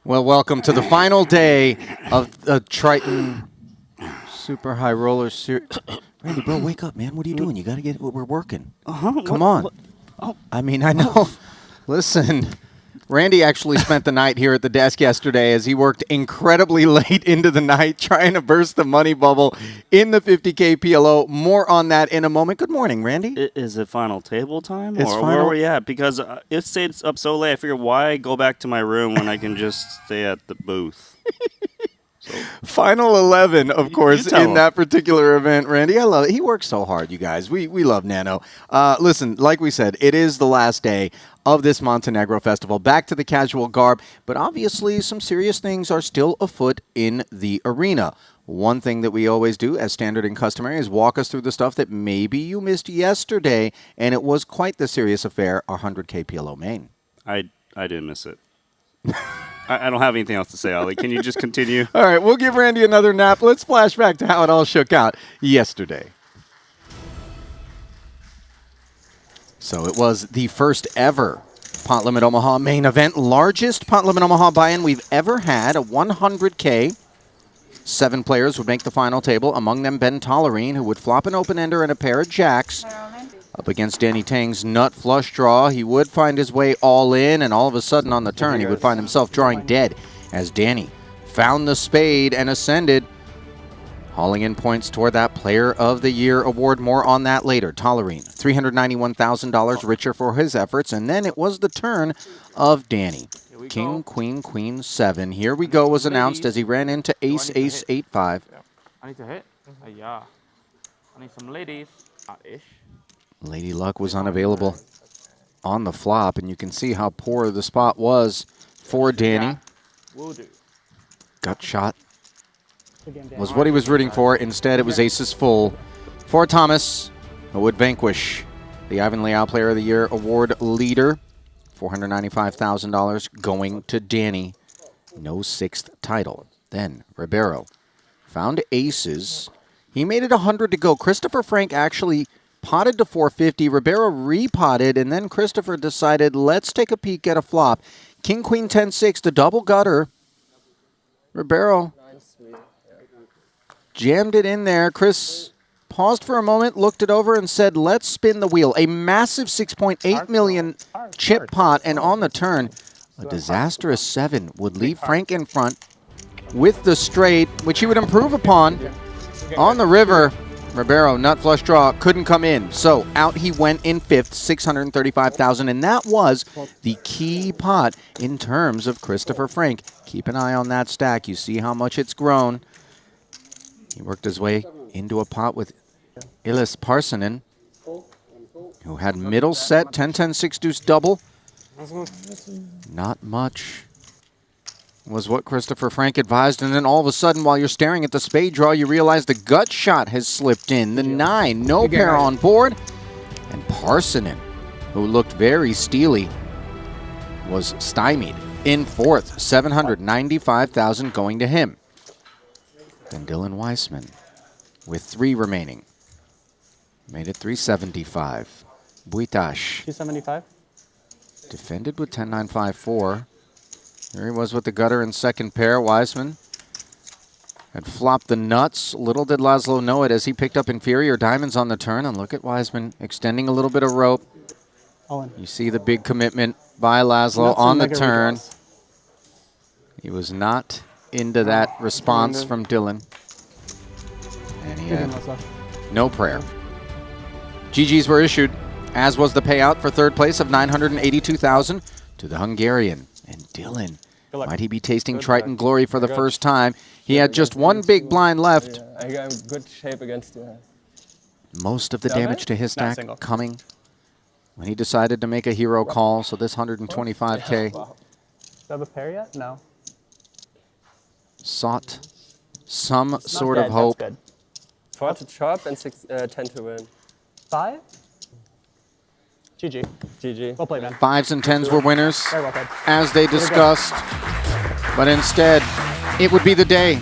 Well, welcome to the final day of the Triton Super High Roller Series. Randy, bro, wake up, man. What are you doing? You got to get. We're working. Come on. What? Oh. I mean, I know. Listen, Randy actually spent the night here at the desk yesterday as he worked incredibly late into the night trying to burst the money bubble in the 50K PLO. More on that in a moment. Good morning, Randy. Is it final table time? It's or final. where are we at? Because it stayed up so late, I figured why go back to my room when I can just stay at the booth? Final 11, of course, tell in him. that particular event, Randy. I love it. He works so hard, you guys. We love Nano. Listen, like we said, it is the last day of this Montenegro festival. Back to the casual garb, but obviously some serious things are still afoot in the arena. One thing that we always do, as standard and customary, is walk us through the stuff that maybe you missed yesterday, and it was quite the serious affair, our 100K PLO main. I didn't miss it. I don't have anything else to say, Ollie. Can you just continue? All right, we'll give Randy another nap. Let's flash back to how it all shook out yesterday. So it was the first ever Pot Limit Omaha main event, largest Pot Limit Omaha buy-in we've ever had, a 100K. 7 players would make the final table, among them Ben Tollerine, who would flop an open-ender and a pair of jacks. Up against Danny Tang's nut flush draw, he would find his way all in, and all of a sudden on the turn, he would find himself drawing dead as Danny found the spade and ascended, hauling in points toward that Player of the Year award. More on that later. Tollerine, $391,000 richer for his efforts, and then it was the turn of Danny. King, queen, queen, 7. Here we go was announced as he ran into ace, ace, 8, 5. I need to hit. Yeah. I need some ladies. Ish. Lady Luck was unavailable on the flop, and you can see how poor the spot was for Danny. Will do. Gut shot was what he was rooting for. Instead, it was aces full for Thomas, who would vanquish the Ivan Leal Player of the Year award leader. $495,000 going to Danny. No 6th title. Then Ribeiro found aces. He made it 100 to go. Christopher Frank actually potted to 450. Ribeiro repotted, and then Christopher decided, let's take a peek at a flop. King, queen, 10, 6, the double gutter. Ribeiro jammed it in there. Chris paused for a moment, looked it over, and said, let's spin the wheel. A massive 6.8 million chip pot, and on the turn, a disastrous 7 would leave Frank in front with the straight, which he would improve upon on the river. Ribeiro, nut flush draw, couldn't come in. So out he went in 5th, $635,000, and that was the key pot in terms of Christopher Frank. Keep an eye on that stack. You see how much it's grown. He worked his way into a pot with Ilis Parsonen, who had middle set, 10-10, 6-deuce double. Not much was what Christopher Frank advised, and then all of a sudden, while you're staring at the spade draw, you realize the gut shot has slipped in. The 9, no pair on board, and Parsonen, who looked very steely, was stymied in 4th, $795,000 going to him. Then Dylan Weissman, with 3 remaining, made it 375. Buitash 275. defended with 10-9-5-4. There he was with the gutter in 2nd pair. Wiseman had flopped the nuts. Little did Laszlo know it as he picked up inferior diamonds on the turn. And look at Wiseman extending a little bit of rope. You see the big commitment by Laszlo on the turn. He was not into that response from Dylan. And he had no prayer. GGs were issued, as was the payout for 3rd place of $982,000 to the Hungarian. And Dylan, might he be tasting Triton glory for the first time? He had just 1 big blind left. Yeah, I got in good shape against you. Most of the damage to his stack coming when he decided to make a hero call. So this 125K Do I have a pair yet? No. sought some sort of hope. 4 to chop and 10 to win. 5? GG. GG. Well played, man. 5s and 10s were winners, Very well played. as they discussed. But instead, it would be the day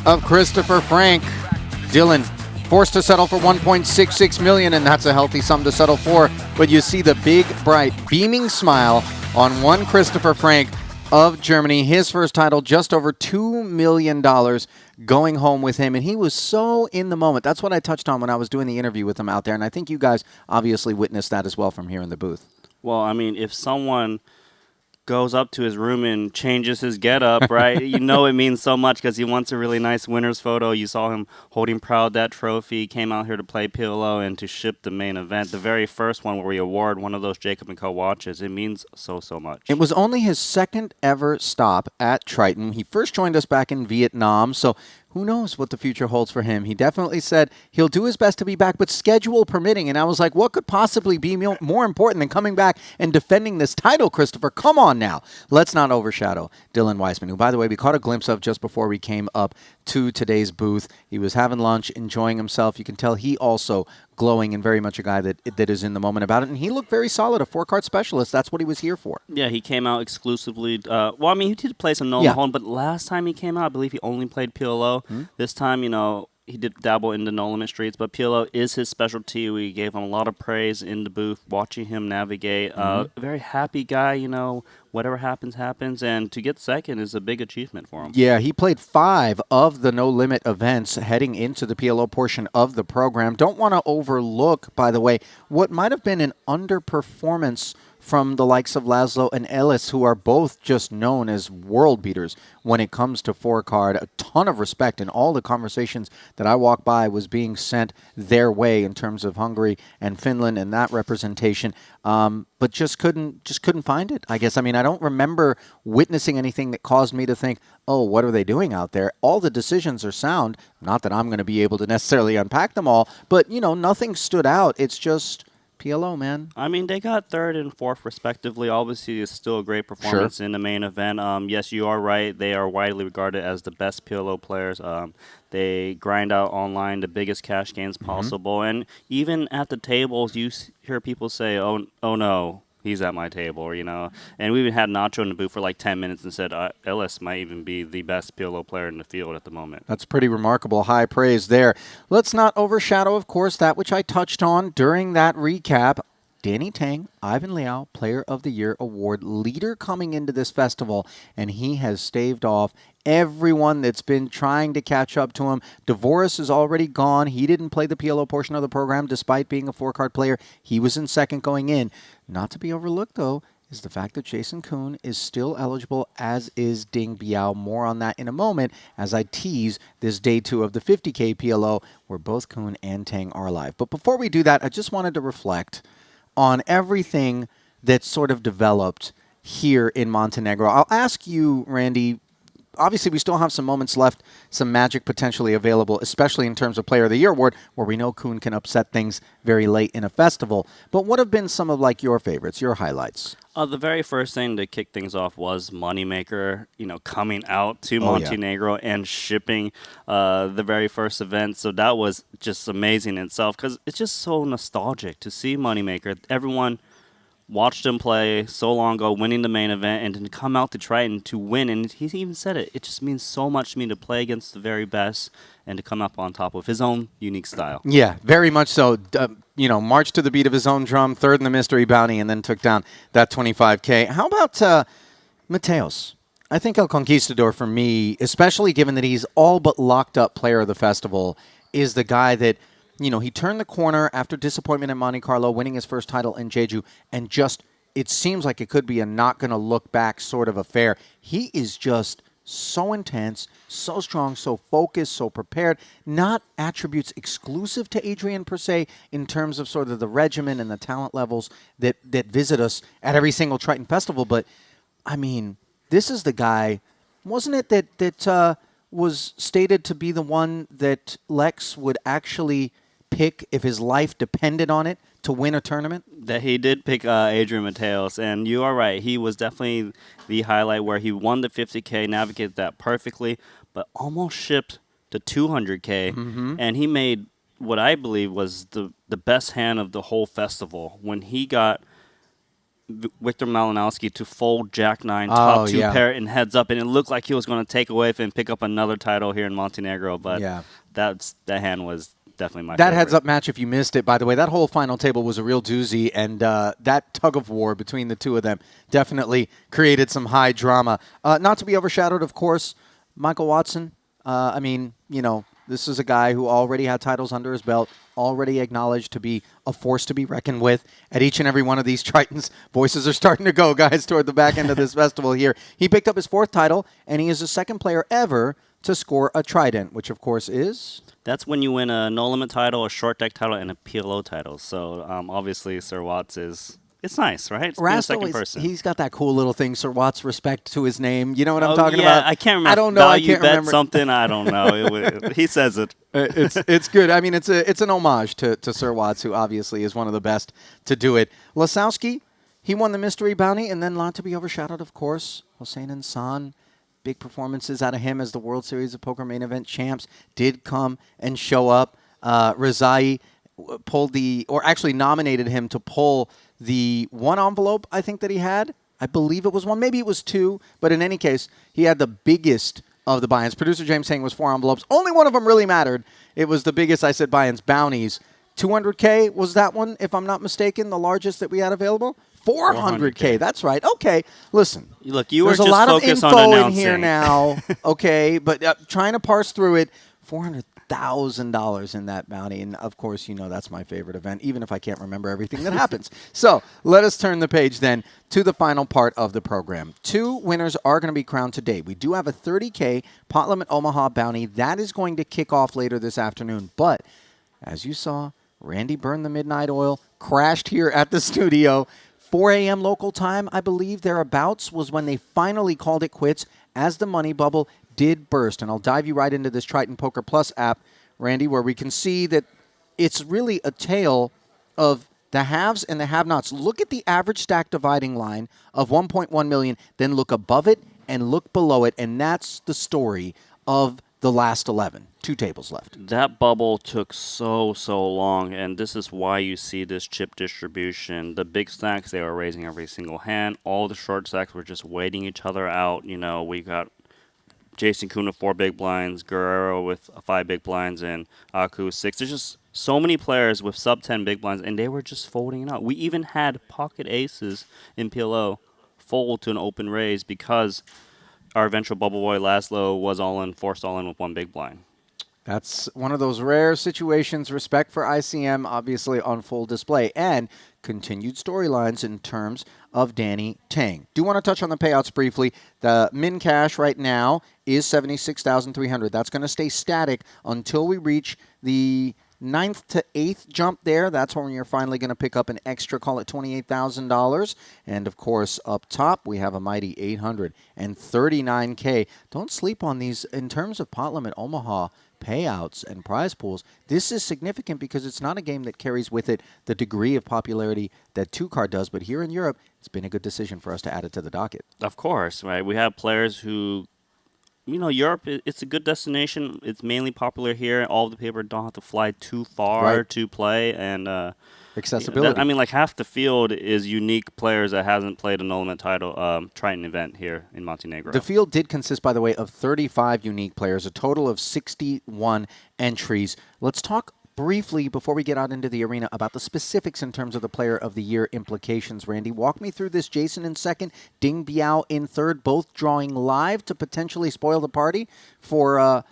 of Christopher Frank. Dylan forced to settle for $1.66 million, and that's a healthy sum to settle for. But you see the big, bright, beaming smile on one Christopher Frank of Germany. His first title, just over $2 million going home with him. And he was so in the moment. That's what I touched on when I was doing the interview with him out there. And I think you guys obviously witnessed that as well from here in the booth. Well, I mean, if someone goes up to his room and changes his getup, right? You know it means so much because he wants a really nice winner's photo. You saw him holding proud that trophy. He came out here to play PLO and to ship the main event. The very first one where we award one of those Jacob & Co. watches. It means so much. It was only his second ever stop at Triton. He first joined us back in Vietnam, so who knows what the future holds for him. He definitely said he'll do his best to be back, but schedule permitting. And I was like, what could possibly be more important than coming back and defending this title, Christopher? Come on now. Let's not overshadow Dylan Weissman, who, by the way, we caught a glimpse of just before we came up to today's booth. He was having lunch, enjoying himself. You can tell he also glowing and very much a guy that is in the moment about it. And he looked very solid, a 4-card specialist. That's what he was here for. Yeah, he came out exclusively. Well, I mean, he did play some Nolan Home, but last time he came out, I believe he only played PLO. This time, you know, he did dabble into No Limit Streets, but PLO is his specialty. We gave him a lot of praise in the booth, watching him navigate. A very happy guy, you know, whatever happens, happens. And to get second is a big achievement for him. Yeah, he played 5 of the No Limit events heading into the PLO portion of the program. Don't want to overlook, by the way, what might have been an underperformance from the likes of Laszlo and Ellis, who are both just known as world beaters when it comes to 4-card. A ton of respect, and all the conversations that I walked by was being sent their way in terms of Hungary and Finland and that representation. But just couldn't find it, I guess. I mean, I don't remember witnessing anything that caused me to think, oh, what are they doing out there? All the decisions are sound. Not that I'm going to be able to necessarily unpack them all, but, you know, nothing stood out. It's just PLO, man. I mean, they got 3rd and 4th respectively. Obviously, it's still a great performance in the main event. Yes, you are right. They are widely regarded as the best PLO players. They grind out online the biggest cash gains possible. And even at the tables, you hear people say, oh no, he's at my table, you know. And we even had Nacho in the booth for like 10 minutes and said Ellis might even be the best PLO player in the field at the moment. That's pretty remarkable. High praise there. Let's not overshadow, of course, that which I touched on during that recap. Danny Tang, Ivan Liao, Player of the Year award leader coming into this festival, and he has staved off everyone that's been trying to catch up to him. Dvoris is already gone. He didn't play the PLO portion of the program despite being a 4-card player. He was in second going in. Not to be overlooked, though, is the fact that Jason Kuhn is still eligible, as is Ding Biao. More on that in a moment as I tease this day 2 of the 50K PLO, where both Kuhn and Tang are live. But before we do that, I just wanted to reflect on everything that's sort of developed here in Montenegro. I'll ask you, Randy, obviously we still have some moments left, some magic potentially available, especially in terms of Player of the Year award, where we know Kuhn can upset things very late in a festival. But what have been some of like your favorites, your highlights? The very first thing to kick things off was Moneymaker, you know, coming out to Montenegro and shipping the very first event. So that was just amazing in itself because it's just so nostalgic to see Moneymaker. Everyone watched him play so long ago, winning the main event, and to come out to Triton to win. And he even said it. It just means so much to me to play against the very best and to come up on top with his own unique style. Yeah, very much so. You know, marched to the beat of his own drum, 3rd in the mystery bounty, and then took down that 25K. How about Mateos? I think El Conquistador for me, especially given that he's all but locked up player of the festival, is the guy that, you know, he turned the corner after disappointment in Monte Carlo, winning his first title in Jeju, and just, it seems like it could be a not going to look back sort of affair. He is just so intense, so strong, so focused, so prepared. Not attributes exclusive to Adrian per se in terms of sort of the regimen and the talent levels that visit us at every single Triton festival. But, I mean, this is the guy, wasn't it that was stated to be the one that Lex would actually pick if his life depended on it to win a tournament? That he did pick Adrian Mateos, and you are right. He was definitely the highlight where he won the 50K, navigated that perfectly, but almost shipped to 200K, and he made what I believe was the best hand of the whole festival when he got Victor Malinowski to fold Jack-9, top 2 pair and heads up, and it looked like he was going to take away and pick up another title here in Montenegro, but that hand was definitely my That favorite. heads-up match, if you missed it, by the way, that whole final table was a real doozy, and that tug-of-war between the two of them definitely created some high drama. Not to be overshadowed, of course, Michael Watson. I mean, you know, this is a guy who already had titles under his belt, already acknowledged to be a force to be reckoned with at each and every one of these Tritons. Voices are starting to go, guys, toward the back end of this festival here. He picked up his 4th title, and he is the 2nd player ever to score a Trident, which, of course, is... That's when you win a no limit title, a short deck title, and a PLO title. So obviously, Sir Watts is. It's nice, right? It's being a second person. He's got that cool little thing, Sir Watts, respect to his name. You know what I'm talking about? I can't remember. I don't know. I can't bet remember. something. I don't know. He says it. It's good. I mean, it's an homage to Sir Watts, who obviously is one of the best to do it. Lasowski, he won the mystery bounty, and then not to be overshadowed, of course, Hossein and San. Big performances out of him as the World Series of Poker main event champs did come and show up. Rezai pulled actually nominated him to pull the 1 envelope, I think, that he had. I believe it was 1. Maybe it was 2. But in any case, he had the biggest of the buy-ins. Producer James saying it was 4 envelopes. Only one of them really mattered. It was the biggest, I said, buy-ins, bounties. 200K was that one, if I'm not mistaken, the largest that we had available. 400K. That's right. Okay, listen. Look, you were There's just a lot of focused info on in announcing. here now. Okay, but trying to parse through it, $400,000 in that bounty, and of course, you know that's my favorite event, even if I can't remember everything that happens. So let us turn the page then to the final part of the program. 2 winners are going to be crowned today. We do have a 30K Pot Limit Omaha bounty that is going to kick off later this afternoon. But as you saw, Randy burned the midnight oil, crashed here at the studio. 4 a.m. local time, I believe, thereabouts, was when they finally called it quits as the money bubble did burst. And I'll dive you right into this Triton Poker Plus app, Randy, where we can see that it's really a tale of the haves and the have-nots. Look at the average stack dividing line of 1.1 million, then look above it and look below it, and that's the story of the last 11. 2 tables left. That bubble took so long, and this is why you see this chip distribution. The big stacks, they were raising every single hand. All the short stacks were just waiting each other out. You know, we got Jason Kuhn with 4 big blinds, Guerrero with 5 big blinds, and Aku 6. There's just so many players with sub-10 big blinds, and they were just folding it out. We even had pocket aces in PLO fold to an open raise because our eventual bubble boy Laszlo was forced all in with 1 big blind. That's one of those rare situations. Respect for ICM, obviously, on full display. And continued storylines in terms of Danny Tang. Do want to touch on the payouts briefly. The min cash right now is $76,300. That's going to stay static until we reach the 9th to 8th jump there. That's when you're finally going to pick up an extra, call it $28,000. And, of course, up top, we have a mighty $839K. Don't sleep on these in terms of Pot Limit Omaha payouts and prize pools. This is significant because it's not a game that carries with it the degree of popularity that 2-card does, but here in Europe, it's been a good decision for us to add it to the docket. Of course, right? We have players who, you know, Europe, it's a good destination. It's mainly popular here. All the people don't have to fly too far to play, and accessibility. I mean, like half the field is unique players that hasn't played a no limit title Triton event here in Montenegro. The field did consist, by the way, of 35 unique players, a total of 61 entries. Let's talk briefly, before we get out into the arena, about the specifics in terms of the Player of the Year implications. Randy, walk me through this. Jason in second, Ding Biao in third, both drawing live to potentially spoil the party for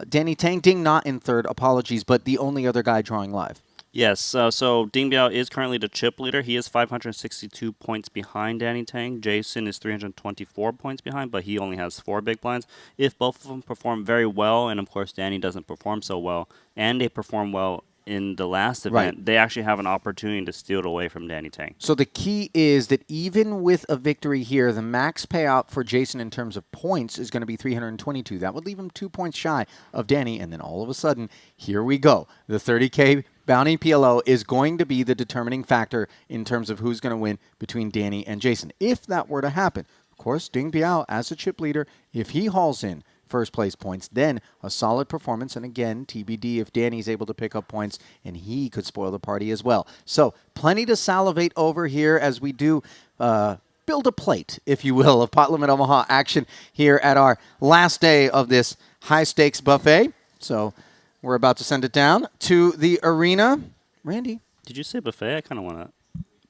Danny Tang. Ding not in third, apologies, but the only other guy drawing live. Yes, so Ding Biao is currently the chip leader. He is 562 points behind Danny Tang. Jason is 324 points behind, but he only has 4 big blinds. If both of them perform very well, and of course Danny doesn't perform so well, and they perform well in the last event, they actually have an opportunity to steal it away from Danny Tang. So the key is that even with a victory here, the max payout for Jason in terms of points is going to be 322. That would leave him 2 points shy of Danny, and then all of a sudden, here we go. The 30K Bounty PLO is going to be the determining factor in terms of who's going to win between Danny and Jason. If that were to happen, of course, Ding Biao, as a chip leader, if he hauls in first place points, then a solid performance. And again, TBD if Danny's able to pick up points, and he could spoil the party as well. So plenty to salivate over here as we do build a plate, if you will, of Pot Limit Omaha action here at our last day of this high-stakes buffet. So We're about to send it down to the arena. Randy. Did you say buffet? I kind of want to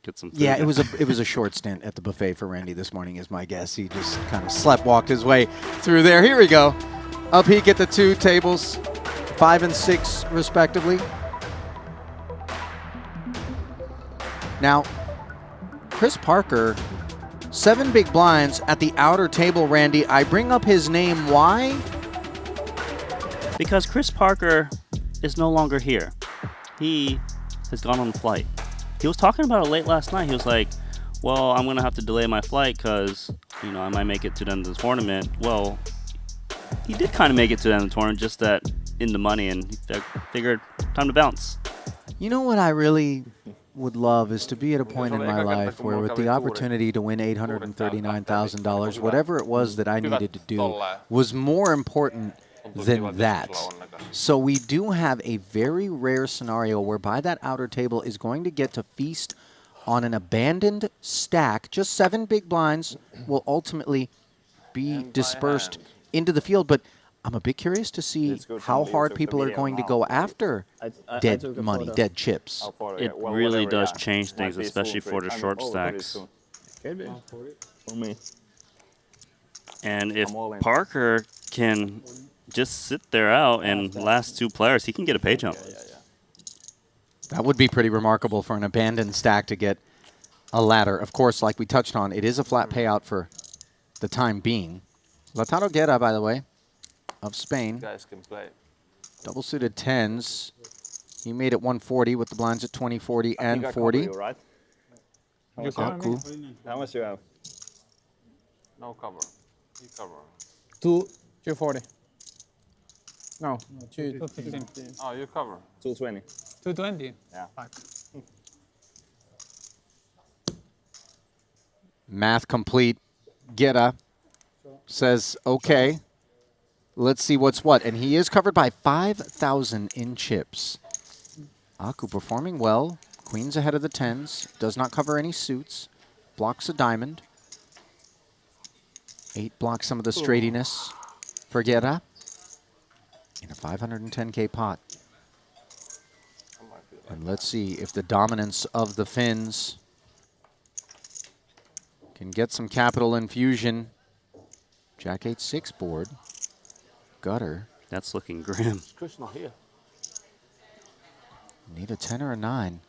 get some food. Yeah, it was a short stint at the buffet for Randy this morning, is my guess. He just kind of walked his way through there. Here we go. Up he get the two tables, 5 and 6 respectively. Now, Chris Parker, 7 big blinds at the outer table, Randy. I bring up his name. Why? Because Chris Parker is no longer here. He has gone on a flight. He was talking about it late last night. He was like, well, I'm going to have to delay my flight because, you know, I might make it to the end of the tournament. Well, he did kind of make it to the end of the tournament, just that in the money, and he figured time to bounce. You know what I really would love is to be at a point in my life where with the opportunity to win $839,000, whatever it was that I needed to do was more important than that. So we do have a very rare scenario whereby that outer table is going to get to feast on an abandoned stack. Just 7 big blinds will ultimately be dispersed into the field, but I'm a bit curious to see how hard people are going to go after dead money, dead chips. It really does change things, especially for the short stacks. For me. And if Parker can just sit there out and last 2 players, he can get a pay jump. That would be pretty remarkable for an abandoned stack to get a ladder. Of course, like we touched on, it is a flat payout for the time being. Lautaro Guerra, by the way, of Spain. Guys can play. Double suited 10s. He made it 140 with the blinds at 20, 40, and 40. You, right? You cover cool. me? How much you have? No cover. You cover. 240. No, 250. Oh, you cover. 220. 220. Yeah. Fuck. Math complete. Guerra says, okay, let's see what's what. And he is covered by 5,000 in chips. Aku performing well. Queens ahead of the 10s. Does not cover any suits. Blocks a diamond. 8 blocks some of the straightiness for Guerra. In a 510K pot. And let's see if the dominance of the Finns can get some capital infusion. Jack 8-6 board. Gutter. That's looking grim. Chris not here. Need a 10 or a 9.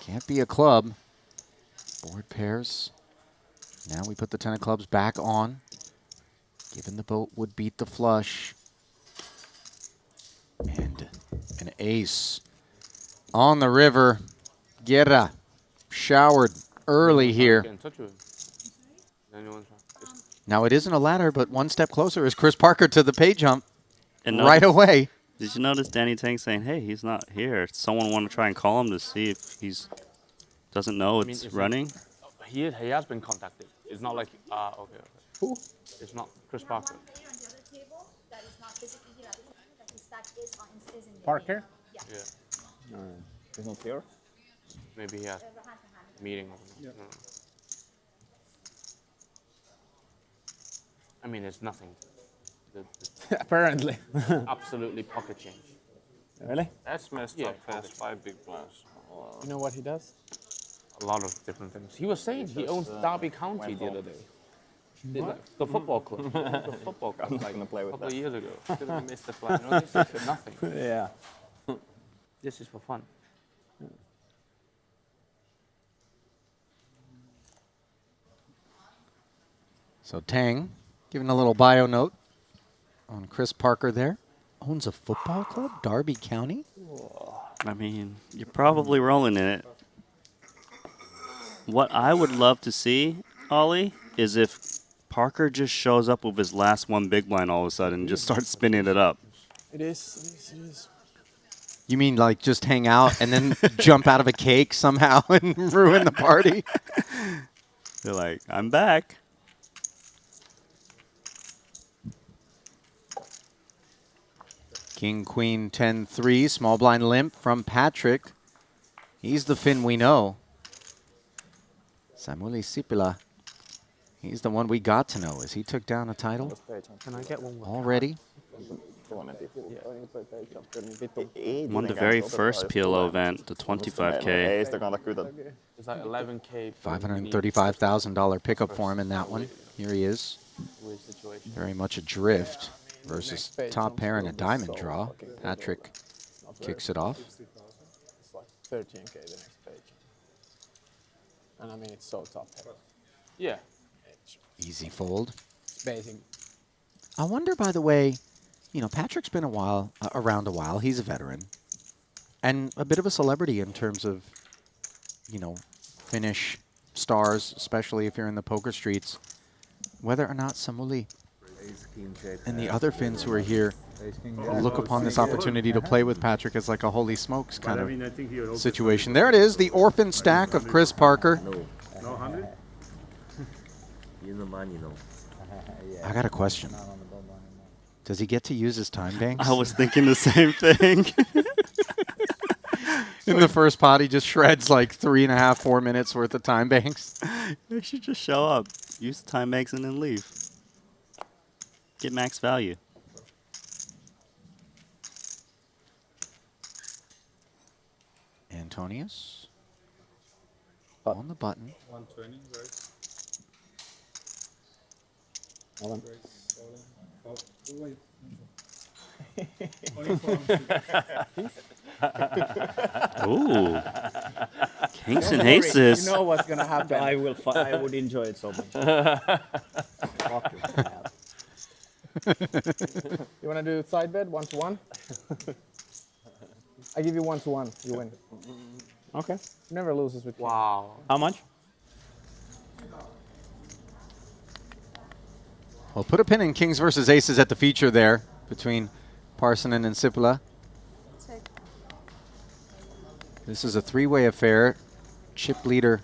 Can't be a club. Board pairs. Now we put the 10 of clubs back on. Given the boat would beat the flush. And an ace on the river. Guerra showered early here. Get in touch with him. Anyone try? Now it isn't a ladder, but one step closer is Chris Parker to the pay jump And right away. Did you notice Danny Tang saying, hey, he's not here? Someone want to try and call him to see if he's doesn't know it's if running? He has been contacted. It's not like okay. Who? It's not Chris Parker. Parker? Yeah. He's not here? Maybe he has a meeting or something. No. I mean, it's nothing. Apparently. Absolutely pocket change. Really? That's messed Yeah, up. That's 5 big blinds. You know what he does? A lot of different things. He was saying he owns Derby County the other day. The football club. The football club. I'm not gonna play A with couple of that. years ago. Could have missed the flight. No, this is for nothing. Yeah. This is for fun. So Tang giving a little bio note on Chris Parker there. Owns a football club, Derby County. I mean, you're probably rolling in it. What I would love to see, Ollie, is if Parker just shows up with his last 1 big blind all of a sudden and just starts spinning it up. It is. You mean like just hang out and then jump out of a cake somehow and ruin the party? They're like, I'm back. King, Queen, 10-3. Small blind limp from Patrick. He's the Finn we know. Samuli Sipila. He's the one we got to know as he took down a title Can I get one more? already. Toinen tippuu. Won the very first PLO event, the 25K. Ei sitä kannata kytätä. It's like 11K. $535,000 pickup for him in that one. Here he is, Weird situation. very much adrift versus top pair and a diamond draw. Patrick kicks it off. It's like 13K the next page. And I mean, it's so top heavy. Yeah. Easy fold. It's basic. I wonder, by the way, you know, Patrick's been around a while. He's a veteran. And a bit of a celebrity in terms of, you know, Finnish stars, especially if you're in the poker streets. Whether or not Samuli and the other Finns who are here look upon this opportunity to play with Patrick as like a holy smokes kind of situation. There it is, the orphan stack of Chris Parker. No 100? You know money, no. I got a question. Does he get to use his time banks? I was thinking the same thing. In the first pot, he just shreds like 3.5, 4 minutes worth of time banks. You should just show up, use the time banks, and then leave. Get max value. Antonius on the button. 120, right? Ooh. Kings and aces. You know what's gonna happen. I would enjoy it so much. You wanna do side bet 1-1? I give you 1-1. You win. Okay. Never loses with. Wow. How much? Well, put a pin in Kings versus Aces at the feature there between Parsonen and Sipila. This is a three-way affair. Chip leader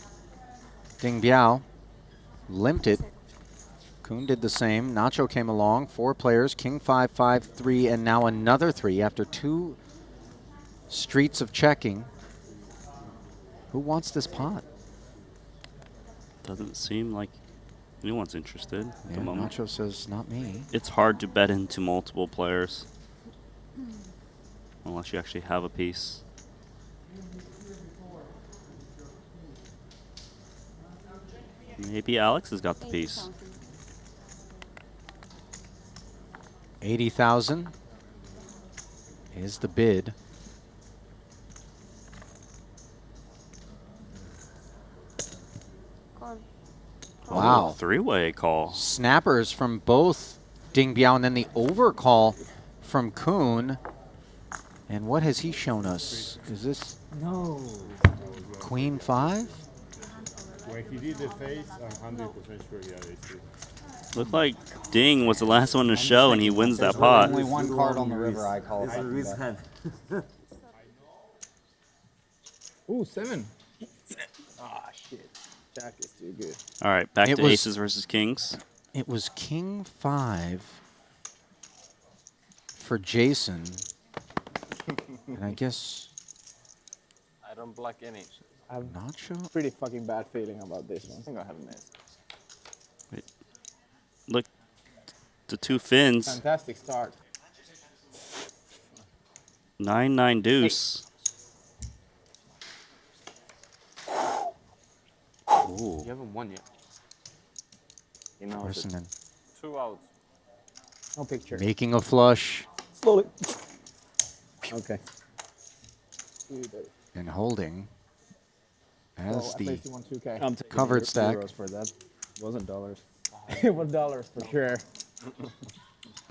Ding Biao limped it. Kuhn did the same. Nacho came along. 4 players. King 5, 5, 3, and now another 3 after 2 streets of checking. Who wants this pot? Doesn't seem like anyone's interested at Yeah, the moment. Nacho says, not me. It's hard to bet into multiple players. Unless you actually have a piece. Maybe Alex has got the piece. 80,000 is the bid. Wow. Three-way call. Snappers from both Ding Biao and then the overcall from Kuhn. And what has he shown us? Is this Queen 5? When he did the face, I'm 100% sure he had ace. Looked like Ding was the last one to show, and he wins that pot. Only one card on the river, I call It's a it. risk hand. Ooh, 7. Ah, shit. Jack is too good. All right, back It to was- aces versus kings. It was King 5 for Jason. And I guess I don't block any. Nacho? Pretty fucking bad feeling about this one. I think I have an ace. Look, the two Finns, Fantastic start. 9-9 deuce. Ooh. You haven't won yet. You know, Parsonen 2 outs. No picture. making a flush Slowly. Okay. and holding Well, as at the least you won 2K. I'm taking covered stack. euros for that. Wasn't dollars. It was dollars for sure.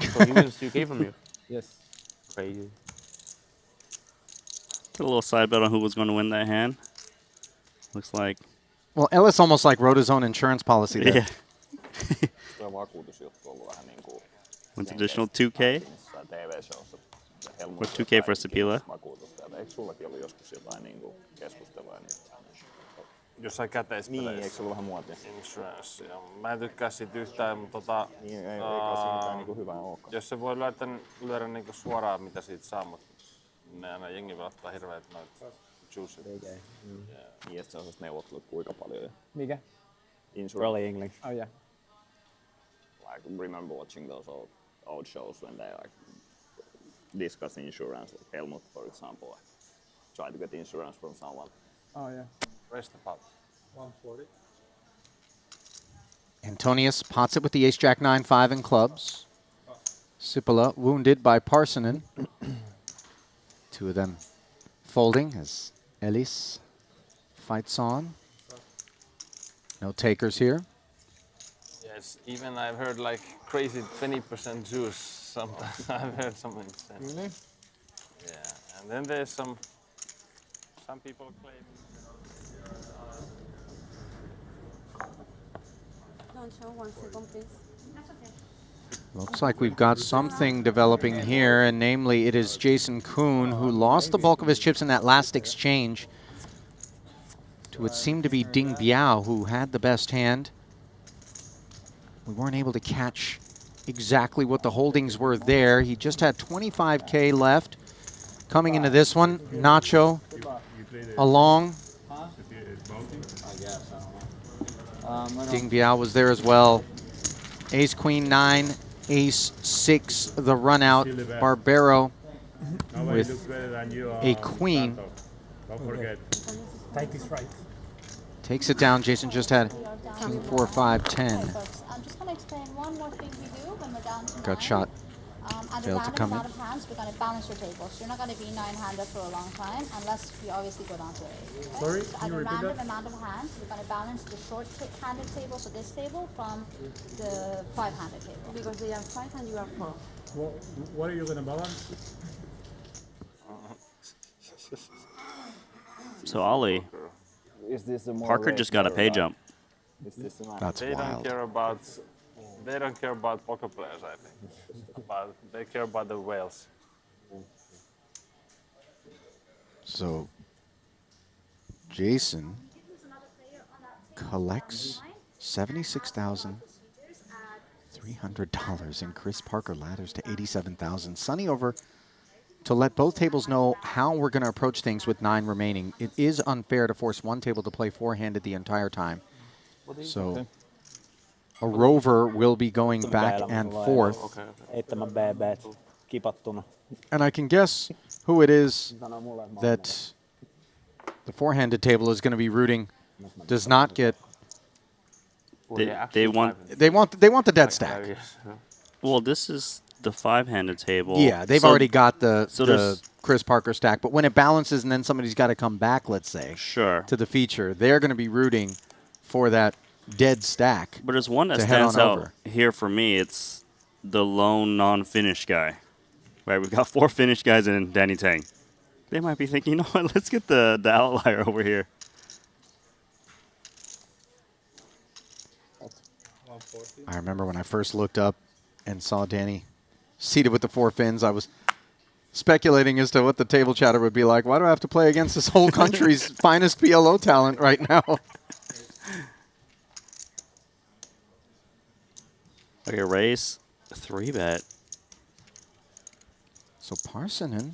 So he wins 2K from you. Yes. Crazy. Put a little side bet on who was going to win that hand. Looks like, Well, Ellis almost like wrote his own insurance policy there. yeah. Tuo vakuutusjuttu on ollut vähän niin kuin Wins additional 2K. jossain TV-showssa. With 2K for Sapila. Vakuutusta. Eikö sullakin ollut joskus jotain niin kuin keskustelua? Jossain käteispeleissä. Niin, eikö se ollut vähän muotia? Insurance. Ja mä en tykkää siitä yhtään, mutta Niin, ei kai se mitään niin kuin hyvää olekaan. jos se voi lyödä niinku suoraan mitä siitä saa, mutta ne aina jengi velottaa hirveet noita juiceja. Niin, että se on neuvottelut kuinka paljon. Ja Mikä? Early English. Oh, yeah. like remember watching those old shows when they like discuss insurance, like Helmut, for example. Try to get insurance from someone. Oh, yeah. Where's the pot? 140. Antonius pots it with the ace-jack 9-5 in clubs. Sipala wounded by Parsonen. Two of them folding as Ellis fights on. No takers here. Yes, even I've heard like crazy 20% juice sometimes. I've heard some insane. Really? Yeah, and then there's some people claiming. Don't show 1 second, please. Looks like we've got something developing here, and namely it is Jason Kuhn who lost the bulk of his chips in that last exchange to what seemed to be Ding Biao, who had the best hand. We weren't able to catch exactly what the holdings were there. He just had 25K left. Coming into this one, Nacho along. Ding Biao was there as well. Ace, Queen, 9, Ace, 6, the run out. Barbero with a queen. Don't forget. Takes it down. Jason just had King, 4, 5, 10. I'm just going to explain one more thing we do when we're down to Got 9. shot. At a Failed to random come in. amount of hands, we're going to balance your table. So you're not going to be 9-handed for a long time unless we obviously go down to 8. Okay? Sorry, So can at you a repeat random that? amount of hands, we're going to balance the short-handed table, so this table, from the 5-handed table. Because they are 5 and you are 4. What are you going to balance? So Ollie, Is this a more Parker rare just got a player, pay right? jump. Is this a That's They don't wild. care about. They don't care about poker players, I think. But they care about the whales. So Jason collects $76,300 and Chris Parker ladders to $87,000. Sonny over to let both tables know how we're going to approach things with 9 remaining. It is unfair to force one table to play 4-handed the entire time. So a rover will be going back and forth. Eittämän BB kipattuna. And I can guess who it is that the 4-handed table is going to be rooting does not get. They want. They want the dead stack. Well, this is the 5-handed table. Yeah, they've So- already got the so there's- Chris Parker stack. But when it balances and then somebody's got to come back, let's say, Sure. to the feature, they're going to be rooting for that dead stack. But there's one that to head stands on out over. here for me. It's the lone non-finished guy. Right, we've got 4 finished guys in Danny Tang. They might be thinking, you know what, let's get the outlier over here. I remember when I first looked up and saw Danny seated with the 4 fins, I was speculating as to what the table chatter would be like. Why do I have to play against this whole country's finest PLO talent right now? Okay, race, 3-bet. So Parsonen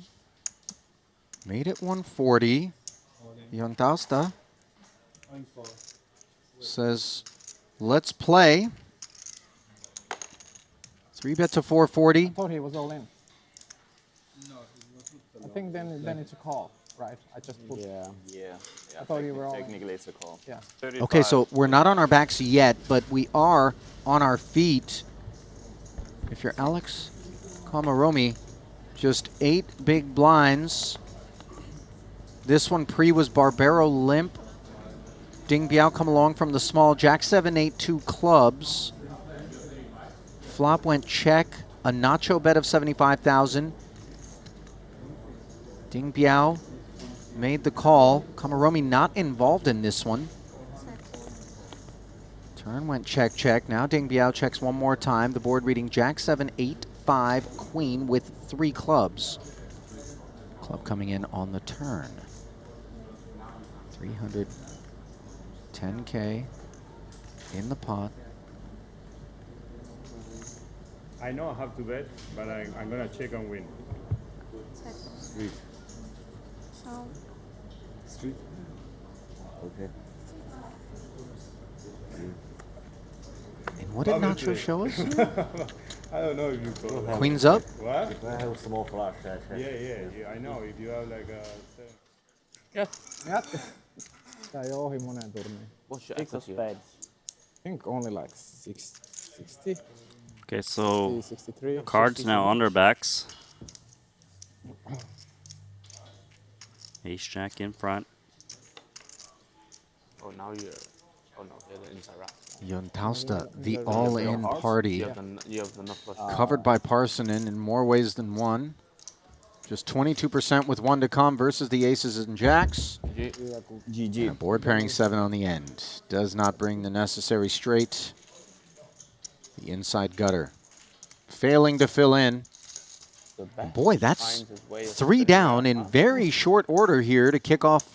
made it 140. Jontausta says, let's play. 3-bet to 440. I thought he was all in. I think then it's a call, right? I just put. Yeah. Yeah. I thought you were all in. Technically, it's a call. Yeah. Okay, so we're not on our backs yet, but we are on our feet. If you're Alex Komaromi, just 8 big blinds. This one pre was Barbero limp. Ding Biao come along from the small. Jack 7, 8, 2 clubs. Flop went check. A Nacho bet of 75,000. Ding Biao made the call. Komaromi not involved in this one. Turn went check, check. Now Ding Biao checks one more time. The board reading Jack 7, 8, 5, Queen with 3 clubs. Club coming in on the turn. 310K in the pot. I know I have to bet, but I'm going to check and win. Street. So Street. Okay. And what did Nacho show us? I don't know if you call it. Queens up. What? I have a small flush. Yeah, I know. If you have like a... Tää ei ohi moneen turniin. What's your Six of equity? spades. I think only like 60, Okay, so 63. cards now on their backs. Ace Jack in front. Oh, now you're. Oh no, you're the inside wrap. Jon Tausta, the all-in party, You have enough flush. covered by Parsonen in more ways than one. Just 22% with one to come versus the aces and jacks. GG. And board pairing 7 on the end. Does not bring the necessary straight. The inside gutter. Failing to fill in. And boy, that's 3 down in very short order here to kick off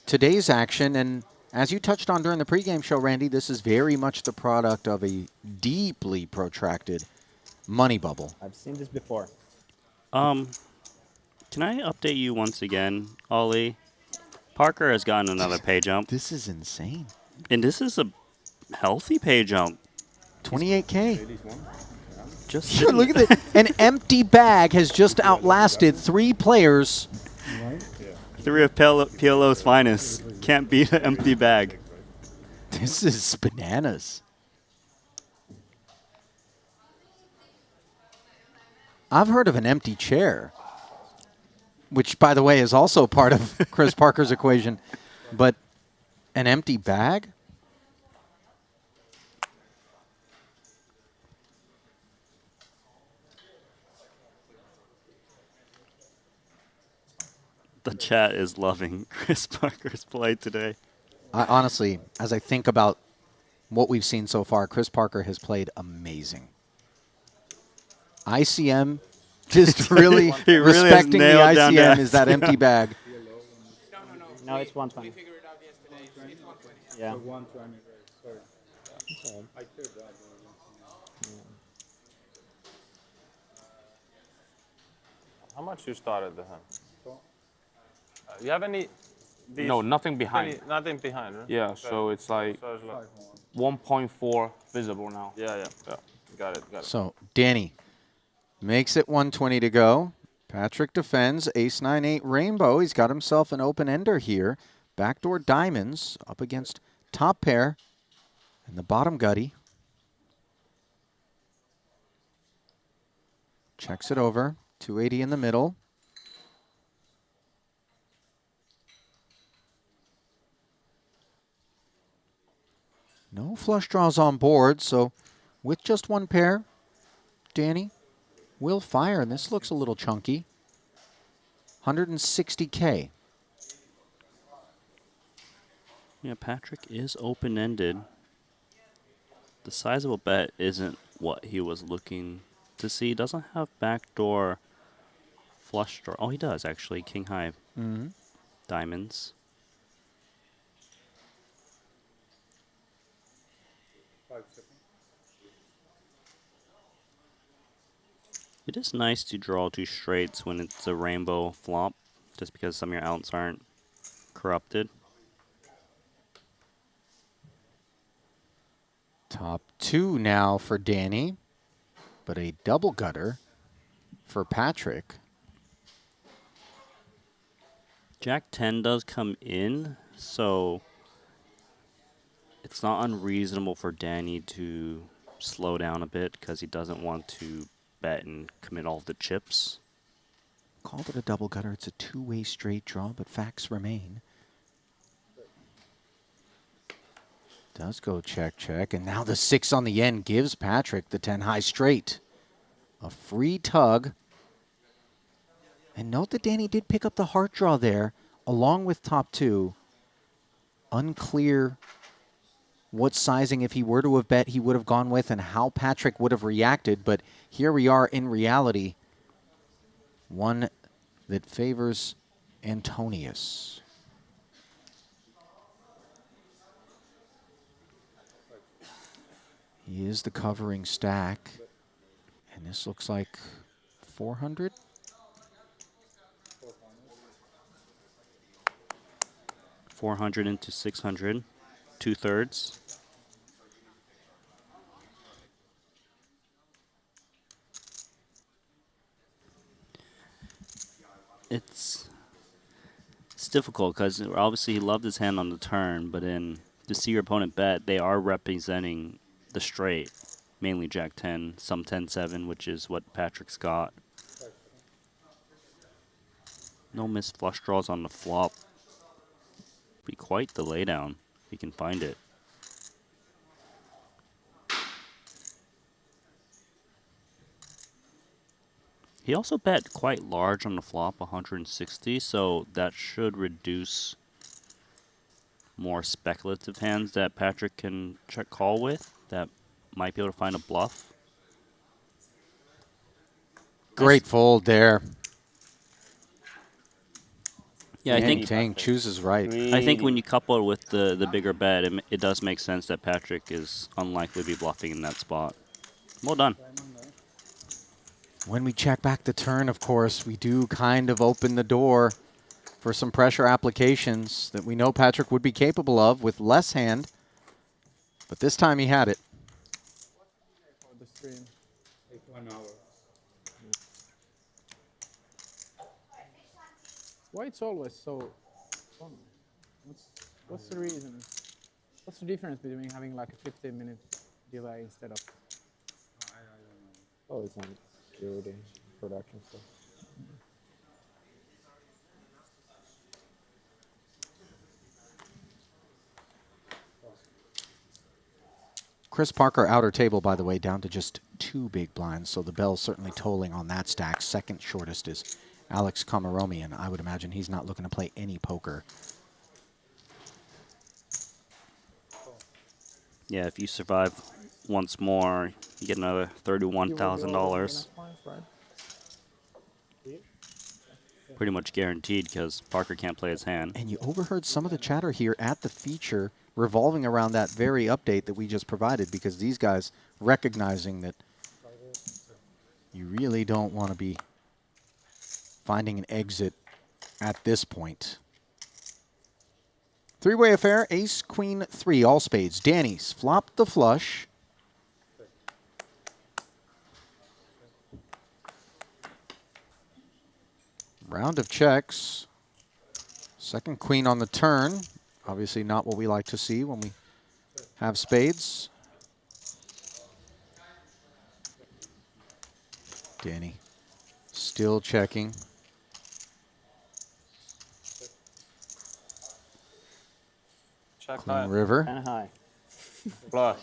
today's action. And as you touched on during the pregame show, Randy, this is very much the product of a deeply protracted money bubble. I've seen this before. Can I update you once again, Ollie? Parker has gotten another pay jump, This is insane. and this is a healthy pay jump. 28K. Just Look at that. An empty bag has just outlasted 3 players. 3 of PLO's finest. Can't beat an empty bag. This is bananas. I've heard of an empty chair, which, by the way, is also part of Chris Parker's equation. But an empty bag? The chat is loving Chris Parker's play today. Honestly, as I think about what we've seen so far, Chris Parker has played amazing. ICM, just really He really has respecting the nailed down ICM the is that empty ICM. bag. No, it's 120. Yeah. How much you started the hand? You have any? No, nothing behind. Nothing behind, right? Yeah, so it's like So it's like 1.4 visible now. yeah. Got it. So Danny makes it 120 to go. Patrick defends. Ace 9-8 rainbow. He's got himself an open ender here. Backdoor diamonds up against top pair and the bottom gutty. Checks it over. 280 in the middle. No flush draws on board, so with just one pair, Danny will fire, and this looks a little chunky. 160K. Yeah, Patrick is open-ended. The sizable bet isn't what he was looking to see. Doesn't have backdoor flush draw. Oh, he does, actually. King high diamonds. It is nice to draw 2 straights when it's a rainbow flop, just because some of your outs aren't corrupted. Top 2 now for Danny, but a double gutter for Patrick. Jack 10 does come in, so it's not unreasonable for Danny to slow down a bit because he doesn't want to bet and commit all the chips. Called it a double gutter. It's a 2-way straight draw, but facts remain. Does go check, check, and now the 6 on the end gives Patrick the 10 high straight. A free tug. And note that Danny did pick up the heart draw there, along with top 2. Unclear what sizing, if he were to have bet, he would have gone with and how Patrick would have reacted. But here we are in reality. One that favors Antonius. He is the covering stack. And this looks like 400? $400 into 600, 2/3. It's difficult because obviously he loved his hand on the turn, but then to see your opponent bet, they are representing the straight, mainly Jack 10, some 10-7, which is what Patrick's got. No missed flush draws on the flop. Be quite the laydown if he can find it. He also bet quite large on the flop, 160, so that should reduce more speculative hands that Patrick can check call with that might be able to find a bluff. Great fold there. Yeah, I think Tang chooses right. I think when you couple it with the bigger bet, it does make sense that Patrick is unlikely to be bluffing in that spot. Well done. When we check back the turn, of course, we do kind of open the door for some pressure applications that we know Patrick would be capable of with less hand. But this time he had it. For the stream. Like 1 hour. Why it's always so fun? What's the reason? What's the difference between having like a 15-minute delay instead of? Oh, it's on security, production stuff. Chris Parker outer table, by the way, down to just 2 big blinds, so the bell's certainly tolling on that stack. Second shortest is Alex Komaromian. I would imagine he's not looking to play any poker. Yeah, if you survive once more, you get another $31,000. Pretty much guaranteed because Parker can't play his hand. And you overheard some of the chatter here at the feature revolving around that very update that we just provided, because these guys recognizing that you really don't want to be finding an exit at this point. Three-way affair, ace, queen, 3, all spades. Danny's flopped the flush. Round of checks. Second queen on the turn. Obviously not what we like to see when we have spades. Danny still checking. Check Queen high. river. And high. Flush.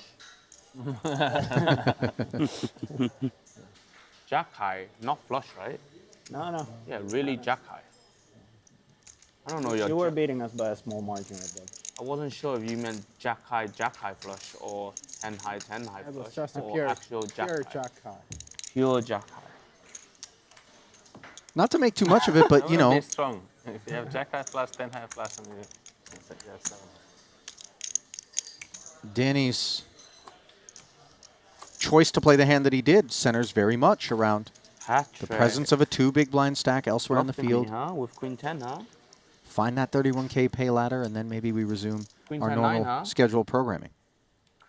Jack high, not flush, right? No. Yeah, really jack high. I don't know your. You were beating us by a small margin right there. I wasn't sure if you meant jack high flush or 10 high It flush was just a or pure, actual jack pure high. jack high. Pure jack high. Not to make too much of it, but you know. Be strong. If you have jack high flush, 10 high flush, and you have 7. Danny's choice to play the hand that he did centers very much around the presence of a 2 big blind stack elsewhere in the field. With queen 10, huh? Find that 31K pay ladder, and then maybe we resume Queen our 10-9, normal huh? scheduled programming.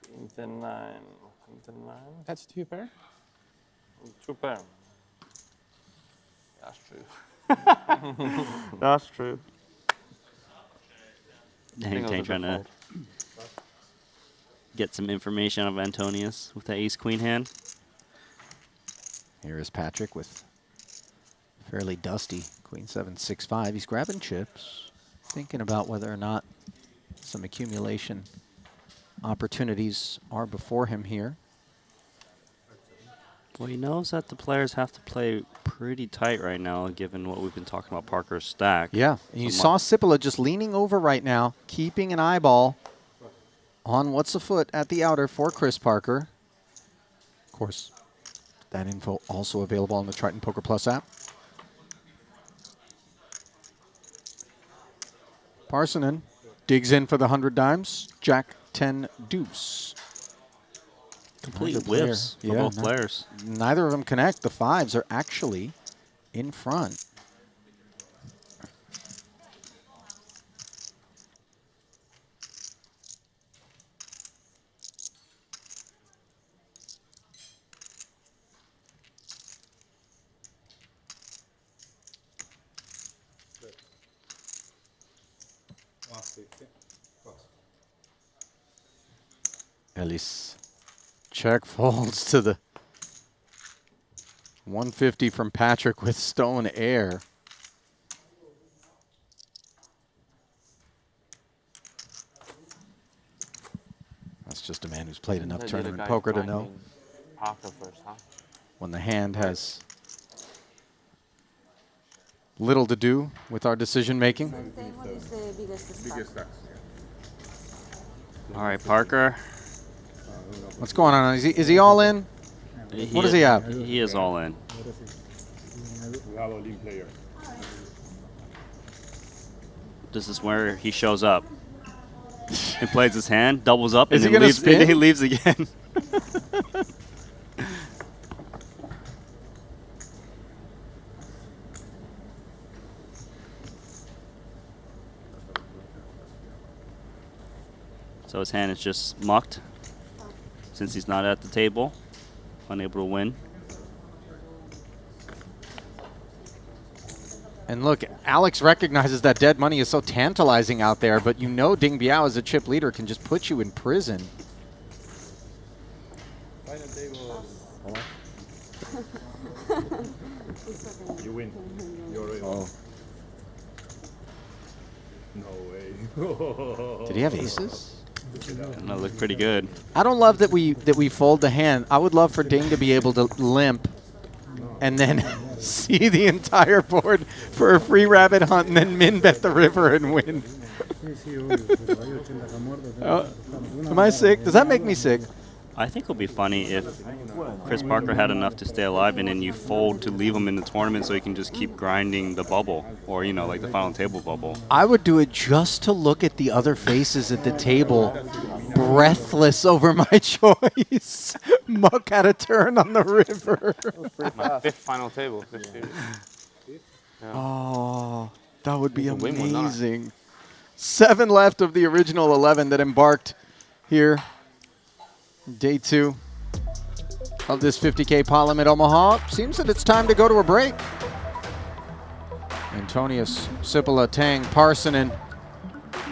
Queen 10 9. Queen 10 9. That's 2 pair? 2 pair. That's true. That's true. Hang Tang trying to get some information out of Antonius with that ace-queen hand. Here is Patrick with fairly dusty queen 7-6-5. He's grabbing chips, thinking about whether or not some accumulation opportunities are before him here. Well, he knows that the players have to play pretty tight right now, given what we've been talking about Parker's stack. Yeah, and you saw Sipila just leaning over right now, keeping an eyeball on what's afoot at the outer for Chris Parker. Of course, that info also available on the Triton Poker Plus app. Parsonen digs in for the 100 dimes. Jack 10 deuce. Complete Neither player- whiffs for both players. Neither of them connect. The 5s are actually in front. Ellis. Check folds to the 150 from Patrick with stone air. That's just a man who's played enough tournament poker to know Parker first, huh? when the hand has little to do with our decision making. What is the biggest stack? All right, Parker. What's going on? Is he all in? What does he have? He is all in. We have a lead player. This is where he shows up. He plays his hand, doubles up, Is and he then gonna leaves, spin? he leaves again. So his hand is just mucked since he's not at the table, unable to win. And look, Alex recognizes that dead money is so tantalizing out there, but you know Ding Biao as a chip leader can just put you in prison. Final table. You win. You already won. No way. Did he have aces? That looked pretty good. I don't love that we fold the hand. I would love for Ding to be able to limp and then see the entire board for a free rabbit hunt and then min bet the river and win. Am I sick? Does that make me sick? I think it'll be funny if Chris Parker had enough to stay alive and then you fold to leave him in the tournament so he can just keep grinding the bubble or, you know, like the final table bubble. I would do it just to look at the other faces at the table, breathless over my choice. Muck had a turn on the river. My fifth final table. Fifth series. Oh, that would be You can win one, not. amazing. 7 left of the original 11 that embarked here. Day 2 of this 50K PLO at Omaha. Seems that it's time to go to a break. Antonius, Sipila, Tang, Parsonen,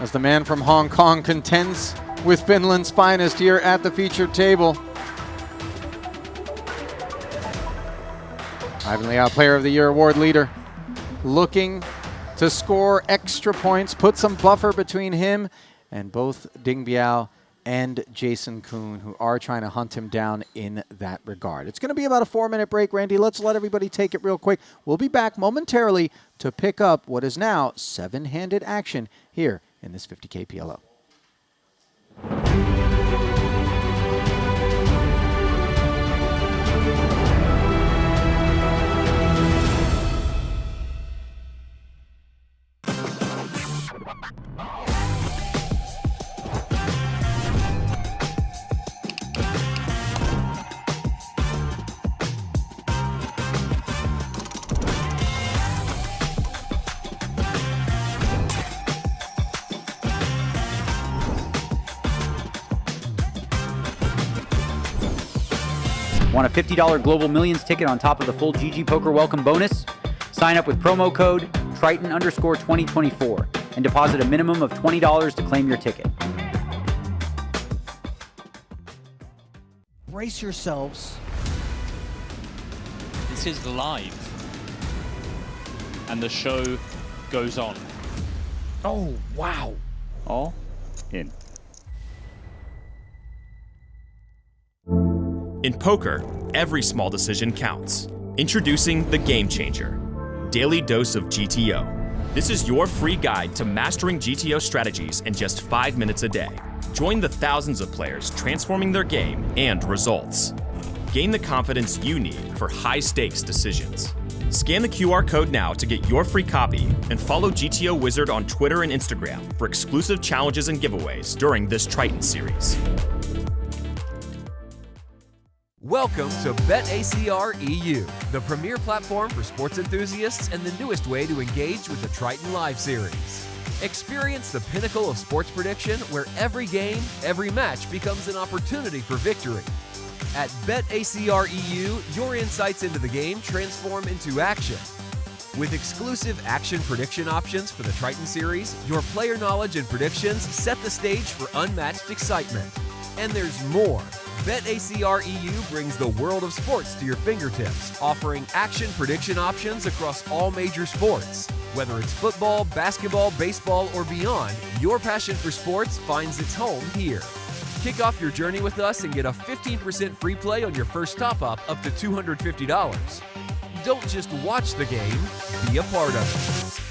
as the man from Hong Kong contends with Finland's finest here at the featured table. Ivan Liao, Player of the Year award leader, looking to score extra points, put some buffer between him and both Ding Biao and Jason Kuhn, who are trying to hunt him down in that regard. It's going to be about a 4-minute break, Randy. Let's let everybody take it real quick. We'll be back momentarily to pick up what is now 7-handed action here in this 50K PLO. Want a $50 Global Millions ticket on top of the full GG Poker welcome bonus? Sign up with promo code Triton_2024 and deposit a minimum of $20 to claim your ticket. Brace yourselves. This is live. And the show goes on. Oh, wow. All in. In poker, every small decision counts. Introducing the Game Changer, Daily Dose of GTO. This is your free guide to mastering GTO strategies in just 5 minutes a day. Join the thousands of players transforming their game and results. Gain the confidence you need for high-stakes decisions. Scan the QR code now to get your free copy and follow GTO Wizard on Twitter and Instagram for exclusive challenges and giveaways during this Triton series. Welcome to BetACR EU, the premier platform for sports enthusiasts and the newest way to engage with the Triton Live series. Experience the pinnacle of sports prediction where every game, every match becomes an opportunity for victory. At BetACR EU, your insights into the game transform into action. With exclusive action prediction options for the Triton series, your player knowledge and predictions set the stage for unmatched excitement. And there's more. BetACR EU brings the world of sports to your fingertips, offering action prediction options across all major sports. Whether it's football, basketball, baseball, or beyond, your passion for sports finds its home here. Kick off your journey with us and get a 15% free play on your first top-up up to $250. Don't just watch the game, be a part of it.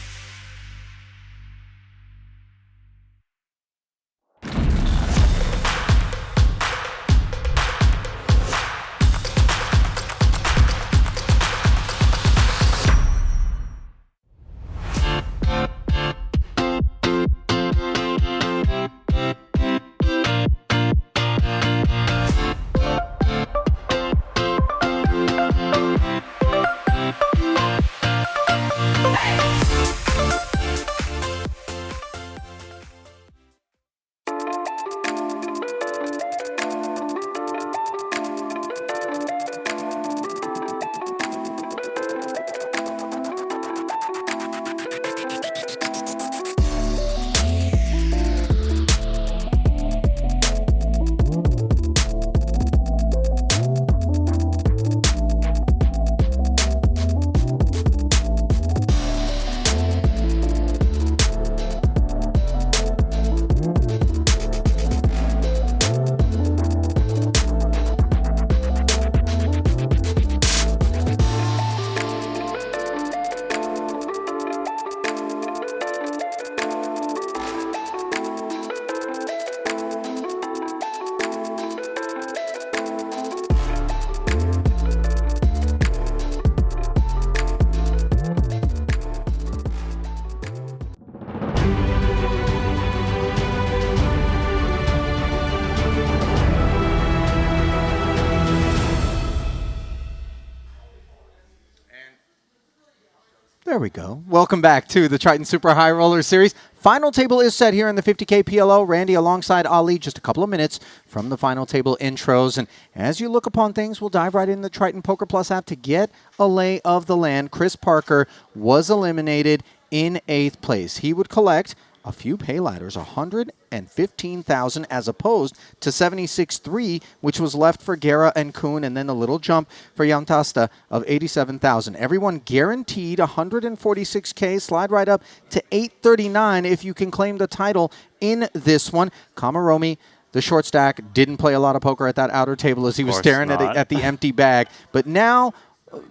There we go. Welcome back to the Triton Super High Roller Series. Final table is set here in the 50K PLO. Randy alongside Ali, just a couple of minutes from the final table intros. And as you look upon things, we'll dive right in the Triton Poker Plus app to get a lay of the land. Chris Parker was eliminated in 8th place. He would collect a few pay ladders, 115,000 as opposed to 76.3, which was left for Guerra and Kuhn, and then a little jump for Yantasta of 87,000. Everyone guaranteed 146K, slide right up to 839 if you can claim the title in this one. Kamaromi, the short stack, didn't play a lot of poker at that outer table as he was staring at the empty bag. But now,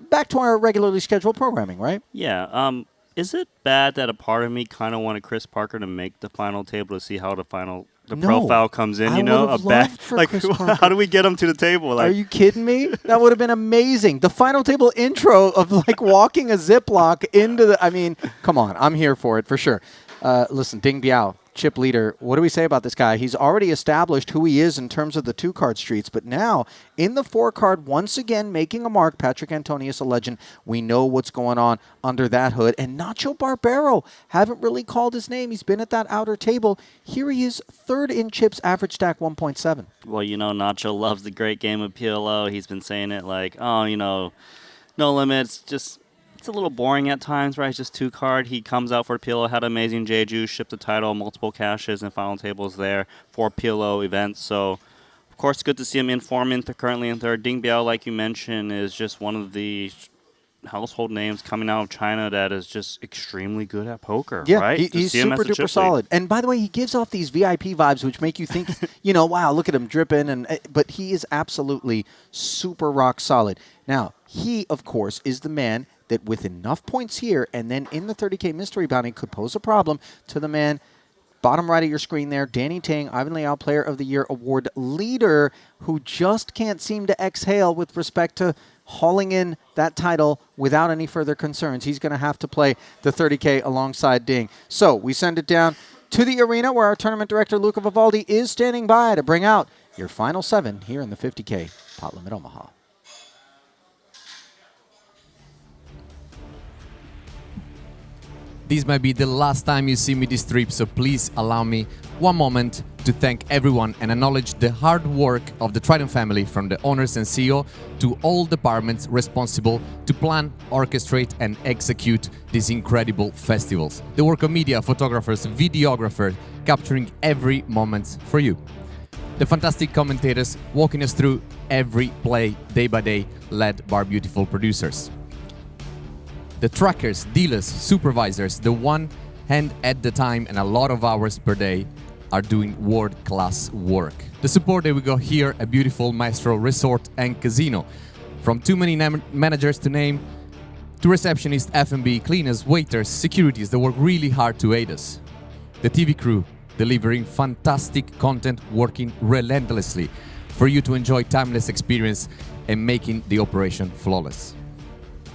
back to our regularly scheduled programming, right? Yeah. Is it bad that a part of me kind of wanted Chris Parker to make the final table to see how the profile comes in? You know, how do we get him to the table? Are you kidding me? That would have been amazing. The final table intro of like walking a Ziploc into the. I mean, come on, I'm here for it for sure. Listen, Ding Biao, chip leader. What do we say about this guy? He's already established who he is in terms of the 2-card streets, but now in the 4-card, once again making a mark. Patrick Antonius, a legend. We know what's going on under that hood. And Nacho Barbero, haven't really called his name. He's been at that outer table. Here he is, 3rd in chips, average stack 1.7. Well, you know, Nacho loves the great game of PLO. He's been saying it like, oh, you know, no limits, just. It's a little boring at times, right? It's just 2-card. He comes out for PLO, had amazing Jeju, shipped the title, multiple cashes and final tables there for PLO events. So, of course, good to see him in form currently in 3rd. Ding Biao, like you mentioned, is just one of the household names coming out of China that is just extremely good at poker, right? He's super duper solid. And by the way, he gives off these VIP vibes, which make you think, you know, wow, look at him dripping. But he is absolutely super rock solid. Now, he, of course, is the man that with enough points here and then in the 30K mystery bounty could pose a problem to the man bottom right of your screen there, Danny Tang, Ivan Liao Player of the Year award leader, who just can't seem to exhale with respect to hauling in that title without any further concerns. He's going to have to play the 30K alongside Ding. So we send it down to the arena where our tournament director, Luca Vivaldi, is standing by to bring out your final 7 here in the 50K Pot Limit Omaha. This might be the last time you see me this trip, so please allow me one moment to thank everyone and acknowledge the hard work of the Triton family, from the owners and CEO to all departments responsible to plan, orchestrate and execute these incredible festivals. The work of media, photographers, videographers, capturing every moment for you. The fantastic commentators walking us through every play day by day, led by our beautiful producers. The trackers, dealers, supervisors, the one hand at the time and a lot of hours per day are doing world-class work. The support that we got here, a beautiful Maestral resort and casino. From too many managers to name, to receptionists, F&B, cleaners, waiters, securities that work really hard to aid us. The TV crew, delivering fantastic content, working relentlessly for you to enjoy timeless experience and making the operation flawless.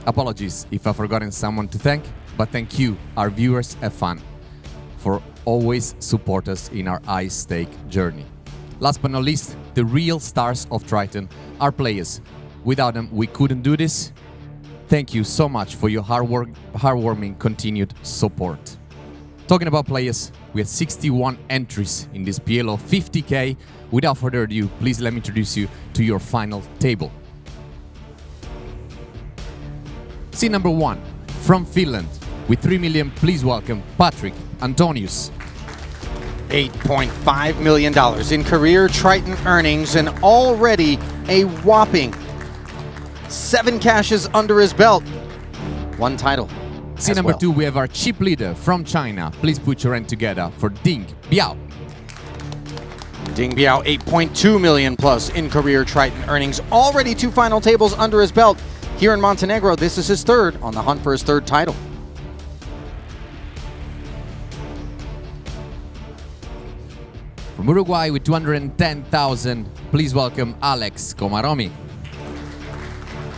Apologies if I've forgotten someone to thank, but thank you, our viewers and fans, for always support us in our high-stake journey. Last but not least, the real stars of Triton, our players. Without them, we couldn't do this. Thank you so much for your heartwarming continued support. Talking about players, we had 61 entries in this PLO 50K. Without further ado, please let me introduce you to your final table. Seat number 1, from Finland, with 3 million, please welcome Patrick Antonius. $8.5 million in career Triton earnings and already a whopping 7 cashes under his belt. 1 title. Seat number 2, we have our chip leader from China. Please put your hand together for Ding Biao. Ding Biao, 8.2 million plus in career Triton earnings. Already 2 final tables under his belt. Here in Montenegro, this is his 3rd on the hunt for his 3rd title. From Uruguay with 210,000, please welcome Alex Komaromi.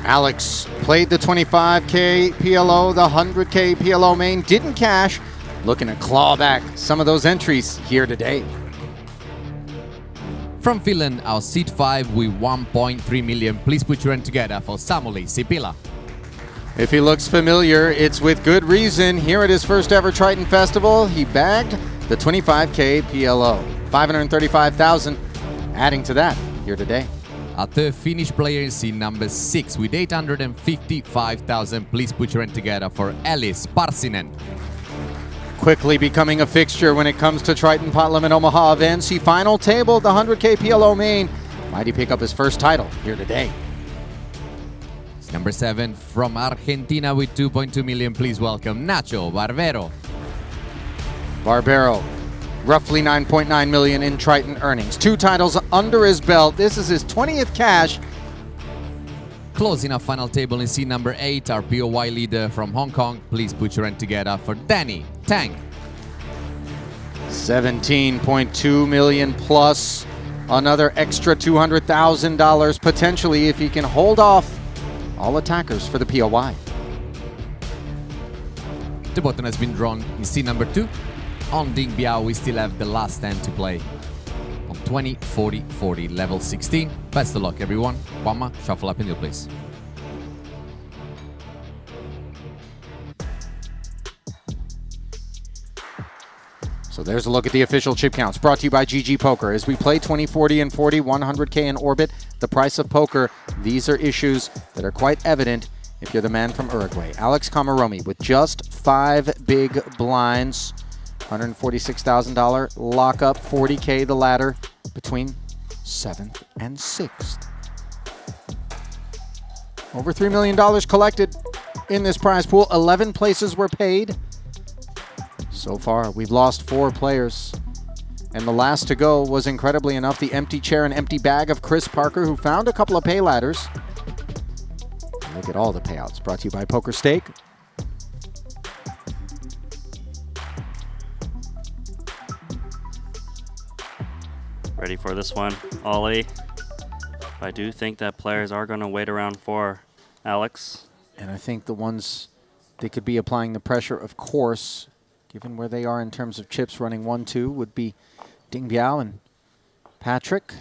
Alex played the 25K PLO, the 100K PLO main, didn't cash. Looking to claw back some of those entries here today. From Finland, our seat 5 with 1.3 million. Please put your hand together for Samuli Sipila. If he looks familiar, it's with good reason. Here at his first ever Triton Festival, he bagged the 25K PLO. 535,000, adding to that here today. Our third Finnish player in seat number 6 with 855,000. Please put your hand together for Ellis Parsinen. Quickly becoming a fixture when it comes to Triton Pot Limit Omaha events. He final tabled the 100K PLO main. Might he pick up his first title here today? Number 7 from Argentina with 2.2 million. Please welcome Nacho Barbero. Barbero, roughly 9.9 million in Triton earnings. 2 titles under his belt. This is his 20th cash. Closing our final table in seat number 8, our POY leader from Hong Kong. Please put your hand together for Danny Tang. 17.2 million plus. Another extra $200,000 potentially if he can hold off all attackers for the POY. The button has been drawn in seat number 2. On Ding Biao, we still have the last hand to play. On 20, 40, 40, level 16. Best of luck, everyone. Wama, shuffle up in deal, please. So there's a look at the official chip counts brought to you by GG Poker. As we play 20, 40, and 40, 100K in orbit, the price of poker, these are issues that are quite evident if you're the man from Uruguay. Alex Komaromi with just 5 big blinds. $146,000 lockup, 40K the ladder between 7th and 6th. Over $3 million collected in this prize pool. 11 places were paid. So far, we've lost 4 players. And the last to go was, incredibly enough, the empty chair and empty bag of Chris Parker, who found a couple of pay ladders. Look at all the payouts. Brought to you by Poker Stake. Ready for this one, Ollie. I do think that players are going to wait around for Alex. And I think the ones they could be applying the pressure, of course, given where they are in terms of chips running 1-2, would be Ding Biao and Patrick.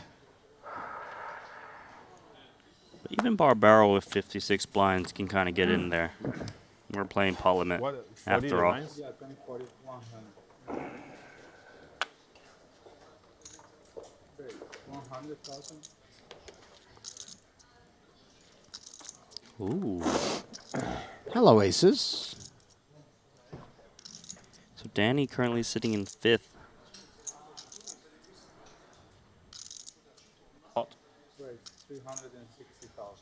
But even Barbaro with 56 blinds can kind of get in there. We're playing pot limit after all. Yeah, 20, 40, 100. 100,000. Ooh. Hello, aces. So Danny currently sitting in 5th. 360,000.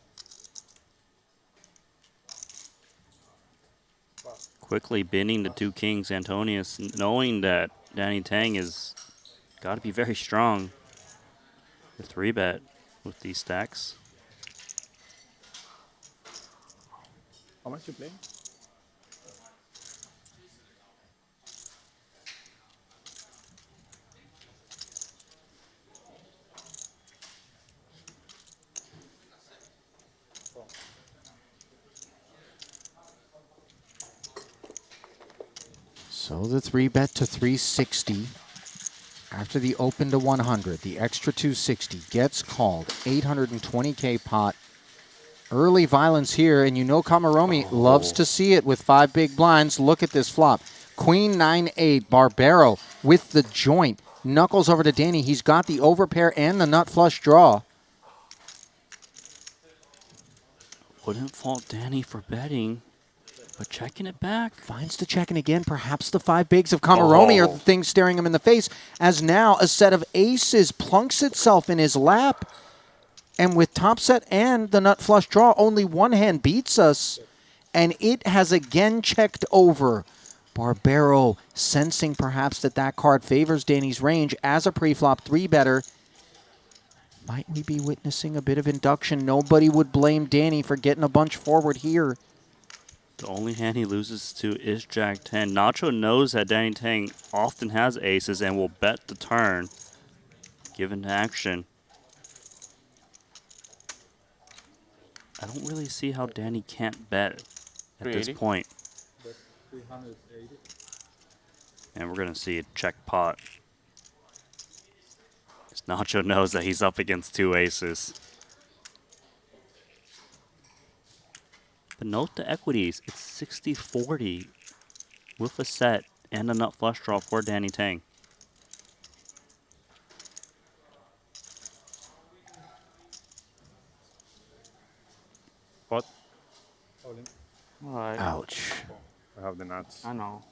Quickly binning the two kings, Antonius, knowing that Danny Tang is got to be very strong. The 3-bet with these stacks. How much you playing? So the 3-bet to 360. After the open to 100, the extra 260 gets called. 820K pot. Early violence here, and you know Kamaromi loves to see it with 5 big blinds. Look at this flop. Queen 9-8, Barbaro with the joint. Knuckles over to Danny. He's got the overpair and the nut flush draw. Wouldn't fault Danny for betting, but checking it back. Finds the checking again. Perhaps the 5 bigs of Kamaromi are the things staring him in the face, as now a set of aces plunks itself in his lap. And with top set and the nut flush draw, only one hand beats us. And it has again checked over. Barbaro sensing perhaps that that card favors Danny's range as a pre-flop 3-better. Might we be witnessing a bit of induction? Nobody would blame Danny for getting a bunch forward here. The only hand he loses to is Jack 10. Nacho knows that Danny Tang often has aces and will bet the turn, given action. I don't really see how Danny can't bet at this point. And we're going to see a check pot. Because Nacho knows that he's up against 2 aces. But note the equities. It's 60-40 with a set and a nut flush draw for Danny Tang. What? Alright. Ouch. I have the nuts. I know.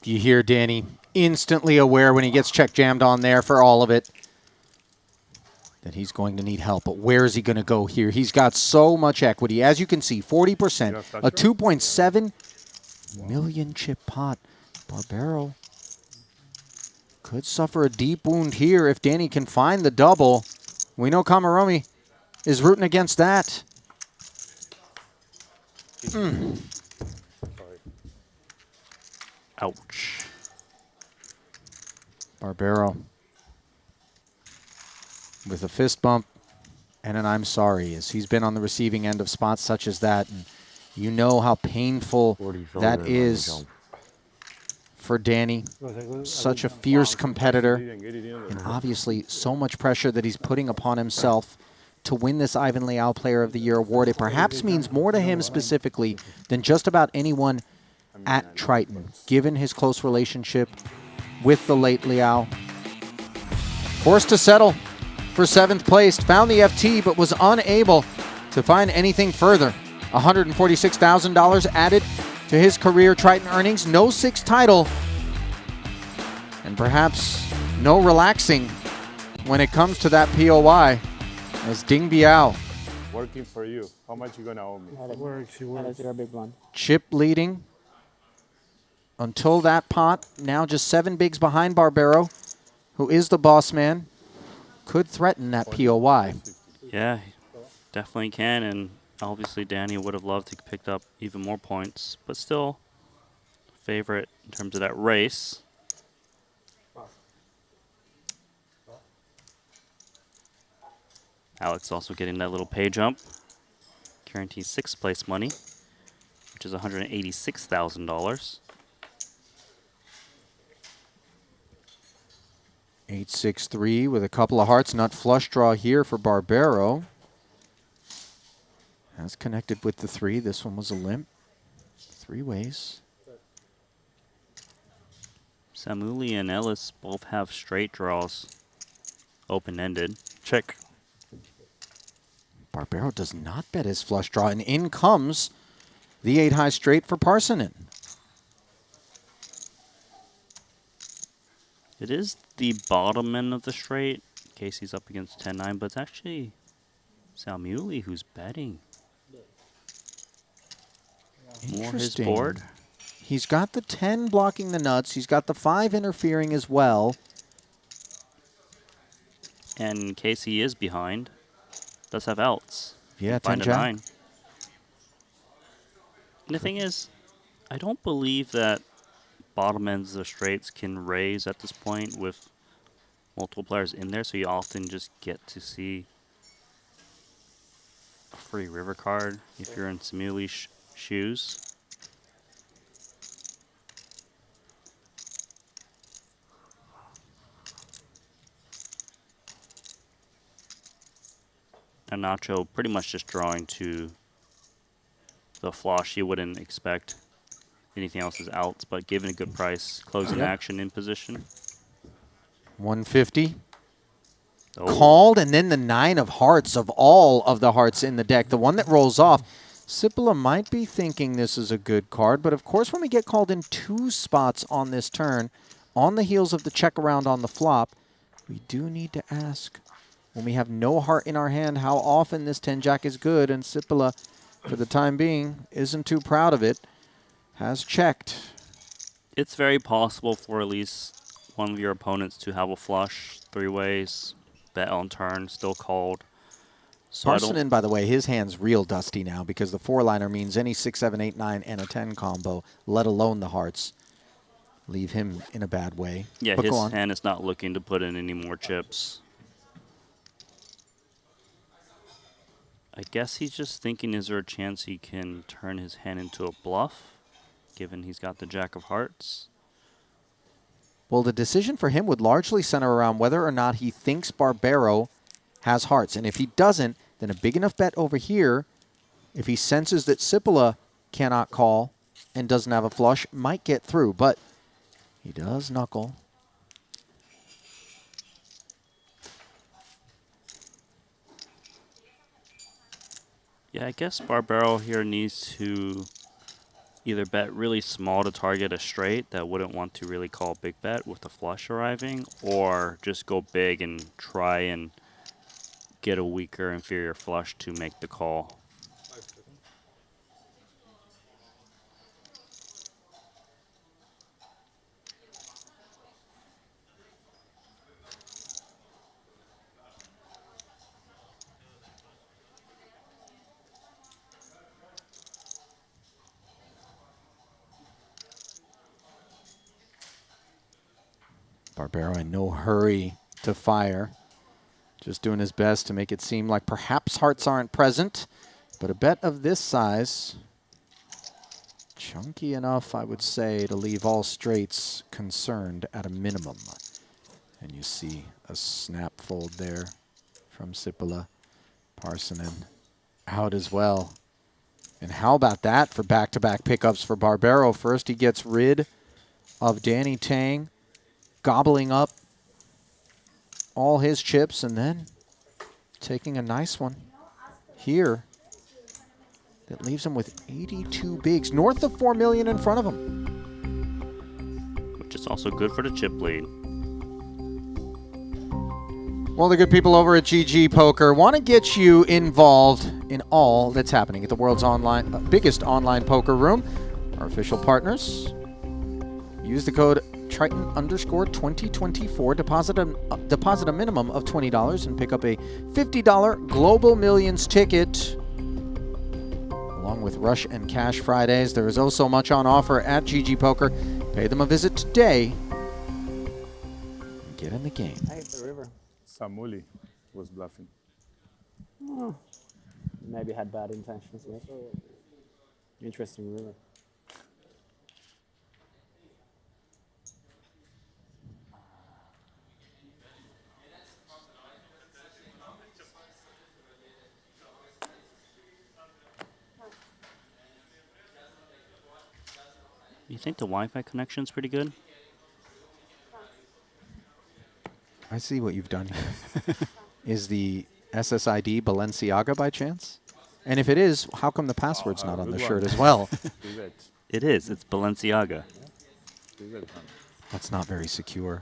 You hear Danny instantly aware when he gets check jammed on there for all of it that he's going to need help. But where is he going to go here? He's got so much equity. As you can see, 40%, a 2.7 million chip pot. Barbaro could suffer a deep wound here if Danny can find the double. We know Kamaromi is rooting against that. Ouch. Barbaro with a fist bump and an I'm sorry, as he's been on the receiving end of spots such as that. And you know how painful that is for Danny. Such a fierce competitor. And obviously so much pressure that he's putting upon himself to win this Ivan Leal Player of the Year award. It perhaps means more to him specifically than just about anyone at Triton, given his close relationship with the late Leal. Forced to settle for 7th place, found the FT but was unable to find anything further. $146,000 added to his career Triton earnings, no 6th title, and perhaps no relaxing when it comes to that POI as Ding Biao. Working for you. How much you gonna owe me? Chip leading until that pot. Now just 7 bigs behind Barbaro, who is the boss man. Could threaten that POI. Yeah, definitely can. And obviously Danny would have loved to pick up even more points, but still favorite in terms of that race. Alex also getting that little pay jump. Guarantees 6th place money, which is $186,000. 8-6-3 with a couple of hearts. Nut flush draw here for Barbaro. Has connected with the 3. This one was a limp. 3 ways. Samuli and Ellis both have straight draws. Open-ended. Check. Barbaro does not bet his flush draw, and in comes the 8-high straight for Parsonen. It is the bottom end of the straight. Casey's up against 10-9, but it's actually Salmuli who's betting. More his Interesting. board. He's got the 10 blocking the nuts. He's got the 5 interfering as well. And Casey is behind. Does have outs. Yeah, Find 10 a jack. 9. And the thing is, I don't believe that bottom ends of straights can raise at this point with multiple players in there, so you often just get to see a free river card if you're in Samuli's shoes. And Nacho pretty much just drawing to the flush. You wouldn't expect anything else is outs, but given a good price, closing action in position. 150. Oh. Called, and then the 9 of hearts of all of the hearts in the deck. The one that rolls off. Sipila might be thinking this is a good card, but of course when we get called in 2 spots on this turn, on the heels of the check around on the flop, we do need to ask, when we have no heart in our hand, how often this 10-jack is good, and Sipila, for the time being, isn't too proud of it, has checked. It's very possible for at least one of your opponents to have a flush 3 ways, bet on turn, still called. So Parsonen, by the way, his hand's real dusty now because the 4-liner means any 6, 7, 8, 9, and a 10 combo, let alone the hearts, leave him in a bad way. yeah, but his go on. hand is not looking to put in any more chips. I guess he's just thinking, is there a chance he can turn his hand into a bluff, given he's got the jack of hearts? Well, the decision for him would largely center around whether or not he thinks Barbaro has hearts. And if he doesn't, then a big enough bet over here, if he senses that Sipila cannot call and doesn't have a flush, might get through. But he does knuckle. Yeah, I guess Barbaro here needs to either bet really small to target a straight that wouldn't want to really call a big bet with the flush arriving, or just go big and try and get a weaker inferior flush to make the call. Barbaro in no hurry to fire. Just doing his best to make it seem like perhaps hearts aren't present. But a bet of this size, chunky enough, I would say, to leave all straights concerned at a minimum. And you see a snap fold there from Sipila. Parsonen out as well. And how about that for back-to-back pickups for Barbaro? First, he gets rid of Danny Tang, gobbling up all his chips, and then taking a nice one here that leaves him with 82 bigs, north of 4 million in front of him. Which is also good for the chip lead. Well, the good people over at GG Poker want to get you involved in all that's happening at the world's biggest online poker room. Our official partners. Use the code Triton_2024. Deposit a minimum of $20 and pick up a $50 Global Millions ticket. Along with Rush and Cash Fridays, there is oh so much on offer at GG Poker. Pay them a visit today. And get in the game. I hit the river. Samuli was bluffing. Oh, maybe had bad intentions. Yes. Interesting river. You think the Wi-Fi connection's pretty good? I see what you've done here. Is the SSID Balenciaga by chance? And if it is, how come the password's not on the shirt as well? It is. It's Balenciaga. That's not very secure.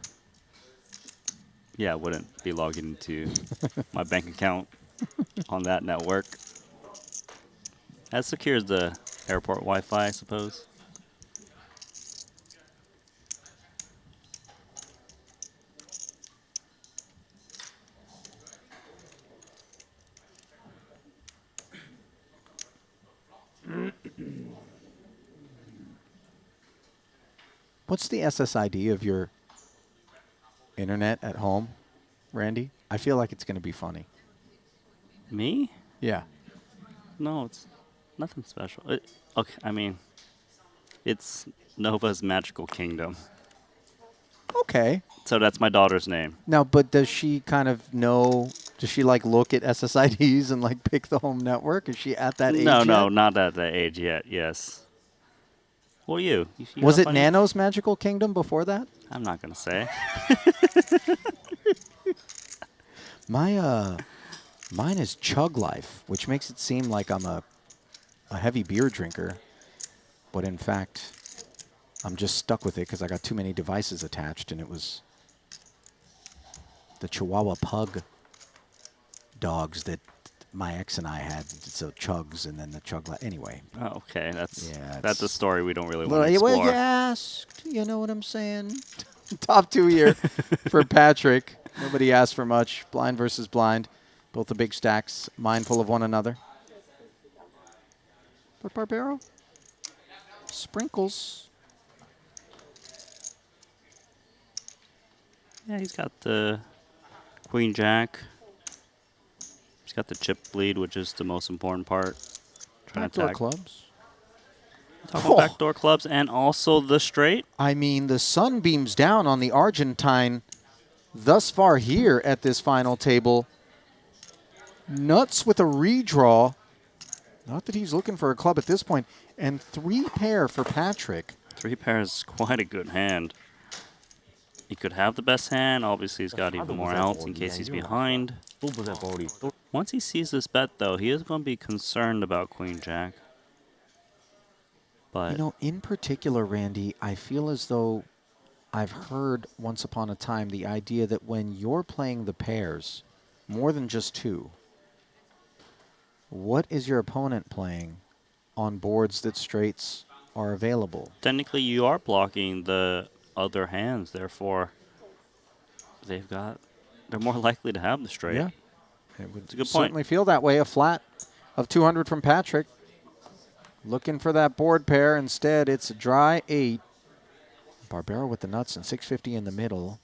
Yeah, I wouldn't be logging into my bank account on that network. As secure as the airport Wi-Fi, I suppose. What's the SSID of your internet at home, Randy? I feel like it's going to be funny. Me? Yeah. No, it's nothing special. Okay, I mean, it's Nova's Magical Kingdom. Okay. So that's my daughter's name. Now, but does she kind of know, does she like look at SSIDs and like pick the home network? Is she at that age No, yet? no, not at that age yet, yes. What are you? You Was got it funny? Nano's Magical Kingdom before that? I'm not going to say. Mine is Chug Life, which makes it seem like I'm a heavy beer drinker. But in fact, I'm just stuck with it because I got too many devices attached, and it was the Chihuahua Pug dogs that my ex and I had. So Chugs and then the Chug Life. Anyway. Oh, okay, that's Yeah, that's a story we don't really Well, want to explore. you asked. You know what I'm saying? Top 2 here for Patrick. Nobody asked for much. Blind versus blind. Both the big stacks, mindful of one another. But Barbaro, sprinkles. Yeah, he's got the Queen Jack. He's got the chip lead, which is the most important part. Trying to Backdoor attack. clubs. Talk about backdoor clubs and also the straight. I mean, the sun beams down on the Argentine thus far here at this final table. Nuts with a redraw. Not that he's looking for a club at this point. And 3 pair for Patrick. 3 pairs is quite a good hand. He could have the best hand. Obviously, he's got even more outs in case he's behind. Once he sees this bet, though, he is going to be concerned about Queen Jack. But You know, in particular, Randy, I feel as though I've heard once upon a time the idea that when you're playing the pairs, more than just 2, what is your opponent playing on boards that straights are available? technically, you are blocking the other hands. Therefore, they're more likely to have the straight. Yeah. It would It's a good certainly point. feel that way. A flat of 200 from Patrick. Looking for that board pair. Instead, it's a dry 8. Barbaro with the nuts and 650 in the middle.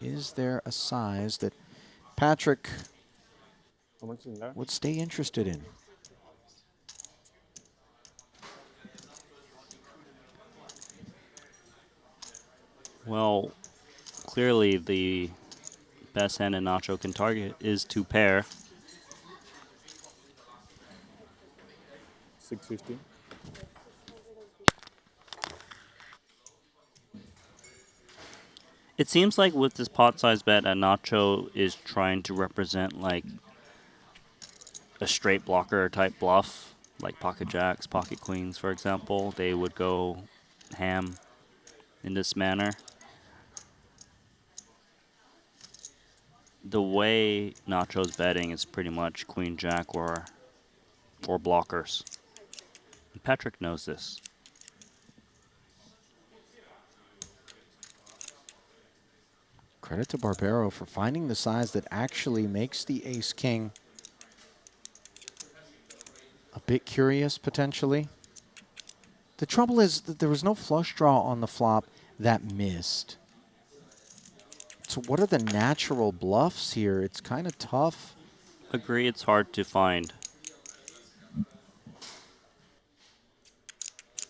Is there a size that Patrick would stay interested in? Well, clearly the best hand in Nacho can target is 2 pair. 650. It seems like with this pot size bet, Nacho is trying to represent like a straight blocker type bluff, like pocket jacks, pocket queens, for example. They would go ham in this manner. The way Nacho's betting is pretty much queen jack or blockers. And Patrick knows this. Credit to Barbaro for finding the size that actually makes the ace-king a bit curious, potentially. The trouble is that there was no flush draw on the flop that missed. So what are the natural bluffs here? It's kind of tough. Agree, it's hard to find.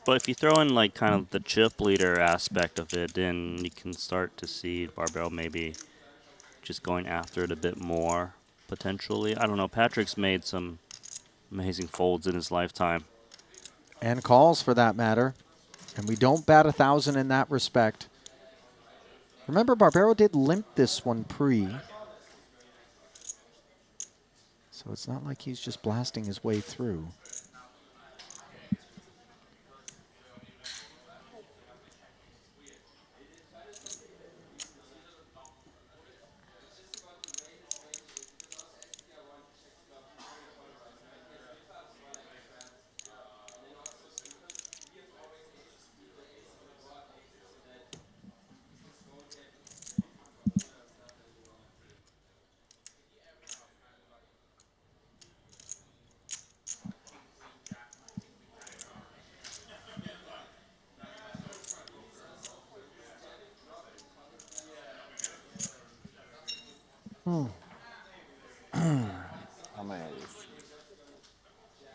But if you throw in like kind of the chip leader aspect of it, then you can start to see Barbaro maybe just going after it a bit more, potentially. I don't know, Patrick's made some amazing folds in his lifetime. And calls, for that matter. And we don't bat 1,000 in that respect. Remember, Barbaro did limp this one pre. So it's not like he's just blasting his way through.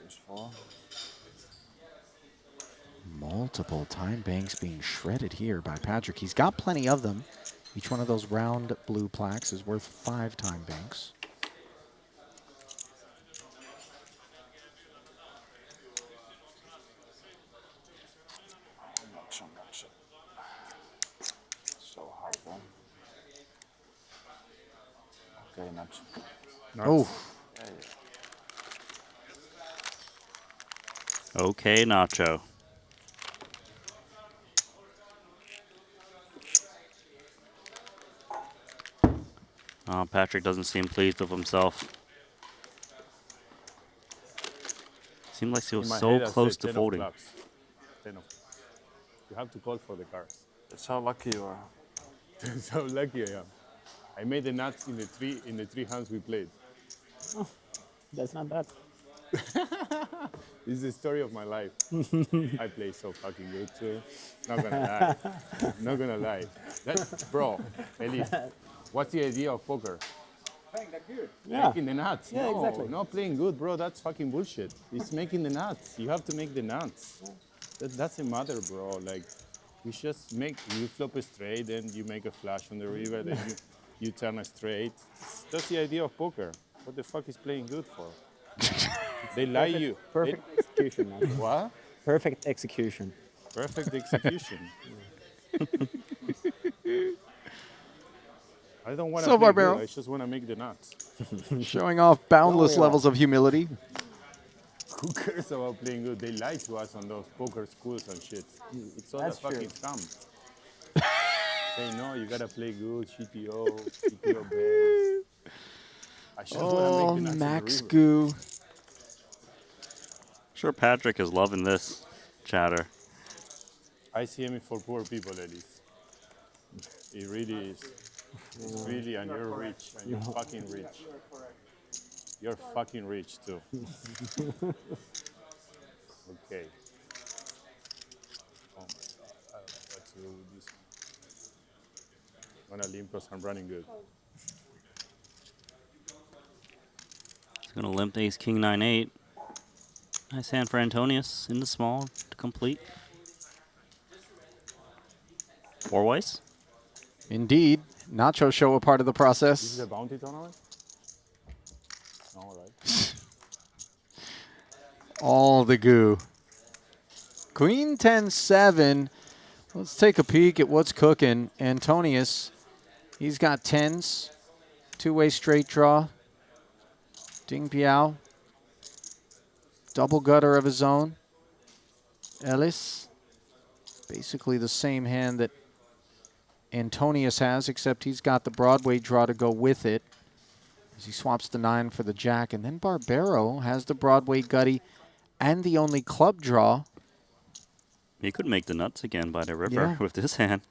There's 4. Multiple time banks being shredded here by Patrick. He's got plenty of them. Each one of those round blue plaques is worth 5 time banks. I'm not sure. So hard, man. Okay, nuts. Oh. Okay, Nacho. Oh, Patrick doesn't seem pleased with himself. Seemed like he was so close to folding. 10 of. You have to call for the cards. That's how lucky you are. That's how lucky I am. I made the nuts in the three hands we played. Oh, that's not bad. This is the story of my life. I play so fucking good too. Not gonna lie. Not gonna lie. That's, bro, Elise, what's the idea of poker? Playing that good. Yeah. Making the nuts. Yeah, no, exactly. Not playing good, bro. That's fucking bullshit. It's making the nuts. You have to make the nuts. That doesn't matter, bro. Like, you just make, you flop a straight, then you make a flush on the river, then you turn a straight. That's the idea of poker. What the fuck is playing good for? They lie you. Perfect execution, man. What? Perfect execution. Perfect execution. I don't want to So, play Barbero. good. I just want to make the nuts. Showing off boundless levels of humility. Who cares about playing good? They lie to us on those poker schools and shit. It's all That's a fucking true. scam. Say no, you gotta play good, GTO base. I just Oh, wanna make the nuts Max in the river. Goo. Sure, Patrick is loving this chatter. ICM is for poor people, Elise. It really is. It's really, and you're rich, and you're fucking rich. You're fucking rich too. Okay. Oh my God, I don't know what to do with this one. I'm gonna limp because I'm running good. He's gonna limp ace king 9-8. Nice hand for Antonius in the small to complete. 4 ways. Indeed. Nacho show a part of the This is process. a bounty tournament? All right. All the goo. Queen 10-7. Let's take a peek at what's cooking. Antonius, he's got 10s. Two-way straight draw. Ding Piao. Double gutter of his own. Ellis. Basically the same hand that Antonius has, except he's got the Broadway draw to go with it. As he swaps the 9 for the jack. And then Barbero has the Broadway gutty and the only club draw. He could make the nuts again by the river Yeah. with this hand.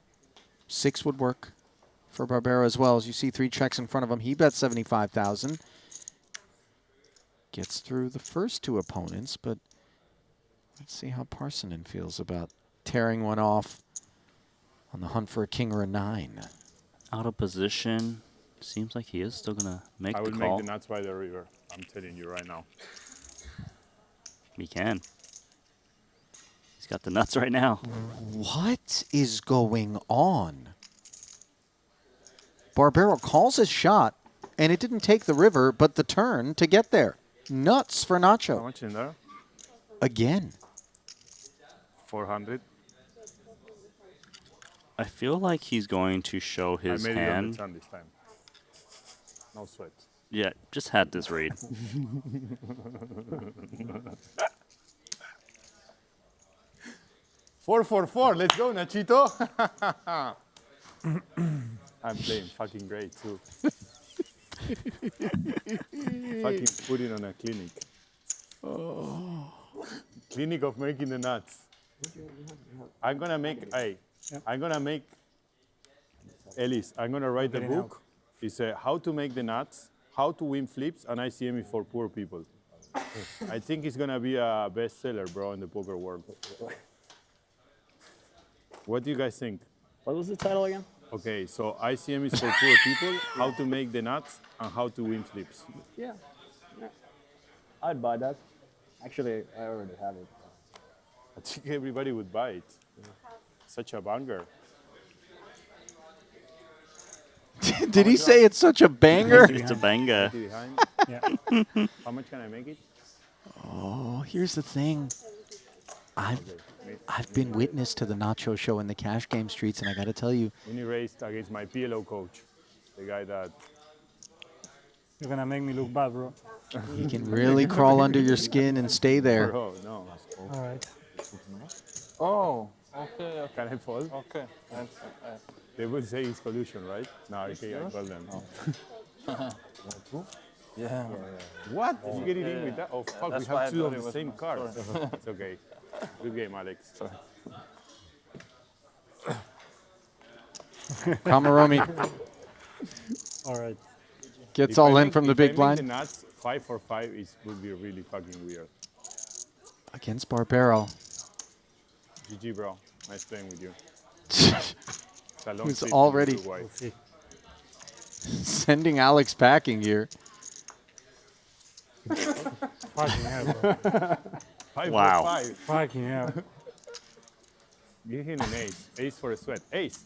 6 would work for Barbero as well. As you see 3 checks in front of him, he bets 75,000. Gets through the first 2 opponents, but let's see how Parsonen feels about tearing one off on the hunt for a king or a 9. Out of position. Seems like he is still gonna make I the will call. make the nuts by the river. I'm telling you right now. He can. He's got the nuts right now. What is going on? Barbero calls his shot, and it didn't take the river, but the turn to get there. Nuts for How Nacho. much in there? Again. 400. I feel like he's going to show his I made it on the hand. turn this time. No sweat. Yeah, just had this read. Four, let's go, Nachito. I'm playing fucking great too. Fucking putting on a clinic. Oh. Clinic of making the nuts. I'm gonna make, Ellis, I'm gonna write a book. It's how to make the nuts, how to win flips, and ICM is for poor people. I think it's gonna be a bestseller, bro, in the poker world. What do you guys think? What was the title again? Okay, so ICM is for poor people, how to make the nuts, and how to win flips. Yeah. I'd buy that. Actually, I already have it. I think everybody would buy it. Such a banger. Did he say it's such a banger? It's a banger. Yeah. How much can I make it? Oh, here's the thing. I've been witness to the Nacho show in the cash game streets, and I got to tell you, When he raced against my PLO coach, the guy that You're gonna make me look bad, bro. he can really crawl under your skin and stay there. Bro, no. All right. Oh, okay. Can I fall? Okay. They would say it's collusion, right? No, okay, I call them. Yeah. What? Did you get it in with that? Oh, fuck, That's we why I have two thought of it the was same mine. cards. Sorry. It's okay. Good game, Alex. Kamaromi All right. gets If all I in make- from the if I big make blind the nuts 5 for 5 would be really fucking weird. against Barbero. GG, bro. Nice playing with you. It's a long Who's trip to already Uruguay. sending Alex packing here. Fucking hell, bro. 5 Wow. for 5. Fucking hell. Give him an ace. Ace for a sweat. Ace.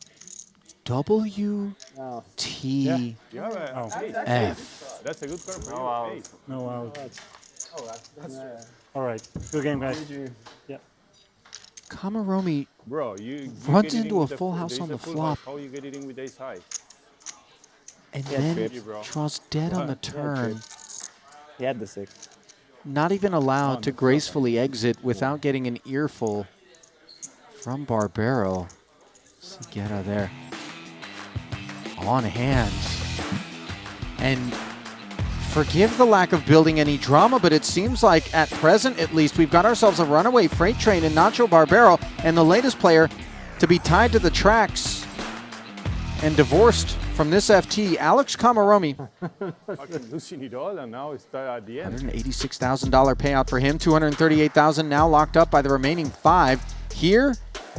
W Oh. T You have a Oh. ace. F. That's a good card for No you. out. Ace. No out. Oh, that's true. All right. Good game, guys. Yeah. Kamaromi Bro, you runs get it in into a with full there house is on a the full flop house. How you get it in with ace high? and Yeah, then trips. Bro. draws dead on the Yeah, turn. He had the 6. Not even allowed to gracefully exit without getting an earful from Barbero. Get out of there. On hand. And forgive the lack of building any drama, but it seems like at present, at least, we've got ourselves a runaway freight train in Nacho Barbero, and the latest player to be tied to the tracks and divorced from this FT, Alex Kamaromi. Fucking losing it all, and now it's at the end. $186,000 payout for him. $238,000 now locked up by the remaining 5 here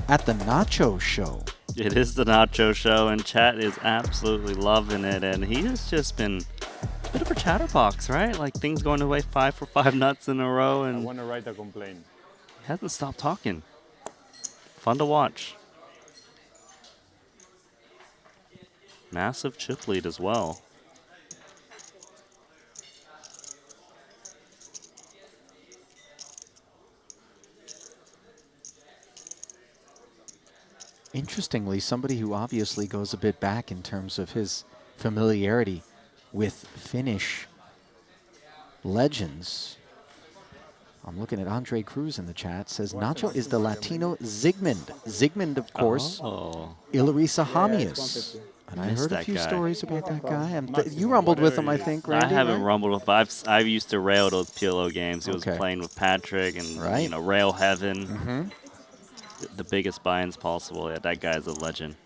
at the Nacho Show. It is the Nacho Show, and chat is absolutely loving it. And he has just been a bit of a chatterbox, right? Like things going away 5 for 5 nuts in a row, I and want to write a complaint. he hasn't stopped talking. Fun to watch. Massive chip lead as well. Interestingly, somebody who obviously goes a bit back in terms of his familiarity with Finnish legends. I'm looking at Andre Cruz in the chat. Says Nacho is the Latino Zygmunt. Zygmunt, of course. Oh. Illarisa Yeah, Hamius. it's 150. And I Missed heard a that few guy. stories about that guy. Maximum, You rumbled with him, I whatever it think, is. Randy, I haven't right? rumbled with, but I've used to rail those PLO games. He was Okay. playing with Patrick and Right. you know, Rail Heaven. Mm-hmm. The biggest buy-ins possible. Yeah, that guy's a legend.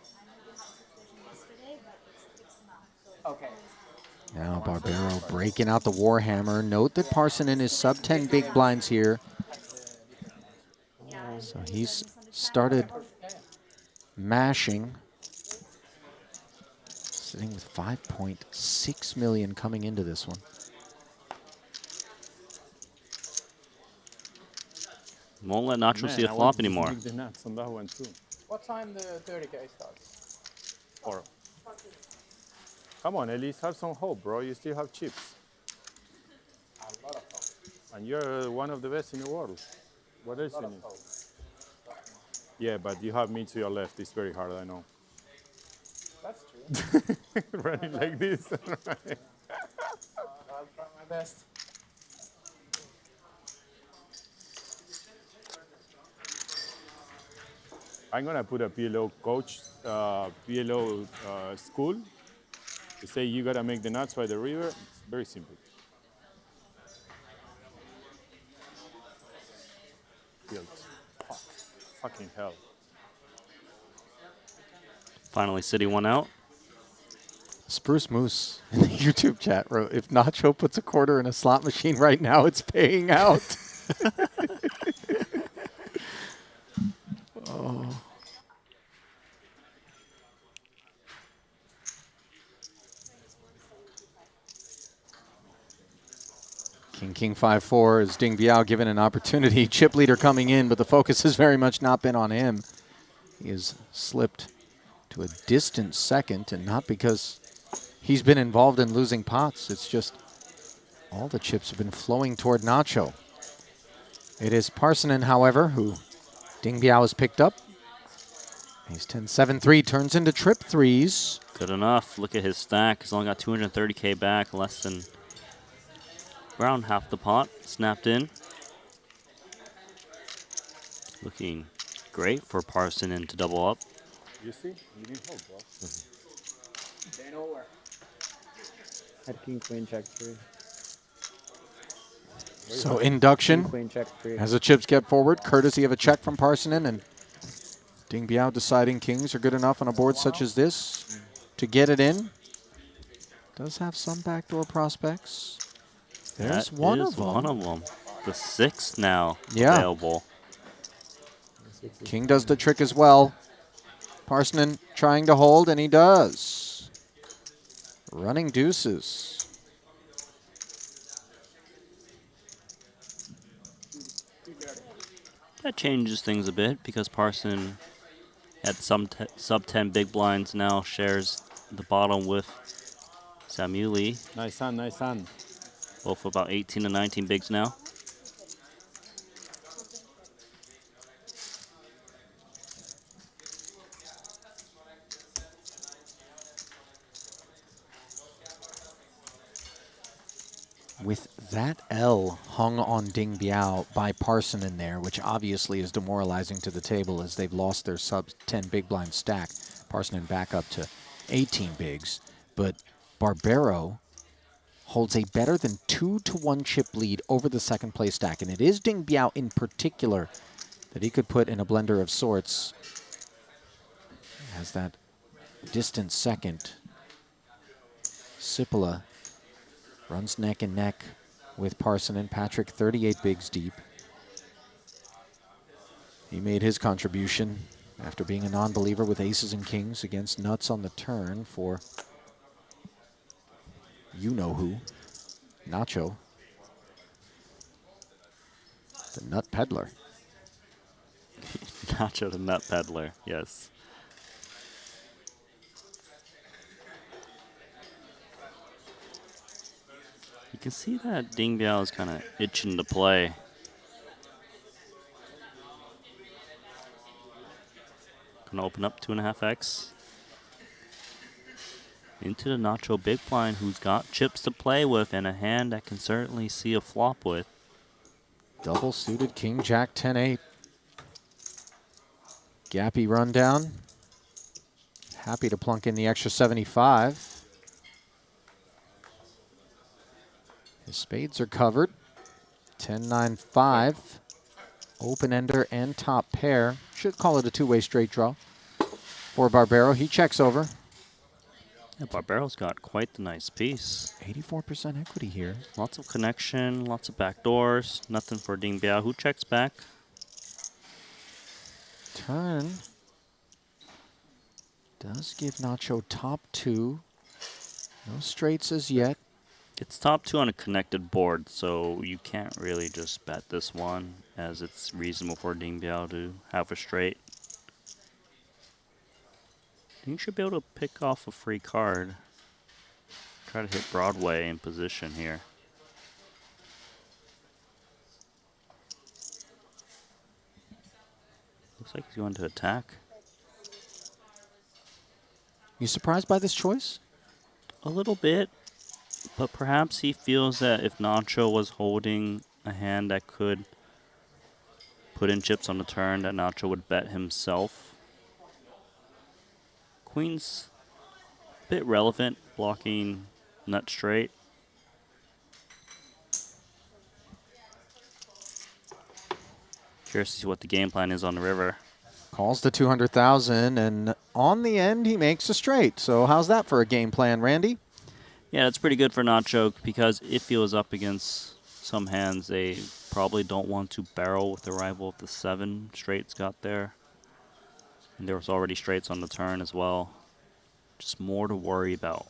Now Barbero breaking out the Warhammer. Note that Parsonen is sub 10 big blinds here. So he's started mashing. Sitting with 5.6 million coming into this one. Won't let Nacho see a Man, I flop want to anymore. make the nuts on that one too. What time the 30K starts? 4. Come on, Elise, have some hope, bro. You still have chips. A lot of hope. And you're one of the best in the world. What else you need? Yeah, but you have me to your left. It's very hard, I know. That's true. Running like this. I'll try my best. I'm gonna put a PLO coach, PLO school. To say you gotta make the nuts by the river. It's very simple. Built. Fuck. Fucking hell. Finally, City one out. Spruce Moose in the YouTube chat wrote, if Nacho puts a quarter in a slot machine right now, it's paying out. Oh. King And King 5-4 is Ding Biao given an opportunity. Chip leader coming in, but the focus has very much not been on him. He has slipped to a distant second, and not because he's been involved in losing pots. It's just all the chips have been flowing toward Nacho. It is Parsonen, however, who Ding Biao has picked up. Ace 10, 7-3 turns into trip threes. Good enough. Look at his stack. He's only got 230K back, less than around half the pot snapped in. Looking great for Parsonen to double up. You see? You need help, bro. Had king, queen, check 3. So induction King, queen, check 3. as the chips get forward, courtesy of a check from Parsonen, and Ding Biao deciding kings are good enough on a board such as this to get it in. Does have some backdoor prospects. There's one of them. The 6 now Yeah. available. King does the trick as well. Parsonen trying to hold, and he does. Running deuces. That changes things a bit because Parson had some sub 10 big blinds, now shares the bottom with Samueli. Nice hand, nice hand. Both about 18 to 19 bigs now. With that L hung on Ding Biao by Parsonen there, which obviously is demoralizing to the table as they've lost their sub 10 big blind stack. Parsonen back up to 18 bigs, but Barbero holds a better than 2-to-1 chip lead over the second place stack, and it is Ding Biao in particular that he could put in a blender of sorts. Has that distant second. Sipola runs neck and neck with Parsonen. Patrick 38 bigs deep. He made his contribution after being a non-believer with aces and kings against nuts on the turn for you-know-who, Nacho, the nut peddler. Nacho the nut peddler, yes. You can see that Ding Biao is kind of itching to play. Gonna open up 2.5x. Into the Nacho big blind, who's got chips to play with and a hand that can certainly see a flop with. Double suited king, jack, 10-8. Gappy rundown. Happy to plunk in the extra 75. His spades are covered. 10-9-5. Open ender and top pair. Should call it a two-way straight draw for Barbero. He checks over. Yeah, Barbero's got quite the nice piece. 84% equity here. Lots of connection, lots of backdoors. Nothing for Ding Biao, who checks back. Turn does give Nacho top 2. No straights as yet. It's top 2 on a connected board, so you can't really just bet this one, as it's reasonable for Ding Biao to have a straight. You should be able to pick off a free card. Try to hit Broadway in position here. Looks like he's going to attack. You surprised by this choice? A little bit. But perhaps he feels that if Nacho was holding a hand that could put in chips on the turn, that Nacho would bet himself. Queen's a bit relevant, blocking nut straight. Curious to see what the game plan is on the river. Calls the 200,000, and on the end, he makes a straight. So how's that for a game plan, Randy? Yeah, that's pretty good for Nacho because if he was up against some hands, they probably don't want to barrel with the rival of the 7 straights got there. And there was already straights on the turn as well. Just more to worry about.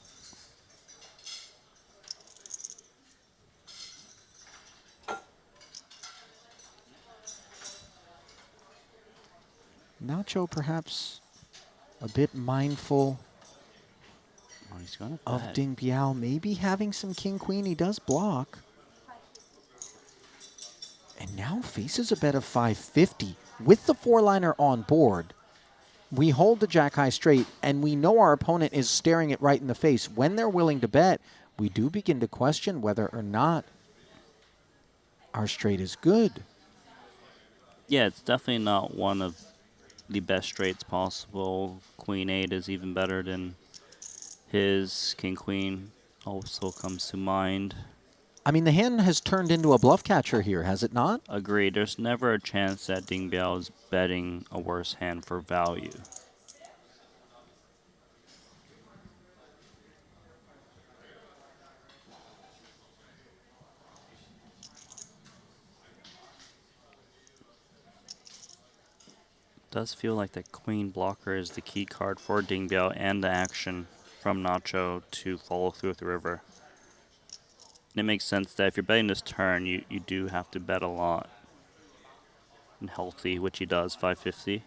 Nacho perhaps a bit mindful he's gonna of bet. Ding Biao, maybe having some king-queen. He does block. And now faces a bet of 550 with the four-liner on board. We hold the jack-high straight, and we know our opponent is staring it right in the face. When they're willing to bet, we do begin to question whether or not our straight is good. Yeah, it's definitely not one of the best straights possible. Queen 8 is even better than his. King Queen also comes to mind. I mean, the hand has turned into a bluff catcher here, has it not? Agreed. There's never a chance that Ding Biao is betting a worse hand for value. Does feel like the queen blocker is the key card for Ding Biao and the action from Nacho to follow through with the river. And it makes sense that if you're betting this turn, you do have to bet a lot. And healthy, which he does, 550.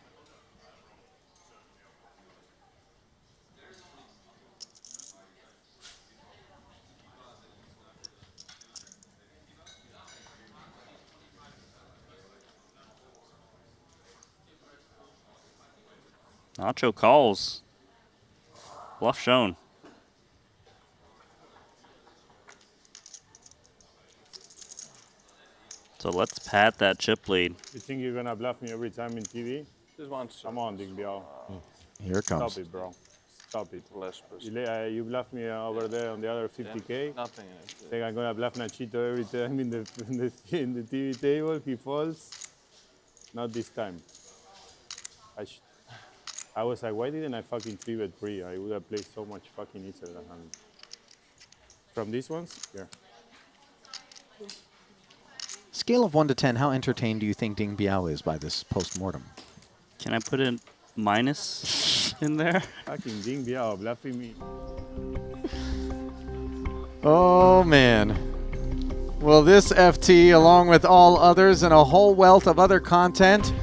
Nacho calls. Bluff shown. So let's pat that chip lead. You think you're gonna bluff me every time in TV? Just once. Come on, Ding Biao. Here it comes. Stop it, bro. Stop it. Less You bluff me over there on the other 50K. Nothing. Think I'm gonna bluff Nachito every time in the TV table. He falls. Not this time. I was like, why didn't I fucking 3-bet pre? I would have played so much fucking easier than him. From these ones? Here. Scale of 1 to 10, how entertained do you think Ding Biao is by this post-mortem? Can I put a minus in there? Fucking Ding Biao bluffing me. Oh, man. Well, this FT, along with all others and a whole wealth of other content,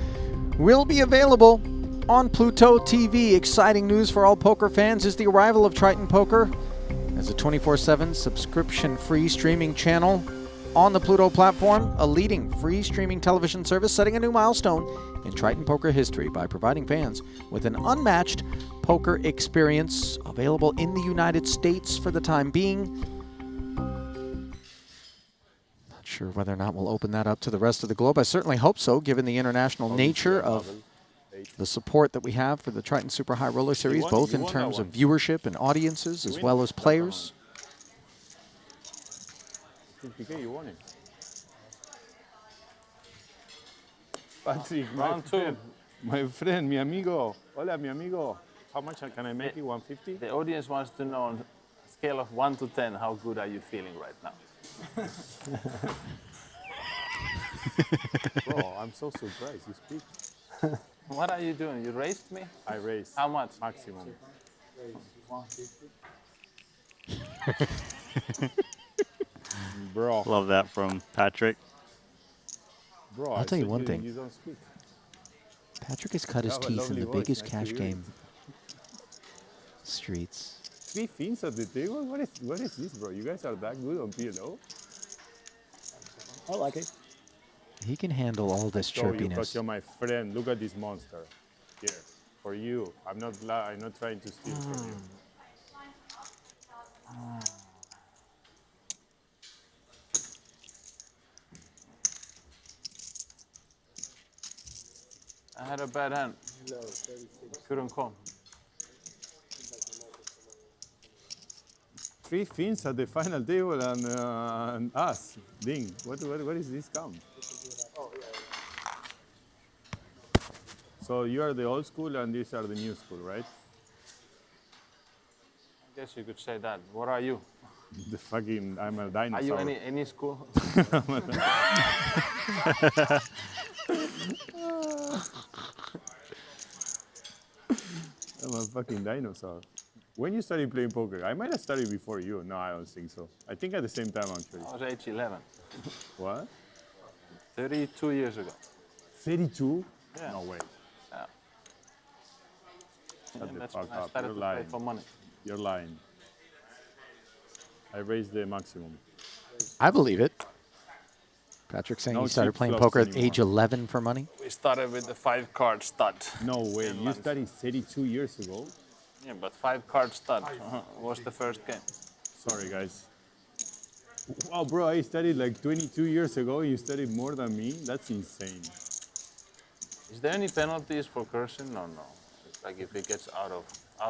will be available on Pluto TV. Exciting news for all poker fans is the arrival of Triton Poker as a 24/7 subscription-free streaming channel on the Pluto platform, a leading free streaming television service setting a new milestone in Triton Poker history by providing fans with an unmatched poker experience available in the United States for the time being. Not sure whether or not we'll open that up to the rest of the globe. I certainly hope so, given the international nature of the support that we have for the Triton Super High Roller Series, both in terms of viewership and audiences, as well as players. 50K, you won it. Patrick, my friend, mi amigo. Hola, mi amigo. How much can I make you? 150? The audience wants to know on a scale of 1 to 10, how good are you feeling right now? Bro, I'm so surprised. You speak. What are you doing? You raised me? I raised. How much? Maximum. 150. Bro. Love that from Patrick. Bro, I'll tell you one you thing. You don't speak. Patrick has cut his teeth in the biggest cash game. Streets. 3 fins at the table? What is this, bro? You guys are that good on PLO? I like it. He can handle all this chirpiness. Because you're my friend. Look at this monster. Here, for you. I'm not trying to steal from you. I had a bad hand. Couldn't come. 3 fins at the final table and us. Ding. What is this count? So you are the old school and these are the new school, right? I guess you could say that. What are you? The fucking, I'm a dinosaur. Are you any school? I'm a fucking dinosaur. When you started playing poker, I might have started before you. No, I don't think so. I think at the same time, actually. I was age 11. What? 32 years ago. 32? Yeah. No way. Yeah. Shut the that's fuck when I up. started You're to play lying. for money. You're lying. I raised the maximum. I believe it. Patrick saying No he started cheap playing flops poker at anymore. age 11 for money. We started with the 5-card stud. No way. You started 32 years ago? Yeah, but 5-card stud was the first game. Sorry, guys. Wow, bro, I studied like 22 years ago. You studied more than me? That's insane. Is there any penalties for cursing or no? Like if it gets out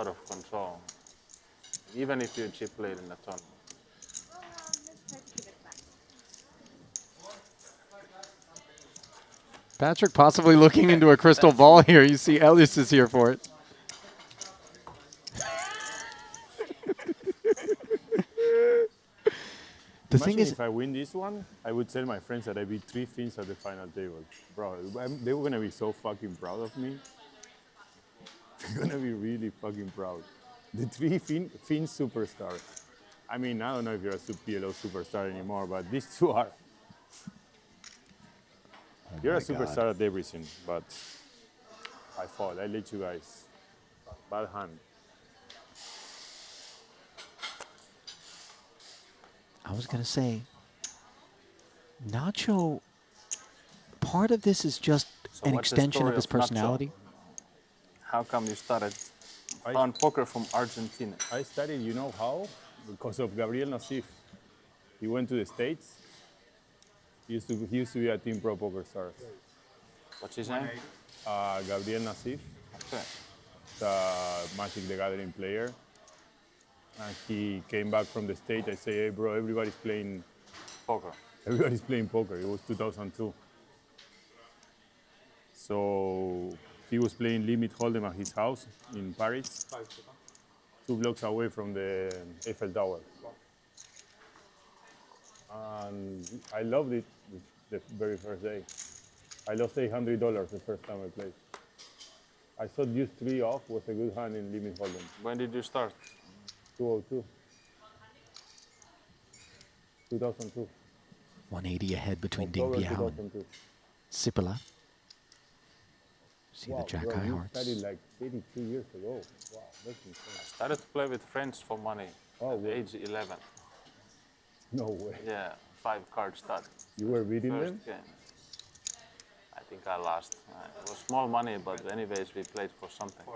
of control, even if you chip late in the tournament. Patrick possibly looking into a crystal ball here. You see Elias is here for it. The thing is, if I win this one, I would tell my friends that I beat 3 Finns at the final table. Bro, they were going to be so fucking proud of me. They're going to be really fucking proud. The 3 Finn superstars. I mean, I don't know if you're a PLO superstar anymore, but these 2 are. You're a superstar at everything, but I fall. I let you guys. Bad hand. I was going to say, Nacho, part of this is just So an what's the extension story of his of Nacho? personality. How come you started on poker from Argentina? I studied, you know how? Because of Gabriel Nassif. He went to the States. He used to be a Team Pro Poker Stars. What's his name? Gabriel Nassif. Okay. The Magic the Gathering player. And he came back from the States. I say, hey, bro, everybody's playing poker. Everybody's playing poker. It was 2002. So he was playing Limit Hold'em at his house in Paris, 2 blocks away from the Eiffel Tower. And I loved it the very first day. I lost $800 the first time I played. I thought use 3 off was a good hand in Limit Hold'em. When did you start? 2002. 2002. 180 ahead between Ding October Biao and 2002. Sipala. See Wow, the Jack bro, High you Hearts. studied like 82 years ago. Wow, that's insane. I started to play with friends for money at age 11. No way. Yeah, 5-card stud. You were beating First them? game. I think I lost. It was small money, but anyways, we played for something.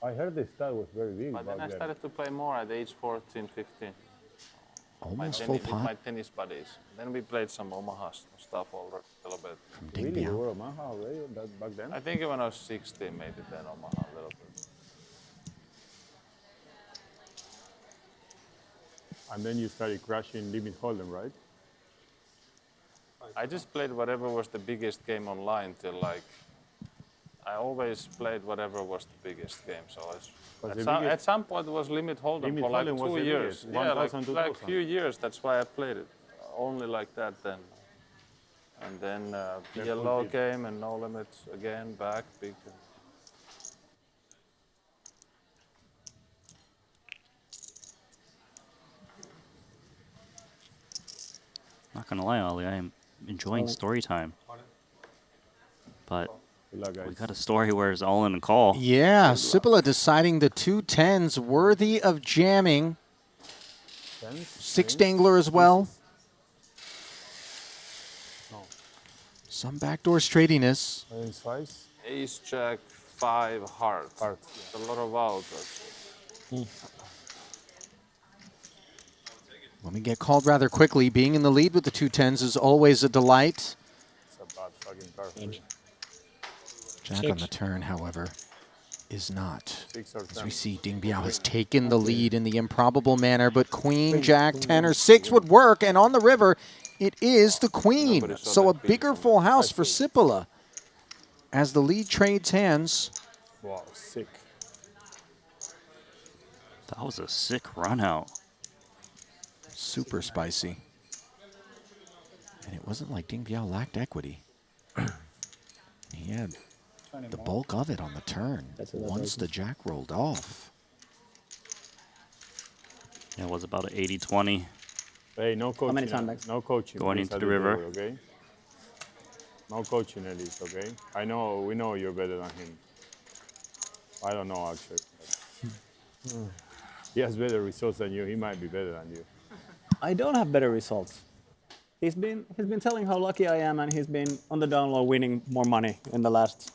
I heard the stud was very big. But then I started to play more at age 14, 15. Almost full With pot. my tennis buddies. Then we played some Omaha stuff a little bit. Really? You were Omaha already back then? I think when I was 16, maybe then Omaha a little bit. And then you started crashing Limit Hold'em, right? I just played whatever was the biggest game online till like, I always played whatever was the biggest game. So at some point it was Limit Hold'em Limit for like Hold'em was 2 the years. biggest, Yeah, 1,000, like 2,000. few years. That's why I played it. Only like that then. And then PLO came and No Limits again, back, big. Not gonna lie, Ollie, I am enjoying story time. But we got a story where it's all in a call. Yeah, Sipala deciding the 2 10s worthy of jamming. 6 dangler as well. Some backdoor straightiness. Ace 5s. Ace, Jack, 5, heart. It's a lot of outs, actually. When we get called rather quickly, being in the lead with the 2 10s is always a delight. It's a bad fucking card for me. Jack on the turn, however, is not. 6 or 10. As we see, Ding Biao has taken the lead in the improbable manner, but Queen, Jack, 10 or 6 would work, and on the river, it is the Queen. So a bigger full house for Sipala as the lead trades hands. Wow, sick. That was a sick run out. Super spicy. And it wasn't like Ding Biao lacked equity. He had the bulk of it on the turn once the Jack rolled off. Yeah, it was about an 80-20. Hey, no coaching. many time bags? No coaching. Going please, into at the river. table, okay? No coaching, Elise, okay? We know you're better than him. I don't know, actually. He has better results than you. He might be better than you. I don't have better results. He's been telling how lucky I am, and he's been on the down low winning more money in the last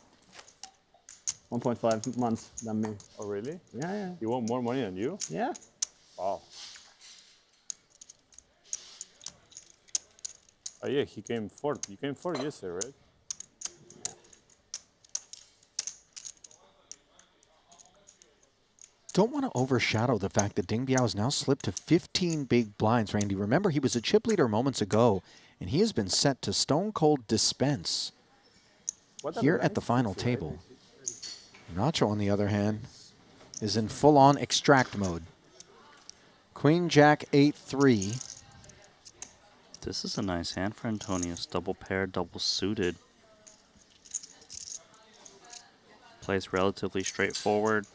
1.5 months than me. Oh, really? Yeah. He won more money than you? Yeah. Wow. Oh, yeah, he came fourth. You came fourth yesterday, right? Don't want to overshadow the fact that Ding Biao has now slipped to 15 big blinds, Randy. Remember, he was a chip leader moments ago, and he has been set to stone cold dispense here at the final table. Nacho, on the other hand, is in full-on extract mode. Queen, Jack, 8-3. This is a nice hand for Antonius. Double pair, double suited. Plays relatively straightforward.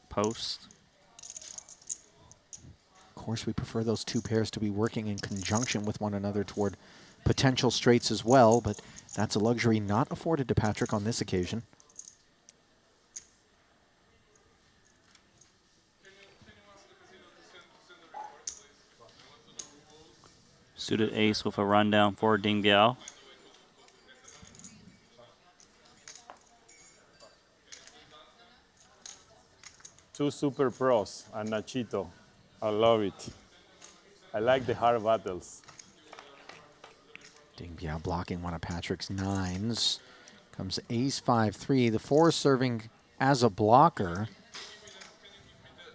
Post. Of course, we prefer those two pairs to be working in conjunction with one another toward potential straights as well, but that's a luxury not afforded to Patrick on this occasion. Suited ace with a rundown for Ding Biao. Two super pros and Nachito. I love it. I like the hard battles. Ding Biao blocking one of Patrick's nines. Comes ace 5-3. The 4 serving as a blocker.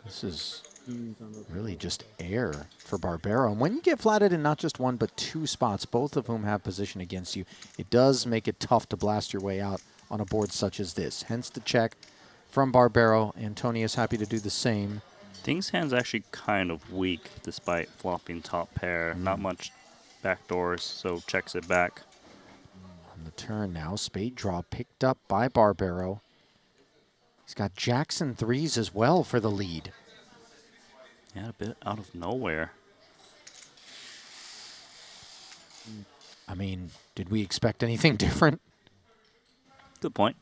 This is really just air for Barbero. And when you get flatted in not just one but two spots, both of whom have position against you, it does make it tough to blast your way out on a board such as this. Hence the check from Barbero. Antonius happy to do the same. Ding's hand's actually kind of weak despite flopping top pair. Not much backdoors, so checks it back. On the turn now, spade draw picked up by Barbero. He's got Jackson threes as well for the lead. Yeah, a bit out of nowhere. I mean, did we expect anything different? Good point.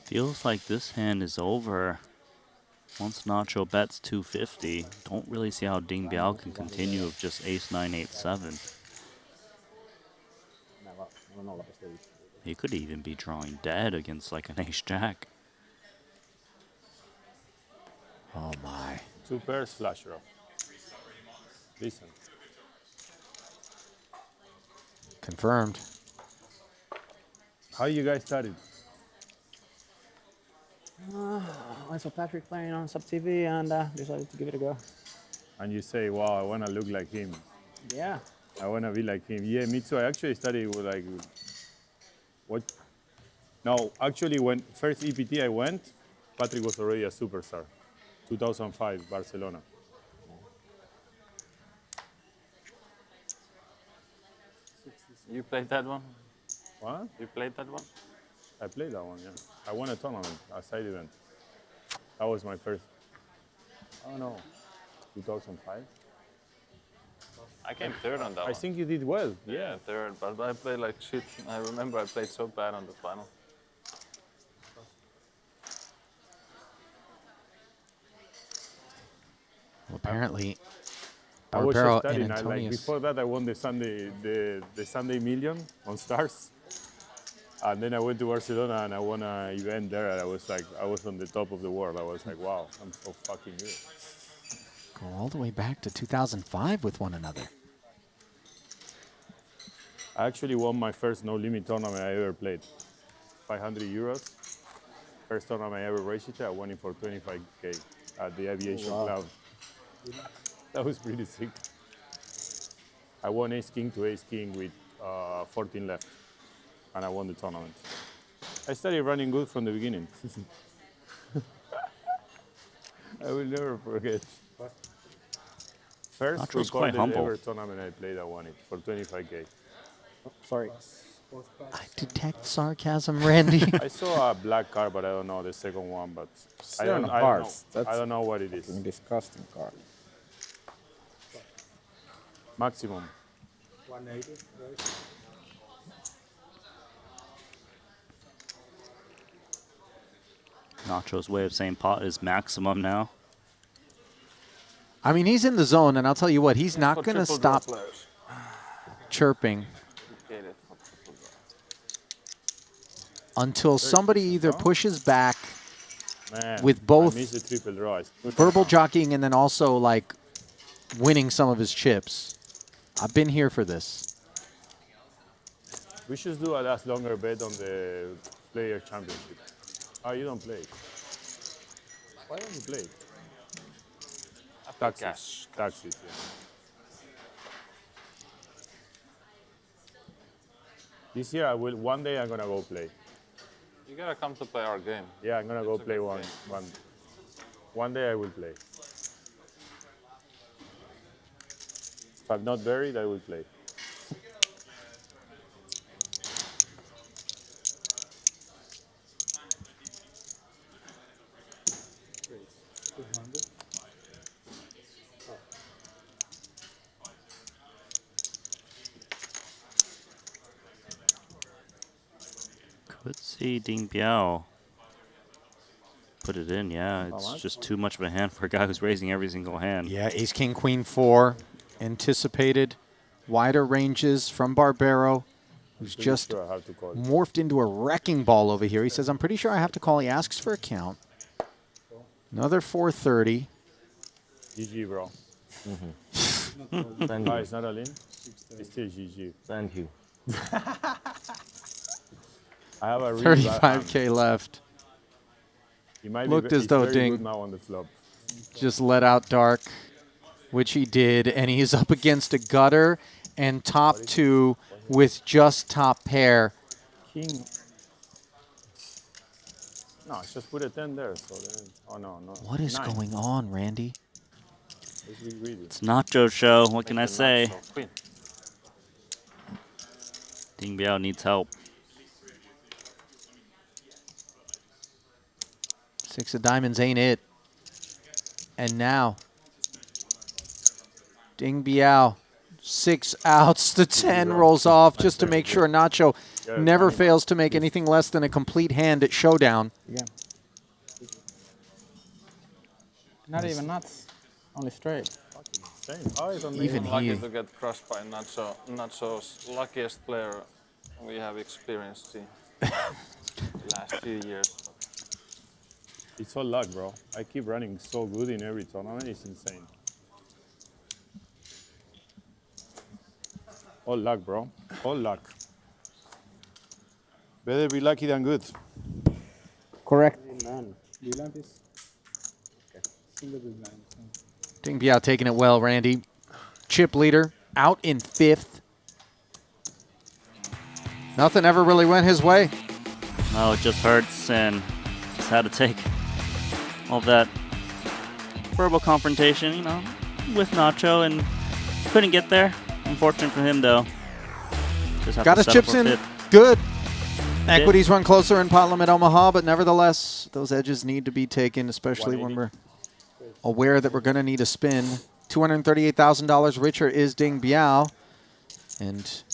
Feels like this hand is over. Once Nacho bets 250, don't really see how Ding Biao can continue with just ace-9, 8-7. He could even be drawing dead against like an ace-jack. Oh my. Two pairs flush draw. Decent. Confirmed. How you guys started? I saw Patrick playing on Sub TV and decided to give it a go. And you say, wow, I want to look like him. Yeah. I want to be like him. Yeah, me too. I actually studied with like, what? No, actually when first EPT I went, Patrick was already a superstar. 2005, Barcelona. You played that one? What? You played that one? I played that one, yeah. I won a tournament, a side event. That was my first, I don't know, 2005? I came third on that one. I think you did well. Yeah, third, but I played like shit. I remember I played so bad on the final. Well, apparently, I was Barbero just studying. and Antonius. Before that, I won the Sunday Million on Stars. And then I went to Barcelona and I won an event there. And I was on the top of the world. I was like, wow, I'm so fucking good. Go all the way back to 2005 with one another. I actually won my first no-limit tournament I ever played. 500 euros. First tournament I ever raced. I won it for 25K at the Aviation Club. That was pretty sick. I won ace-king to ace-king with 14 left. And I won the tournament. I started running good from the beginning. I will never forget. First Nacho's quite recorded humble. ever tournament I played, I won it for 25K. Oh, sorry. I detect sarcasm, Randy. I saw a black card, but I don't know the second one. But I don't know what it is. Disgusting card. Maximum. 180. Nacho's way of saying pot is maximum now. I mean, he's in the zone, and I'll tell you what, he's not going to stop chirping until somebody either pushes back with both verbal jockeying and then also like winning some of his chips. I've been here for this. We should do a last longer bet on the player championship. Oh, you don't play. Why don't you play? Taxes. Taxes, yeah. This year, one day I'm gonna go play. You gotta come to play our game. Yeah, I'm gonna go play one day I will play. If I'm not buried, I will play. Could see Ding Biao put it in. Yeah, it's just too much of a hand for a guy who's raising every single hand. Yeah, ace, king, queen, 4. Anticipated wider ranges from Barbero, who's just morphed into a wrecking ball over here. He says, I'm pretty sure I have to call. He asks for a count. Another 430. GG, bro. Thank you. It's not a lean? It's still GG. Thank you. I have a really 35K left. He might Looked be, as though very Ding good now on the flop. just let out dark, which he did, and he's up against a gutter and top 2 with just top pair. King. No, just put a 10 there. So then, oh no. What is going on, Randy? It's Nacho show. What can I say? Ding Biao needs help. 6 of diamonds ain't it. And now, Ding Biao, 6 outs, the 10 rolls off just to make sure Nacho never fails to make anything less than a complete hand at Showdown. Yeah. Not even nuts, only straight. Even lucky he. to get crushed by Nacho's luckiest player we have experienced in the last few years. It's all luck, bro. I keep running so good in every tournament. It's insane. All luck, bro. All luck. Better be lucky than good. Correct. Amen. Do you like this? Okay. Single design. Ding Biao taking it well, Randy. Chip leader out in 5th. Nothing ever really went his way. No, it just hurts, and just had to take all that verbal confrontation, you know, with Nacho, and couldn't get there. Unfortunate for him, though. Just Got his chips in. Good. Equities run closer in pot limit Omaha, but nevertheless, those edges need to be taken, especially when we're aware that we're going to need a spin. $238,000 richer is Ding Biao, and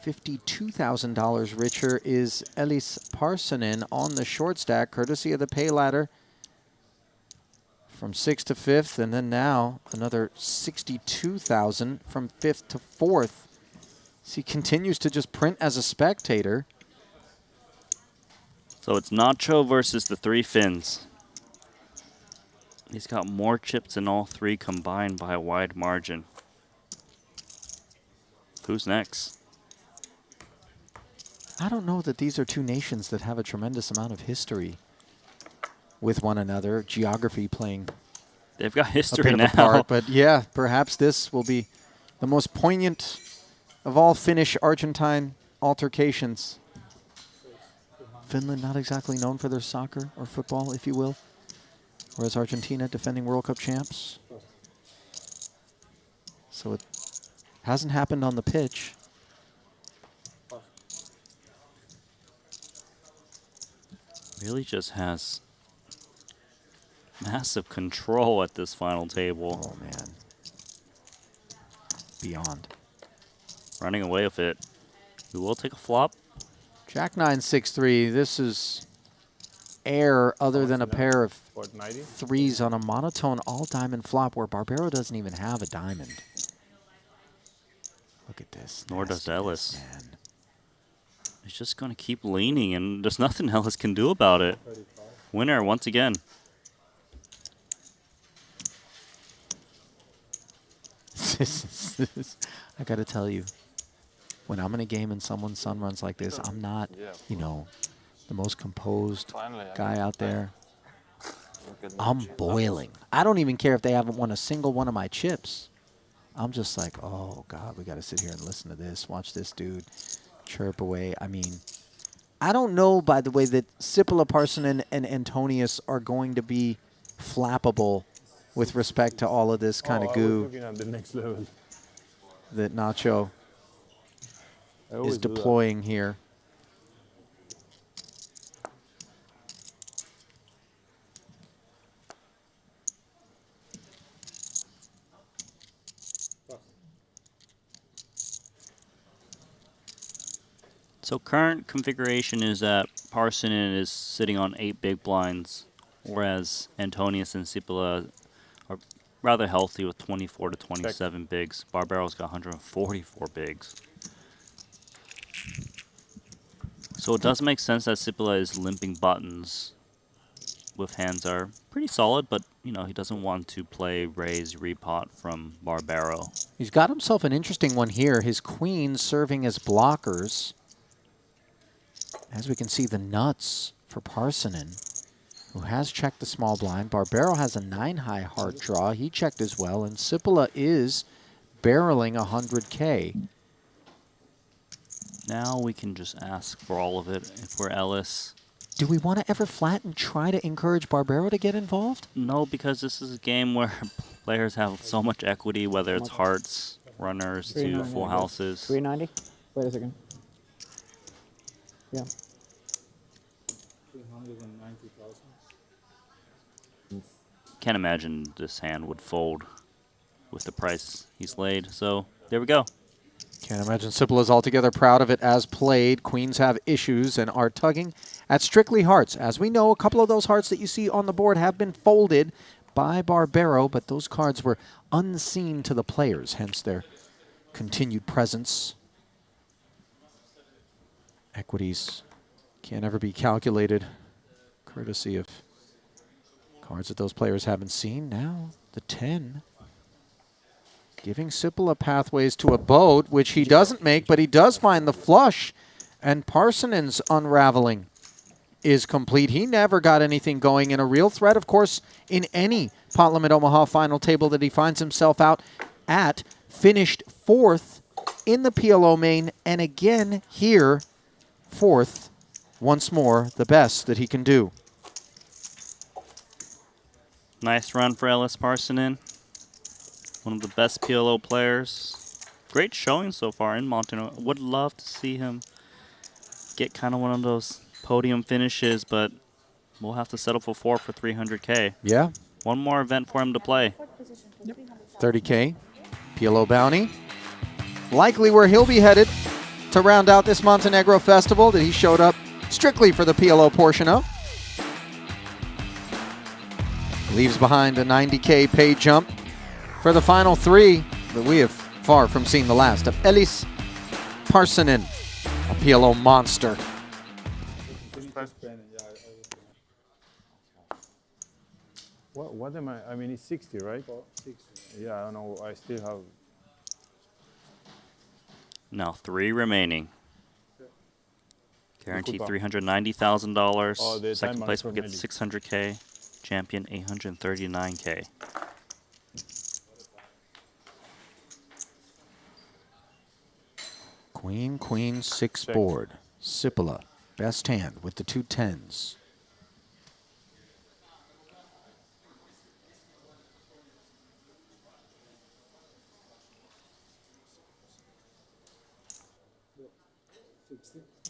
$52,000 richer is Ellis Parsonen on the short stack, courtesy of the pay ladder from 6th to 5th, and then now another $62,000 from 5th to 4th. So he continues to just print as a spectator. So it's Nacho versus the 3 Finns. He's got more chips than all 3 combined by a wide margin. Who's next? I don't know that these are 2 nations that have a tremendous amount of history with one another, geography playing They've got history a bit now. of a part. But yeah, perhaps this will be the most poignant of all Finnish-Argentine altercations. Finland not exactly known for their soccer or football, if you will, whereas Argentina defending World Cup champs. So it hasn't happened on the pitch. Really just has massive control at this final table. Oh, man. Beyond. Running away with it. Who will take a flop? Jack 9, 6, 3. This is air other than a pair of 490? threes on a monotone all-diamond flop where Barbero doesn't even have a diamond. Look at this. Nor does Ellis. Man. He's just going to keep leaning, and there's nothing Ellis can do about it. Winner once again. I got to tell you, when I'm in a game and someone's sun runs like this, I'm not, you know, the most composed guy out there. I'm boiling. I don't even care if they haven't won a single one of my chips. I'm just like, oh, God, we got to sit here and listen to this. Watch this dude chirp away. I mean, I don't know, by the way, that Sipila, Parsonen, and Antonius are going to be flappable with respect to all of this kind of goo On the next level. that Nacho is deploying here. So current configuration is that Parsonen is sitting on 8 big blinds, whereas Antonius and Sipila are rather healthy with 24 to 27 bigs. Barbero's got 144 bigs. So it does make sense that Sipila is limping buttons with hands that are pretty solid, but you know, he doesn't want to play raise repot from Barbero. He's got himself an interesting one here. His queens serving as blockers. As we can see, the nuts for Parsonen, who has checked the small blind. Barbero has a 9-high heart draw. He checked as well, and Sipila is barreling 100K. Now we can just ask for all of it if we're Ellis. Do we want to ever flat and try to encourage Barbero to get involved? No, because this is a game where players have so much equity, whether it's hearts, runners, to full houses. 390? Wait a second. Yeah. 390,000. Can't imagine this hand would fold with the price he's laid. So there we go. Can't imagine Sipila is altogether proud of it as played. Queens have issues and are tugging at strictly hearts. As we know, a couple of those hearts that you see on the board have been folded by Barbero, but those cards were unseen to the players, hence their continued presence. Equities can't ever be calculated, courtesy of cards that those players haven't seen. Now, the 10. Giving Sipila pathways to a boat, which he doesn't make, but he does find the flush. And Parsonen's unraveling is complete. He never got anything going, in a real threat, of course, in any Pot Limit Omaha final table that he finds himself out at. Finished 4th in the PLO main, and again here, 4th. Once more, the best that he can do. Nice run for Ellis Parsonen. One of the best PLO players. Great showing so far in Montenegro. Would love to see him get kind of one of those podium finishes, but we'll have to settle for 4 for 300K. Yeah. One more event for him to play. 30K, PLO bounty. Likely where he'll be headed to round out this Montenegro festival that he showed up strictly for the PLO portion of. Leaves behind a 90K pay jump for the final 3, but we have far from seen the last of Ellis Parsonen, a PLO monster. What am I mean, it's 60, right? 60. Yeah, I don't know. I still have... Now 3 remaining. Guaranteed $390,000. Oh, second place will get 600K. Champion 839K. Queen, queen, 6 board. Sipila, best hand with the 2 10s.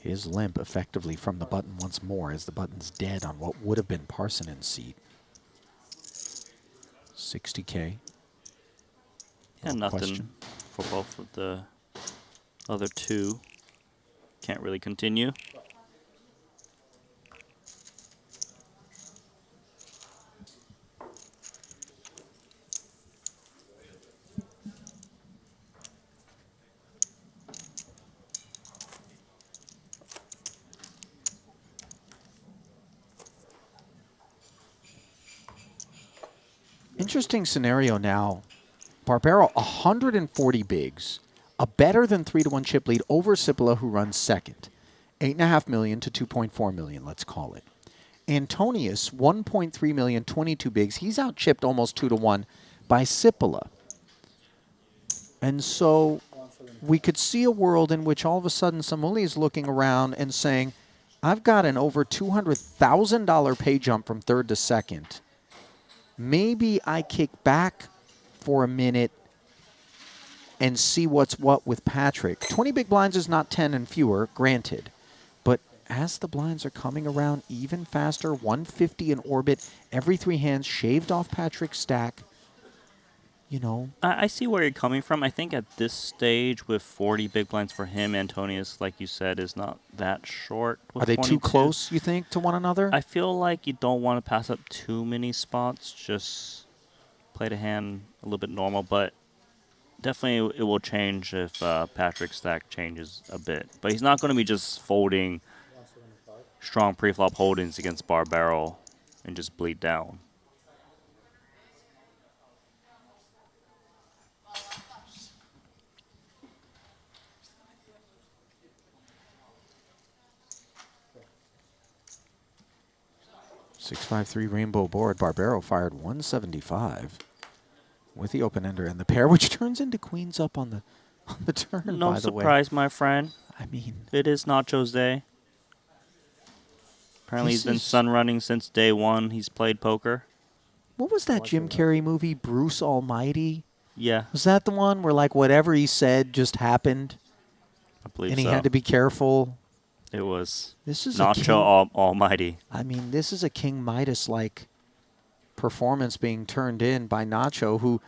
His limp effectively from the button once more as the button's dead on what would have been Parsonen's seat. 60K. Yeah, nothing for both of the other 2. Can't really continue. Interesting scenario now. Barbero, 140 bigs. A better than 3-1 chip lead over Cipolla, who runs second. 8.5 million to 2.4 million, let's call it. Antonius, 1.3 million, 22 bigs. He's out-chipped almost 2-1 by Cipolla. And so we could see a world in which all of a sudden Samuli is looking around and saying, I've got an over $200,000 pay jump from third to second. Maybe I kick back for a minute and see what's what with Patrick. 20 big blinds is not 10 and fewer, granted. But as the blinds are coming around even faster, 150 in orbit, every 3 hands shaved off Patrick's stack. You know. I see where you're coming from. I think at this stage with 40 big blinds for him, Antonius, like you said, is not that short. Are they 22. Too close, you think, to one another? I feel like you don't want to pass up too many spots. Just play the hand a little bit normal, but definitely it will change if Patrick's stack changes a bit. But he's not going to be just folding strong preflop holdings against Barbero and just bleed down. .653 rainbow board. Barbero fired 175 with the open ender and the pair, which turns into queens up on the turn. No by the way. surprise, my friend. I mean, it is Nacho's day. Apparently, he's been sun running since day one. He's played poker. What was that Jim Carrey movie, Bruce Almighty? Yeah. Was that the one where like whatever he said just happened? I believe and he so. had to be careful. It was this is Nacho Almighty. I mean, this is a King Midas-like performance being turned in by Nacho, who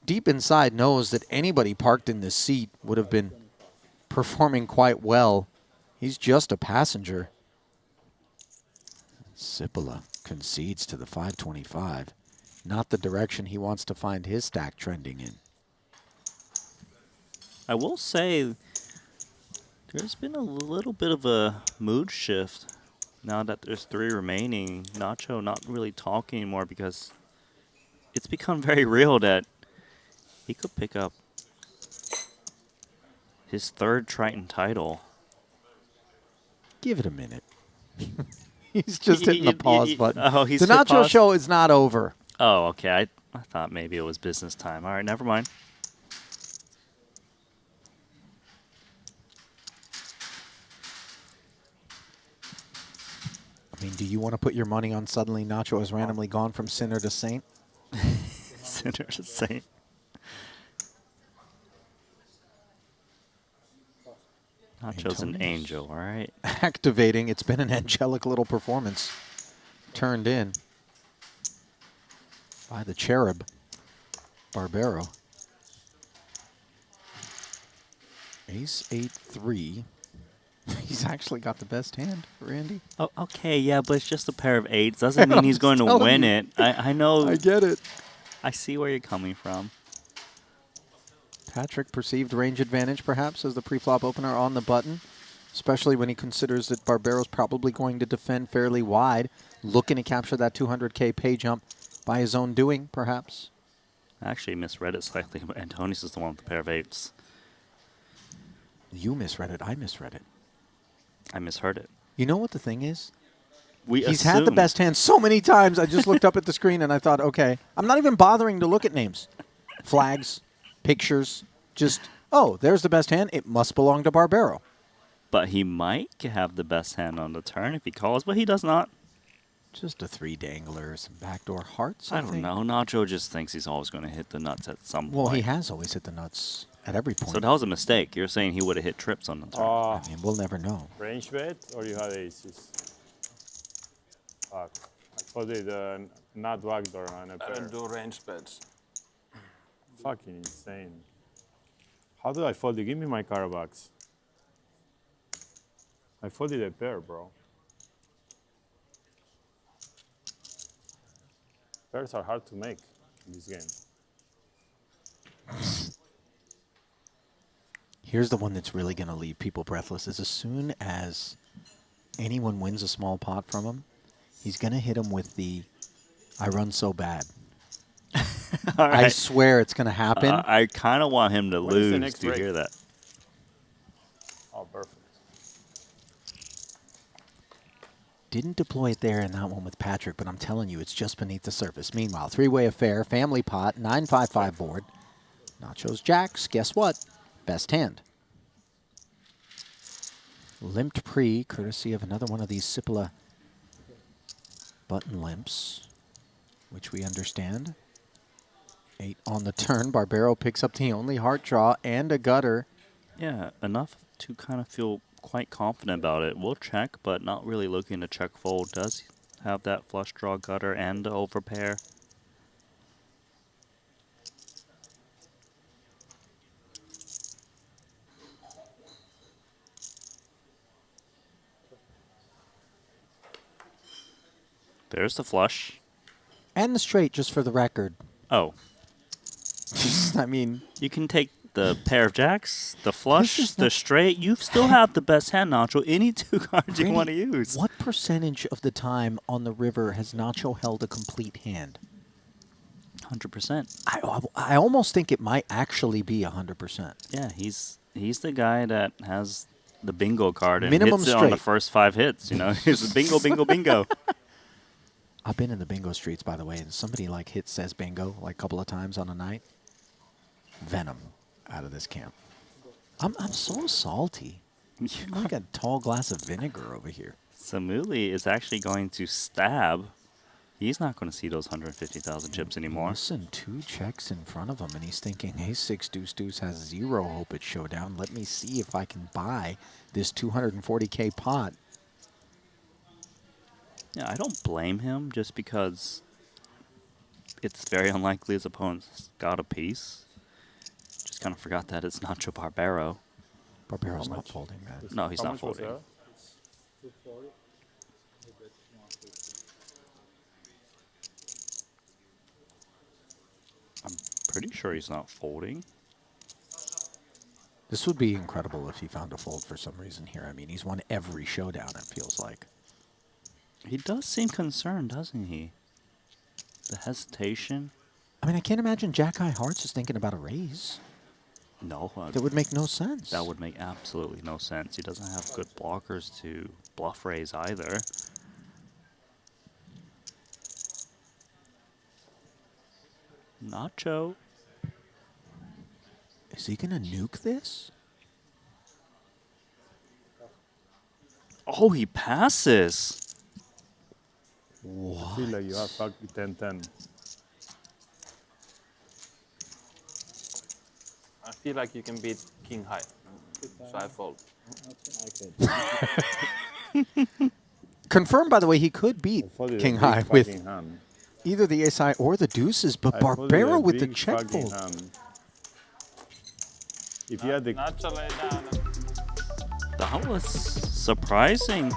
deep inside knows that anybody parked in this seat would have been performing quite well. He's just a passenger. Cipolla concedes to the 525. Not the direction he wants to find his stack trending in. I will say there's been a little bit of a mood shift now that there's 3 remaining. Nacho not really talking anymore because it's become very real that he could pick up his 3rd Triton title. Give it a minute. He's just hitting the pause button. Oh, he's the Nacho show is not over. Oh, okay. I thought maybe it was business time. All right, never mind. I mean, do you want to put your money on suddenly Nacho has randomly gone from sinner to saint? Sinner to saint. Nacho's an angel, all right? Activating. It's been an angelic little performance. Turned in by the cherub, Barbero. Ace 8-3. He's actually got the best hand, Randy. Oh, okay, yeah, but it's just a pair of 8s. Doesn't mean he's going to win it. I know. I get it. I see where you're coming from. Patrick perceived range advantage, perhaps, as the preflop opener on the button, especially when he considers that Barbero's probably going to defend fairly wide, looking to capture that 200K pay jump by his own doing, perhaps. I actually misread it slightly, but Antonius is the one with the pair of 8s. You misread it. I misread it. I misheard it. You know what the thing is? He's had the best hand so many times. I just looked up at the screen and I thought, okay, I'm not even bothering to look at names. Flags, pictures, just, oh, there's the best hand. It must belong to Barbero. But he might have the best hand on the turn if he calls, but he does not. Just a 3 dangler, some backdoor hearts, I don't know. Nacho just thinks he's always going to hit the nuts at some point. Well, he has always hit the nuts at every point. So that was a mistake. You're saying he would have hit trips on the turn. I mean, we'll never know. Range bet or you had aces? Fuck. I thought it not backdoor on a pair. I don't do range bets. Fucking insane. How did I fold it? Give me my Carabox. I folded a pair, bro. Pairs are hard to make in this game. Here's the one that's really going to leave people breathless, is as soon as anyone wins a small pot from him, he's going to hit him with the, I run so bad. All right. I swear it's going to happen. I kind of want him to When is the lose. next Do you break? hear that? Oh, perfect. Didn't deploy it there in that one with Patrick, but I'm telling you, it's just beneath the surface. Meanwhile, three-way affair, family pot, 9-5-5 board. Nachos, jacks, guess what? Best hand. Limped pre, courtesy of another one of these Cipolla button limps, which we understand. 8 on the turn. Barbero picks up the only heart draw and a gutter. Yeah, enough to kind of feel quite confident about it. We'll check, but not really looking to check fold. Does have that flush draw gutter and overpair. There's the flush. And the straight, just for the record. Oh. I mean, you can take the pair of jacks, the flush, the straight. You still have the best hand, Nacho. Any two cards you want to use. What percentage of the time on the river has Nacho held a complete hand? 100%. I almost think it might actually be 100%. Yeah, he's the guy that has the bingo card and Minimum hits it on the straight. first 5 hits. You know, he's a bingo, bingo, bingo. I've been in the bingo streets, by the way, and somebody like says bingo like a couple of times on a night. Venom out of this camp. I'm so salty. I'm like a tall glass of vinegar over here. Samuli is actually going to stab. He's not going to see those 150,000 chips anymore. Listen, 2 checks in front of him, and he's thinking, hey, 6 deuce deuce has 0 hope at showdown. Let me see if I can buy this 240K pot. Yeah, I don't blame him just because it's very unlikely his opponent's got a piece. Just kind of forgot that it's Nacho Barbero. Barbero's not folding, man. No, he's not folding. I'm pretty sure he's not folding. This would be incredible if he found a fold for some reason here. I mean, he's won every showdown, it feels like. He does seem concerned, doesn't he? The hesitation. I mean, I can't imagine Jack High Hearts is thinking about a raise. No. That would make no sense. That would make absolutely no sense. He doesn't have good blockers to bluff raise either. Nacho. Is he going to nuke this? Oh, he passes. I feel like you have fucking 10-10. I feel like you can beat king high, so I fold. Confirmed, by the way, he could beat King High with either the ace high or the deuces, but Barbero with the check fold. If you had the That was surprising.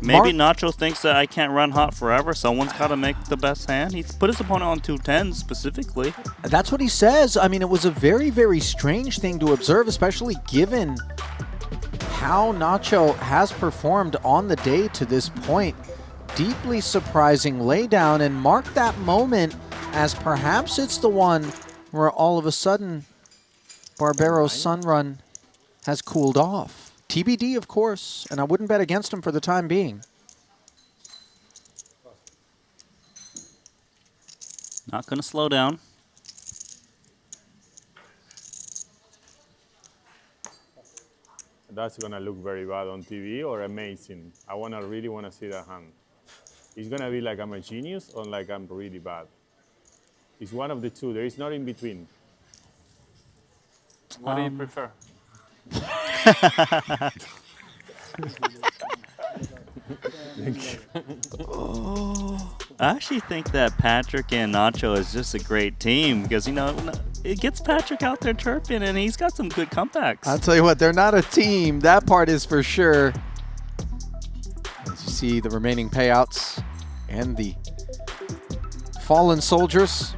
Maybe Nacho thinks that I can't run hot forever. Someone's got to make the best hand. He's put his opponent on 210 specifically. That's what he says. I mean, it was a very, very strange thing to observe, especially given how Nacho has performed on the day to this point. Deeply surprising laydown, and mark that moment as perhaps it's the one where all of a sudden Barbero's sun run has cooled off. TBD, of course, and I wouldn't bet against him for the time being. Not going to slow down. That's gonna look very bad on TV or amazing. I really wanna see that hand. It's gonna be like I'm a genius or like I'm really bad. It's one of the two. There is not in between. What do you prefer? I actually think that Patrick and Nacho is just a great team because, you know, it gets Patrick out there chirping and he's got some good comebacks. I'll tell you what, they're not a team. That part is for sure. As you see the remaining payouts and the fallen soldiers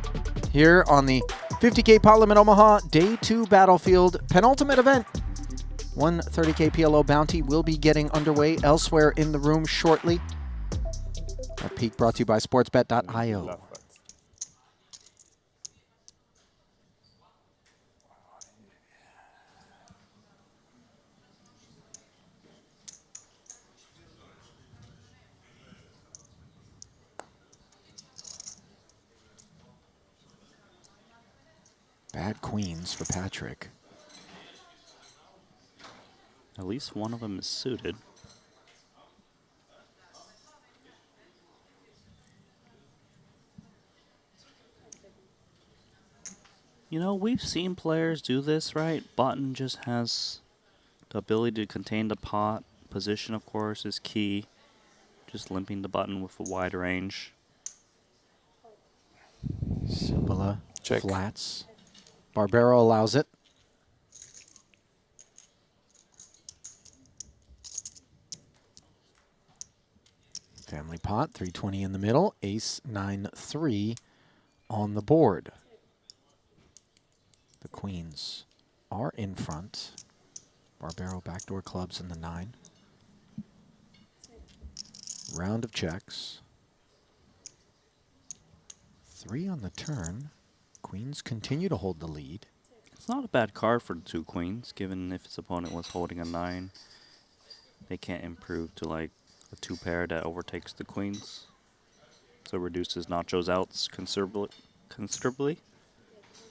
here on the 50K Parliament Omaha Day 2 Battlefield penultimate event. 130K PLO bounty will be getting underway elsewhere in the room shortly. That peak brought to you by sportsbet.io. Bad queens for Patrick. At least one of them is suited. You know, we've seen players do this, right? Button just has the ability to contain the pot. Position, of course, is key. Just limping the button with a wide range. Cibola, Check. flats. Barbero allows it. Family pot, 320 in the middle, ace 9-3 on the board. The queens are in front. Barbero backdoor clubs in the 9. Round of checks. 3 on the turn. Queens continue to hold the lead. It's not a bad card for the 2 queens, given if his opponent was holding a 9. They can't improve to like a 2 pair that overtakes the queens. So reduces Nacho's outs considerably.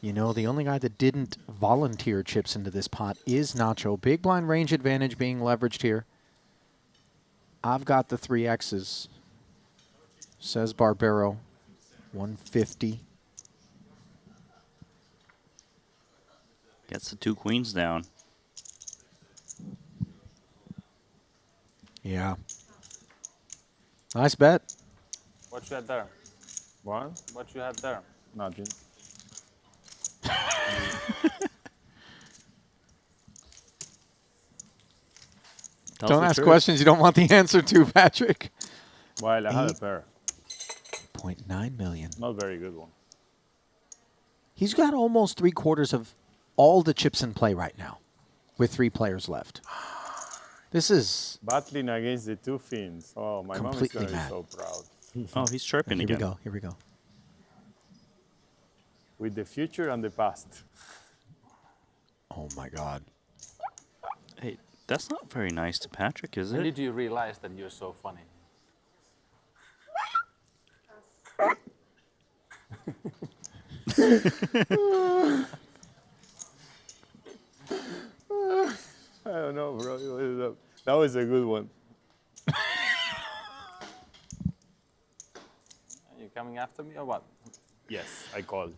You know, the only guy that didn't volunteer chips into this pot is Nacho. Big blind range advantage being leveraged here. I've got the 3 X's, says Barbero. 150. Gets the 2 queens down. Yeah. Nice bet. What you had there? What? What you had there? Nothing. Don't ask questions you don't want the answer to, Patrick. Well, I had a pair. 0.9 million. Not very good one. He's got almost 3/4 of all the chips in play right now with 3 players left. This is battling against the 2 Finns. Oh, my mom is going to be so proud. Oh, he's chirping again. Here we go. Here we go. With the future and the past. Oh, my God. Hey, that's not very nice to Patrick, is When it? did you realize that you're so funny? I don't know, bro. That was a good one. Are you coming after me or what? Yes, I called.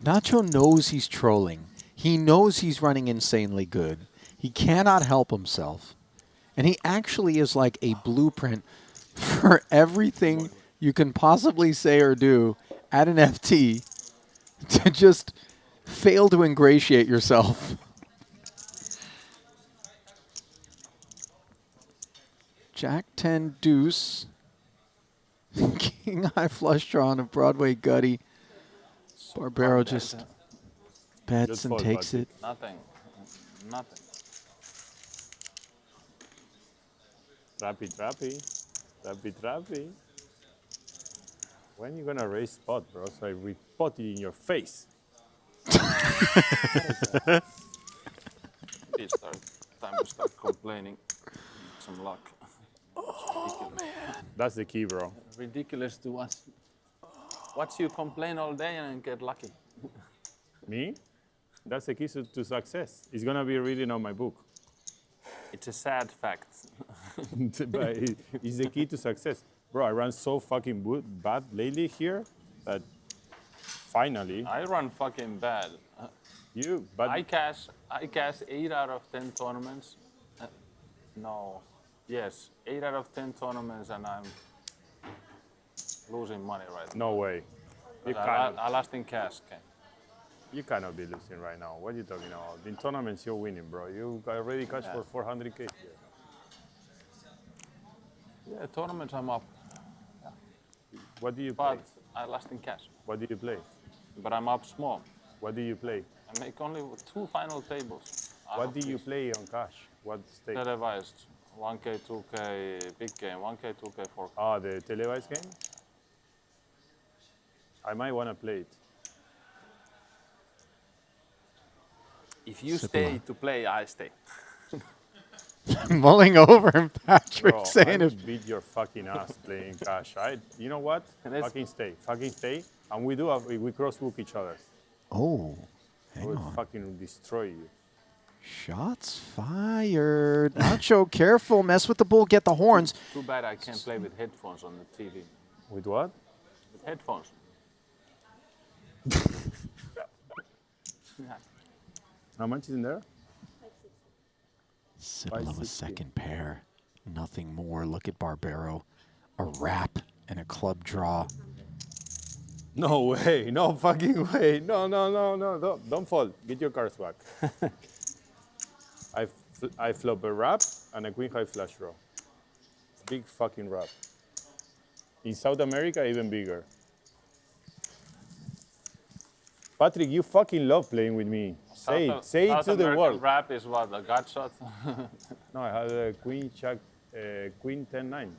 Nacho knows he's trolling. He knows he's running insanely good. He cannot help himself. And he actually is like a blueprint for everything you can possibly say or do at an FT to just fail to ingratiate yourself. Jack 10 deuce. King high flush draw on a Broadway gutty. Barbero just bets and takes it. Nothing. Nothing. Trappy, trappy. Trappy, trappy. When you gonna raise spot, bro? So I repot it in your face. It's time to start complaining. Some luck. Oh, man. That's the key, bro. Ridiculous to us. Watch you complain all day and get lucky. Me? That's the key to success. It's gonna be reading on my book. It's a sad fact. But it's the key to success. Bro, I ran so fucking bad lately here that finally... I run fucking bad. But I cash 8 out of 10 tournaments. No. Yes, 8 out of 10 tournaments and I'm losing money right now. No way. I lost in cash. Okay. You cannot be losing right now. What are you talking about? In tournaments, you're winning, bro. You already cashed for 400K here. Yeah, tournaments I'm up. What do you play? But I lost in cash. What do you play? But I'm up small. What do you play? I make only 2 final tables. What do you play on cash? What stake? Televised. 1K, 2K, big game. 1K, 2K, 4K. Ah, the televised game? I might want to play it. If you stay to play, I stay. mulling over and Patrick Bro, saying I if beat your fucking ass playing cash. You know what? Fucking stay, and we cross book each other. Oh, I hang will on. fucking destroy you. Shots fired. Nacho, careful. Mess with the bull. Get the horns. Too bad I can't play with headphones on the TV. With what? With headphones. How much is in there? Cibola with second pair. Nothing more. Look at Barbero. A wrap and a club draw. No way. No fucking way. No. Don't fall. Get your cards back. I flop a wrap and a queen high flush draw. Big fucking wrap. In South America, even bigger. Patrick, you fucking love playing with me. Say it to the world. Wrap is what, a gut shot? No, I had a queen check, queen 10-9.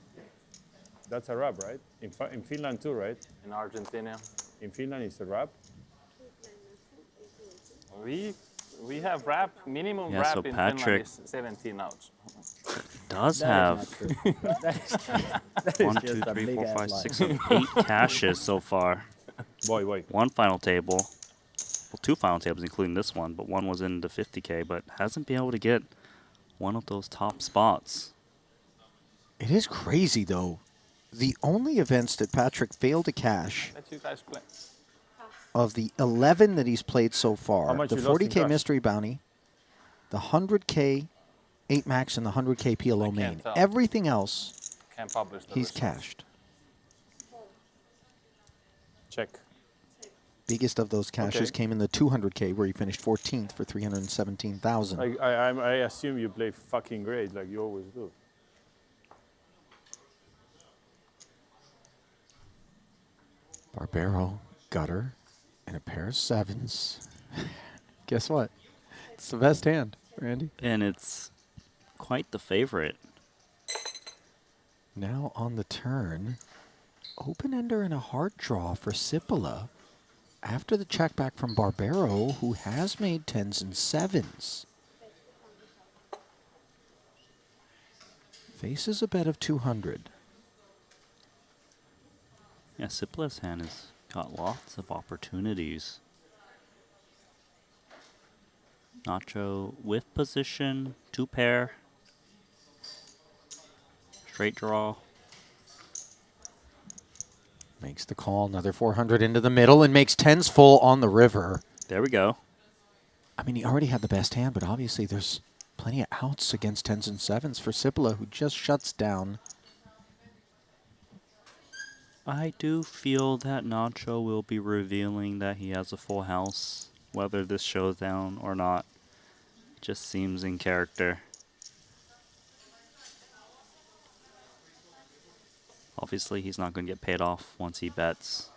That's a wrap, right? In Finland too, right? In Argentina. In Finland, it's a wrap. We have wrap, minimum Yeah, wrap so in Patrick Finland is 17 outs. Does have 1, 2, 3, 4, 5, 6, 7, 8 caches so far. Boy. One final table. Well, 2 final tables, including this one, but one was in the 50K, but hasn't been able to get one of those top spots. It is crazy, though. The only events that Patrick failed to cash Let you guys play. of the 11 that he's played so far, How much the you lost in 40K cash? Mystery Bounty, the 100K 8 Max, and the 100K PLO can't main. tell. Everything else, Can't publish the he's results. cashed. Check. Biggest of those cashes Okay. came in the 200K, where he finished 14th for 317,000. I assume you play fucking great, like you always do. Barbero, gutter, and a pair of sevens. Guess what? It's the best hand, Randy. And it's quite the favorite. Now on the turn, open-ender and a hard draw for Cipolla after the check back from Barbero, who has made 10s and 7s. Faces a bet of 200. Yeah, Cipolla's hand has got lots of opportunities. Nacho with position, 2 pair. Straight draw. Makes the call, another 400 into the middle, and makes 10s full on the river. There we go. I mean, he already had the best hand, but obviously there's plenty of outs against 10s and 7s for Cipolla, who just shuts down. I do feel that Nacho will be revealing that he has a full house, whether this shows down or not. Just seems in character. Obviously, he's not going to get paid off once he bets.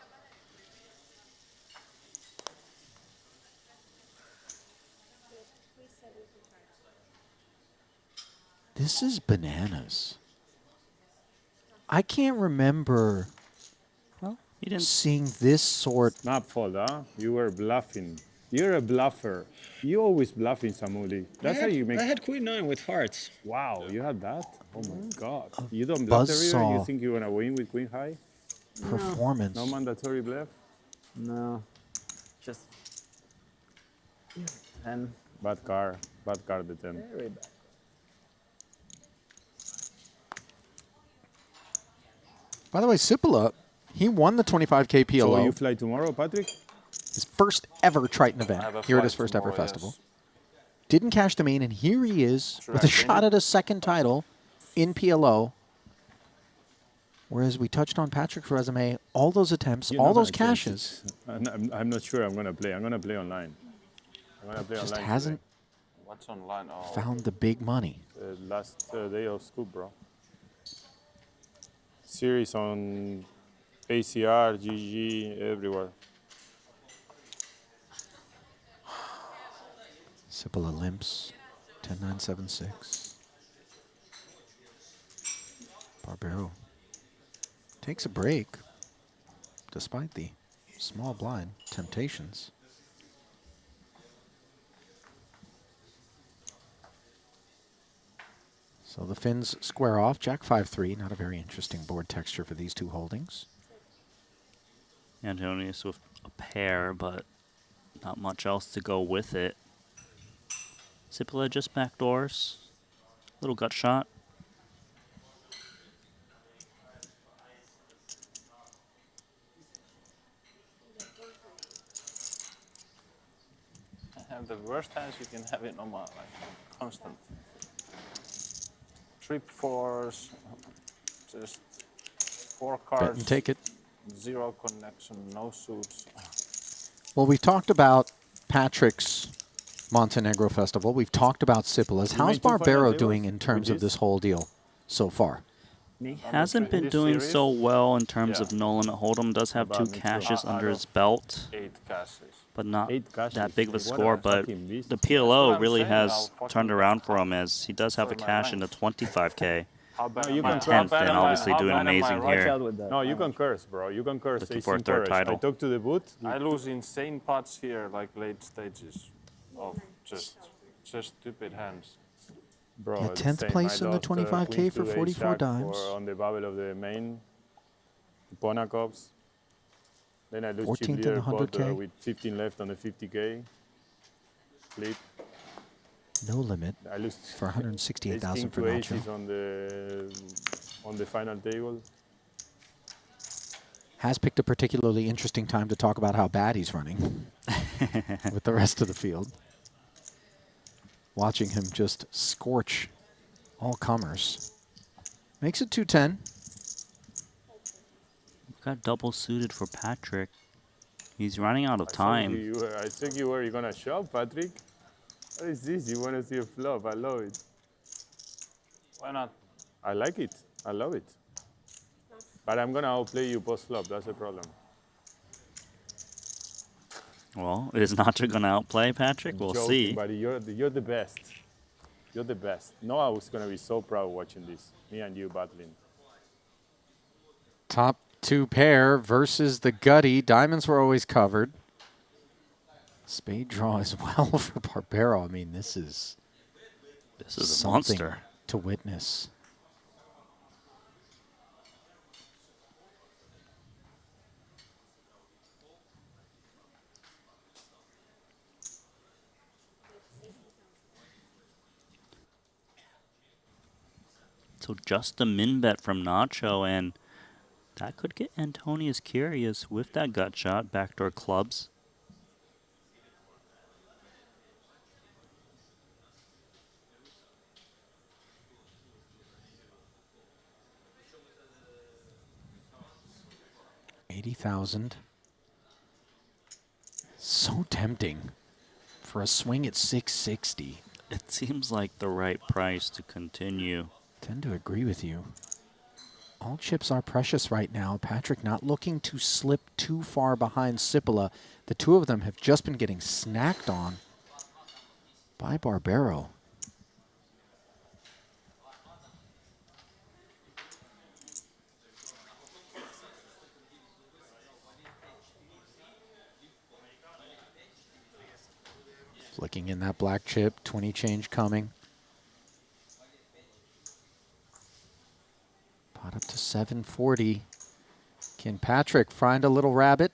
This is bananas. I can't remember seeing this sort. Not fault, huh? You were bluffing. You're a bluffer. You always bluffing, Samuli. That's how you make. I had queen 9 with hearts. Wow, you had that? Oh my god. You don't bluff the river? You Buzzsaw. think you're gonna win with queen high? Performance. No mandatory bluff? No. Just 10. Bad card. Bad card, the 10. Very bad. By the way, Cipolla, he won the 25K PLO. So you fly tomorrow, Patrick? His first ever Triton I event have a here at flight his first ever tomorrow, festival. yes. Didn't cash the main, and here he is Should with I a change shot it? at a second title in PLO. Whereas we touched on Patrick's resume, all those attempts, You're all not those gonna change cashes, it. I'm not sure I'm gonna play. I'm gonna play online. I'm gonna play just online. hasn't What's online? Oh, found the big money. Last day of scoop, bro. Series on ACR, GG, everywhere. Cipolla limps, 10-9-7-6. Barbero takes a break, despite the small blind temptations. So the Finns square off. Jack 5-3. Not a very interesting board texture for these two holdings. Antonius with a pair, but not much else to go with it. Sipila just backdoors. Little gut shot. I have the worst hands you can have in Oman, like constant. Trip fours, just 4 cards. Bet and take it. 0 connection, no suits. Well, we've talked about Patrick's Montenegro Festival. We've talked about Sipila's. How's Barbero doing in terms of this whole deal so far? He hasn't been doing so well in terms of no limit hold'em. Does have 2 cashes under his belt, 8 cashes. but not that big of a score. But the PLO really has turned around for him, as he does have a cash in the 25K. You can 10th, and obviously doing amazing here. No, you can curse, bro. You can curse. Looking for a third title. I talked to the booth. I lose insane pots here, like late stages of just stupid hands. Bro, Yeah, 10th place in the 25K for 44 dimes. On the bubble of the main, Ponakovs. Then I lose 14th chip in the leader pot, 100K. with 15 left on the 50K. Flip. No limit I lose for 168,000 for ace Nacho. on the final table. Has picked a particularly interesting time to talk about how bad he's running with the rest of the field. Watching him just scorch all comers. Makes it 210. Got double suited for Patrick. He's running out of time. I think you were going to shop, Patrick. What is this? You want to see a flop? I love it. Why not? I like it. I love it. But I'm going to outplay you post-flop. That's the problem. Well, is Nacho going to outplay Patrick? We'll joking, see. Buddy, you're the best. You're the best. Noah was going to be so proud watching this. Me and you battling. Top 2 pair versus the Gutty. Diamonds were always covered. Spade draw as well for Barbero. I mean, this is a something monster to witness. So just a min bet from Nacho, and that could get Antonius curious with that gut shot, backdoor clubs. $80,000. So tempting for a swing at 660. It seems like the right price to continue. Tend to agree with you. All chips are precious right now. Patrick not looking to slip too far behind Sipila. The two of them have just been getting snacked on by Barbero. Flicking in that black chip, 20 change coming. Pot up to 740. Can Patrick find a little rabbit?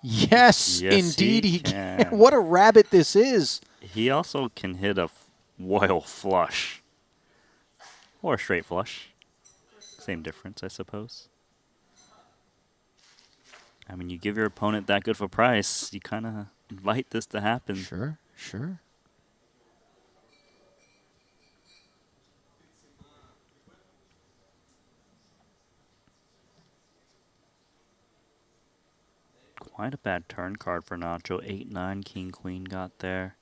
Yes, indeed he can. What a rabbit this is. He also can hit a royal flush. Or a straight flush. Same difference, I suppose. I mean, you give your opponent that good of a price, you kind of invite this to happen. Sure, sure. Quite a bad turn card for Nacho. 8-9, King Queen got there.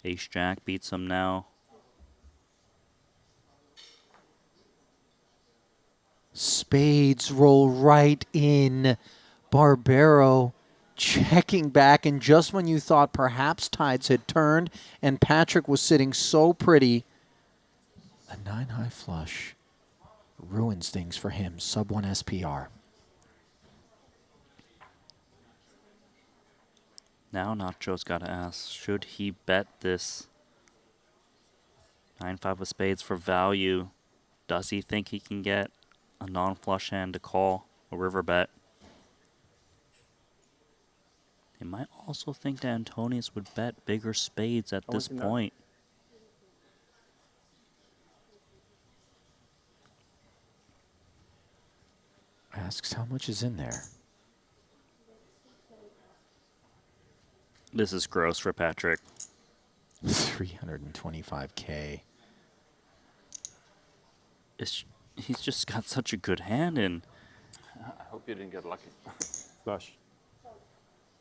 Ace Jack beats him now. Spades roll right in. Barbero checking back, and just when you thought perhaps tides had turned and Patrick was sitting so pretty, a 9-high flush ruins things for him. Sub 1 SPR. Now Nacho's got to ask, should he bet this? 9-5 of spades for value. Does he think he can get a non-flush hand to call a river bet? They might also think that Antonius would bet bigger spades at this point. Asks how much is in there. This is gross for Patrick. 325K. He's just got such a good hand in. I hope you didn't get lucky. Flush.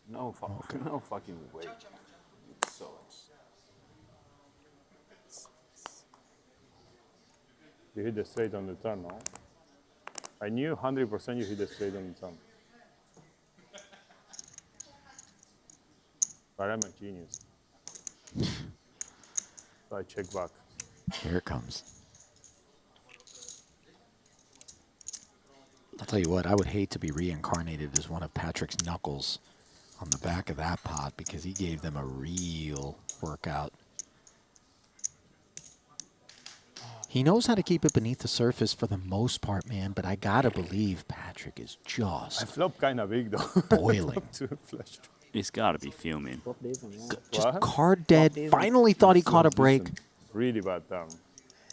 No, no fucking way. So you hit the straight on the turn, no? I knew 100% you hit the straight on the turn. But I'm a genius. So I check back. Here it comes. I'll tell you what, I would hate to be reincarnated as one of Patrick's knuckles on the back of that pot because he gave them a real workout. He knows how to keep it beneath the surface for the most part, man, but I gotta believe Patrick is just I flop kind of big, though. boiling. He's got to be fuming. Just card dead. Finally thought he caught a break. Really bad down.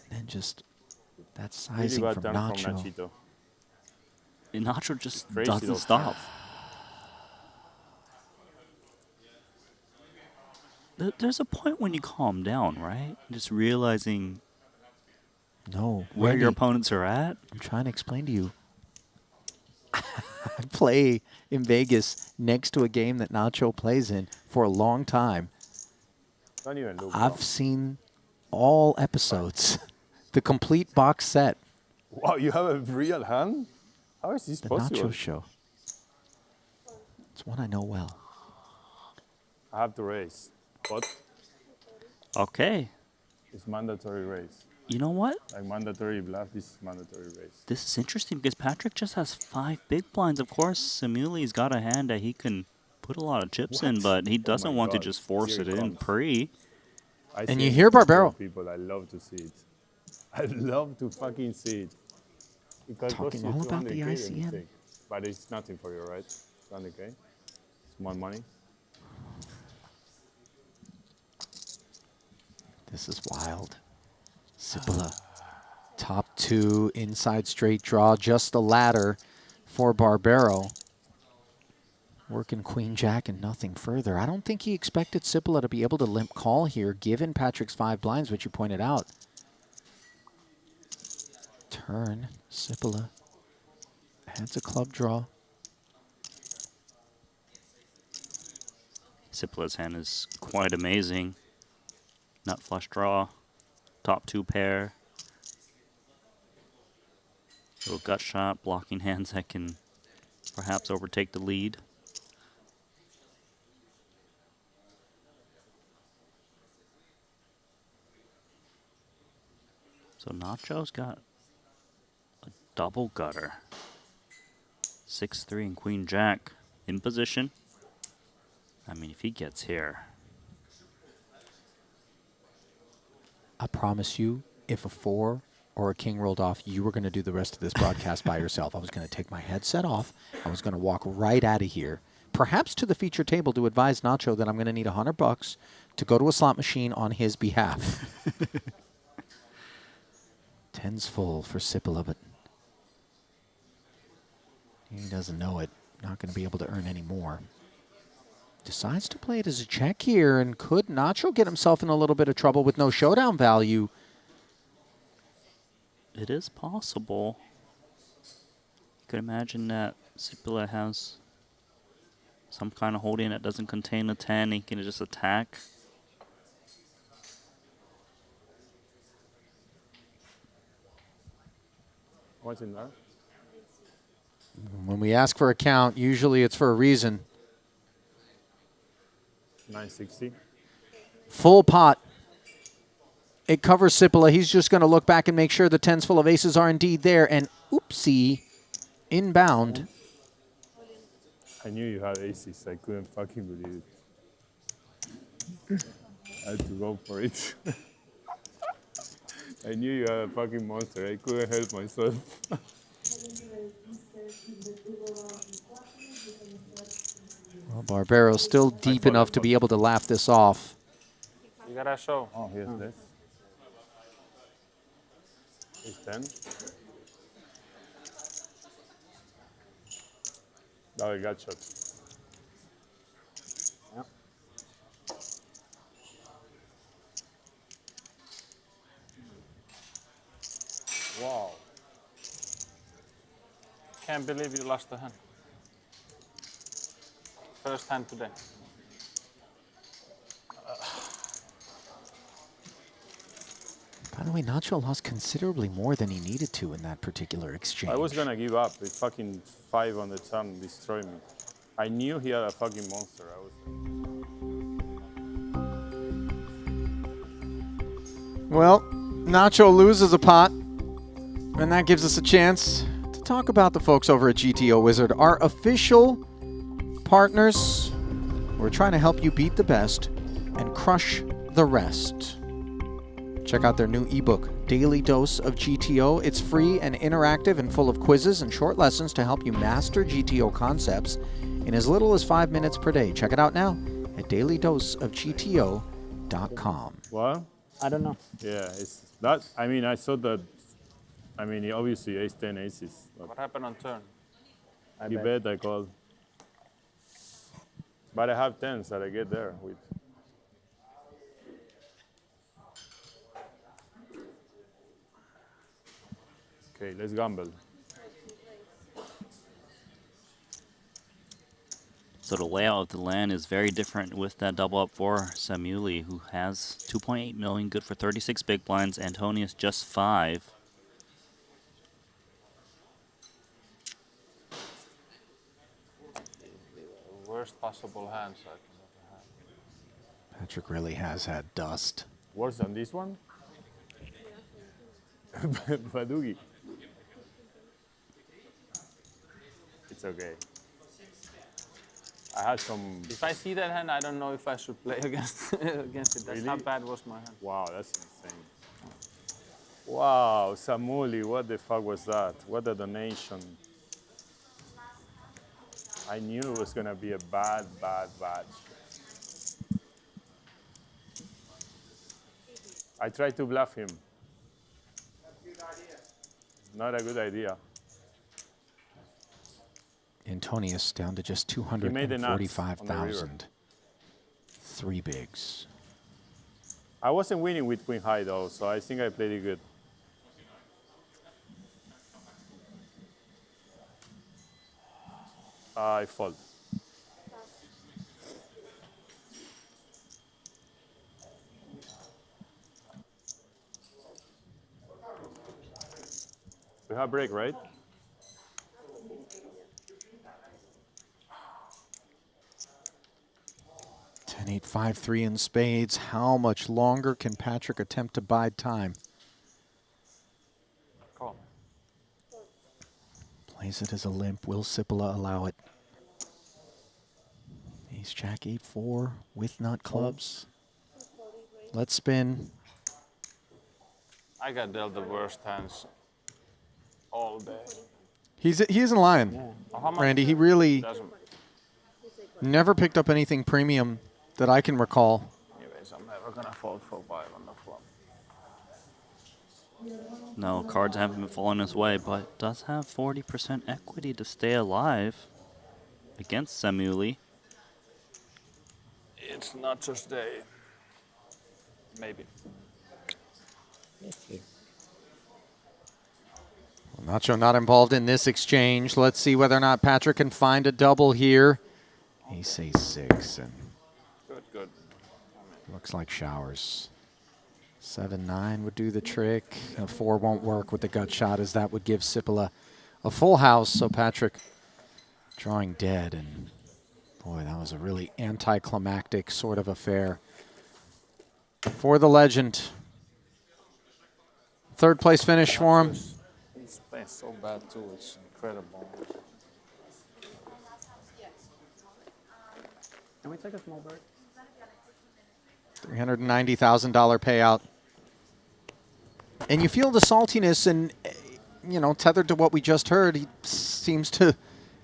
And then just that sizing really from bad down Nacho. from Nachito. Nacho just Crazy doesn't though. stop. There's a point when you calm down, right? Just realizing No, where Randy, your opponents are at. I'm trying to explain to you. I play in Vegas next to a game that Nacho plays in for a long time. Don't even look. I've seen all episodes, the complete box set. Wow, you have a real hand? How is this The possible? Nacho Show. It's one I know well. I have to raise. But Okay. it's mandatory raise. You know what? Like mandatory bluff, this is mandatory raise. This is interesting because Patrick just has 5 big blinds. Of course, Samueli's got a hand that he can put a lot of chips in, but he doesn't want to God. just force Here it it in comes. pre. I And see you it hear from Barbero. People, I love to see it. I love to fucking see it. Because it Talking costs you all about the 200K when you ICM. take. But it's nothing for you, right? 200K. Small money. This is wild. Cipolla. Top 2, inside straight draw, just the ladder for Barbero. Working Queen Jack and nothing further. I don't think he expected Cipolla to be able to limp call here, given Patrick's 5 blinds, which you pointed out. Turn, Cipolla. Heads a club draw. Cipolla's hand is quite amazing. Nut flush draw. Top 2 pair. Little gut shot, blocking hands that can perhaps overtake the lead. So Nacho's got a double gutter. 6-3 and Queen Jack in position. I mean, if he gets here. I promise you, if a 4 or a king rolled off, you were going to do the rest of this broadcast by yourself. I was going to take my headset off. I was going to walk right out of here, perhaps to the feature table to advise Nacho that I'm going to need $100 to go to a slot machine on his behalf. 10's full for Cipolla, but he doesn't know it. Not going to be able to earn any more. Decides to play it as a check here, and could Nacho get himself in a little bit of trouble with no showdown value? It is possible. You could imagine that Cipolla has some kind of holding that doesn't contain a 10. He can just attack. What's in there? When we ask for a count, usually it's for a reason. 960. Full pot. It covers Cipolla. He's just going to look back and make sure the 10's full of aces are indeed there. And oopsie, inbound. I knew you had aces. I couldn't fucking believe it. I had to go for it. I knew you had a fucking monster. I couldn't help myself. Well, Barbero's still deep enough to be able to laugh this off. You gotta show. Oh, here's this. It's 10. Double gut shot. Yep. Wow. Can't believe you lost the hand. First hand today. By the way, Nacho lost considerably more than he needed to in that particular exchange. I was gonna give up. He fucking 5 on the turn destroyed me. I knew he had a fucking monster. Well, Nacho loses a pot, and that gives us a chance to talk about the folks over at GTO Wizard, our official partners. We're trying to help you beat the best and crush the rest. Check out their new ebook, Daily Dose of GTO. It's free and interactive and full of quizzes and short lessons to help you master GTO concepts in as little as 5 minutes per day. Check it out now at dailydoseofgto.com. What? I don't know. Yeah, it's that. I mean, I saw that. I mean, obviously ace 10 aces. What happened on turn? You bet I called. But I have 10s that I get there with. Okay, let's gamble. So the layout of the land is very different with that double up for Samueli, who has 2.8 million, good for 36 big blinds. Antonius just 5. Worst possible hands I can ever have. Patrick really has had dust. Worse than this one? Badugi. It's okay. I had some. If I see that hand, I don't know if I should play against against it. That's Really? how bad was my hand. Wow, that's insane. Wow, Samuli, what the fuck was that? What a donation. I knew it was gonna be a bad batch. I tried to bluff him. Not a good idea. Antonius down to just He made the nuts on the 245,000. 3 bigs. I wasn't winning with queen high though, so I think I played it good. I fold. We have break, right? Ten, 8, 5, 3 in spades. How much longer can Patrick attempt to bide time? Call. Plays it as a limp. Will Cipolla allow it? Ace Jack 8-4 with nut clubs. Let's spin. I got dealt the worst hands all day. He isn't lying, How much Randy. He really doesn't. never picked up anything premium that I can recall. Anyways, I'm never gonna fold for 5 on the flop. No, cards haven't been falling his way, but does have 40% equity to stay alive against Samueli. It's not just day. Maybe. Well, Nacho not involved in this exchange. Let's see whether or not Patrick can find a double here. Ace, Ace, 6, and Good. looks like showers. 7-9 would do the trick. A 4 won't work with the gut shot, as that would give Cipolla a full house. So Patrick drawing dead, and boy, that was a really anticlimactic sort of affair for the legend. 3rd place finish for him. He's playing so bad too. It's incredible. Can we take a small break? $390,000 payout. And you feel the saltiness, and, you know, tethered to what we just heard, he seems to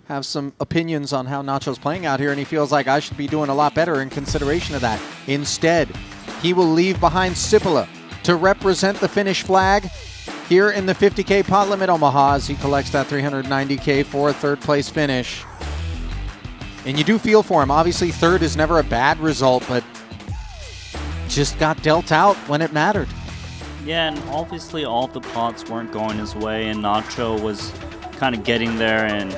have some opinions on how Nacho's playing out here, and he feels like I should be doing a lot better in consideration of that. Instead, he will leave behind Sipila to represent the Finnish flag here in the 50K pot limit Omaha as he collects that 390K for a third-place finish. And you do feel for him. Obviously, third is never a bad result, but just got dealt out when it mattered. Yeah, and obviously all of the pots weren't going his way, and Nacho was kind of getting there, and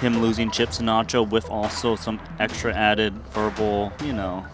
him losing chips to Nacho with also some extra added verbal, you know,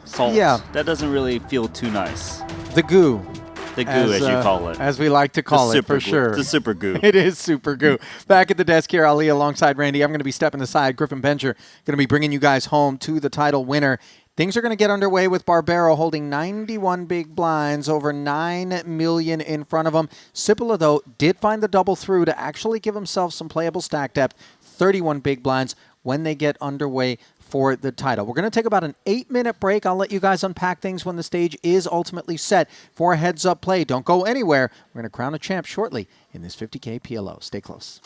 salt. Yeah. That doesn't really feel too nice. The goo. The goo, as you call it. As we like to call it, for glue. sure. The super goo. It is super goo. Back at the desk here, Ali alongside Randy. I'm going to be stepping aside. Griffin Bencher going to be bringing you guys home to the title winner. Things are going to get underway with Barbero holding 91 big blinds, over 9 million in front of him. Sipila, though, did find the double through to actually give himself some playable stack depth. 31 big blinds when they get underway for the title. We're going to take about an 8-minute break. I'll let you guys unpack things when the stage is ultimately set for a heads-up play. Don't go anywhere. We're going to crown a champ shortly in this 50K PLO. Stay close.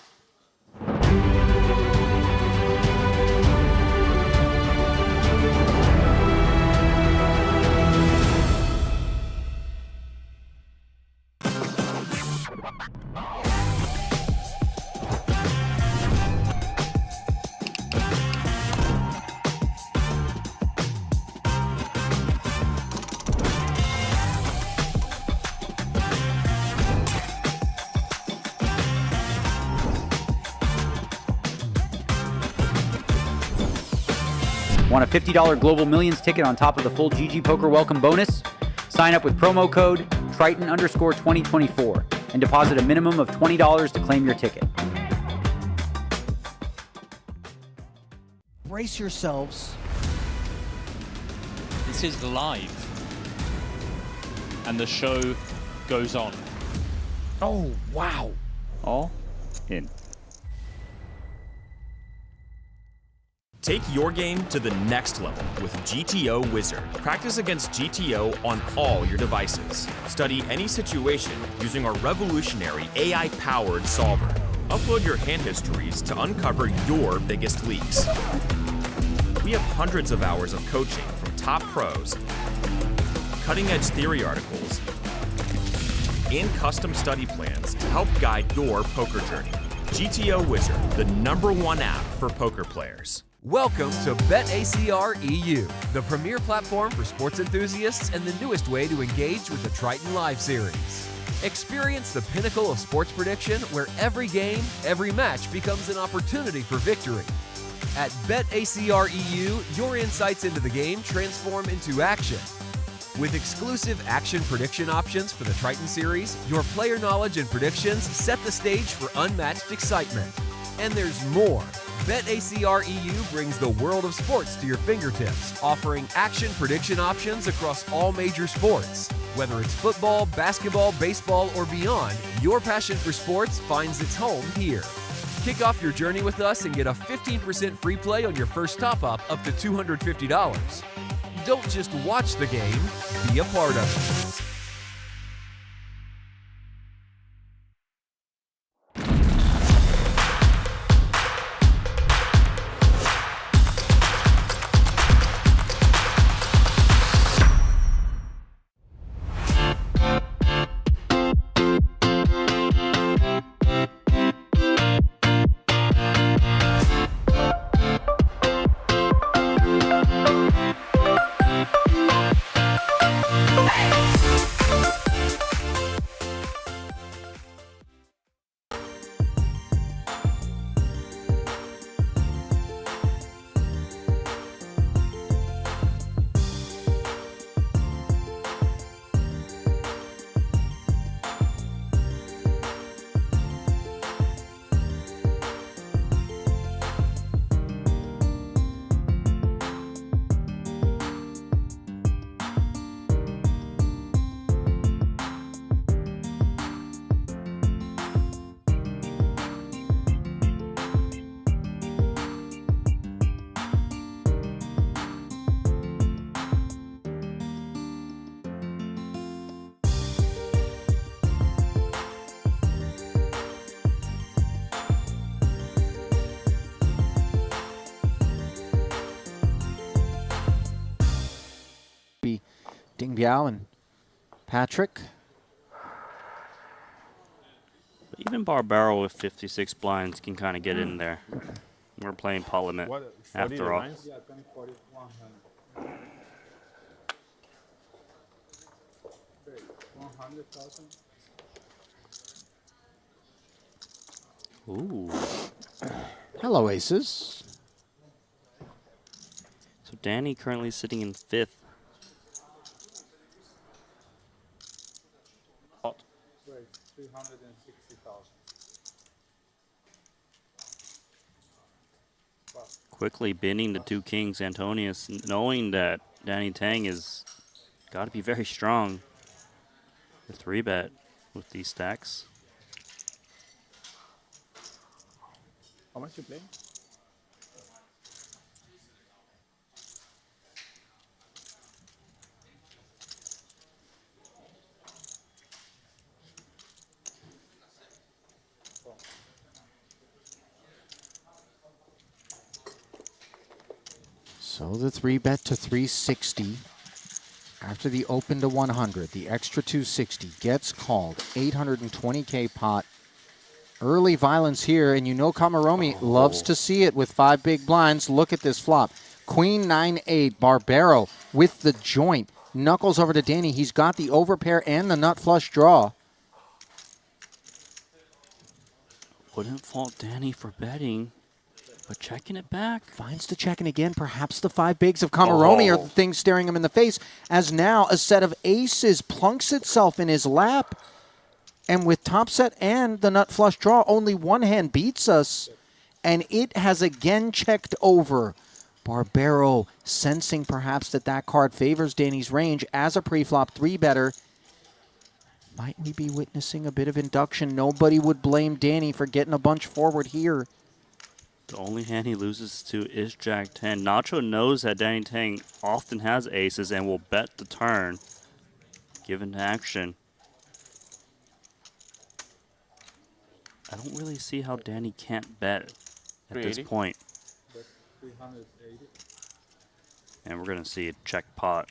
Want a $50 Global Millions ticket on top of the full GG Poker welcome bonus? Sign up with promo code Triton_2024 and deposit a minimum of $20 to claim your ticket. Brace yourselves. This is live. And the show goes on. Oh, wow. All in. Take your game to the next level with GTO Wizard. Practice against GTO on all your devices. Study any situation using our revolutionary AI-powered solver. Upload your hand histories to uncover your biggest leaks. We have hundreds of hours of coaching from top pros, cutting-edge theory articles, and custom study plans to help guide your poker journey. GTO Wizard, the #1 app for poker players. Welcome to BetACR EU, the premier platform for sports enthusiasts and the newest way to engage with the Triton Live series. Experience the pinnacle of sports prediction where every game, every match becomes an opportunity for victory. At BetACR EU, your insights into the game transform into action. With exclusive action prediction options for the Triton series, your player knowledge and predictions set the stage for unmatched excitement. And there's more. BetACR EU brings the world of sports to your fingertips, offering action prediction options across all major sports. Whether it's football, basketball, baseball, or beyond, your passion for sports finds its home here. Kick off your journey with us and get a 15% free play on your first top-up up to $250. Don't just watch the game, be a part of it. Ding Biao and Patrick. But even Barbaro with 56 blinds can kind of get in there. We're playing Parliament after all. Yeah, 20, 40, 100. 100,000. Ooh. Hello, aces. So Danny currently sitting in 5th. Wait, 360,000. Quickly binning the 2 kings, Antonius, knowing that Danny Tang is got to be very strong. The 3-bet with these stacks. How much you play? So the 3-bet to 360. After the open to 100, the extra 260 gets called. 820K pot. Early violence here, and you know Kamaromi loves to see it with 5 big blinds. Look at this flop. Queen 9-8, Barbaro with the joint. Knuckles over to Danny. He's got the overpair and the nut flush draw. Wouldn't fault Danny for betting, but checking it back. Finds the checking again. Perhaps the 5 bigs of Kamaromi are the things staring him in the face, as now a set of aces plunks itself in his lap. And with top set and the nut flush draw, only one hand beats us. And it has again checked over. Barbaro sensing perhaps that that card favors Danny's range as a pre-flop 3-better. Might we be witnessing a bit of induction? Nobody would blame Danny for getting a bunch forward here. The only hand he loses to is Jack 10. Nacho knows that Danny Tang often has aces and will bet the turn, given action. I don't really see how Danny can't bet at this point. And we're going to see a check pot.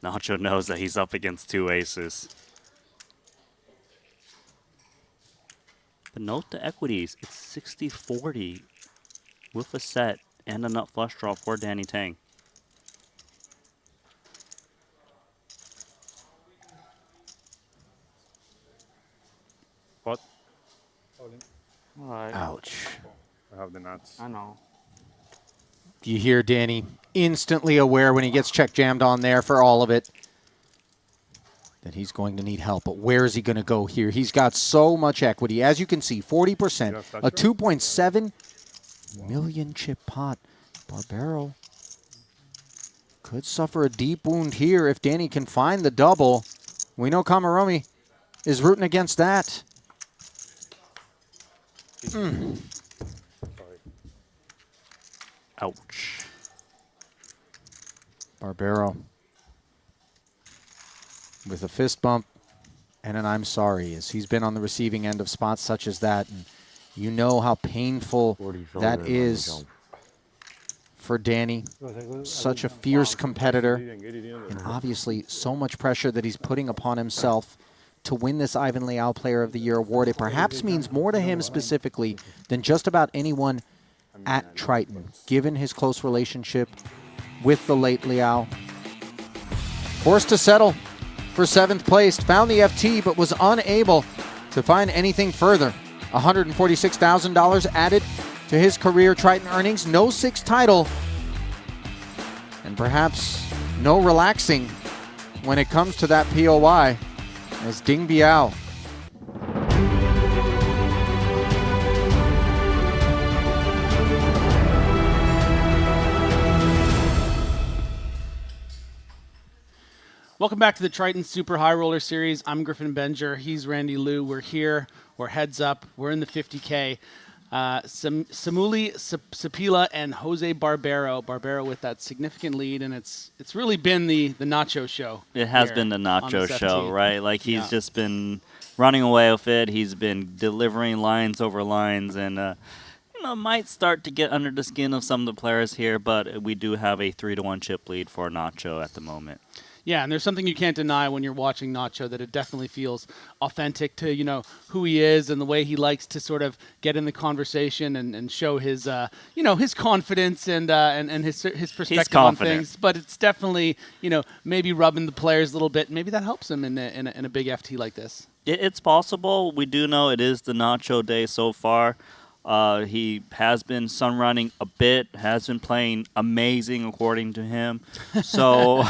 Nacho knows that he's up against 2 aces. But note the equities. It's 60-40 with a set and a nut flush draw for Danny Tang. What? All right. Ouch. I have the nuts. I know. You hear Danny instantly aware when he gets check jammed on there for all of it that he's going to need help. But where is he going to go here? He's got so much equity. As you can see, 40%, a 2.7 million chip pot. Barbaro could suffer a deep wound here if Danny can find the double. We know Kamaromi is rooting against that. Ouch. Barbaro with a fist bump and an I'm sorry, as he's been on the receiving end of spots such as that. And you know how painful that is for Danny. Such a fierce competitor. And obviously so much pressure that he's putting upon himself to win this Ivan Liao Player of the Year award. It perhaps means more to him specifically than just about anyone at Triton, given his close relationship with the late Liao. Forced to settle for 7th place, found the FT but was unable to find anything further. $146,000 added to his career Triton earnings, no 6th title, and perhaps no relaxing when it comes to that POI as Ding Biao Welcome back to the Triton Super High Roller Series. I'm Griffin Benger. He's Randy Liu. We're here. We're heads up. We're in the 50K. Samuli Sapila and Jose Barbaro. Barbaro with that significant lead, and it's really been the Nacho show. It has been the Nacho show, right? Like he's just been running away with it. He's been delivering lines over lines, and might start to get under the skin of some of the players here, but we do have a 3-1 chip lead for Nacho at the moment. Yeah, and there's something you can't deny when you're watching Nacho, that it definitely feels authentic to, who he is and the way he likes to sort of get in the conversation and show his, his confidence and his perspective on things. But it's definitely, maybe rubbing the players a little bit. Maybe that helps him in a big FT like this. It's possible. We do know it is the Nacho day so far. He has been sun running a bit, has been playing amazing according to him. So,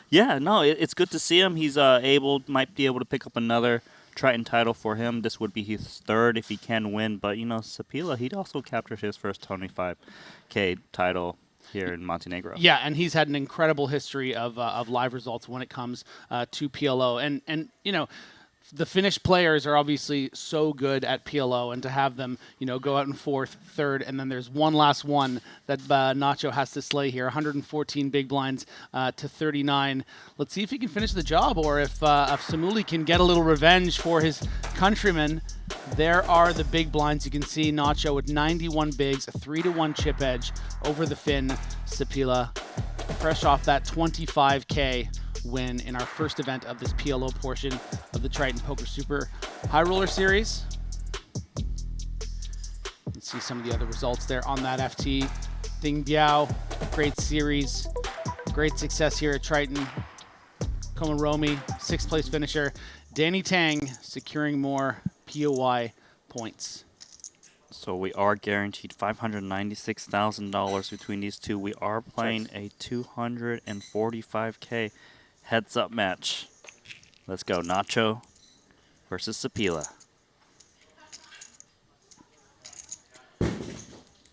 yeah, no, it's good to see him. He's might be able to pick up another Triton title for him. This would be his third if he can win. But, Sapila, he'd also captured his first 25K title here in Montenegro. Yeah, and he's had an incredible history of live results when it comes to PLO. And the Finnish players are obviously so good at PLO, and to have them, go out in fourth, third, and then there's one last one that Nacho has to slay here. 114 big blinds to 39. Let's see if he can finish the job, or if Samuli can get a little revenge for his countrymen. There are the big blinds. You can see Nacho with 91 bigs, a 3-1 chip edge over the Finn Sapila, fresh off that 25K win in our first event of this PLO portion of the Triton Poker Super High Roller Series. You can see some of the other results there on that FT. Ding Biao, great series, great success here at Triton. Komaromi, 6th place finisher. Danny Tang securing more POY points. So we are guaranteed $596,000 between these two. We are playing a 245K heads-up match. Let's go, Nacho versus Sapila.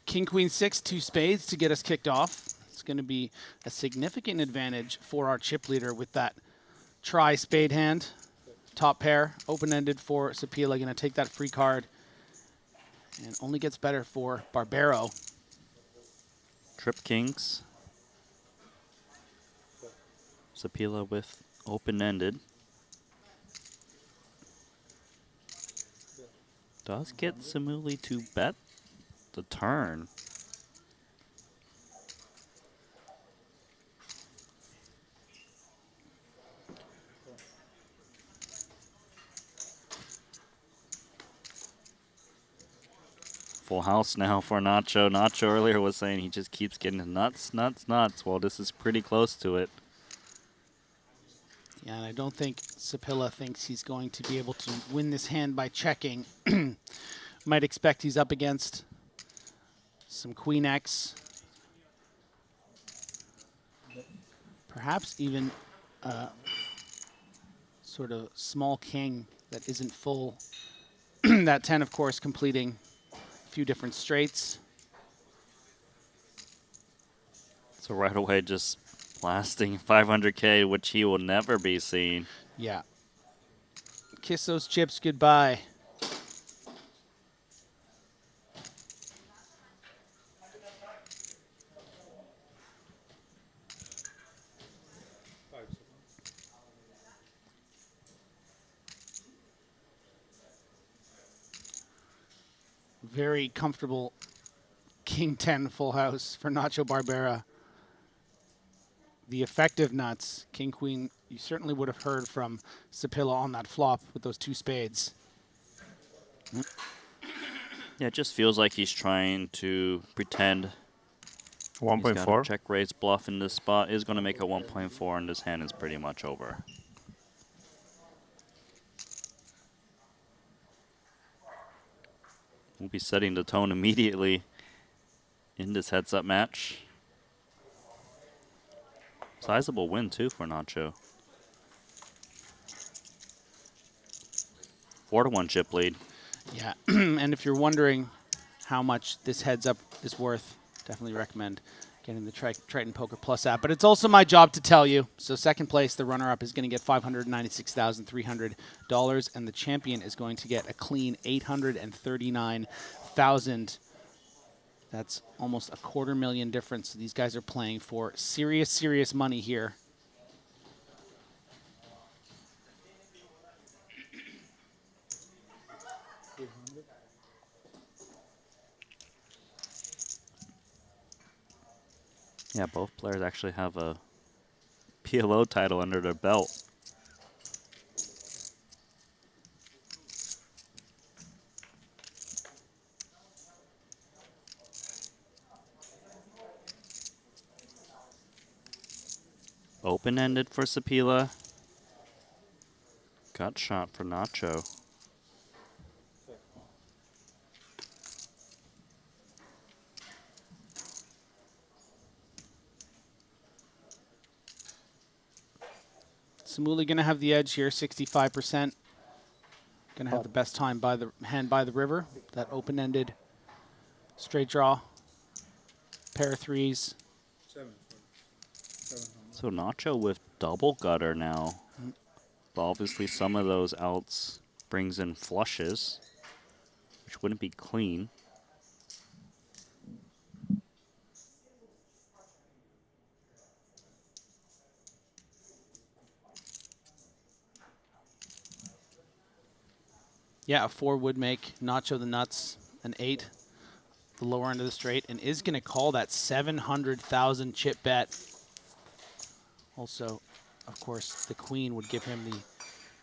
King, Queen, 6, 2 spades to get us kicked off. It's going to be a significant advantage for our chip leader with that tri-spade hand. Top pair, open-ended for Sapila, going to take that free card. And only gets better for Barbero. Trip Kings. Sapila with open-ended. Does get Samuli to bet the turn. Full house now for Nacho. Nacho earlier was saying he just keeps getting nuts, nuts, nuts. Well, this is pretty close to it. Yeah, and I don't think Sapila thinks he's going to be able to win this hand by checking. Might expect he's up against some Queen X. Perhaps even sort of small king that isn't full. That 10, of course, completing a few different straights. So right away, just blasting 500K, which he will never be seen. Yeah. Kiss those chips goodbye. Very comfortable King 10 full house for Nacho Barbera. The effective nuts, King Queen, you certainly would have heard from Sapila on that flop with those 2 spades. Yeah, it just feels like he's trying to pretend 1.4. Check raise bluff in this spot. Is going to make a 1.4, and this hand is pretty much over. We'll be setting the tone immediately in this heads-up match. Sizable win, too, for Nacho. 4-1 chip lead. Yeah, and if you're wondering how much this heads-up is worth, definitely recommend getting the Triton Poker Plus app. But it's also my job to tell you. So second place, the runner-up, is going to get $596,300, and the champion is going to get a clean $839,000. That's almost a $250,000 difference. So these guys are playing for serious, serious money here. Yeah, both players actually have a PLO title under their belt. Open-ended for Sapila. Gut shot for Nacho. Samuli going to have the edge here, 65%. Going to have the best time by the hand by the river. That open-ended straight draw. Pair of threes. So Nacho with double gutter now. But obviously some of those outs brings in flushes, which wouldn't be clean. Yeah, a 4 would make Nacho the nuts, an 8, the lower end of the straight, and is going to call that 700,000 chip bet. Also, of course, the queen would give him the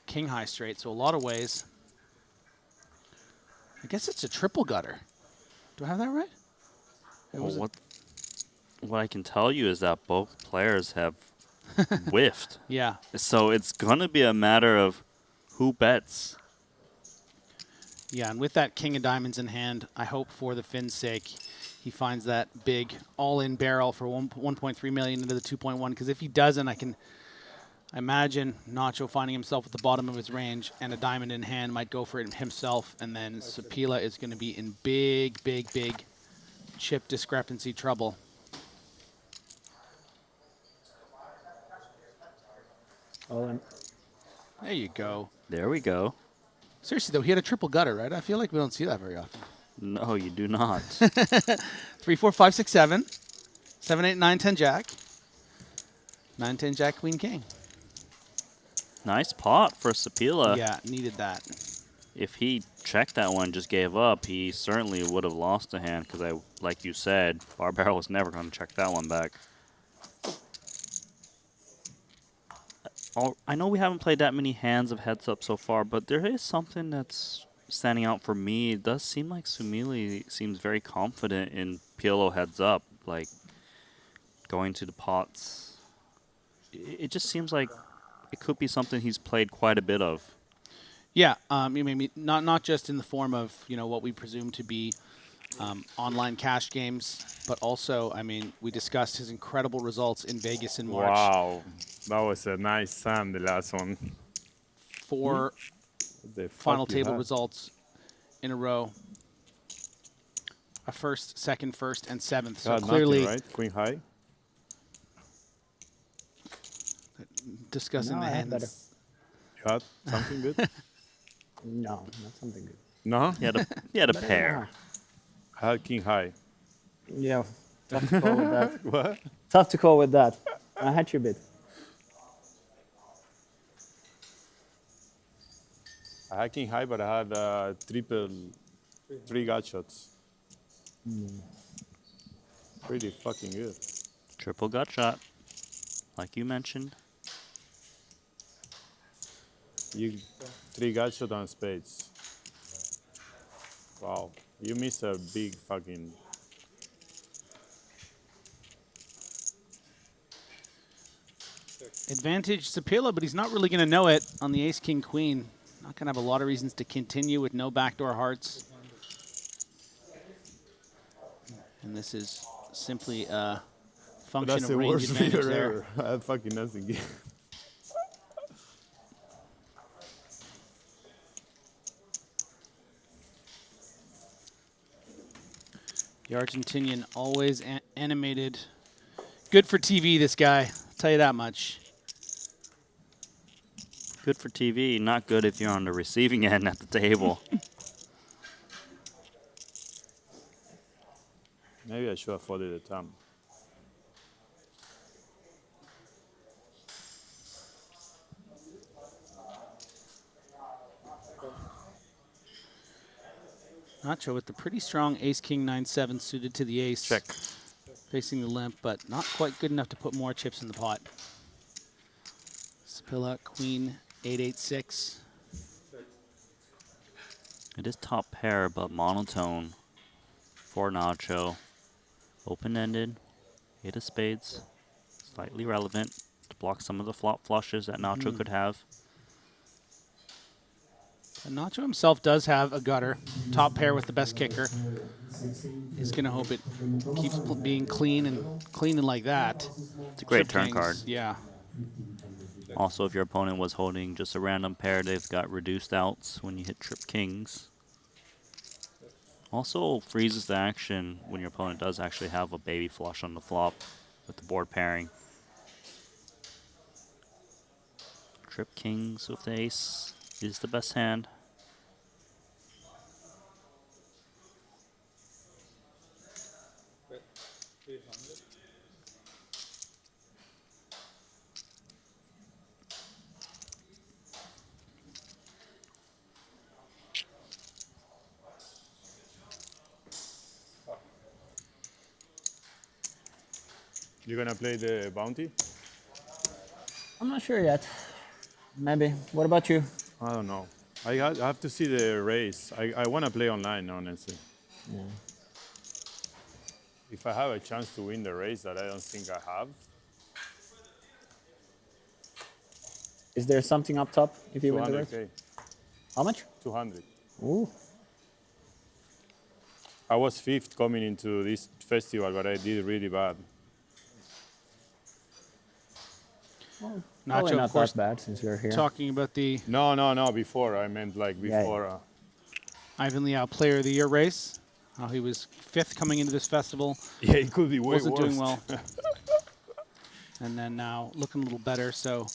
king high straight, so a lot of ways. I guess it's a triple gutter. Do I have that right? Well, what I can tell you is that both players have whiffed. Yeah. So it's going to be a matter of who bets. Yeah, and with that king of diamonds in hand, I hope for the Finn's sake he finds that big all-in barrel for 1.3 million into the 2.1, because if he doesn't, I can imagine Nacho finding himself at the bottom of his range, and a diamond in hand might go for it himself, and then Sapila is going to be in big chip discrepancy trouble. All in. There you go. There we go. Seriously, though, he had a triple gutter, right? I feel like we don't see that very often. No, you do not. 3, 4, 5, 6, 7. 7, 8, 9, 10, jack. 9, 10, jack, queen, king. Nice pot for Sapila. Yeah, needed that. If he checked that one, just gave up, he certainly would have lost a hand because, like you said, Barbaro was never going to check that one back. I know we haven't played that many hands of heads up so far, but there is something that's standing out for me. It does seem like Sumili seems very confident in PLO heads up, like going to the pots. It just seems like it could be something he's played quite a bit of. Yeah, maybe not just in the form of what we presume to be online cash games, but also, I mean, we discussed his incredible results in Vegas in March. Wow, that was a nice sand, the last one. 4 final table results in a row. A first, second, first, and seventh. So clearly, nothing, right? Queen high. Discussing the hands. You had something good? No, not something good. No? He had a pair. I had king high. Yeah, tough to call with that. What? Tough to call with that. I had your bit. I had king high, but I had three gut shots. Pretty fucking good. Triple gut shot, like you mentioned. You 3 gut shot on spades. Wow, you missed a big fucking. Advantage Sapila, but he's not really going to know it on the ace, king, queen. Not going to have a lot of reasons to continue with no backdoor hearts. And this is simply a function of range advantage there. I had fucking nothing. The Argentinian always animated. Good for TV, this guy. I'll tell you that much. Good for TV, not good if you're on the receiving end at the table. Maybe I should have folded the thumb. Nacho with the pretty strong ace, king, 9, 7 suited to the ace. Check. facing the limp, but not quite good enough to put more chips in the pot. Sapila, queen, 8-8-6. It is top pair, but monotone for Nacho. Open-ended, 8 of spades, slightly relevant to block some of the flop flushes that Nacho could have. And Nacho himself does have a gutter, top pair with the best kicker. He's gonna hope it keeps being clean and cleaning like that. It's a great Trip turn kings, card. Yeah. Also, if your opponent was holding just a random pair, they've got reduced outs when you hit trip kings. Also freezes the action when your opponent does actually have a baby flush on the flop with the board pairing. Trip kings with the ace is the best hand. You gonna play the bounty? I'm not sure yet. Maybe. What about you? I don't know. I have to see the race. I want to play online, honestly. Yeah. If I have a chance to win the race that I don't think I have. Is there something up top if you win the race? 200K. How much? 200. Ooh. I was 5th coming into this festival, but I did really bad. Well, Nacho, probably of not course, that bad since you're here. Talking about the No, before. I meant like before. Yeah. Ivan Liao Player of the Year race. How he was 5th coming into this festival. Yeah, it could be way Wasn't doing worse. well. And then now looking a little better, so.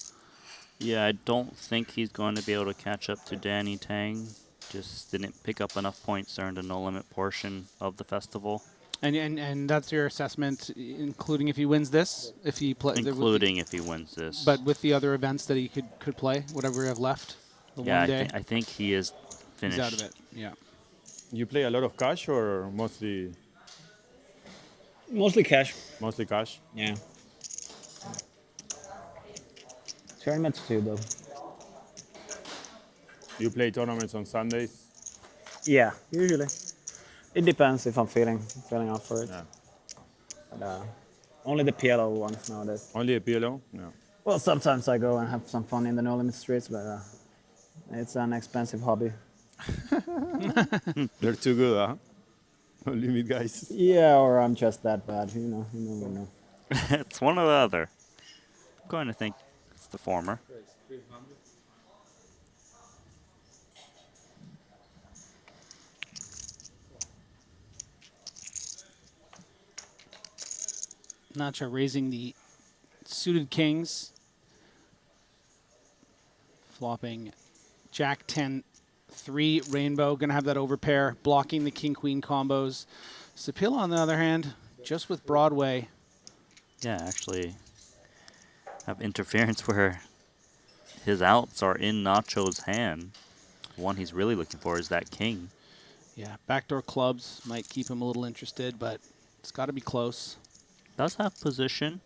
Yeah, I don't think he's going to be able to catch up to Danny Tang. Just didn't pick up enough points during the no-limit portion of the festival. And that's your assessment, including if he wins this, if he plays. Including if he wins this. But with the other events that he could play, whatever we have left, the Yeah, one day. I think he is finished. He's out of it. Yeah. You play a lot of cash or mostly? Mostly cash. Mostly cash. Yeah. Tournaments too, though. You play tournaments on Sundays? Yeah, usually. It depends if I'm feeling up for it. Yeah. But, only the PLO ones nowadays. Only a PLO? No. Well, sometimes I go and have some fun in the no limit streets, but it's an expensive hobby. They're too good, huh? No limit guys. Yeah, or I'm just that bad. You never know. It's one or the other. I'm going to think it's the former. Nacho raising the suited kings. Flopping Jack 10, 3 rainbow. Going to have that overpair, blocking the king-queen combos. Sapila, on the other hand, just with Broadway. Yeah, actually have interference where his outs are in Nacho's hand. The one he's really looking for is that king. Yeah, backdoor clubs might keep him a little interested, but it's got to be close. Does have position,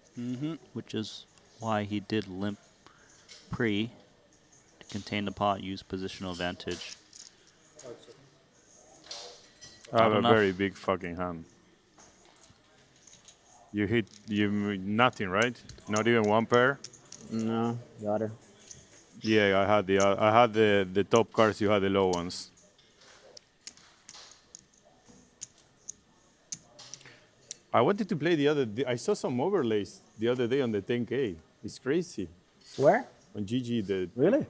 which is why he did limp pre to contain the pot, use positional advantage. I have Not a enough. very big fucking hand. You hit nothing, right? Not even one pair. No, got her. Yeah, I had the top cards. You had the low ones. I wanted to play the other. I saw some overlays the other day on the 10K. It's crazy. Where? On GG. Really?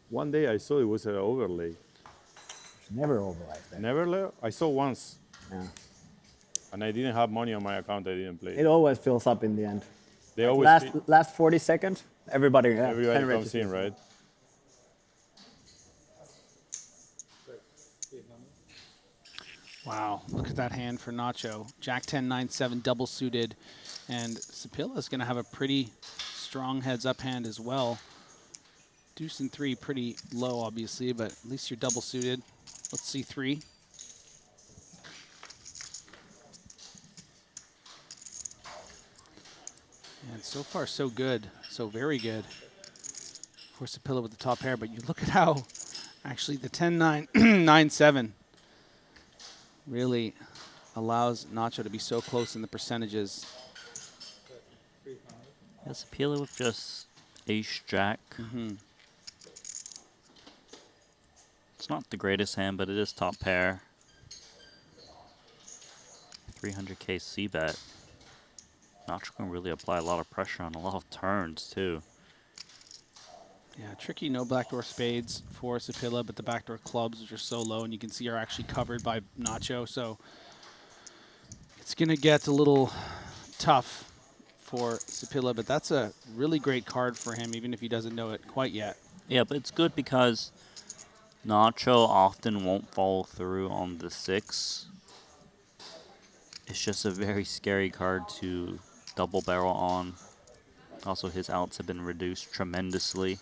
One day I saw it was an overlay. Never overlay. Never? I saw once. Yeah. And I didn't have money on my account. I didn't play. It always fills up in the end. They Like always last 40 seconds, everybody everybody 10 comes races. in, right? Wow, look at that hand for Nacho. Jack 10, 9, 7, double suited. And Sapila is going to have a pretty strong heads-up hand as well. Deuce and 3 pretty low, obviously, but at least you're double suited. Let's see 3. And so far, so good. So very good for Sapila with the top pair. But you look at how actually the 10-9, 9-7 really allows Nacho to be so close in the percentages. Yes, Sapila with just ace-jack. It's not the greatest hand, but it is top pair. 300k c-bet. Nacho can really apply a lot of pressure on a lot of turns, too. Yeah, tricky no backdoor spades for Sapila, but the backdoor clubs, which are so low, and you can see are actually covered by Nacho. So it's going to get a little tough for Sapila, but that's a really great card for him, even if he doesn't know it quite yet. Yeah, but it's good because Nacho often won't follow through on the 6. It's just a very scary card to double barrel on. Also, his outs have been reduced tremendously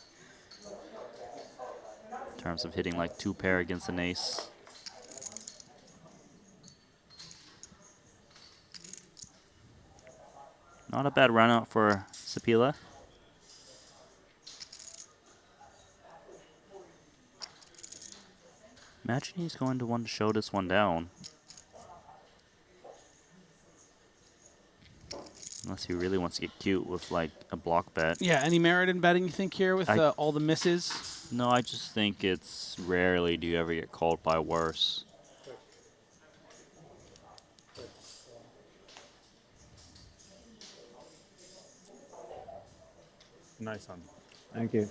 in terms of hitting like 2 pair against an ace. Not a bad run out for Sapila. Imagine he's going to want to show this one down. Unless he really wants to get cute with like a block bet. Yeah, any merit in betting, you think, here with all the misses? No, I just think it's rarely do you ever get called by worse. Nice one. Thank you.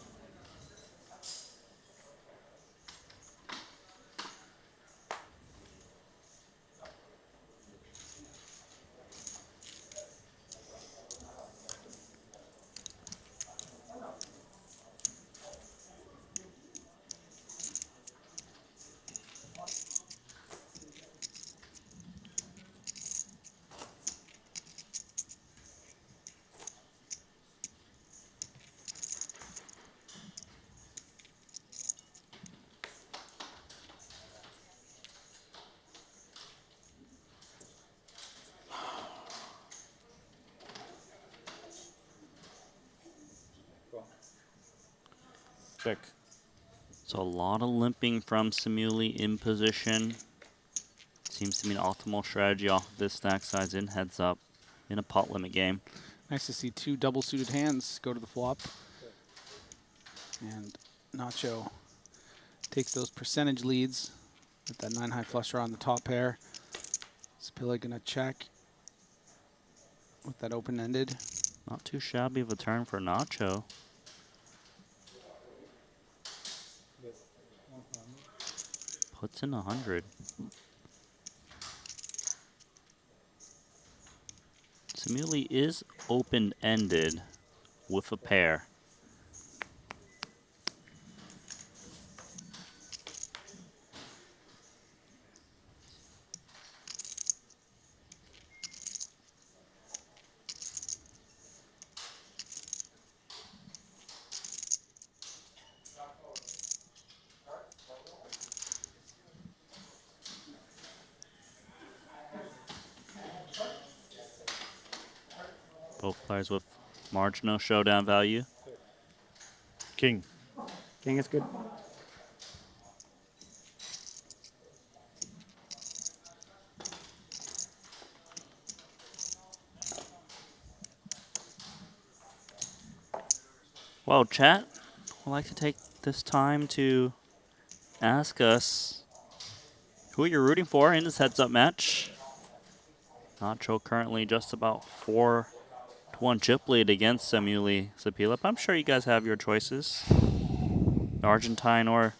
Check. So a lot of limping from Samuli in position. Seems to be an optimal strategy off of this stack size in heads up in a pot limit game. Nice to see 2 double-suited hands go to the flop. And Nacho takes those percentage leads with that 9-high flush draw on the top pair. Sapila gonna check with that open-ended. Not too shabby of a turn for Nacho. Puts in 100. Samuli is open-ended with a pair. Both players with marginal showdown value. King. King is good. Well, chat, I'd like to take this time to ask us who you're rooting for in this heads-up match. Nacho currently just about 4-1 chip lead against Samuli Sapila. I'm sure you guys have your choices. The Argentine or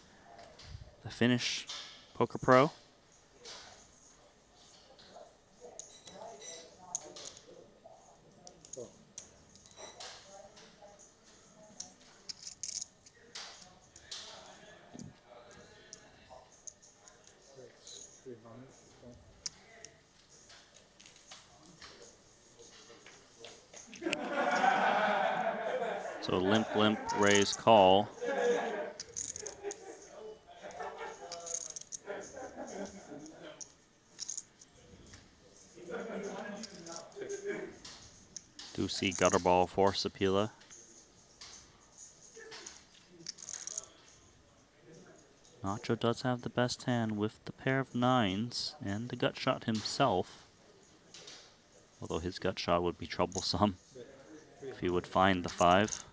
the Finnish Poker Pro. So limp, raise, call. Do see gutter ball for Sapila. Nacho does have the best hand with the pair of 9s and the gut shot himself. Although his gut shot would be troublesome if he would find the 5.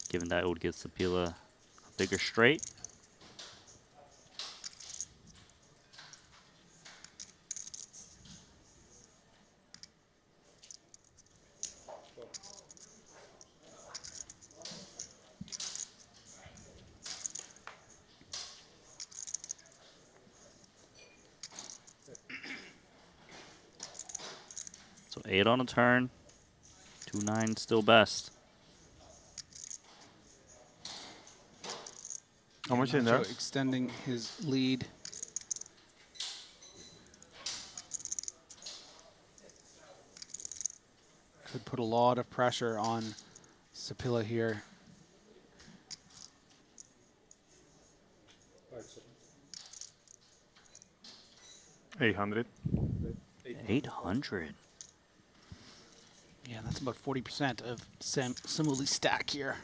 Given that it would give Sapila a bigger straight. So 8 on a turn, 2-9 still best. How much in there? Nacho extending his lead. Could put a lot of pressure on Sapila here. 800. 800. Yeah, that's about 40% of Samuli's stack here.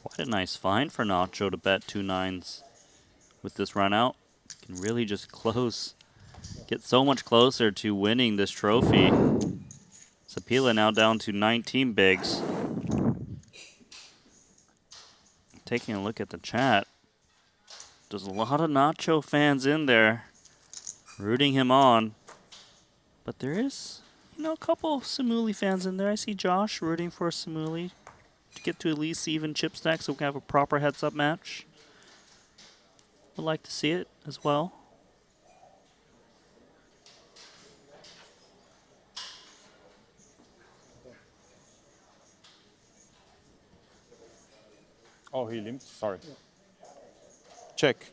Quite a nice find for Nacho to bet 2 9s with this run out. Can really just close, get so much closer to winning this trophy. Sapila now down to 19 bigs. Taking a look at the chat, there's a lot of Nacho fans in there rooting him on. But there is, you know, a couple Samuli fans in there. I see Josh rooting for Samuli to get to at least even chip stack so we can have a proper heads-up match. Would like to see it as well. Oh, he limped. Sorry. Check.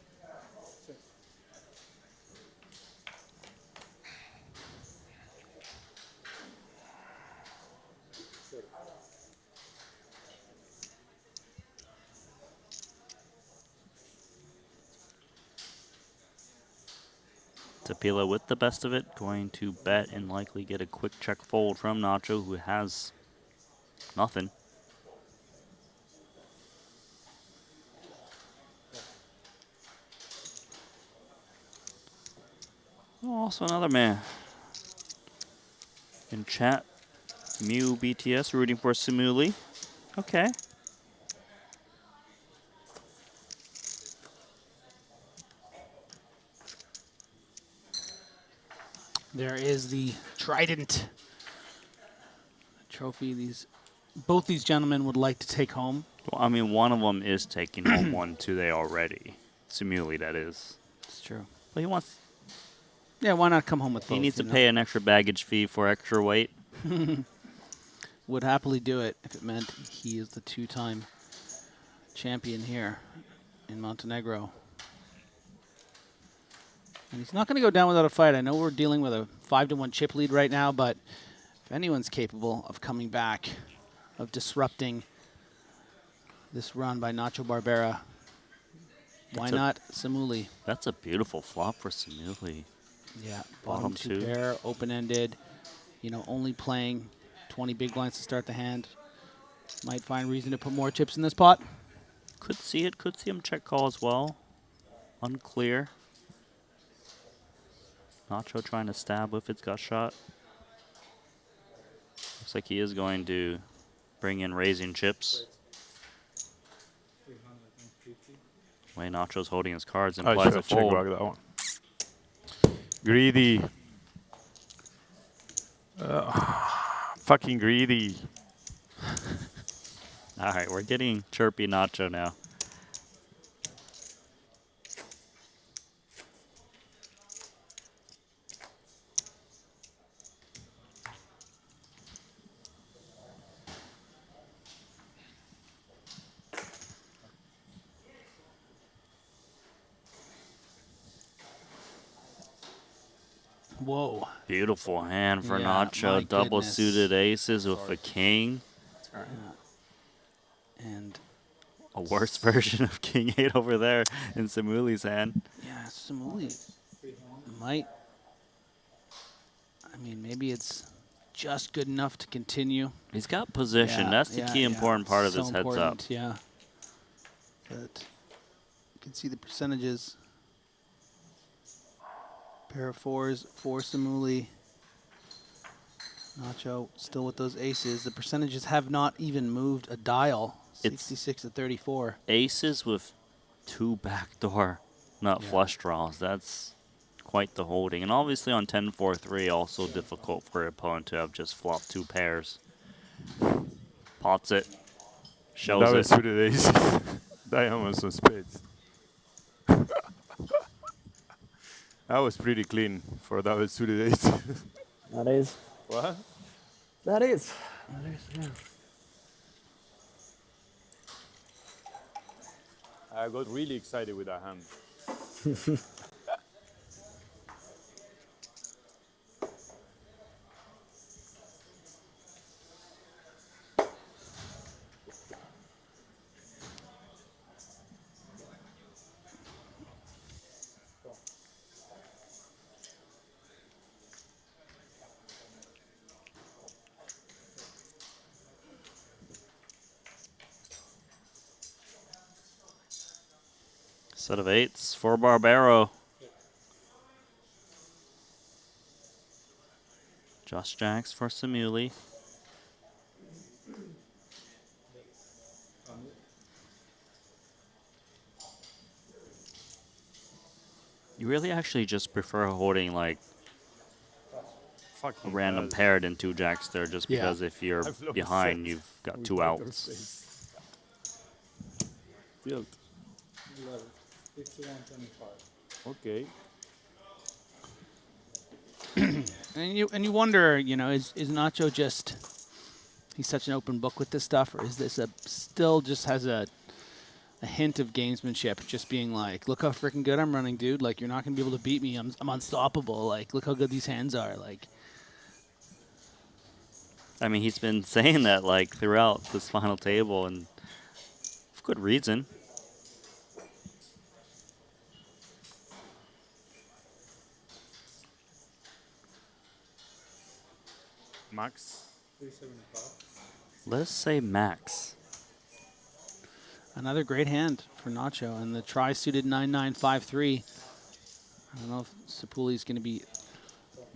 Sapila with the best of it, going to bet and likely get a quick check fold from Nacho, who has nothing. Oh, also another man in chat, Mew BTS rooting for Samuli. Okay. There is the Triton trophy. Both these gentlemen would like to take home. Well, I mean, one of them is taking home one today already. Samuli, that is. It's true. But he wants... Yeah, why not come home with both? He needs to pay an extra baggage fee for extra weight. Would happily do it if it meant he is the 2-time champion here in Montenegro. And he's not going to go down without a fight. I know we're dealing with a 5-1 chip lead right now, but if anyone's capable of coming back, of disrupting this run by Nacho Barbera, why not Samuli? That's a beautiful flop for Samuli. Yeah, bottom two pair, open-ended, you know, only playing 20 big blinds to start the hand. Might find reason to put more chips in this pot. Could see it, could see him check call as well. Unclear. Nacho trying to stab with its gut shot. Looks like he is going to bring in raising chips. The way Nacho's holding his cards implies a fold. That one. Greedy. Fucking greedy. All right, we're getting chirpy Nacho now. Whoa. Beautiful hand for Yeah, Nacho. my Double goodness. suited aces with a king. And a worse version of King 8 over there in Samuli's hand. Yeah, Samuli might. I mean, maybe it's just good enough to continue. He's got position. Yeah, That's the yeah, key important part of so this heads up. important, yeah. But you can see the percentages. Pair of fours for Samuli. Nacho still with those aces. The percentages have not even moved a dial. 66 to 34. Aces with 2 backdoor, not flush draws. That's quite the holding. And obviously on 10-4-3, also difficult for an opponent to have just flopped 2 pairs. Pots it. Shows that it. was suited aces. Diamonds on spades. That was pretty clean for that was suited aces. That is. What? That is. Yeah. I got really excited with that hand. Set of 8s for Barbaro. Just jacks for Samuli. You really actually just prefer holding like a random pair than 2 jacks there, just because if you're behind, you've got 2 outs. Tilt. 51-25. Okay. And you wonder, you know, is Nacho just he's such an open book with this stuff, or is this still just has a hint of gamesmanship, just being like, look how freaking good I'm running, dude. Like, you're not gonna be able to beat me. I'm unstoppable. Like, look how good these hands are. Like, I mean, he's been saying that like throughout this final table, and for good reason. Max. Let's say max. another great hand for Nacho, and the tri-suited 9-9-5-3. I don't know if Sapuli's going to be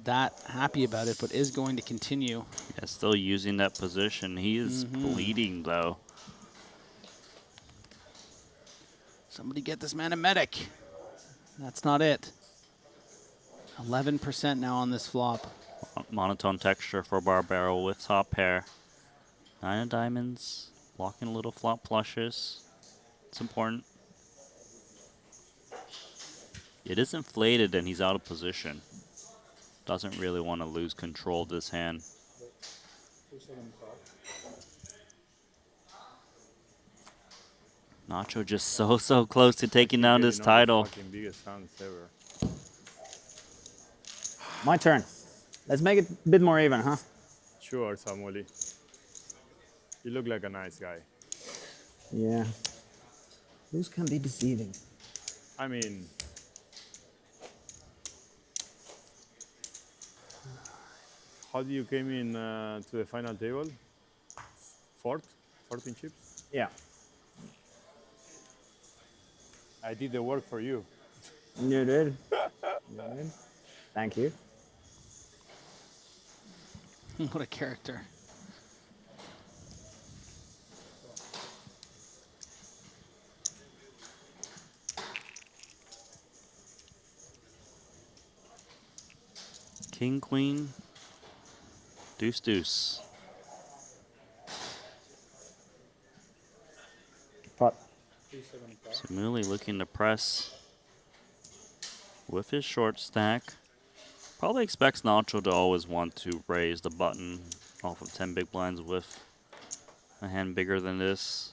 that happy about it, but is going to continue. Yeah, still using that position. He is bleeding, though. Somebody get this man a medic. That's not it. 11% now on this flop. Monotone texture for Barbaro with top pair. 9 of diamonds, blocking little flop flushes. It's important. It is inflated and he's out of position. Doesn't really want to lose control of this hand. Nacho just so close to taking down this title. Biggest hands ever. My turn. Let's make it a bit more even, huh? Sure, Samueli. You look like a nice guy. Yeah. Those can be deceiving. I mean, how do you came in to the final table? 4th? 14 chips? Yeah. I did the work for you. You did. You did. Thank you. What a character. King, queen, deuce, deuce. Pot. Samuli looking to press with his short stack. Probably expects Nacho to always want to raise the button off of 10 big blinds with a hand bigger than this.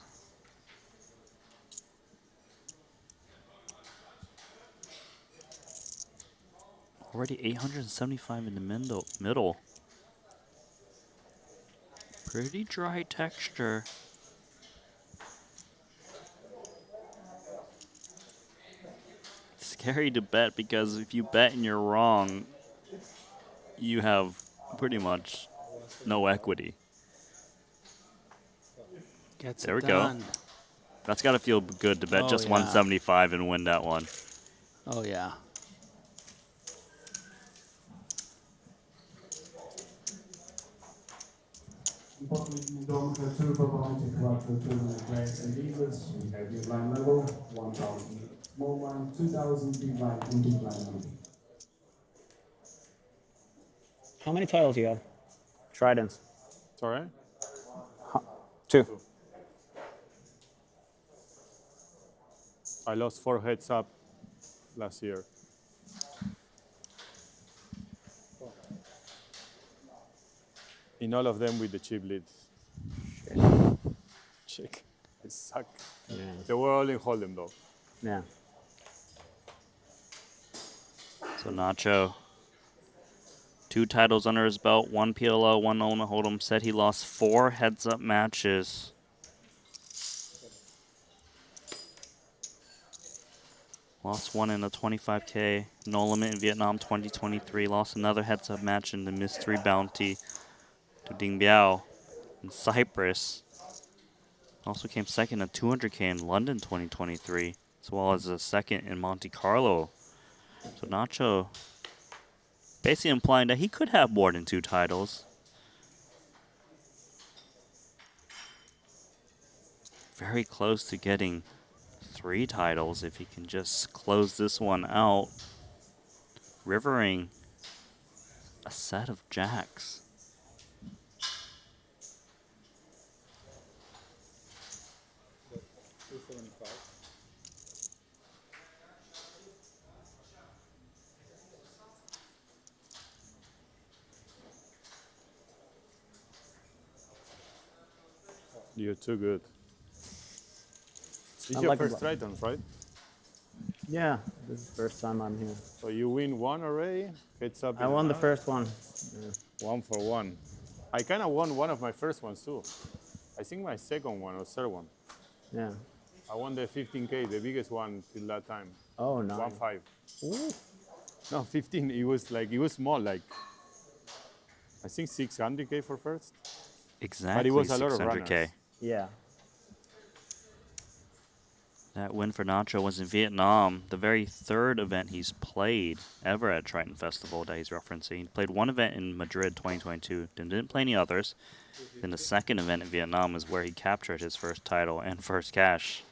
Already 875 in the middle. Pretty dry texture. scary to bet because if you bet and you're wrong, you have pretty much no equity. Gets There it we done. go. That's got to feel good to bet Oh, just yeah. 175 and win that one. Oh, yeah. Unfortunately, we don't have two provided to up to 200 players and leaders. We have big blind level, 1,000 small blind, 2,000 big blind, and big blind level. How many titles do you have? Tridents. Sorry? 2. I lost 4 heads up last year. In all of them with the chip leads. Check. I suck. Yeah. They were all in Hold'em though. Yeah. So Nacho, 2 titles under his belt, 1 PLO, 1 Ultimate Hold'em. Said he lost 4 heads-up matches. Lost 1 in the 25K, no limit in Vietnam 2023. Lost another heads-up match in the Mystery Bounty to Ding Biao in Cyprus. Also came second in 200K in London 2023, as well as a second in Monte Carlo. So Nacho basically implying that he could have more than 2 titles. Very close to getting 3 titles if he can just close this one out. Rivering a set of jacks. You're too good. This is I your like first it. Tritons, right? Yeah, this is the first time I'm here. So you win 1 already? Heads up. I won the first one. Yeah. 1 for 1. I kind of won one of my first ones too. I think my second one or third one. Yeah. I won the 15K, the biggest one till that time. Oh, nice. 1.5. Ooh. No, 15. It was small, like I think 600K for first. Exactly. But it was a lot of 600K. runners. Yeah. That win for Nacho was in Vietnam, the very 3rd event he's played ever at Triton Festival that he's referencing. He played 1 event in Madrid 2022, then didn't play any others. Then the 2nd event in Vietnam is where he captured his first title and first cash.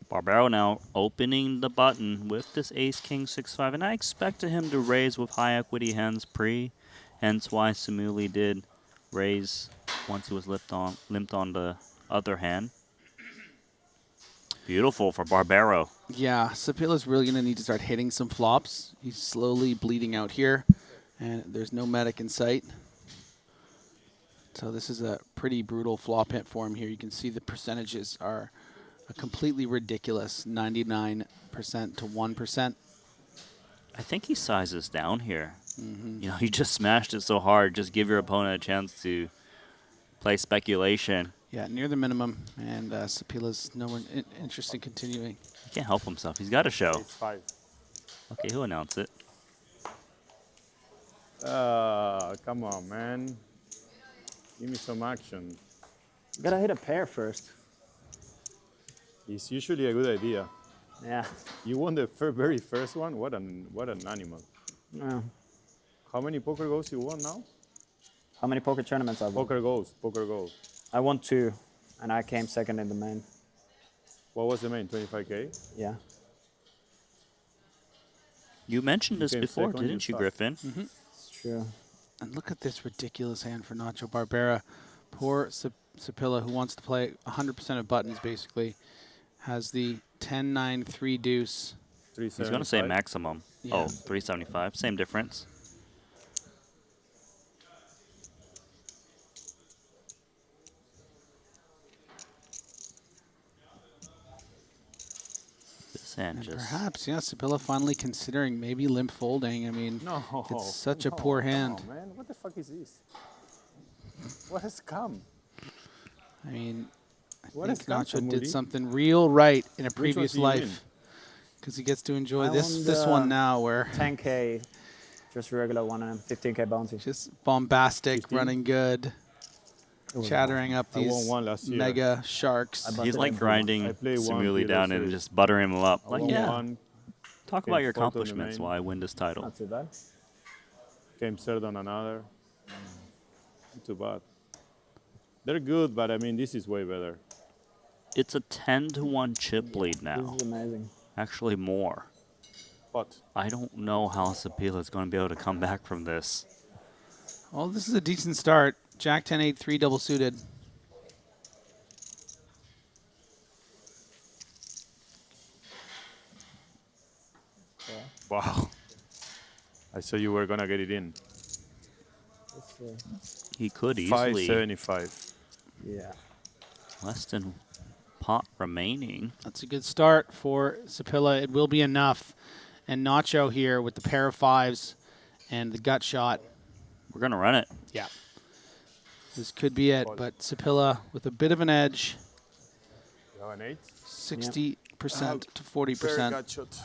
Barbaro now opening the button with this Ace-King 6-5, and I expected him to raise with high equity hands pre, hence why Samuli did raise once he was limped on the other hand. Beautiful for Barbaro. Yeah, Sapila's really going to need to start hitting some flops. He's slowly bleeding out here, and there's no medic in sight. So this is a pretty brutal flop hit for him here. You can see the percentages are a completely ridiculous 99% to 1%. I think he sizes down here. You know, you just smashed it so hard. Just give your opponent a chance to play speculation. Yeah, near the minimum, and Sapila's no one interest in continuing. He can't help himself. He's got a show. It's 5. Okay, he'll announce it. Come on, man. Give me some action. Gotta hit a pair first. It's usually a good idea. Yeah. You won the very first one? What an animal. Yeah. How many poker goals you won now? How many poker tournaments I've won? Poker goals. I won 2, and I came second in the main. What was the main? 25K? Yeah. You mentioned this came before, second, didn't you, sucked. Griffin? It's true. And look at this ridiculous hand for Nacho Barbera. Poor Sapila, who wants to play 100% of buttons, basically, has the 10-9 3 deuce. He's going to say maximum. Yeah. Oh, 375. Same difference. This hand And just... perhaps, yeah, Sapila finally considering maybe limp folding. I mean, it's such a poor hand. Oh, man, what the fuck is this? What has come? I mean, I What think is that, Nacho did Samuli? something real right in a Which previous one do you life. Because he gets to enjoy I this won one the now where 10K, just regular one, and 15K bounty. just bombastic, 15? running good, was chattering up I won these one last year. mega sharks. He's like grinding I play one Samuli down and series. just buttering him up. I Like, won yeah, one, talk came about your fourth on the accomplishments main, while I win this title. Not too bad. came third on another. Not too bad. They're good, but I mean, this is way better. It's a 10-1 chip lead now. This is amazing. Actually, more. But I don't know how Sapila is going to be able to come back from this. Well, this is a decent start. Jack 10-8, 3 double suited. wow. I saw you were gonna get it in. He could easily. 575. Yeah. Less than pot remaining. That's a good start for Sapila. It will be enough. And Nacho here with the pair of fives and the gut shot. We're going to run it. Yeah. This could be it, but Sapila with a bit of an edge. You have an 8? 60% to Fair 40%. gut shot.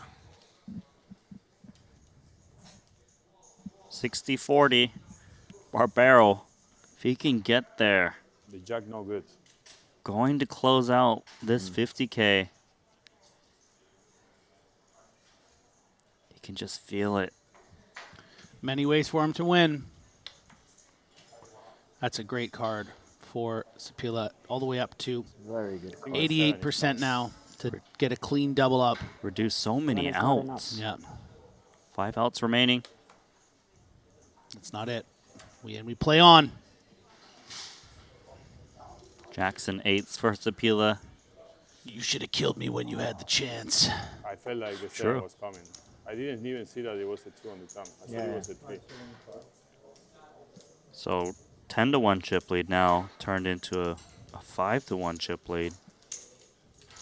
60-40. Barbaro, if he can get there, The jack no good. going to close out this 50K. He can just feel it. Many ways for him to win. That's a great card for Sapila, all the way up to Very good. 88% now to get a clean double up. Reduce so many That is not enough. outs. Yeah, 5 outs remaining. that's not it. We play on. Jackson 8s for Sapila. You should have killed me when you had the chance. I felt like the True. 7 was coming. I didn't even see that it was a 2 on the thumb. I thought it was a 3. So 10-1 chip lead now turned into a 5-1 chip lead.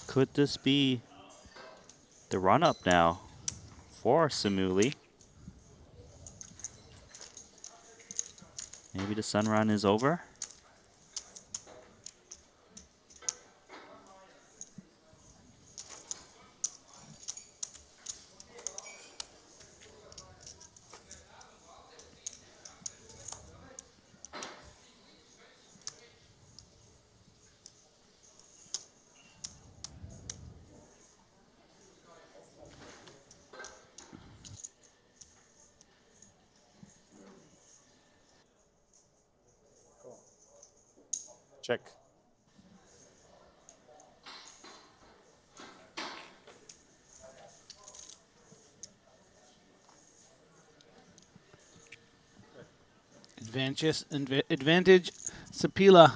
Could this be the run-up now for Samuli? Maybe the sun run is over? Check. Advantage Sapila.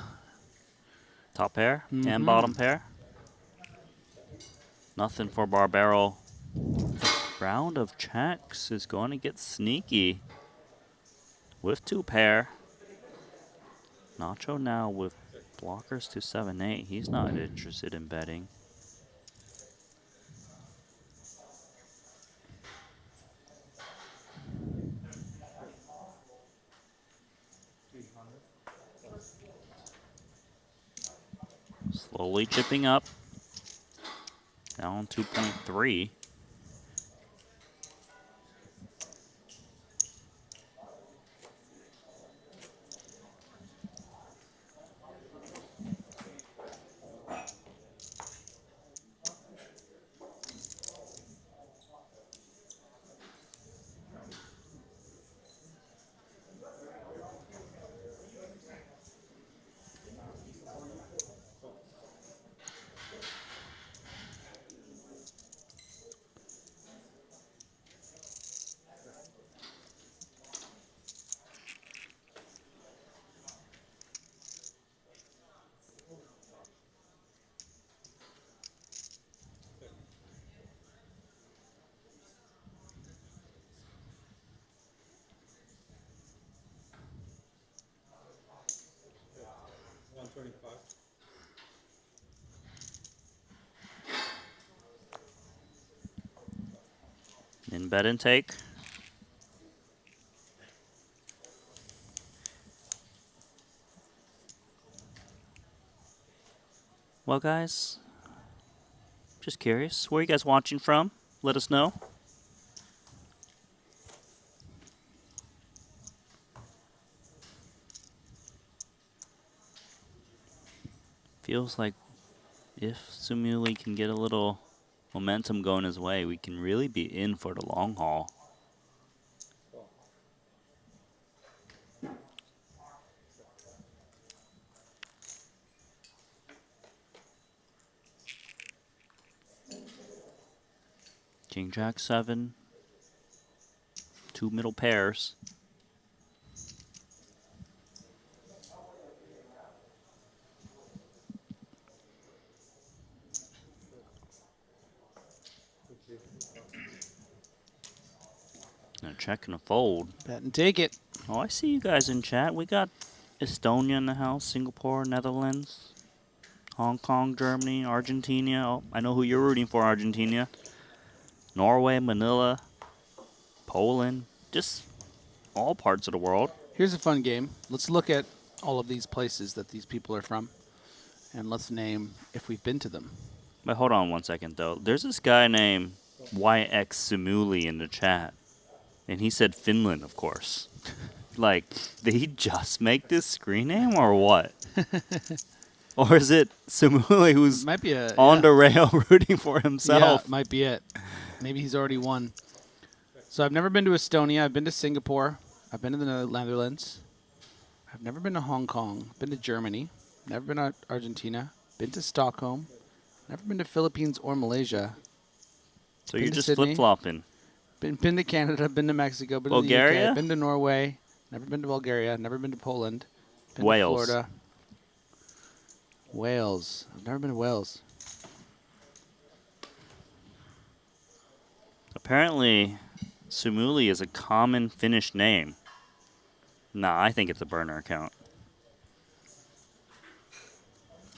Top pair and bottom pair. Nothing for Barbaro. Round of checks is going to get sneaky with 2 pair. Nacho now with blockers to 7-8. He's not interested in betting. Slowly chipping up. Down 2.3. In bet and take. Well, guys, just curious, where are you guys watching from? Let us know. Feels like if Sumuli can get a little momentum going his way, we can really be in for the long haul. King Jack 7, 2 middle pairs. And a check and a fold. Bet and take it. Oh, I see you guys in chat. We got Estonia in the house, Singapore, Netherlands, Hong Kong, Germany, Argentina. Oh, I know who you're rooting for, Argentina. Norway, Manila, Poland, just all parts of the world. Here's a fun game. Let's look at all of these places that these people are from, and let's name if we've been to them. But hold on one second, though. There's this guy named YX Simuli in the chat, and he said Finland, of course. Like, did he just make this screen name or what? Or is it Simuli who's might be on the rail rooting for himself? Yeah, might be it. Maybe he's already won. So I've never been to Estonia. I've been to Singapore. I've been to the Netherlands. I've never been to Hong Kong. Been to Germany. Never been to Argentina. Been to Stockholm. Never been to Philippines or Malaysia. So you're just flip-flopping. Been to Canada. Been to Mexico. Been Bulgaria? to the UK. Been to Norway. Never been to Bulgaria. Never been to Poland. Been Wales. to Florida. Wales. I've never been to Wales. Apparently, Sumuli is a common Finnish name. Nah, I think it's a burner account.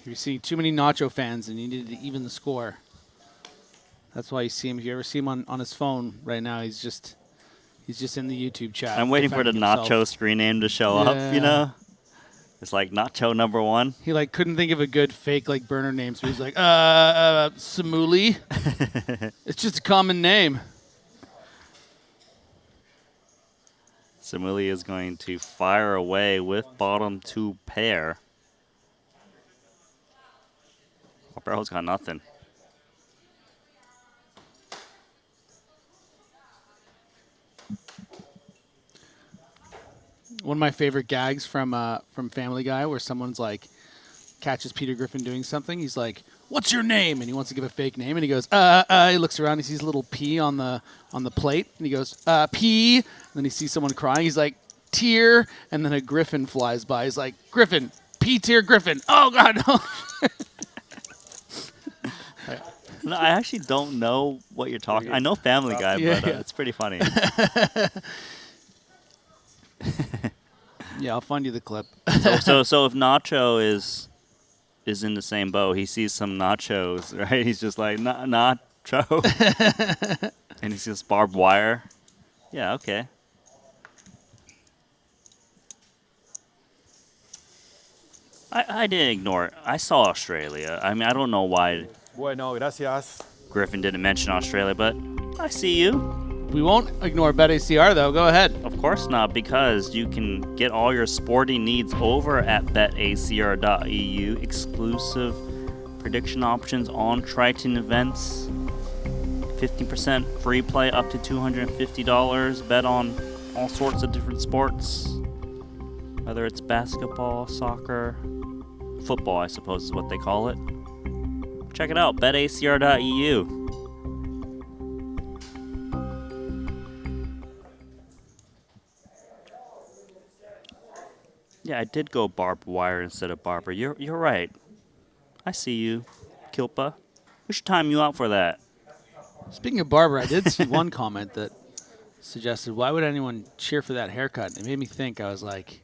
You see too many Nacho fans, and you needed to even the score. That's why you see him. If you ever see him on his phone right now, he's just in the YouTube chat. I'm waiting for the defending Nacho himself. screen name to show up, you know? It's like Nacho #1. He like couldn't think of a good fake like burner name, so he's like, Samuli. It's just a common name. Simuli is going to fire away with bottom 2 pair. Barrel's got nothing. One of my favorite gags from Family Guy, where someone's like catches Peter Griffin doing something. He's like, "What's your name?" And he wants to give a fake name, and he goes, He looks around, he sees a little P on the plate, and he goes, P. And then he sees someone crying. He's like, "Tear." And then a griffin flies by. He's like, "Griffin, P tier Griffin." Oh God, no. No, I actually don't know what you're talking. I know Family Guy, but it's pretty funny. Yeah, I'll find you the clip. So if Nacho is in the same boat, he sees some nachos, right? He's just like Nacho, and he sees barbed wire. Yeah, okay. I didn't ignore it. I saw Australia. I mean, I don't know why Bueno, gracias. Griffin didn't mention Australia, but I see you. We won't ignore BetACR, though. Go ahead. Of course not, because you can get all your sporting needs over at betacr.eu. Exclusive prediction options on Triton events. 15% free play up to $250. Bet on all sorts of different sports. Whether it's basketball, soccer, football, I suppose is what they call it. Check it out, betacr.eu. Yeah, I did go barbed wire instead of barber. You're right. I see you, Kilpa. We should time you out for that. Speaking of barber, I did see one comment that suggested, why would anyone cheer for that haircut? It made me think. I was like,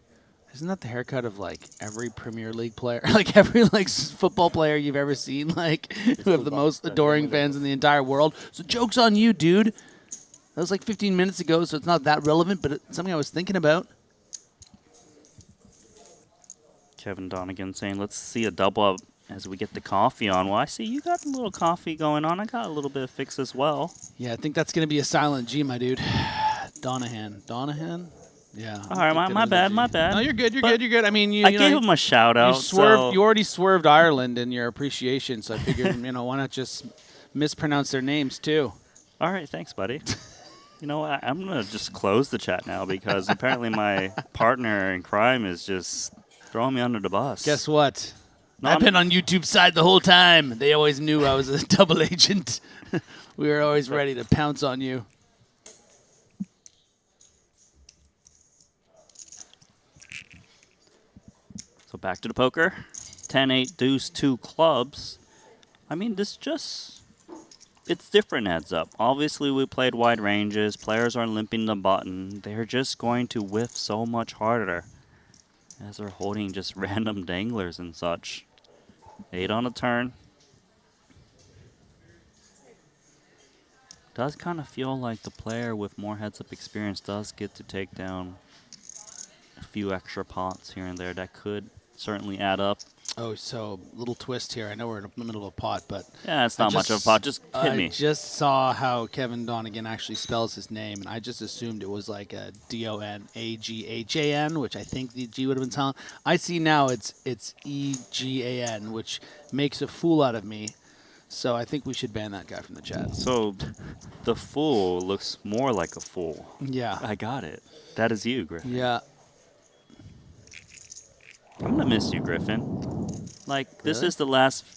isn't that the haircut of like every Premier League player, like every like football player you've ever seen, like who have the most adoring fans in the entire world? So joke's on you, dude. That was like 15 minutes ago, so it's not that relevant, but it's something I was thinking about. Kevin Donegan saying, let's see a double up as we get the coffee on. Well, I see you got a little coffee going on. I got a little bit of fix as well. Yeah, I think that's going to be a silent G, my dude. Donahan. Donahan? Yeah. All right, my bad. No, you're good. You're good. I mean, I gave him a shout out. You already swerved Ireland in your appreciation, so I figured, why not just mispronounce their names too? All right, thanks, buddy. You know what? I'm going to just close the chat now because apparently my partner in crime is just throwing me under the bus. Guess what? No, I've been on YouTube's side the whole time. They always knew I was a double agent. We were always ready to pounce on you. So back to the poker. 10-8 deuce 2 clubs. I mean, it's different heads up. Obviously, we played wide ranges. Players are limping the button. They're just going to whiff so much harder as they're holding just random danglers and such. 8 on a turn. Does kind of feel like the player with more heads-up experience does get to take down a few extra pots here and there that could certainly add up. Oh, so little twist here. I know we're in the middle of a pot, but yeah, it's not much of a pot. Just hit me. I just saw how Kevin Donegan actually spells his name, and I just assumed it was like a D-O-N-A-G-H-A-N, which I think the G would have been silent. I see now it's E-G-A-N, which makes a fool out of me. So I think we should ban that guy from the chat. So the fool looks more like a fool. Yeah. I got it. That is you, Griffin. Yeah. I'm gonna miss you, Griffin. Like, this is the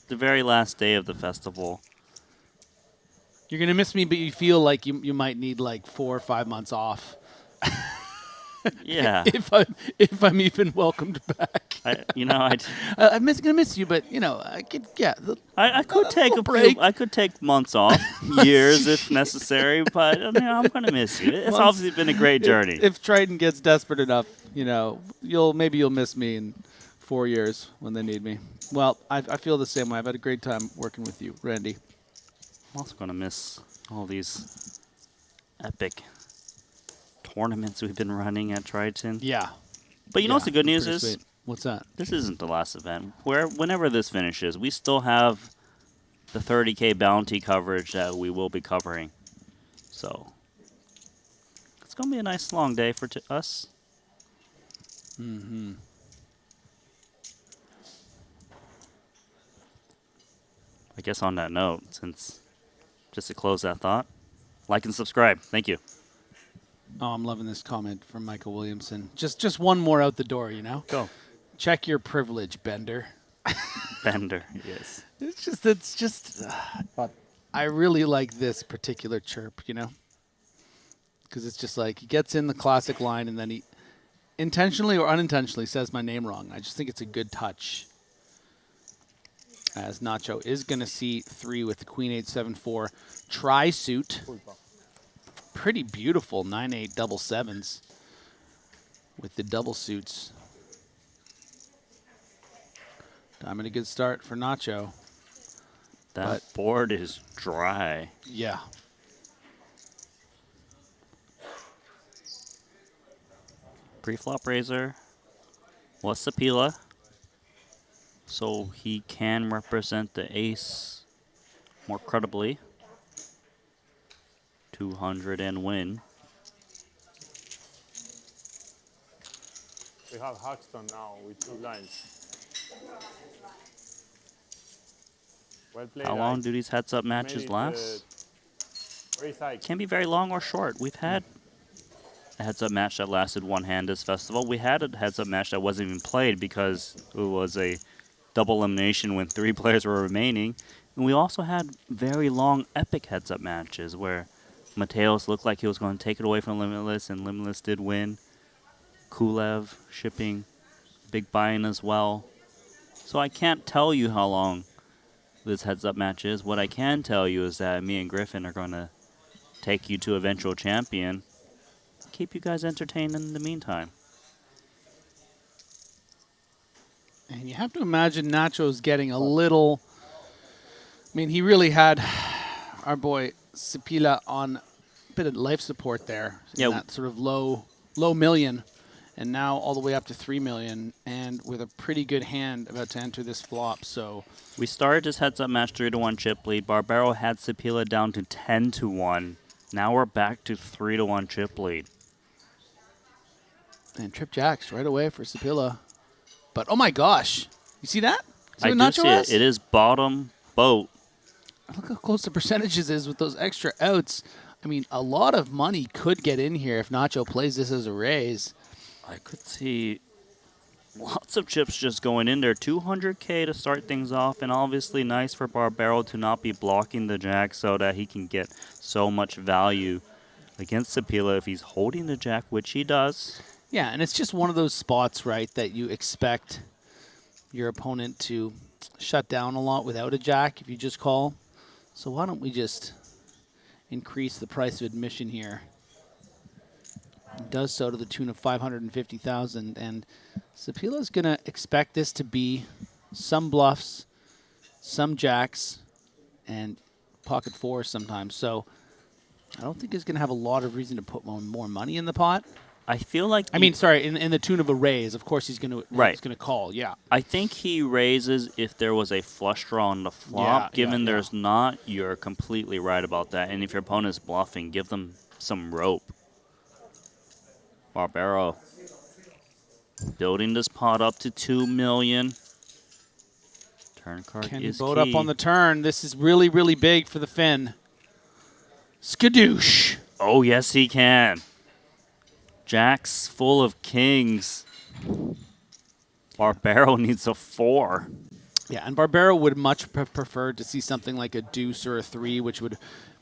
very last day of the festival. You're gonna miss me, but you feel like you might need like 4 or 5 months off. Yeah. if I'm even welcomed back. I'm gonna miss you, but I could I could take a break. I could take months off, years if necessary, but I'm gonna miss you. It's obviously been a great journey. If Triton gets desperate enough, you'll miss me in 4 years when they need me. Well, I feel the same way. I've had a great time working with you, Randy. I'm also gonna miss all these epic tournaments we've been running at Triton. Yeah. But you know what's the good news is? Sweet. What's that? This isn't the last event. Whenever this finishes, we still have the 30K bounty coverage that we will be covering. So it's going to be a nice long day for us. Mm-hmm. I guess on that note, just to close that thought, like and subscribe. Thank you. Oh, I'm loving this comment from Michael Williamson. Just one more out the door, Go. Check your privilege, Bender. Bender, yes. It's just. I really like this particular chirp, because it's just like he gets in the classic line and then he intentionally or unintentionally says my name wrong. I just think it's a good touch. As Nacho is going to see 3 with the Queen 8-7-4 tri-suit. Pretty beautiful 9-8 double sevens with the double suits. Diamond a good start for Nacho. That board is dry. Yeah. Pre-flop raiser. What's the Pila? So he can represent the ace more credibly. 200 and win. We have Haxton now with 2 lines. Well played. How long do these heads-up matches last? Can be very long or short. We've had a heads-up match that lasted 1 hand this festival. We had a heads-up match that wasn't even played because it was a double elimination when 3 players were remaining. And we also had very long epic heads-up matches where Mateos looked like he was going to take it away from Limitless, and Limitless did win. Kulev shipping, big buy-in as well. So I can't tell you how long this heads-up match is. What I can tell you is that me and Griffin are going to take you to eventual champion. Keep you guys entertained in the meantime. And you have to imagine Nacho's getting a little... I mean, he really had our boy Sapila on a bit of life support there. Yeah. That sort of low million. and now all the way up to 3 million, and with a pretty good hand about to enter this flop. So we started this heads-up match 3-1 chip lead. Barbaro had Sapila down to 10-1. Now we're back to 3-1 chip lead. And trip jacks right away for Sapila. But oh my gosh, you see that? I do see it. It is bottom boat. Look how close the percentages is with those extra outs. I mean, a lot of money could get in here if Nacho plays this as a raise. I could see lots of chips just going in there. 200K to start things off, and obviously nice for Barbaro to not be blocking the jack so that he can get so much value against Sapila if he's holding the jack, which he does. Yeah, and it's just one of those spots, right, that you expect your opponent to shut down a lot without a jack if you just call. So why don't we just increase the price of admission here? It does so to the tune of 550,000, and Sapila's going to expect this to be some bluffs, some jacks, and pocket fours sometimes. So I don't think he's going to have a lot of reason to put more money in the pot. I feel like I mean, sorry, in the tune of a raise. Of course, he's going to Right. he's going to call. Yeah. I think he raises if there was a flush draw on the flop. Yeah, Given yeah. there's not, you're completely right about that. And if your opponent's bluffing, give them some rope. Barbaro building this pot up to 2 million. Turn card Can he is boat key. up on the turn? This is really, really big for the Finn. Skadoosh. Oh, yes, he can. Jacks full of kings. Barbaro needs a 4. Yeah, and Barbaro would much prefer to see something like a deuce or a 3, which would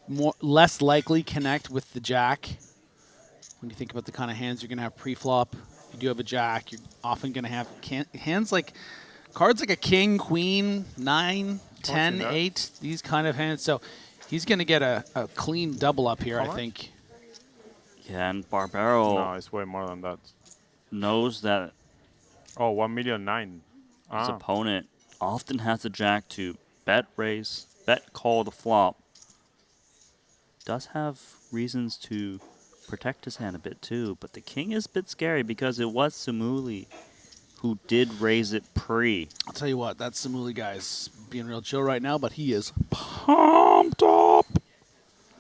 less likely connect with the jack. When you think about the kind of hands you're going to have pre-flop, if you do have a jack, you're often going to have hands like cards like a king, queen, 9, 10, 8, these kind of hands. So he's going to get a clean double up here, I think. Yeah, and Barbaro No, it's way more than that. knows that Oh, 1,000,009. his opponent often has a jack to bet raise, bet call the flop. Does have reasons to protect his hand a bit too, but the king is a bit scary because it was Samuli who did raise it pre. I'll tell you what, that Samuli guy's being real chill right now, but he is pumped up.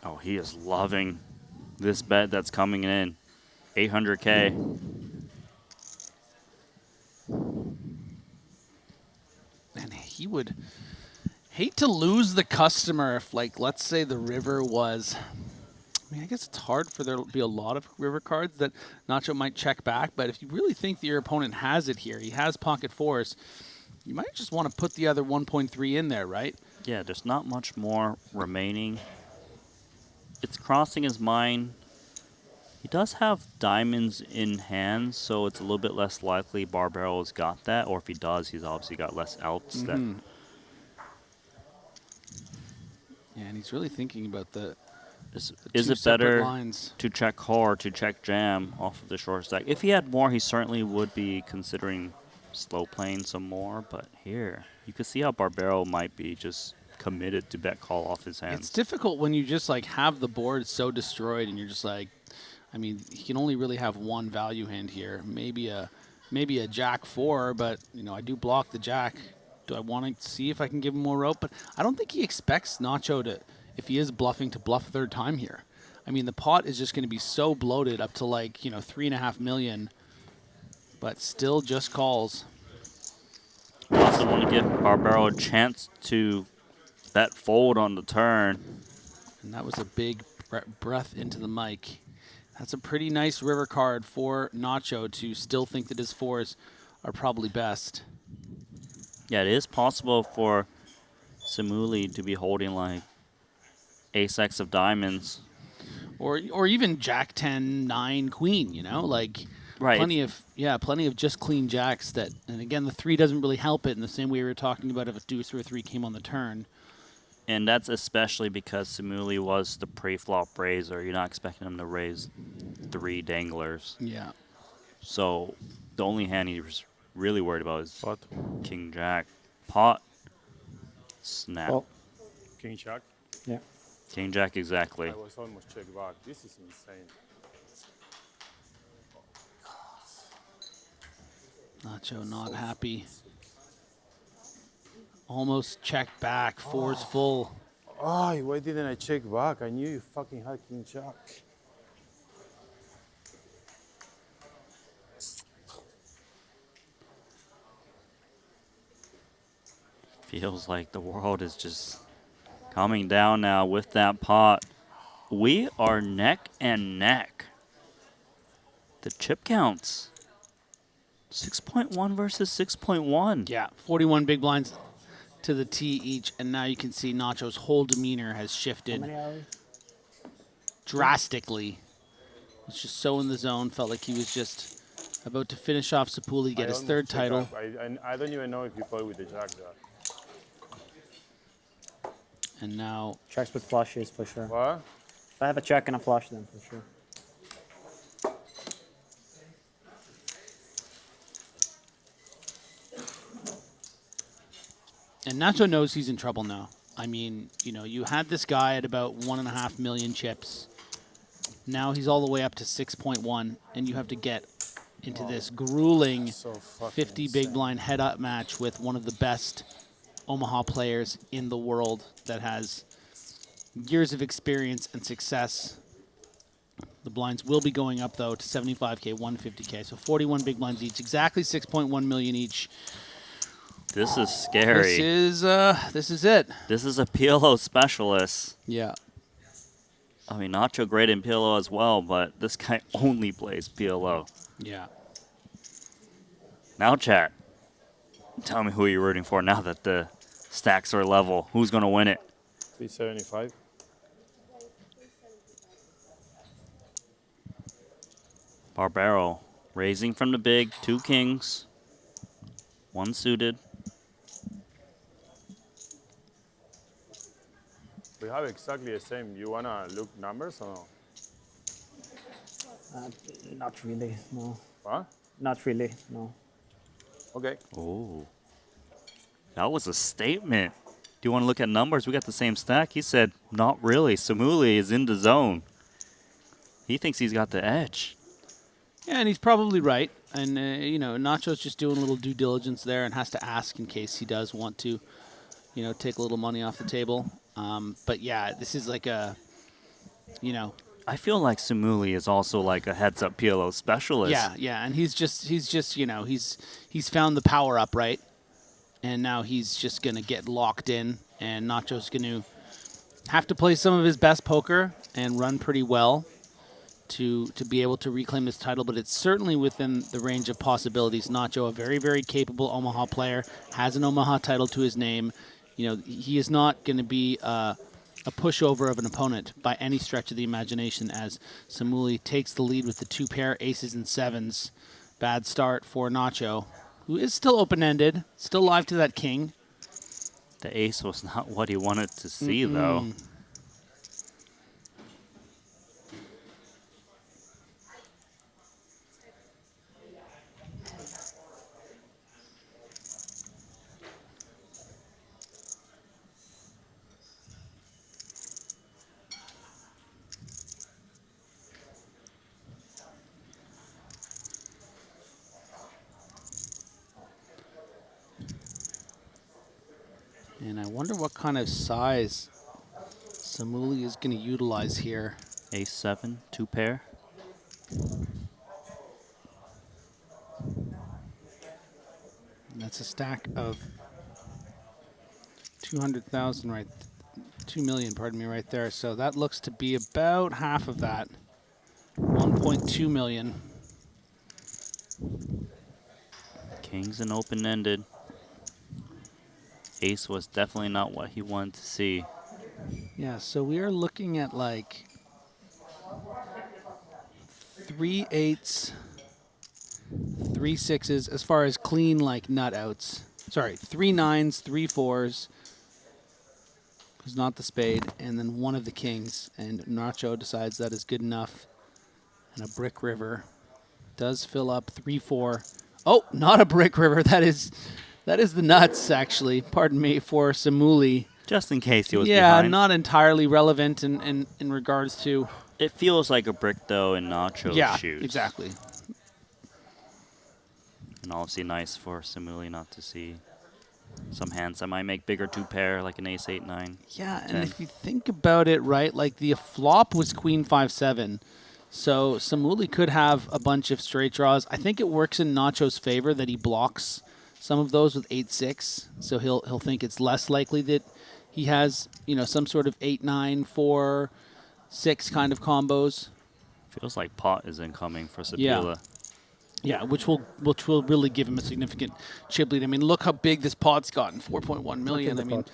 Oh, he is loving this bet that's coming in. 800K. And he would hate to lose the customer if, like, let's say the river was... I mean, I guess it's hard for there to be a lot of river cards that Nacho might check back, but if you really think that your opponent has it here, he has pocket fours, you might just want to put the other 1.3 in there, right? Yeah, there's not much more remaining. It's crossing his mind. He does have diamonds in hand, so it's a little bit less likely Barbaro's got that, or if he does, he's obviously got less outs. Yeah, and he's really thinking about the Is two it separate better lines. to check call or to check jam off of the short stack? If he had more, he certainly would be considering slow playing some more, but here, you can see how Barbaro might be just committed to bet call off his hands. It's difficult when you just, like, have the board so destroyed and you're just like, I mean, he can only really have one value hand here. Maybe a jack 4, but, you know, I do block the jack. Do I want to see if I can give him more rope? But I don't think he expects Nacho to, if he is bluffing, to bluff a third time here. I mean, the pot is just going to be so bloated up to, like, you know, 3.5 million, but still just calls. I also want to give Barbaro a chance to bet fold on the turn. And that was a big breath into the mic. That's a pretty nice river card for Nacho to still think that his 4s are probably best. Yeah, it is possible for Samuli to be holding like ace-x of diamonds. Or even jack 10, 9, queen, you know? Like, right. plenty of just clean jacks that, and again, the 3 doesn't really help it in the same way we were talking about if a deuce or a 3 came on the turn. And that's especially because Samuli was the pre-flop raiser. You're not expecting him to raise 3 danglers. Yeah. So the only hand he was really worried about is King Jack. Pot. Snap. Well, King Jack? Yeah. King Jack, exactly. I was almost checked back. This is insane. Nacho not happy. Almost checked back. Four's full. Oh, why didn't I check back? I knew you fucking had king jack. Feels like the world is just coming down now with that pot. We are neck and neck. The chip counts. 6.1 versus 6.1. Yeah, 41 big blinds to the tee each, and now you can see Nacho's whole demeanor has shifted drastically. He's just so in the zone, felt like he was just about to finish off Sapuli, get his third title. I don't even know if you play with the jack there. And now... Checks with flushes for sure. What? If I have a check and a flush, then for sure. And Nacho knows he's in trouble now. I mean, you know, you had this guy at about 1.5 million chips. Now he's all the way up to 6.1, and you have to get into this grueling 50 big blind head-up match with one of the best Omaha players in the world that has years of experience and success. The blinds will be going up, though, to 75K, 150K. So 41 big blinds each, exactly 6.1 million each. This is scary. This is it. This is a PLO specialist. Yeah. I mean, Nacho great in PLO as well, but this guy only plays PLO. Yeah. Now, chat. Tell me who you're rooting for now that the stacks are level. Who's going to win it? 375. Barbaro raising from the big. 2 kings. 1 suited. We have exactly the same. You want to look numbers or no? Not really, no. What? Not really, no. Okay. Oh. That was a statement. Do you want to look at numbers? We got the same stack. He said, not really. Samuli is in the zone. He thinks he's got the edge. Yeah, and he's probably right. And, you know, Nacho's just doing a little due diligence there and has to ask in case he does want to, you know, take a little money off the table. But, yeah, this is like a, you know. I feel like Samuli is also like a heads-up PLO specialist. Yeah, yeah, and he's just you know, he's found the power up, right? And now he's just going to get locked in, and Nacho's going to have to play some of his best poker and run pretty well to be able to reclaim his title, but it's certainly within the range of possibilities. Nacho, a very, very capable Omaha player, has an Omaha title to his name. You know, he is not going to be a pushover of an opponent by any stretch of the imagination as Samuli takes the lead with the 2 pair aces and 7s. Bad start for Nacho, who is still open-ended, still live to that king. The ace was not what he wanted to see, though. And I wonder what kind of size Samuli is going to utilize here. Ace 7, 2 pair. And that's a stack of 200,000 right, 2 million, pardon me, right there. So that looks to be about half of that, 1.2 million. Kings and open-ended. Ace was definitely not what he wanted to see. Yeah, so we are looking at like 3 8s, 3 6s as far as clean like nut outs. Sorry, 3 9s, 3 4s. Who's not the spade, and then 1 of the kings. And Nacho decides that is good enough. And a brick river does fill up 3 4. Oh, not a brick river. That is the nuts, actually. Pardon me, for Samuli. Just in case he was behind. behind. Not entirely relevant in regards to... It feels like a brick, though, in Nacho's shoes. Yeah, exactly. And obviously nice for Simuli not to see some hands that might make bigger 2-pair, like an ace 8-9. Yeah, and if you think about it, right, like the flop was queen 5-7. So Simuli could have a bunch of straight draws. I think it works in Nacho's favor that he blocks some of those with 8-6. So he'll think it's less likely that he has, you know, some sort of 8-9, 4-6 kind of combos. Feels like pot is incoming for Sapila. Yeah, which will really give him a significant chip lead. I mean, look how big this pot's gotten, 4.1 million. I mean,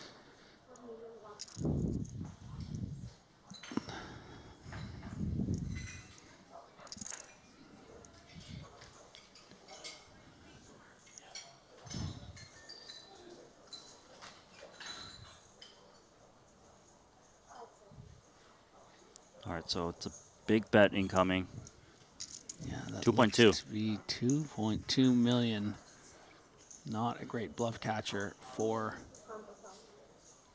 All right, so it's a big bet incoming. Yeah, 2.2. 2.2 million. Not a great bluff catcher for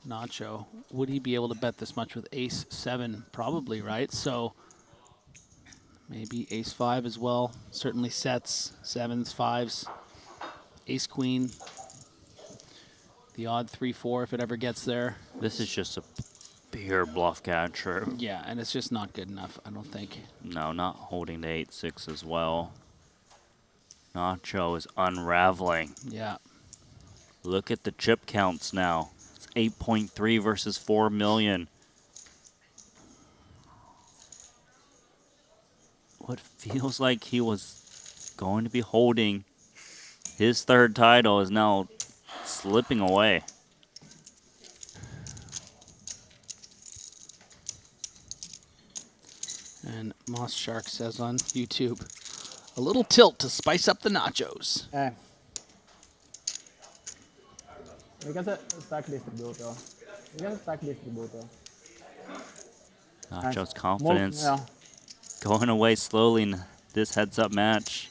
Nacho. Would he be able to bet this much with ace 7? Probably, right? So maybe ace 5 as well. Certainly sets, 7s, 5s. Ace queen. The odd 3-4 if it ever gets there. This is just a pure bluff catcher. Yeah, and it's just not good enough, I don't think. No, not holding the 8-6 as well. Nacho is unraveling. Yeah. Look at the chip counts now. It's 8.3 versus 4 million. What feels like he was going to be holding his third title is now slipping away. And Moss Shark says on YouTube, a little tilt to spice up the nachos. Vi kan stack distributor. Vi kan stack distributor. Nacho's confidence going away slowly in this heads-up match.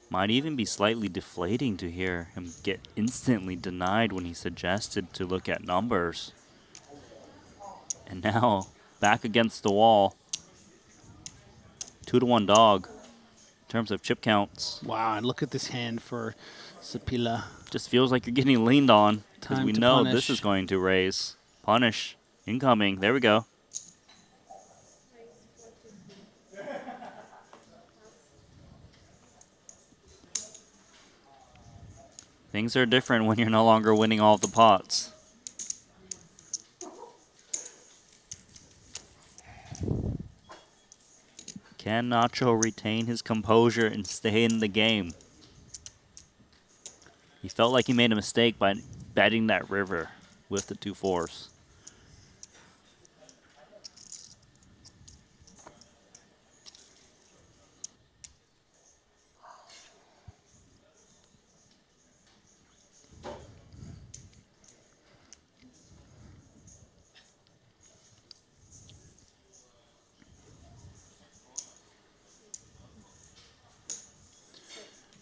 Might even be slightly deflating to hear him get instantly denied when he suggested to look at numbers. And now, back against the wall. 2-1 dog in terms of chip counts. Wow, and look at this hand for Sapila. Just feels like you're getting leaned on because Time we to know punish. this is going to raise. Punish. Incoming. There we go. Things are different when you're no longer winning all of the pots. Can Nacho retain his composure and stay in the game? He felt like he made a mistake by betting that river with the 2-4s.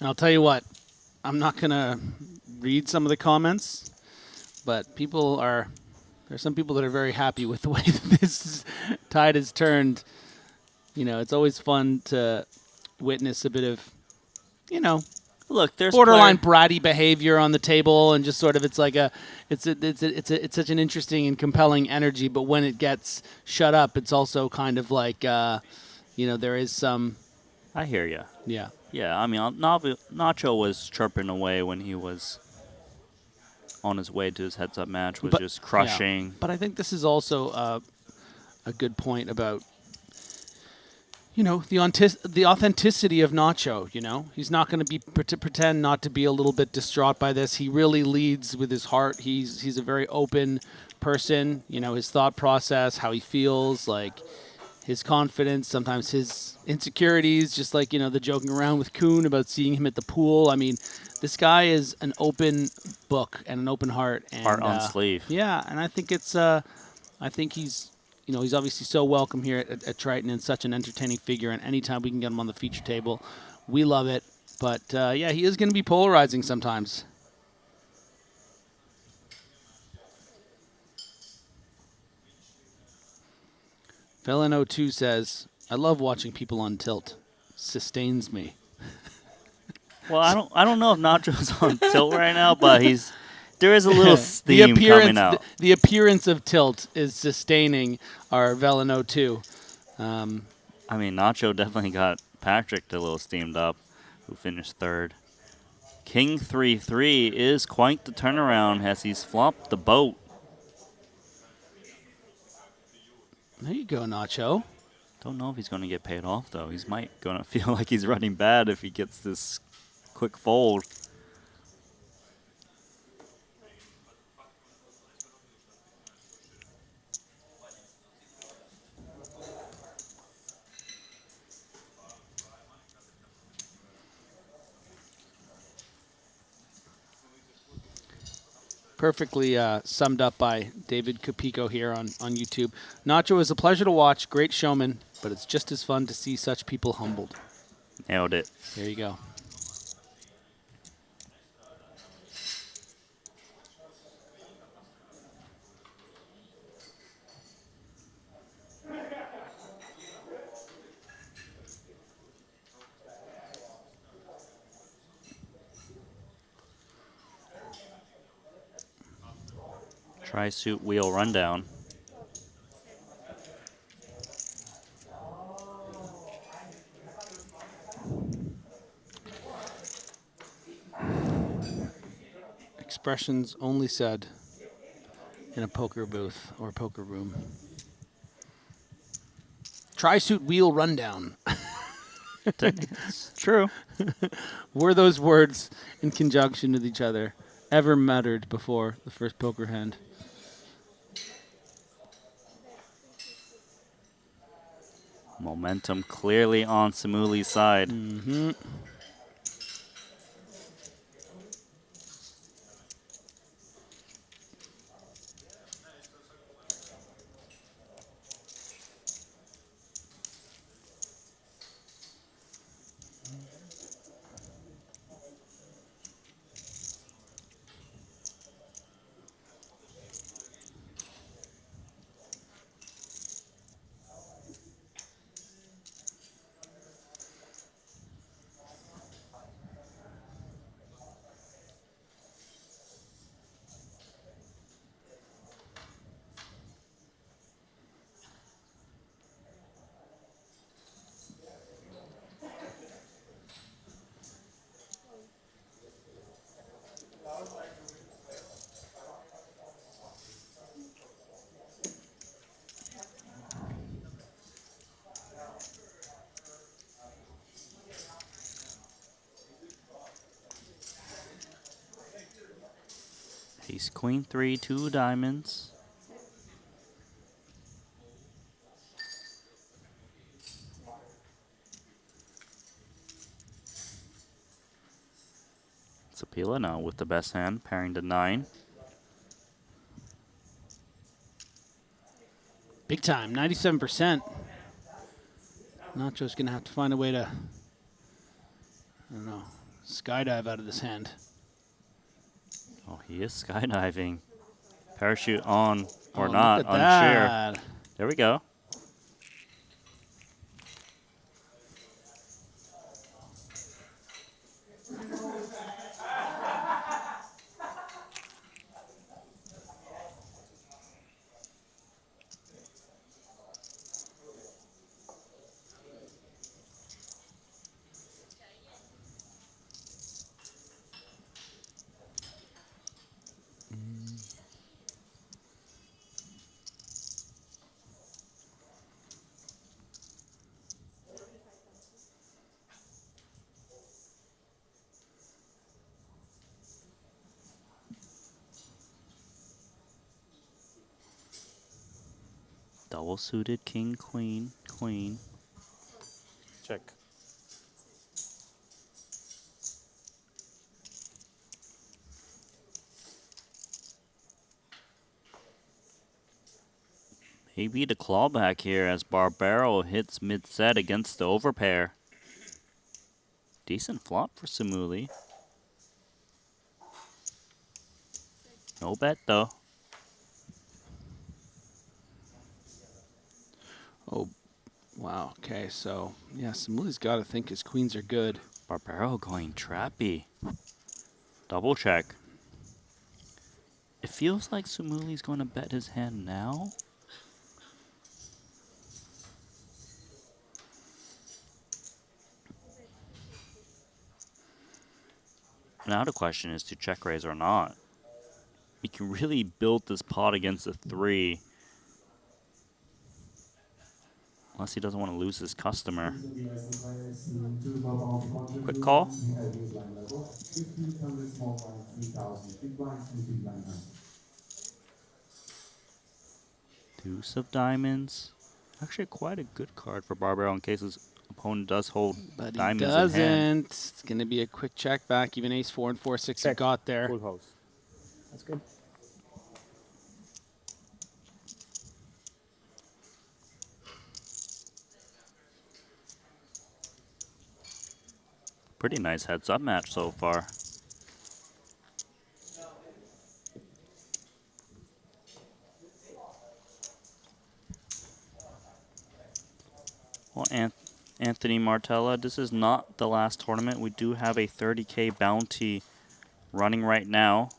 And I'll tell you what, I'm not going to read some of the comments, but there's some people that are very happy with the way that this tide has turned. You know, it's always fun to witness a bit of, you know, look, there's borderline bratty behavior on the table, and just sort of it's such an interesting and compelling energy. But when it gets shut up, it's also kind of like, you know, there is some. I hear you. Yeah. Yeah, I mean, Nacho was chirping away when he was on his way to his heads-up match, was just crushing. Yeah. But I think this is also a good point about, you know, the authenticity of Nacho. You know, he's not going to be pretend not to be a little bit distraught by this. He really leads with his heart. He's a very open person. You know, his thought process, how he feels, like his confidence, sometimes his insecurities, just like, you know, the joking around with Kuhn about seeing him at the pool. I mean, this guy is an open book and an open heart. And, heart on sleeve. Yeah, and I think it's, I think he's, you know, he's obviously so welcome here at Triton and such an entertaining figure. And anytime we can get him on the feature table, we love it. But, yeah, he is going to be polarizing sometimes. Felon02 says, I love watching people on tilt. Sustains me. Well, I don't know if Nacho's on tilt right now, but there is a little steam coming out. The appearance of tilt is sustaining our Velino 2. I mean, Nacho definitely got Patrick a little steamed up, who finished third. King 3-3 is quite the turnaround as he's flopped the boat. There you go, Nacho. Don't know if he's going to get paid off, though. He's might going to feel like he's running bad if he gets this quick fold. Perfectly summed up by David Capico here on YouTube. Nacho is a pleasure to watch, great showman, but it's just as fun to see such people humbled. Nailed it. There you go. Tri-suit wheel rundown. Expressions only said in a poker booth or poker room. Tri-suit wheel rundown. It's true. Were those words in conjunction with each other ever muttered before the first poker hand? Momentum clearly on Samuli's side. Mm-hmm. Ace Queen 3, 2 diamonds. Sapila now with the best hand, pairing to 9. Big time, 97%. Nacho's going to have to find a way to, I don't know, skydive out of this hand. Oh, he is skydiving. Parachute on or Oh, not, look at unsure. that. There we go. Double suited king, queen, queen. Check. Maybe the clawback here as Barbaro hits mid-set against the overpair. Decent flop for Samuli. No bet though. Oh, wow. Okay, so, yeah, Samuli's got to think his queens are good. Barbaro going trappy. Double check. It feels like Sumuli's going to bet his hand now. Now the question is to check raise or not. He can really build this pot against a 3. Unless he doesn't want to lose his customer. Quick call. Deuce of diamonds. Actually quite a good card for Barbaro in case his opponent does hold But diamonds he in doesn't. hand. It's going to be a quick check back. Even ace 4 and 4 6 you got there. Full house. That's good. Pretty nice heads-up match so far. Well, Anthony Martella, this is not the last tournament. We do have a 30K bounty running right now.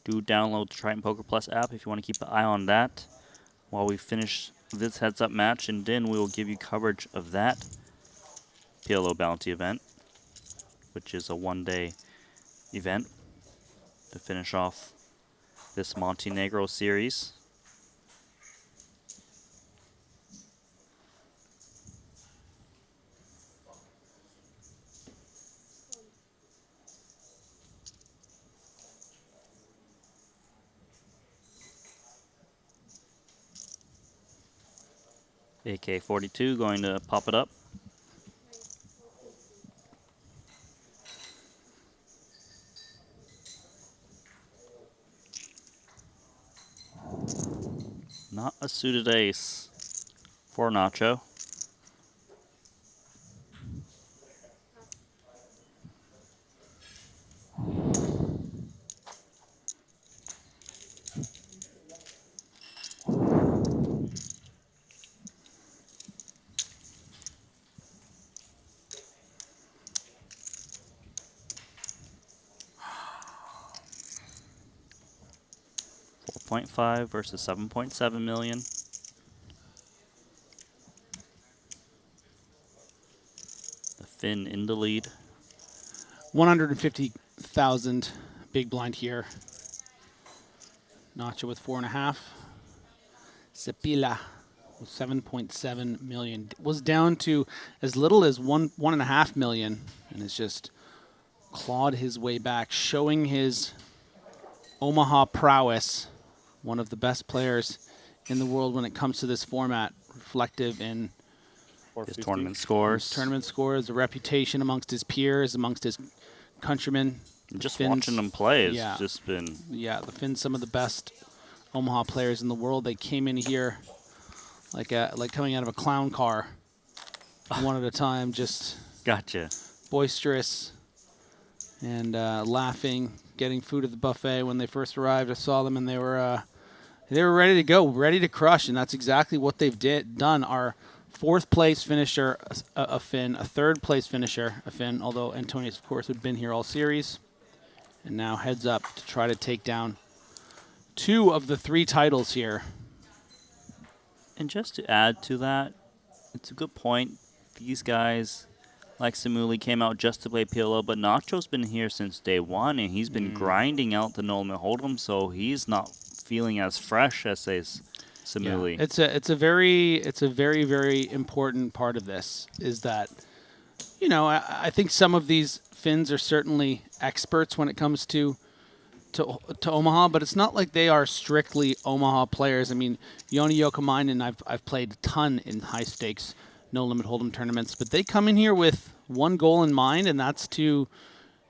Do download the Triton Poker Plus app if you want to keep an eye on that while we finish this heads-up match, and then we will give you coverage of that PLO bounty event, which is a one-day event to finish off this Montenegro series. AK-42 going to pop it up. Not a suited ace for Nacho. .5 versus 7.7 million. The Finn in the lead. 150,000 big blind here. Nacho with 4.5. Sepila with 7.7 million. Was down to as little as 1.5 million, and has just clawed his way back, showing his Omaha prowess. One of the best players in the world when it comes to this format, reflective in his tournament scores. A reputation amongst his peers, amongst his countrymen. Just watching them play has just been... Yeah, the Finns, some of the best Omaha players in the world. They came in here like coming out of a clown car, one at a time, just gotcha, boisterous and laughing, getting food at the buffet. When they first arrived, I saw them and they were ready to go, ready to crush, and that's exactly what they've done. Our 4th place finisher, a Finn, a 3rd place finisher, a Finn, although Antonius, of course, had been here all series, and now heads up to try to take down 2 of the 3 titles here. And just to add to that, it's a good point. These guys, like Samuli, came out just to play PLO, but Nacho's been here since day 1, and he's been grinding out the no limit hold'em, so he's not feeling as fresh as Samuli. Yeah. It's a very, very important part of this is that, you know, I think some of these Finns are certainly experts when it comes to Omaha, but it's not like they are strictly Omaha players. I mean, Joni Jokamainen, I've played a ton in high stakes no limit hold'em tournaments, but they come in here with one goal in mind, and that's to,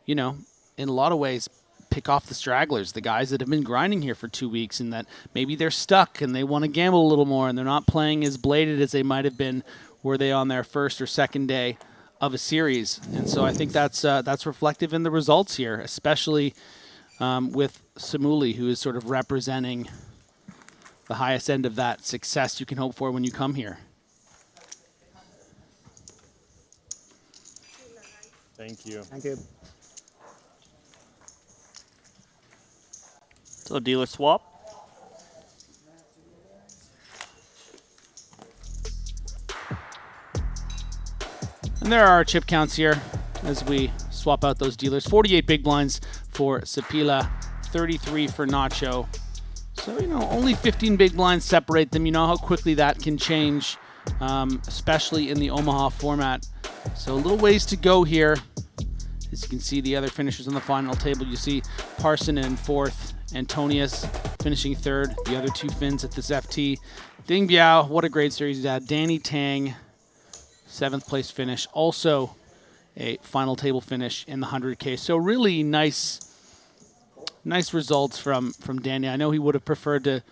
you know, in a lot of ways, pick off the stragglers, the guys that have been grinding here for 2 weeks and that maybe they're stuck and they want to gamble a little more and they're not playing as bladed as they might have been were they on their 1st or 2nd day of a series. And so I think that's reflective in the results here, especially with Samuli, who is sort of representing the highest end of that success you can hope for when you come here. Thank you. Thank you. So dealer swap. And there are our chip counts here as we swap out those dealers. 48 big blinds for Sapila, 33 for Nacho. So, you know, only 15 big blinds separate them. You know how quickly that can change, especially in the Omaha format. So a little ways to go here. As you can see, the other finishers on the final table, you see Parson in fourth, Antonius finishing third, the other two Finns at this FT. Ding Biao, what a great series he's had. Danny Tang, 7th place finish. Also a final table finish in the 100K. So really nice results from Danny. I know he would have preferred to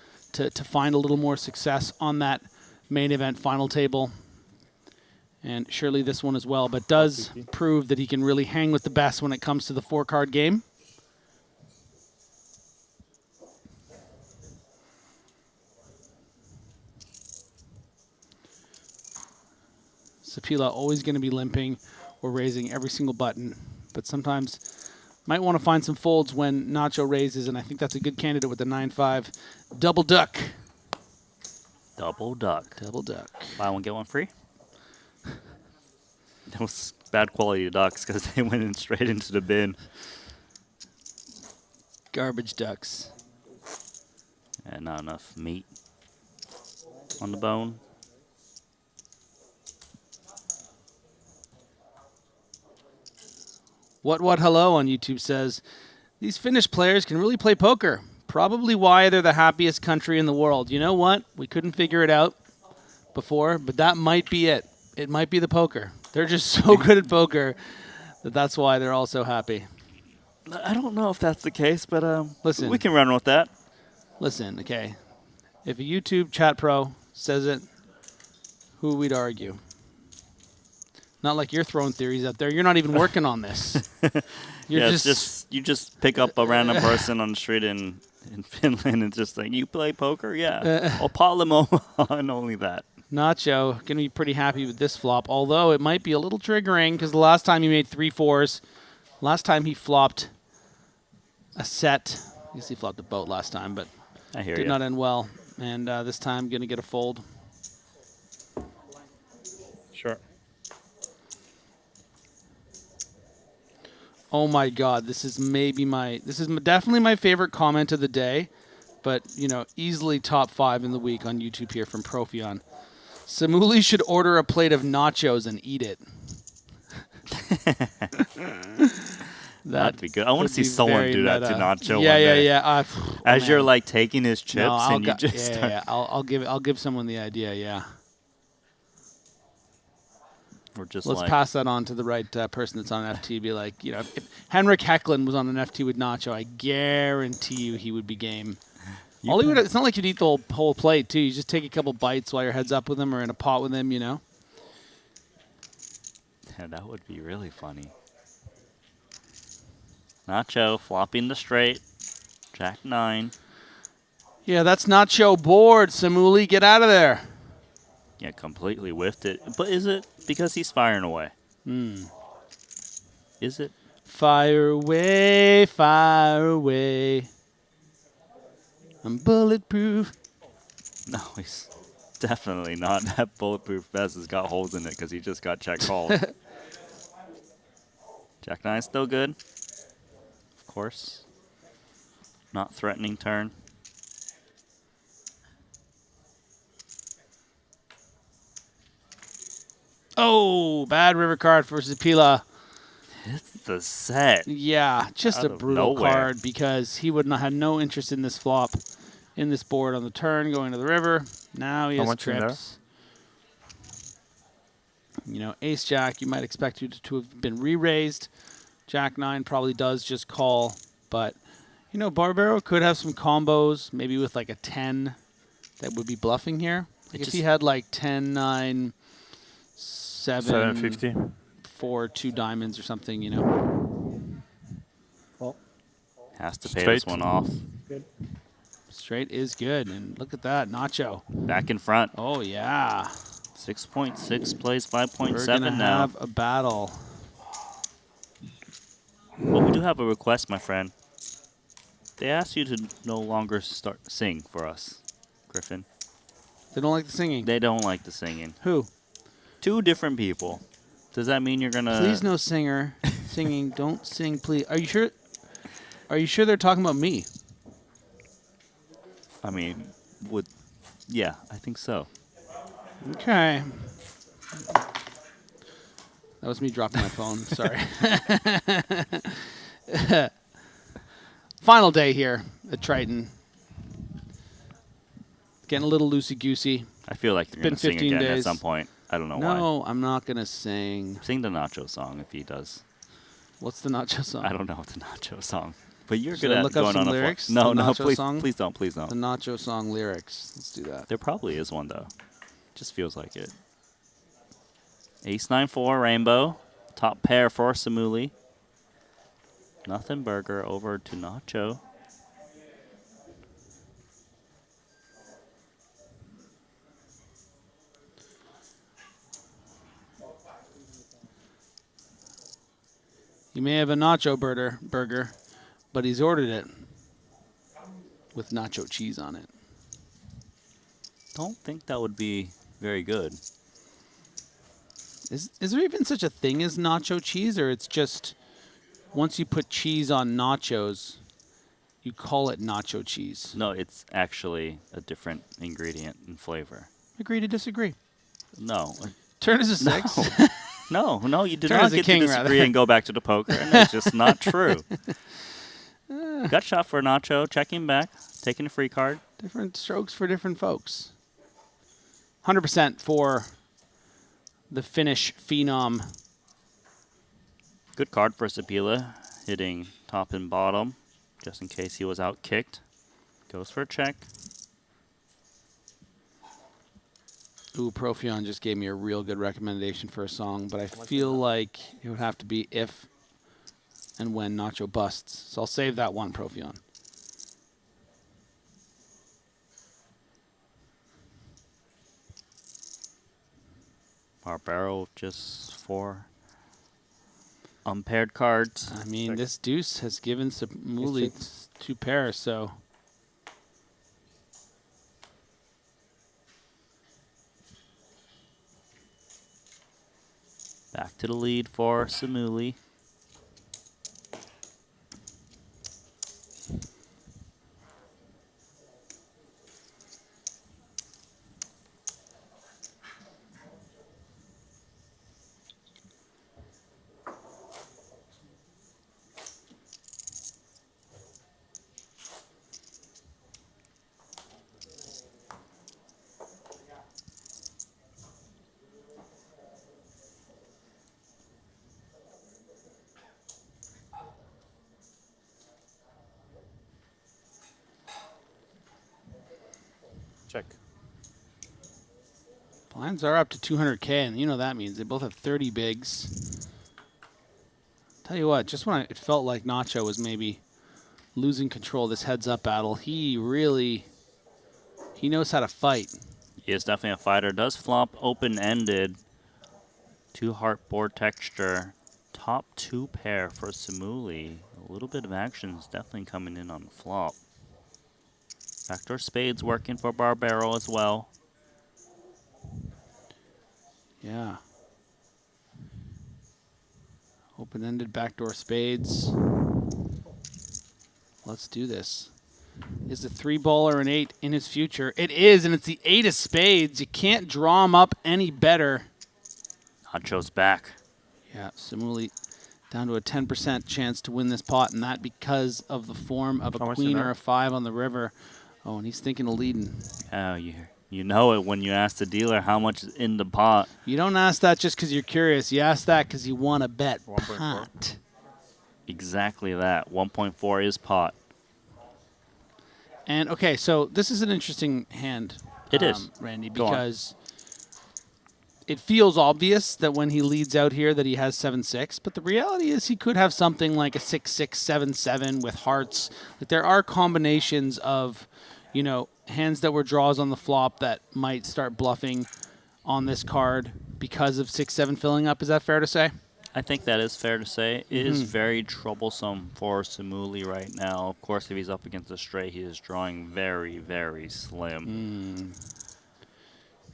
find a little more success on that main event final table. And surely this one as well, but does prove that he can really hang with the best when it comes to the 4-card game. Sapila always going to be limping or raising every single button, but sometimes might want to find some folds when Nacho raises, and I think that's a good candidate with the 9-5. Double duck. Double duck. Double duck. Buy one, get one free. Those bad quality ducks because they went in straight into the bin. Garbage ducks. And not enough meat on the bone. What hello on YouTube says, these Finnish players can really play poker. Probably why they're the happiest country in the world. You know what? We couldn't figure it out before, but that might be it. It might be the poker. They're just so good at poker that's why they're all so happy. I don't know if that's the case, but listen, we can run with that. Listen, okay. If a YouTube chat pro says it, who we'd argue? Not like you're throwing theories out there. You're not even working on this. You're just you just pick up a random person on the street in Finland and just like, you play poker? Yeah. Palemo and only that. Nacho going to be pretty happy with this flop, although it might be a little triggering because the last time he made 3 4s, last time he flopped a set. I guess he flopped a boat last time, but did not end well. And this time going to get a fold. Sure. Oh my God, this is definitely my favorite comment of the day, but you know, easily top 5 in the week on YouTube here from Profion. Samuli should order a plate of nachos and eat it. That'd be good. I want to see someone do that to Nacho. Yeah. As you're like taking his chips and you just I'll give someone the idea. Yeah. Or just let's pass that on to the right person that's on FT. Be like, you know, if Henrik Hecklin was on an FT with Nacho, I guarantee you he would be game. It's not like you'd eat the whole plate, too. You just take a couple bites while your head's up with him or in a pot with him, you know? Yeah, that would be really funny. Nacho flopping the straight. Jack 9. Yeah, that's Nacho board. Samuli, get out of there. Yeah, completely whiffed it. But is it because he's firing away? Is it? Fire away, fire away. I'm bulletproof. No, he's definitely not. That bulletproof vest has got holes in it because he just got check called. Jack 9 still good. Of course. Not threatening turn. Oh, bad river card for Zapila. It's the set. Yeah, just a brutal card because he would not have no interest in this flop, in this board on the turn, going to the river. Now he has trips. You know, Ace Jack, you might expect you to have been re-raised. Jack 9 probably does just call, but you know, Barbaro could have some combos, maybe with like a 10 that would be bluffing here. Like if he had like 10, 9, 750. 4, 2 diamonds or something, you know. Well, has to pay this one off. Good. Straight is good, and look at that, Nacho. Back in front. Oh, yeah. 6.6 plays 5.7 now. We're gonna have a battle. do have a request, my friend. They asked you to no longer sing for us, Griffin. They don't like the singing. They don't like the singing. Who? 2 different people. Does that mean you're gonna? Please, no singer singing. Don't sing, please. Are you sure? Are you sure they're talking about me? I mean, yeah, I think so. Okay. That was me dropping my phone. Sorry. Final day here at Triton. Getting a little loosey-goosey. I feel like you're going to sing again at some point. I don't know why. No, I'm not going to sing. Sing the Nacho song if he does. What's the Nacho song? I don't know the Nacho song. But you're Should good I at look up going some on lyrics? a No, The no, Nacho please, song? please don't, please don't. The Nacho song lyrics. Let's do that. There probably is one, though. Just feels like it. Ace-9-4, Rainbow. Top pair for Samuli. Nothing Burger over to Nacho. He may have a nacho burger, but he's ordered it with nacho cheese on it. Don't think that would be very good. Is there even such a thing as nacho cheese, or it's just once you put cheese on nachos, you call it nacho cheese? No, it's actually a different ingredient and flavor. Agree to disagree. No. Turn is a 6. No, you did Turn not as a get king, to disagree rather. and go back to the poker, and that's just not true. Gut shot for Nacho, checking back, taking a free card. Different strokes for different folks. 100% for the Finnish phenom. Good card for Sapila, hitting top and bottom, just in case he was out kicked. Goes for a check. Ooh, Profion just gave me a real good recommendation for a song, but I feel like it would have to be if and when Nacho busts. So I'll save that one, Profion. Barbaro just 4 unpaired cards. I mean, this deuce has given Samuli 2 pairs, so... Back to the lead for Samuli. Check. Blinds are up to 200K, and you know that means they both have 30 bigs. Tell you what, just when it felt like Nacho was maybe losing control of this heads-up battle, he knows how to fight. He is definitely a fighter. Does flop open-ended. 2 heart board texture. Top 2 pair for Samuli. A little bit of action is definitely coming in on the flop. Backdoor spades working for Barbaro as well. Yeah. Open-ended backdoor spades. Let's do this. Is the 3-baller an 8 in his future? It is, and it's the 8 of spades. You can't draw him up any better. Nacho's back. Yeah, Samuli down to a 10% chance to win this pot, and that because of the form of a queen or a 5 on the river. Oh, and he's thinking of leading. Oh, you know it when you ask the dealer how much is in the pot. You don't ask that just because you're curious. You ask that because you want to bet pot. Exactly that. 1.4 is pot. And, okay, so this is an interesting hand. It is. Randy, Go on. because it feels obvious that when he leads out here that he has 7-6, but the reality is he could have something like a 6-6, 7-7 with hearts. Like there are combinations of, you know, hands that were draws on the flop that might start bluffing on this card because of 6-7 filling up. Is that fair to say? I think that is fair to say. It is very troublesome for Samuli right now. Of course, if he's up against a straight, he is drawing very, very slim.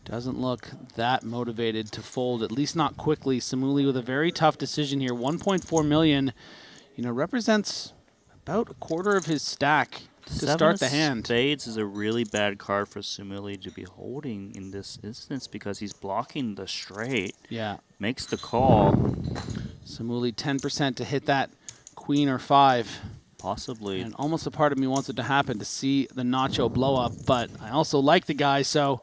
Doesn't look that motivated to fold, at least not quickly. Samuli with a very tough decision here. 1.4 million, represents about a quarter of his stack to start the hand. Spades is a really bad card for Samuli to be holding in this instance because he's blocking the straight. Yeah. Makes the call. Samuli 10% to hit that queen or 5. Possibly. And almost a part of me wants it to happen to see the Nacho blow up, but I also like the guy, so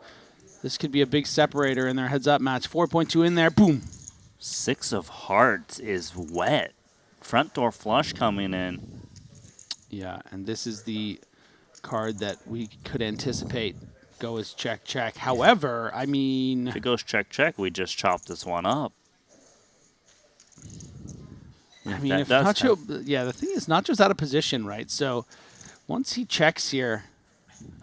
this could be a big separator in their heads-up match. 4.2 in there, boom. 6 of hearts is wet. Front door flush coming in. Yeah, and this is the card that we could anticipate go as check, check. However, I mean... If it goes check, check, we just chop this one up. I mean, if Nacho... Yeah, the thing is, Nacho's out of position, right? So once he checks here,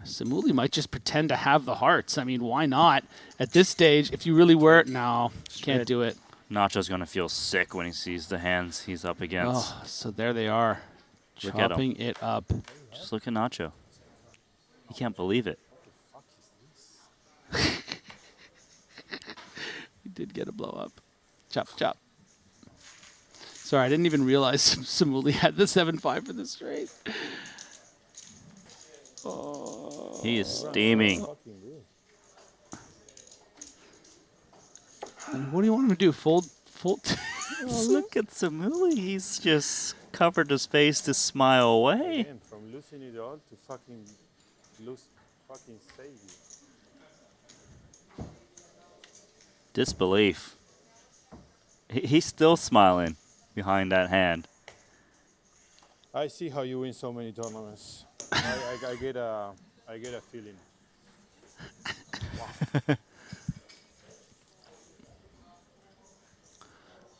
Samuli might just pretend to have the hearts. I mean, why not? At this stage, if you really were... No, can't do it. Nacho's going to feel sick when he sees the hands he's up against. Oh, so there they are. Look at him. Chopping it up. Just look at Nacho. He can't believe it. He did get a blow up. Chop, chop. Sorry, I didn't even realize Samuli had the 7-5 for the straight. Oh. He is steaming. And what do you want him to do? Fold? Oh, look at Samuli. He's just covered his face to smile away. Damn, from losing it all to fucking save you. Disbelief. He's still smiling behind that hand. I see how you win so many tournaments. I get a feeling. Wow.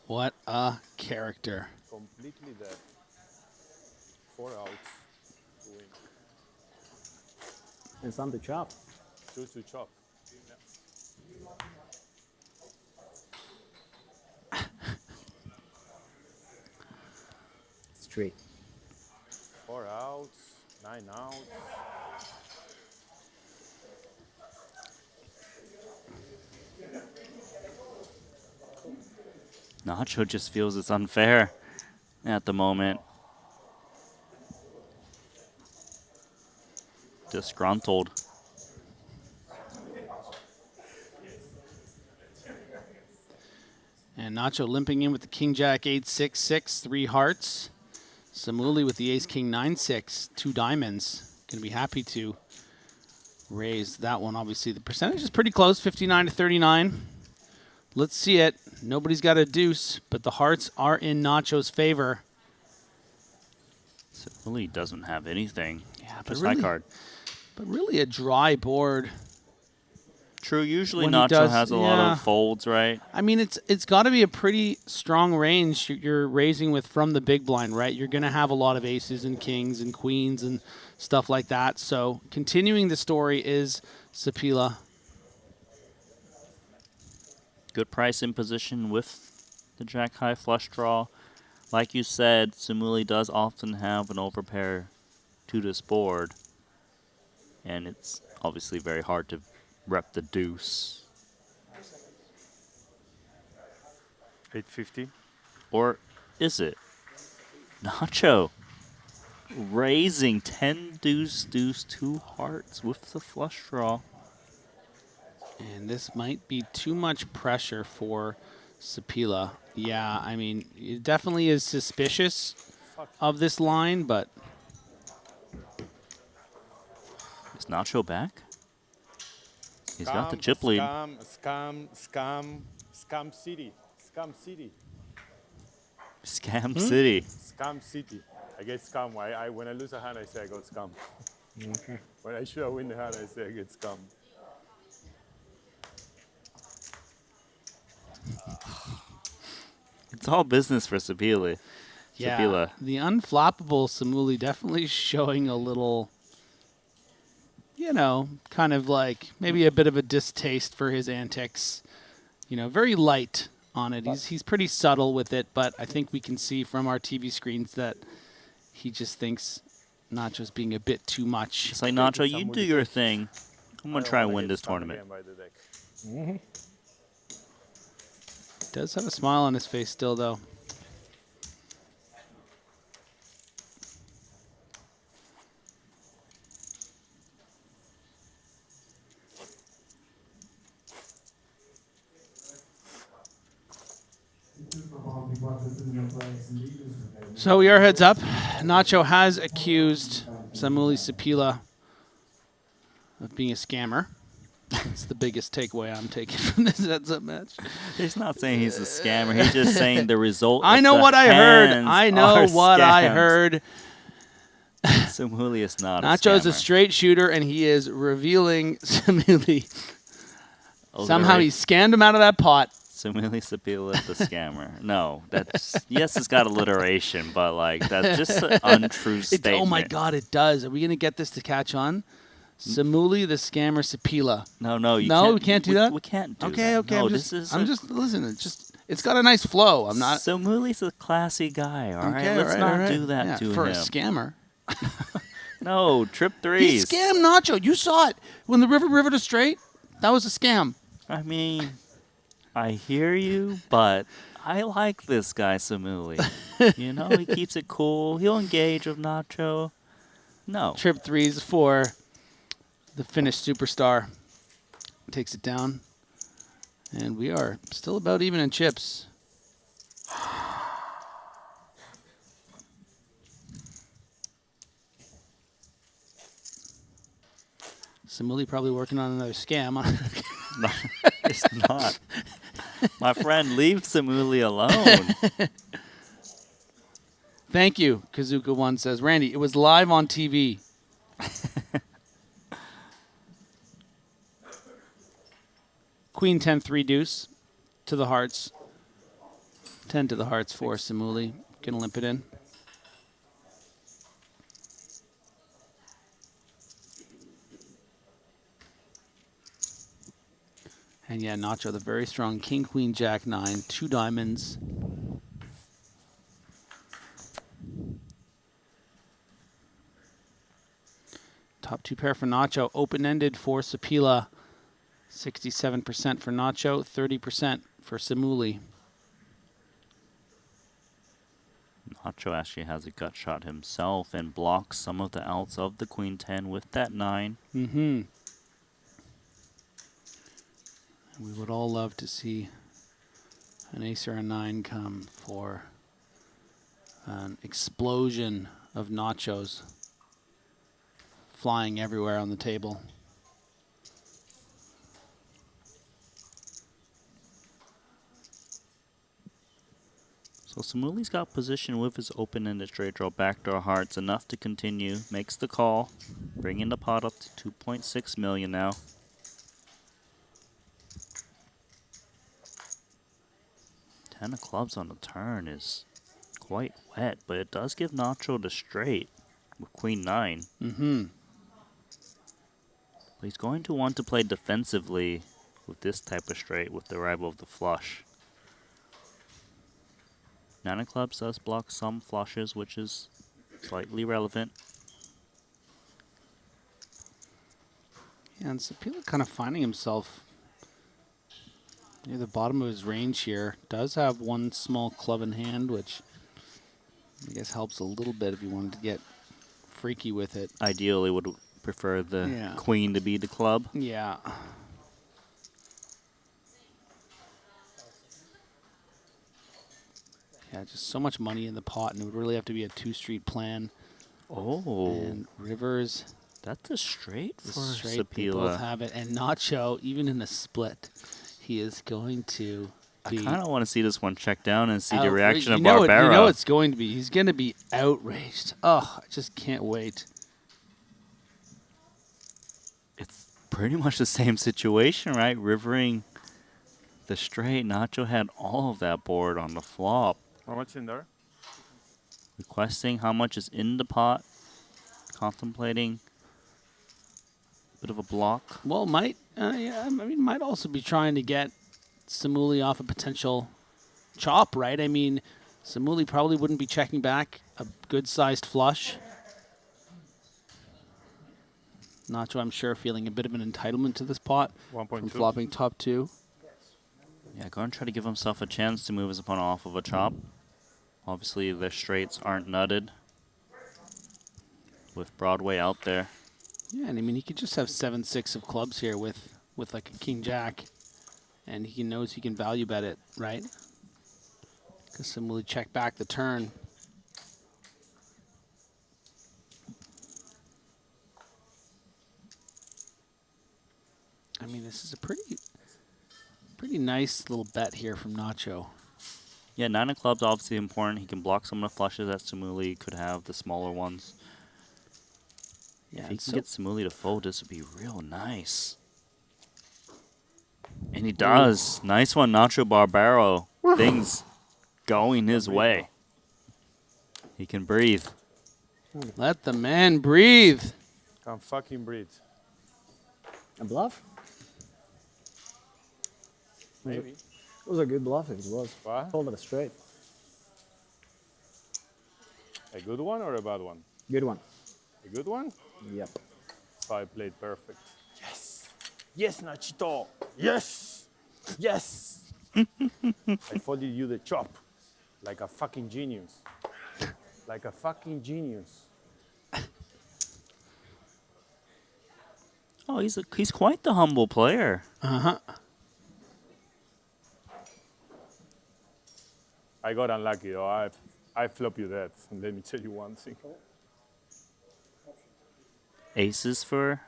What a character. Completely dead. 4 outs to win. And some to chop. 2 to chop. Straight. 4 outs, 9 outs. Nacho just feels it's unfair at the moment. Disgruntled. And Nacho limping in with the King Jack 8-6-6, 3 hearts. Samuli with the Ace King 9-6, 2 diamonds. Going to be happy to raise that one. Obviously, the percentage is pretty close, 59 to 39. Let's see it. Nobody's got a deuce, but the hearts are in Nacho's favor. Samuli doesn't have anything. Yeah, just high card. But really a dry board. True. Usually When he Nacho does- has a yeah. lot of folds, right? I mean, it's got to be a pretty strong range you're raising with from the big blind, right? You're going to have a lot of aces and kings and queens and stuff like that. So continuing the story is Sapila. Good price in position with the jack high flush draw. Like you said, Samuli does often have an overpair to this board, and it's obviously very hard to rep the deuce. 850. Or is it? Nacho raising 10 deuce deuce 2 hearts with the flush draw. And this might be too much pressure for Sapila. Yeah, I mean, it definitely is suspicious of this line, but... Is Nacho back? He's got the chip lead. Scam city. Scam city. Scam City. Scam city. I get scam. When I lose a hand, I say I got scam. Okay. When I should win the hand, I say I get scam. It's all business for Sapila. Yeah, Sapila. the unflappable Samuli definitely showing a little, you know, kind of like maybe a bit of a distaste for his antics. You know, very light on it. He's pretty subtle with it, but I think we can see from our TV screens that he just thinks Nacho's being a bit too much. It's like, Nacho, you do your thing. I'm going to try and win this tournament. Does have a smile on his face still, though. So we are heads up. Nacho has accused Samueli Sapila of being a scammer. That's the biggest takeaway I'm taking from this heads-up match. He's not saying he's a scammer. He's just saying the result. I know what I heard. I know what I heard. Samueli is not a Nacho is scammer. a straight shooter, and he is revealing Samueli. Somehow he scammed him out of that pot. Samueli Sapila, the scammer. No, that's yes, it's got alliteration, but like that's just an untrue statement. Oh my God, it does. Are we gonna get this to catch on? Samueli the scammer Sapila. No, we can't do that. We can't do okay, that. Okay, No, I'm just listening. It's got a nice flow. I'm not. Samueli's a classy guy. All right, Okay, let's all not right. do that Yeah, to for him. a scammer. No, trip He threes. scammed Nacho. You saw it when the river to straight. That was a scam. I mean, I hear you, but I like this guy Samueli. You know, he keeps it cool. He'll engage with Nacho. No. Trip threes for the Finnish superstar. Takes it down. And we are still about even in chips. Samueli probably working on another scam. No, it's not. My friend, leave Samueli alone. Thank you, Kazuka1 says. Randy, it was live on TV. Queen 10-3 deuce to the hearts. 10 to the hearts for Samueli. Gonna limp it in. And yeah, Nacho, the very strong King, Queen, Jack, 9, 2 diamonds. Top 2 pair for Nacho. Open-ended for Sapila. 67% for Nacho, 30% for Samueli. Nacho actually has a gut shot himself and blocks some of the outs of the Queen 10 with that 9. Mm-hmm. We would all love to see an ace or a 9 come for an explosion of nachos flying everywhere on the table. So Samueli's got position with his open-ended straight draw backdoor hearts, enough to continue, makes the call, bringing the pot up to 2.6 million now. Ten of clubs on the turn is quite wet, but it does give Nacho the straight with Queen 9. Mm-hmm. But he's going to want to play defensively with this type of straight with the arrival of the flush. 9 of clubs does block some flushes, which is slightly relevant. Yeah, and Sapila kind of finding himself near the bottom of his range here. Does have one small club in hand, which I guess helps a little bit if you wanted to get freaky with it. Ideally would prefer the queen to be the club. Yeah. Yeah, just so much money in the pot, and it would really have to be a 2-street plan. Oh. And Rivers. That's a straight for straight, they Sapila. both have it. And Nacho, even in a split, he is going to be... I kind of want to see this one check down and see the outraged. reaction of You Barbera. know it's going to be. He's going to be outraged. Oh, I just can't wait. It's pretty much the same situation, right? Rivering the straight. Nacho had all of that board on the flop. How much in there? Requesting how much is in the pot. Contemplating a bit of a block. Well, might also be trying to get Samueli off a potential chop, right? I mean, Samuli probably wouldn't be checking back a good-sized flush. Nacho, I'm sure, feeling a bit of an entitlement to this pot from flopping top 2. Yeah, go and try to give himself a chance to move his opponent off of a chop. Obviously, the straights aren't nutted with Broadway out there. Yeah, and I mean, he could just have 7-6 of clubs here with like a king-jack, and he knows he can value bet it, right? Because Samuli check back the turn. I mean, this is a pretty nice little bet here from Nacho. Yeah, 9 of clubs obviously important. He can block some of the flushes that Samuli could have, the smaller ones. Yeah, if he can get Samuli to fold, this would be real nice. And he does. Ooh. Nice one, Nacho Barbaro. Things going his way. He can breathe. Let the man breathe. Can't fucking breathe. A bluff? Maybe. It was a good bluff if it was. What? Folded it straight. A good one or a bad one? Good one. A good one? Yep. So I played perfect. Yes! Yes, Nachito! Yes! Yes! I folded you the chop. Like a fucking genius. Like a fucking genius. Oh, he's quite the humble player. Uh-huh. I got unlucky though. I flop you that. And let me tell you one thing. Aces for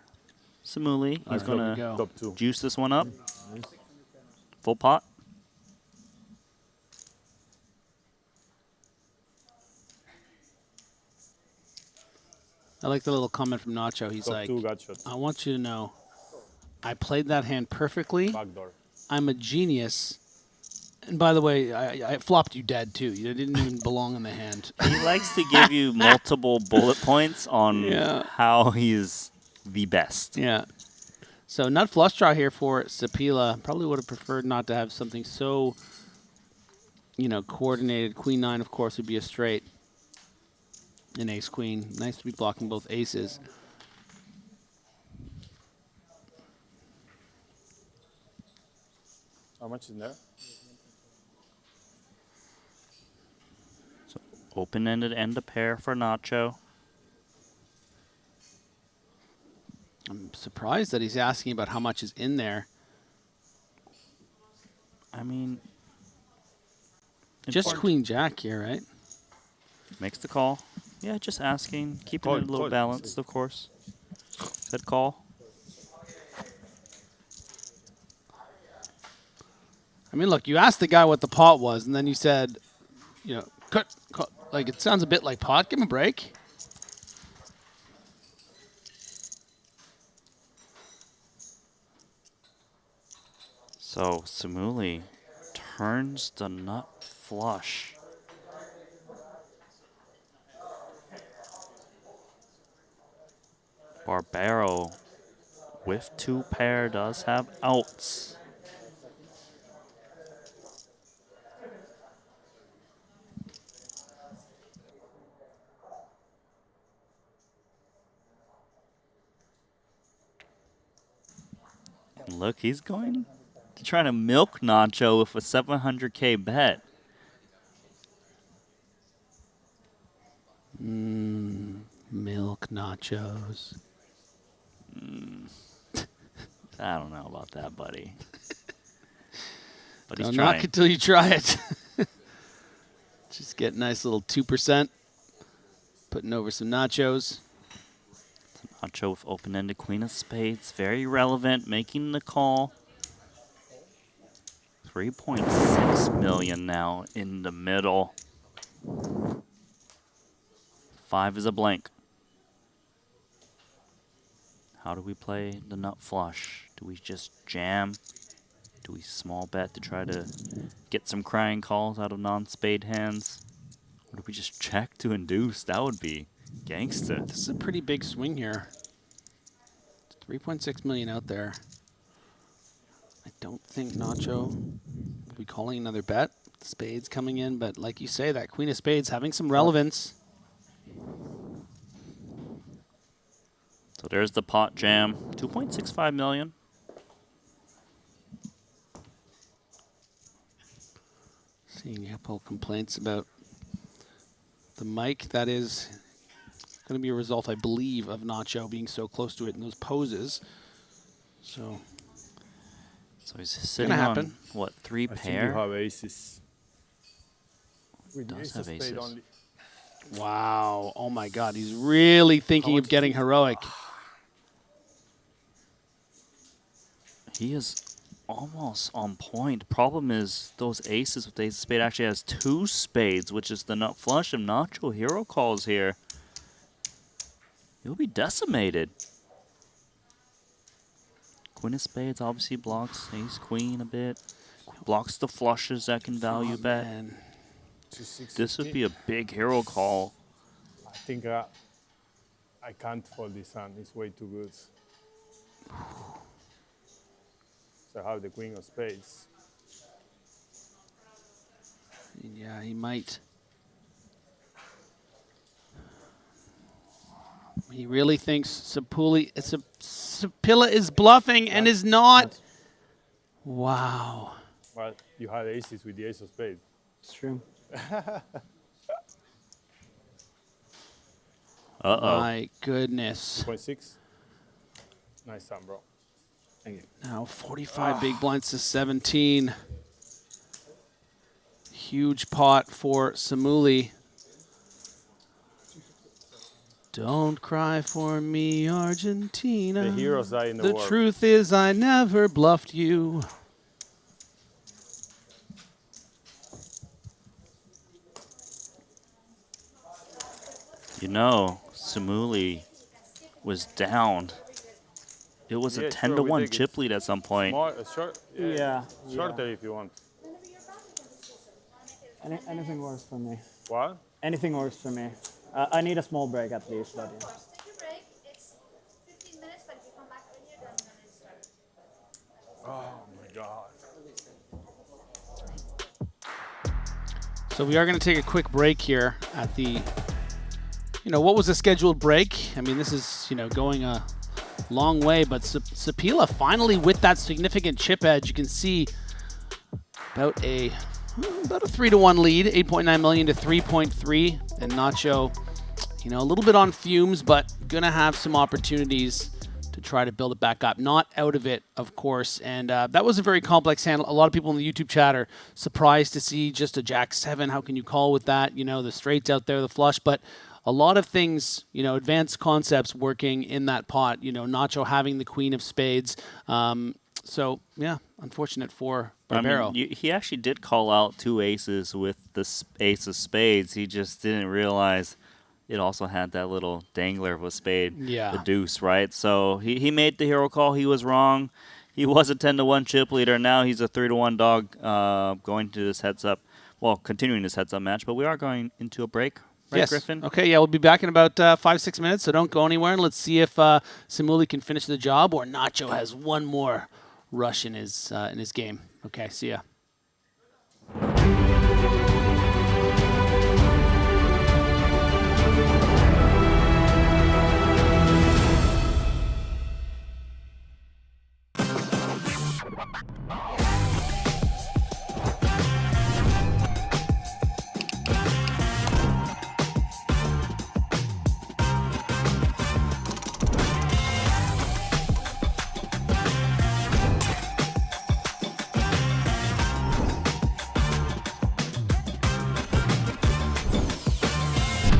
Samuli. He's going to juice this one up. Full pot. I like the little comment from Nacho. He's like, I want you to know, I played that hand perfectly. Backdoor. I'm a genius. And by the way, I flopped you dead, too. You didn't even belong in the hand. He likes to give you multiple bullet points on how he's the best. Yeah. So nut flush draw here for Sapila. Probably would have preferred not to have something so, coordinated. Queen 9, of course, would be a straight. And ace queen. Nice to be blocking both aces. How much is in there? So open-ended end a pair for Nacho. I'm surprised that he's asking about how much is in there. I mean, just queen jack here, right? Makes the call. Yeah, just asking, keeping it a little balanced, of course. Said call. I mean, look, you asked the guy what the pot was, and then you said, cut. Like, it sounds a bit like pot. Give him a break. So Samuli turns the nut flush. Barbaro with 2 pair does have outs. And look, he's going to try to milk Nacho with a 700K bet. Milk nachos. I don't know about that, buddy. But he's Don't trying. knock it till you try it. Just get a nice little 2%. Putting over some nachos. Nacho with open-ended queen of spades. Very relevant, making the call. 3.6 million now in the middle. 5 is a blank. How do we play the nut flush? Do we just jam? Do we small bet to try to get some crying calls out of non-spade hands? Or do we just check to induce? That would be gangsta. This is a pretty big swing here. 3.6 million out there. I don't think Nacho will be calling another bet. Spades coming in, but like you say, that queen of spades having some relevance. So there's the pot jam, 2.65 million. Seeing a couple complaints about the mic. That is going to be a result, I believe, of Nacho being so close to it in those poses. So he's sitting on, what, 3 pair? I think you have aces. Does have aces. Only. Wow. Oh, my God. He's really thinking of getting heroic. He is almost on point. Problem is those aces with the ace of spade actually has 2 spades, which is the nut flush of Nacho hero calls here. He'll be decimated. Queen of spades obviously blocks ace queen a bit. Blocks the flushes that can value bet. Man. This would be a big hero call. I think I can't fold this hand. It's way too good. So I have the queen of spades. Yeah, he might. He really thinks Sapila is bluffing and is not. Wow. Well, you had aces with the ace of spades. It's true. Uh-oh. My goodness. 2.6. Nice time, bro. Thank you. Now 45 big blinds to 17. Huge pot for Samuli. Don't cry for me, Argentina. The heroes die in the war. The truth is I never bluffed you. You know, Samuli was down. It was a 10-1 chip lead at some point. Short, shorter if you want. Anything works for me. What? Anything works for me. I need a small break at least. But yeah. Take a break. It's 15 minutes, but if you come back earlier, then it's start. Oh my God. So we are going to take a quick break here at the, what was a scheduled break? I mean, this is, going a long way, but Sapila finally with that significant chip edge. You can see about a 3-1 lead, 8.9 million to 3.3, and Nacho, a little bit on fumes, but gonna have some opportunities to try to build it back up. Not out of it, of course, and that was a very complex hand. A lot of people in the YouTube chat are surprised to see just a Jack-7. How can you call with that? The straights out there, the flush, but a lot of things, advanced concepts working in that pot. Nacho having the queen of spades. So, yeah, unfortunate for Barbero. I mean, he actually did call out 2 aces with the ace of spades. He just didn't realize it also had that little dangler of a spade, the deuce, right? So he made the hero call. He was wrong. He was a 10-1 chip leader. Now he's a 3-1 dog going to this heads-up. Well, continuing this heads-up match, but we are going into a break. Right, yes. Griffin? Okay, yeah, we'll be back in about 5-6 minutes, so don't go anywhere. And let's see if Samuli can finish the job or Nacho has one more rush in his game. Okay, see ya.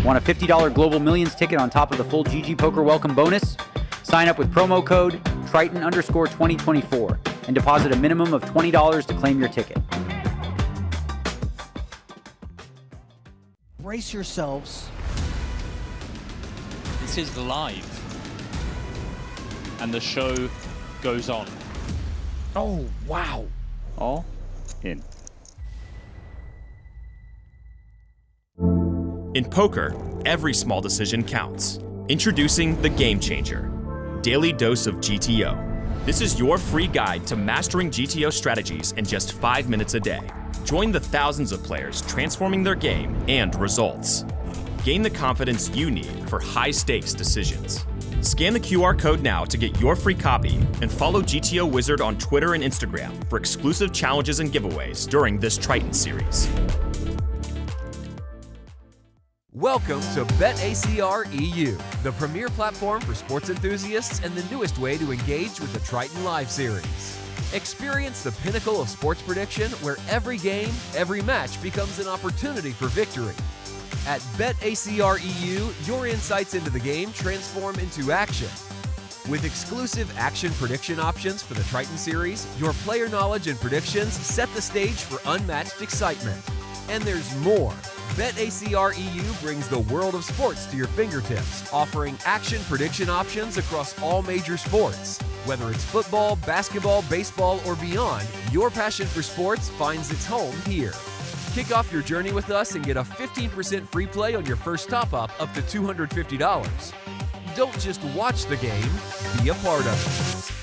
Want a $50 Global Millions ticket on top of the full GG Poker welcome bonus? Sign up with promo code Triton_2024 and deposit a minimum of $20 to claim your ticket. Brace yourselves. This is live. And the show goes on. Oh, wow. All in. In poker, every small decision counts. Introducing the Game Changer, Daily Dose of GTO. This is your free guide to mastering GTO strategies in just 5 minutes a day. Join the thousands of players transforming their game and results. Gain the confidence you need for high-stakes decisions. Scan the QR code now to get your free copy and follow GTO Wizard on Twitter and Instagram for exclusive challenges and giveaways during this Triton series. Welcome to BetACR EU, the premier platform for sports enthusiasts and the newest way to engage with the Triton Live series. Experience the pinnacle of sports prediction where every game, every match becomes an opportunity for victory. At BetACR EU, your insights into the game transform into action. With exclusive action prediction options for the Triton series, your player knowledge and predictions set the stage for unmatched excitement. And there's more. BetACR EU brings the world of sports to your fingertips, offering action prediction options across all major sports. Whether it's football, basketball, baseball, or beyond, your passion for sports finds its home here. Kick off your journey with us and get a 15% free play on your first top-up up to $250. Don't just watch the game, be a part of it.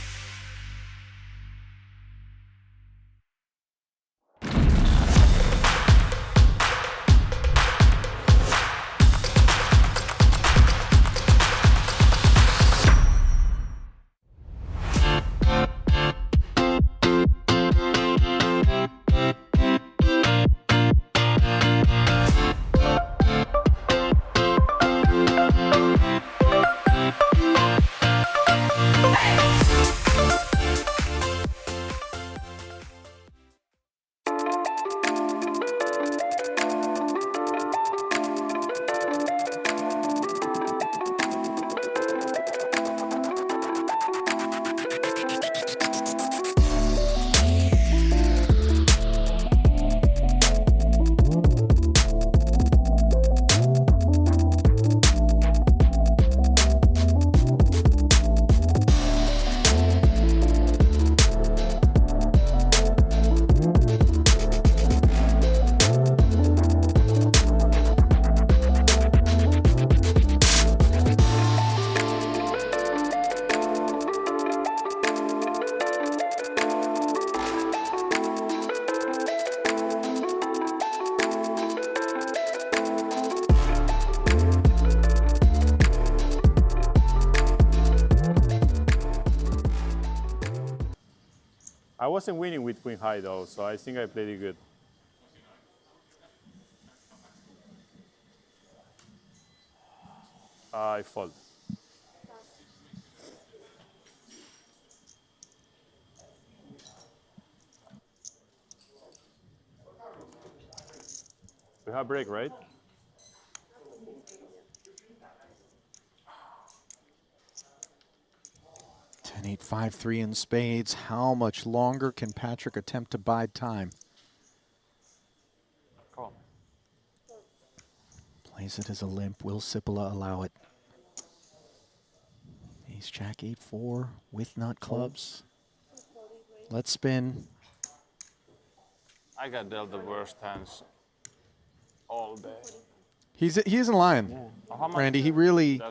I wasn't winning with Queen High though, so I think I played it good. I fold. We have break, right? Ten, 8, 5, 3 in spades. How much longer can Patrick attempt to bide time? Call. Plays it as a limp. Will Sipola allow it? Ace Jack 8-4 with nut clubs. Let's spin. I got dealt the worst hands all day. He isn't lying, Randy. He really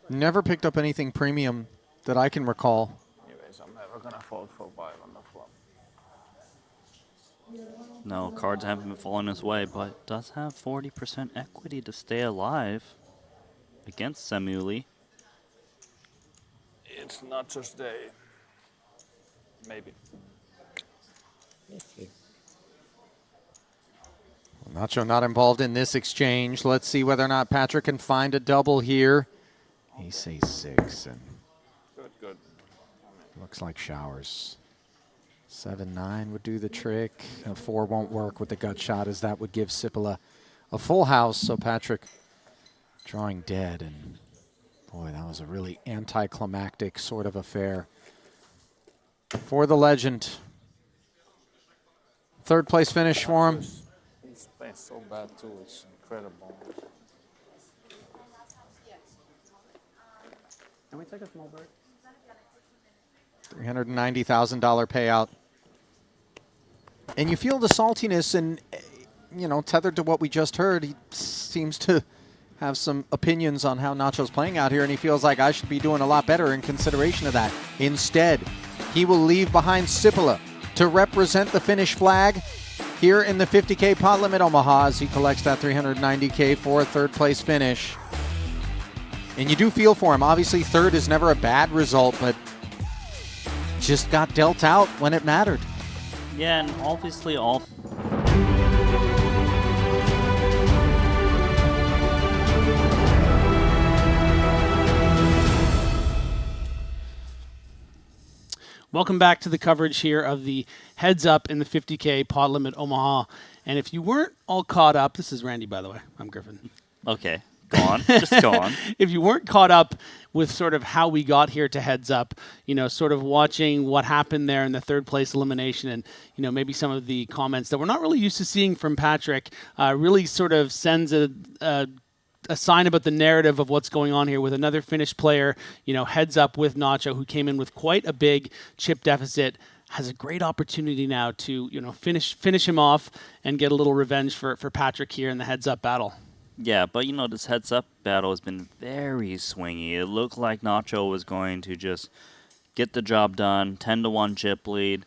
never picked up anything premium that I can recall. Anyways, I'm never gonna fold for 5 on the flop. No, cards haven't been falling his way, but does have 40% equity to stay alive against Samuli. It's not just a maybe. Nacho not involved in this exchange. Let's see whether or not Patrick can find a double here. Ace A6 and Good. looks like showers. 7-9 would do the trick. A 4 won't work with the gut shot, as that would give Sipola a full house. So Patrick drawing dead, and boy, that was a really anticlimactic sort of affair for the legend. Third place finish for him. He's playing so bad too, it's incredible. Can we take a small break? $390,000 payout. And you feel the saltiness, and, you know, tethered to what we just heard, he seems to have some opinions on how Nacho's playing out here, and he feels like I should be doing a lot better in consideration of that. Instead, he will leave behind Sipila to represent the Finnish flag here in the 50K pot limit Omaha as he collects that 390K for a third-place finish. And you do feel for him. Obviously, third is never a bad result, but just got dealt out when it mattered. Yeah, and obviously all... Welcome back to the coverage here of the Heads Up in the 50K pot limit Omaha. And if you weren't all caught up, this is Randy, by the way. I'm Griffin. Okay, go on. Just go on. If you weren't caught up with sort of how we got here to Heads Up, you know, sort of watching what happened there in the third place elimination and, you know, maybe some of the comments that we're not really used to seeing from Patrick really sort of sends a sign about the narrative of what's going on here with another Finnish player, you know, heads up with Nacho, who came in with quite a big chip deficit, has a great opportunity now to, you know, finish him off and get a little revenge for Patrick here in the heads up battle. Yeah, but you know, this heads up battle has been very swingy. It looked like Nacho was going to just get the job done, 10-1 chip lead.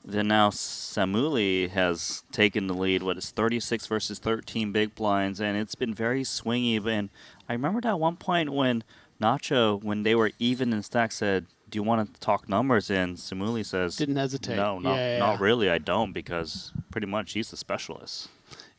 Then now Samuli has taken the lead. What is 36 versus 13 big blinds, and it's been very swingy. And I remember at one point when Nacho, when they were even in stack, said, "Do you want to talk numbers?" And Samuli says, "Didn't hesitate." No, not really. I don't, because pretty much he's the specialist.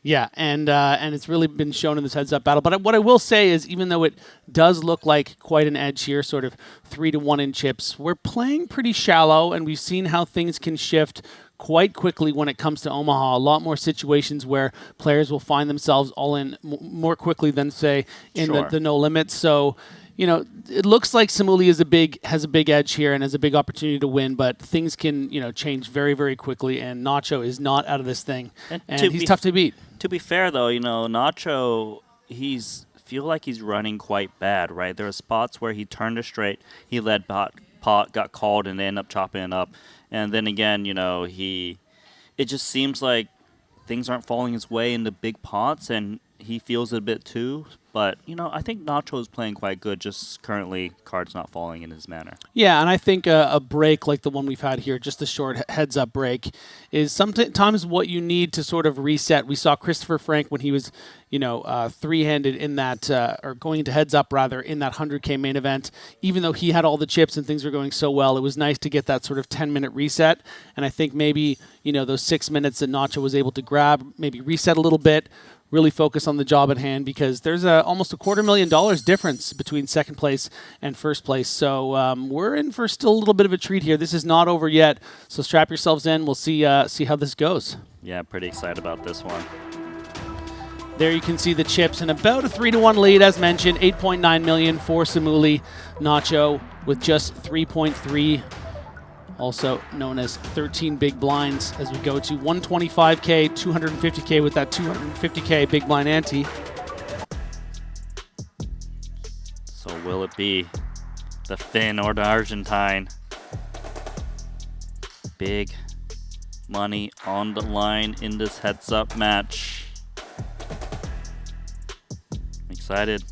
Yeah, and it's really been shown in this heads-up battle. But what I will say is, even though it does look like quite an edge here, sort of 3-1 in chips, we're playing pretty shallow, and we've seen how things can shift quite quickly when it comes to Omaha. A lot more situations where players will find themselves all in more quickly than, say, in the no limits. So, you know, it looks like Samuli has a big edge here and has a big opportunity to win, but things can, you know, change very, very quickly, and Nacho is not out of this thing, and he's tough to beat. To be fair, though, you know, Nacho, feel like he's running quite bad, right? There are spots where he turned a straight, he led pot, got called, and they end up chopping it up. And then again, you know, it just seems like things aren't falling his way in the big pots, and he feels it a bit too. But, you know, I think Nacho is playing quite good, just currently cards not falling in his manner. Yeah, and I think a break like the one we've had here, just a short heads-up break, is sometimes what you need to sort of reset. We saw Christopher Frank when he was, you know, three-handed in that, or going into heads-up, rather, in that 100K main event. Even though he had all the chips and things were going so well, it was nice to get that sort of 10-minute reset. And I think maybe, you know, those 6 minutes that Nacho was able to grab, maybe reset a little bit, really focus on the job at hand, because there's almost $250,000 difference between second place and first place. So we're in for still a little bit of a treat here. This is not over yet, so strap yourselves in. We'll see how this goes. Yeah, pretty excited about this one. There you can see the chips and about a 3-1 lead, as mentioned. 8.9 million for Samuli. Nacho with just 3.3. Also known as 13 big blinds, as we go to 125K, 250K with that 250K big blind ante. So will it be the Finn or the Argentine? Big money on the line in this heads-up match. I'm excited.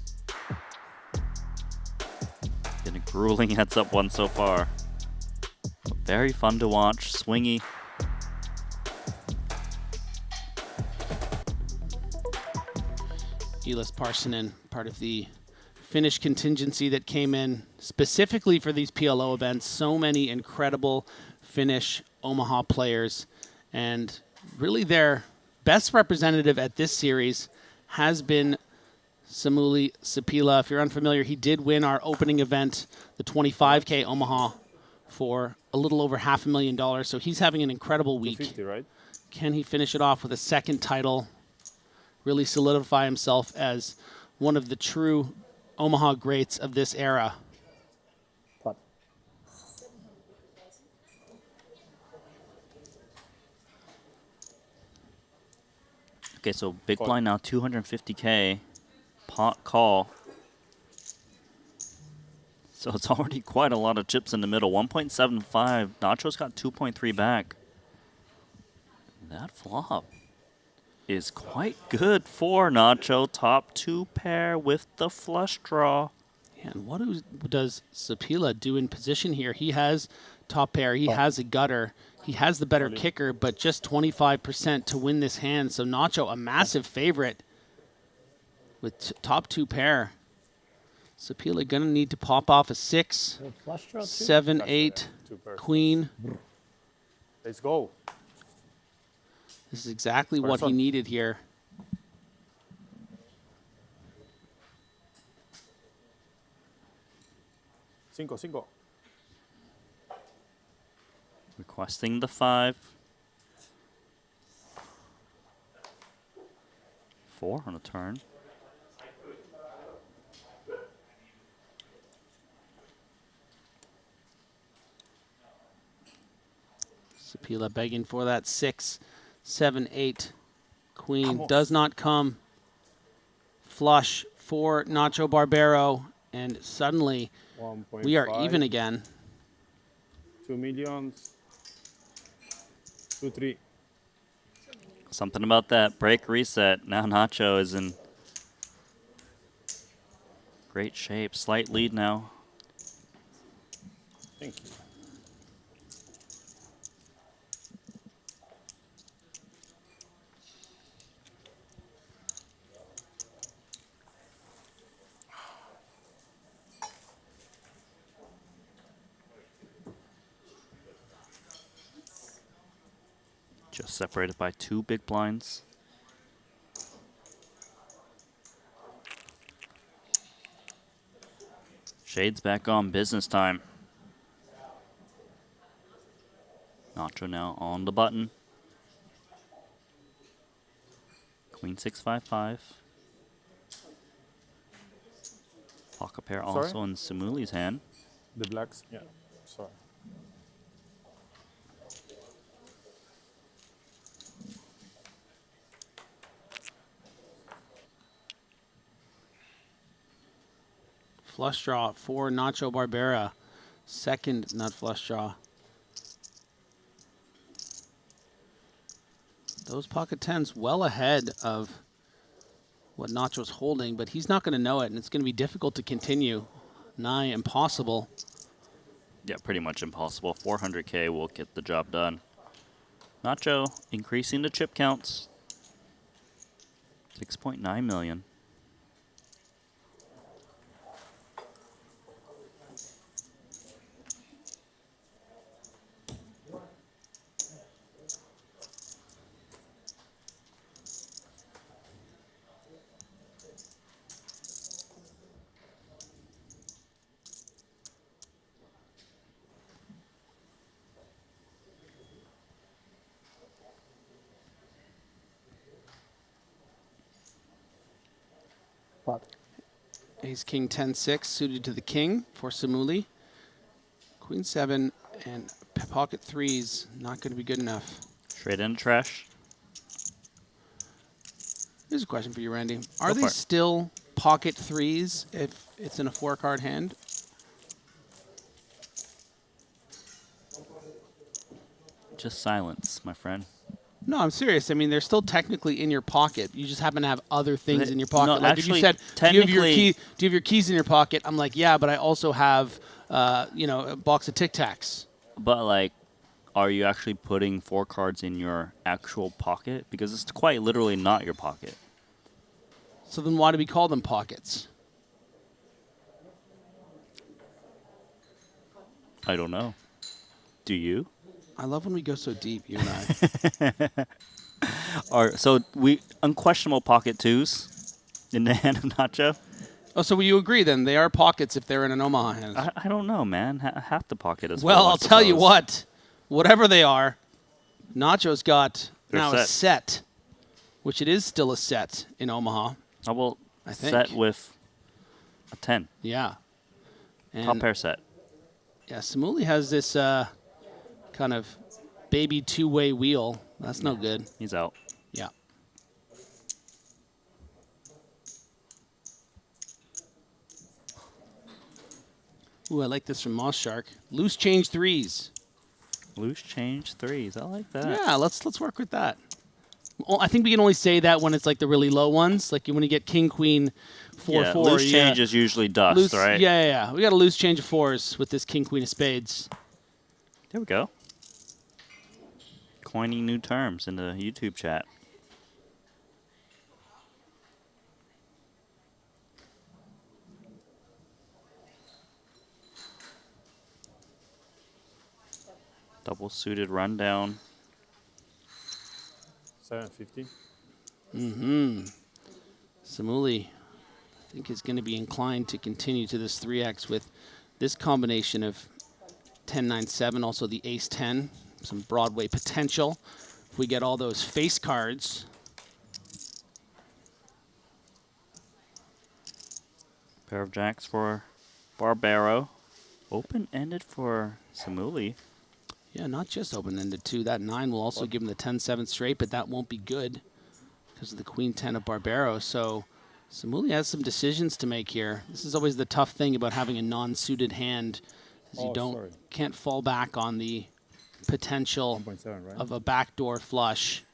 Been a grueling heads-up one so far. Very fun to watch, swingy. Elis Parsonen, part of the Finnish contingency that came in specifically for these PLO events. So many incredible Finnish Omaha players, and really their best representative at this series has been Samuli Sipila. If you're unfamiliar, he did win our opening event, the 25K Omaha, for a little over $500,000. So he's having an incredible week. 50, right? Can he finish it off with a second title? Really solidify himself as one of the true Omaha greats of this era. Okay, so big blind now, 250K. Pot call. So it's already quite a lot of chips in the middle. 1.75. Nacho's got 2.3 back. That flop. is quite good for Nacho. Top 2 pair with the flush draw. And what does Sapila do in position here? He has top pair. He has a gutter. He has the better kicker, but just 25% to win this hand. So Nacho, a massive favorite with top 2 pair. Sapila going to need to pop off a 6, 7, 8, queen. Let's go. This is exactly what he needed here. Cinco, cinco. Requesting the 5. 4 on a turn. Sapila begging for that 6, 7, 8. Queen does not come. Flush for Nacho Barbero. And suddenly, we are even again. 2 millions. 2, 3. Something about that break reset. Now Nacho is in great shape. Slight lead now. Thank you. Just separated by 2 big blinds. Shades back on business time. Nacho now on the button. Queen 6, 5, 5. Pocket pair also in Samuli's hand. The blacks? Yeah, sorry. Flush draw for Nacho Barbera. Second nut flush draw. Those pocket 10s well ahead of what Nacho's holding, but he's not going to know it, and it's going to be difficult to continue. Nigh impossible. Yeah, pretty much impossible. 400K will get the job done. Nacho increasing the chip counts. 6.9 million. Ace King 10-6 suited to the king for Samuli. Queen 7 and pocket 3s not going to be good enough. Trade in trash. Here's a question for you, Randy. Are they still pocket 3s if it's in a 4-card hand? Just silence, my friend. No, I'm serious. I mean, they're still technically in your pocket. You just happen to have other things in your pocket. No, like actually, if you said, do you have your keys in your pocket? I'm like, yeah, but I also have, a box of Tic Tacs. But, like, are you actually putting 4 cards in your actual pocket? Because it's quite literally not your pocket. So then why do we call them pockets? I don't know. Do you? I love when we go so deep, you and I. So we unquestionable pocket 2s in the hand of Nacho. Oh, so will you agree then? They are pockets if they're in an Omaha hand. I don't know, man. Half the pocket is. Well, I'll tell you what. Whatever they are, Nacho's got now a set, which it is still a set in Omaha. Oh, well, I think. Set with a 10. Yeah. And top pair set. Yeah, Samuli has this kind of baby 2-way wheel. That's no good. He's out. Yeah. Ooh, I like this from Moss Shark. Loose change 3s. Loose change 3s. I like that. Yeah, let's work with that. I think we can only say that when it's like the really low ones, like when you get king, queen, 4, Yeah, 4. loose change is usually dust, loose, right? Yeah. We got a loose change of 4s with this king, queen of spades. There we go. Coining new terms in the YouTube chat. Double suited rundown. 750. Samuli, I think, is going to be inclined to continue to this 3x with this combination of 10-9-7, also the ace-10, some Broadway potential. If we get all those face cards. Pair of jacks for Barbaro. Open-ended for Samuli. Yeah, not just open-ended, too. That 9 will also give him the 10-7 straight, but that won't be good because of the queen-10 of Barbaro. So Samuli has some decisions to make here. This is always the tough thing about having a non-suited hand, is you can't fall back on the potential of a backdoor flush.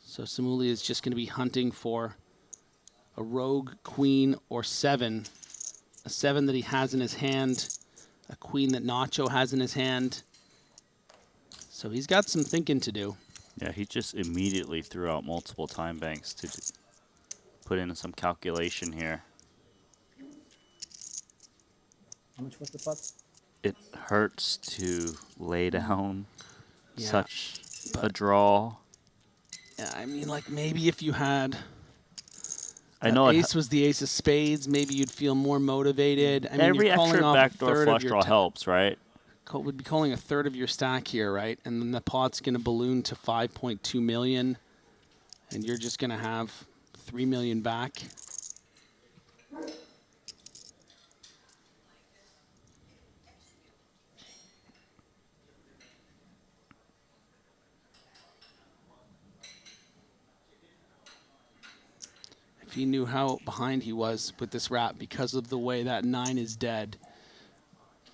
So Samuli is just going to be hunting for a rogue queen or 7, a 7 that he has in his hand, a queen that Nacho has in his hand. So he's got some thinking to do. Yeah, he just immediately threw out multiple time banks to put in some calculation here. How much was the pot? It hurts to lay down such a draw. Yeah, I mean, like maybe if you had I know ace was the ace of spades, maybe you'd feel more motivated. I mean, every you're calling extra off backdoor flush draw helps, right? Would be calling a third of your stack here, right? And then the pot's going to balloon to 5.2 million, and you're just going to have 3 million back. If he knew how behind he was with this wrap because of the way that 9 is dead,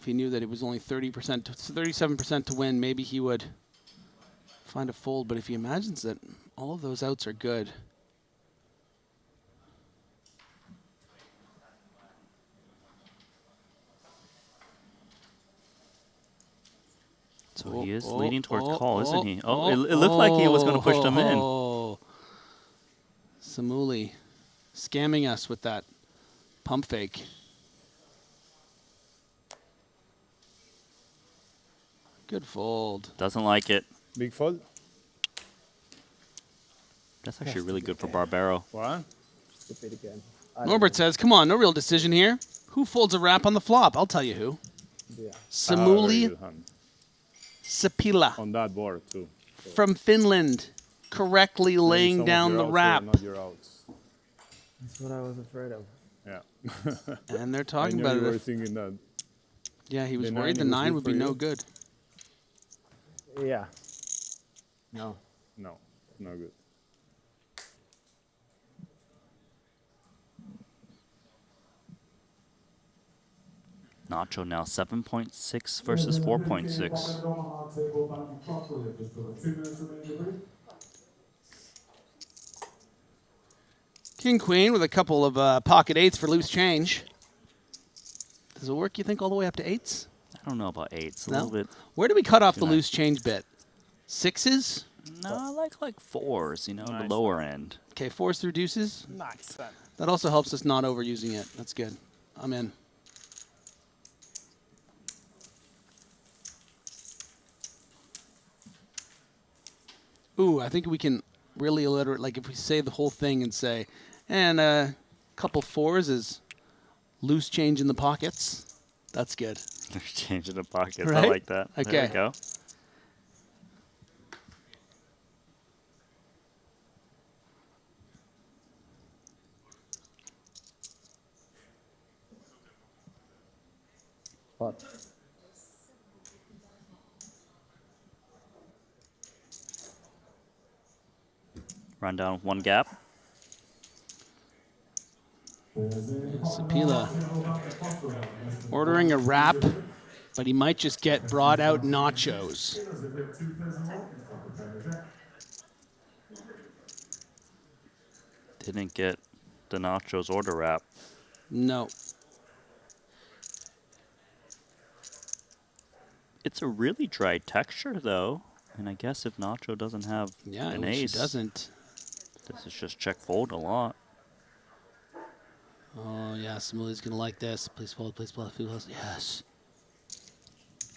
if he knew that it was only 30%, 37% to win, maybe he would find a fold. But if he imagines that all of those outs are good. So he is leaning towards call, isn't he? Oh, it looked like he was going to push them in. Samuli scamming us with that pump fake. Good fold. Doesn't like it. Big fold. That's actually really good for Barbaro. What? Stupid again. Norbert says, come on, no real decision here. Who folds a wrap on the flop? I'll tell you who. Yeah. Samuli Sapila. On that board, too. From Finland, correctly laying down the wrap. Not your outs. That's what I was afraid of. Yeah. And they're talking I about you it. were thinking that. Yeah, he was the worried the 9 would be no good. Yeah. No, no good. Nacho now 7.6 versus 4.6. King Queen with a couple of pocket 8s for loose change. Does it work, you think, all the way up to 8s? I don't know about 8s. A No? little bit. Where do we cut off the loose change bit? 6s? No, I like 4s, you know, the lower end. Okay, 4s through deuces? Nice. That also helps us not overusing it. That's good. I'm in. Ooh, I think we can really illiterate, like if we say the whole thing and say, and a couple 4s is loose change in the pockets. That's good. Loose change in the pockets. Right? I like that. Okay. There we go. Pot. Run down one gap. Sapila ordering a wrap, but he might just get brought out nachos. Didn't get the nachos order wrap. No. It's a really dry texture, though. And I guess if Nacho doesn't have an which he ace, doesn't. This is just check fold a lot. Oh, yeah, Samueli's going to like this. Please fold, please bluff. Yes.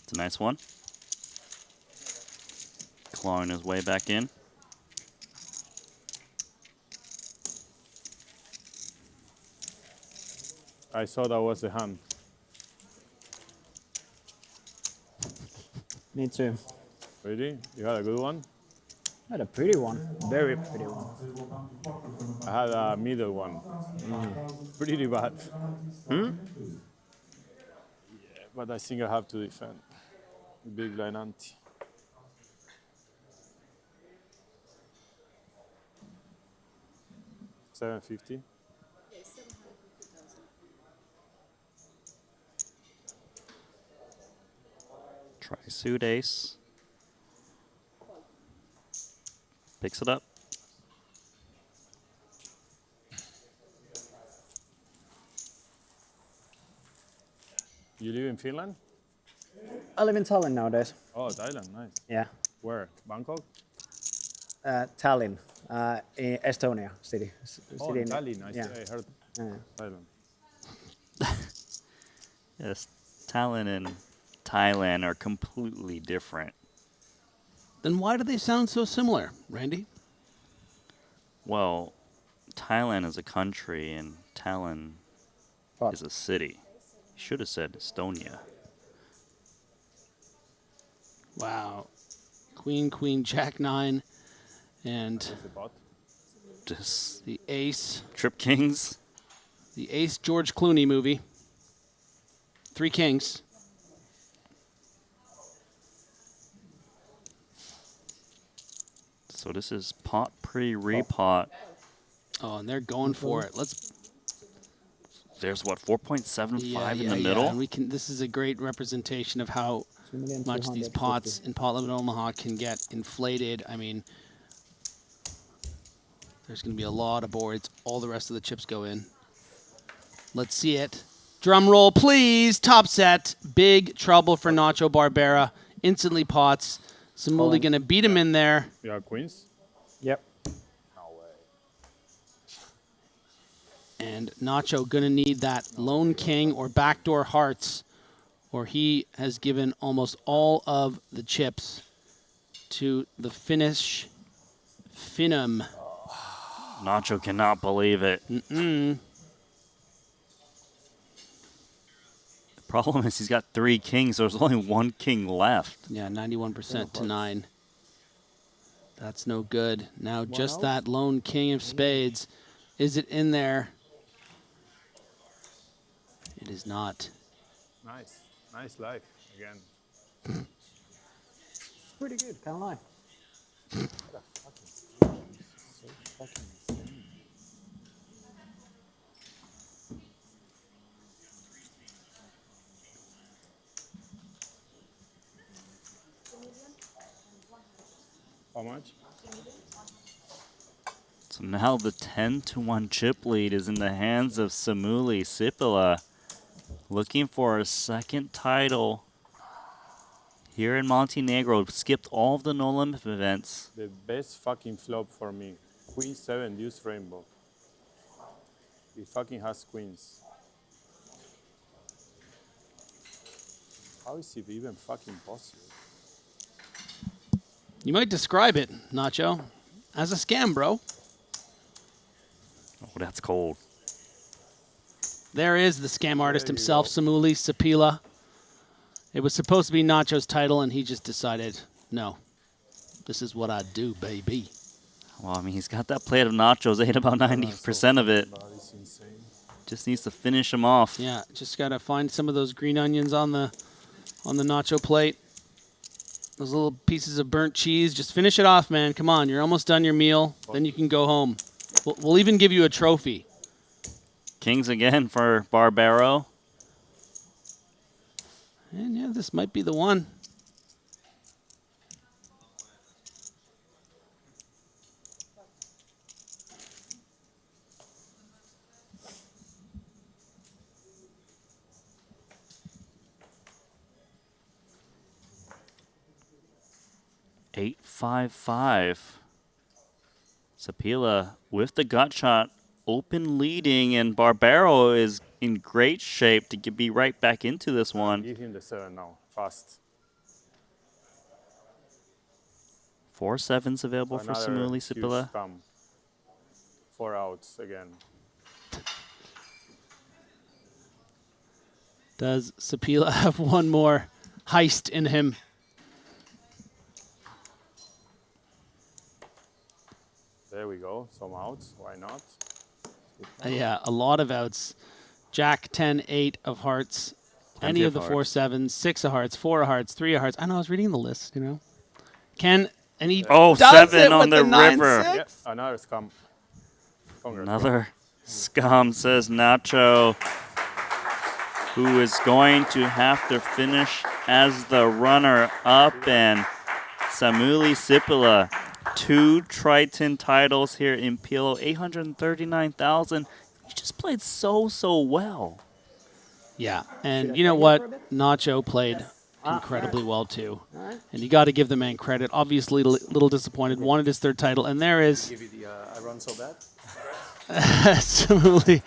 It's a nice one. Clawing his way back in. I saw that was the hand. Me too. Really? You had a good one? I had a pretty one. Very pretty one. I had a middle one. Pretty bad. Yeah, but I think I have to defend. Big line ante. $750. Try suit ace. Picks it up. You live in Finland? I live in Tallinn nowadays. Oh, Thailand, nice. Yeah. Where? Bangkok? Tallinn, in Estonia city. Oh, City in- Tallinn, I yeah. see. I heard Yeah. Thailand. Yes, Talon and Thailand are completely different. Then why do they sound so similar, Randy? Well, Thailand is a country and Talon is a city. You should have said Estonia. Wow. Queen, queen, jack 9, and Just the ace. Trip Kings. The ace George Clooney movie. 3 kings. So this is pot pre-repot. Oh, and they're going for it. Let's. There's what, 4.75 in the yeah, middle? and we can. This is a great representation of how much these pots in Pot Limit Omaha can get inflated. I mean, there's going to be a lot of boards. All the rest of the chips go in. Let's see it. Drum roll, please. Top set. Big trouble for Nacho Barbera. Instantly pots. Samuli going to beat him in there. You have queens? Yep. And Nacho going to need that lone king or backdoor hearts, or he has given almost all of the chips to the Finnish Finum. Nacho cannot believe it. Mm-mm. The problem is he's got 3 kings, so there's only 1 king left. Yeah, 91% to 9. That's no good. Now just that lone king of spades. Is it in there? It is not. Nice. Nice life again. It's pretty good, can't lie. How much? So now the 10-1 chip lead is in the hands of Samuli Sipila, looking for a second title here in Montenegro. Skipped all of the no-limit events. The best fucking flop for me. Queen 7 deuce rainbow. He fucking has queens. How is it even fucking possible? You might describe it, Nacho, as a scam, bro. Oh, that's cold. There is the scam artist himself, Samuli Sapila. It was supposed to be Nacho's title, and he just decided, no, this is what I do, baby. Well, I mean, he's got that plate of nachos, ate about 90% of it. Just needs to finish him off. Yeah, just got to find some of those green onions on the nacho plate. Those little pieces of burnt cheese. Just finish it off, man. Come on, you're almost done your meal. Then you can go home. We'll even give you a trophy. Kings again for Barbero. And yeah, this might be the one. 8-5-5. Sapila with the gut shot, open leading, and Barbaro is in great shape to be right back into this one. Give him the 7 now, fast. 4 sevens available for Another Samuli huge Sapila. scam. 4 outs again. Does Sapila have one more heist in him? There we go, some outs, why not? Yeah, a lot of outs. Jack 10, 8 of hearts. Plenty Any of of the 4 hearts. sevens, 6 of hearts, 4 of hearts, 3 of hearts. I know I was reading the list, you know. And he Oh, does 7 it on with the the river. 9-6. Yeah, another scam. Congrats, Another scum, says Nacho, who is going to have to finish as the runner-up. And Samuli Sipila, 2 Triton titles here in PLO, 839,000. He just played so well. Yeah, and you know what? Nacho played incredibly well too. And you got to give the man credit. Obviously, a little disappointed. Wanted his 3rd title, and there is Give you the I run so bad. Samuli,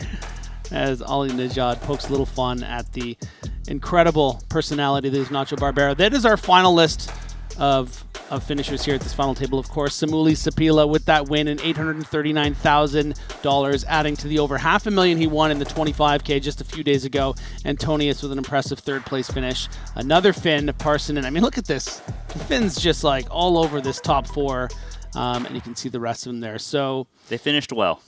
as Ali Najad pokes a little fun at the incredible personality that is Nacho Barbero. That is our final list of finishers here at this final table. Of course, Samuli Sapila with that win and $839,000, adding to the over $500,000 he won in the 25K just a few days ago. Antonius with an impressive 3rd place finish. Another Finn, Parsonen. I mean, look at this. Finn's just like all over this top 4, and you can see the rest of them there. So they finished well.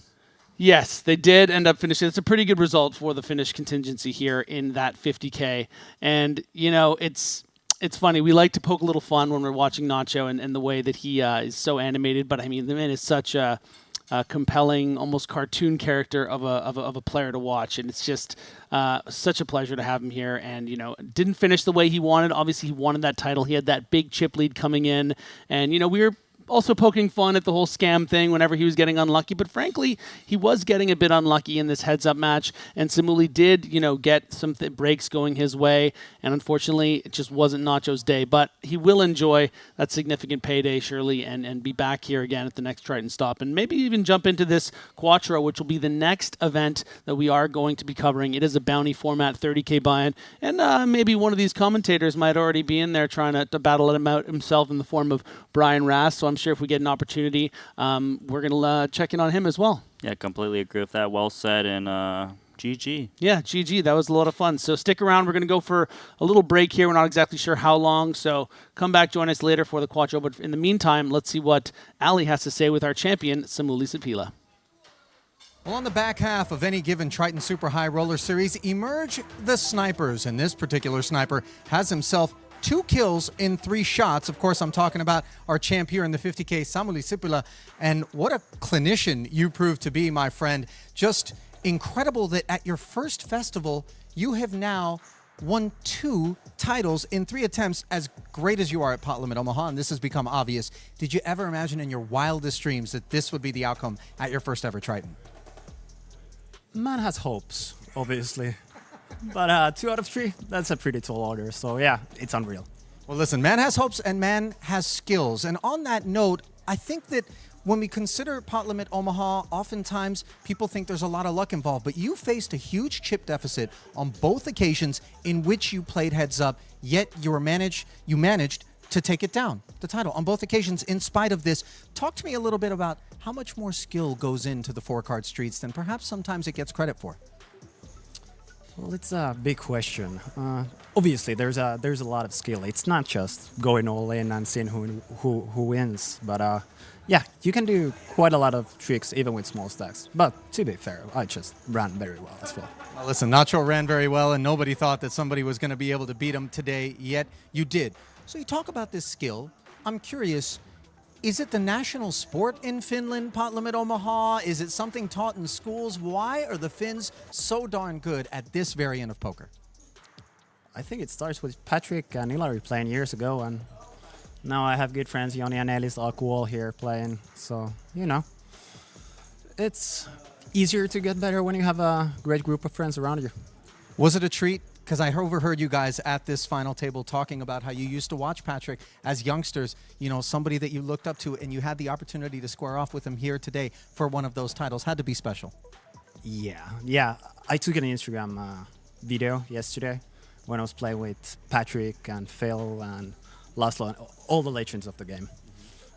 Yes, they did end up finishing. It's a pretty good result for the Finnish contingency here in that 50K. And, you know, it's funny. We like to poke a little fun when we're watching Nacho and the way that he is so animated. But, I mean, the man is such a compelling, almost cartoon character of a player to watch. And it's just such a pleasure to have him here. And, you know, didn't finish the way he wanted. Obviously, he wanted that title. He had that big chip lead coming in. And, you know, we were also poking fun at the whole scam thing whenever he was getting unlucky, but frankly, he was getting a bit unlucky in this heads-up match, and Samuli did, you know, get some breaks going his way, and unfortunately, it just wasn't Nacho's day, but he will enjoy that significant payday, surely, and be back here again at the next Triton stop, and maybe even jump into this Quattro, which will be the next event that we are going to be covering. It is a bounty format, 30K buy-in, and maybe one of these commentators might already be in there trying to battle him out himself in the form of Brian Rass, so I'm sure if we get an opportunity, we're going to check in on him as well. Yeah, completely agree with that. Well said, and GG. Yeah, GG. That was a lot of fun. So stick around. We're going to go for a little break here. We're not exactly sure how long, so come back, join us later for the Quattro. But in the meantime, let's see what Ali has to say with our champion, Samuli Sapila. Well, on the back half of any given Triton Super High Roller Series, emerge the snipers, and this particular sniper has himself 2 kills in 3 shots. Of course, I'm talking about our champ here in the 50K, Samuli Sipila. And what a clinician you proved to be, my friend. Just incredible that at your first festival, you have now won 2 titles in 3 attempts. As great as you are at Pot Limit Omaha, and this has become obvious, did you ever imagine in your wildest dreams that this would be the outcome at your first ever Triton? Man has hopes, obviously. But 2 out of 3, that's a pretty tall order. So yeah, it's unreal. Well, listen, man has hopes and man has skills. And on that note, I think that when we consider Pot Limit Omaha, oftentimes people think there's a lot of luck involved, but you faced a huge chip deficit on both occasions in which you played heads up, yet you managed to take it down, the title, on both occasions in spite of this. Talk to me a little bit about how much more skill goes into the 4-card streets than perhaps sometimes it gets credit for. Well, it's a big question. Obviously, there's a lot of skill. It's not just going all in and seeing who wins, but yeah, you can do quite a lot of tricks even with small stacks. But to be fair, I just ran very well as well. Well, listen, Nacho ran very well, and nobody thought that somebody was going to be able to beat him today, yet you did. So you talk about this skill. I'm curious, is it the national sport in Finland, Pot Limit Omaha? Is it something taught in schools? Why are the Finns so darn good at this variant of poker? I think it starts with Patrick and Ilari playing years ago, and now I have good friends, Joni and Ellis, Aku, all here playing. So, you know, it's easier to get better when you have a great group of friends around you. Was it a treat because I overheard you guys at this final table talking about how you used to watch Patrick as youngsters, you know, somebody that you looked up to, and you had the opportunity to square off with him here today for one of those titles. Had to be special. Yeah. I took an Instagram video yesterday when I was playing with Patrick and Phil and Laszlo and all the legends of the game.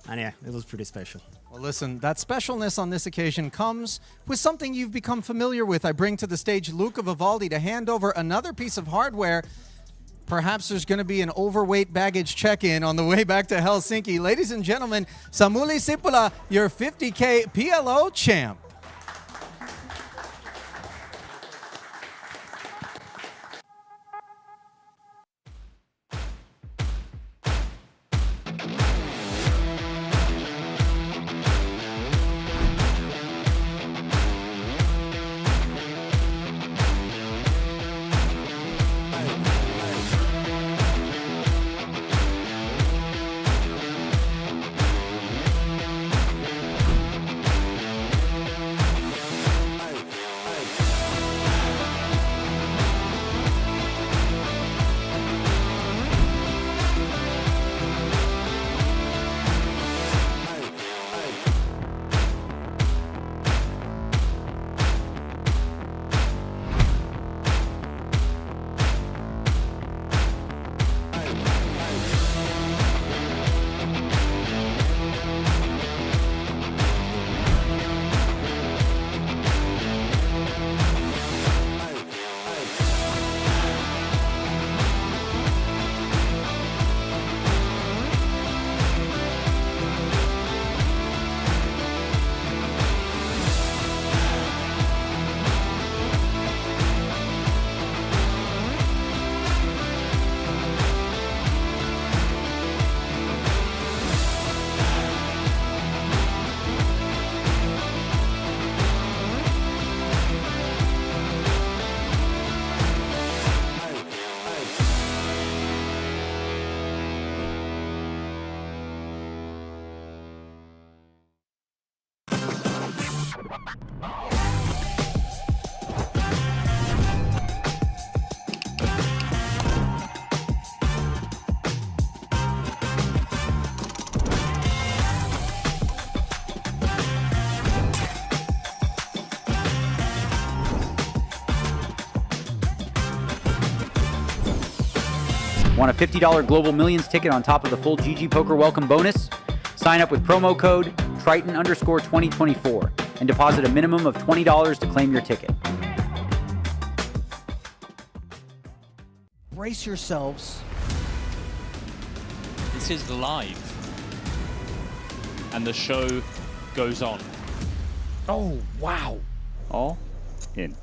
And yeah, it was pretty special. Well, listen, that specialness on this occasion comes with something you've become familiar with. I bring to the stage Luca Vivaldi to hand over another piece of hardware. Perhaps there's going to be an overweight baggage check-in on the way back to Helsinki. Ladies and gentlemen, Samuli Sipula, your 50K PLO champ. Want a $50 Global Millions ticket on top of the full GG Poker welcome bonus? Sign up with promo code Triton_2024 and deposit a minimum of $20 to claim your ticket. Brace yourselves. This is live. And the show goes on. Oh, wow. All in.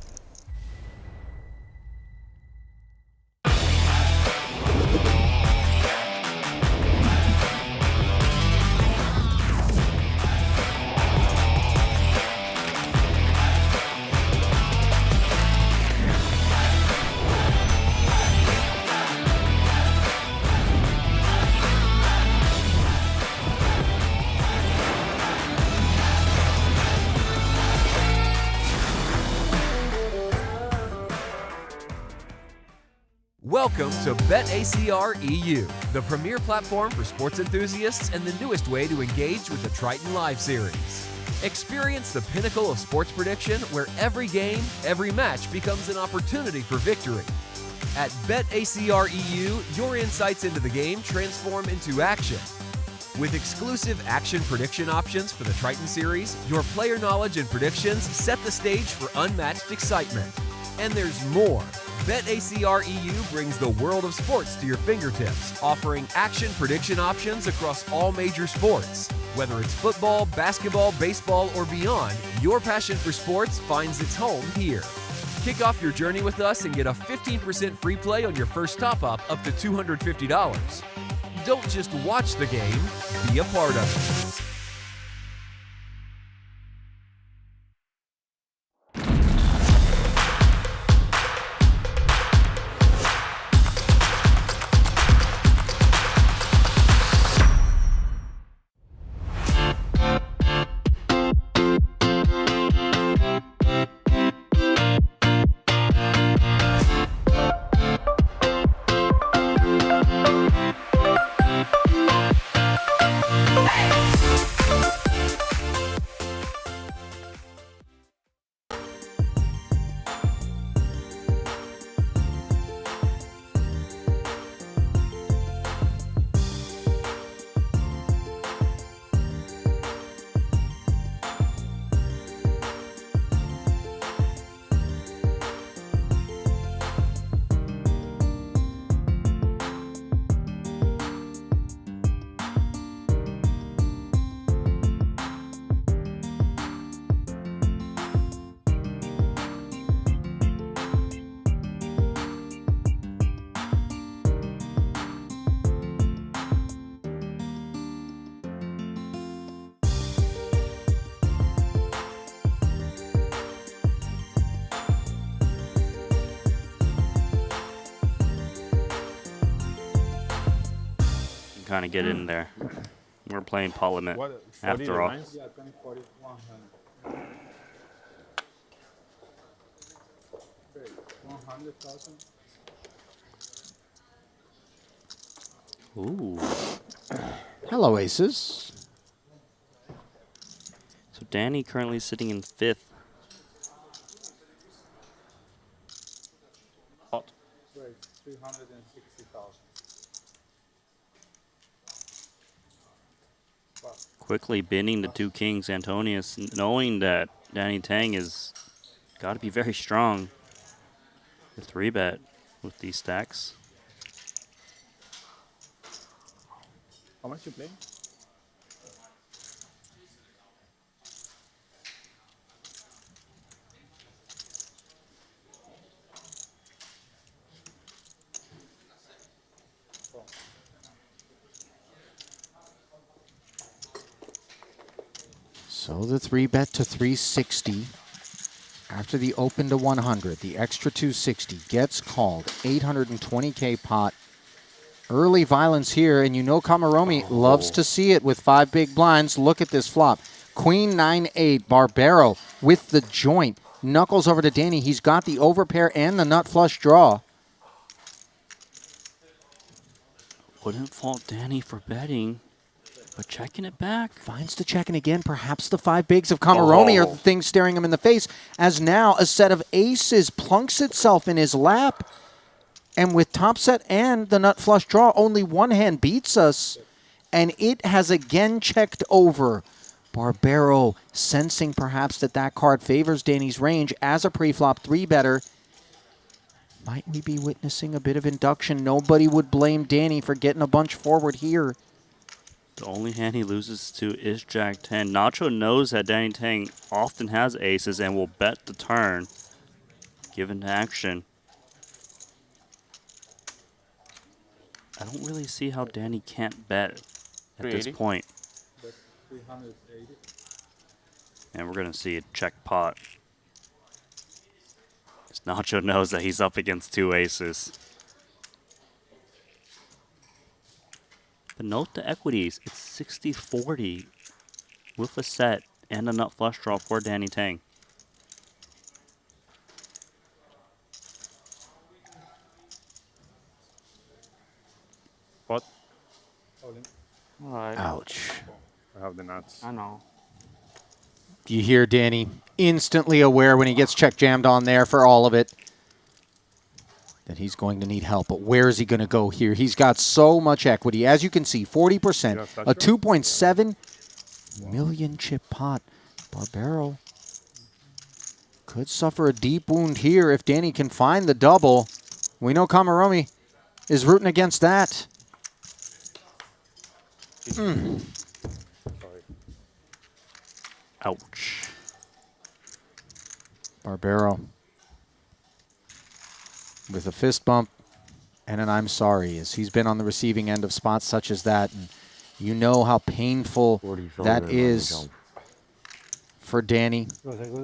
Welcome to BetACR EU, the premier platform for sports enthusiasts and the newest way to engage with the Triton Live series. Experience the pinnacle of sports prediction where every game, every match becomes an opportunity for victory. At BetACR EU, your insights into the game transform into action. With exclusive action prediction options for the Triton series, your player knowledge and predictions set the stage for unmatched excitement. And there's more. BetACR EU brings the world of sports to your fingertips, offering action prediction options across all major sports. Whether it's football, basketball, baseball, or beyond, your passion for sports finds its home here. Kick off your journey with us and get a 15% free play on your first top-up up to $250. Don't just watch the game, be a part of it. kind of get in there. We're playing Parliament after all. Yeah, 20, 40, 100. 100,000. Ooh. Hello, aces. So Danny currently sitting in 5th. Hot. Wait, 360,000. Quickly binning the 2 kings, Antonius, knowing that Danny Tang is got to be very strong. The 3-bet with these stacks. How much you play? So the 3-bet to 360. After the open to 100, the extra 260 gets called. 820K pot. Early violence here, and you know Kamaromi loves to see it with 5 big blinds. Look at this flop. Queen 9-8, Barbaro with the joint. Knuckles over to Danny. He's got the overpair and the nut flush draw. Wouldn't fault Danny for betting, but checking it back. Finds the checking again. Perhaps the 5 bigs of Kamaromi are the things staring him in the face, as now a set of aces plunks itself in his lap. And with top set and the nut flush draw, only one hand beats us. And it has again checked over. Barbaro sensing perhaps that that card favors Danny's range as a pre-flop 3-better. Might we be witnessing a bit of induction? Nobody would blame Danny for getting a bunch forward here. The only hand he loses to is Jack 10. Nacho knows that Danny Tang often has aces and will bet the turn, given the action. I don't really see how Danny can't bet at this point. And we're going to see a check pot. Nacho knows that he's up against 2 aces. But note the equities. It's 60-40 with a set and a nut flush draw for Danny Tang. What? All right. Ouch. I have the nuts. I know. You hear Danny instantly aware when he gets check jammed on there for all of it that he's going to need help. But where is he going to go here? He's got so much equity. As you can see, 40%, a 2.7 million chip pot. Barbaro could suffer a deep wound here if Danny can find the double. We know Kamaromi is rooting against that. Ouch. Barbaro with a fist bump and an I'm sorry, as he's been on the receiving end of spots such as that. And you know how painful that is for Danny.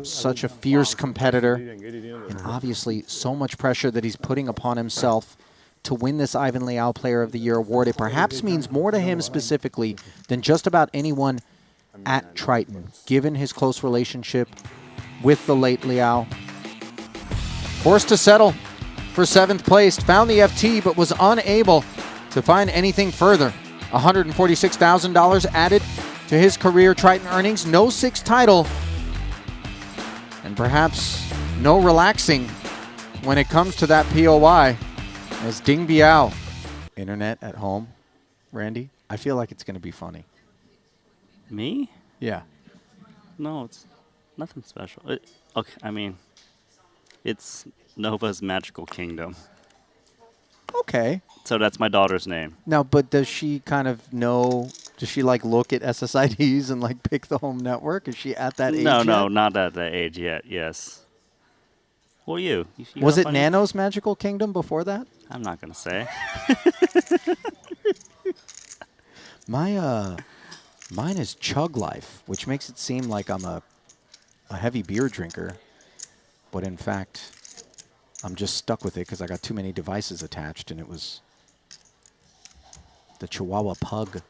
Such a fierce competitor. And obviously so much pressure that he's putting upon himself to win this Ivan Leal Player of the Year award. It perhaps means more to him specifically than just about anyone at Triton, given his close relationship with the late Leal. Forced to settle for 7th place, found the FT, but was unable to find anything further. $146,000 added to his career Triton earnings, no 6th title, and perhaps no relaxing when it comes to that POI. As Ding Biao, internet at home, Randy, I feel like it's going to be funny. Me? Yeah. No, it's nothing special. Okay, I mean, it's Nova's Magical Kingdom. Okay. So that's my daughter's name. Now, but does she kind of know, does she like look at SSIDs and like pick the home network? Is she at that age No, yet? no, not at that age yet, yes. Well, you Was got it funny? Nano's Magical Kingdom before that? I'm not going to say. Mine is Chug Life, which makes it seem like I'm a heavy beer drinker. But in fact, I'm just stuck with it because I got too many devices attached, and it was the Chihuahua pug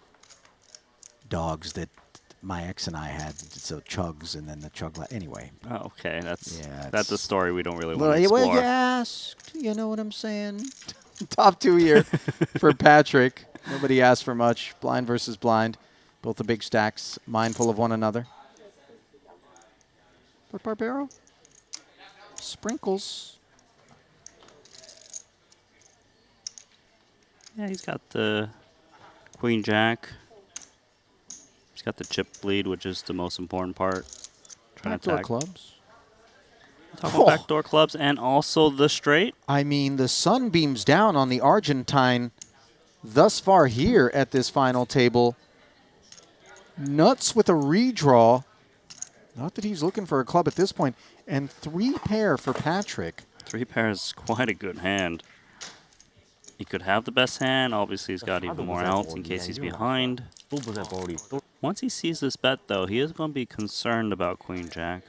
dogs that my ex and I had. So Chugs and then the Chug. Anyway. Oh, okay, that's Yeah, that's a story we don't really well, want to explore. well, you asked. You know what I'm saying? Top 2 here for Patrick. Nobody asked for much. Blind versus blind. Both the big stacks, mindful of one another. But Barbaro, sprinkles. Yeah, he's got the Queen Jack. He's got the chip bleed, which is the most important part. Trying to Backdoor attack. clubs. Talking backdoor clubs and also the straight. I mean, the sun beams down on the Argentine thus far here at this final table. Nuts with a redraw. Not that he's looking for a club at this point. And 3 pair for Patrick. 3 pair is quite a good hand. He could have the best hand. Obviously, he's got even more outs in case he's behind. Once he sees this bet, though, he is going to be concerned about Queen Jack.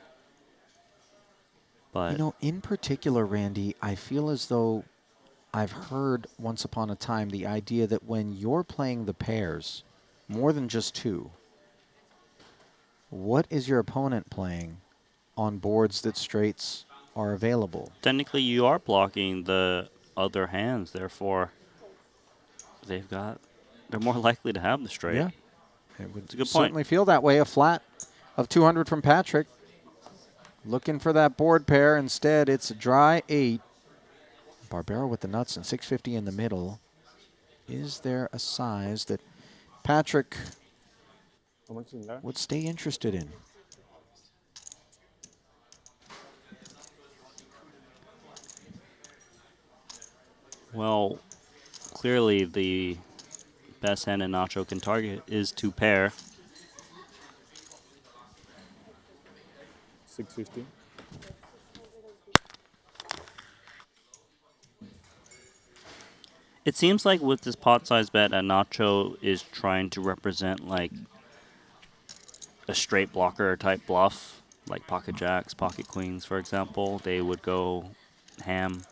But You know, in particular, Randy, I feel as though I've heard once upon a time the idea that when you're playing the pairs, more than just 2, what is your opponent playing on boards that straights are available? technically, you are blocking the other hands. Therefore, they're more likely to have the straight. Yeah. It would It's a good certainly point. feel that way. A flat of 200 from Patrick. Looking for that board pair. Instead, it's a dry 8. Barbaro with the nuts and 650 in the middle. Is there a size that Patrick would stay interested in? Well, clearly the best hand that Nacho can target is 2 pair. 650. It seems like with this pot size bet that Nacho is trying to represent like a straight blocker type bluff, like pocket jacks, pocket queens, for example. They would go ham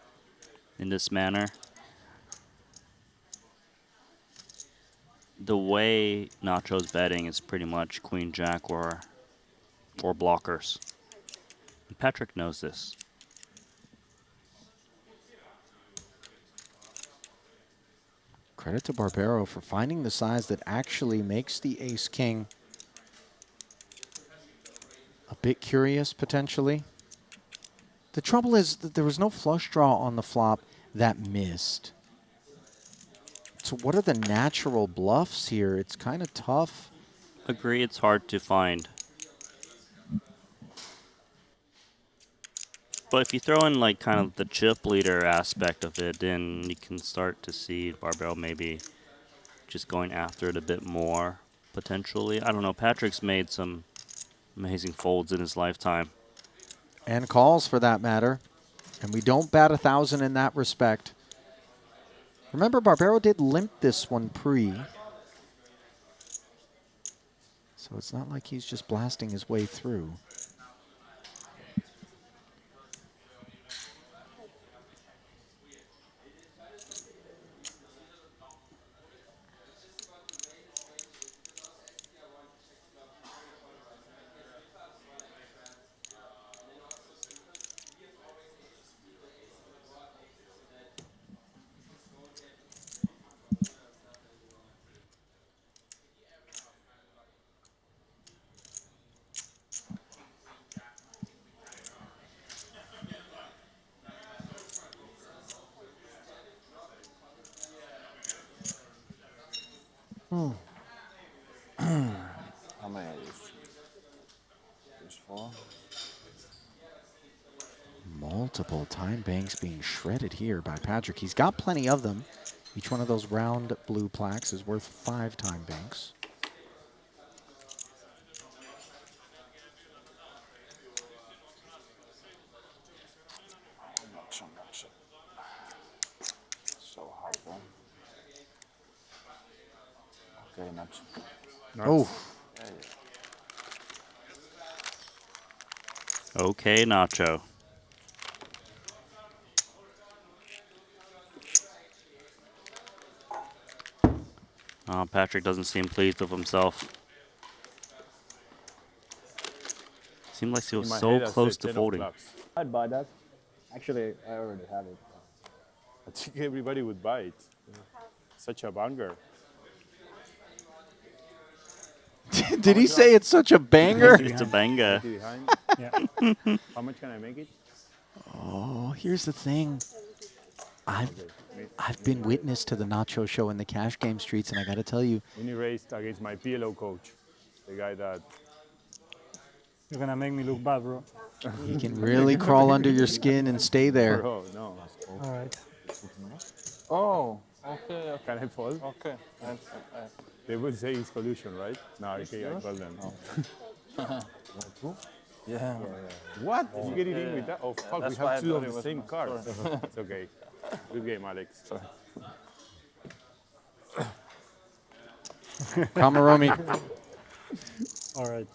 in this manner. The way Nacho's betting is pretty much queen jack or blockers. And Patrick knows this. Credit to Barbaro for finding the size that actually makes the ace-king a bit curious, potentially. The trouble is that there was no flush draw on the flop that missed. So what are the natural bluffs here? It's kind of tough. Agree, it's hard to find. But if you throw in like kind of the chip leader aspect of it, then you can start to see Barbaro maybe just going after it a bit more, potentially. I don't know, Patrick's made some amazing folds in his lifetime. And calls, for that matter. And we don't bat 1,000 in that respect. Remember, Barbaro did limp this one pre. So it's not like he's just blasting his way through. How many are these? There's 4. Multiple time banks being shredded here by Patrick. He's got plenty of them. Each one of those round blue plaques is worth 5 time banks. Not so hard one. Okay, not. Oh. Okay, Nacho. Patrick doesn't seem pleased with himself. Seemed like he was so close to folding. I'd buy that. Actually, I already have it. I think everybody would buy it. Such a banger. Did he say it's such a banger? It's a banger. Yeah. How much can I make it? Oh, here's the thing. I've been witness to the Nacho show in the cash game streets, and I got to tell you. When he raced against my PLO coach, the guy that... You're going to make me look bad, bro. He can really crawl under your skin and stay there. Bro, no. All right. Oh, okay. Can I fold? Okay. They would say it's collusion, right? No, okay, I call them. Yeah. What? Did you get it in with that? Oh, fuck, we that's why I have two thought of it the was same not. card. Sorry. It's okay. Good game, Alex. Sorry. Kamaromi All right.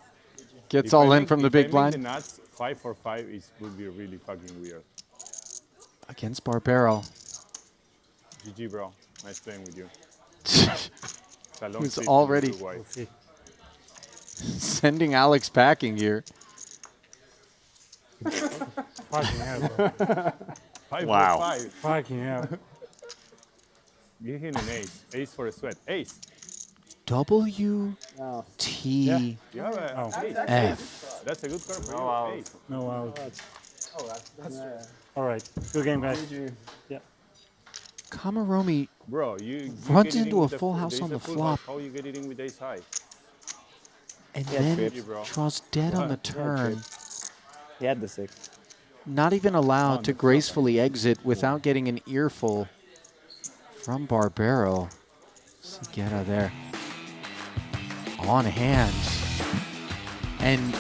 gets all in from the big If I blind. make the nuts, 5 for 5 would be really fucking weird. Against Barbero. GG, bro. Nice playing with you. Who's already sending Alex packing here. Fucking hell, bro. 5 Wow. for 5. Fucking hell. Give him an ace. Ace for a sweat. Ace. W-T-F. You have a ace. F. That's a good card for you. wow. Ace. No out. All right. Good game, guys. Yeah. Kamaromi Bro, you runs get it in into a with the full house there's on a the full flop. house. How you get it in with ace high? and then trips. draws dead on the turn. He had the 6. Not even allowed to gracefully exit without getting an earful from Barbero. Sigera there. On hand. And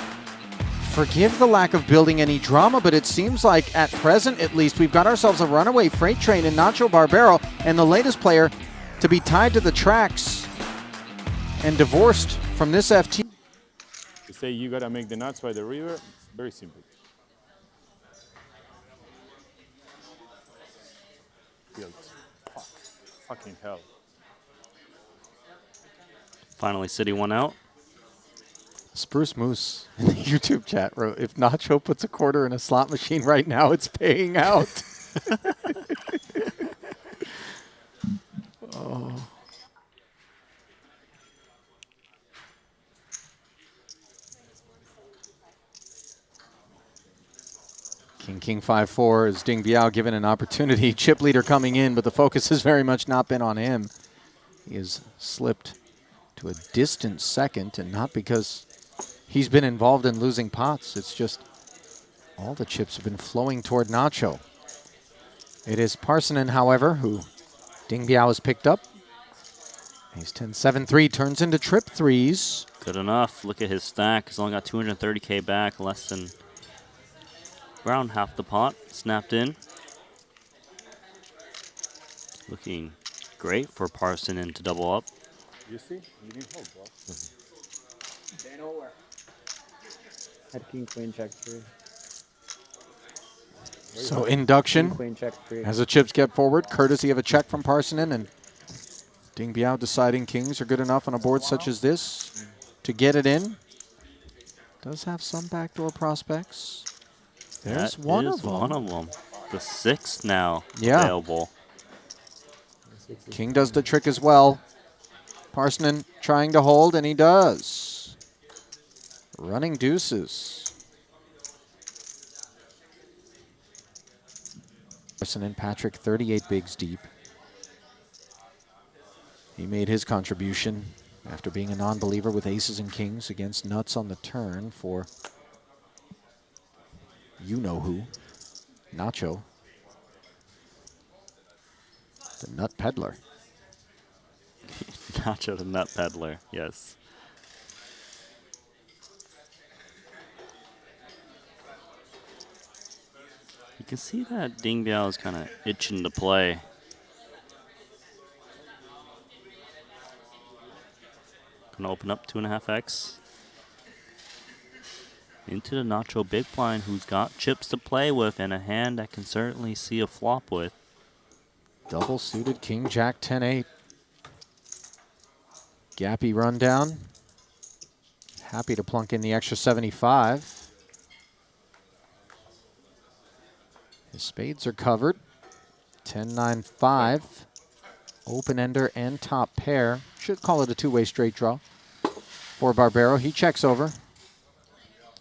forgive the lack of building any drama, but it seems like at present, at least, we've got ourselves a runaway freight train in Nacho Barbero, and the latest player to be tied to the tracks and divorced from this FT. You say you gotta make the nuts by the river. It's very simple. Field. Fuck. Fucking hell. Finally, City one out. Spruce Moose in the YouTube chat wrote, if Nacho puts a quarter in a slot machine right now, it's paying out. Oh. King 5-4 is Ding Biao given an opportunity. Chip leader coming in, but the focus has very much not been on him. He has slipped to a distant second, and not because he's been involved in losing pots. It's just all the chips have been flowing toward Nacho. It is Parsonen, however, who Ding Biao has picked up. Ace 10, 7-3 turns into trip threes. Good enough. Look at his stack. He's only got 230K back, less than around half the pot. Snapped in. Looking great for Parsonen to double up. You see? You didn't hold, bro. Game over. Had king, queen, check 3. So induction, King, queen, check 3. as the chips get forward, courtesy of a check from Parsonen, and Ding Biao deciding kings are good enough on a board such as this to get it in. Does have some backdoor prospects. There's That one is of them. one of them. The 6th now Yeah. available. King does the trick as well. Parsonen trying to hold, and he does. Running deuces. Parsonen, Patrick, 38 bigs deep. He made his contribution after being a non-believer with aces and kings against nuts on the turn for you-know-who, Nacho, the nut peddler. Nacho the nut peddler, yes. You can see that Ding Biao is kind of itching to play. Gonna open up 2.5x. Into the Nacho big blind, who's got chips to play with and a hand that can certainly see a flop with. Double suited King Jack 10-8. Gappy rundown. Happy to plunk in the extra 75. His spades are covered. 10-9-5. Open ender and top pair. Should call it a two-way straight draw. For Barbero, he checks over.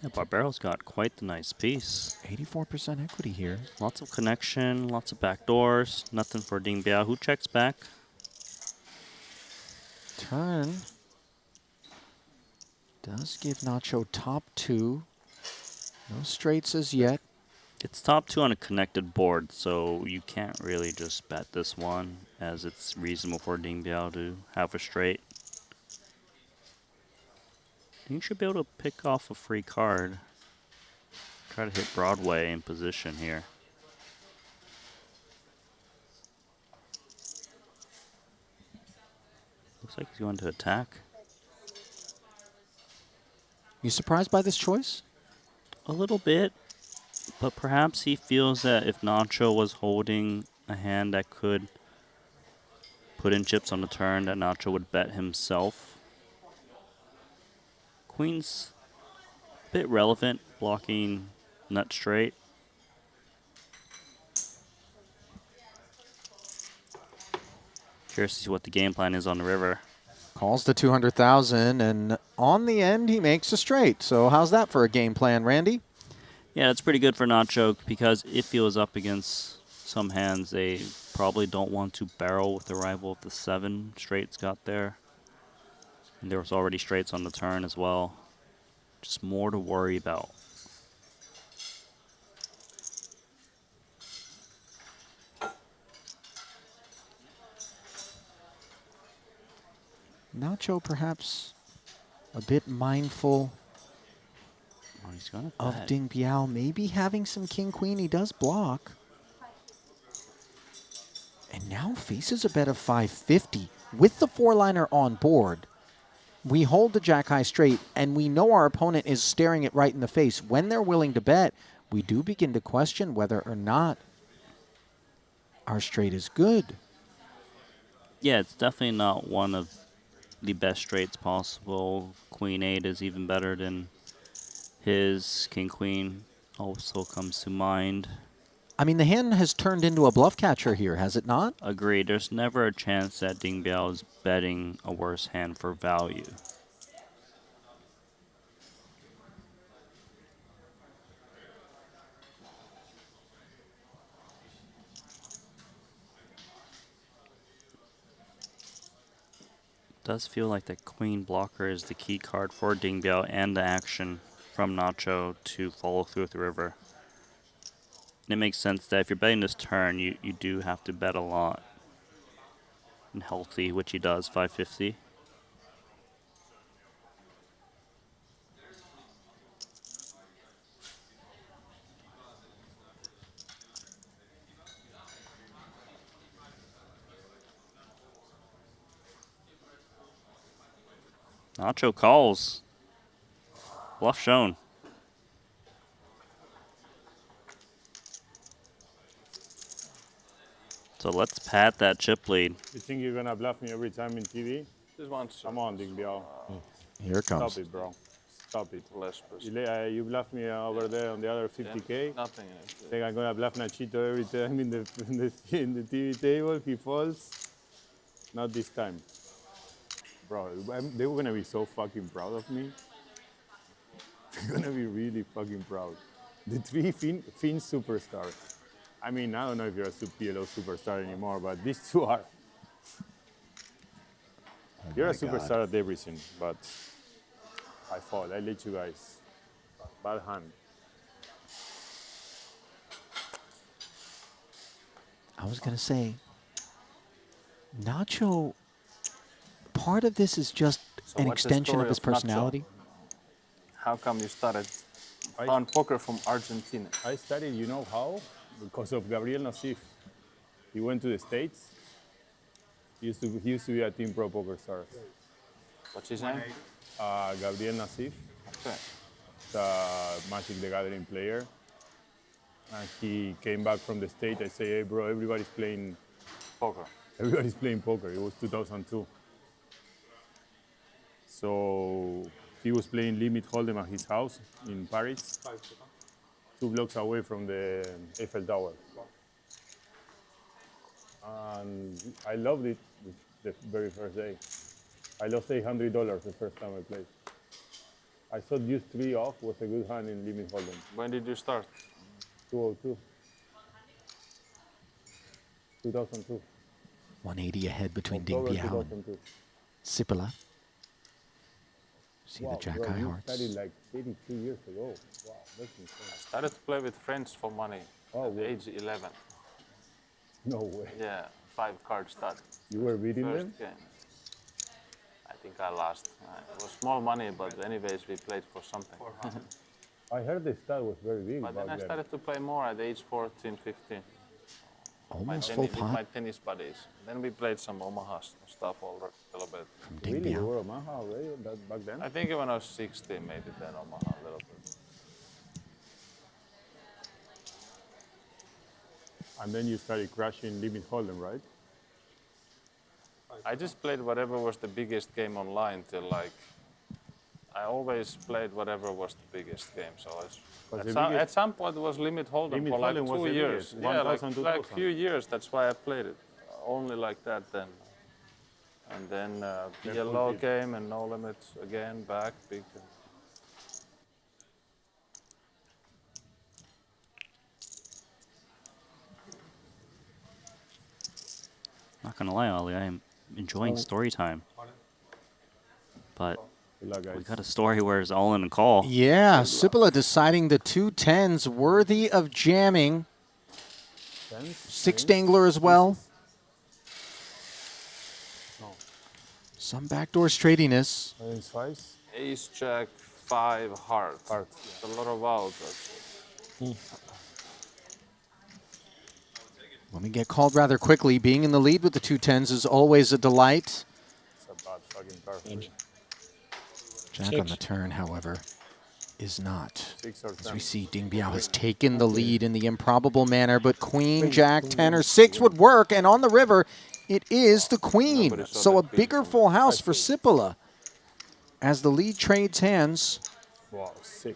Yeah, Barbero's got quite the nice piece. 84% equity here. Lots of connection, lots of backdoors. Nothing for Ding Biao, who checks back. Turn does give Nacho top two. No straights as yet. It's top two on a connected board, so you can't really just bet this one, as it's reasonable for Ding Biao to have a straight. You should be able to pick off a free card. Try to hit Broadway in position here. Looks like he's going to attack. You surprised by this choice? A little bit, but perhaps he feels that if Nacho was holding a hand that could put in chips on the turn, that Nacho would bet himself. Queen's a bit relevant, blocking nut straight. Curious to see what the game plan is on the river. Calls the 200,000, and on the end, he makes a straight. So how's that for a game plan, Randy? Yeah, that's pretty good for Nacho, because if he was up against some hands, they probably don't want to barrel with the rival of the 7 straights got there. And there was already straights on the turn as well. Just more to worry about. Nacho perhaps a bit mindful he's gonna of bet. Ding Biao maybe having some king-queen. He does block. And now faces a bet of 550 with the 4-liner on board. We hold the jack-high straight, and we know our opponent is staring it right in the face. When they're willing to bet, we do begin to question whether or not our straight is good. Yeah, it's definitely not one of the best straights possible. Queen 8 is even better than his. King Queen also comes to mind. I mean, the hand has turned into a bluff catcher here, has it not? Agreed. There's never a chance that Ding Biao is betting a worse hand for value. Does feel like the queen blocker is the key card for Ding Biao and the action from Nacho to follow through with the river. And it makes sense that if you're betting this turn, you do have to bet a lot. And healthy, which he does, 550. Nacho calls. Bluff shown. So let's pat that chip lead. You think you're gonna bluff me every time in TV? This one's Come on, Ding Biao. Here it comes. Stop it, bro. Stop it. less You bluff me over there on the other 50K. Yeah, nothing in it. Think I'm gonna bluff Nachito every time in the TV table. He falls. Not this time. Bro, they were gonna be so fucking proud of me. They're gonna be really fucking proud. The 3 Finn superstars. I mean, I don't know if you're a PLO superstar anymore, but these 2 are. You're a superstar at everything, but I fall. I let you guys. Bad hand. I was going to say, Nacho, part of this is just So an what's the extension of story his Nacho? personality. How come you started on poker from Argentina? I studied, you know how? Because of Gabriel Nassif. He went to the States. He used to be a Team Pro Poker Stars. What's his name? Gabriel Nassif. Okay. The Magic the Gathering player. And he came back from the States. I say, hey, bro, everybody's playing poker. Everybody's playing poker. It was 2002. So he was playing limit hold'em at his house in Paris, 2 blocks away from the Eiffel Tower. And I loved it the very first day. I lost $800 the first time I played. I thought use 3 off was a good hand in limit hold'em. When did you start? 202. 2002. 180 ahead between Ding October Biao and 2002. Sipila. See the Jack High You Hearts. started like 82 years ago. Wow, that's insane. I started to play with friends for money at age 11. No way. Yeah, 5-card stud. You were beating them? First game. I think I lost. It was small money, but anyways, we played for something. I heard the stud was very big. But then I started to play more at age 14, 15. Almost my full with pot. my tennis buddies. Then we played some Omaha stuff a little bit. Really? You were Omaha already back then? I think when I was 16, maybe then Omaha a little bit. And then you started crashing limit hold'em, right? I just played whatever was the biggest game online till like, I always played whatever was the biggest game. So at some point it was limit hold'em for like 2 years. Yeah, like few years. That's why I played it. Only like that then. And then PLO came and no limits again, back, big. Not gonna lie, Ollie, I am enjoying story time. But we got a story where it's all in a call. Yeah, Sipila deciding the 2 10s worthy of jamming. 6 dangler as well. Some backdoor straightiness. Ace, jack, 5, heart. It's a lot of outs. When we get called rather quickly, being in the lead with the 2 10s is always a delight. It's a bad fucking card for me. Jack on the turn, however, is not. 6 or 10. As we see, Ding Biao has taken the lead in the improbable manner, but Queen, Jack, 10 or 6 would work, and on the river, it is the Queen. So a bigger full house for Sipila as the lead trades hands. Wow, sick.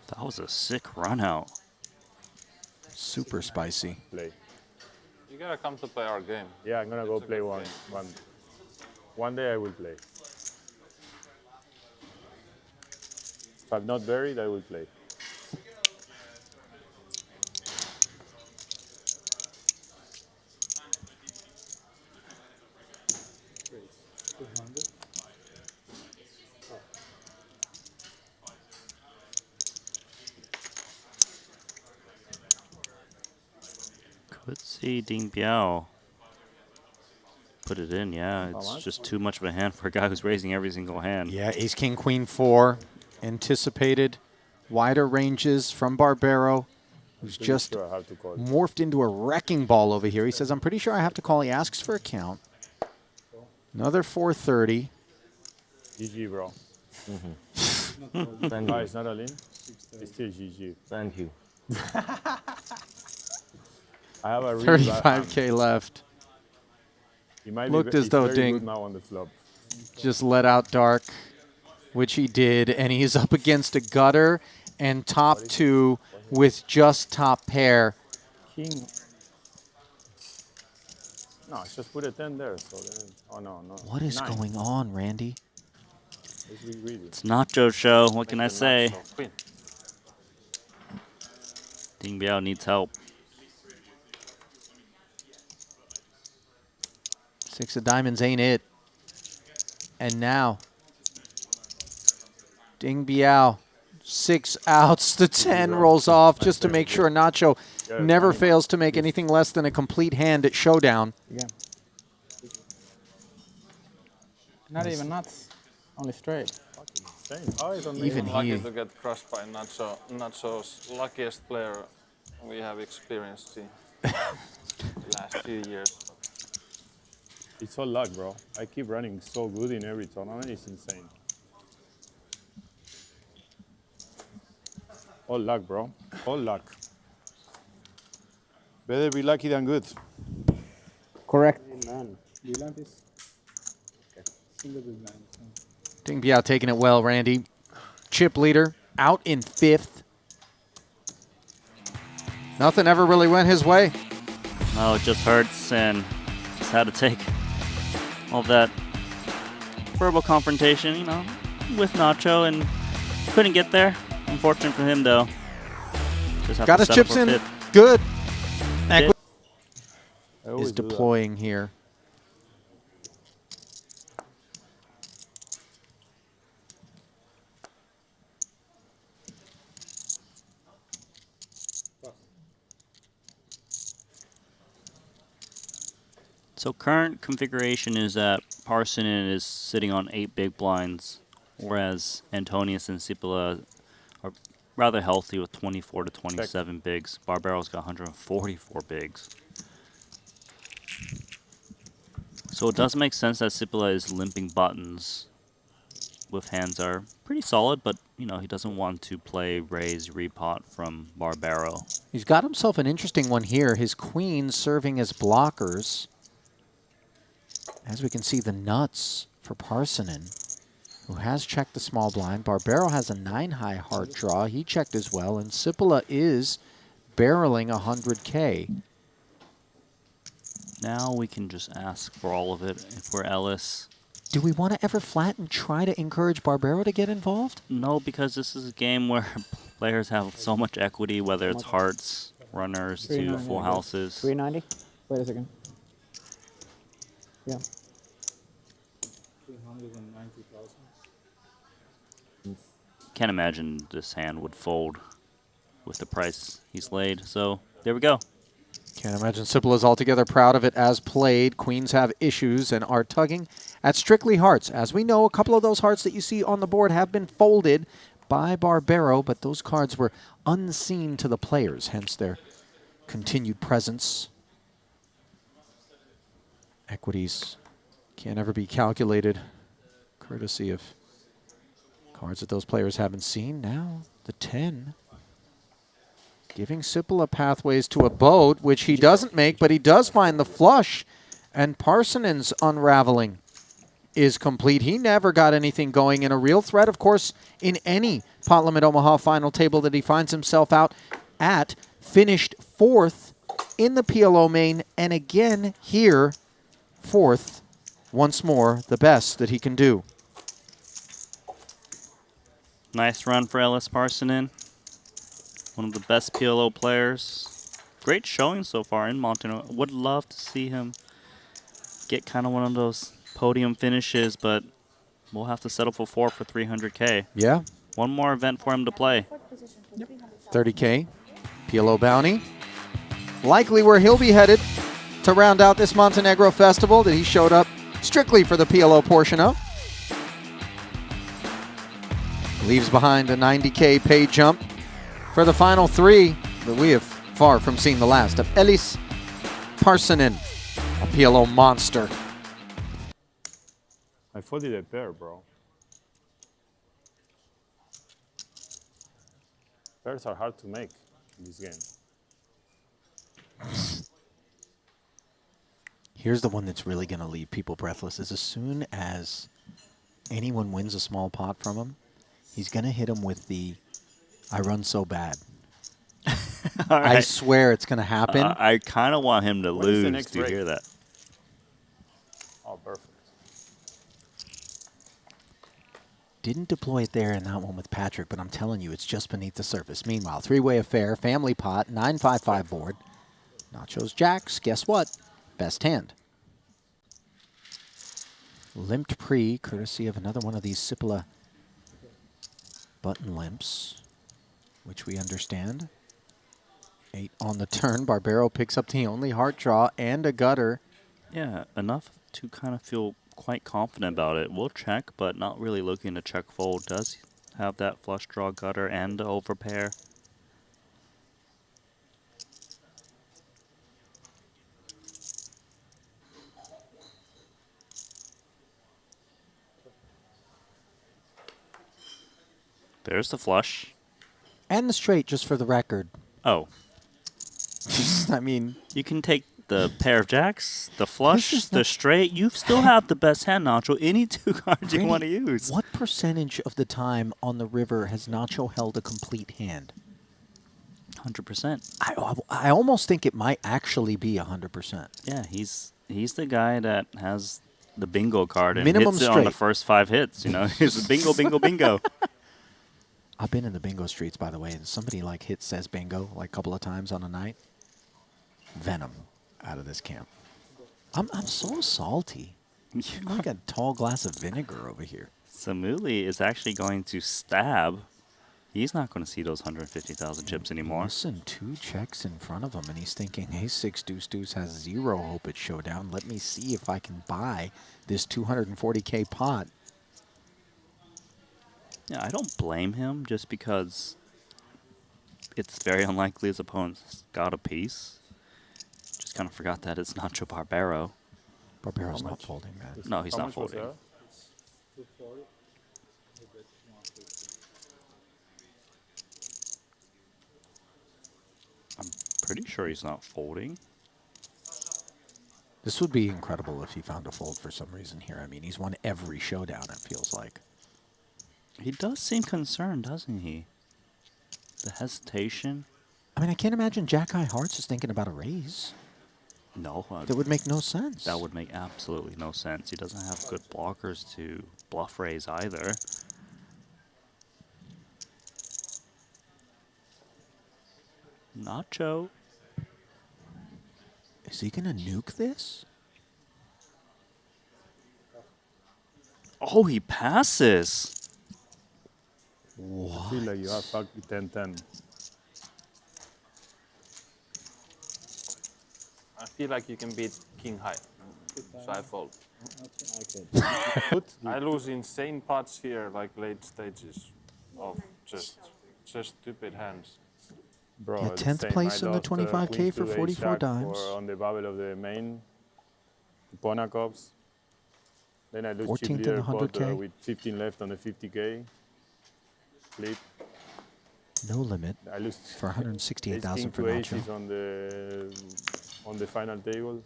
That was a sick run out. Super spicy. Play. You gotta come to play our game. Yeah, I'm gonna go play one. One day I will play. If I'm not buried, I will play. Could see Ding Biao put it in, yeah. It's just too much of a hand for a guy who's raising every single hand. Yeah, ace, king, queen, 4. Anticipated wider ranges from Barbero, who's just morphed into a wrecking ball over here. He says, I'm pretty sure I have to call. He asks for a count. Another 430. GG, bro. Thank you. It's not a lean. It's still GG. Thank you. I have a really 35K left. He might Looked be, as though very Ding good now on the flop. just let out dark, which he did, and he's up against a gutter and top 2 with just top pair. King. No, just put a 10 there. So then, oh no. What is 9. going on, Randy? Let's be greedy. It's Nacho show. What can I say? Ding Biao needs help. 6 of diamonds ain't it. And now, Ding Biao, 6 outs, the 10 rolls off just to make sure Nacho never fails to make anything less than a complete hand at Showdown. Yeah. Not even nuts, only straight. Even lucky he. to get crushed by Nacho's luckiest player we have experienced in the last few years. It's all luck, bro. I keep running so good in every tournament. It's insane. All luck, bro. All luck. Better be lucky than good. Correct. Amen. Do you like this? Okay. Ding Biao taking it well, Randy. Chip leader out in 5th. Nothing ever really went his way. No, it just hurts, and just had to take all that verbal confrontation, you know, with Nacho, and couldn't get there. Unfortunate for him, though. Just have Got to his settle chips for in. 5th. Good. Fifth. Is deploying here. So current configuration is that Parsonen is sitting on 8 big blinds, whereas Antonius and Cipolla are rather healthy with 24 to 27 bigs. Barbero's got 144 bigs. So it does make sense that Cipolla is limping buttons with hands that are pretty solid, but you know he doesn't want to play raise repot from Barbero. He's got himself an interesting one here. His queens serving as blockers. As we can see, the nuts for Parsonen, who has checked the small blind. Barbero has a 9-high heart draw. He checked as well, and Cipolla is barreling 100K. Now we can just ask for all of it if we're Ellis. Do we want to ever flat and try to encourage Barbero to get involved? No, because this is a game where players have so much equity, whether it's hearts, runners, to full houses. 390? Wait a second. Yeah. 390,000. Can't imagine this hand would fold with the price he's laid. So there we go. Can't imagine Cipolla's altogether proud of it as played. Queens have issues and are tugging at strictly hearts. As we know, a couple of those hearts that you see on the board have been folded by Barbero, but those cards were unseen to the players, hence their continued presence. Equities can't ever be calculated, courtesy of cards that those players haven't seen. Now, the 10. Giving Cipolla pathways to a boat, which he doesn't make, but he does find the flush. And Parsonen's unraveling is complete. He never got anything going, in a real threat, of course, in any Pot Limit Omaha final table that he finds himself out at. Finished 4th in the PLO main, and again here, 4th. Once more, the best that he can do. Nice run for Ellis Parsonen. One of the best PLO players. Great showing so far in Montenegro. Would love to see him get kind of one of those podium finishes, but we'll have to settle for 4 for 300K. Yeah. One more event for him to play. 30K, PLO bounty. Likely where he'll be headed to round out this Montenegro festival that he showed up strictly for the PLO portion of. Leaves behind a 90K pay jump for the final 3, but we have far from seen the last of Ellis Parsonen, a PLO monster. I folded a pair, bro. Pairs are hard to make in this game. Here's the one that's really going to leave people breathless, is as soon as anyone wins a small pot from him, he's going to hit him with the, I run so bad. Right. I swear it's going to happen. I kind of want him to lose to hear that. Oh, perfect. Didn't deploy it there in that one with Patrick, but I'm telling you, it's just beneath the surface. Meanwhile, 3-way affair, family pot, 9-5-5 board. Nachos jacks, guess what? Best hand. Limped pre, courtesy of another one of these Cipolla button limps, which we understand. 8 on the turn. Barbero picks up the only heart draw and a gutter. Yeah, enough to kind of feel quite confident about it. We'll check, but not really looking to check fold. Does have that flush draw gutter and overpair. There's the flush. And the straight, just for the record. Oh. I mean, you can take the pair of jacks, the flush, the straight. You still have the best hand, Nacho. Any two cards you want to use. What percentage of the time on the river has Nacho held a complete hand? 100%. I almost think it might actually be 100%. Yeah, he's the guy that has the bingo card and Minimum hits it straight. on the first 5 hits. You know, he's bingo, bingo, bingo. I've been in the bingo streets, by the way, and somebody like says bingo like a couple of times on a night. Venom out of this camp. I'm so salty. I'm like a tall glass of vinegar over here. Samuli is actually going to stab. He's not going to see those 150,000 chips anymore. Listen, 2 checks in front of him, and he's thinking, hey, 6 deuce deuce has 0 hope at showdown. Let me see if I can buy this 240K pot. Yeah, I don't blame him just because it's very unlikely his opponent's got a piece. Just kind of forgot that it's Nacho Barbero. Barbero's not folding, man. No, he's not folding. I'm pretty sure he's not folding. This would be incredible if he found a fold for some reason here. I mean, he's won every showdown, it feels like. He does seem concerned, doesn't he? The hesitation. I mean, I can't imagine Jack High Hearts is thinking about a raise. No. That would make no sense. That would make absolutely no sense. He doesn't have good blockers to bluff raise either. Nacho. Is he going to nuke this? Oh, he passes. I feel like you have fucking 10-10. I feel like you can beat king high, so I fold. I lose insane pots here, like late stages of just stupid hands. Bro, Yeah, 10th place in the 25K for 44 dimes. On the bubble of the main Ponacops. Then I lose 14th chip in leader the pot 100K. with 15 left on the 50K. Flip. No limit I lose for 168,000 for King to Nacho. aces on the final table.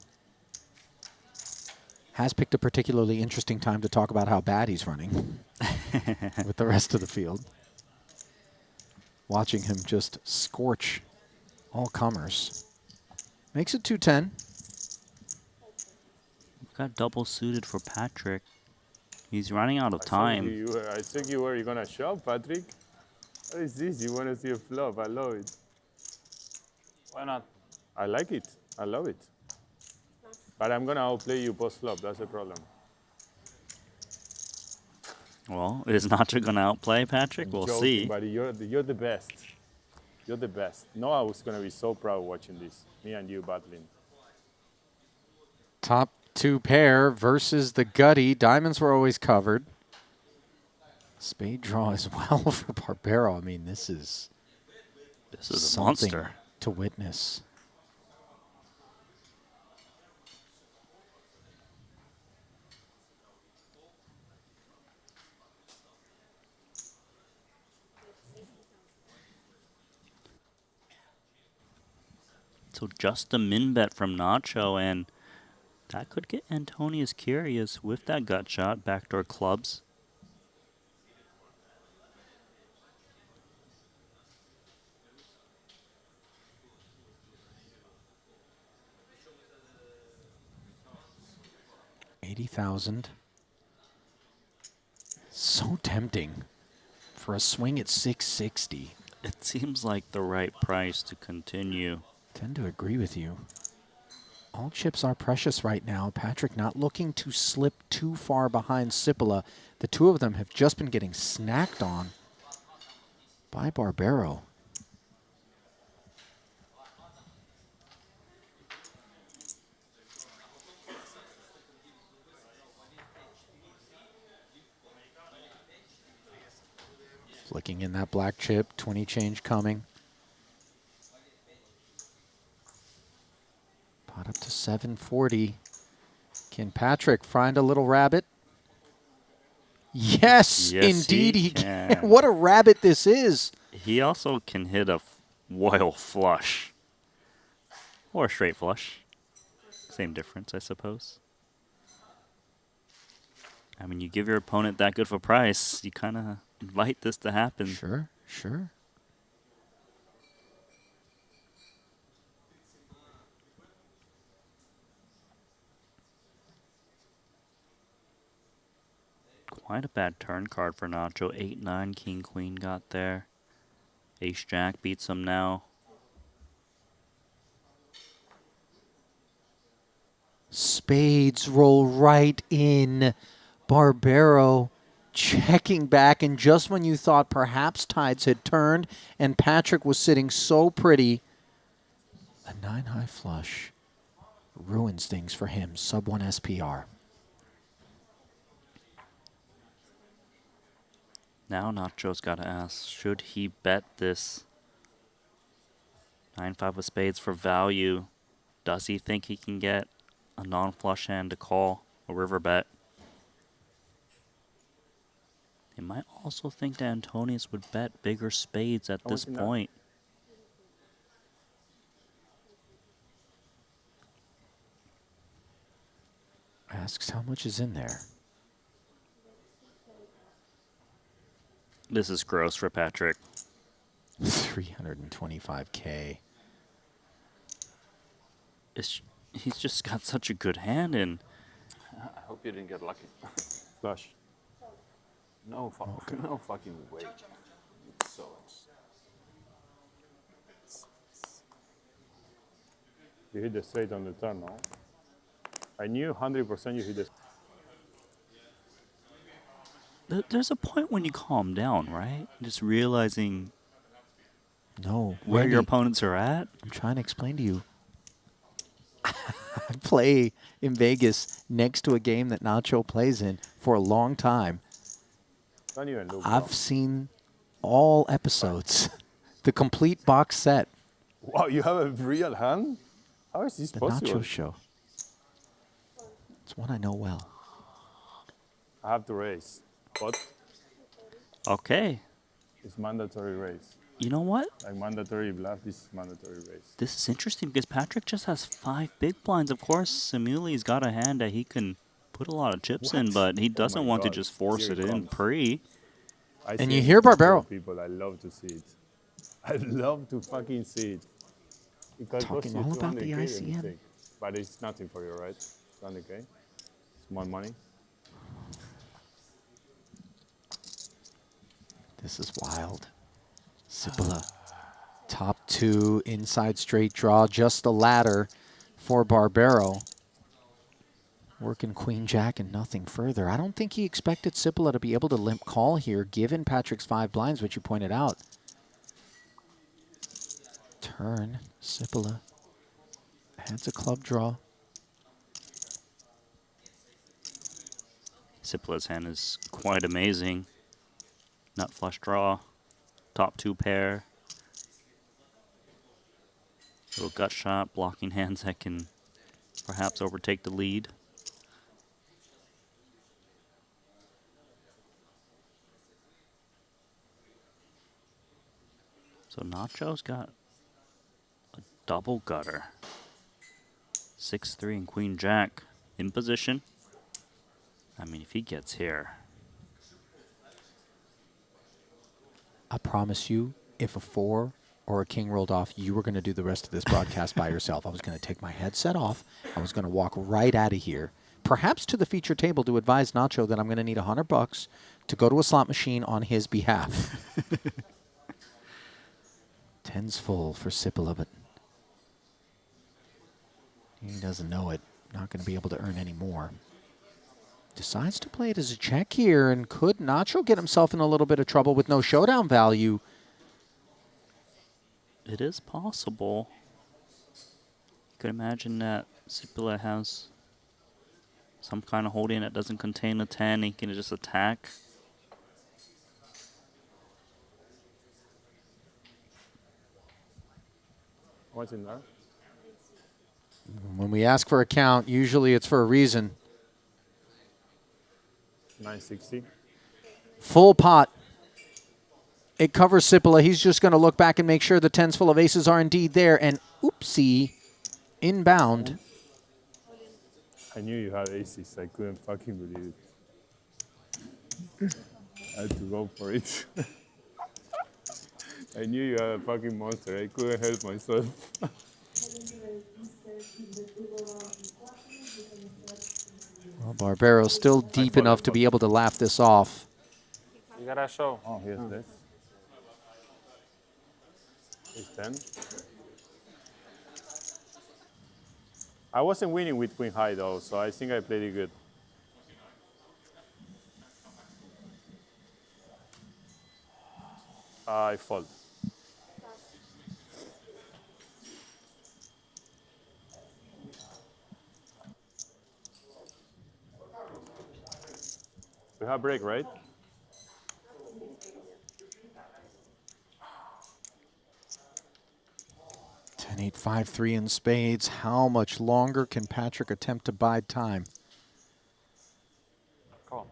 Has picked a particularly interesting time to talk about how bad he's running with the rest of the field. Watching him just scorch all comers. Makes it 210. Got double suited for Patrick. He's running out of time. I think you were going to shop, Patrick. What is this? You want to see a flop? I love it. Why not? I like it. I love it. But I'm going to outplay you post-flop. That's the problem. Well, is Nacho going to outplay Patrick? I'm We'll joking, see. Buddy, you're the best. You're the best. Noah was going to be so proud watching this. Me and you battling. Top 2 pair versus the Gutty. Diamonds were always covered. Spade draw as well for Barbero. I mean, this is a something monster to witness. So just a min bet from Nacho, and that could get Antonius curious with that gut shot, backdoor clubs. $80,000. So tempting for a swing at 660. It seems like the right price to continue. Tend to agree with you. All chips are precious right now. Patrick not looking to slip too far behind Cipolla. The two of them have just been getting snacked on by Barbero. Flicking in that black chip, 20 change coming. Pot up to 740. Can Patrick find a little rabbit? Yes, indeed he can. What a rabbit this is. He also can hit a royal flush. Or a straight flush. Same difference, I suppose. I mean, you give your opponent that good of a price, you kind of invite this to happen. Sure, sure. Quite a bad turn card for Nacho. 8-9, King Queen got there. Ace Jack beats him now. Spades roll right in. Barbero checking back, and just when you thought perhaps tides had turned and Patrick was sitting so pretty, a 9-high flush ruins things for him. Sub 1 SPR. Now Nacho's got to ask, should he bet this 9-5 of spades for value? Does he think he can get a non-flush hand to call a river bet? They might also think that Antonius would bet bigger spades at this point. Asks how much is in there. This is gross for Patrick. 325K. He's just got such a good hand in. I hope you didn't get lucky. Flush. No, no fucking way. So you hit the straight on the turn, no? I knew 100% you hit the. There's a point when you calm down, right? Just realizing where Randy, your opponents are at. I'm trying to explain to you. I play in Vegas next to a game that Nacho plays in for a long time. Don't even look. I've seen all episodes, the complete box set. Wow, you have a real hand? How is this The possible? Nacho Show. It's one I know well. I have to raise, but Okay. it's mandatory raise. You know what? Like mandatory bluff, this is mandatory raise. This is interesting because Patrick just has 5 big blinds. Of course, Simuli's got a hand that he can put a lot of chips in, but he doesn't want to God. just force Here it it in comes. pre. I And see you it hear in Barbero. People, I love to see it. I love to fucking see it. Because it Talking costs you all about the 200K ICM. anything. But it's nothing for you, right? 200K? Small money. This is wild. Cipolla. Top 2, inside straight draw, just the ladder for Barbero. Working Queen Jack and nothing further. I don't think he expected Cipolla to be able to limp call here, given Patrick's 5 blinds, which you pointed out. Turn, Cipolla. Heads a club draw. Cipolla's hand is quite amazing. Nut flush draw. Top 2 pair. Little gut shot, blocking hands that can perhaps overtake the lead. So Nacho's got a double gutter. 6-3 and Queen Jack in position. I mean, if he gets here. I promise you, if a 4 or a king rolled off, you were going to do the rest of this broadcast by yourself. I was going to take my headset off. I was going to walk right out of here, perhaps to the feature table to advise Nacho that I'm going to need $100 to go to a slot machine on his behalf. 10's full for Cipolla, but he doesn't know it. Not going to be able to earn any more. Decides to play it as a check here, and could Nacho get himself in a little bit of trouble with no showdown value? It is possible. You could imagine that Cipolla has some kind of holding that doesn't contain a 10. He can just attack. What's in there? When we ask for a count, usually it's for a reason. 960. Full pot. It covers Cipolla. He's just going to look back and make sure the 10's full of aces are indeed there. And oopsie, inbound. I knew you had aces. I couldn't fucking believe it. I had to go for it. I knew you had a fucking monster. I couldn't help myself. Well, Barbero's still deep enough to be able to laugh this off. You gotta show. Oh, here's this. Ace 10. I wasn't winning with queen high though, so I think I played it good. I fold. We have break, right? Ten, 8, 5, 3 in spades. How much longer can Patrick attempt to bide time? Call.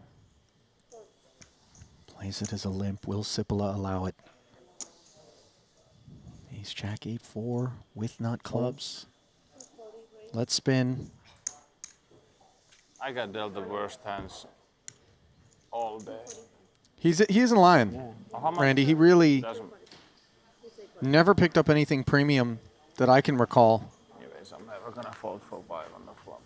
Plays it as a limp. Will Sipila allow it? Ace Jack 8-4 with nut clubs. Let's spin. I got dealt the worst hands all day. He isn't lying, How much? Randy. He really Doesn't. never picked up anything premium that I can recall. Anyways, I'm never gonna fold for 5 on the flop.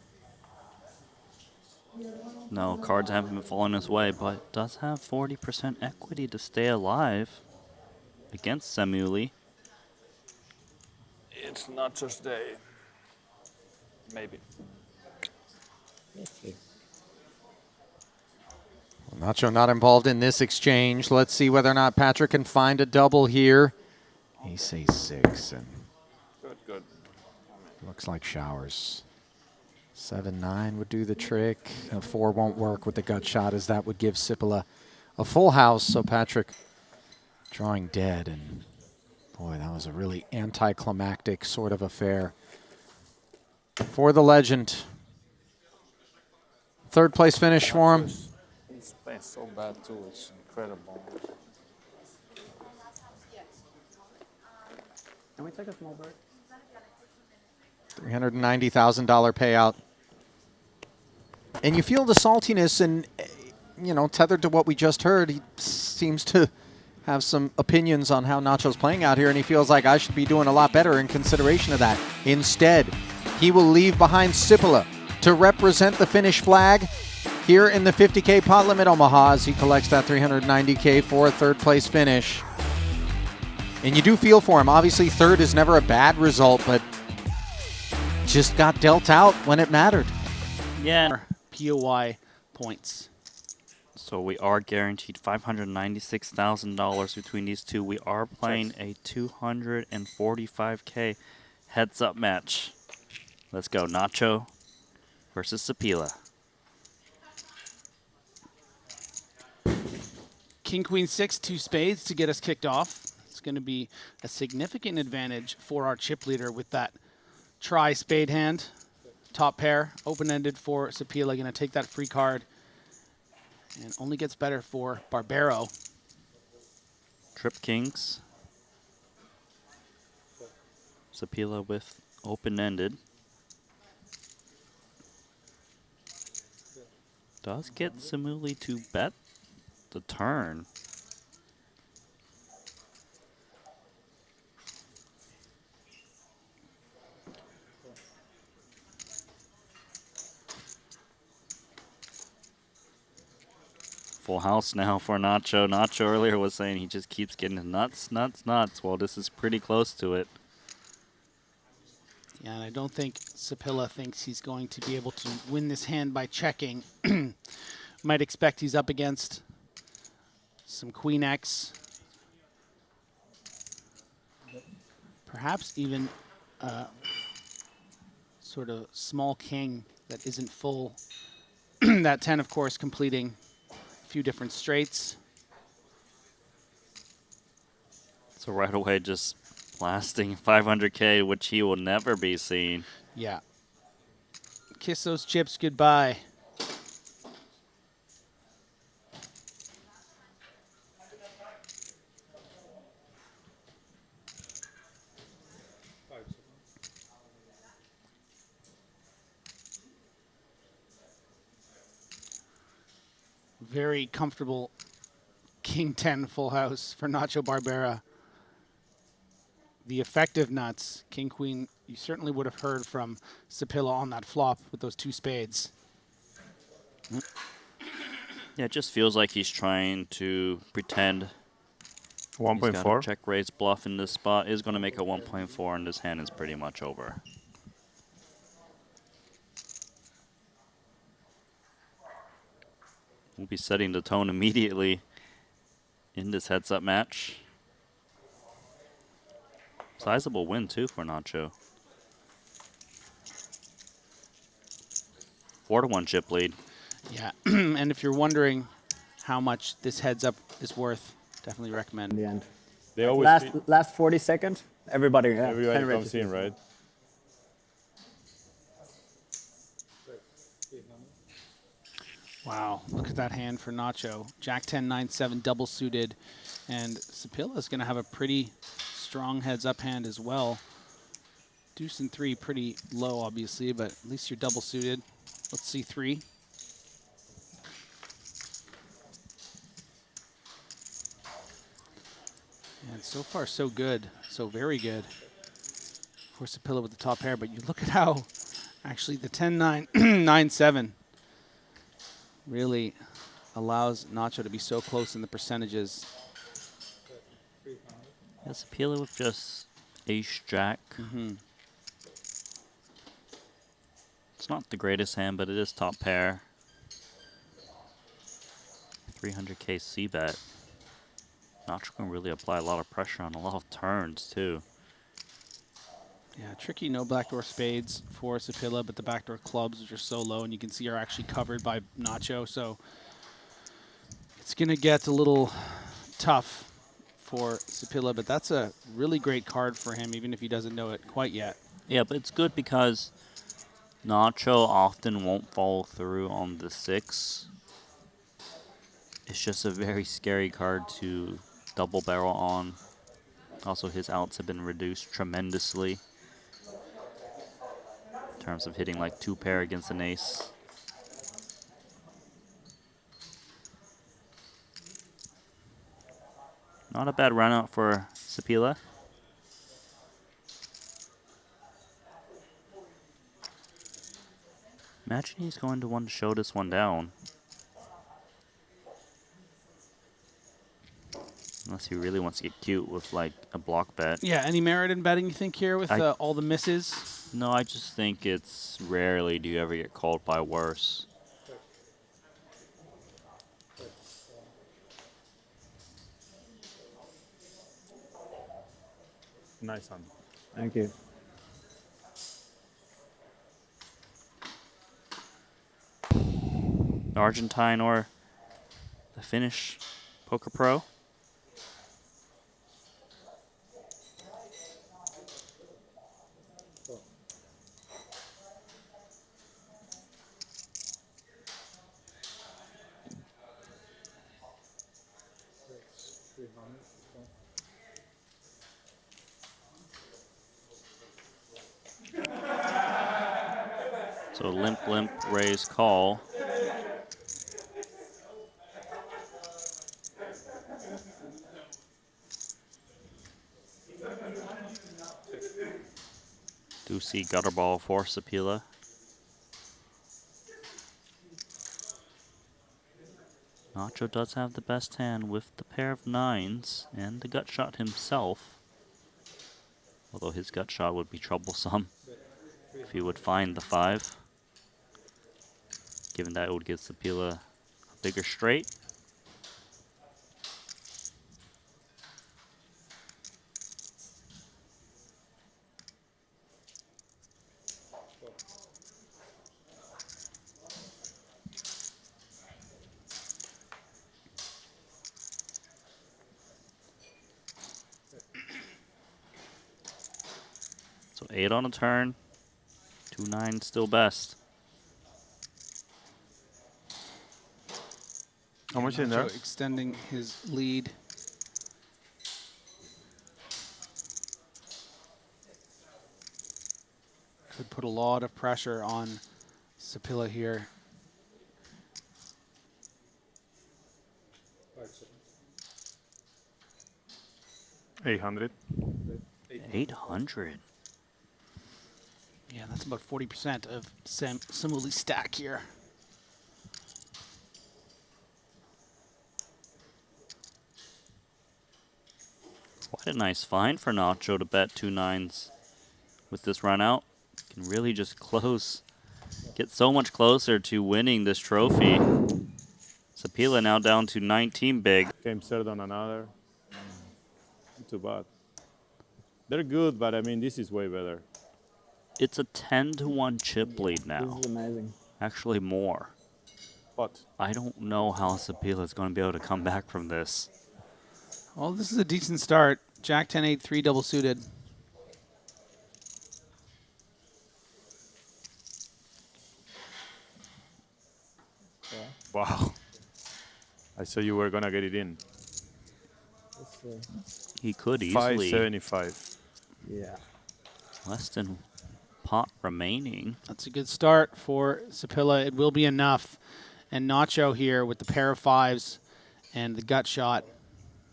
No, cards haven't been falling his way, but does have 40% equity to stay alive against Samuli. It's not just day. Maybe. Well, Nacho not involved in this exchange. Let's see whether or not Patrick can find a double here. Ace A6 and Good. looks like showers. 7-9 would do the trick. A 4 won't work with the gut shot, as that would give Sipila a full house. So Patrick drawing dead, and boy, that was a really anticlimactic sort of affair for the legend. Third place finish for him. He's playing so bad too. It's incredible. Can we take a small break? $390,000 payout. And you feel the saltiness, and, you know, tethered to what we just heard, he seems to have some opinions on how Nacho's playing out here, and he feels like I should be doing a lot better in consideration of that. Instead, he will leave behind Sipila to represent the Finnish flag here in the 50K pot limit Omaha as he collects that $390K for a third place finish. And you do feel for him. Obviously, third is never a bad result, but just got dealt out when it mattered. Yeah. POI points. So we are guaranteed $596,000 between these two. We are playing a $245K heads-up match. Let's go. Nacho versus Sipila. King, Queen, 6, 2 spades to get us kicked off. It's going to be a significant advantage for our chip leader with that tri-spade hand. Top pair, open-ended for Sipila. Going to take that free card. And only gets better for Barbero. Trip Kings. Sipila with open-ended. Does get Samuli to bet the turn. Full house now for Nacho. Nacho earlier was saying he just keeps getting nuts. Well, this is pretty close to it. Yeah, and I don't think Sipila thinks he's going to be able to win this hand by checking. Might expect he's up against some Queen X. Perhaps even sort of small king that isn't full. That 10, of course, completing a few different straights. So right away just blasting 500K, which he will never be seeing. Yeah. Kiss those chips goodbye. Very comfortable King 10 full house for Nacho Barbera. The effective nuts, King Queen, you certainly would have heard from Sapila on that flop with those 2 spades. Yeah, it just feels like he's trying to pretend 1.4. Check raise bluff in this spot. Is going to make a 1.4, and this hand is pretty much over. We'll be setting the tone immediately in this heads-up match. Sizable win, too, for Nacho. 4-1 chip lead. Yeah, and if you're wondering how much this heads-up is worth, definitely recommend. In the end. They always Last 40 seconds, everybody comes in, right? Wow, look at that hand for Nacho. Jack 10, 9, 7, double suited. And Sapila is going to have a pretty strong heads-up hand as well. Deuce and 3 pretty low, obviously, but at least you're double suited. Let's see 3. And so far, so good. So very good for Sapila with the top pair. But you look at how actually the 10, 9, 9, 7 really allows Nacho to be so close in the percentages. Yes, Sapila with just ace-jack. It's not the greatest hand, but it is top pair. 300k c-bet. Nacho can really apply a lot of pressure on a lot of turns, too. Yeah, tricky no backdoor spades for Sapila, but the backdoor clubs, which are so low, and you can see are actually covered by Nacho, so it's going to get a little tough for Sapila, but that's a really great card for him, even if he doesn't know it quite yet. Yeah, but it's good because Nacho often won't follow through on the 6. It's just a very scary card to double barrel on. Also, his outs have been reduced tremendously in terms of hitting like 2 pair against an ace. Not a bad run out for Sapila. Imagine he's going to want to show this one down. Unless he really wants to get cute with like a block bet. Yeah, any merit in betting, you think, here with all the misses? No, I just think it's rarely do you ever get called by worse. Nice one. Thank you. The Argentine or the Finnish poker pro. So limp, raise, call. Do see gutter ball for Sapila. Nacho does have the best hand with the pair of 9s and the gut shot himself. Although his gut shot would be troublesome if he would find the 5. Given that it would give Sapila a bigger straight. So 8 on a turn, 2 9 still best. How much in there? Nacho extending his lead. Could put a lot of pressure on Sapila here. 800. 800. Yeah, that's about 40% of Samuli's stack here. Quite a nice find for Nacho to bet 2 9s with this run out. Can really just get so much closer to winning this trophy. Sapila now down to 19 big. Came third on another. Not too bad. They're good, but I mean, this is way better. It's a 10-1 chip lead now. This is amazing. Actually more. What? I don't know how Sapila is going to be able to come back from this. Well, this is a decent start. Jack 10, 8, 3 double suited. Wow. I saw you were going to get it in. He could easily. 575. Yeah. Less than pot remaining. That's a good start for Sapila. It will be enough. And Nacho here with the pair of 5s and the gut shot.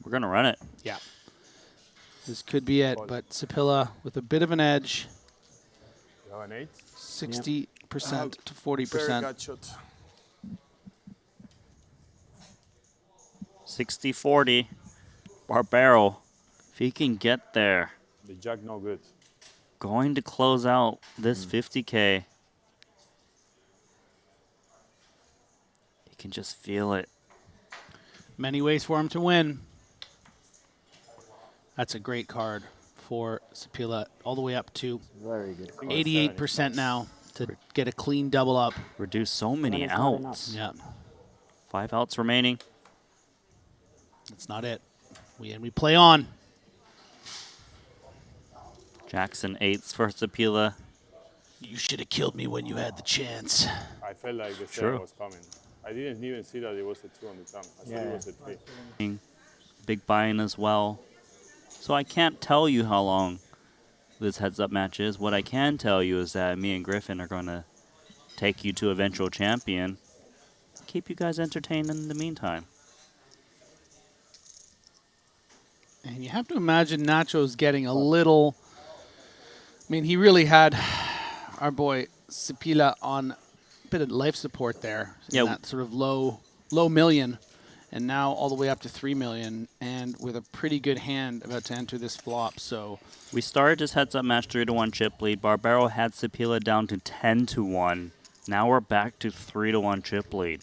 We're going to run it. Yeah. This could be it, but Sapila with a bit of an edge. You have an 8? 60% to 40%. Gut shot. 60-40. Barbaro, if he can get there. The jack no good. Going to close out this 50K. He can just feel it. Many ways for him to win. That's a great card for Sapila, all the way up to 88% now to get a clean double up. Reduce so many outs. Yeah. 5 outs remaining. That's not it. We play on. Jackson 8s for Sapila. You should have killed me when you had the chance. I felt like the True. 7 was coming. I didn't even see that it was a 2 on the tongue. I thought it was a 3. Big buy-in as well. So I can't tell you how long this heads-up match is. What I can tell you is that me and Griffin are going to take you to eventual champion. Keep you guys entertained in the meantime. And you have to imagine Nacho's getting a little... I mean, he really had our boy Sapila on a bit of life support there. Yeah. That sort of low million. And now all the way up to 3 million. And with a pretty good hand about to enter this flop. So we started this heads-up match 3-1 chip lead. Barbaro had Sapila down to 10-1. Now we're back to 3-1 chip lead.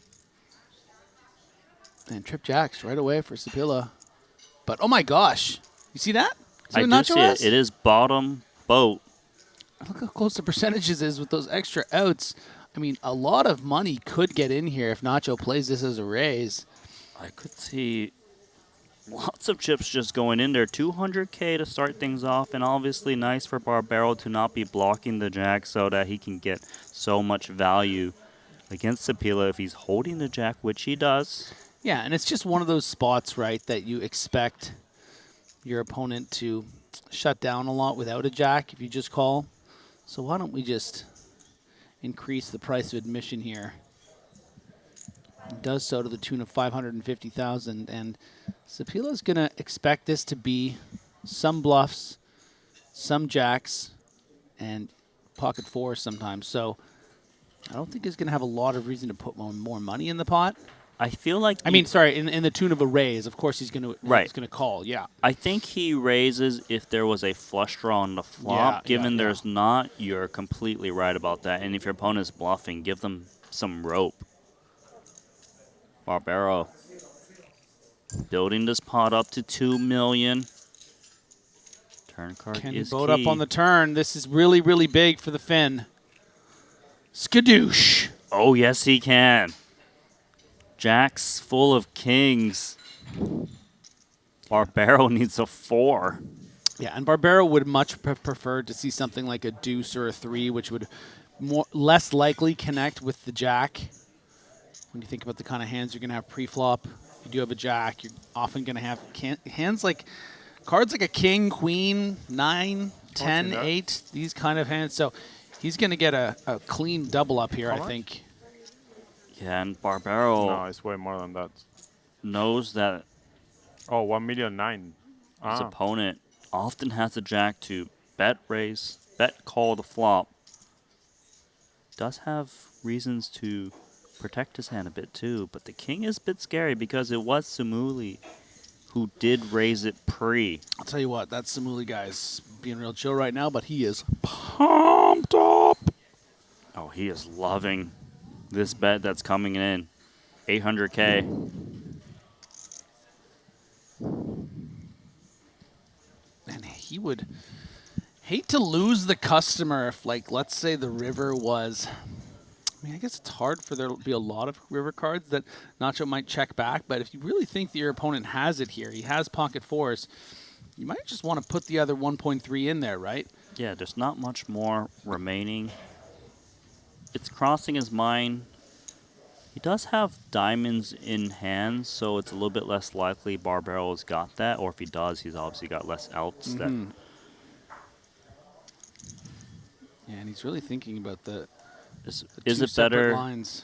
And trip jacks right away for Sapila. But, oh my gosh. You see that? I do see it. It is bottom boat. Look how close the percentages is with those extra outs. I mean, a lot of money could get in here if Nacho plays this as a raise. I could see lots of chips just going in there. 200K to start things off, and obviously nice for Barbaro to not be blocking the jack so that he can get so much value against Sapila if he's holding the jack, which he does. Yeah, and it's just one of those spots, right, that you expect your opponent to shut down a lot without a jack if you just call. So why don't we just increase the price of admission here? It does so to the tune of 550,000, and Sapila's going to expect this to be some bluffs, some jacks, and pocket fours sometimes. So I don't think he's going to have a lot of reason to put more money in the pot. I feel like... I mean, sorry, in the tune of a raise. Of course he's going to he's going to call, yeah. I think he raises if there was a flush draw on the flop. Given there's not, you're completely right about that. And if your opponent's bluffing, give them some rope. Barbaro building this pot up to 2 million. Turn card Can is vote key. up on the turn. This is really, really big for the Finn. Skadoosh. Oh, yes, he can. Jacks full of kings. Barbaro needs a 4. Yeah, and Barbaro would much prefer to see something like a deuce or a 3, which would less likely connect with the jack. When you think about the kind of hands you're going to have pre-flop, if you do have a jack, you're often going to have hands like cards like a king, queen, 9, 10, 8, these kind of hands. So he's going to get a clean double up here, I think. Yeah, and Barbaro... No, it's way more than that. Knows that... Oh, 1,000,009. His opponent often has a jack to bet raise, bet call the flop. Does have reasons to protect his hand a bit too, but the king is a bit scary because it was Samuli who did raise it pre. I'll tell you what, that Samuli guy's being real chill right now, but he is pumped up. Oh, he is loving this bet that's coming in. 800K. And he would hate to lose the customer if, like, let's say the river was... I mean, I guess it's hard for there to be a lot of river cards that Nacho might check back, but if you really think that your opponent has it here, he has pocket fours, you might just want to put the other 1.3 in there, right? Yeah, there's not much more remaining. It's crossing his mind. He does have diamonds in hand, so it's a little bit less likely Barbaro's got that, or if he does, he's obviously got less outs. Yeah, and he's really thinking about the Is it better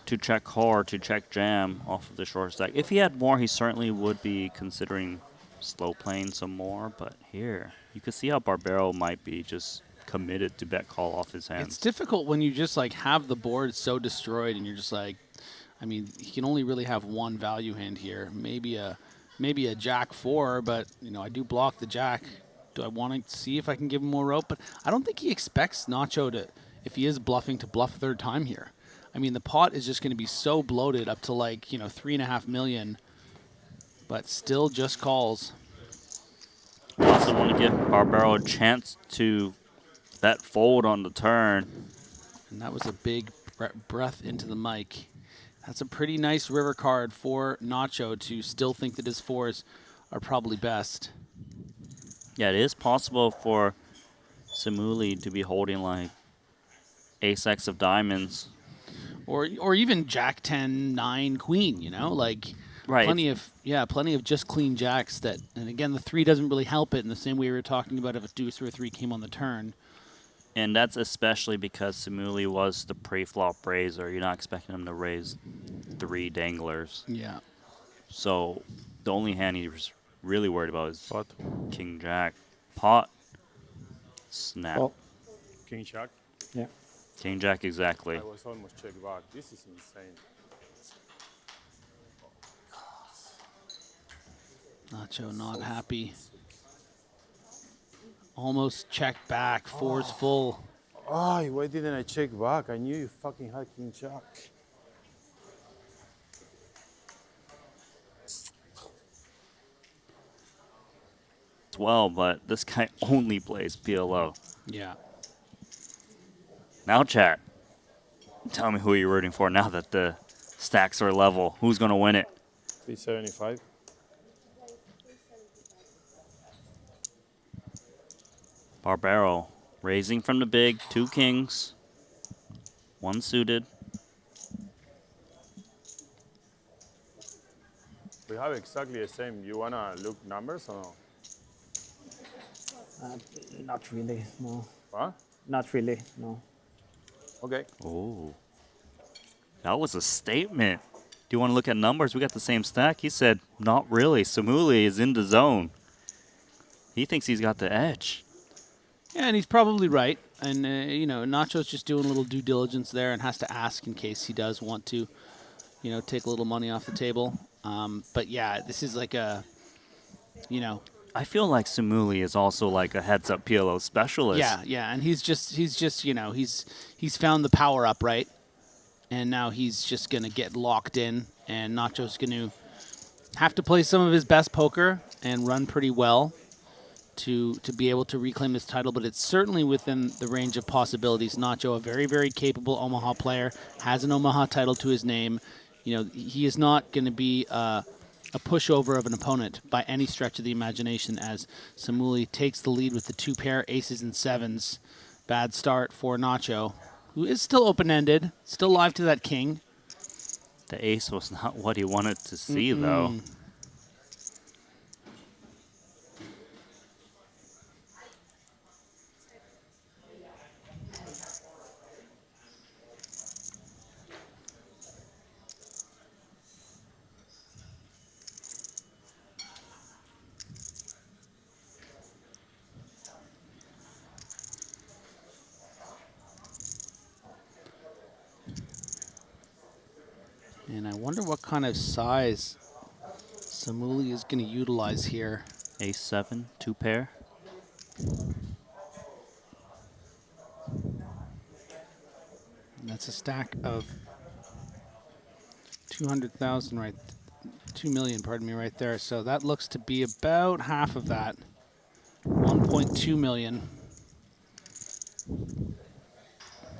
to check call or to check jam off of the short stack? If he had more, he certainly would be considering slow playing some more, but here, you can see how Barbaro might be just committed to bet call off his hands. It's difficult when you just like have the board so destroyed and you're just like, I mean, he can only really have one value hand here. Maybe a jack 4, but you know, I do block the jack. Do I want to see if I can give him more rope? But I don't think he expects Nacho to, if he is bluffing, to bluff a third time here. I mean, the pot is just going to be so bloated up to like, you know, 3.5 million, but still just calls. I also want to give Barbaro a chance to bet fold on the turn. And that was a big breath into the mic. That's a pretty nice river card for Nacho to still think that his fours are probably best. Yeah, it is possible for Samuli to be holding like ace-x of diamonds. Or even jack 10, 9, queen, you know? Like, right. plenty of just clean jacks that, and again, the 3 doesn't really help it in the same way we were talking about if a deuce or a 3 came on the turn. And that's especially because Samuli was the pre-flop raiser. You're not expecting him to raise 3 danglers. Yeah. So the only hand he was really worried about is King Jack. Pot. Snap. Oh. King Jack? Yeah. King Jack, exactly. I was almost checked back. This is insane. Nacho not happy. Almost checked back. 4's full. Oh, why didn't I check back? I knew you fucking had King Jack. Well, but this guy only plays PLO. Yeah. Now, chat. Tell me who you're rooting for now that the stacks are level. Who's going to win it? 375. Barbaro raising from the big. 2 kings. 1 suited. We have exactly the same. You want to look numbers or no? Not really, no. What? Not really, no. Okay. Oh. That was a statement. Do you want to look at numbers? We got the same stack. He said, not really. Samuli is in the zone. He thinks he's got the edge. Yeah, and he's probably right. And, you know, Nacho's just doing a little due diligence there and has to ask in case he does want to, you know, take a little money off the table. But, yeah, this is like a, you know. I feel like Samuli is also like a heads-up PLO specialist. Yeah, and he's just, you know, he's found the power up, right? And now he's just going to get locked in, and Nacho's going to have to play some of his best poker and run pretty well to be able to reclaim this title, but it's certainly within the range of possibilities. Nacho, a very, very capable Omaha player, has an Omaha title to his name. You know, he is not going to be a pushover of an opponent by any stretch of the imagination as Samuli takes the lead with the 2 pair aces and 7s. Bad start for Nacho, who is still open-ended, still live to that king. The ace was not what he wanted to see, though. And I wonder what kind of size Samuli is going to utilize here. Ace-7, 2 pair. And that's a stack of 200,000 right, 2 million, pardon me, right there. So that looks to be about half of that, 1.2 million.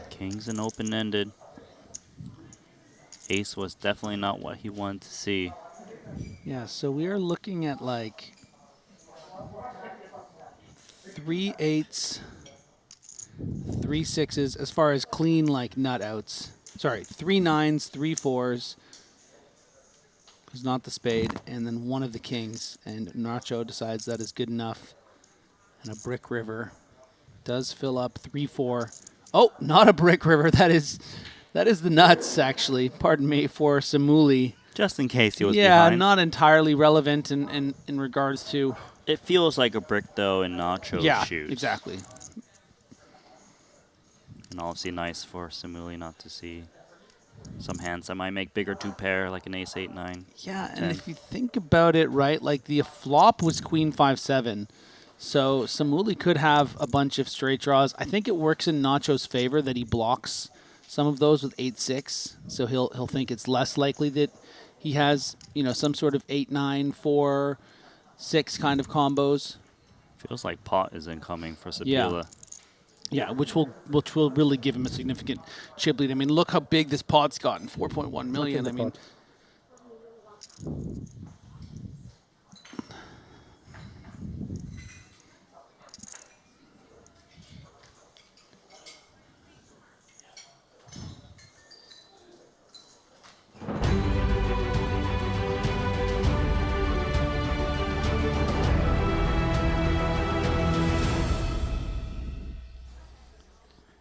King's an open-ended. Ace was definitely not what he wanted to see. Yeah, so we are looking at like 3 8s, 3 6s as far as clean like nut outs. Sorry, 3 9s, 3 4s. Who's not the spade, and then one of the kings. And Nacho decides that is good enough. And a brick river does fill up 3 4. Oh, not a brick river. That is the nuts, actually. Pardon me, for Samuli. Just in case he was yeah, behind. not entirely relevant in regards to... It feels like a brick, though, in Nacho's shoes. Yeah, exactly. And obviously nice for Samuli not to see some hands that might make bigger 2 pair, like an ace 8 9. Yeah, 10. and if you think about it, right, like the flop was queen 5 7. So Samuli could have a bunch of straight draws. I think it works in Nacho's favor that he blocks some of those with 8 6. So he'll think it's less likely that he has, you know, some sort of 8 9 4 6 kind of combos. Feels like pot is incoming for Sapila. Yeah, which will really give him a significant chip lead. I mean, look how big this pot's gotten, 4.1 million. I mean,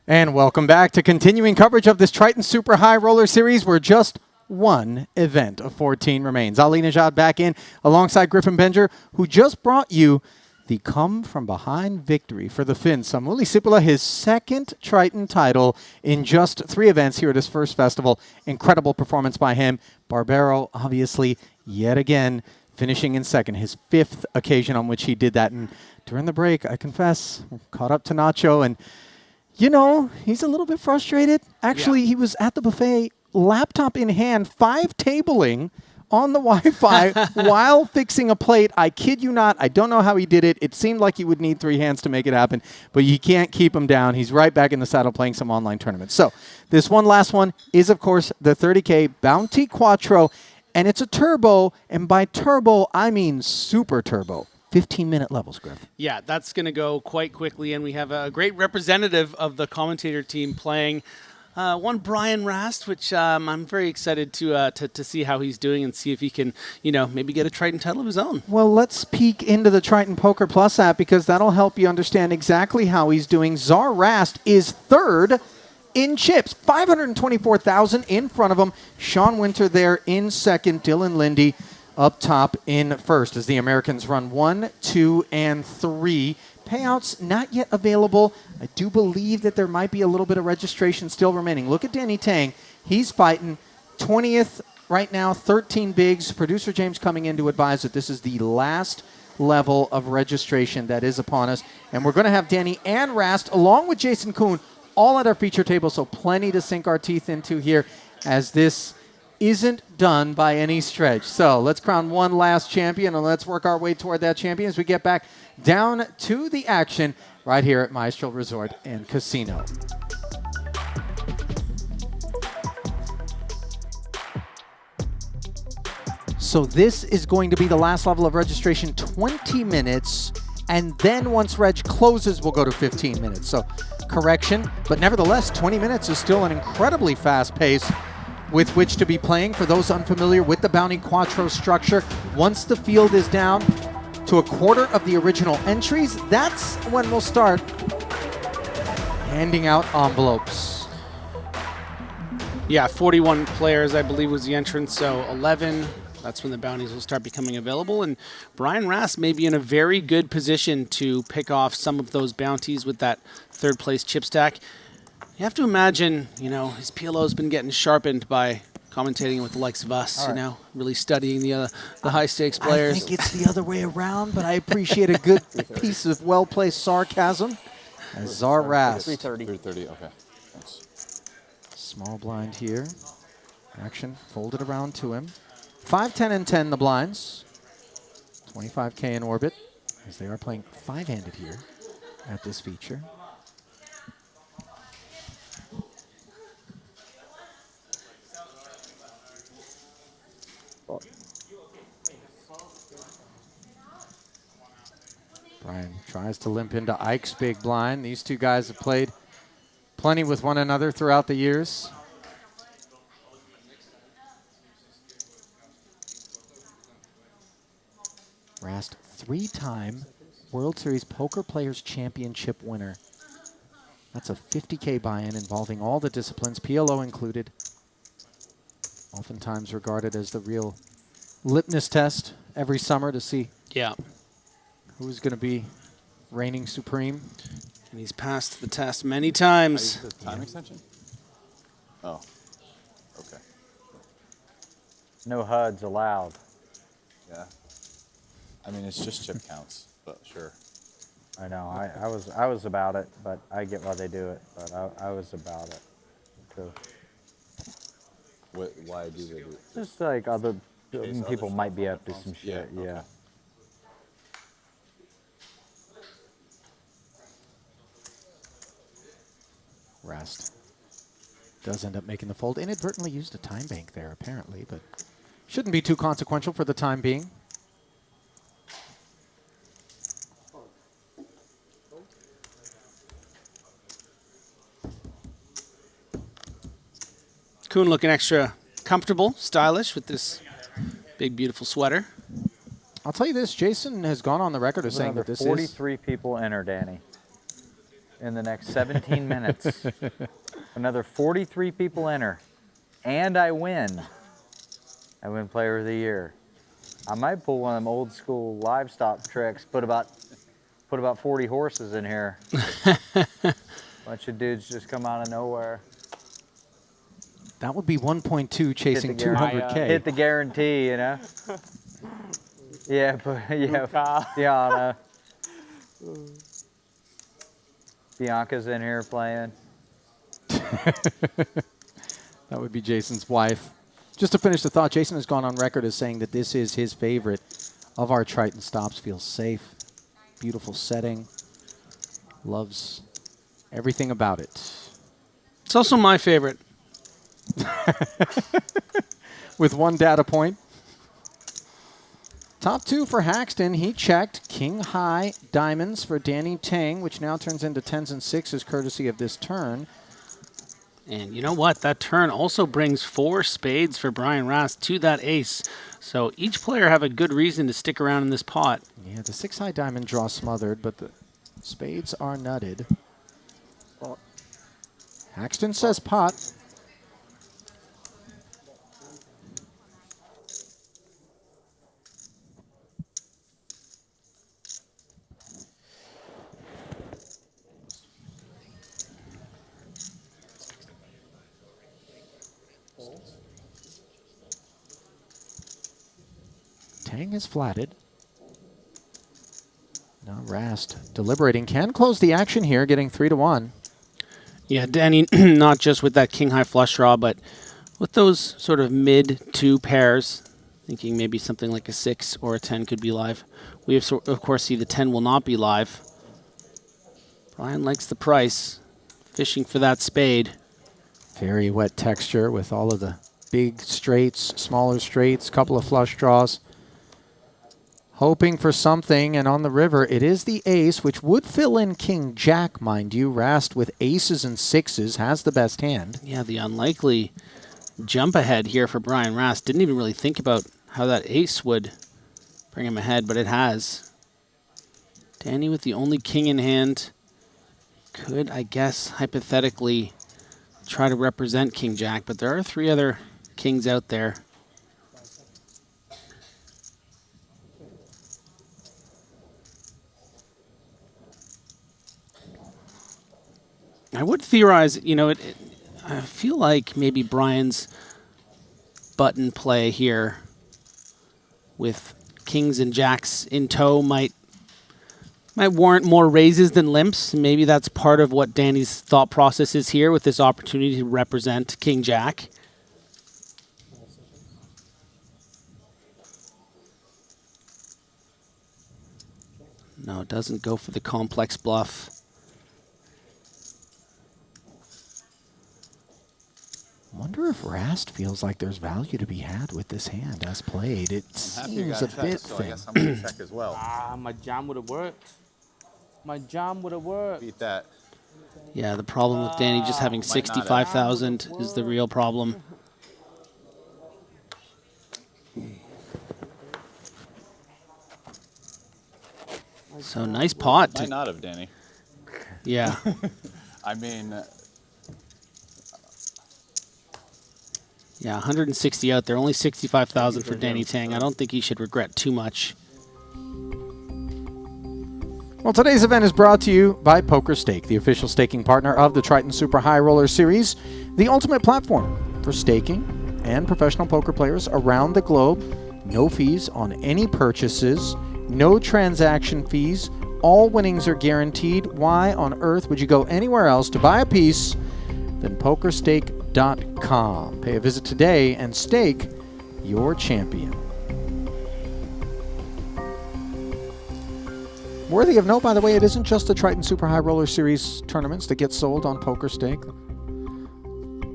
And welcome back to continuing coverage of this Triton Super High Roller Series, where just one event of 14 remains. Ali Najad back in alongside Griffin Benger, who just brought you the come-from-behind victory for the Finn. Samuli Sipula, his second Triton title in just 3 events here at his first festival. Incredible performance by him. Barbero, obviously, yet again, finishing in second, his 5th occasion on which he did that. And during the break, I confess, caught up to Nacho, and you know, he's a little bit frustrated. Actually, he was at the buffet, laptop in hand, 5-tabling on the Wi-Fi while fixing a plate. I kid you not. I don't know how he did it. It seemed like he would need 3 hands to make it happen, but you can't keep him down. He's right back in the saddle playing some online tournaments. So this one last one is, of course, the 30K Bounty Quattro, and it's a turbo, and by turbo, I mean super turbo. 15-minute levels, Griff. yeah, that's going to go quite quickly, and we have a great representative of the commentator team playing. One Brian Rast, which I'm very excited to see how he's doing and see if he can, you know, maybe get a Triton title of his own. Well, let's peek into the Triton Poker Plus app, because that'll help you understand exactly how he's doing. Czar Rast is 3rd in chips, 524,000 in front of him. Sean Winter there in 2nd. Dylan Lindy up top in 1st as the Americans run 1, 2, and 3. Payouts not yet available. I do believe that there might be a little bit of registration still remaining. Look at Danny Tang. He's fighting 20th right now, 13 bigs. Producer James coming in to advise that this is the last level of registration that is upon us. And we're going to have Danny and Rast along with Jason Kuhn all at our feature table, so plenty to sink our teeth into here as this isn't done by any stretch. So let's crown one last champion, and let's work our way toward that champion as we get back down to the action right here at Maestral Resort and Casino. So this is going to be the last level of registration, 20 minutes, and then once reg closes, we'll go to 15 minutes. So correction, but nevertheless, 20 minutes is still an incredibly fast pace with which to be playing. For those unfamiliar with the Bounty Quattro structure, once the field is down to a quarter of the original entries, that's when we'll start handing out envelopes. Yeah, 41 players, I believe, was the entrance, so 11. That's when the bounties will start becoming available, and Brian Rast may be in a very good position to pick off some of those bounties with that 3rd place chip stack. You have to imagine, you know, his PLO has been getting sharpened by commentating with the likes of us, you know, really studying the high stakes players. I think it's the other way around, but I appreciate a good piece of well-placed sarcasm. As Czar Rast. 330. 330, okay. Thanks. Small blind here. Action folded around to him. 5, 10, and 10 the blinds. 25K in orbit, as they are playing 5-handed here at this feature. Brian tries to limp into Ike's big blind. These two guys have played plenty with one another throughout the years. Rast, 3-time World Series Poker Players Championship winner. That's a 50K buy-in involving all the disciplines, PLO included. Oftentimes regarded as the real litmus test every summer to see who's going to be reigning supreme. And he's passed the test many times. The time extension? Oh, okay. No HUDs allowed. Yeah. I mean, it's just chip counts, but sure. I know. I was about it, but I get why they do it. But I was about it. So. Why do they do it? Just like other people might be up to some shit. Yeah. Okay. Yeah. Rast does end up making the fold. Inadvertently used a time bank there, apparently, but shouldn't be too consequential for the time being. Kuhn looking extra comfortable, stylish with this big, beautiful sweater. I'll tell you this, Jason has gone on the record as saying that this 43 people enter, Danny, in the next 17 minutes. Another 43 people enter, and I win. I win Player of the Year. I might pull one of them old school livestock tricks, put about 40 horses in here. Bunch of dudes just come out of nowhere. That would be 1.2 chasing 200K. Hit the guarantee, you know? Yeah, but yeah, Bianca's in here playing. That would be Jason's wife. Just to finish the thought, Jason has gone on record as saying that this is his favorite of our Triton stops. Feels safe, beautiful setting, loves everything about it. It's also my favorite. With one data point. Top 2 for Haxton. He checked king high diamonds for Danny Tang, which now turns into 10s and 6s courtesy of this turn. And you know what? That turn also brings 4 spades for Brian Rast to that ace. So each player have a good reason to stick around in this pot. Yeah, the 6 high diamond draw smothered, but the spades are nutted. Haxton says pot. Tang is flatted. Now Rast deliberating. Can close the action here, getting 3-1. Yeah, Danny, not just with that king high flush draw, but with those sort of mid 2 pairs, thinking maybe something like a 6 or a 10 could be live. We have, of course, see the 10 will not be live. Brian likes the price, fishing for that spade. Very wet texture with all of the big straights, smaller straights, couple of flush draws. Hoping for something, and on the river, it is the ace, which would fill in king jack, mind you. Rast with aces and 6s has the best hand. Yeah, the unlikely jump ahead here for Brian Rast. Didn't even really think about how that ace would bring him ahead, but it has. Danny with the only king in hand could, I guess, hypothetically try to represent king jack, but there are 3 other kings out there. I would theorize, you know, I feel like maybe Brian's button play here with kings and jacks in tow might warrant more raises than limps. Maybe that's part of what Danny's thought process is here with this opportunity to represent king jack. No, it doesn't go for the complex bluff. Wonder if Rast feels like there's value to be had with this hand as played. It seems a bit thin. I guess I'm going to check as well. My jam would have worked. My jam would have worked. Beat that. Yeah, the problem with Danny just having 65,000 is the real problem. So nice pot. Might not have, Danny. Yeah. I mean... Yeah, 160 out there, only 65,000 for Danny Tang. I don't think he should regret too much. Well, today's event is brought to you by PokerStake, the official staking partner of the Triton Super High Roller Series, the ultimate platform for staking and professional poker players around the globe. No fees on any purchases, no transaction fees. All winnings are guaranteed. Why on earth would you go anywhere else to buy a piece than PokerStake.com? Pay a visit today and stake your champion. Worthy of note, by the way, it isn't just the Triton Super High Roller Series tournaments that get sold on PokerStake.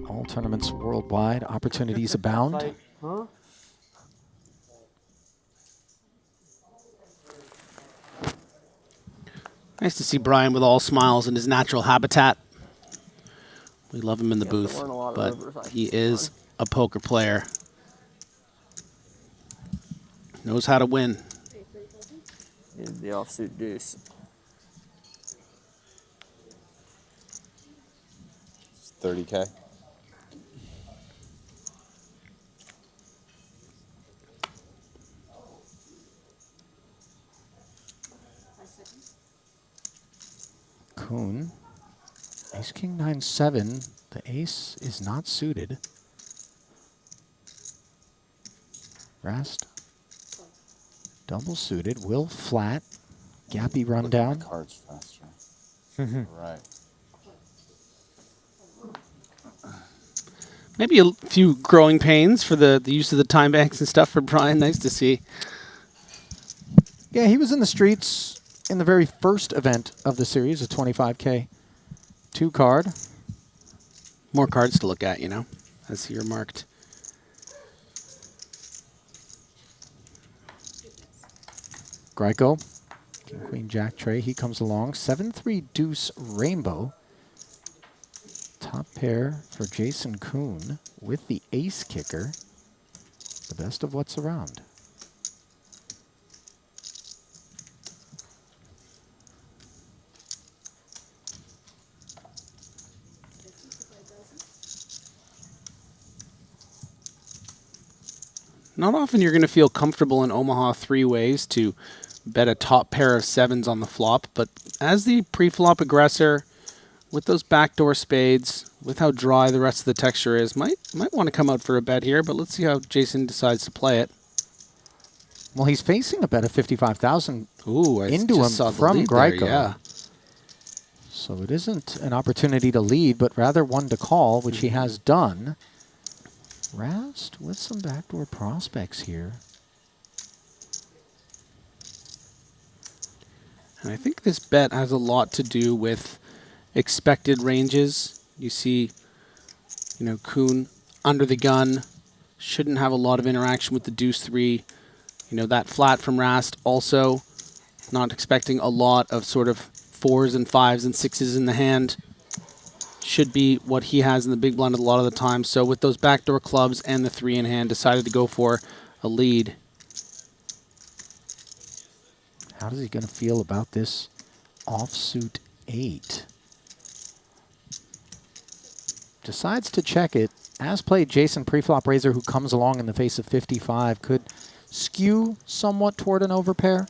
All tournaments worldwide, opportunities abound. Huh? Nice to see Brian with all smiles in his natural habitat. We love him in the booth, but he is a poker player. Knows how to win. Is the offsuit deuce. It's 30K. Kuhn. Ace King 9-7. The ace is not suited. Rast. Double suited. Will flat. Gappy rundown. Cards faster. Right. Maybe a few growing pains for the use of the time banks and stuff for Brian. Nice to see. Yeah, he was in the streets in the very first event of the series, a 25K 2-card. More cards to look at, you know, as you're marked. Greco, King, Queen, Jack, Trey, he comes along. 7-3 deuce rainbow. Top pair for Jason Kuhn with the ace kicker. The best of what's around. Not often you're going to feel comfortable in Omaha 3 ways to bet a top pair of 7s on the flop, but as the pre-flop aggressor, with those backdoor spades, with how dry the rest of the texture is, might want to come out for a bet here, but let's see how Jason decides to play it. Well, he's facing a bet of 55,000 into him saw the from lead there, Greco. yeah. So it isn't an opportunity to lead, but rather one to call, which he has done. Rast with some backdoor prospects here. And I think this bet has a lot to do with expected ranges. You see, you know, Kuhn under the gun, shouldn't have a lot of interaction with the deuce 3. You know, that flat from Rast also not expecting a lot of sort of 4s and 5s and 6s in the hand. Should be what he has in the big blind a lot of the time. So with those backdoor clubs and the 3 in hand, decided to go for a lead. How is he going to feel about this offsuit 8? Decides to check it. As played, Jason preflop raiser, who comes along in the face of 55, could skew somewhat toward an overpair.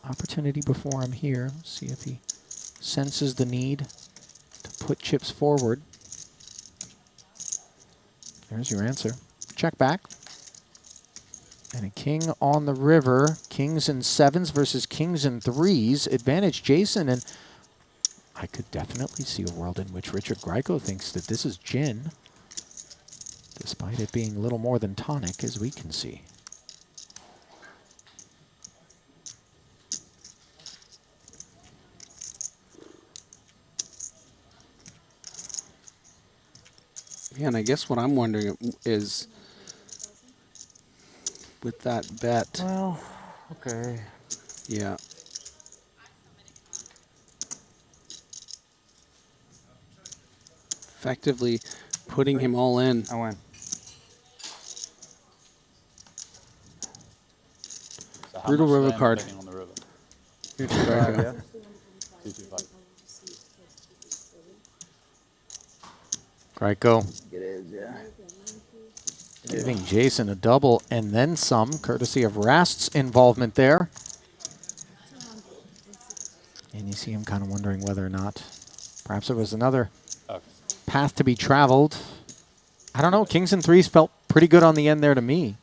Opportunity before him here. Let's see if he senses the need to put chips forward. There's your answer. Check back. And a king on the river. Kings and 7s versus kings and 3s. Advantage Jason, and I could definitely see a world in which Richard Grieco thinks that this is gin, despite it being little more than tonic, as we can see. Yeah, and I guess what I'm wondering is, with that bet. Well, okay. Yeah. Effectively putting him all in. I win. So how Brutal much river land card. betting on the river? 225, yeah. 225. Grieco It is, yeah. giving Jason a double and then some, courtesy of Rast's involvement there. And you see him kind of wondering whether or not perhaps it was another path to be traveled. I don't know. Kings and 3s felt pretty good on the end there to me.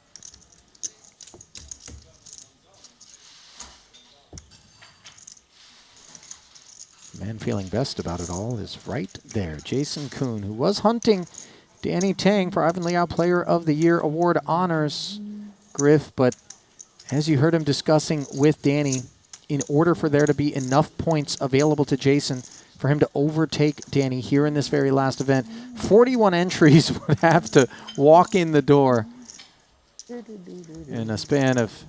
Man feeling best about it all is right there. Jason Kuhn, who was hunting Danny Tang for Ivan Liao Player of the Year award honors, Griff, but as you heard him discussing with Danny, in order for there to be enough points available to Jason for him to overtake Danny here in this very last event, 41 entries would have to walk in the door in a span of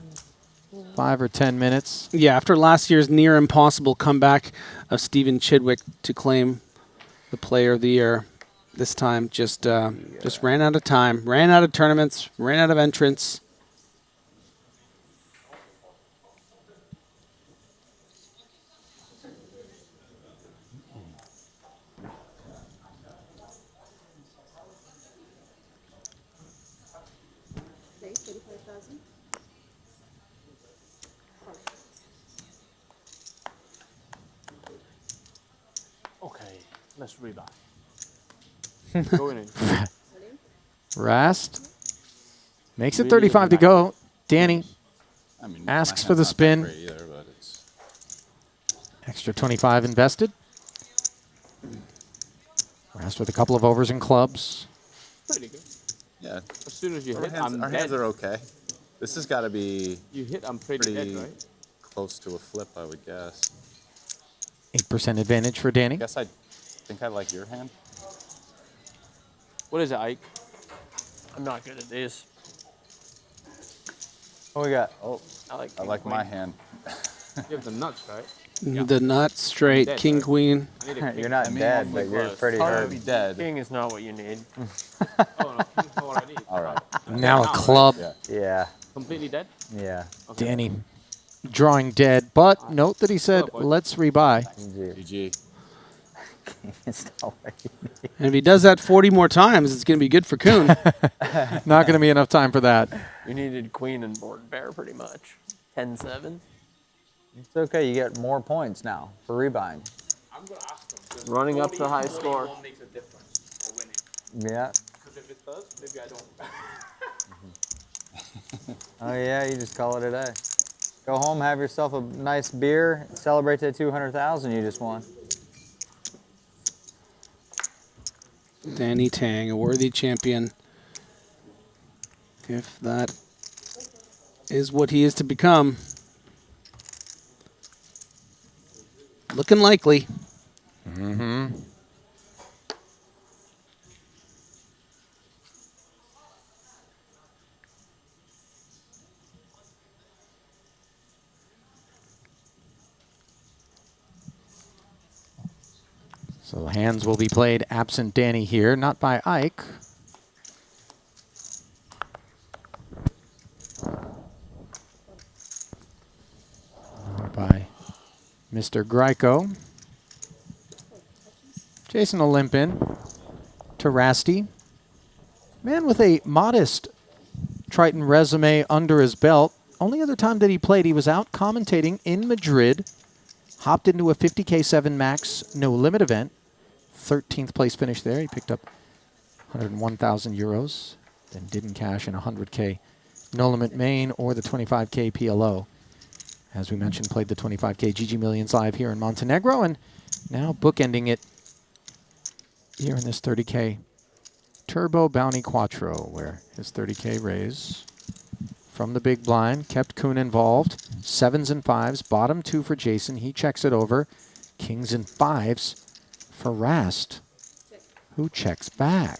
5 or 10 minutes. Yeah, after last year's near impossible comeback of Stephen Chidwick to claim the Player of the Year, this time just ran out of time, ran out of tournaments, ran out of entrants. Okay, let's rebuy. Going in. Rast makes it 35 to go. Danny asks for the spin. Extra 25 invested. Rast with a couple of overs and clubs. Pretty good. Yeah. As soon as you hit, Our I'm hands dead. are okay. This has got to be You hit, I'm pretty dead, right? close to a flip, I would guess. 8% advantage for Danny. I guess I think I like your hand. What is it, Ike? I'm not good at this. What we got? Oh, I like my hand. You have the nuts, right? The nut straight, Dead, king, right? queen. I need a king. You're not dead, but you're pretty hurt. Be dead. King is not what you need. Oh, no, king's not what I need. All right. Now a club. Yeah. Completely dead? Yeah. Okay. Danny drawing dead, but note that he said, let's rebuy. GG. And if he does that 40 more times, it's going to be good for Kuhn. Not going to be enough time for that. You needed queen and board bear, pretty much. 10-7. It's okay. You get more points now for rebuying. I'm going to ask him. Running up to high score. Makes a difference for winning. Yeah. Because if it does, maybe I don't. Oh yeah, you just call it a day. Go home, have yourself a nice beer, celebrate that 200,000 you just won. Danny Tang, a worthy champion. If that is what he is to become. Looking likely. Mm-hmm. So hands will be played absent Danny here, not by Ike. Or by Mr. Grieco. Jason will limp in to Rasty. Man with a modest Triton resume under his belt. Only other time that he played, he was out commentating in Madrid. Hopped into a 50K 7 max no limit event. 13th place finish there. He picked up 101,000 euros. Then didn't cash in 100K no limit main or the 25K PLO. As we mentioned, played the 25K GG Millions live here in Montenegro, and now bookending it here in this 30K Turbo Bounty Quattro, where his 30K raise from the big blind kept Kuhn involved. 7s and 5s, bottom 2 for Jason. He checks it over. Kings and 5s for Rast, who checks back.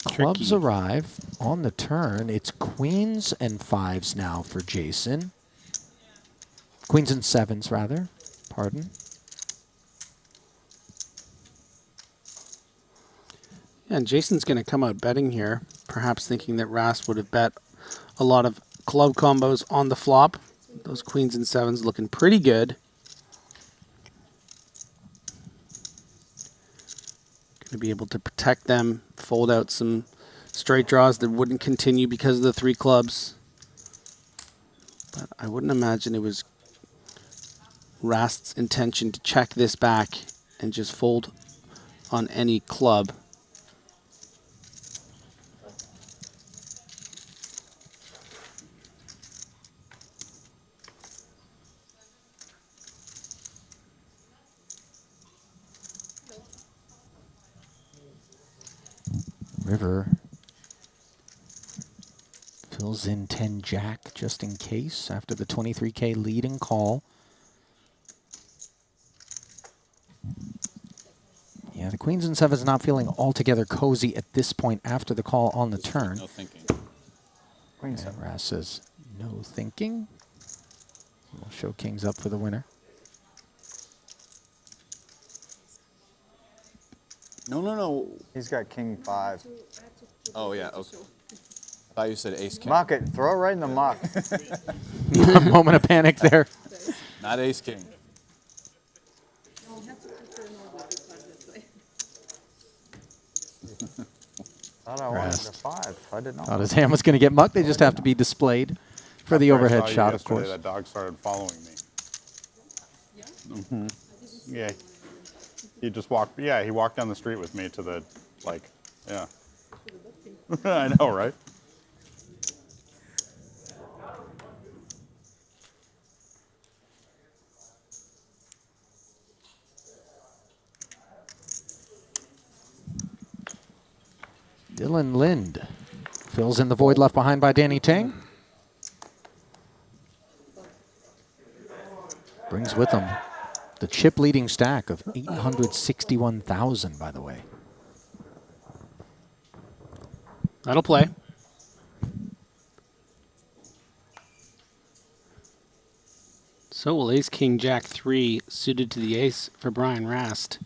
Clubs arrive on the turn. It's queens and 5s now for Jason. Queens and 7s, rather. Pardon. Yeah, and Jason's going to come out betting here, perhaps thinking that Rast would have bet a lot of club combos on the flop. Those queens and 7s looking pretty good. Going to be able to protect them, fold out some straight draws that wouldn't continue because of the 3 clubs. But I wouldn't imagine it was Rast's intention to check this back and just fold on any club. River fills in 10 jack just in case after the 23K lead and call. Yeah, the queens and 7s not feeling altogether cozy at this point after the call on the turn. No thinking. And Rast says, no thinking. We'll show kings up for the winner. No. He's got king 5. Oh, yeah, okay. I thought you said ace king. Muck it. Throw it right in the muck. A moment of panic there. Not ace king. Thought I wanted a 5. I didn't know. Thought his hand was going to get mucked. They just have to be displayed for the overhead shot, of course. That dog started following me. Yeah. He just walked. Yeah, he walked down the street with me to the, like, yeah. I know, right? Dylan Lind fills in the void left behind by Danny Tang. Brings with him the chip leading stack of 861,000, by the way. That'll play. So will ace king jack 3 suited to the ace for Brian Rast.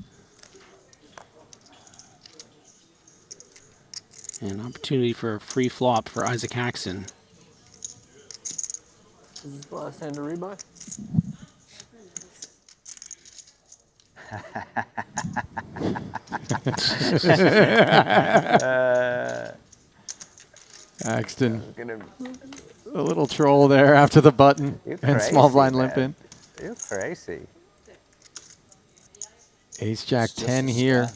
An opportunity for a free flop for Isaac Haxon. Is this the last hand to rebuy? Axton, a little troll there after the button and small blind limp in. You're crazy. Ace jack 10 here.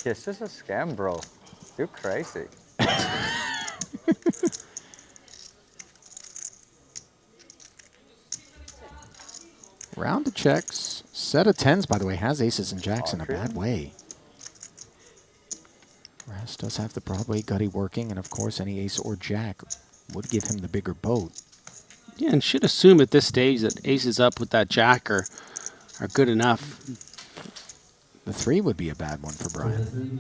It's just a scam, bro. You're crazy. Round of checks. Set of 10s, by the way, has aces and jacks in a bad way. Rast does have the Broadway gutty working, and of course any ace or jack would give him the bigger boat. Yeah, and should assume at this stage that aces up with that jack are good enough. The 3 would be a bad one for Brian.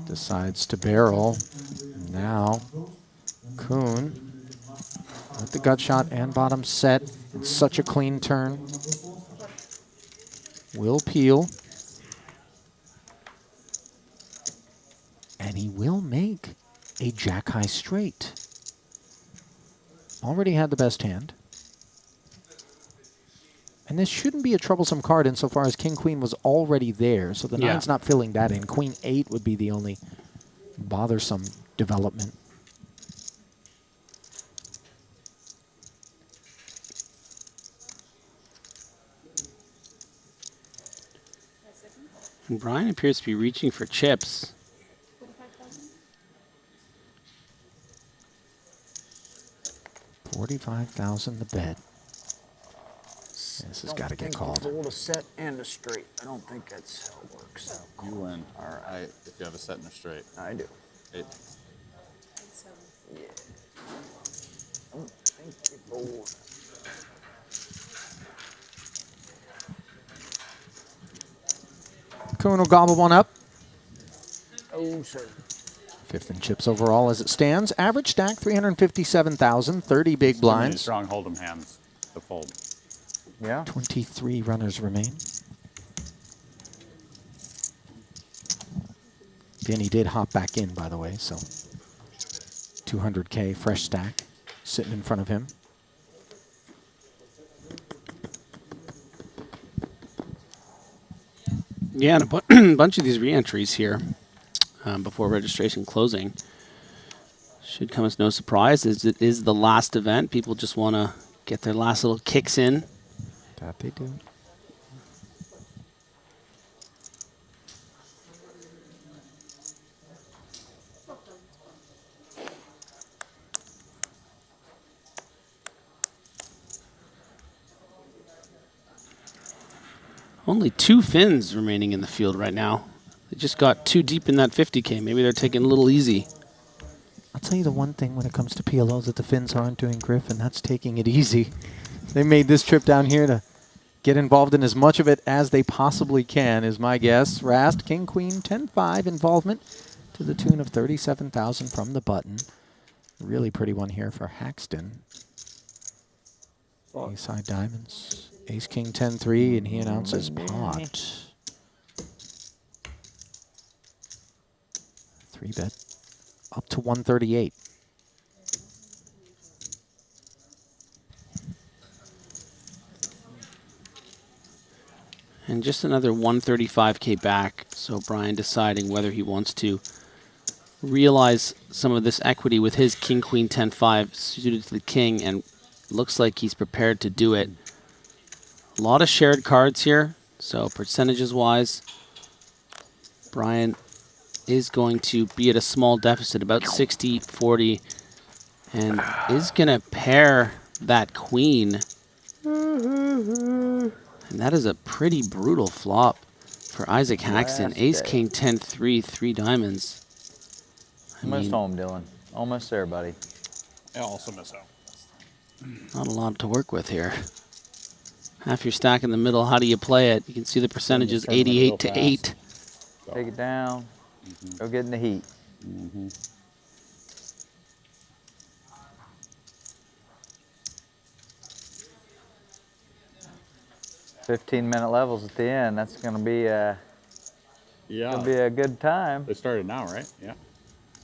Decides to barrel. Now, Kuhn with the gut shot and bottom set. It's such a clean turn. Will peel. And he will make a jack high straight. Already had the best hand. And this shouldn't be a troublesome card insofar as King-Queen was already there, so the nine's not filling that in. Queen-8 would be the only bothersome development. And Brian appears to be reaching for chips. 45,000 the bet. This has got to get called. Fold a set and a straight. I don't think that's how it works. You win. All right. If you have a set and a straight. I do. Yeah. I don't think you fold. Kuhn will gobble one up. Oh, sir. Fifth in chips overall as it stands. Average stack 357,000, 30 big blinds. Strong hold'em hands to fold. Yeah. 23 runners remain. Vinny did hop back in, by the way, so 200K fresh stack sitting in front of him. Yeah, and a bunch of these re-entries here before registration closing should come as no surprise. As it is the last event, people just want to get their last little kicks in. That they do. Only 2 Finns remaining in the field right now. They just got too deep in that 50K. Maybe they're taking it a little easy. I'll tell you the one thing when it comes to PLOs that the Finns aren't doing, Griff, and that's taking it easy. They made this trip down here to get involved in as much of it as they possibly can, is my guess. Rast, King, Queen, 10-5 involvement to the tune of 37,000 from the button. Really pretty one here for Haxton. Ace high diamonds. Ace, King, 10-3, and he announces pot. 3-bet up to 138. And just another 135K back. So Brian deciding whether he wants to realize some of this equity with his King, Queen, 10-5 suited to the King, and looks like he's prepared to do it. A lot of shared cards here, so percentages-wise, Brian is going to be at a small deficit, about 60-40, and is going to pair that Queen. And that is a pretty brutal flop for Isaac Haxton. Ace, King, 10-3, 3 diamonds. Almost home, Dylan. Almost there, buddy. I also miss out. Not a lot to work with here. Half your stack in the middle. How do you play it? You can see the percentages, 88 to 8. Take it down. Go get in the heat. 15-minute levels at the end. That's going to be gonna be a good time. They started now, right? Yeah.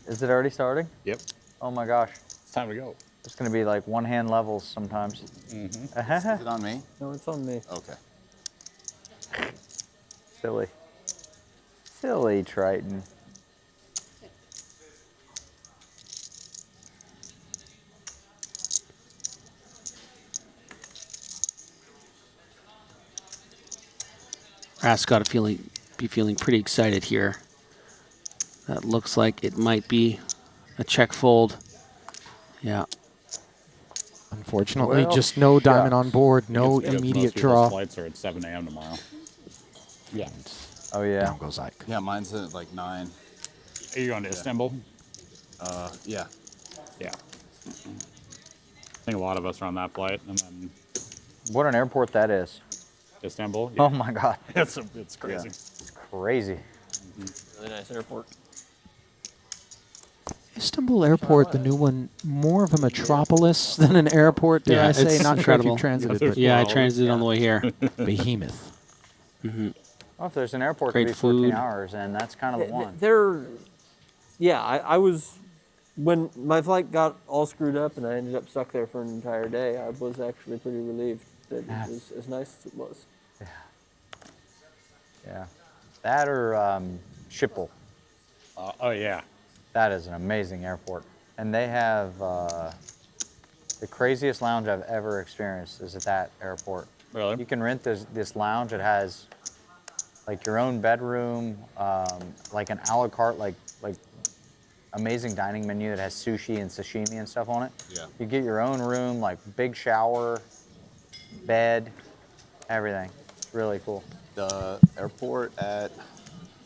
Is it already starting? Yep. Oh my gosh. It's time to go. It's going to be like one-hand levels sometimes. Is it on me? No, it's on me. Okay. Silly. Silly Triton. Rask got to be feeling pretty excited here. That looks like it might be a check fold. Yeah. Unfortunately, just no diamond on board, no Because immediate most people's draw. flights are at 7 a.m. tomorrow. Yeah. Oh, yeah. Down goes Ike. Yeah, mine's at like 9. Are you going to Istanbul? Yeah. Yeah. I think a lot of us are on that flight, and then What an airport that is. Istanbul. Oh my God. It's crazy. Yeah. It's crazy. Really nice airport. Istanbul Airport, the new one, more of a metropolis than an airport, dare I say. It's Not sure if incredible. you've transited. But Yeah, I transited on the way here. Behemoth. Well, if there's an airport Great to be 14 food. hours, and that's kind of the one. I was, when my flight got all screwed up and I ended up stuck there for an entire day, I was actually pretty relieved that it was as nice as it was. Yeah. Yeah. That or Schiphol. Oh, yeah. That is an amazing airport. And they have the craziest lounge I've ever experienced is at that airport. Really? You can rent this lounge. It has like your own bedroom, like an a la carte, like amazing dining menu that has sushi and sashimi and stuff on it. Yeah. You get your own room, like big shower, bed, everything. It's really cool. The airport at,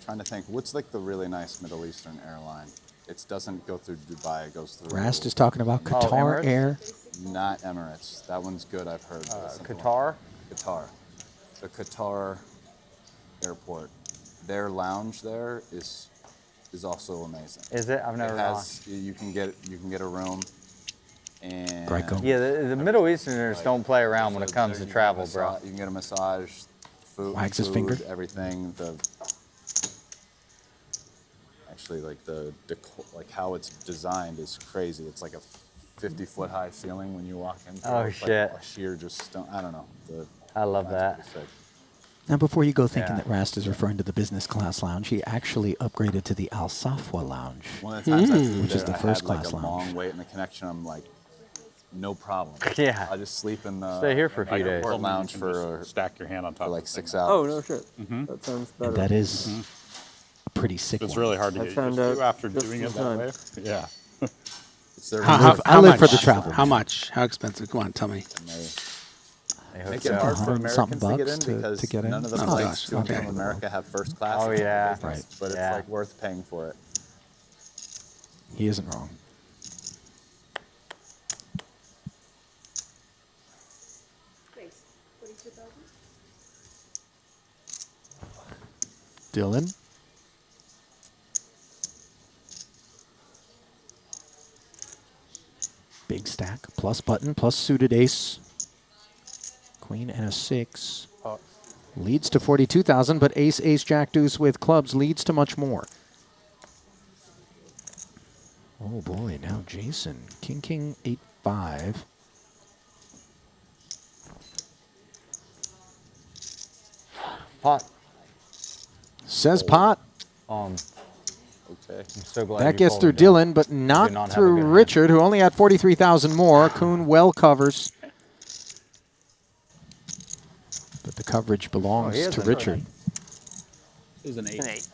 trying to think, what's like the really nice Middle Eastern airline? It doesn't go through Dubai, it goes through. Rast is talking about Qatar Air. Not Emirates. That one's good, I've heard. Qatar? Qatar. The Qatar airport. Their lounge there is also amazing. Is it? I've never gone. You can get a room. And yeah, the Middle Easterners don't play around when it comes to travel, bro. You can get a massage, food, Wags his finger. everything. Actually, like the like how it's designed is crazy. It's like a 50-foot high ceiling when you walk in. Oh, it's shit. Like a sheer just stone. I don't know. I love that. Now, before you go thinking that Rast is referring to the business class lounge, he actually upgraded to the Al Safwa lounge, One of the times I flew which is there, the I first had, like, class a lounge. long wait in the connection. I'm like, no problem. Yeah. I just sleep in the Stay here for a few days. airport lounge You can for just stack your hand on top for like of 6 things. hours. Oh, no shit. That sounds better. And that is a pretty sick It's one. really hard to I get found used to out after just doing in it that time. way. Yeah. It's their I live for the travel. How much? How expensive? Come on, tell me. Make it hard for 100 something Americans to get in bucks because to get in? none of the Oh, flights gosh, to okay. America have first class. Oh, in the yeah. business, Right. But it's Yeah. like worth paying for it. He isn't wrong. Dylan. Big stack, plus button, plus suited ace. Queen and a 6. Leads to 42,000, but ace, ace, jack, deuce with clubs leads to much more. Oh boy, now Jason. King, king, 8, 5. Pot. Says pot. Okay. I'm so glad That you gets called through me, Dylan. Dylan, but not not have a through good hand. Richard, who only had 43,000 more. Kuhn well covers. But the coverage belongs has to a Richard. It was an 8. An 8.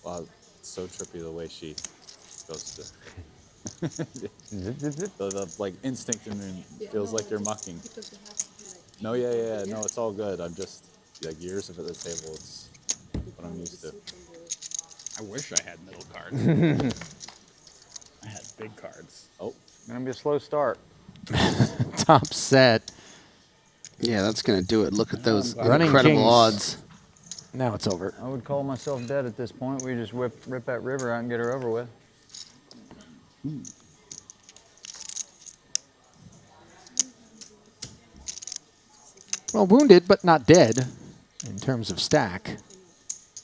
Wow, it's so trippy the way she goes to. the like instinct in me feels like you're mucking. No, yeah, no, it's all good. I'm just like years of at the table. It's what I'm used to. I wish I had middle cards. I had big cards. Oh, Gonna be a slow start. Top set. Yeah, that's going to do it. Look at those Running incredible kings. odds. Now it's over. I would call myself dead at this point. We just rip that river out and get her over with. Well, wounded, but not dead in terms of stack.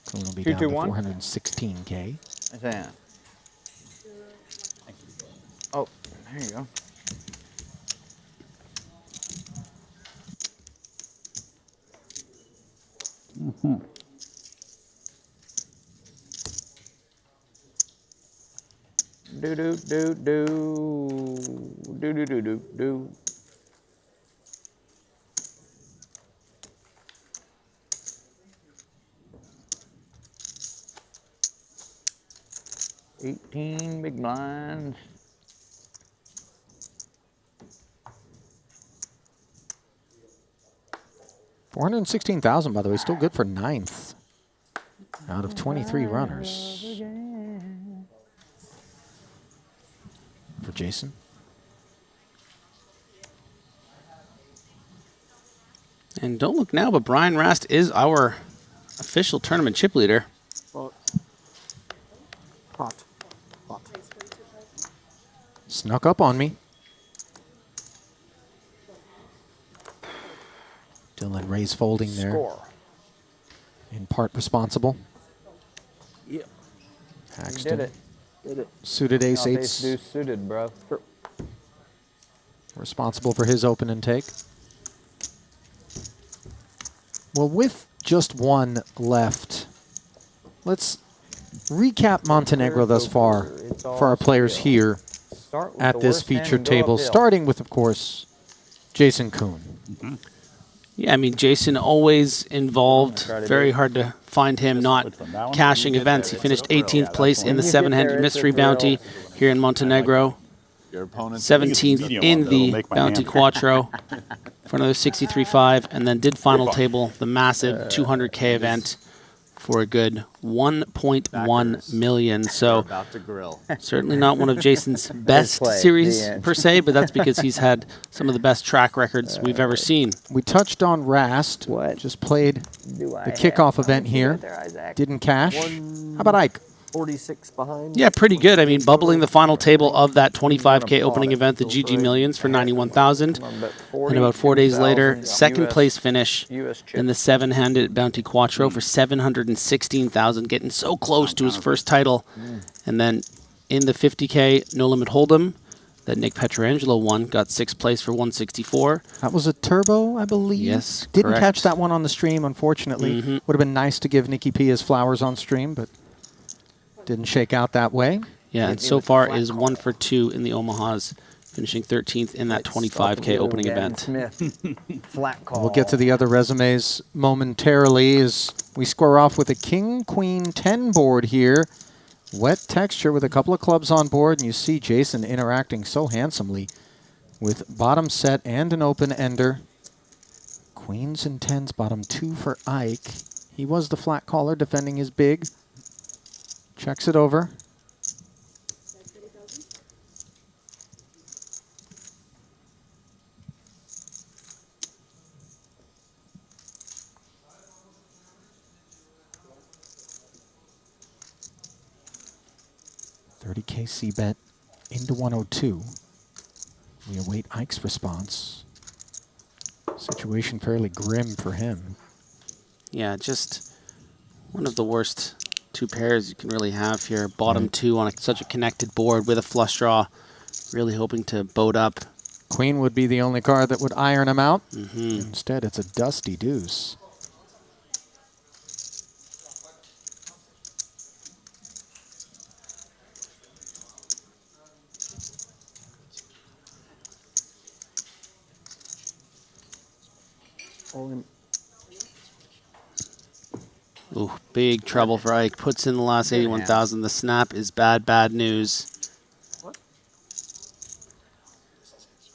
Kuhn will be down to 2-2-1? 416K. That's it. Oh, there you go. Do do do do do do do do do. $18 big blinds. $416,000, by the way, still good for 9th out of 23 runners. For Jason. And don't look now, but Brian Rast is our official tournament chip leader. Pot. Pot. Pot. Snuck up on me. Dylan Ray's folding there. Score. In part responsible. Yep. Paxton. Did it. Did it. Suited ace Off eights. ace deuce suited, bro. Responsible for his open and take. Well, with just one left, let's recap Montenegro thus far for our players here at this featured table, starting with, of course, Jason Kuhn. Yeah, I mean, Jason always involved. Very hard to find him not cashing events. He finished 18th place in the 7-handed mystery bounty here in Montenegro. 17th in the bounty quattro for another 63.5, and then did final table the massive 200K event for a good 1.1 million. So certainly not one of Jason's best series per se, but that's because he's had some of the best track records we've ever seen. We touched on Rast. Just played the kickoff event here. Didn't cash. How about Ike? 46 behind. Yeah, pretty good. I mean, bubbling the final table of that 25K opening event, the GG Millions for 91,000. And about 4 days later, second place finish in the 7-handed bounty quattro for 716,000, getting so close to his first title. And then in the 50K No Limit Hold'em that Nick Petrangelo won, got 6th place for 164. That was a turbo, I believe. Yes, Didn't correct. catch that one on the stream, unfortunately. Would have been nice to give Nicky P his flowers on stream, but didn't shake out that way. Yeah, and so far is 1 for 2 in the Omahas, finishing 13th in that 25K opening event. Flat call. We'll get to the other resumes momentarily as we square off with a King, Queen, 10 board here. Wet texture with a couple of clubs on board, and you see Jason interacting so handsomely with bottom set and an open ender. Queens and 10s, bottom 2 for Ike. He was the flat caller defending his big. Checks it over. $30K C bet into 102. We await Ike's response. Situation fairly grim for him. Yeah, just one of the worst two pairs you can really have here. Bottom 2 on such a connected board with a flush draw. Really hoping to boat up. Queen would be the only card that would iron him out. Instead, it's a dusty deuce. Ooh, big trouble for Ike. Puts in the last 81,000. The snap is bad, bad news.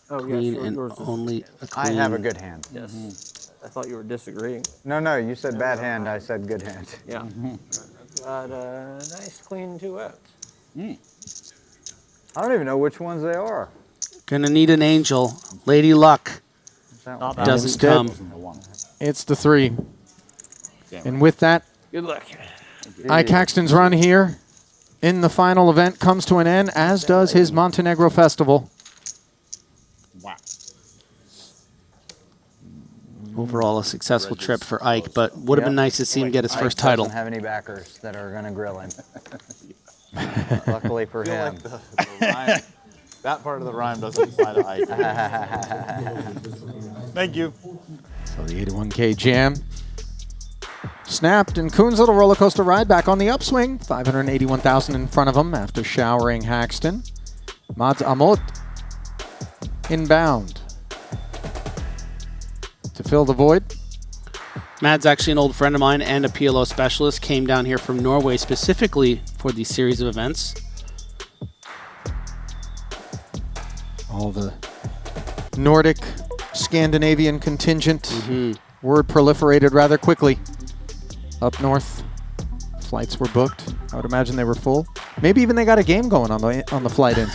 Oh, Queen yes, and yours is- only a I queen. have a good hand. Yes. I thought you were disagreeing. No, you said bad hand. I said good hand. Yeah. Got a nice queen 2X. I don't even know which ones they are. Gonna need an angel. Lady Luck doesn't Instead, come. It's the 3. And with that, Good luck. Ike Haxton's run here in the final event comes to an end, as does his Montenegro Festival. Wow. Overall, a successful trip for Ike, but would have been nice to see him get his first title. Doesn't have any backers that are going to grill him. Luckily for him. Like the rhyme, that part of the rhyme doesn't apply to Ike. Thank you. So the 81K jam snapped, and Kuhn's little roller coaster ride back on the upswing. 581,000 in front of him after showering Haxton. Mads Amot inbound to fill the void. Mad's actually an old friend of mine and a PLO specialist. Came down here from Norway specifically for these series of events. All the Nordic, Scandinavian contingent. Word proliferated rather quickly. Up north, flights were booked. I would imagine they were full. Maybe even they got a game going on the flight in.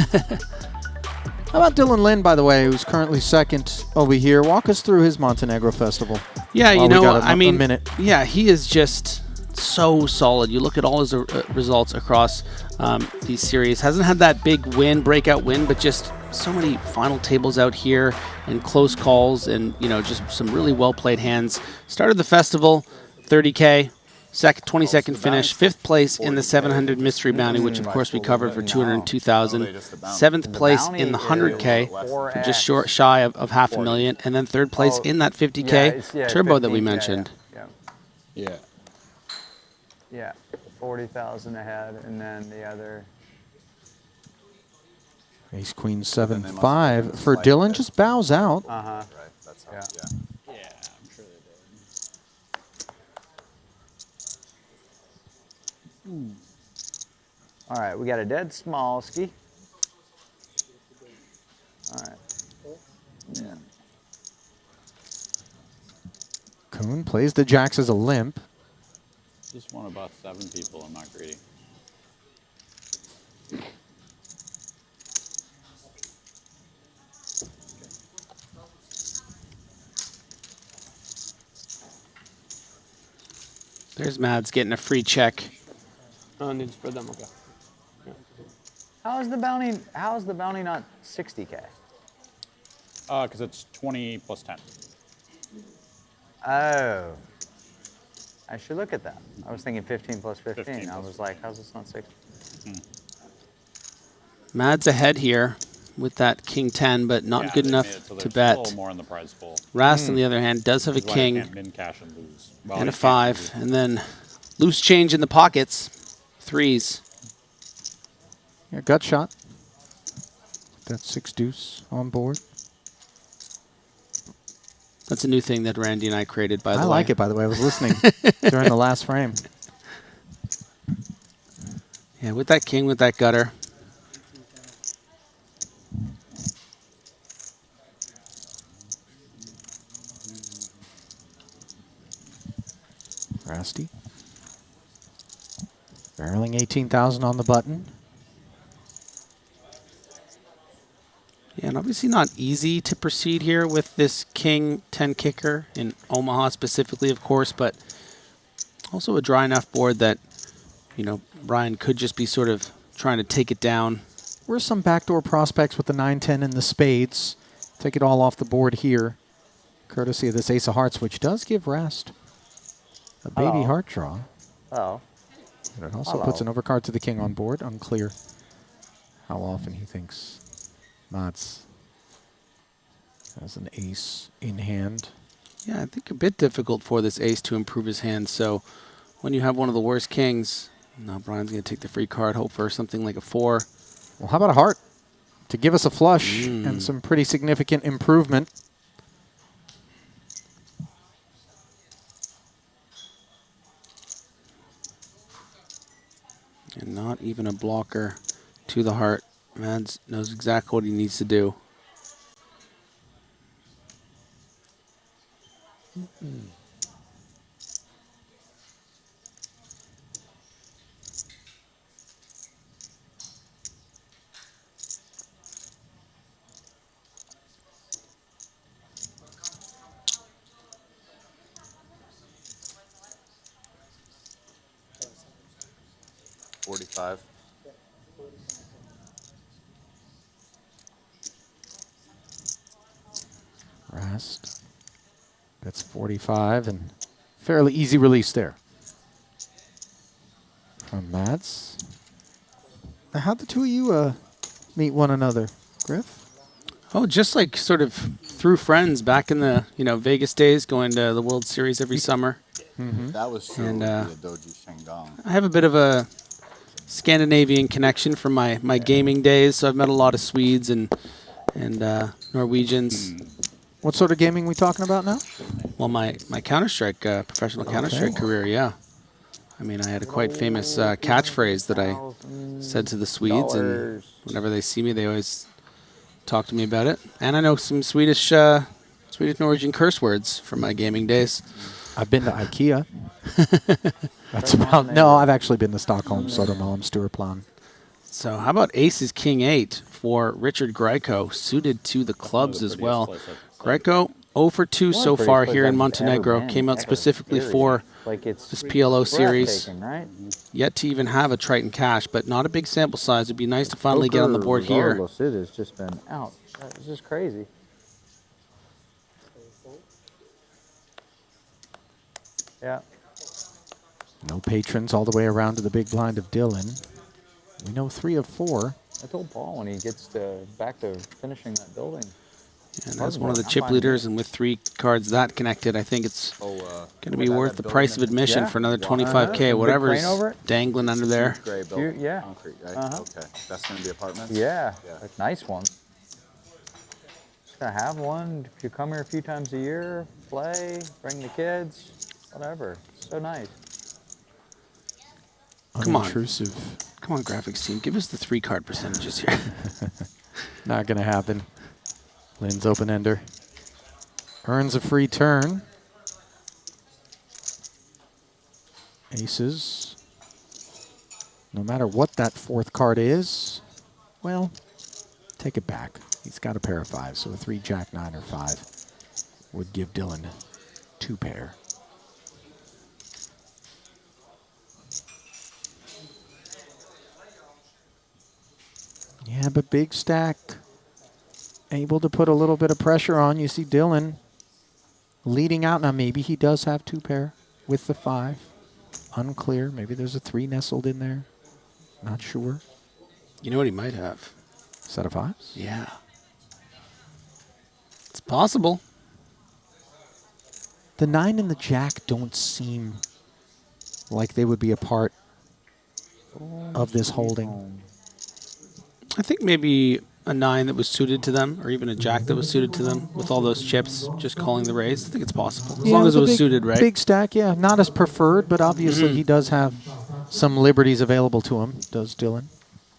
How about Dylan Lin, by the way, who's currently second over here? Walk us through his Montenegro Festival. Yeah, you know, I mean, a minute. yeah, he is just so solid. You look at all his results across these series. Hasn't had that big win, breakout win, but just so many final tables out here and close calls and, you know, just some really well-played hands. Started the festival, 30K. 22nd finish, 5th place in the 700 mystery bounty, which of course we covered for 202,000. 7th place in the 100K, for just shy of $500,000, and then 3rd place in that 50K turbo that we mentioned. Yeah, 40,000 ahead, and then the other. Ace Queen 7-5 for Dylan. Just bows out. Right, that's how, yeah. Yeah, I'm sure All right, we got a dead small ski. All right. Yeah. Kuhn plays the jacks as a limp. Just want about 7 people. I'm not greedy. There's Mads getting a free check. Oh, needs for them. Okay. Yeah. How is the bounty? How is the bounty not 60K? Because it's 20 plus 10. Oh. I should look at that. I was thinking 15 plus 15. 15 I was like, how's this not 60? Mads ahead here with that king 10, but not good they enough made it so to there's bet. A little more in the prize pool. Rast, on the other hand, does have a Which is why I king can't min cash and lose. Well, and a you can't 5, lose. and then loose change in the pockets. 3s. Yeah, gut shot. That 6 deuce on board. That's a new thing that Randy and I created, by the way. I like it, by the way. I was listening during the last frame. Yeah, with that king, with that gutter. Rasty. Barreling 18,000 on the button. Yeah, and obviously not easy to proceed here with this king 10 kicker in Omaha specifically, of course, but also a dry enough board that, you know, Brian could just be sort of trying to take it down. Where's some backdoor prospects with the 9-10 and the spades? Take it all off the board here, courtesy of this ace of hearts, which does give Rast a baby heart draw. Oh. But it also puts an overcard to the king on board. Unclear how often he thinks Mats has an ace in hand. Yeah, I think a bit difficult for this ace to improve his hand. So when you have one of the worst kings, now Brian's going to take the free card, hope for something like a 4. Well, how about a heart to give us a flush and some pretty significant improvement? And not even a blocker to the heart. Mads knows exactly what he needs to do. $45. Rast. That's 45 and fairly easy release there from Mads. Now, how'd the two of you meet one another, Griff? Oh, just like sort of through friends back in the Vegas days, going to the World Series every summer. That was true. And with the Doji Shandong. I have a bit of a Scandinavian connection from my gaming days, so I've met a lot of Swedes and Norwegians. What sort of gaming we talking about now? Well, my Counter-Strike, professional Counter-Strike career, yeah. I mean, I had a quite famous catchphrase that I said to the Swedes, and whenever they see me, they always talk to me about it. And I know some Swedish Norwegian curse words from my gaming days. I've been to IKEA. That's about. No, I've actually been to Stockholm, Södermalm, Stureplan. So how about aces king 8 for Richard Greco, suited to the clubs as well. Greco 0 for 2 so far here in Montenegro. Came out specifically for this PLO series. Right? Yet to even have a Triton cash, but not a big sample size. It'd be nice to finally get on the board here. Regardless, it has just been out. It's just crazy. Yeah. No patrons all the way around to the big blind of Dylan. We know 3 of 4. I told Paul when he gets back to finishing that building. And that's one of the chip leaders, and with 3 cards that connected, I think it's going to be worth the price of admission for another 25K, whatever's dangling under there. Gray building. Yeah. Concrete, right? Okay. That's going to be apartments? Yeah. Like nice ones. Just going to have one. If you come here a few times a year, play, bring the kids, whatever. So nice. Come on. unintrusive. Come on, graphics team. Give us the 3-card percentages here. Not going to happen. Lynn's open-ender. Earns a free turn. Aces. No matter what that fourth card is, well, take it back. He's got a pair of 5s, so a 3, Jack, 9, or 5 would give Dylan 2 pair. Yeah, but big stack, able to put a little bit of pressure on. You see Dylan leading out. Now maybe he does have 2 pair with the 5. Unclear. Maybe there's a 3 nestled in there. Not sure. You know what he might have? Set of 5s? Yeah. It's possible. The 9 and the Jack don't seem like they would be a part of this holding. I think maybe a 9 that was suited to them, or even a Jack that was suited to them with all those chips, just calling the raise. I think it's possible. As long as it was suited, right? Big stack, yeah. Not as preferred, but obviously he does have some liberties available to him, does Dylan,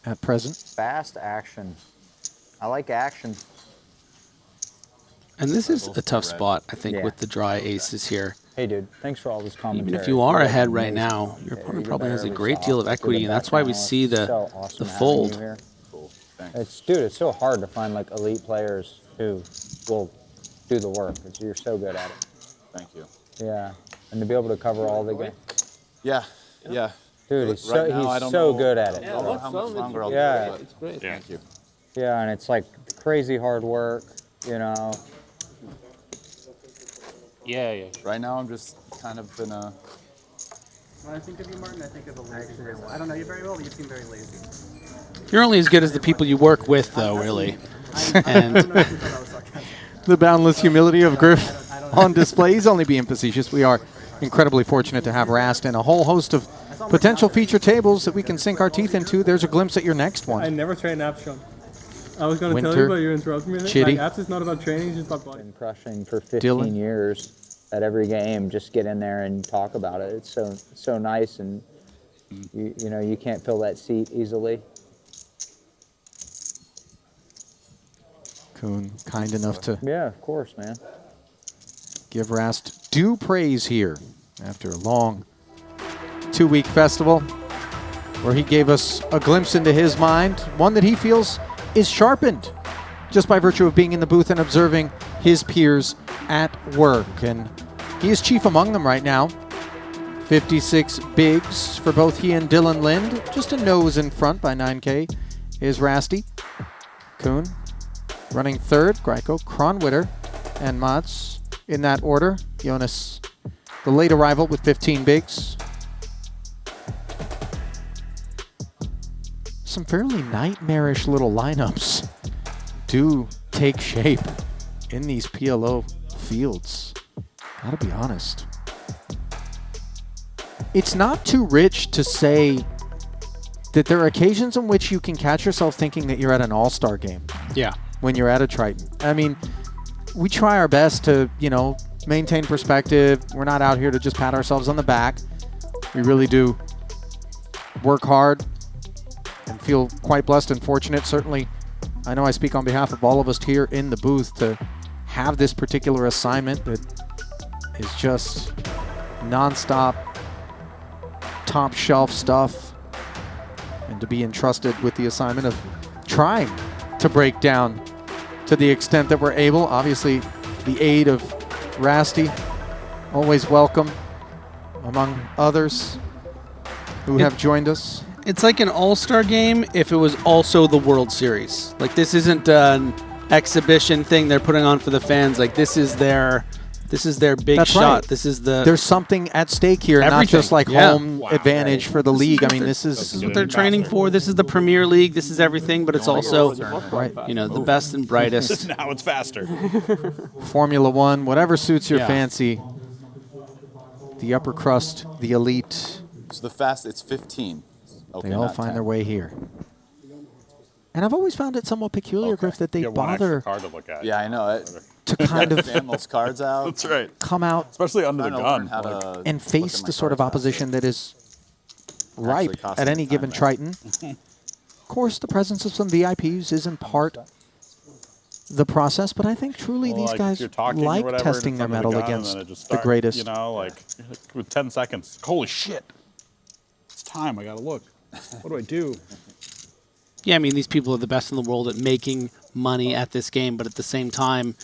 at present. Fast action. I like action. And this is a tough spot, I think, with the dry aces here. Hey, dude, thanks for all this commentary. Even if you are ahead right now, your opponent probably has a great deal of equity, and that's why we see the fold. It's so hard to find like elite players who will do the work. You're so good at it. Thank you. Yeah, and to be able to cover all the game. Yeah, yeah. Dude, he's Right now, I so don't know- good at it. I don't know how much longer I'll do Yeah, it, but it's great. Thank you. Yeah, and it's like crazy hard work, you know. Yeah. Right now, I'm just kind of in a. When I think of you, Martin, I think of a lazy person. I don't know you very well, but you seem very lazy. You're only as good as the people you work with, though, really. And The boundless humility of Griff on display. He's only being facetious. We are incredibly fortunate to have Rast and a whole host of potential feature tables that we can sink our teeth into. There's a glimpse at your next one. I never train apps, Sean. I was going to tell Winter, you, but you interrupted me. Chitty. Like, apps is not about training, it's just about body. Been crushing for 15 Dylan. years at every game. Just get in there and talk about it. It's so nice, and you know you can't fill that seat easily. Kuhn, kind enough to Yeah, of course, man. give Rast due praise here after a long 2-week festival where he gave us a glimpse into his mind, one that he feels is sharpened just by virtue of being in the booth and observing his peers at work. And he is chief among them right now. 56 bigs for both he and Dylan Lind. Just a nose in front by 9K is Rasty. Kuhn running third, Greiko, Kronwitter, and Mats in that order. Jonas, the late arrival with 15 bigs. Some fairly nightmarish little lineups do take shape in these PLO fields. Gotta be honest. It's not too rich to say that there are occasions in which you can catch yourself thinking that you're at an all-star game. Yeah. When you're at a Triton. I mean, we try our best to, maintain perspective. We're not out here to just pat ourselves on the back. We really do work hard and feel quite blessed and fortunate. Certainly, I know I speak on behalf of all of us here in the booth to have this particular assignment that is just nonstop, top shelf stuff, and to be entrusted with the assignment of trying to break down to the extent that we're able. Obviously, the aid of Rasty, always welcome among others who have joined us. It's like an all-star game if it was also the World Series. Like, this isn't an exhibition thing they're putting on for the fans. Like, this is their big That's shot. right. This is the There's something at stake here, not everything. just like Yeah. home advantage for the league. I mean, this is what they're training for. This is the Premier League. This is everything, but it's also the best and brightest. Now it's faster. Formula One, whatever suits your Yeah. fancy. The upper crust, the elite, So the fast, it's 15. Okay, they all not find 10. their way here. And I've always found it somewhat peculiar, Griff, that they You get one extra bother card to look at. Yeah, I know. to kind of Stand those cards out. That's right. come out Especially under the Trying to learn gun. how to and face look at my the sort of cards opposition that is ripe cost at me any time given back. Triton. Of course, the presence of some VIPs is in part the process, but I think truly Well, these like, if guys you're talking or like whatever, and testing it's their under the metal gun, and against then it just the start, greatest. You know, like with 10 seconds. Holy shit! It's time. I gotta look. What do I do? Yeah, I mean, these people are the best in the world at making money at this game, but at the same time,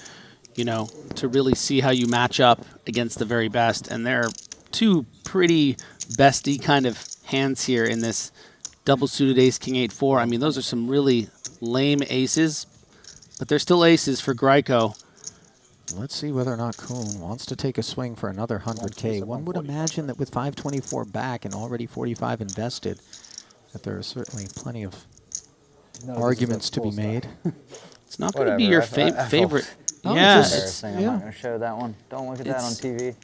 you know, to really see how you match up against the very best. And there are two pretty bestie kind of hands here in this double suited ace, king, 8-4. I mean, those are some really lame aces, but they're still aces for Greico. Let's see whether or not Kuhn wants to take a swing for another 100K. One would imagine that with 524 back and already 45 invested, that there are certainly plenty of arguments to be made. It's not going to be your favorite. Oh, Yeah, it's I'm not going to show that one. Don't look at that on TV.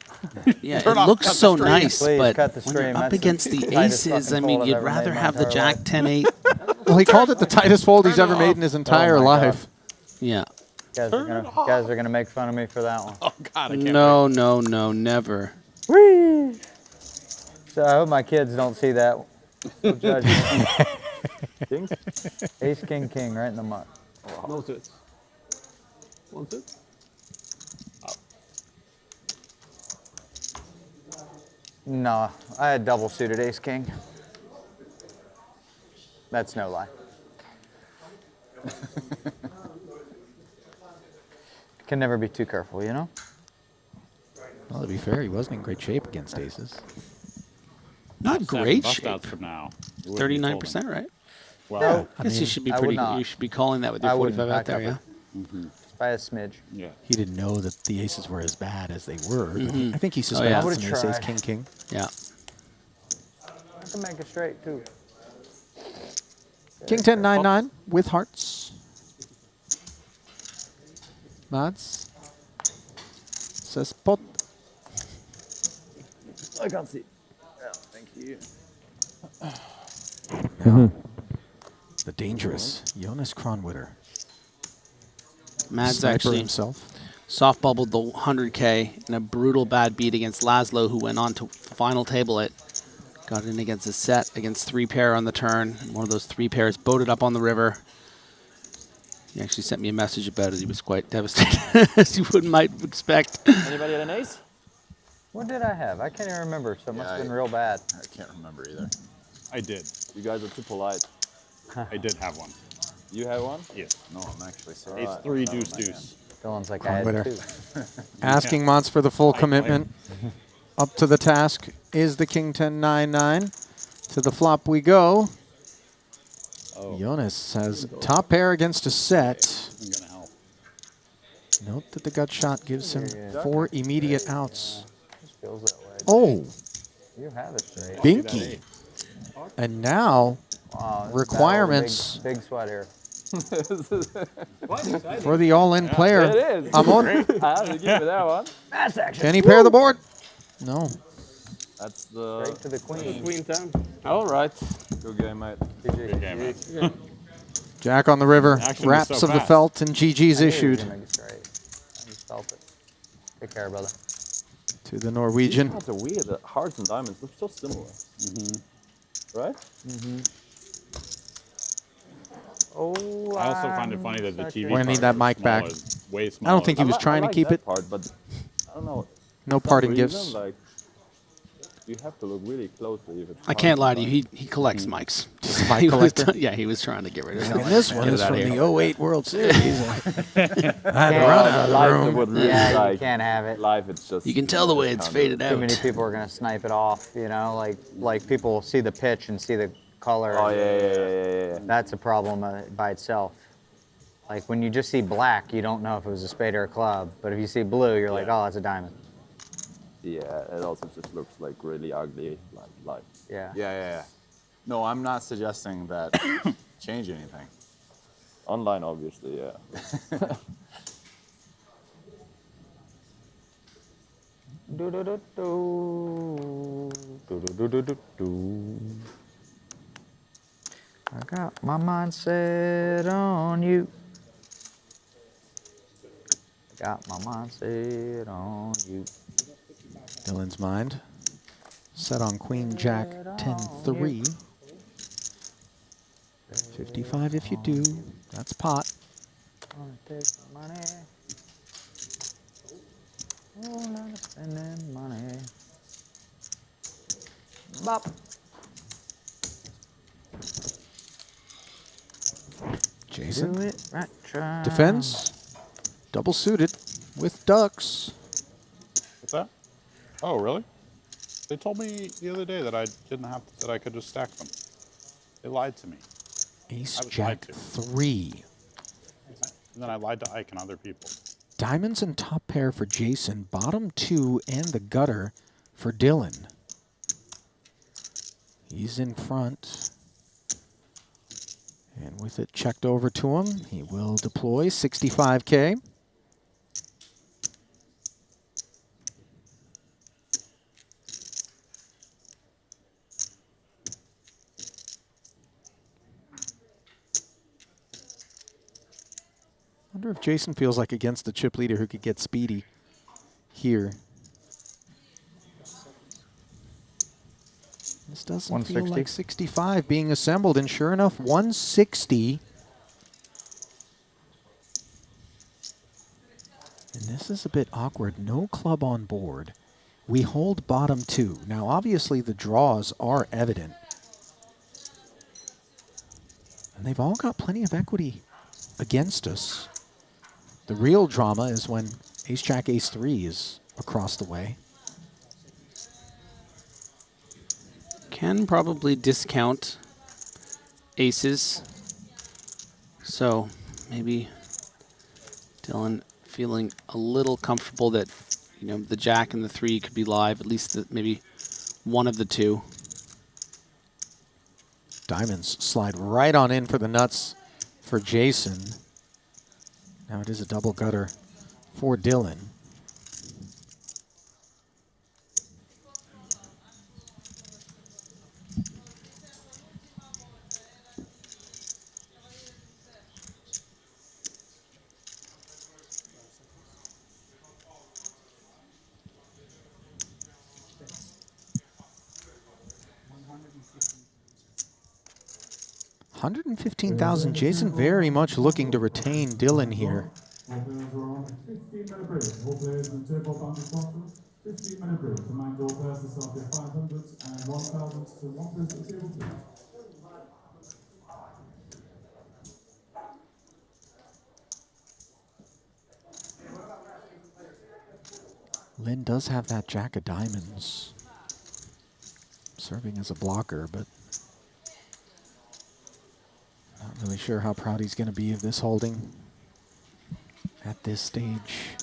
Yeah, it looks so nice, Please, but cut the when you're stream. up That's against the tightest aces, fucking I mean, fold I've you'd ever rather made in my have the entire jack life. 10-8. Well, he called it the tightest fold he's ever made in his entire life. Yeah. Guys are gonna make fun of me for that one. Oh God, I can't. No, no, no, never. Whee! So I hope my kids don't see that. Don't judge me. Ace, king, king, right in the muck. No suits. One suit? No, I had double suited ace, king. That's no lie. Can never be too careful, you know? Well, to be fair, he wasn't in great shape against aces. Not great shape. Bust-outs from now. You wouldn't be 39%, folding. right? Well, I guess you should be I would pretty. not. You should be calling that with your I wouldn't 45 out back there, up yeah. it. Just by a smidge. Yeah. He didn't know that the aces were as bad as they were. Mhm. I think he Oh, suspected yeah. some Would've ace, ace, tried. king, king. Yeah. I can make it straight, too. King 10, 9, 9 with hearts. Mads says pot. I can't see. Yeah, thank you. The dangerous Jonas Kronwitter. Mads Sniper actually himself. soft bubbled the 100K in a brutal bad beat against Laszlo, who went on to final table it. Got in against a set against 3-pair on the turn. And one of those 3 pairs boated up on the river. He actually sent me a message about it. He was quite devastated, as you might expect. Anybody at an ace? What did I have? I can't even remember, so it must have been real bad. I can't remember either. I did. You guys are too polite. I did have one. You had one? Yes. No, I'm actually Ace serious. 3, deuce, deuce. Dylan's like, I had Kronwitter. two. Asking Mons for the full commitment. Up to the task is the King 10, 9, 9. To the flop we go. Oh. Jonas has top pair against a set. I'm gonna help. Note that the gut shot gives him 4 immediate outs. Just feels that way. Oh, You have it straight. binky. And now, Wow, this requirements battle, big sweat here. for the all-in player. It is. I'm on. I have to give you that one. Fast action. Can he pair the board? No. That's the Straight to the queen. Queen 10. All right. Good game, mate. Good game, man. Jack on the river. Action was Raps so of the fast. felt and GG's I knew he was issued gonna make it straight. I just felt it. Take care, brother. to the Norwegian. These cards are weird. The hearts and diamonds look so similar. Right? Oh, I also find it funny that the TV. We're gonna need cards that are mic back. smaller, Way I smaller. don't think he was trying to keep that it. part, but I don't know. No For some parting reason, gifts. Like, you have to look really closely if it's I can't lie to you. He collects mics. Just a mic He was collector? yeah, he was trying to get rid of it. And this one Get is it outta from here. the 08 World Series. I had to Yeah, run out of the live, it room. would really, Yeah, like, you can't have it. live, it's just. You can tell the way it's faded Too out. many people are gonna snipe it off. You know, like people see the pitch and see the color. Oh yeah. That's a problem by itself. Like when you just see black, you don't know if it was a spade or a club. But if you see blue, you're like, oh, that's a diamond. Yeah, it also just looks like really ugly, like. Yeah. Yeah. No, I'm not suggesting that change anything. Online, obviously, yeah. I got my mind set on you. I got my mind set on you. Dylan's mind Set on Queen Jack 10-3. 55 if you do. That's pot. Take money. Oh, not spending money. Bop. Jason Do it right, try. defends. Double suited with ducks. What's that? Oh, really? They told me the other day that I didn't have that I could just stack them. They lied to me. Ace I was Jack lied to. 3. And then I lied to Ike and other people. Diamonds and top pair for Jason. Bottom 2 and the gutter for Dylan. He's in front. And with it checked over to him, he will deploy 65K. Wonder if Jason feels like against the chip leader who could get speedy here. This doesn't feel like 65 being assembled, and sure enough, 160. And this is a bit awkward. No club on board. We hold bottom 2. Now, obviously, the draws are evident. And they've all got plenty of equity against us. The real drama is when Ace-Jack, Ace-3 is across the way. Can probably discount aces. So maybe Dylan feeling a little comfortable that, you know, the Jack and the 3 could be live, at least maybe one of the two. Diamonds slide right on in for the nuts for Jason. Now it is a double gutter for Dylan. $115,000. Jason very much looking to retain Dylan here. 15-minute break. All players in table boundary quantum. 15-minute break. Remind all players to start their 500 and 1,000 to one place at the table, please. Lynn does have that Jack of diamonds serving as a blocker, but not really sure how proud he's going to be of this holding at this stage.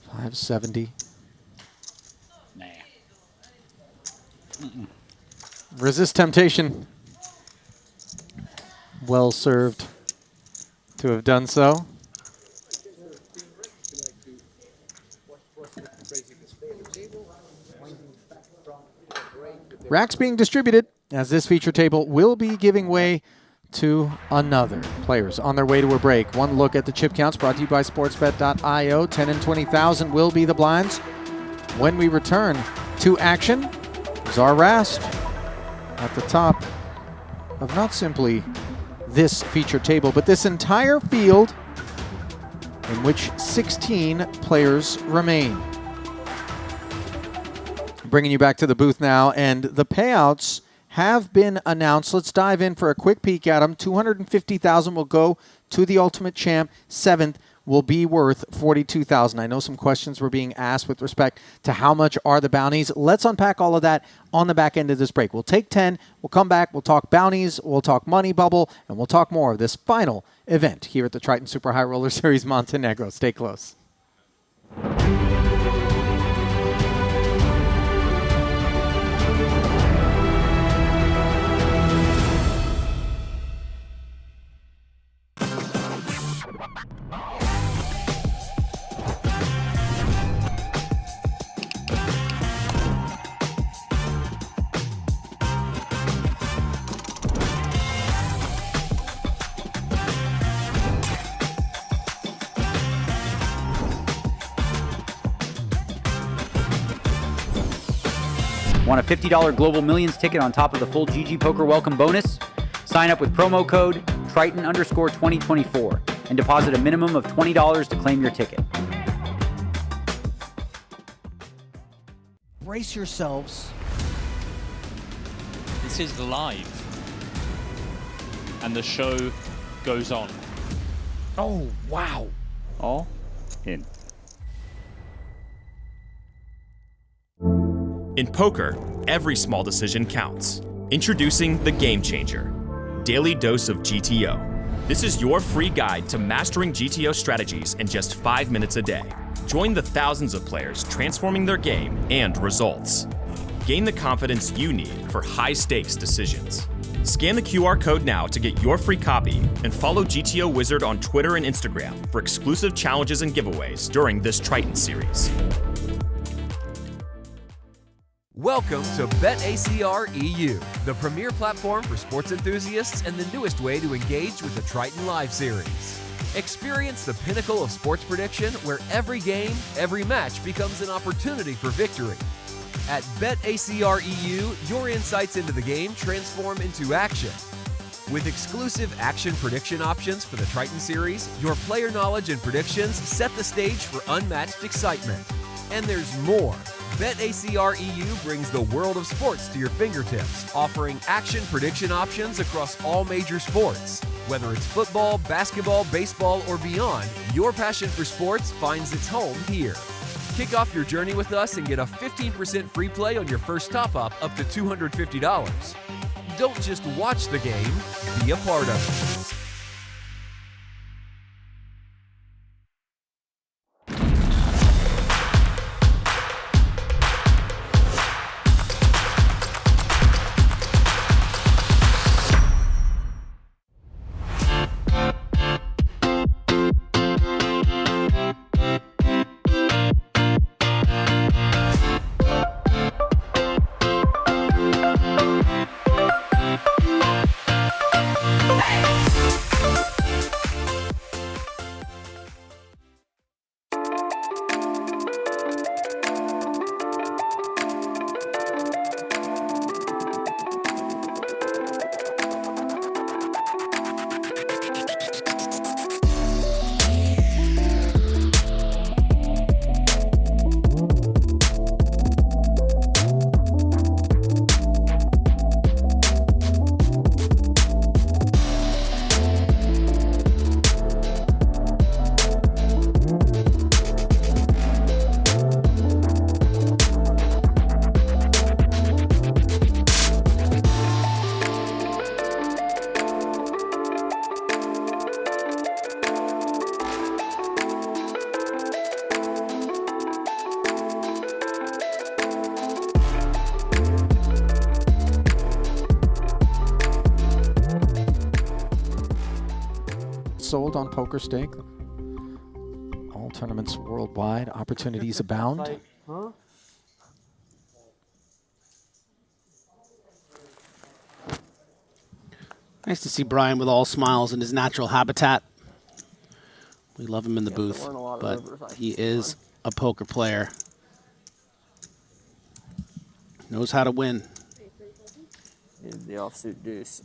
570. Nah. Resist temptation. Well served to have done so. Racks being distributed as this feature table will be giving way to another. Players on their way to a break. One look at the chip counts brought to you by sportsbet.io. 10 and 20,000 will be the blinds. When we return to action, Czar Rast at the top of not simply this feature table, but this entire field in which 16 players remain. Bringing you back to the booth now, and the payouts have been announced. Let's dive in for a quick peek at them. $250,000 will go to the Ultimate Champ. 7th will be worth $42,000. I know some questions were being asked with respect to how much are the bounties. Let's unpack all of that on the back end of this break. We'll take 10. We'll come back. We'll talk bounties. We'll talk money bubble, and we'll talk more of this final event here at the Triton Super High Roller Series Montenegro. Stay close. Want a $50 Global Millions ticket on top of the full GG Poker welcome bonus? Sign up with promo code Triton_2024 and deposit a minimum of $20 to claim your ticket. Brace yourselves. This is live. And the show goes on. Oh, wow. All in. In poker, every small decision counts. Introducing the Game Changer, Daily Dose of GTO. This is your free guide to mastering GTO strategies in just 5 minutes a day. Join the thousands of players transforming their game and results. Gain the confidence you need for high-stakes decisions. Scan the QR code now to get your free copy and follow GTO Wizard on Twitter and Instagram for exclusive challenges and giveaways during this Triton series. Welcome to BetACR EU, the premier platform for sports enthusiasts and the newest way to engage with the Triton Live series. Experience the pinnacle of sports prediction where every game, every match becomes an opportunity for victory. At BetACR EU, your insights into the game transform into action. With exclusive action prediction options for the Triton series, your player knowledge and predictions set the stage for unmatched excitement. And there's more. BetACR EU brings the world of sports to your fingertips, offering action prediction options across all major sports. Whether it's football, basketball, baseball, or beyond, your passion for sports finds its home here. Kick off your journey with us and get a 15% free play on your first top-up up to $250. Don't just watch the game, be a part of it. Sold on PokerStake. All tournaments worldwide. Opportunities abound. Huh? Nice to see Brian with all smiles in his natural habitat. We love him in the booth, but he is a poker player. Knows how to win. Is the offsuit deuce.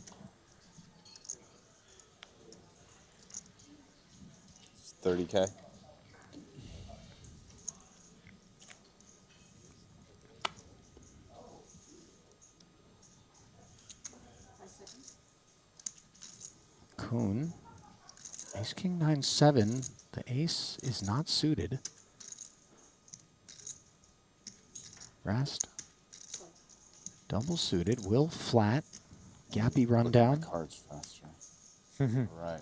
$30K. Kuhn. Ace King 9-7. The ace is not suited. Rast. Double suited. Will flat. Gappy rundown. Cards faster. Right.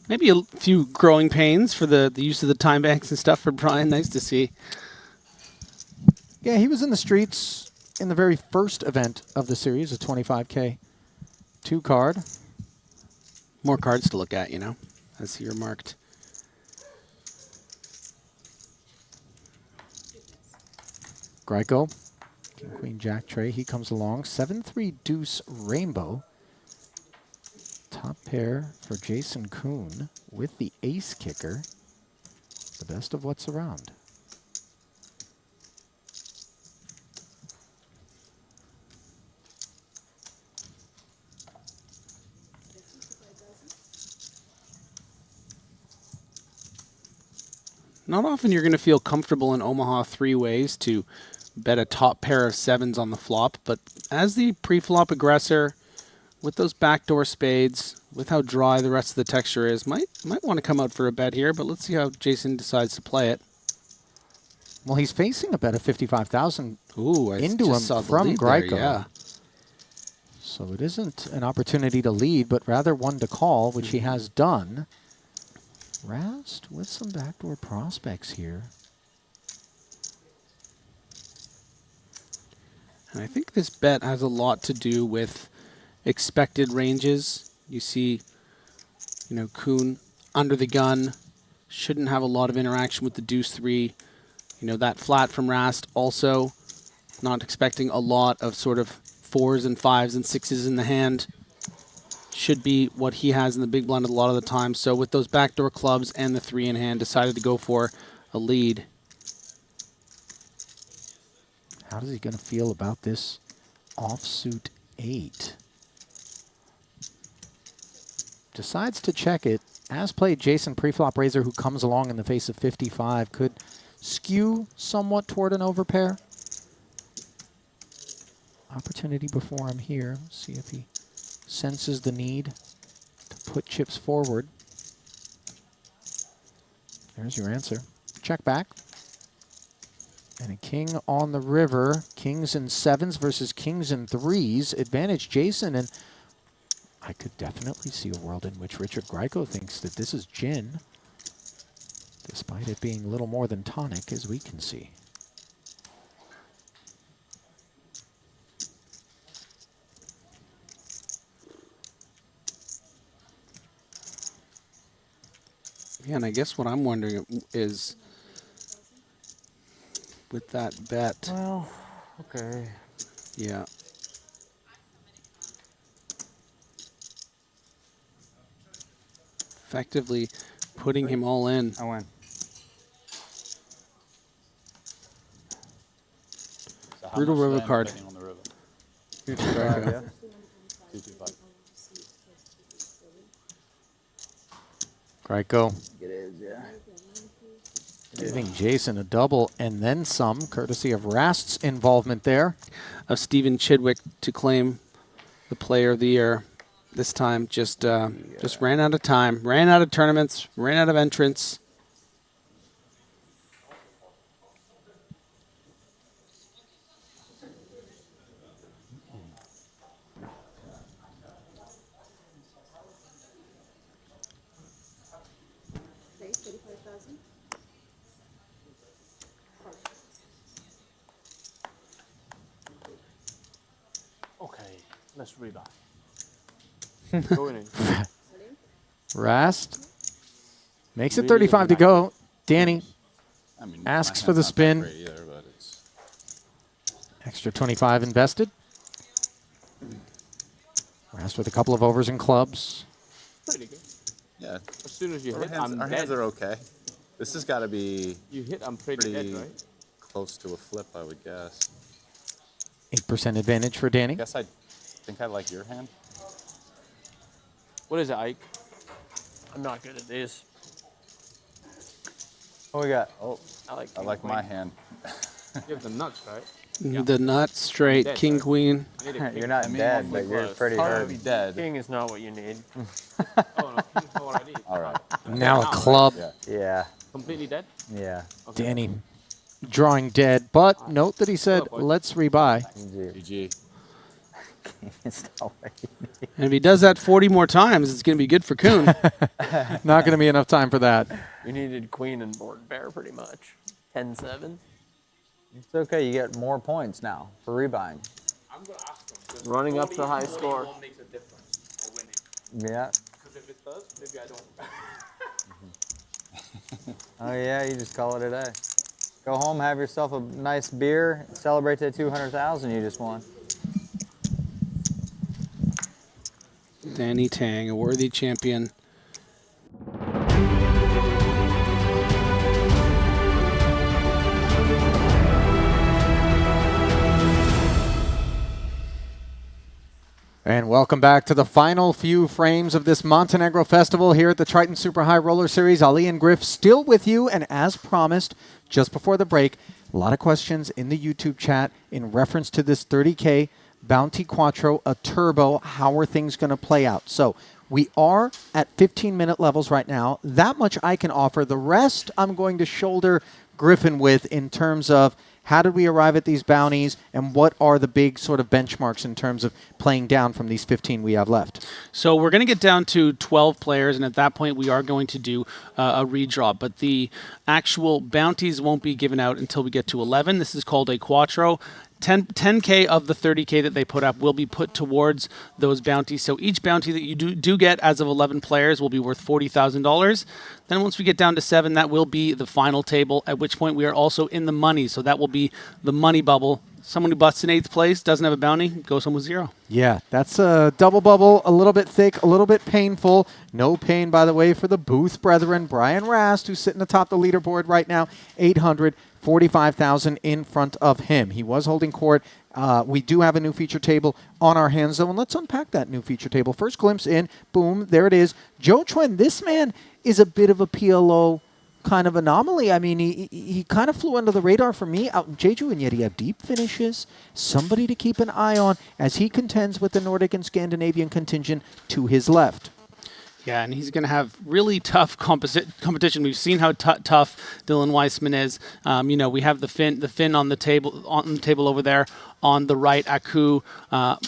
Maybe a few growing pains for the use of the time banks and stuff for Brian. Nice to see. Yeah, he was in the streets in the very first event of the series, a 25K 2-card. More cards to look at, you know, as he remarked. Greco, King, Queen, Jack, Trey. He comes along. 7-3 deuce rainbow. Top pair for Jason Kuhn with the ace kicker. The best of what's around. Not often you're going to feel comfortable in Omaha 3 ways to bet a top pair of 7s on the flop, but as the pre-flop aggressor, with those backdoor spades, with how dry the rest of the texture is, might want to come out for a bet here, but let's see how Jason decides to play it. Well, he's facing a bet of 55,000 into him just saw the from lead there, Greico. yeah. So it isn't an opportunity to lead, but rather one to call, which he has done. Rast with some backdoor prospects here. And I think this bet has a lot to do with expected ranges. You see, Kuhn under the gun, shouldn't have a lot of interaction with the deuce 3. That flat from Rast also not expecting a lot of sort of 4s and 5s and 6s in the hand. Should be what he has in the big blind a lot of the time. So with those backdoor clubs and the 3 in hand, decided to go for a lead. How is he going to feel about this offsuit 8? Decides to check it. As played, Jason preflop raiser, who comes along in the face of 55, could skew somewhat toward an overpair. Opportunity before him here. See if he senses the need to put chips forward. There's your answer. Check back. And a king on the river. Kings and 7s versus kings and 3s. Advantage Jason, and I could definitely see a world in which Richard Greico thinks that this is gin, despite it being little more than tonic, as we can see. Yeah, and I guess what I'm wondering is, with that bet. Well, okay. Yeah. Effectively putting him all in. I win. So how Brutal much river do I end up card. betting on the river? 225, yeah. 225. Greico It is, yeah. giving Jason a double and then some, courtesy of Rast's involvement there. Of Stephen Chidwick to claim the player of the year. This time just ran out of time, ran out of tournaments, ran out of entrants. Okay, let's read that. Going in. Rast makes it 35 to go. Danny I mean, asks my for the hand's not that spin. great either, but it's Extra 25 invested. Rast with a couple of overs and clubs. Pretty good. yeah. As soon as you Our hit, hands, I'm our dead. hands are okay. This has got to be You hit, I'm pretty dead, right? close to a flip, I would guess. 8% advantage for Danny. I guess I think I like your hand. What is it, Ike? I'm not good at this. What we got? Oh, I like my hand. You have the nuts, right? The nut straight, Dead, king, right? queen. I need a king. you're not dead, but you're pretty hurt. Be dead. King is not what you need. Oh, no, king already. All right. Now a club. Yeah. Yeah, Completely dead? yeah. Okay. Danny drawing dead, but note that he said, Oh, boy. let's rebuy. GG. It's not what you need. And if he does that 40 more times, it's going to be good for Kuhn. Not going to be enough time for that. You needed queen and board pair pretty much. 10-7. It's okay, you get more points now for rebuying. I'm going to ask him. Running up to high score. What makes a difference for winning? Yeah. Because if it does, maybe I don't. Oh yeah, you just call it a day. Go home, have yourself a nice beer, celebrate that 200,000 you just won. Danny Tang, a worthy champion. And welcome back to the final few frames of this Montenegro festival here at the Triton Super High Roller Series. Ali and Griff still with you, and as promised, just before the break, a lot of questions in the YouTube chat in reference to this 30K Bounty Quattro, a turbo. How are things going to play out? So we are at 15-minute levels right now. That much I can offer. The rest I'm going to shoulder Griffin with in terms of how did we arrive at these bounties, and what are the big sort of benchmarks in terms of playing down from these 15 we have left? So we're going to get down to 12 players, and at that point we are going to do a redraw. But the actual bounties won't be given out until we get to 11. This is called a Quattro. 10K of the 30K that they put up will be put towards those bounties. So each bounty that you do get as of 11 players will be worth $40,000. Then once we get down to 7, that will be the final table, at which point we are also in the money. So that will be the money bubble. Someone who busts in 8th place, doesn't have a bounty, goes home with 0. Yeah, that's a double bubble, a little bit thick, a little bit painful. No pain, by the way, for the Booth brethren. Brian Rast, who's sitting atop the leaderboard right now, 845,000 in front of him. He was holding court. We do have a new feature table on our hands, though, and let's unpack that new feature table. First glimpse in, boom, there it is. Joe Chuen, this man is a bit of a PLO kind of anomaly. I mean, he kind of flew under the radar for me out in Jeju, and yet he had deep finishes. Somebody to keep an eye on as he contends with the Nordic and Scandinavian contingent to his left. Yeah, and he's going to have really tough competition. We've seen how tough Dylan Weissman is. You know, we have the Finn on the table over there on the right. Aku,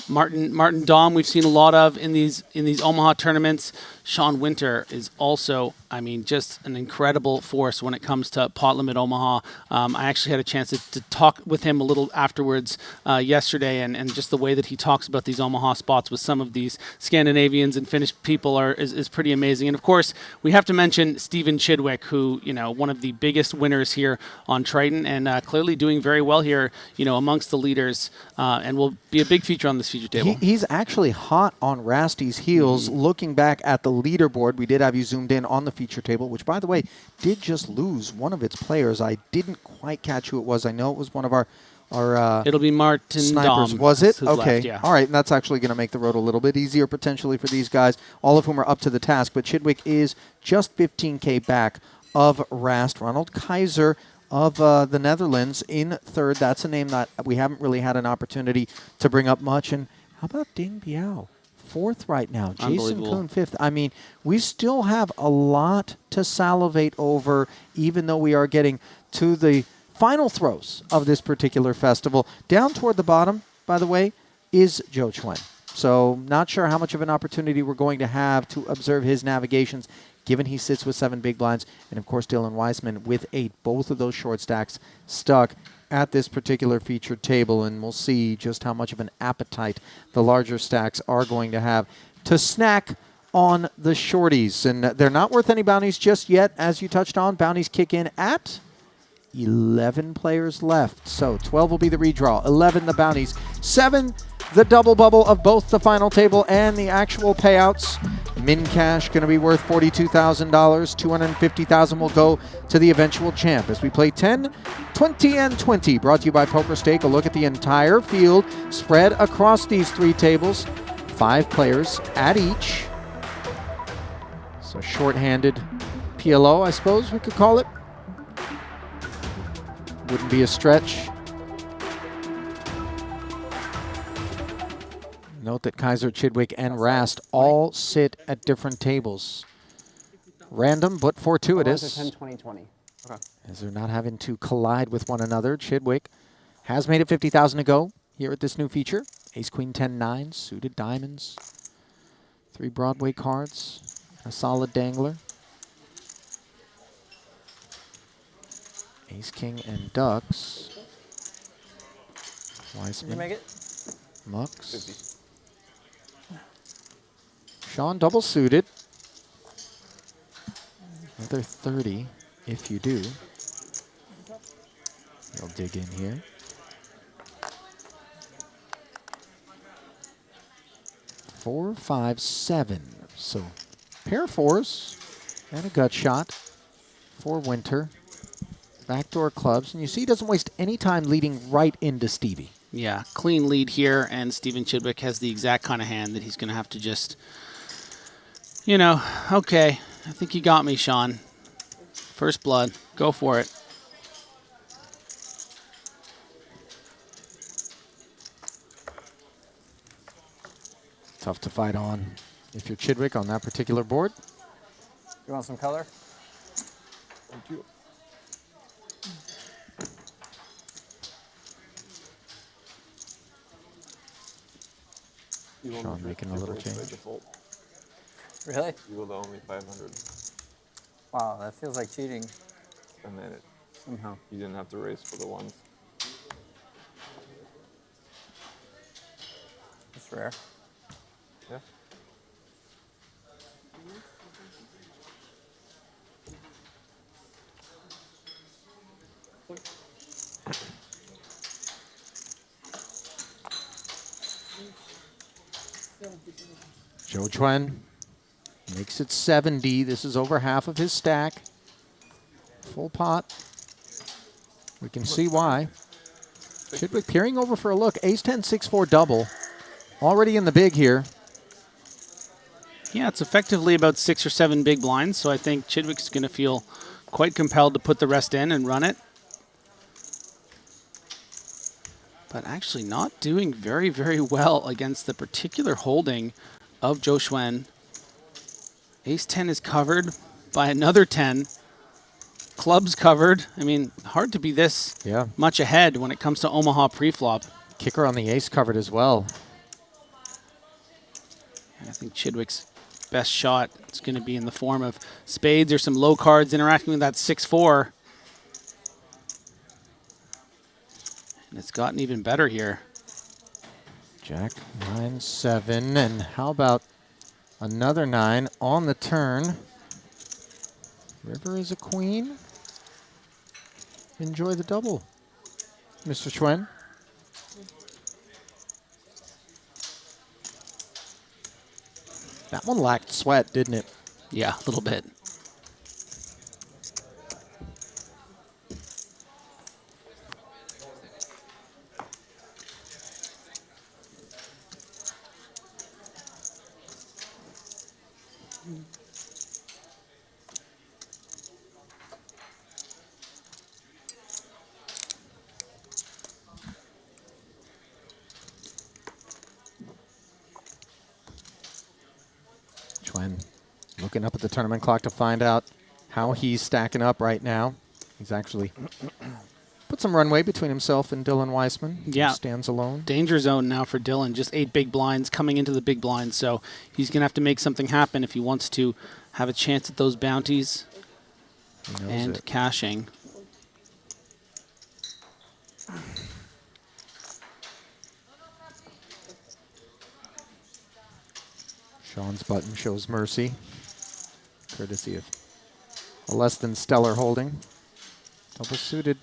Martin Dom. We've seen a lot of in these Omaha tournaments. Sean Winter is also, I mean, just an incredible force when it comes to pot limit Omaha. I actually had a chance to talk with him a little afterwards yesterday, and just the way that he talks about these Omaha spots with some of these Scandinavians and Finnish people is pretty amazing. And of course, we have to mention Stephen Chidwick, who, you know, one of the biggest winners here on Triton, and clearly doing very well here, you know, amongst the leaders, and will be a big feature on this feature table. He's actually hot on Rasty's heels. Looking back at the leaderboard, we did have you zoomed in on the feature table, which, by the way, did just lose one of its players. I didn't quite catch who it was. I know it was one of our it'll be Martin snipers. Dom. Was it? His Okay. left, yeah. All right. And that's actually going to make the road a little bit easier potentially for these guys, all of whom are up to the task. But Chidwick is just 15K back of Rast. Ronald Kaiser of the Netherlands in third. That's a name that we haven't really had an opportunity to bring up much. And how about Ding Biao? Fourth right now. Jason Kuhn fifth. I mean, we still have a lot to salivate over, even though we are getting to the final throes of this particular festival. Down toward the bottom, by the way, is Joe Chuen. So not sure how much of an opportunity we're going to have to observe his navigations, given he sits with 7 big blinds. And, of course, Dylan Weissman with 8. Both of those short stacks stuck at this particular featured table, and we'll see just how much of an appetite the larger stacks are going to have to snack on the shorties. And they're not worth any bounties just yet, as you touched on. Bounties kick in at 11 players left. So 12 will be the redraw, 11 the bounties, 7 the double bubble of both the final table and the actual payouts. Min cash going to be worth $42,000. $250,000 will go to the eventual champ as we play 10, 20, and 20. Brought to you by PokerStake. A look at the entire field spread across these 3 tables. 5 players at each. So short-handed PLO, I suppose we could call it. Wouldn't be a stretch. Note that Kaiser, Chidwick, and Rast all sit at different tables. Random, but fortuitous. 10, 20, 20. Okay. As they're not having to collide with one another. Chidwick has made it 50,000 to go here at this new feature. Ace, Queen, 10, 9, suited diamonds. 3 Broadway cards, a solid dangler. Ace, King, and Ducks. Weissman. Did you make it? Mux. 50. Sean double suited. Another 30 if you do. You'll dig in here. Four, 5, 7. So pair 4s and a gut shot for Winter. Backdoor clubs. And you see he doesn't waste any time leading right into Stevie. Yeah, clean lead here, and Steven Chidwick has the exact kind of hand that he's going to have to just, you know, okay, I think you got me, Sean. First blood, go for it. Tough to fight on if you're Chidwick on that particular board. You want some color? Thank you. Sean making a little change. Really? You will only 500. Wow, that feels like cheating. And then it, Somehow. you didn't have to race for the ones. That's rare. Yeah. Joe Chuen makes it 70. This is over half of his stack. Full pot. We can see why. Chidwick peering over for a look. Ace-10, 6-4 double. Already in the big here. Yeah, it's effectively about 6 or 7 big blinds, so I think Chidwick's going to feel quite compelled to put the rest in and run it. But actually not doing very, very well against the particular holding of Joe Chuen. Ace-10 is covered by another 10. Clubs covered. I mean, hard to be this much ahead when it comes to Omaha pre-flop. Kicker on the ace covered as well. I think Chidwick's best shot is going to be in the form of spades or some low cards interacting with that 6-4. And it's gotten even better here. Jack, 9, 7, and how about another 9 on the turn? River is a queen. Enjoy the double, Mr. Chuen. That one lacked sweat, didn't it? Yeah, a little bit. Chuen looking up at the tournament clock to find out how he's stacking up right now. He's actually put some runway between himself and Dylan Weissman. Yeah. He stands alone. Danger zone now for Dylan. Just 8 big blinds coming into the big blinds. So he's going to have to make something happen if he wants to have a chance at those bounties and cashing. Sean's button shows mercy, courtesy of a less than stellar holding. Double suited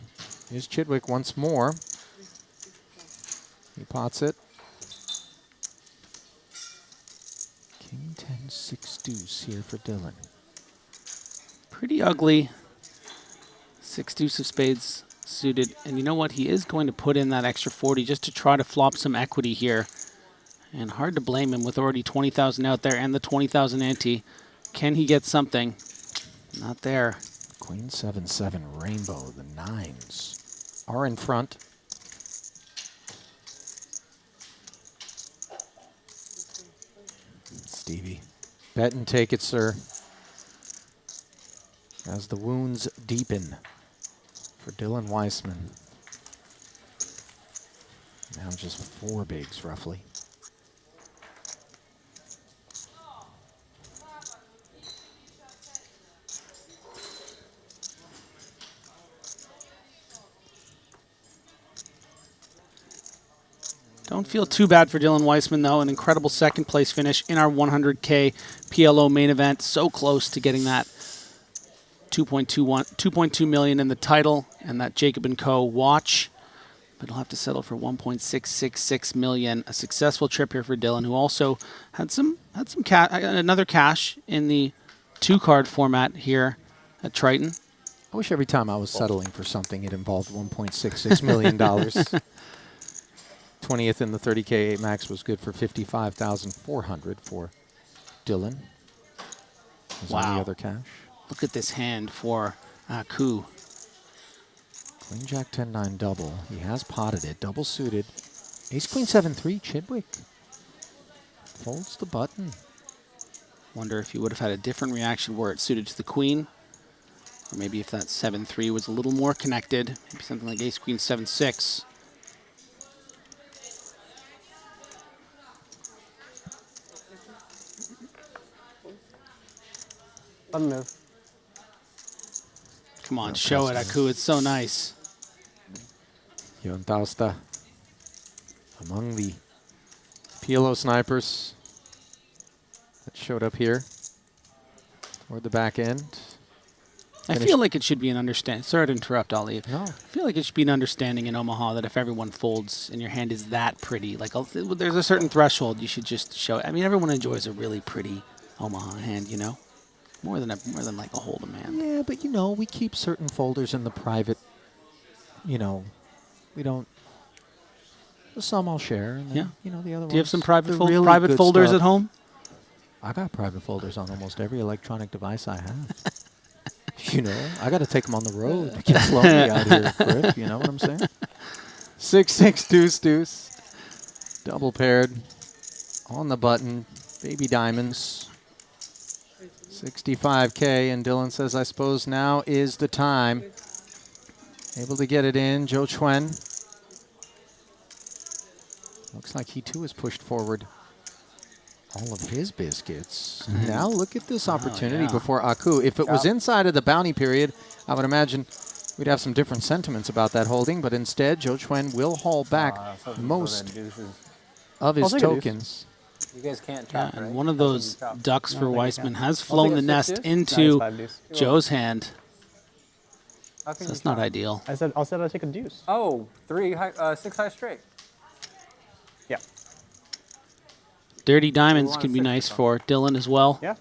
is Chidwick once more. He pots it. King 10, 6 deuce here for Dylan. Pretty ugly. 6 deuce of spades suited. And you know what? He is going to put in that extra 40 just to try to flop some equity here. And hard to blame him with already 20,000 out there and the 20,000 ante. Can he get something? Not there. Queen 7-7 rainbow. The 9s are in front. Stevie, bet and take it, sir. As the wounds deepen for Dylan Weissman. Now just 4 bigs, roughly. Don't feel too bad for Dylan Weissman, though. An incredible second place finish in our 100K PLO main event. So close to getting that 2.2 million in the title and that Jacob & Co. watch. But he'll have to settle for 1.666 million. A successful trip here for Dylan, who also had another cash in the 2-card format here at Triton. I wish every time I was settling for something, it involved $1.66 million. 20th in the 30K max was good for 55,400 for Dylan. Is on the other cash. Look at this hand for Aku. Queen Jack 10-9 double. He has potted it. Double suited. Ace Queen 7-3 Chidwick. Folds the button. Wonder if he would have had a different reaction where it suited to the queen. Or maybe if that 7-3 was a little more connected. Maybe something like Ace Queen 7-6. Fun move. Come on, show it, Aku. It's so nice. Jon Tausta among the PLO snipers that showed up here toward the back end. I feel like it should be an understanding. Sorry to interrupt, Ali. No. I feel like it should be an understanding in Omaha that if everyone folds and your hand is that pretty, like there's a certain threshold you should just show. I mean, everyone enjoys a really pretty Omaha hand, you know, more than like a hold'em hand. Yeah, but you know, we keep certain folders in the private. You know, we don't. Some I'll share. And then, Yeah. You know, the other ones. Do you have some private really private good folders stuff. at home? I got private folders on almost every electronic device I have. You know, I got to take them on the road. It gets lonely out here, Griff. You know what I'm saying? 6-6 deuce deuce. Double paired. On the button. Baby diamonds. 65K. And Dylan says, I suppose now is the time. Able to get it in. Joe Chuen. Looks like he too has pushed forward all of his biscuits. Now look at this opportunity before Aku. If it was inside of the bounty period, I would imagine we'd have some different sentiments about that holding, but instead, Joe Chuen will haul back most of his tokens. You guys can't Yeah, chop, and right? one of those ducks for think I Weissman can. has I'll flown take the a nest 6 deuce. into Nice, 5 deuce. Joe's hand. How So can that's you not chop? ideal. I said I'd take a deuce. Oh, 6 high straight. Yeah. Dirty diamonds want can a be 6 nice or for Dylan as well. Yeah.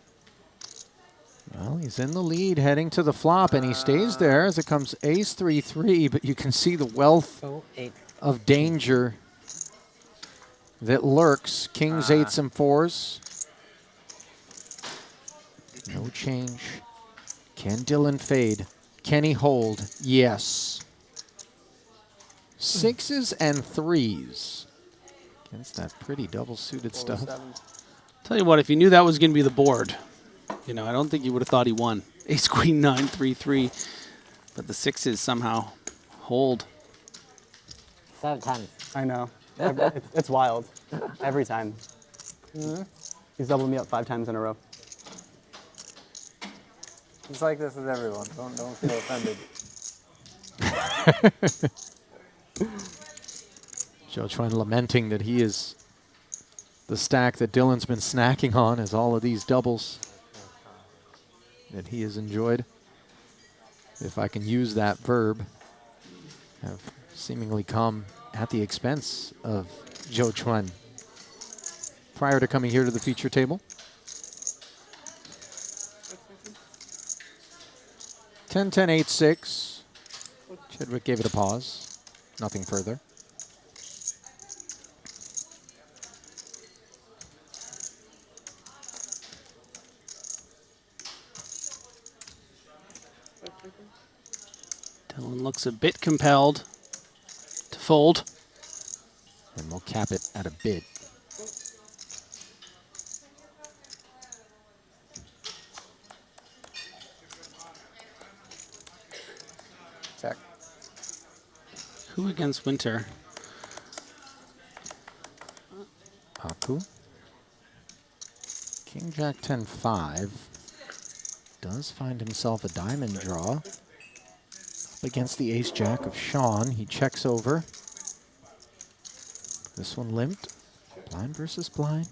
Well, he's in the lead heading to the flop, and he stays there as it comes ace 3-3, but you can see the wealth of danger that lurks. Kings, 8s, and 4s. No change. Can Dylan fade? Can he hold? Yes. 6s and 3s. Against that pretty double-suited stuff. Tell you what, if you knew that was going to be the board, you know, I don't think you would have thought he won. Ace Queen 9 3-3, but the 6s somehow hold. 7 times. I know. It's wild. Every time. He's doubled me up 5 times in a row. It's like this with everyone. Don't feel offended. Joe Chuen lamenting that he is the stack that Dylan's been snacking on as all of these doubles that he has enjoyed, if I can use that verb, have seemingly come at the expense of Joe Chuen prior to coming here to the feature table. 10-10, 8-6. Chidwick gave it a pause. Nothing further. Dylan looks a bit compelled to fold. And we'll cap it at a bid. Check. Who against Winter? Aku. King Jack 10-5 does find himself a diamond draw. Up against the Ace Jack of Sean. He checks over. This one limped. Blind versus blind.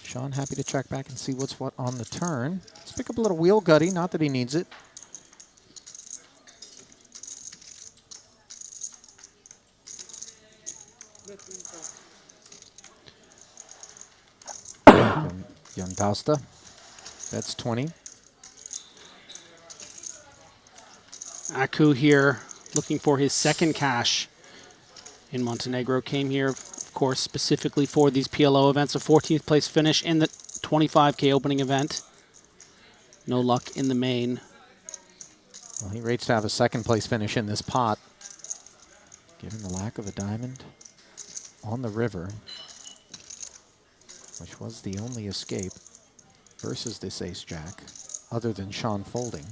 Sean happy to check back and see what's what on the turn. Let's pick up a little wheel gutty, not that he needs it. Jon Tausta. That's 20. Aku here looking for his second cash in Montenegro. Came here, of course, specifically for these PLO events. A 14th place finish in the 25K opening event. No luck in the main. Well, he rates to have a second place finish in this pot, given the lack of a diamond on the river, which was the only escape versus this ace-jack, other than Sean folding.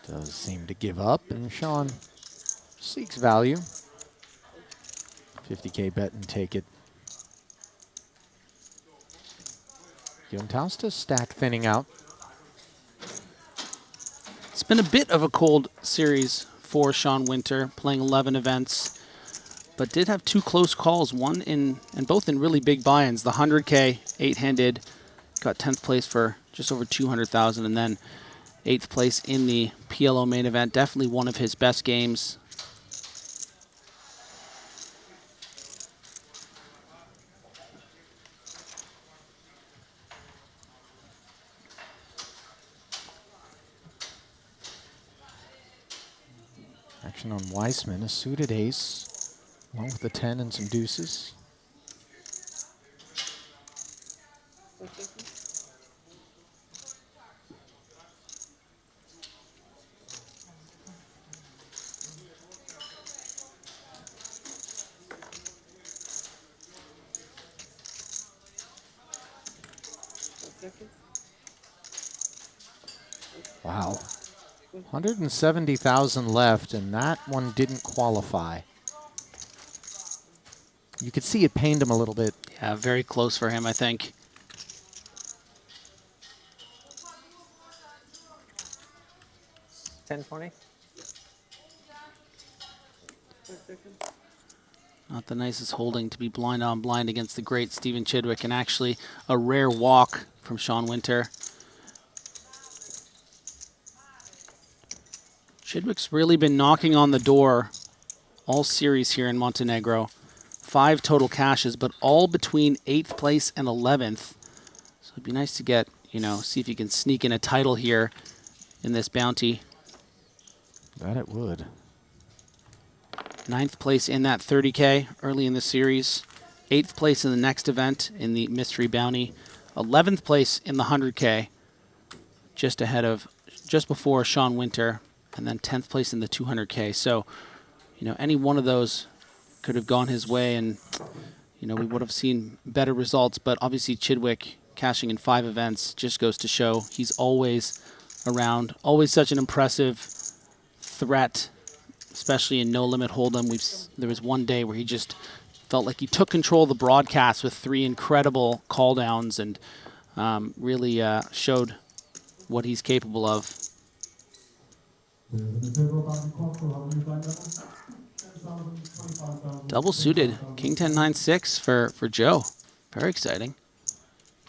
Does seem to give up, and Sean seeks value. 50K bet and take it. Jontausta's stack thinning out. It's been a bit of a cold series for Sean Winter, playing 11 events, but did have 2 close calls, one in, and both in really big buy-ins. The 100K 8-handed, got 10th place for just over 200,000, and then 8th place in the PLO main event. Definitely one of his best games. Action on Weissman, a suited ace, along with the 10 and some deuces. Wow. 170,000 left, and that one didn't qualify. You could see it pained him a little bit. Yeah, very close for him, I think. $10.20. Not the nicest holding to be blind on blind against the great Stephen Chidwick, and actually a rare walk from Sean Winter. Chidwick's really been knocking on the door all series here in Montenegro. 5 total cashes, but all between 8th place and 11th. So it'd be nice to get, you know, see if you can sneak in a title here in this bounty. That it would. 9th place in that 30K early in the series. 8th place in the next event in the mystery bounty. 11th place in the 100K, just before Sean Winter. And then 10th place in the 200K. So, you know, any one of those could have gone his way, and, you know, we would have seen better results. But obviously Chidwick cashing in 5 events just goes to show he's always around, always such an impressive threat, especially in no limit hold'em. There was one day where he just felt like he took control of the broadcast with 3 incredible call downs, and really showed what he's capable of. Double suited, King 10 9 6 for Joe. Very exciting.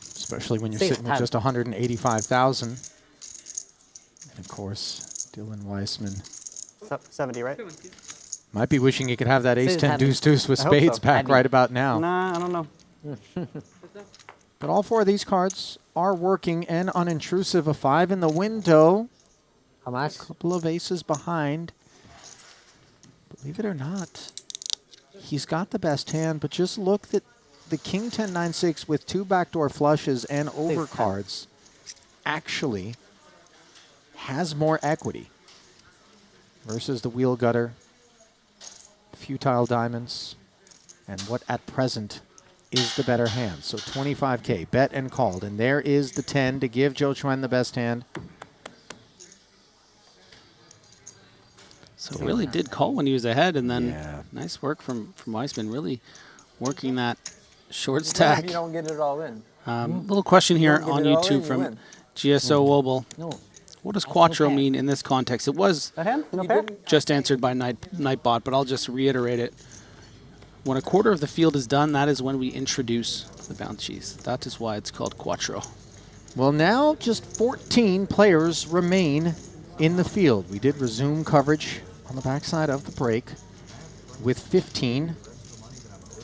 Especially when you're sitting with just 185,000. And of course, Dylan Weissman 70, right? might be wishing he could have that ace 10 10. deuce deuce with I hope spades so. back right about now. Nah, I don't know. But all 4 of these cards are working and unintrusive. A 5 in the window. How much? A couple of aces behind. Believe it or not, he's got the best hand, but just look at the King 10 9 6 with 2 backdoor flushes and overcards actually has more equity versus the wheel gutter, futile diamonds, and what at present is the better hand. So 25K, bet and called. And there is the 10 to give Joe Chuen the best hand. So really did call when he was ahead, and then nice work from Weissman, really working that short stack. You don't get it all in. Little question here on it all in, YouTube you from win. GSO Wobble. No. What does Quattro mean in this context? It was No just answered by Nightbot, but I'll just reiterate it. When a quarter of the field is done, that is when we introduce the bounties. That is why it's called Quattro. Well, now just 14 players remain in the field. We did resume coverage on the backside of the break with 15.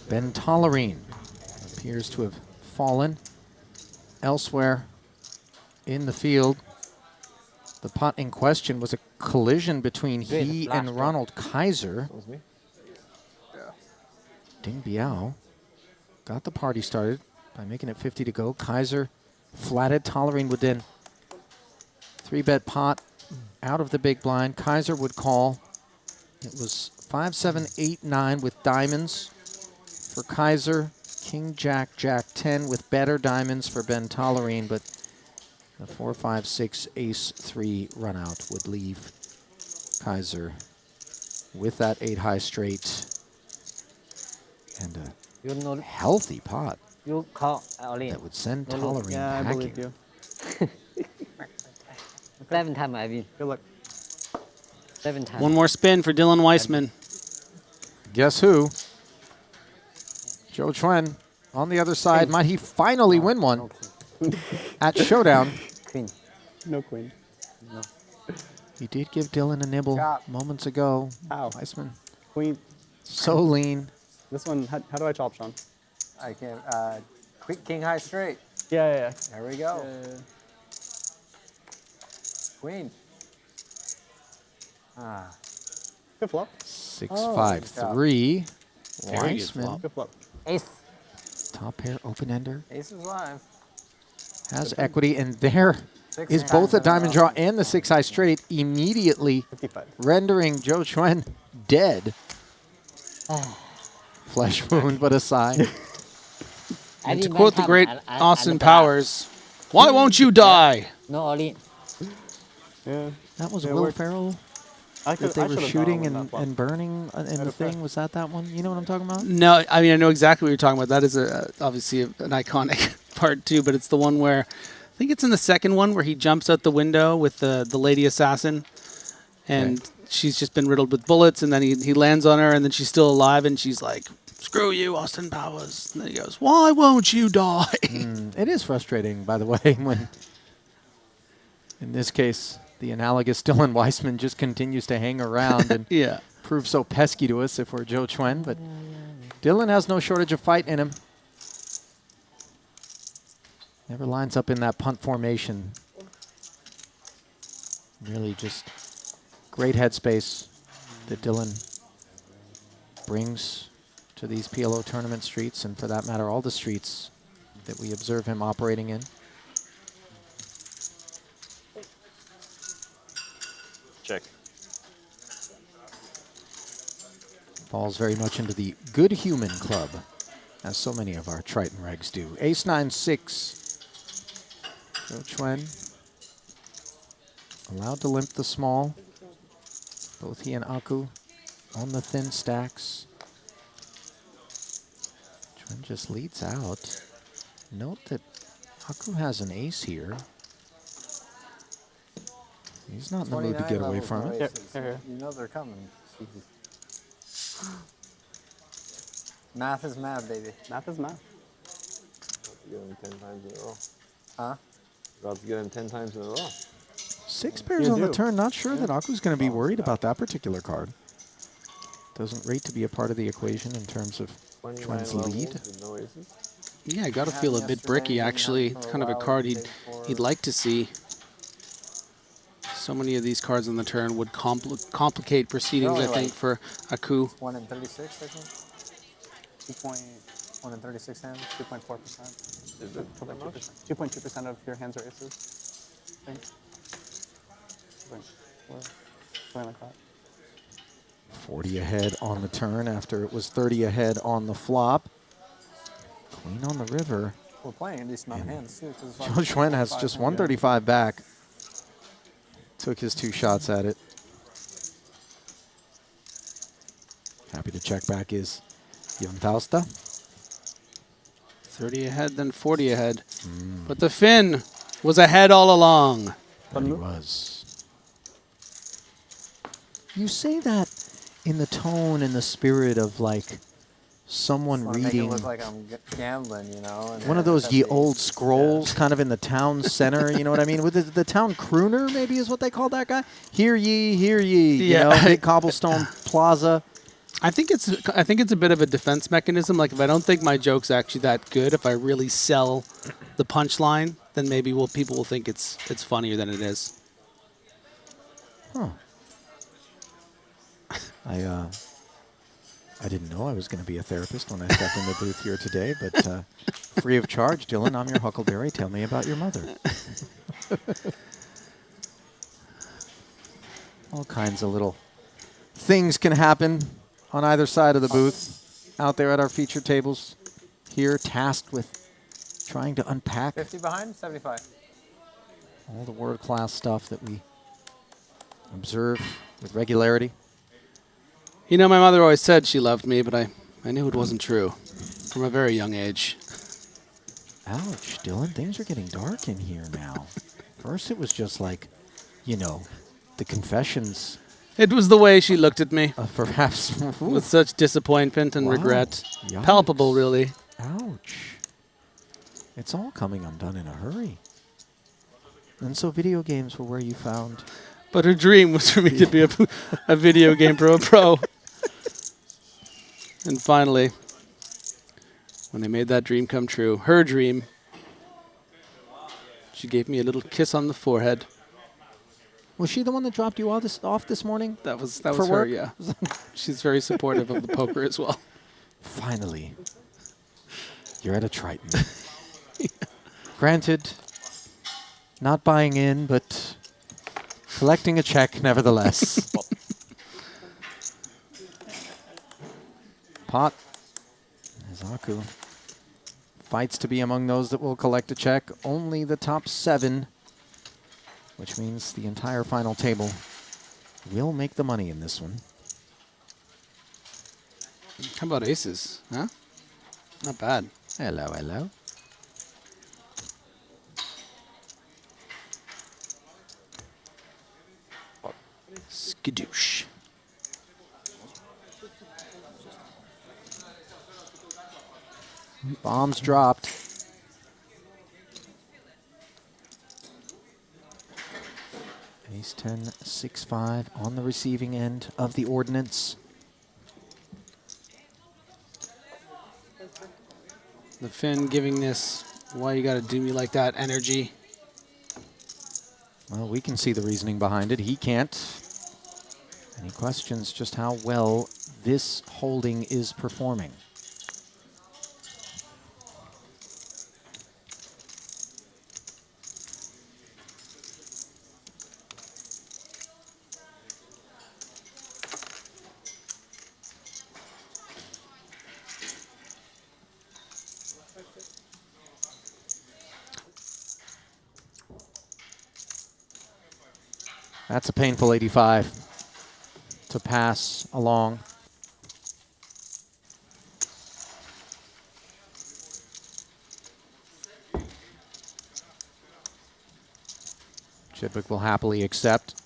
Ben Tollerine appears to have fallen elsewhere in the field. The pot in question was a collision between he and Ronald Kaiser. Ding Biao got the party started by making it 50 to go. Kaiser flatted. Tollerine would then 3-bet pot out of the big blind. Kaiser would call. It was 5, 7, 8, 9 with diamonds for Kaiser. King, Jack, Jack 10 with better diamonds for Ben Tollerine, but the 4, 5, 6, Ace 3 run out would leave Kaiser with that 8 high straight and a healthy pot You call Olin. that would send Tollerine packing. 7 times I win. Good luck. 7 times. One more spin for Dylan Weissman. Guess who? Joe Chuen on the other side. Might he finally win one at Showdown? Queen. No queen. No. He did give Dylan a nibble moments ago. Ow. Weissman. Queen. So lean. This one, how do I chop, Sean? I can, quick king high straight. Yeah. There we go. Queen. Good flop. 6, 5, 3. Very good Weissman. flop. Good flop. Ace. Top pair open ender. Ace is live. Has equity, and there is Six both a times diamond in a row. draw and the 6 high straight, immediately 55. rendering Joe Chuen dead. Flesh wound, but aside. And to quote the great Austin Powers, "Why won't you die?" No, Olin. Yeah. That was Yeah, Will we're- Ferrell I that they were should've shooting gone with that flop. and burning in the thing. Was that one? You know what I'm talking about? No, I mean I know exactly what you're talking about. That is obviously an iconic part too, but it's the one where I think it's in the second one where he jumps out the window with the lady assassin, and she's just been riddled with bullets, and then he lands on her, and then she's still alive, and she's like, "Screw you, Austin Powers," and then he goes, "Why won't you die?" It is frustrating, by the way, when in this case the analogous Dylan Weissman just continues to hang around and Yeah. prove so pesky to us if we're Joe Chuen, but Dylan has no shortage of fight in him. Never lines up in that punt formation. Really just great headspace that Dylan brings to these PLO tournament streets, and for that matter, all the streets that we observe him operating in. Check. Falls very much into the good human club, as so many of our Triton regs do. Ace 9, 6. Joe Chuen allowed to limp the small. Both he and Aku on the thin stacks. Chuen just leads out. Note that Aku has an ace here. He's not in the mood to get away from it. You know they're coming. Math is math, baby. Math is math. Get him 10 times in a row. Huh? About to get him 10 times in a row. 6 pairs on the turn. Not sure that Aku's going to be worried about that particular card. Doesn't rate to be a part of the equation in terms of Chuen's lead. Yeah, I got to feel a bit bricky actually. Kind of a card he'd like to see. So many of these cards on the turn would complicate proceedings, I think, for Aku. 1 in 36, I think. 1 in 36 hands, 2.4%. Is it 2.2% of your hands are aces. I think. Something like that. 40 ahead on the turn after it was 30 ahead on the flop. Queen on the river. We're playing a decent amount of hands, too. Joe Chuen has just 135 back. Took his 2 shots at it. Happy to check back is Jon Tausta. 30 ahead, then 40 ahead. But the Finn was ahead all along. But he was. You say that in the tone and the spirit of like someone Wanna make reading it look like I'm gambling, you know. And one of those ye old scrolls kind of in the town center, you know what I mean? With the town crooner, maybe is what they call that guy. Hear ye, you know, big cobblestone plaza. I think it's a bit of a defense mechanism. Like if I don't think my joke's actually that good, if I really sell the punchline, then maybe people will think it's funnier than it is. Huh. I didn't know I was going to be a therapist when I stepped in the booth here today, but free of charge, Dylan, I'm your Huckleberry. Tell me about your mother. All kinds of little things can happen on either side of the booth, out there at our feature tables, here tasked with trying to unpack 50 behind, 75. all the world-class stuff that we observe with regularity. You know, my mother always said she loved me, but I knew it wasn't true from a very young age. Ouch, Dylan, things are getting dark in here now. First it was just like, you know, the confessions. It was the way she looked at me. Perhaps. With such disappointment and regret. Yikes. Palpable, really. Ouch. It's all coming undone in a hurry. And so video games were where you found... But her dream was for me to be a video game pro. And finally, when I made that dream come true, her dream, she gave me a little kiss on the forehead. Was she the one that dropped you off this morning? That was for her, work? yeah. She's very supportive of the poker as well. Finally, you're at a Triton. Granted, not buying in, but collecting a check nevertheless. Pot. Zaku fights to be among those that will collect a check. Only the top 7, which means the entire final table will make the money in this one. How about aces, huh? Not bad. Hello, hello. Skadoosh. Bombs dropped. Ace 10, 6-5 on the receiving end of the ordnance. The Finn giving this, why you gotta do me like that energy. Well, we can see the reasoning behind it. He can't. And he questions just how well this holding is performing. That's a painful 85 to pass along. Chidwick will happily accept.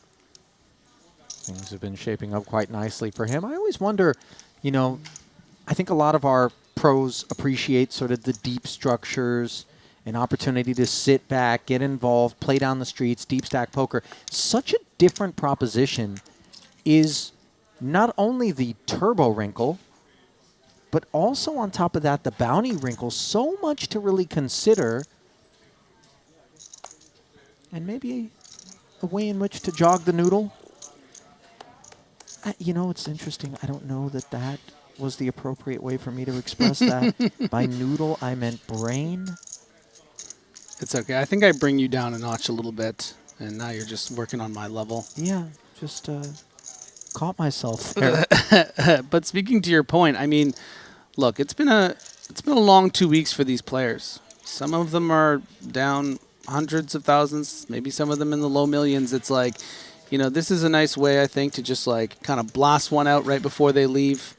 Things have been shaping up quite nicely for him. I always wonder, you know, I think a lot of our pros appreciate sort of the deep structures, an opportunity to sit back, get involved, play down the streets, deep stack poker. Such a different proposition is not only the turbo wrinkle, but also on top of that, the bounty wrinkle. So much to really consider. And maybe a way in which to jog the noodle. You know, it's interesting. I don't know that that was the appropriate way for me to express that. By noodle, I meant brain. It's okay. I think I bring you down a notch a little bit, and now you're just working on my level. Yeah, just caught myself there. But speaking to your point, I mean, look, it's been a long 2 weeks for these players. Some of them are down hundreds of thousands, maybe some of them in the low millions. It's like, you know, this is a nice way, I think, to just like kind of blast one out right before they leave.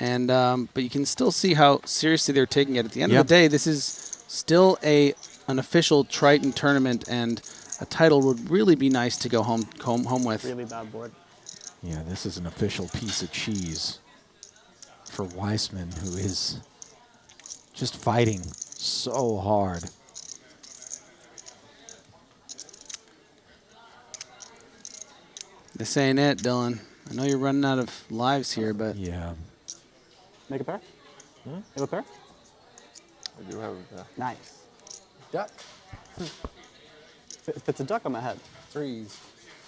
And but you can still see how seriously they're taking it. At the end of the day, this is still an official Triton tournament, and a title would really be nice to go home with. Really bad board. Yeah, this is an official piece of cheese for Weissman, who is just fighting so hard. This ain't it, Dylan. I know you're running out of lives here, but yeah. Make a pair? Have a pair? I do have a Nice. Duck. If it's a duck, I'm ahead. Threes.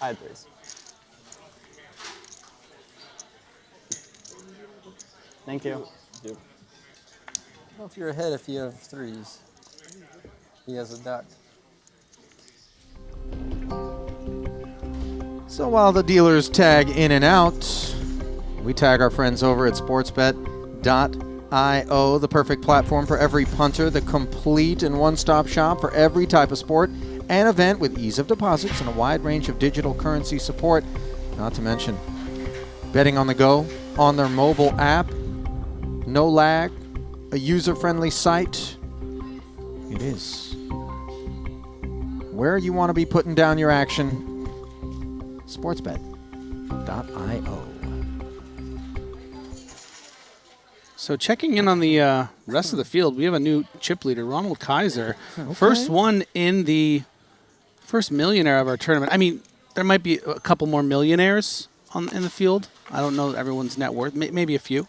I had threes. Thank you. I don't know if you're ahead if you have threes. He has a duck. So while the dealers tag in and out, we tag our friends over at sportsbet.io, the perfect platform for every punter, the complete and one-stop shop for every type of sport and event with ease of deposits and a wide range of digital currency support, not to mention betting on the go on their mobile app, no lag, a user-friendly site. It is where you want to be putting down your action. Sportsbet.io. So checking in on the rest of the field, we have a new chip leader, Ronald Kaiser. First one in the first millionaire of our tournament. I mean, there might be a couple more millionaires in the field. I don't know everyone's net worth, maybe a few.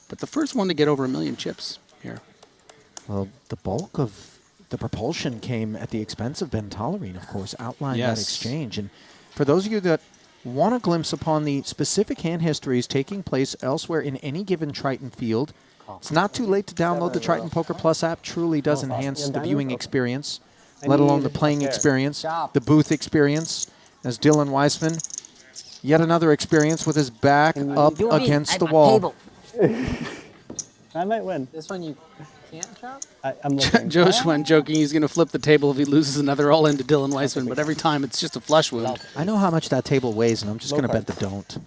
But the first one to get over 1 million chips here. Well, the bulk of the propulsion came at the expense of Ben Tollerine, of course, outlined that exchange. And for those of you that want a glimpse upon the specific hand histories taking place elsewhere in any given Triton field, it's not too late to download the Triton Poker Plus app. Truly does enhance the viewing experience, let alone the playing experience, the booth experience. As Dylan Weissman, yet another experience with his back up against the wall. I might win. This one you can't chop? I'm looking. Josh went joking he's going to flip the table if he loses another all-in to Dylan Weissman, but every time it's just a flush wound. I know how much that table weighs, and I'm just going to bet the don't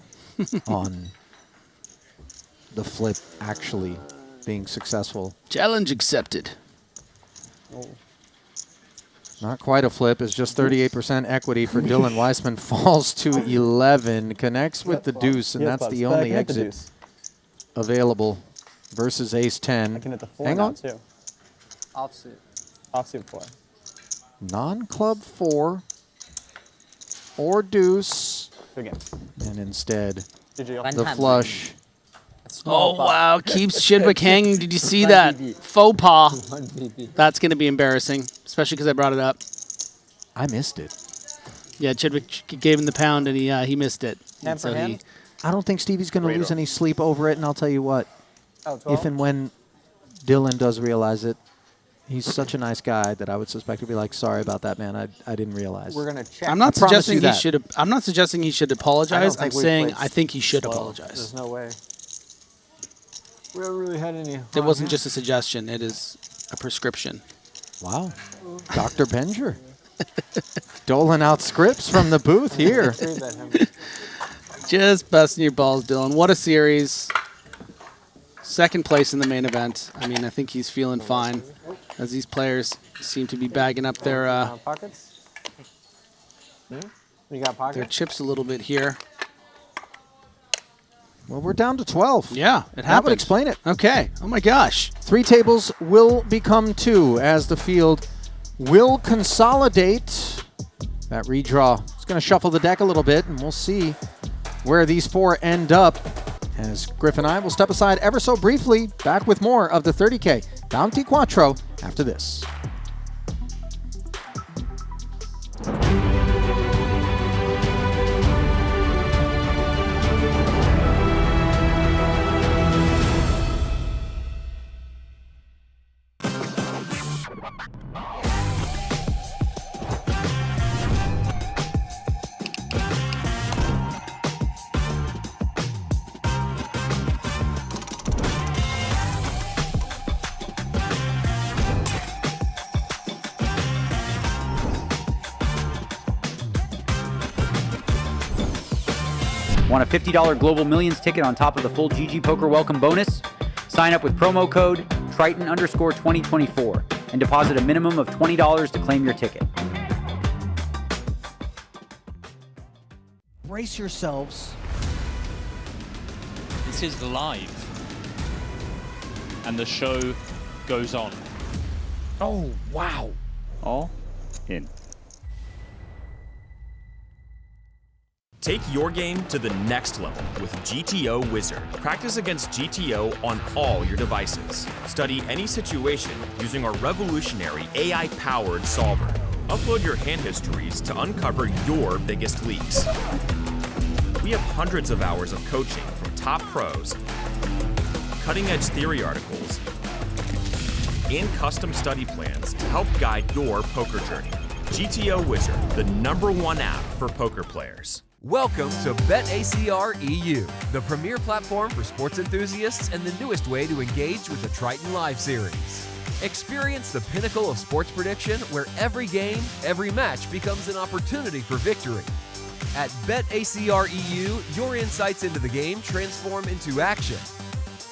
on the flip actually being successful. Challenge accepted. Not quite a flip. It's just 38% equity for Dylan Weissman. Falls to 11. Connects with the deuce, and that's the only exit available versus ace-10. I can hit the 4 Hang now on. too. Offsuit. Offsuit 4. Non-club 4 or deuce. Good game. And instead, GG. the flush. Oh, wow. Keeps Chidwick hanging. Did you see that? Faux pas. That's going to be embarrassing, especially because I brought it up. I missed it. Yeah, Chidwick gave him the pound, and he missed it. Hand for hand? I don't think Stevie's going to lose any sleep over it, and I'll tell you what. Oh, 12? If and when Dylan does realize it, he's such a nice guy that I would suspect he'd be like, sorry about that, man. I didn't realize. We're going to check. I'm not promise suggesting you he that. should. I'm not suggesting he should apologize. I'm think we saying played I think he should slow. apologize. There's no way. We haven't really had any. It wasn't just a suggestion. It is a prescription. Wow. Dr. Benger. Doling out scripts from the booth here. Just busting your balls, Dylan. What a series. Second place in the main event. I mean, I think he's feeling fine as these players seem to be bagging up their pockets? You got pockets? their chips a little bit here. Well, we're down to 12. Yeah, it That happened. would explain it. Okay. Oh, my gosh. 3 tables will become 2 as the field will consolidate. That redraw is going to shuffle the deck a little bit, and we'll see where these 4 end up. As Griff and I will step aside ever so briefly, back with more of the 30K Bounty Quattro after this. Want a $50 Global Millions ticket on top of the full GG Poker welcome bonus? Sign up with promo code Triton_2024 and deposit a minimum of $20 to claim your ticket. Brace yourselves. This is live. and the show goes on. Oh, wow. All in. Take your game to the next level with GTO Wizard. Practice against GTO on all your devices. Study any situation using our revolutionary AI-powered solver. Upload your hand histories to uncover your biggest leaks. We have hundreds of hours of coaching from top pros, cutting-edge theory articles, and custom study plans to help guide your poker journey. GTO Wizard, the #1 app for poker players. Welcome to BetACR EU, the premier platform for sports enthusiasts and the newest way to engage with the Triton Live series. Experience the pinnacle of sports prediction where every game, every match becomes an opportunity for victory. At BetACR EU, your insights into the game transform into action.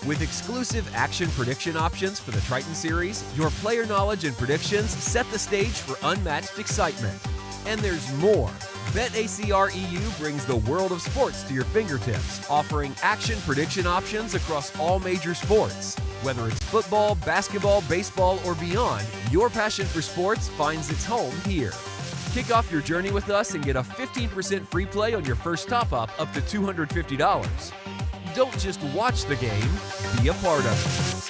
With exclusive action prediction options for the Triton series, your player knowledge and predictions set the stage for unmatched excitement. And there's more. BetACR EU brings the world of sports to your fingertips, offering action prediction options across all major sports. Whether it's football, basketball, baseball, or beyond, your passion for sports finds its home here. Kick off your journey with us and get a 15% free play on your first top-up up to $250. Don't just watch the game, be a part of it.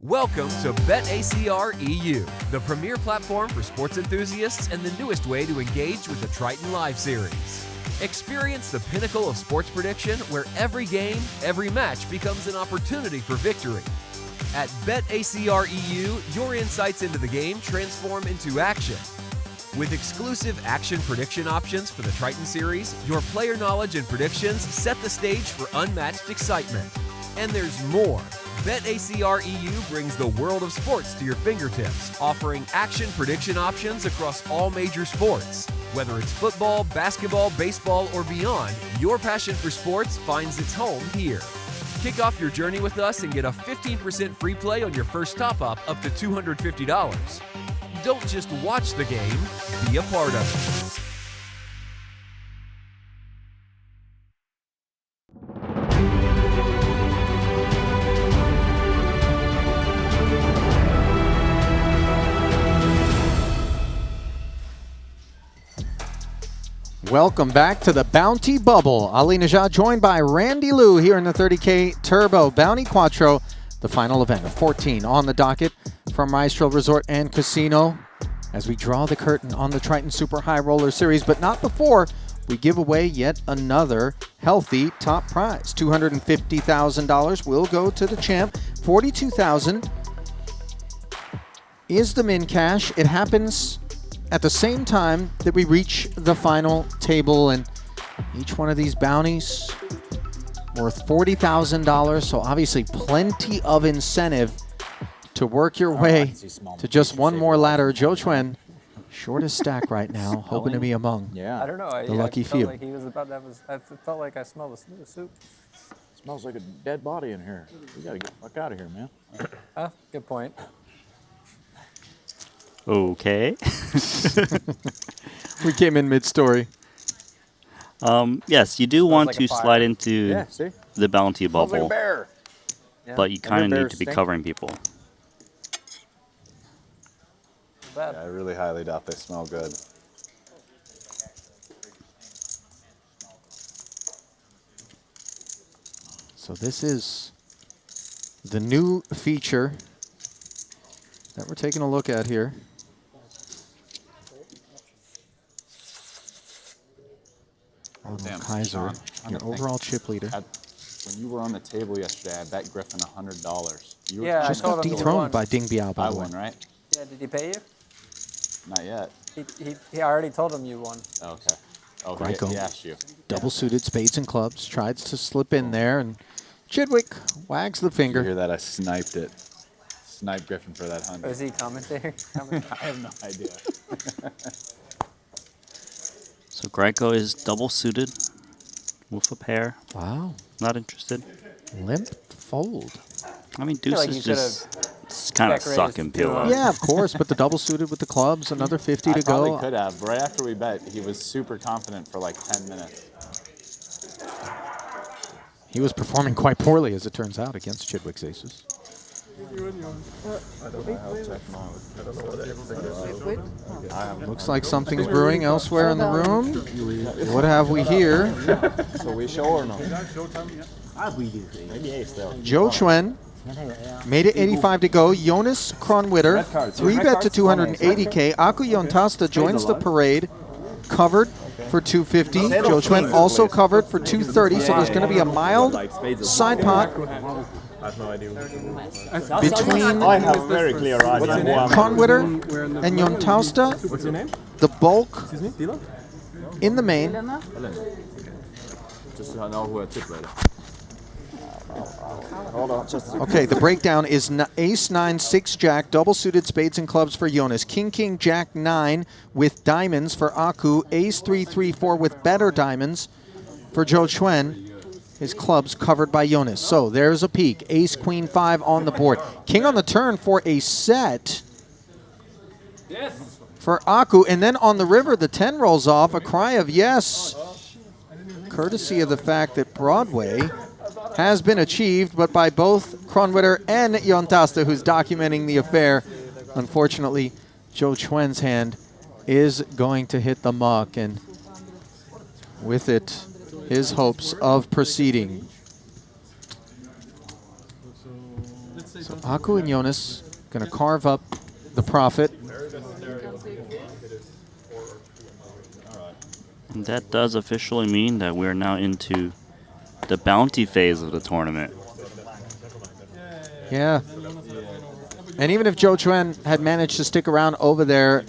Welcome to BetACR EU, the premier platform for sports enthusiasts and the newest way to engage with the Triton Live series. Experience the pinnacle of sports prediction where every game, every match becomes an opportunity for victory. At BetACR EU, your insights into the game transform into action. With exclusive action prediction options for the Triton series, your player knowledge and predictions set the stage for unmatched excitement. And there's more. BetACR EU brings the world of sports to your fingertips, offering action prediction options across all major sports. Whether it's football, basketball, baseball, or beyond, your passion for sports finds its home here. Kick off your journey with us and get a 15% free play on your first top-up up to $250. Don't just watch the game, be a part of it. Welcome back to the Bounty Bubble. Ali Najad joined by Randy Liu here in the 30K Turbo Bounty Quattro, the final event of 14 on the docket from Maestral Resort and Casino as we draw the curtain on the Triton Super High Roller Series, but not before we give away yet another healthy top prize. $250,000 will go to the champ. $42,000 is the min cash. It happens at the same time that we reach the final table, and each one of these bounties worth $40,000, so obviously plenty of incentive to work your way to just one more ladder. Joe Chuen, shortest stack right now, hoping to be among I don't know. the lucky few. Like he was about to have I felt like I smelled the soup. Smells like a dead body in here. We gotta get the fuck out of here, man. Good point. Okay. We came in mid-story. Yes, you do Smells want like a to fire. slide into Yeah, see? the bounty Smells like a bubble, bear. Yeah. but you Every kind of bear need to be stink. covering people. Yeah, I really highly doubt they smell good. So this is the new feature that we're taking a look at here. Damn, Kaiser, Sean, I'm your thinking, overall chip leader. When you were on the table yesterday, I bet Griffin $100. You Yeah, I Just told got him you dethroned won. by Ding Biao, by I the way. won, right? Yeah, did he pay you? Not yet. He already told him you won. Okay. Oh, Greco, he asked you. double suited spades and clubs, tries to slip in there, and Chidwick wags the Did finger. you hear that? I sniped it. Sniped Griffin for that 100. Was he commentating? I have no idea. So Greco is double suited with a pair. Wow. Not interested. Limp fold. I mean, feel deuce like is you just kind of check sucking raised PLO. to, Yeah, of course, but the double suited with the clubs, another 50 to I probably go. could have. Right after we bet, he was super confident for like 10 minutes. He was performing quite poorly, as it turns out, against Chidwick's aces. Looks like something's brewing elsewhere in the room. What have we here? So we show or no? Joe Chuen made it 85 to go. Jonas Kronwitter, 3-bet to 280K. Aku Yontasta joins the parade, covered for 250. Joe Chuen also covered for 230, so there's going to be a mild side pot between I have very clear idea. Kronwitter and Yontasta. What's your name? The bulk Excuse me? Dylan? in the main. Just to know who I tip later. Okay, the breakdown is ace 9, 6 jack, double suited spades and clubs for Jonas. King, king, jack 9 with diamonds for Aku. Ace 3, 3, 4 with better diamonds for Joe Chuen. His clubs covered by Jonas. So there's a peek. Ace, queen 5 on the board. King on the turn for a set for Aku. And then on the river, the 10 rolls off. A cry of yes, courtesy of the fact that Broadway has been achieved, but by both Kronwitter and Yontasta, who's documenting the affair. Unfortunately, Joe Chuen's hand is going to hit the muck, and with it, his hopes of proceeding. So Aku and Jonas going to carve up the profit. And that does officially mean that we're now into the bounty phase of the tournament. Yeah. And even if Joe Chuen had managed to stick around over there,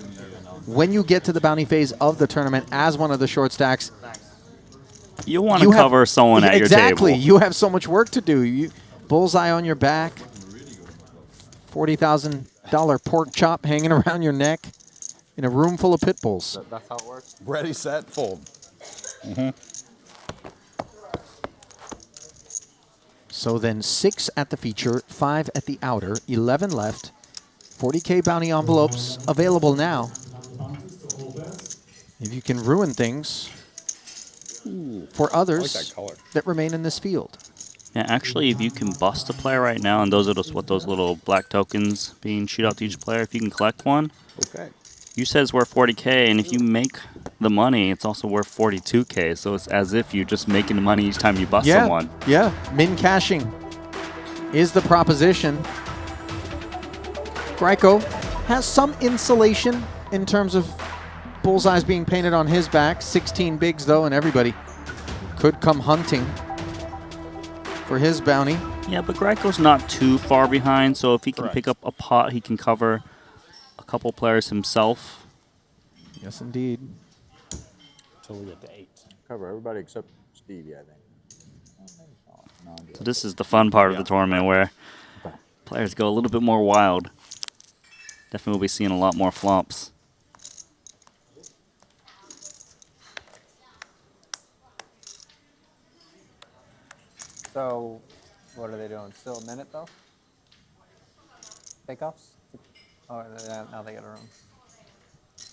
when you get to the bounty phase of the tournament as one of the short stacks, You want to cover someone at your table. Exactly. You have so much work to do. You bullseye on your back, $40,000 pork chop hanging around your neck in a room full of pit bulls. That's how it works? Ready, set, fold. So then 6 at the feature, 5 at the outer, 11 left. 40K bounty envelopes available now. If you can ruin things for others that remain in this field. Yeah, actually, if you can bust a player right now, and those are what those little black tokens being shoot out to each player, if you can collect one, okay. You said it's worth 40K, and if you make the money, it's also worth 42K. So it's as if you're just making the money each time you bust someone. Yeah, min cashing is the proposition. Greco has some insulation in terms of bullseyes being painted on his back. 16 bigs, though, and everybody could come hunting for his bounty. Yeah, but Greco's not too far behind, so if he can pick up a pot, he can cover a couple players himself. Yes, indeed. Until we get to 8. Cover everybody except Stevie, I think. So this is the fun part of the tournament where players go a little bit more wild. Definitely will be seeing a lot more flops. So, what are they doing? Still a minute though? Takeoffs? Oh, yeah, now they got a room.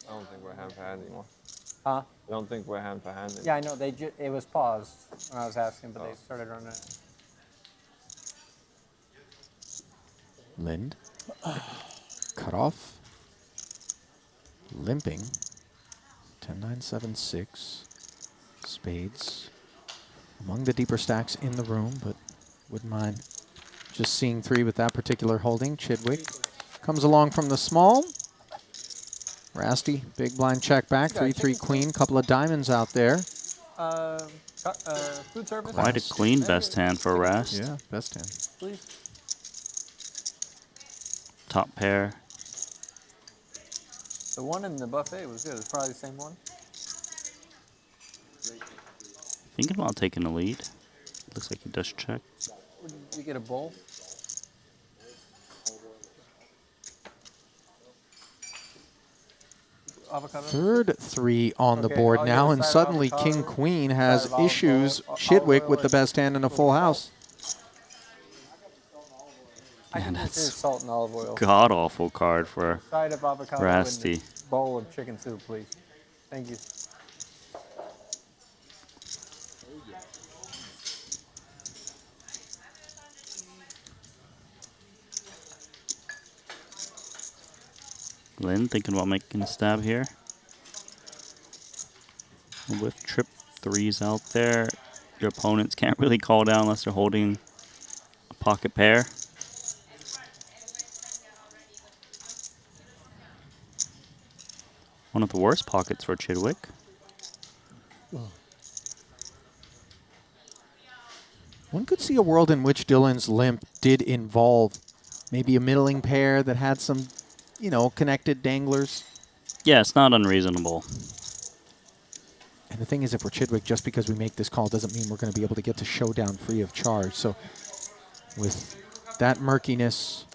I don't think we're hand for hand anymore. Huh? I don't think we're hand for hand anymore. Yeah, I know. It was paused when I was asking, but they started running it. Lind. Cut off. Limping. 10-9, 7-6. Spades. Among the deeper stacks in the room, but wouldn't mind just seeing 3 with that particular holding. Chidwick comes along from the small. Rasty, big blind check back. 3-3 queen. Couple of diamonds out there. Food service. Quite a clean best hand for Rast. Yeah, best hand. Please. Top pair. The one in the buffet was good. It's probably the same one. Thinking about taking the lead. Looks like he does check. Did you get a bowl? Avocado? Third 3 on the Okay, board I'll now, get a and side of suddenly avocado, King Queen has side of olive issues. oil, Chidwick olive with the oil, best hand in a full house. I Man, think this is that's salt and olive oil. god awful card for Side of avocado Rasty. and a bowl of chicken soup, please. Thank you. Lynn thinking about making a stab here. With trip 3s out there, your opponents can't really call down unless they're holding a pocket pair. One of the worst pockets for Chidwick. One could see a world in which Dylan's limp did involve maybe a middling pair that had some, you know, connected danglers. Yeah, it's not unreasonable. And the thing is, if we're Chidwick, just because we make this call doesn't mean we're going to be able to get to showdown free of charge. So with that murkiness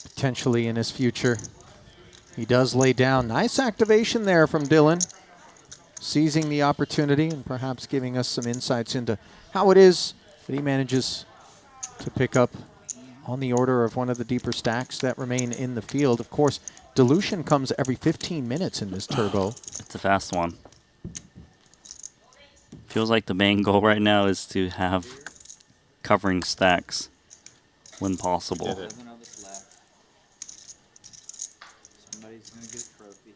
potentially in his future, he does lay down. Nice activation there from Dylan, seizing the opportunity and perhaps giving us some insights into how it is that he manages to pick up on the order of one of the deeper stacks that remain in the field. Of course, dilution comes every 15 minutes in this turbo. It's a fast one. Feels like the main goal right now is to have covering stacks when possible. Somebody's gonna get a trophy.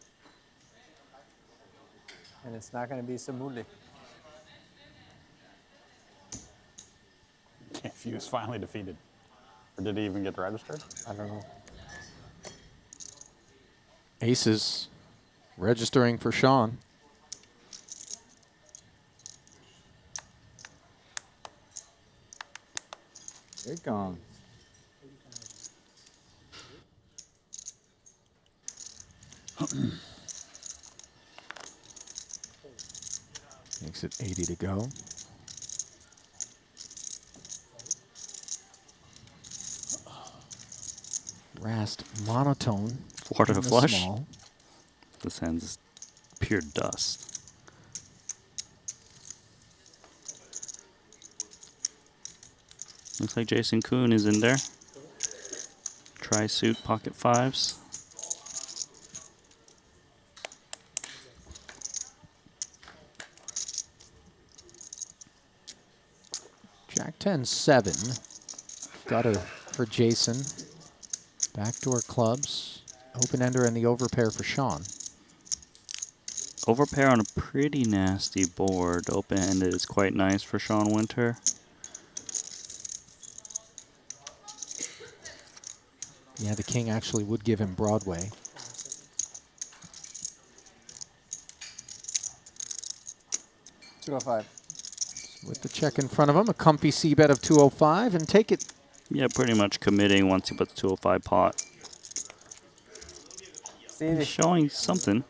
And it's not going to be Samuli. If he was finally defeated. Or did he even get registered? I don't know. Aces registering for Sean. Here it comes. Makes it 80 to go. Rast monotone. 4 to in the the flush. small. This hand's is pure dust. Looks like Jason Kuhn is in there. Tri-suit pocket 5s. Jack 10-7. Got her for Jason. Backdoor clubs. Open ender and the overpair for Sean. Overpair on a pretty nasty board. Open-ended is quite nice for Sean Winter. Yeah, the king actually would give him Broadway. $205. With the check in front of him, a comfy C-bet of 205, and take it. Yeah, pretty much committing once he puts 205 pot. He's showing something.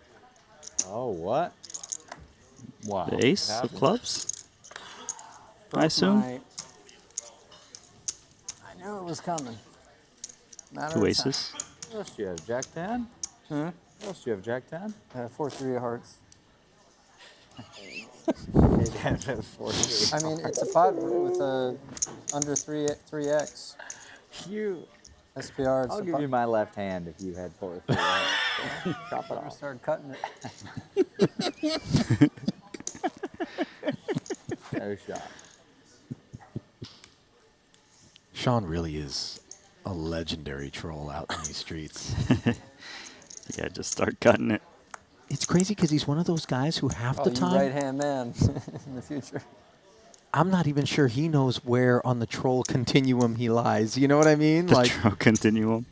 Oh, what? Wow. The ace of clubs, I assume. I knew it was coming. Matter 2 of aces. What else do you have? Jack 10? Huh? What else do you have? Jack 10? 4-3 of hearts. I mean, it's a pot with a under 3x. You. SPR. I'll give you my left hand if you had 4 or 3. Chop it off. Start cutting it. No shot. Sean really is a legendary troll out in these streets. Yeah, just start cutting it. It's crazy because he's one of those guys who half the time, right-hand man in the future. I'm not even sure he knows where on the troll continuum he lies. You know what I mean? The troll continuum.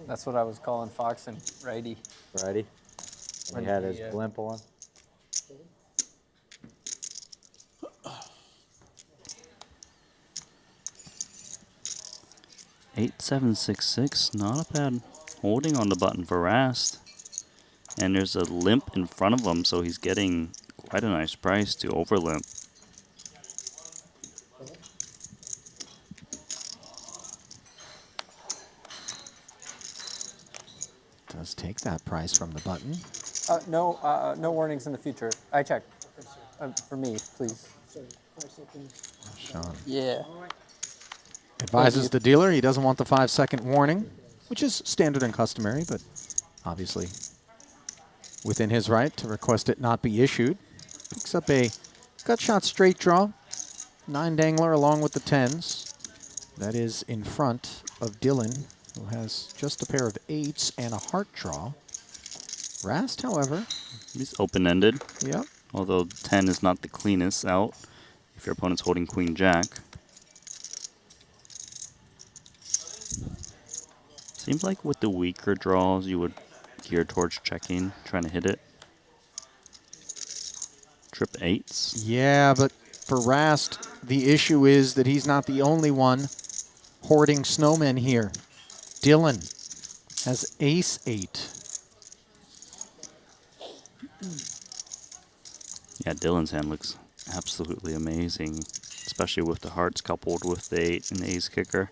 That's what I was calling Fox and righty. Righty. He had his blimp on. $8,766, not a bad holding on the button for Rast. And there's a limp in front of him, so he's getting quite a nice price to over limp. Does take that price from the button. No warnings in the future. I checked. For me, please. Sean. Yeah. Advises the dealer he doesn't want the 5-second warning, which is standard and customary, but obviously within his right to request it not be issued. Picks up a gut shot straight draw, 9 dangler along with the 10s. That is in front of Dylan, who has just a pair of 8s and a heart draw. Rast, however, he's open-ended. Yep. Although 10 is not the cleanest out if your opponent's holding Queen Jack. Seems like with the weaker draws, you would gear towards checking, trying to hit it. Trip 8s. Yeah, but for Rast, the issue is that he's not the only one hoarding snowmen here. Dylan has ace-8. Yeah, Dylan's hand looks absolutely amazing, especially with the hearts coupled with the 8 and ace kicker.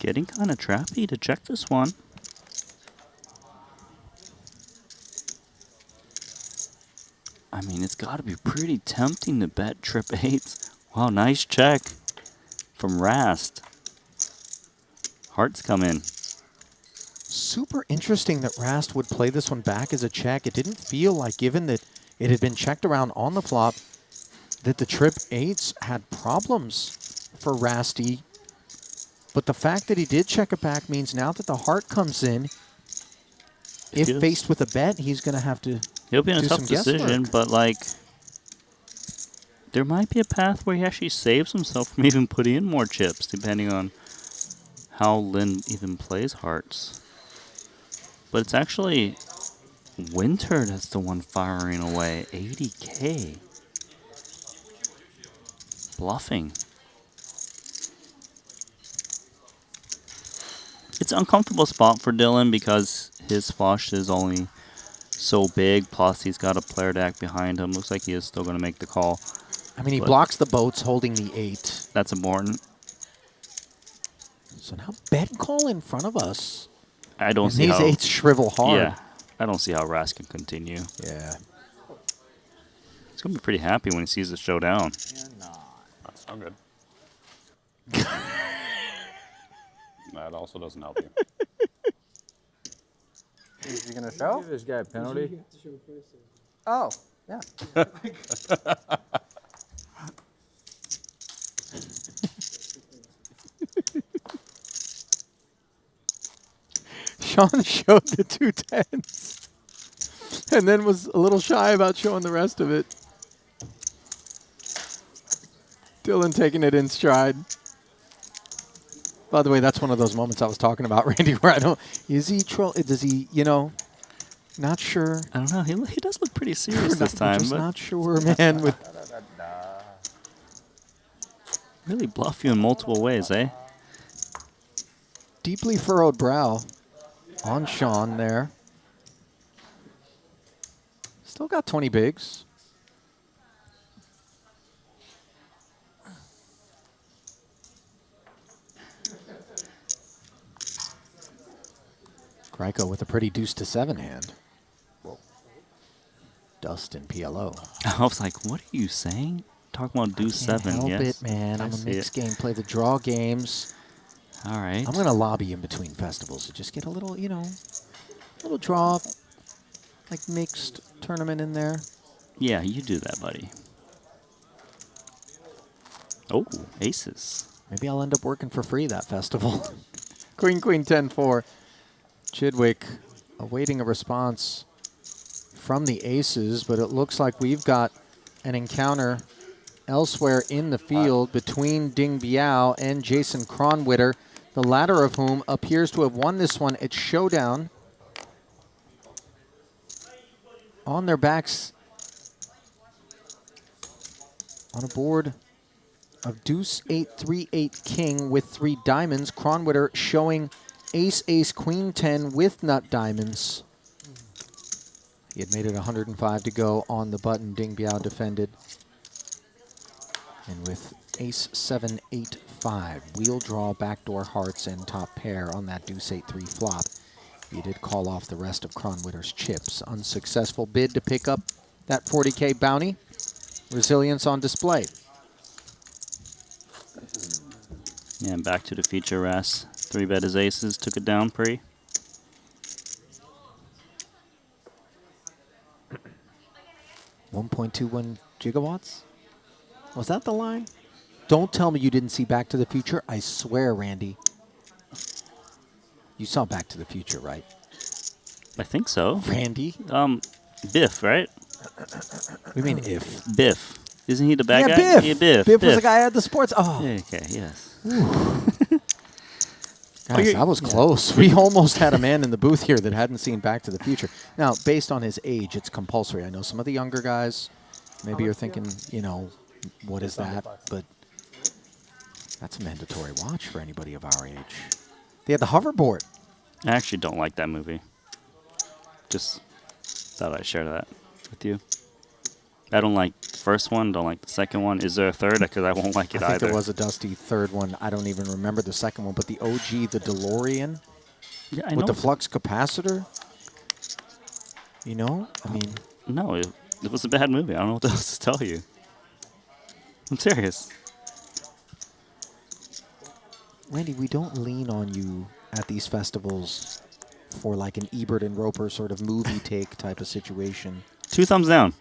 Getting kind of trappy to check this one. I mean, it's got to be pretty tempting to bet trip 8s. Wow, nice check from Rast. Hearts come in. Super interesting that Rast would play this one back as a check. It didn't feel like, given that it had been checked around on the flop, that the trip 8s had problems for Rasty. But the fact that he did check it back means now that the heart comes in, if faced with a bet, he's going to have to He'll be in a do tough some decision, guesswork. but like, there might be a path where he actually saves himself from even putting in more chips, depending on how Lin even plays hearts. But it's actually Winter that's the one firing away. 80K. Bluffing. It's an uncomfortable spot for Dylan because his flush is only so big, plus he's got a player deck behind him. Looks like he is still going to make the call. I mean, he blocks the boats holding the 8. That's important. So now bet call in front of us. I don't and see these how 8s shrivel hard. Yeah, I don't see how Rast can continue. Yeah. He's going to be pretty happy when he sees the showdown. That's no good. That also doesn't help you. Is he going to show? Give this guy a penalty. Oh, yeah. Sean showed the 2 10s and then was a little shy about showing the rest of it. Dylan taking it in stride. By the way, that's one of those moments I was talking about, Randy, where I don't, is he troll, does he, you know, not sure. I don't know. He does look pretty serious this We're time. just But not sure, man. With really bluff you in multiple ways, eh? deeply furrowed brow on Sean there. Still got 20 bigs. Greiko with a pretty deuce to 7 hand. Whoa. Dustin PLO. I was like, what are you saying? Talking about deuce seven, Help yes. it, man. I I'm a see mixed game, play the draw games. All right. I'm going to lobby in between festivals to just get a little, you know, little draw, like mixed tournament in there. Yeah, you do that, buddy. Oh, aces. Maybe I'll end up working for free that festival. Queen, queen, 10-4. Chidwick awaiting a response from the aces, but it looks like we've got an encounter elsewhere in the field between Ding Biao and Jason Kronwitter, the latter of whom appears to have won this one at Showdown. On their backs on a board of deuce 8, 3, 8 king with 3 diamonds. Kronwitter showing ace, ace, queen 10 with nut diamonds. He had made it 105 to go on the button. Ding Biao defended. And with ace 7, 8, 5, wheel draw, backdoor hearts, and top pair on that deuce 8, 3 flop, he did call off the rest of Kronwitter's chips. Unsuccessful bid to pick up that 40K bounty. Resilience on display. Yeah, back to the feature, Ras. 3-bet his aces, took it down pre. $1.21 gigawatts? Was that the line? Don't tell me you didn't see Back to the Future. I swear, Randy. You saw Back to the Future, right? I think so. Randy? Biff, right? What do you mean if? Biff. Isn't he the bad guy? Biff. Yeah, Biff. Biff was the guy at the sports. Oh. Yeah, okay, yes. Guys, that was close. We almost had a man in the booth here that hadn't seen Back to the Future. Now, based on his age, it's compulsory. I know some of the younger guys, maybe you're thinking, you know, what is that? But that's a mandatory watch for anybody of our age. They had the hoverboard. I actually don't like that movie. Just thought I'd share that with you. I don't like the first one, don't like the second one. Is there a third? Because I won't like it I think either. there was a dusty third one. I don't even remember the second one, but the OG, the DeLorean, yeah, I with know. the flux capacitor. You know, I mean, No, it was a bad movie. I don't know what else to tell you. I'm serious. Randy, we don't lean on you at these festivals for like an Ebert and Roper sort of movie take type of situation. 2 thumbs down.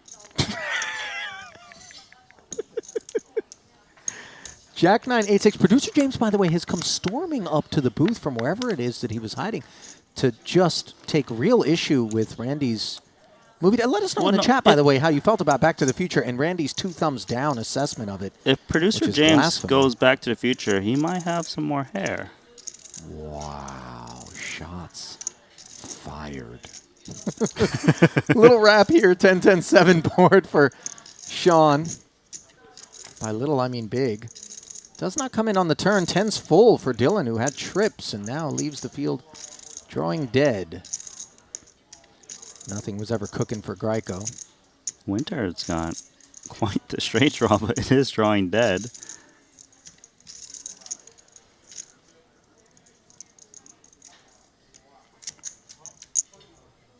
Jack 986. Producer James, by the way, has come storming up to the booth from wherever it is that he was hiding to just take real issue with Randy's movie. Let us know in the chat, by the way, how you felt about Back to the Future and Randy's 2 thumbs down assessment of it. If producer James goes Back to the Future, he might have some more hair. Wow, shots fired. Little wrap here, 10-10-7 board for Sean. By little, I mean big. Does not come in on the turn. 10's full for Dylan, who had trips and now leaves the field drawing dead. Nothing was ever cooking for Greico. Winter's got quite the straight draw, but it is drawing dead.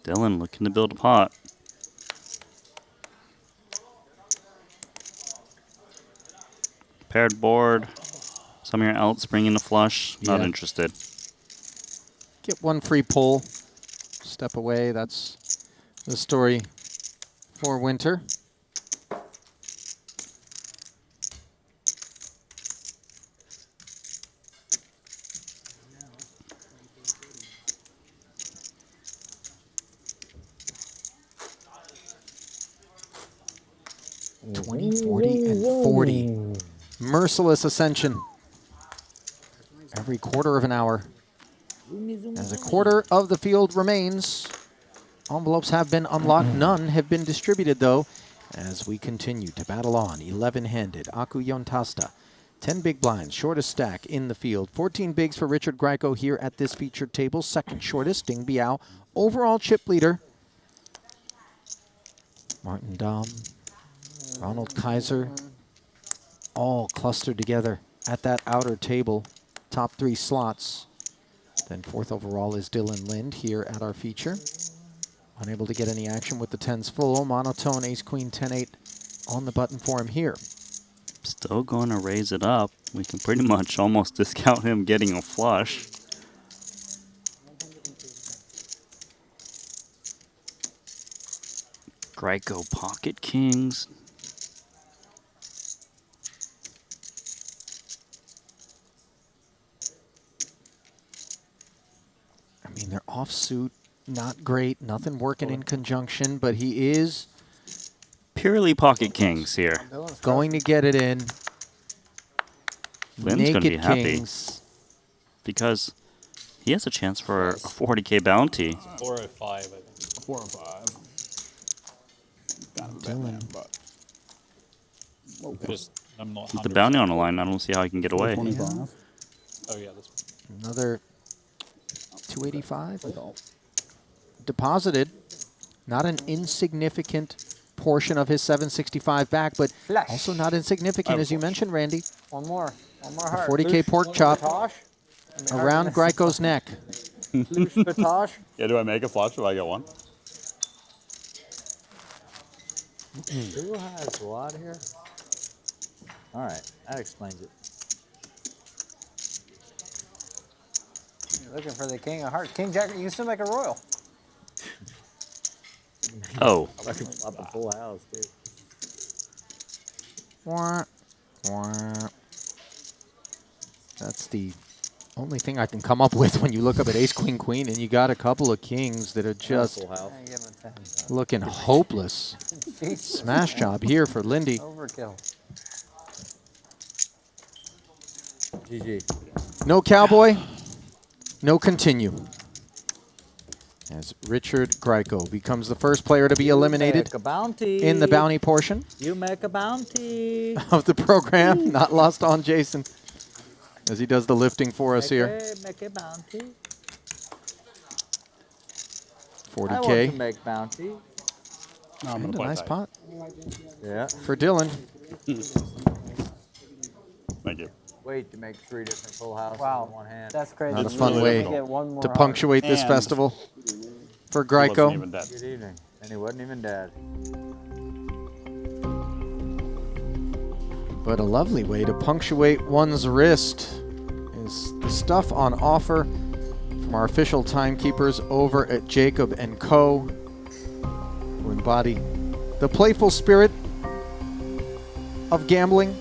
Dylan looking to build a pot. Paired board. Somewhere else bringing a flush. Not interested. Get one free pull. Step away. That's the story for Winter. $20, $40, and $40. Merciless ascension. Every quarter of an hour. As a quarter of the field remains, envelopes have been unlocked. None have been distributed, though, as we continue to battle on. 11-handed, Aku Yontasta. 10 big blinds, shortest stack in the field. 14 bigs for Richard Greico here at this featured table. Second shortest, Ding Biao. Overall chip leader, Martin Dahm, Ronald Kaiser, all clustered together at that outer table. Top 3 slots. Then 4th overall is Dylan Lind here at our feature. Unable to get any action with the 10s full. Monotone, ace, queen, 10-8 on the button for him here. Still going to raise it up. We can pretty much almost discount him getting a flush. Greco pocket kings. I mean, they're offsuit, not great, nothing working in conjunction, but he is Purely pocket kings here. going to get it in. Lynn's going to be Naked happy kings. because he has a chance for a 40K bounty. 405, I think. 405. Got him Dylan. but just, I'm not With the bounty on the line, I don't see how he can get away. Oh, yeah, this Another 285 deposited. Not an insignificant portion of his 765 back, but Flush. also not insignificant, as you mentioned, Randy. One more The heart. 40K pork chop Tosh. around Greco's neck. Tosh. Yeah, do I make a flush if I get one? Who has what here? All right, that explains it. You're looking for the king of hearts. King Jack, you can still make a royal. Oh. I can flop a full house, too. Wah, wah. That's the only thing I can come up with when you look up at ace, queen, queen, and you got a couple of kings that are just looking hopeless. Smash job here for Lindy. Overkill. GG. No cowboy, no continue. As Richard Greco becomes the first player to be eliminated Make a bounty. in the bounty portion You make a bounty. of the program. Not lost on Jason as he does the lifting for us here. Make a bounty. 40K. I want to make bounty. No, I'm And gonna a nice tight. pot Yeah. for Dylan. Thank you. Wait to make 3 different full houses in one hand. That's crazy. Not a You fun only way get one more to heart. punctuate this And festival for He Greco. wasn't even dead. Good evening. And he wasn't even dead. But a lovely way to punctuate one's wrist is the stuff on offer from our official timekeepers over at Jacob & Co., who embody the playful spirit of gambling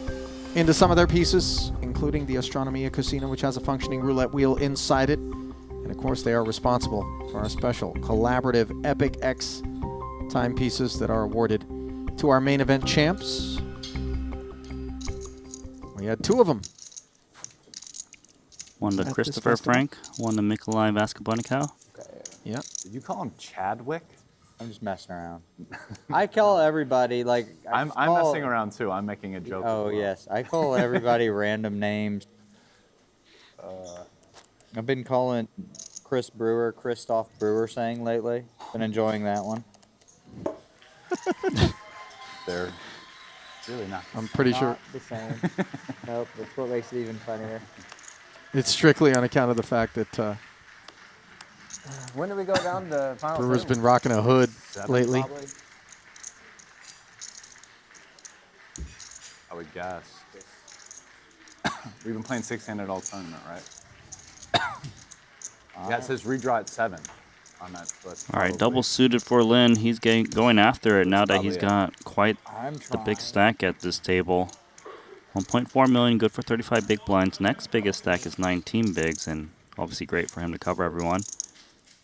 into some of their pieces, including the Astronomia Casino, which has a functioning roulette wheel inside it. And of course, they are responsible for our special collaborative Epic X timepieces that are awarded to our main event champs. We had 2 of them. One to At this Christopher festival. Frank, one to Nikolai Vaskabunikow. Yeah. Did you call him Chadwick? I'm just messing around. I call everybody like. I'm messing around too. I'm making a joke. Oh yes, I call everybody random names. I've been calling Chris Brewer, Christoph Brewer saying lately. Been enjoying that one. They're really not. I'm pretty sure Not the same. Nope, that's what makes it even funnier. it's strictly on account of the fact that When do we go down to final? Brewer's three? been rocking a hood 7 lately. probably. I would guess. We've been playing 6-handed all tournament, right? Yeah, it says redraw at 7 on that list. All right, double suited for Lynn. He's going after it now that he's probably got quite the big stack at this table. 1.4 million, good for 35 big blinds. Next biggest stack is 19 bigs, and obviously great for him to cover everyone.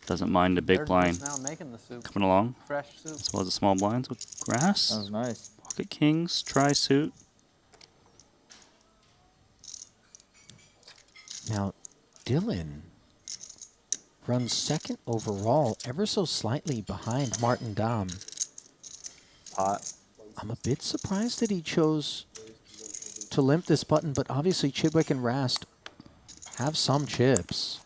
Doesn't mind the big They're blind just now making the soup. coming along, Fresh soup. as well as the small blinds with grass. That was nice. Pocket kings, tri-suit. Now, Dylan runs second overall, ever so slightly behind Martin Dahm. Pot. I'm a bit surprised that he chose to limp this button, but obviously Chidwick and Rast have some chips.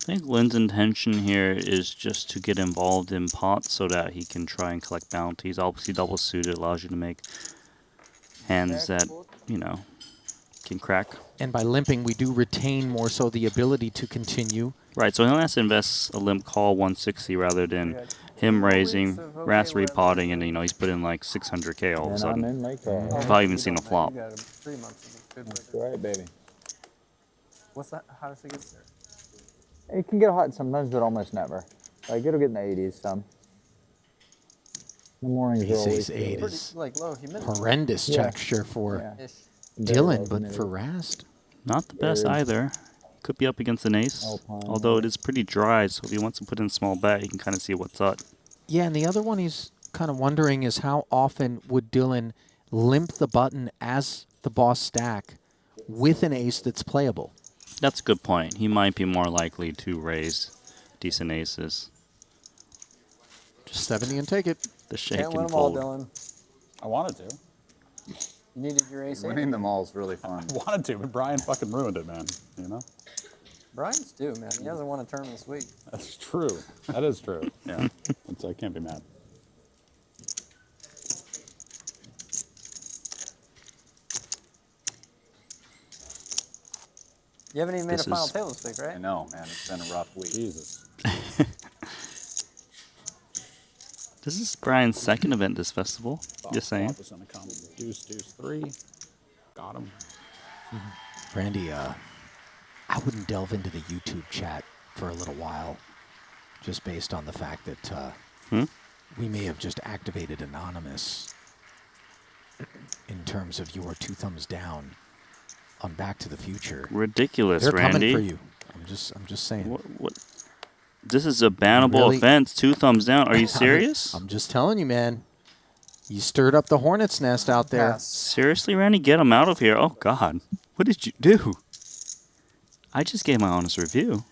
I think Lynn's intention here is just to get involved in pots so that he can try and collect bounties. Obviously, double suited allows you to make hands that, you know, can crack. And by limping, we do retain more so the ability to continue. Right, so he only has to invest a limp call 160 rather than him raising, Rast repotting, and he's put in like 600K all of a sudden. He's probably even seen a flop. That's right, baby. What's that? How does it get there? It can get hot sometimes, but almost never. Like, it'll get in the 80s some. The mornings are always 8 good. is low humidity. horrendous texture for Dylan, but for Rast, not the best either. Could be up against an ace, although it is pretty dry, so if he wants to put in a small bet, he can kind of see what's up. Yeah, and the other one he's kind of wondering is how often would Dylan limp the button as the boss stack with an ace that's playable? That's a good point. He might be more likely to raise decent aces. Just 70 and take it. The shake Can't win and them all, fold. Dylan. I wanted to. You needed your ace. Winning them all is really fun. I wanted to, but Brian fucking ruined it, man. You know? Brian's due, man. He hasn't won a tournament this week. That's true. That is true. Yeah. I can't be mad. You haven't even made a final table this week, right? I know, man. It's been a rough week. Jesus. This is Brian's second event this festival. Just saying. Deuce, 3. Got him. Randy, I wouldn't delve into the YouTube chat for a little while, just based on the fact that we may have just activated Anonymous in terms of your 2 thumbs down on Back to the Future. Ridiculous, They're Randy. coming for you. I'm just saying. What? This is a bannable offense. 2 thumbs down. Are you serious? I'm just telling you, man. You stirred up the hornet's nest out there. Seriously, Randy? Get him out of here. Oh, God. What did you do? I just gave my honest review.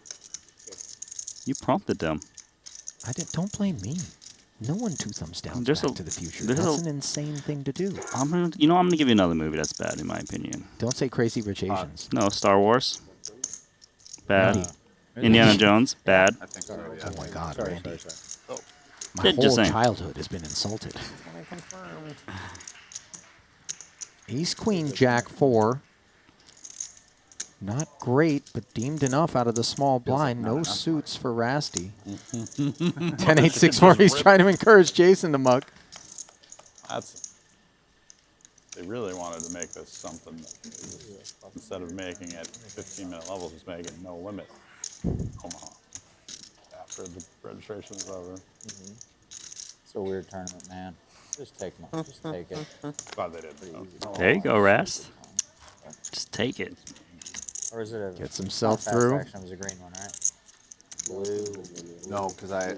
You prompted them. Don't blame me. No one 2 thumbs down There's Back a- to the Future. there's That's a- an insane thing to do. I'm gonna give you another movie that's bad, in my opinion. Don't say Crazy Rich Asians. No, Star Wars. Bad. Randy. Indiana Jones. Bad. I think so, yeah. Oh, my God, Randy. Oh. My Just whole saying. childhood has been insulted. Ace, Queen, Jack, 4. Not great, but deemed enough out of the small blind. No suits for Rasty. 10-8-6-4. He's trying to encourage Jason to muck. They really wanted to make this something. Instead of making it 15-minute levels, just make it no limit. Omaha. After the registration is over. It's a weird tournament, man. Just take it. Glad they did. There you go, Rast. Just take it. Or is it a Gets himself fast through. action? It was a green one, right? Blue. No, because I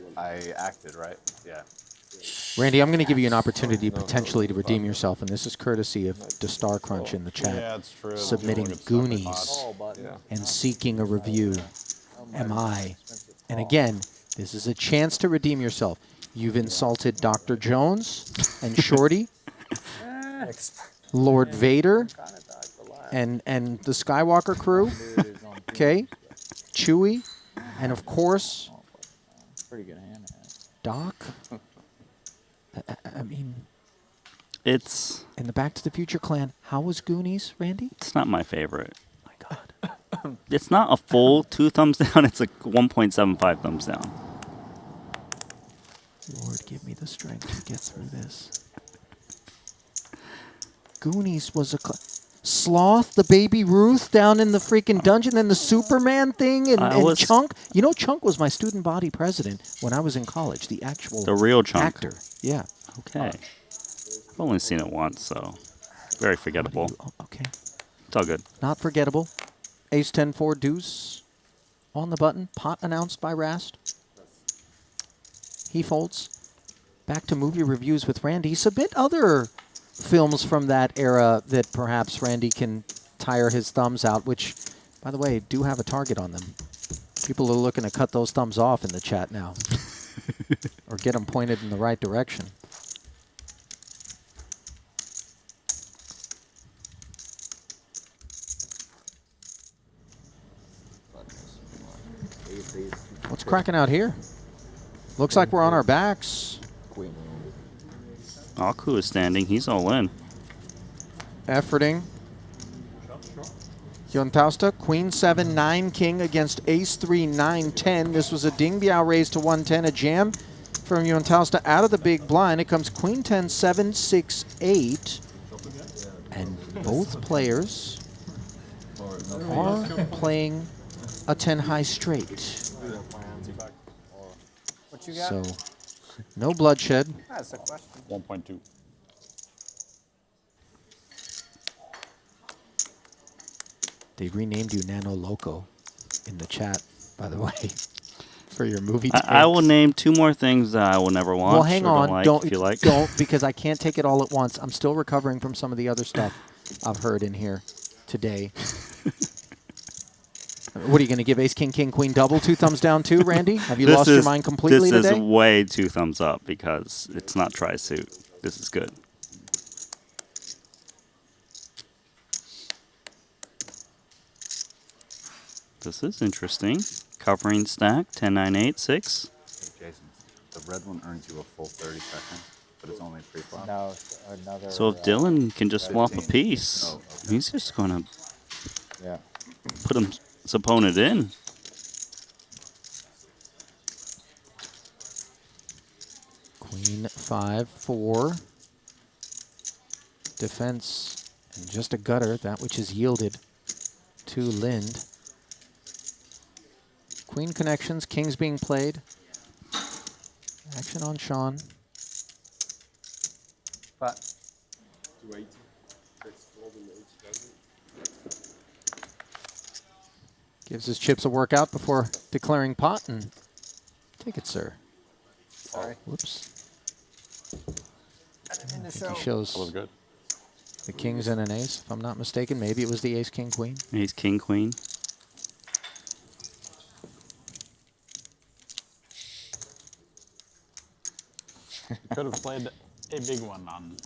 acted, right? Yeah. Randy, I'm going to give you an opportunity potentially to redeem yourself, and this is courtesy of the Star Crunch in the chat. Yeah, it's true. Submitting Goonies and seeking a review. Am I? And again, this is a chance to redeem yourself. You've insulted Dr. Jones and Shorty, Lord Vader, and the Skywalker crew, okay, Chewie, and of course, Pretty good hand. Doc. I mean, It's in the Back to the Future clan, how was Goonies, Randy? it's not my favorite. My God. It's not a full 2 thumbs down. It's a 1.75 thumbs down. Lord, give me the strength to get through this. Goonies was a... Sloth, the baby Ruth down in the freaking dungeon, and the Superman thing, and Chunk. You know, Chunk was my student body president when I was in college, the actual The real Chunk. actor. Yeah. Okay. I've only seen it once, so very forgettable. Okay. It's all good. Not forgettable. Ace 10-4 deuce on the button. Pot announced by Rast. He folds. Back to movie reviews with Randy. Submit other films from that era that perhaps Randy can tire his thumbs out, which, by the way, do have a target on them. People are looking to cut those thumbs off in the chat now or get them pointed in the right direction. What's cracking out here? Looks like we're on our backs. Aku is standing. He's all in. Efforting. Jontausta, Queen 7, 9 King against Ace 3, 9, 10. This was a Ding Biao raise to 110, a jam from Jontausta out of the big blind. It comes Queen 10, 7, 6, 8. And both players are playing a 10 high straight. What you got? So, no bloodshed. That's a question. 1.2. They renamed you Nano Loco in the chat, by the way, for your movie. I will name 2 more things that I will never watch. Well, hang on. Don't like, if you like. Don't, because I can't take it all at once. I'm still recovering from some of the other stuff I've heard in here today. What are you going to give Ace, King, King, Queen double 2 thumbs down too, Randy? Have you lost your mind completely today? This is today? way 2 thumbs up because it's not tri-suit. This is good. This is interesting. Covering stack, 10, 9, 8, 6. Hey, Jason, the red one earns you a full 30 seconds, but it's only free flop. No, another. So if Dylan can just swap a 15. piece, Oh, okay. he's just going to Yeah. put his opponent in. Queen 5, 4. Defense and just a gutter, that which is yielded to Lind. Queen connections, kings being played. Action on Sean. But Gives his chips a workout before declaring pot and take it, sir. sorry. Whoops. I didn't mean to I think show. he shows That was good. the kings and an ace, if I'm not mistaken. Maybe it was the ace, king, queen. Ace, king, queen. Could have played a big one on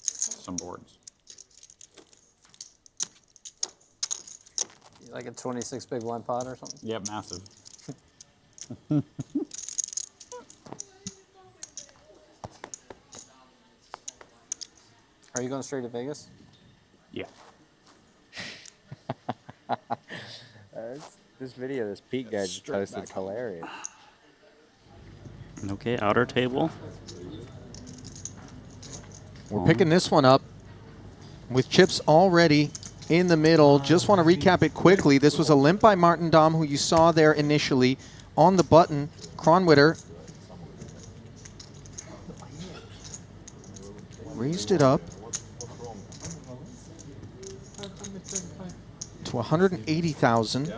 some boards. Like a 26 big blind pot or something? Yep, massive. Are you going straight to Vegas? Yeah. This video this Pete guy just posted is hilarious. Okay, outer table. We're picking this one up with chips already in the middle. Just want to recap it quickly. This was a limp by Martin Dom, who you saw there initially on the button. Kronwitter raised it up to 180,000.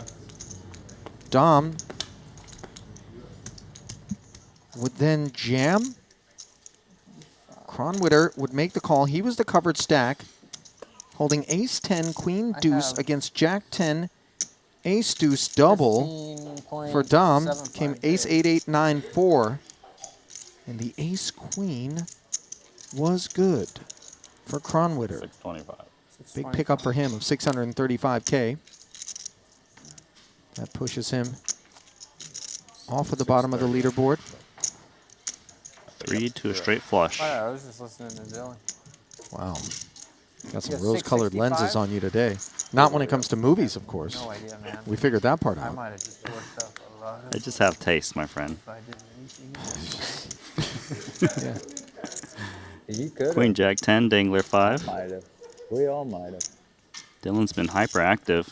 Dom would then jam. Kronwitter would make the call. He was the covered stack, holding ace 10, queen deuce against jack 10, ace deuce double. For Dom came ace 8, 8, 9, 4. And the ace queen was good for Kronwitter. 625. Big pickup for him of 635K. That pushes him off of the bottom of the leaderboard. 3 to a straight flush. Oh, yeah, I was just listening to Dylan. Wow. Got some got rose-colored 665? lenses on you today. Not when it comes to movies, of course. No idea, man. We figured that part I out. might have just worked up a lot of I just have taste, my friend. if I did anything. Yeah. You could. Queen, jack 10, dangler 5. Might have. We all might have. Dylan's been hyperactive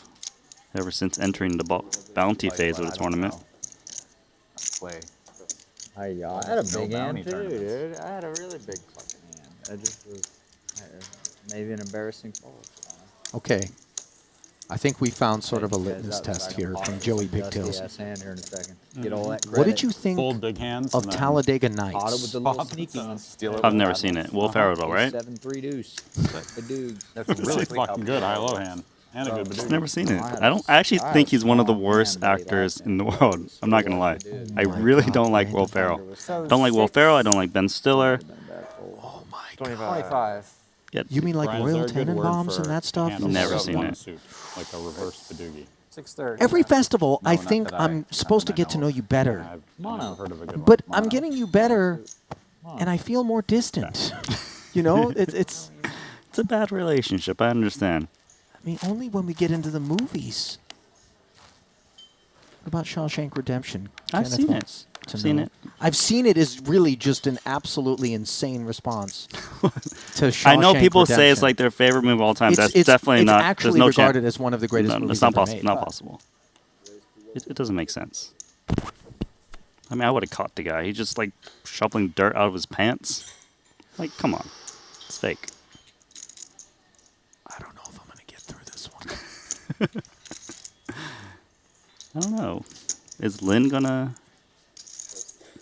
ever since entering the bounty phase of the tournament. Play. I had a No big hand bounty too, tournaments. dude. I had a really big fucking hand. I just was maybe an embarrassing fold. Okay. I think we found sort of a litmus test here from Joey Pigtails. Hand here in a second. Get all that What did you think Fold big hands of and then Talladega Pot it with Nights? the little sneaky one. I've never seen it. Wolf Arrow, though, right? 7-3 deuce. The dudes. That's really fucking good high-low hand. And a good I've Badoo. never seen it. I actually think he's one of the worst actors in the world. I'm not gonna lie. I really don't like Will Ferrell. Don't like Will Ferrell. I don't like Ben Stiller. Oh my God. 25. Yeah, You mean like Brian, is Royal there a good word Tenenbaums and for that stuff? handle Never without seen one it. suit, like a reverse Badoogie. 630. Every festival, No, I not think that I'm supposed to get to know you better. I've never heard of a good But one. I'm getting you better, and I feel more distant. You know, it's It's a bad relationship. I understand. I mean, only when we get into the movies. What about Shawshank Redemption? I've Kenneth seen it. wants to I've seen know. it. I've seen it is really just an absolutely insane response to Shawshank I know people say it's Redemption. like their favorite movie of all time. It's- That's definitely it's not. actually there's no regarded chance. as one of the greatest no, movies it's not ever made. Not possible. It doesn't make sense. I mean, I would have caught the guy. He's just like shoveling dirt out of his pants. Like, come on. It's fake. I don't know if I'm going to get through this one. I don't know. Is Lynn gonna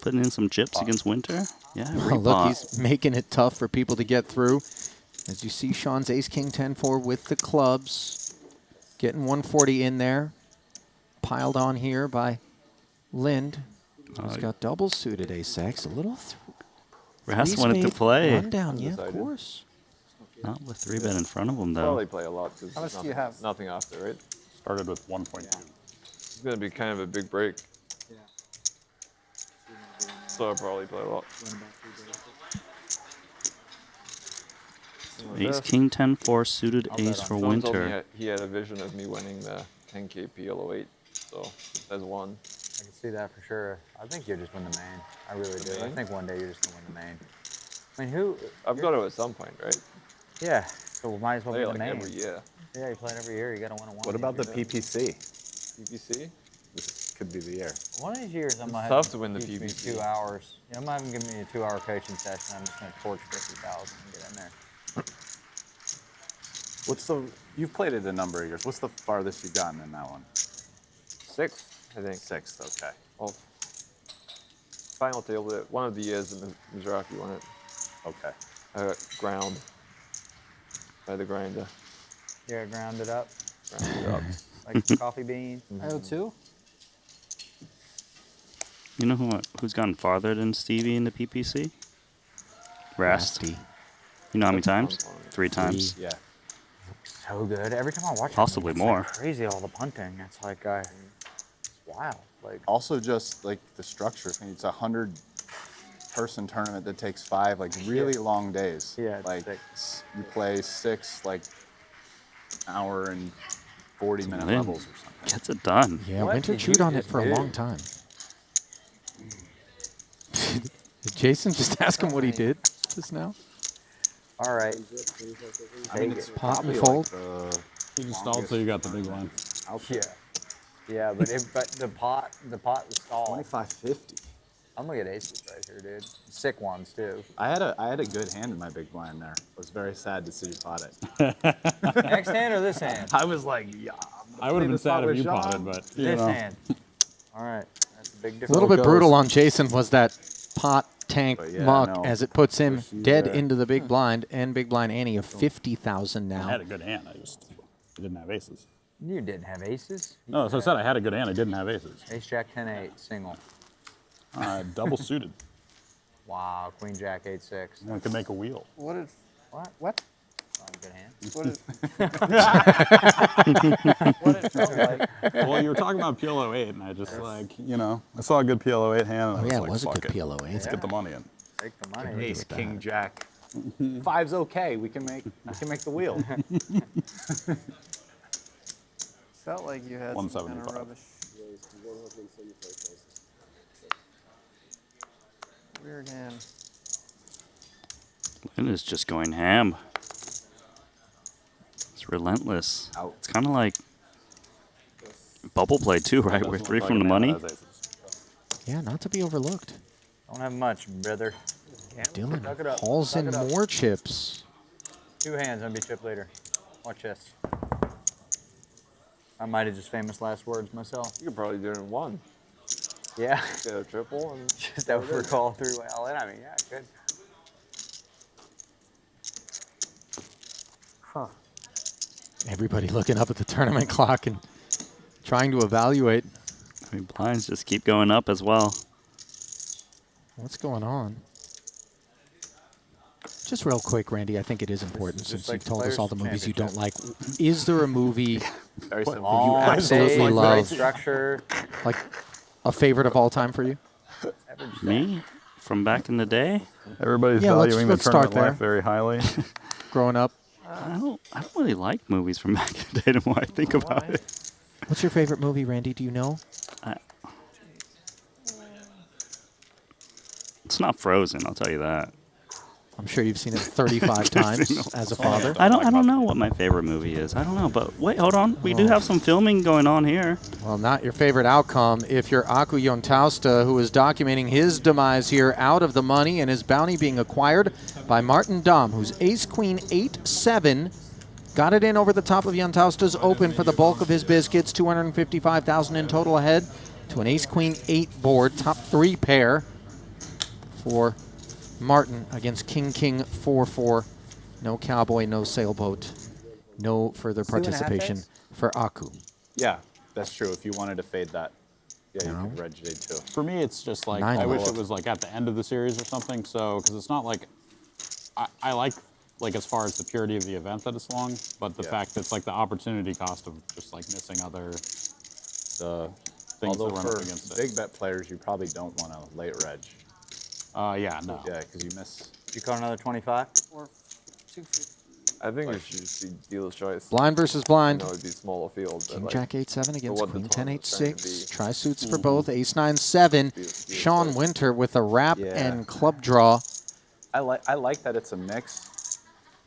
put in some chips against Winter? Yeah, Oh, look, he's making it tough for people to get through. As you see, Sean's Ace King 10-4 with the clubs. Getting 140 in there. Piled on here by Lind. He's got double suited ace-X. A little Ras wanted to play. rundown, yeah, of course. Not with 3-bet in front of him, though. Probably play a lot How much because do you have? nothing after, right? Started with 1.2. It's going to be kind of a big break. Yeah. So I'll probably play a lot. Ace King 10-4 suited ace for Someone told me Winter. he had a vision of me winning the 10K PLO 8, so that's one. I can see that for sure. I think you'll just win the main. I really do. I main? think one day you're just gonna win the main. I mean, who? I've got to at some point, right? Yeah. So we might as well Play win like the main. every year. Yeah, you play it every year. You gotta win it one. What about the PPC? PPC? This could be the year. One of these years, I'm It's gonna tough have to win the teach me PPC. 2 hours. You know, I'm not even giving me a 2-hour coaching session. I'm just gonna torch 50,000 and get in there. What's the? You've played it a number of years. What's the farthest you've gotten in that one? 6th, I think. 6th. Okay. Oh, final table. One of the years that Mizraki won it. Okay. Ground by the grinder. Yeah, ground it up. Ground it up. Like coffee bean. IO2? You know who's gone farther than Stevie in the PPC? Rast. Rasty. You know how many times? 3 times. Yeah. So good. Every time I watch it, Possibly it's more. Like crazy, all the punting. It's like, it's wild. Like, Also, just like the structure. I mean, it's a 100-person tournament that takes 5 like really long days. Yeah, it's like sick. you play 6 like hour and 40-minute Lynn levels or something. Gets it done. Yeah, What Winter did chewed you on it just for a do? long time. Did Jason just ask him what he did just now? all right. I mean, Take it's it. Pop and probably fold. Like the You installed, so you got the big line. Yeah. Yeah, but the pot stalled. 2550. I'm gonna get aces right here, dude. Sick ones too. I had a good hand in my big blind there. I was very sad to see you pot it. Next hand or this hand? I was like, yeah. I would have been sad if with you Sean. potted, but you This know. hand. All right. That's a big A difference. little bit goes. brutal on Jason was that pot tank But yeah, muck no. as it puts him She's dead there. into the big blind and big blind Annie of 50,000 I now. had a good hand. I didn't have aces. You didn't have aces. No, so I said I had a good hand. I didn't have aces. Ace Jack 10-8 single. Double suited. Wow. Queen Jack 8-6. I could make a wheel. What did? What? What? Not a good hand. What did it feel like? Well, you were talking about PLO 8, and I just I saw a good PLO 8 hand, and I Oh, was yeah, like, it was a fuck good it. PLO 8. Let's get the money in. Take the money. Agree Ace, with King, that. Jack. 5's okay. We can make the wheel. Felt like you had some kind of 175. rubbish. Weird hand. Lynn is just going ham. It's relentless. Out. It's kind of like bubble play too, right? We're 3 from the money. Yeah, not to be overlooked. Don't have much, brother. Dylan Suck it up. hauls Suck in it up. more chips. 2 hands, I'm gonna be chip leader. Watch this. I might have just famous last words myself. You could probably do it in one. Yeah. Get a triple and Just overcall 3-way all in. I mean, yeah, good. Huh. Everybody looking up at the tournament clock and trying to evaluate I mean, blinds just keep going up as well. what's going on. Just real quick, Randy, I think it is important is since just like you've told us all the Players' movies you don't like. Is there a movie Very that simple. you Long absolutely days, love? great structure. Like a favorite of all time for you? Me? From back in the day? Everybody's Yeah, let's valuing the start tournament there. life very highly. Growing up? I don't really like movies from back in the day. The more I think about it. What's your favorite movie, Randy? Do you know? It's not Frozen, I'll tell you that. I'm sure you've seen it 35 times as a father. I don't know what my favorite movie is. I don't know, but wait, hold on. We do have some filming going on here. Well, not your favorite outcome if you're Aku Yontausta, who is documenting his demise here out of the money and his bounty being acquired by Martin Dom, who's ace-queen 8-7. Got it in over the top of Yontausta's open for the bulk of his biscuits, 255,000 in total ahead to an ace-queen 8 board, top 3 pair for Martin against King 4-4. No cowboy, no sailboat, no further participation for Aku. Yeah, that's true. If you wanted to fade that, yeah, you could reg day too. For me, it's just like, Nine I wish low. it was like at the end of the series or something. So, because it's not like, I like as far as the purity of the event that it's long, but the fact that it's like the opportunity cost of just like missing other things Although that run for up against it. big bet players, you probably don't want to late reg. Yeah, no. Yeah, because you miss. You call another 25? Or 250. I think it should just be dealer's choice. Blind versus blind. I know it'd be smaller field. King but Jack like, 8-7 against what the Queen 10 tournament's trying to 8-6. be. Try suits for both. Ace 9-7. Sean Winter with a wrap Yeah. and club draw. I like that it's a mix.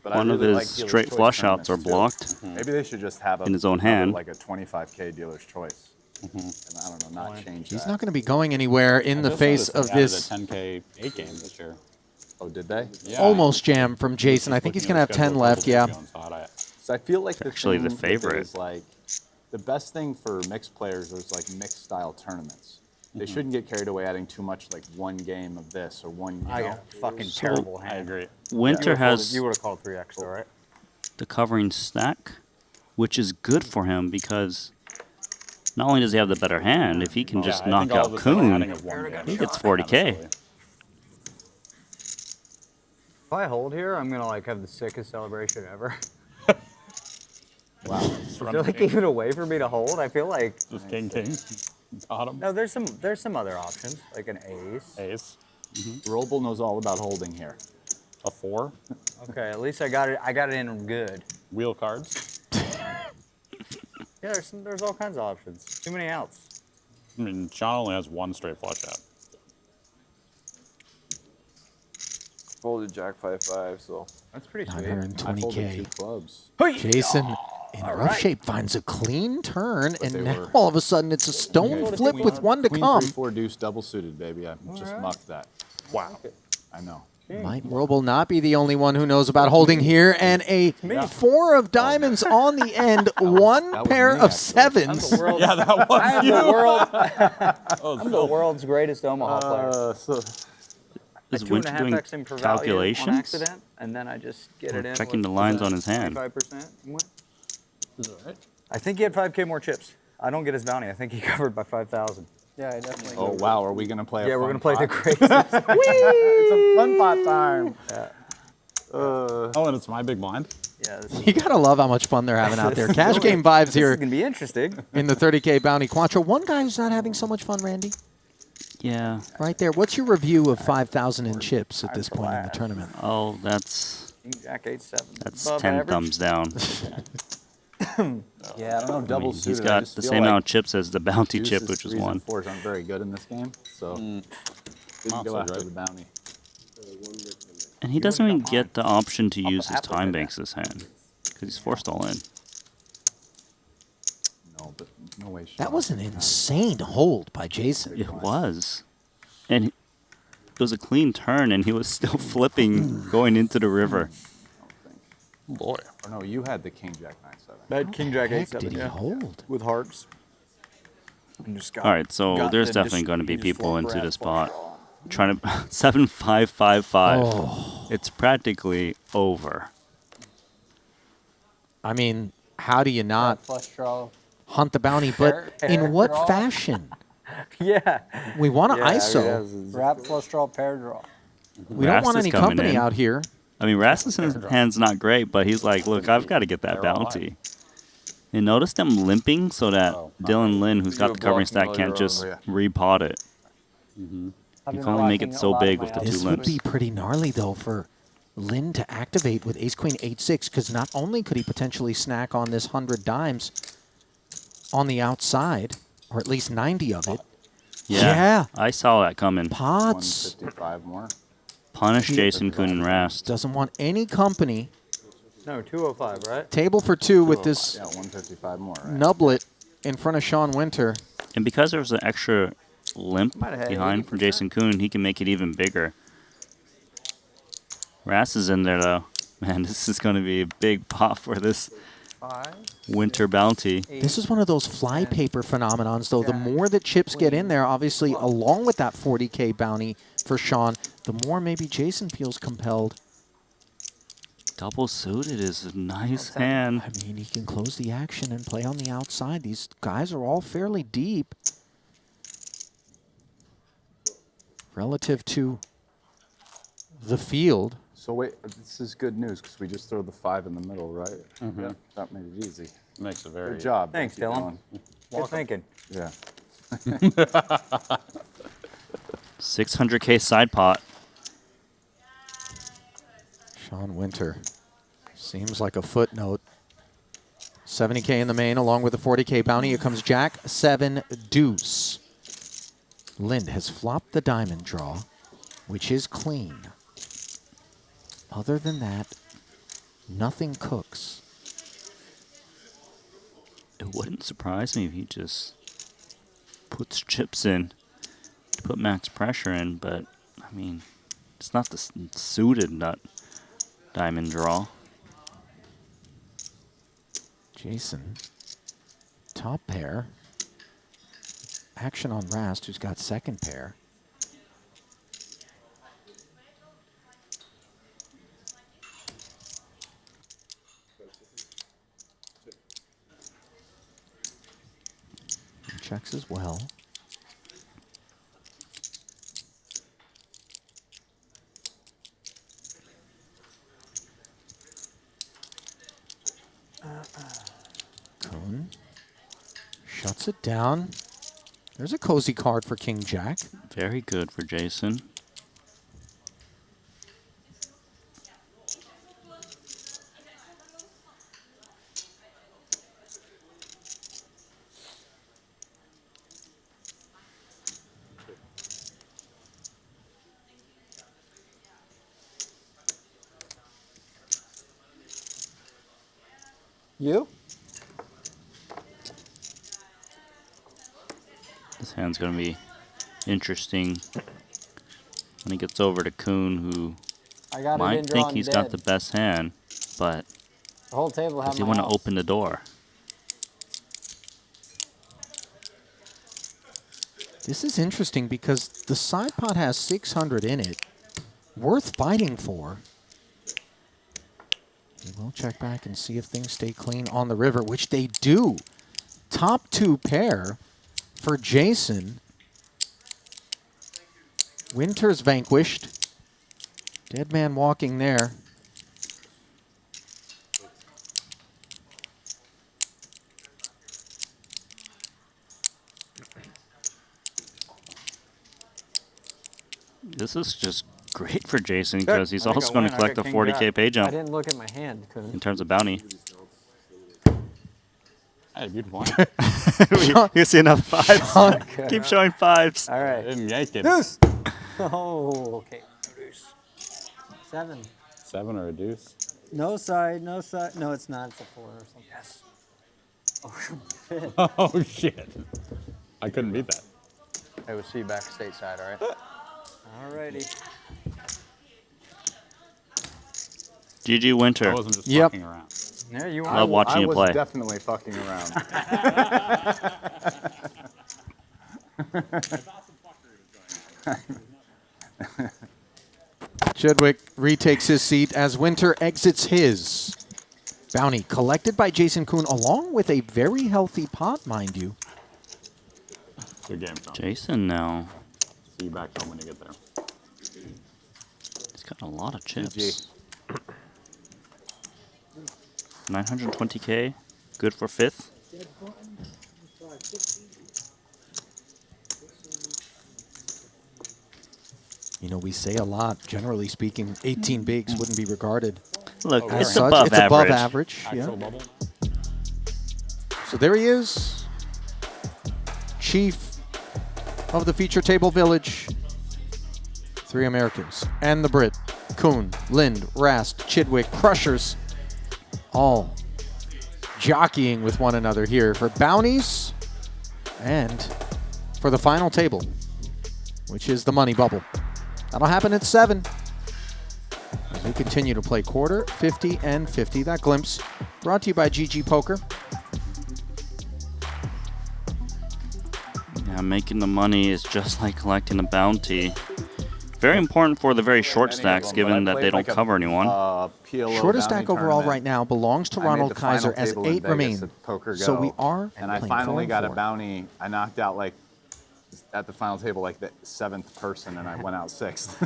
But One I of really his like dealer's straight choice flush outs tournaments, are too. blocked Maybe they should just have in his own another, hand. like a 25K dealer's choice. And I don't know, not change He's that. not going to be going anywhere in the face of this. 10K 8 game this year. Oh, did they? Yeah. Almost jam from Jason. I think he's going to have 10 left, yeah. So I feel like Actually the thing with it favorite. is like the best thing for mixed players is like mixed style tournaments. They shouldn't get carried away adding too much like one game of this or one. I got a fucking terrible hand. I agree. Winter has You would have called 3x though, right? the covering stack, which is good for him because not only does he have the better hand, if he can just I knock think all out of us are Coon, adding of one game. he gets 40K. If I hold here, I'm gonna like have the sickest celebration ever. Wow. Is there like even a way for me to hold? I feel like Just king. Bottom. no. There's some other options like an ace. Ace. Roble knows all about holding here. A 4. Okay, at least I got it. I got it in good. Wheel cards. Yeah, there's all kinds of options. Too many outs. I mean, Sean only has one straight flush out. Folded Jack 5-5, so that's pretty sweet. 920K. Clubs. Jason in rough shape finds a clean turn, and now all of a sudden it's a stone flip with one to Queen come. 3-4 deuce double suited, baby. I just mucked that. Wow. I know. Might Roble not be the only one who knows about holding here, and a 4 of diamonds on the end, one pair of sevens. Yeah, that was I'm you. the world. Oh, I'm the world's greatest Omaha player. Is I Winter doing 2.5x for value on calculations? accident, and then I just get it in. Checking with the lines on his hand. 25%. I think he had 5K more chips. I don't get his bounty. I think he covered by 5,000. Yeah, I definitely. Oh wow, are we gonna play? Yeah, a we're fun gonna play the pot? craziest. It's a fun pot time. Yeah. Oh, and it's my big blind. Yeah. You gotta love how much fun they're having out there. Cash game vibes This here is gonna be interesting. in the 30K bounty quattro. One guy who's not having so much fun, Randy. Yeah. Right there. What's your review of 5,000 in chips at this point in the tournament? Oh, that's King Jack 8-7. that's Above 10 average. thumbs down. Yeah, I don't know. I Double mean, suited. he's I got just the feel same like amount of chips as the bounty chip, deuces, which is threes, and 1. fours aren't very good in this game, so didn't go so after great. the bounty. And he doesn't even get the option to use his time banks this hand because he's forced all in. No, but no way. That was an insane hold by Jason. It was. And it was a clean turn, and he was still flipping going into the river. Boy. Or no, you had the King Jack 9-7. I had King Jack Heck 8-7. did he yeah. hold? With hearts. And just got, All right, so got there's the definitely dis- going to be he just people went into grab this flush spot. draw. Trying to 7-5-5-5. Oh. It's practically over. I mean, how do you not Flush draw. hunt the bounty? But Pair in what draw? fashion? Yeah. We want to Yeah, I mean, ISO. that was- Wrap, flush draw, pair draw. We don't want Rast is any coming company in. out here. I mean, Rasmussen's hand's not great, but he's like, look, I've got to get that bounty. And notice them limping so that Dylan Lin, who's got the covering stack, can't just repot it. You can only make it so big with the 2 This would limps. be pretty gnarly, though, for Lin to activate with ace-queen 8-6, because not only could he potentially snack on this 100 dimes on the outside, or at least 90 of it. Yeah. I saw that coming. Pots. 155 more. Punish Jason Kuhn and Rast. Doesn't want any company. No, 205, right? Table for two with this Yeah, 155 more, right? nublet in front of Sean Winter. And because there was an extra limp Might have had behind from Jason Kuhn, he can make it even bigger. Rast is in there, though. Man, this is going to be a big pop for this winter bounty. This is one of those flypaper phenomenons, though. The more that chips get in there, obviously, along with that 40K bounty for Sean, the more maybe Jason feels compelled. Double suited is a nice hand. I mean, he can close the action and play on the outside. These guys are all fairly deep relative to the field. So wait, this is good news because we just throw the 5 in the middle, right? Mhm. Yeah, that made it easy. Makes it very Good job. Thanks, Keep Dylan. going. Good thinking. Yeah. 600K side pot. Sean Winter seems like a footnote. 70K in the main along with the 40K bounty. Here comes Jack 7 deuce. Lind has flopped the diamond draw, which is clean. Other than that, nothing cooks. It wouldn't surprise me if he just puts chips in to put max pressure in, but I mean, it's not the suited nut diamond draw. Jason, top pair. Action on Rast, who's got second pair. He checks as well. Kuhn shuts it down. There's a cozy card for King Jack. Very good for Jason. You? This hand's going to be interesting when he gets over to Kuhn, who I got it might in think drawn he's dead. got the best hand, but The whole table does has he my want to house. open the door? This is interesting because the side pot has 600 in it. Worth fighting for. We will check back and see if things stay clean on the river, which they do. Top two pair for Jason. Winter's vanquished. Dead man walking there. This is just great for Jason because he's I think also I going win. to I collect got the king 40K jack. pay I jump didn't look at my hand, Kuhn. in terms of bounty. Hey, beautiful one. You see enough fives. Keep showing fives. All right. Didn't yank it. Deuce. Oh, okay. Deuce. 7. 7 or a deuce? No side, no side. No, it's not. It's a 4 or something. Yes. Oh, shit. Oh, shit. I couldn't beat that. Hey, we'll see you back stateside, all right? Alrighty. GG Winter. I wasn't just fucking around. Yeah, you Love watching you I play. was definitely fucking around. Chedwick retakes his seat as Winter exits his. Bounty collected by Jason Kuhn along with a very healthy pot, mind you. Good game, Tom. Jason now. See you back home when you get there. He's got a lot of chips. 920K. Good for fifth. You know, know, we say a lot. Generally speaking, 18 bigs wouldn't be regarded. Look, as it's such. above It's average. above average. Yeah. bubble. So there he is, chief of the feature table village. 3 Americans and the Brit, Kuhn, Lind, Rast, Chidwick, Crushers, all jockeying with one another here for bounties and for the final table, which is the money bubble. That'll happen at 7 as we continue to play quarter, 50, and 50. That glimpse brought to you by GG Poker. Yeah, making the money is just like collecting a bounty. Very important for the very short stacks, given that they don't cover anyone. Shortest stack overall right now belongs to Ronald Kaiser as 8 remain. So we are and I playing finally 4 got and a 4. bounty. I knocked out like at the final table like the 7th person, and I went out 6th.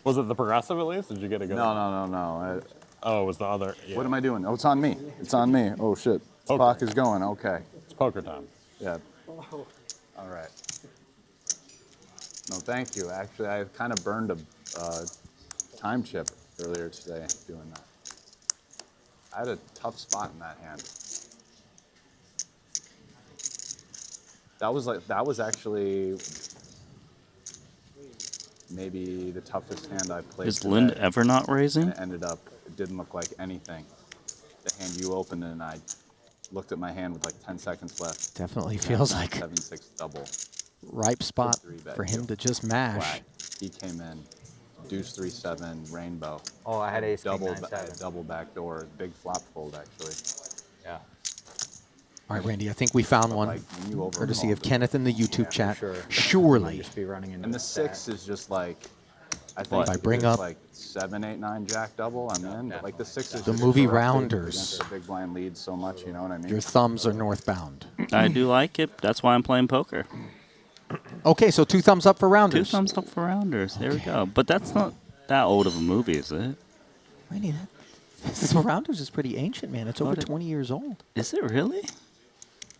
Was it the progressive at least? Did you get a good? No. Oh, it was the other. Yeah. What am I doing? Oh, it's on me. It's on me. Oh shit. Clock is going. Okay. It's poker time. Yeah. All right. No, thank you. Actually, I kind of burned a time chip earlier today doing that. I had a tough spot in that hand. That was actually maybe the toughest hand I played. Is Lind ever not raising? It ended up, it didn't look like anything. The hand you opened, and I looked at my hand with like 10 seconds left. Definitely feels like 7-6 double. Ripe spot 3-bet for him you. to just mash. Flat. He came in, deuce 3-7 rainbow. Oh, I had ace king double, 9-7. double back door, big flop fold actually. Yeah. All right, Randy, I think we found one, Like, when you courtesy overcalled of Kenneth in the YouTube chat. sure. Surely. Just be running into And the a stack. 6 is just like, I If think I if bring it's up like 7, 8, 9 jack double, I'm in. But like the 6 is the just movie corrupted Rounders. against the big blind lead so much, you know what I mean? Your thumbs are northbound. I do like it. That's why I'm playing poker. Okay, so 2 thumbs up for 2 Rounders. thumbs up for Rounders. There we go. But that's not that old of a movie, is it? Randy, so Rounders is pretty ancient, man. It's over 20 years old. Is it really?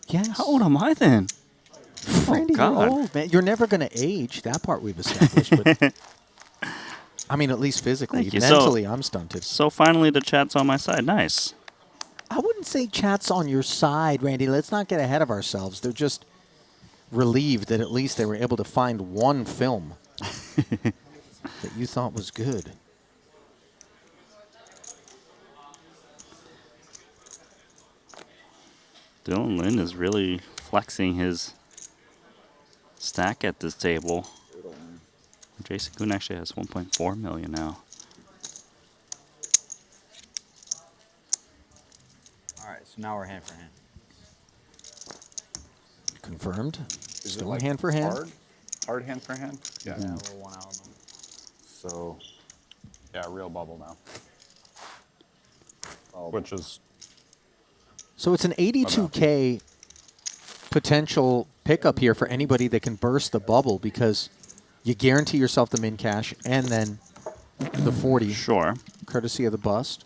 Yes. How old am I then? Randy, you're God. old, man. You're never going to age. That part we've established. But I mean, at least physically. Thank you. Mentally, I'm stunted. So finally the chat's on my side. Nice. I wouldn't say chat's on your side, Randy. Let's not get ahead of ourselves. They're just relieved that at least they were able to find one film that you thought was good. Dylan Lind is really flexing his stack at this table. Jason Kuhn actually has 1.4 million now. All right, so now we're hand for hand. Confirmed. Is Still it like hand for hand. Hard hand for hand? Yeah, we're 1 out of them. So, Yeah, real bubble now. oh, Which is So it's an 82K potential pickup here for anybody that can burst the bubble because you guarantee yourself the min cash and then the 40. Sure. Courtesy of the bust.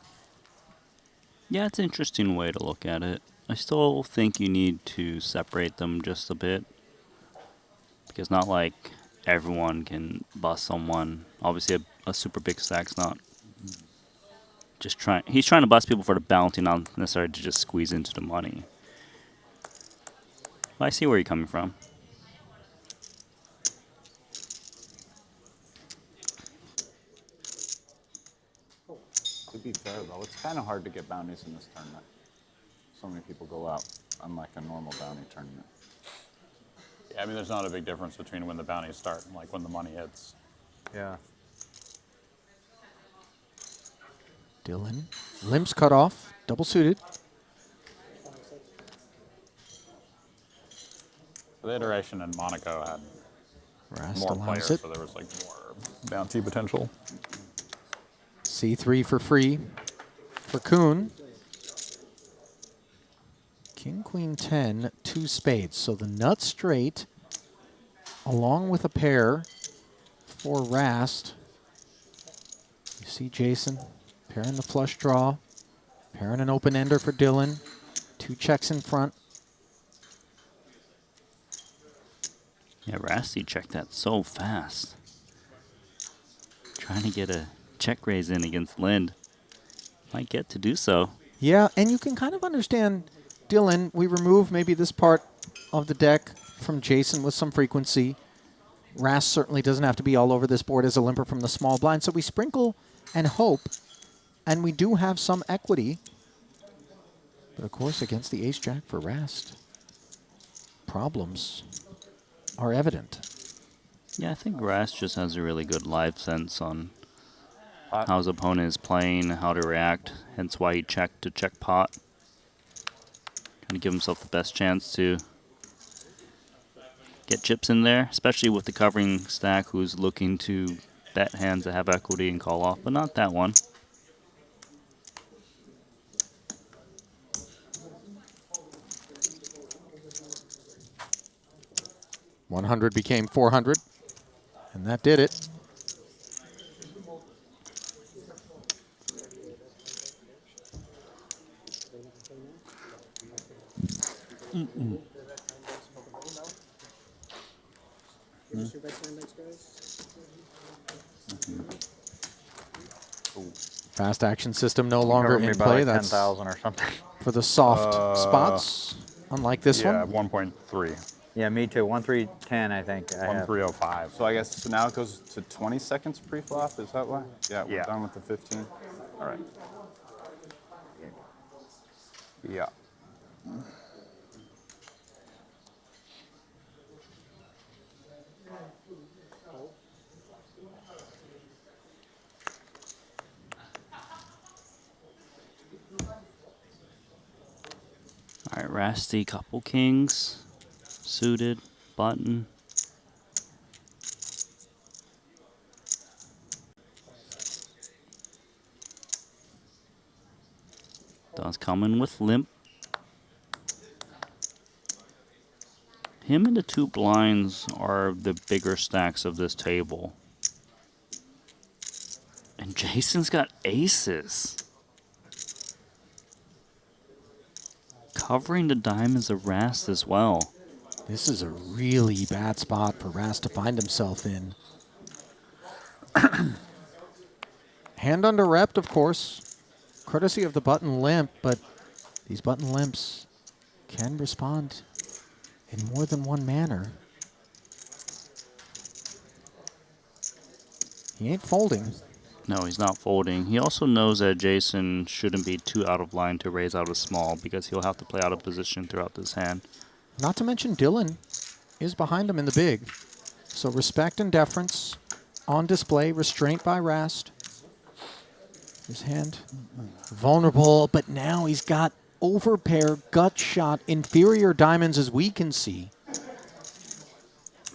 Yeah, it's an interesting way to look at it. I still think you need to separate them just a bit. Because not like everyone can bust someone. Obviously, a super big stack's not just trying. He's trying to bust people for the bounty, not necessarily to just squeeze into the money. But I see where you're coming from. to be fair though, it's kind of hard to get bounties in this tournament. So many people go out, unlike a normal bounty tournament. Yeah, I mean, there's not a big difference between when the bounties start and like when the money hits. Yeah. Dylan. Limbs cut off. Double suited. The iteration in Monaco had Rast more allows players, it. so there was like more bounty potential. C3 for free for Kuhn. King, Queen, 10, 2 spades. So the nut straight, along with a pair for Rast. You see Jason pairing the flush draw, pairing an open ender for Dylan. 2 checks in front. Yeah, Rasty checked that so fast. trying to get a check raise in against Lind. Might get to do so. Yeah, and you can kind of understand, Dylan, we remove maybe this part of the deck from Jason with some frequency. Rast certainly doesn't have to be all over this board as a limper from the small blind, so we sprinkle and hope, and we do have some equity. But of course, against the ace-jack for Rast, problems are evident. Yeah, I think Rast just has a really good live sense on how his opponent is playing, how to react, hence why he checked to check pot. Trying to give himself the best chance to get chips in there, especially with the covering stack who's looking to bet hands that have equity and call off, but not that one. $100 became $400, and that did it. Fast action system no longer in play. Like That's 10,000 or something. for the soft spots, unlike this yeah, one. 1.3. Yeah, me too. 1310, I think. 1305. So I guess now it goes to 20 seconds pre-flop. Is that why? Yeah, we're Yeah. done with the 15. All right. Yeah. All right, Rasty, couple kings, suited, button. Don's coming with limp. Him and the two blinds are the bigger stacks of this table. And Jason's got aces. Covering the diamonds of Rast as well. This is a really bad spot for Rast to find himself in. Hand under repped, of course, courtesy of the button limp, but these button limps can respond in more than one manner. He ain't folding. No, he's not folding. He also knows that Jason shouldn't be too out of line to raise out a small because he'll have to play out of position throughout this hand. Not to mention Dylan is behind him in the big. So respect and deference on display, restraint by Rast. His hand vulnerable, but now he's got overpair, gut shot, inferior diamonds as we can see.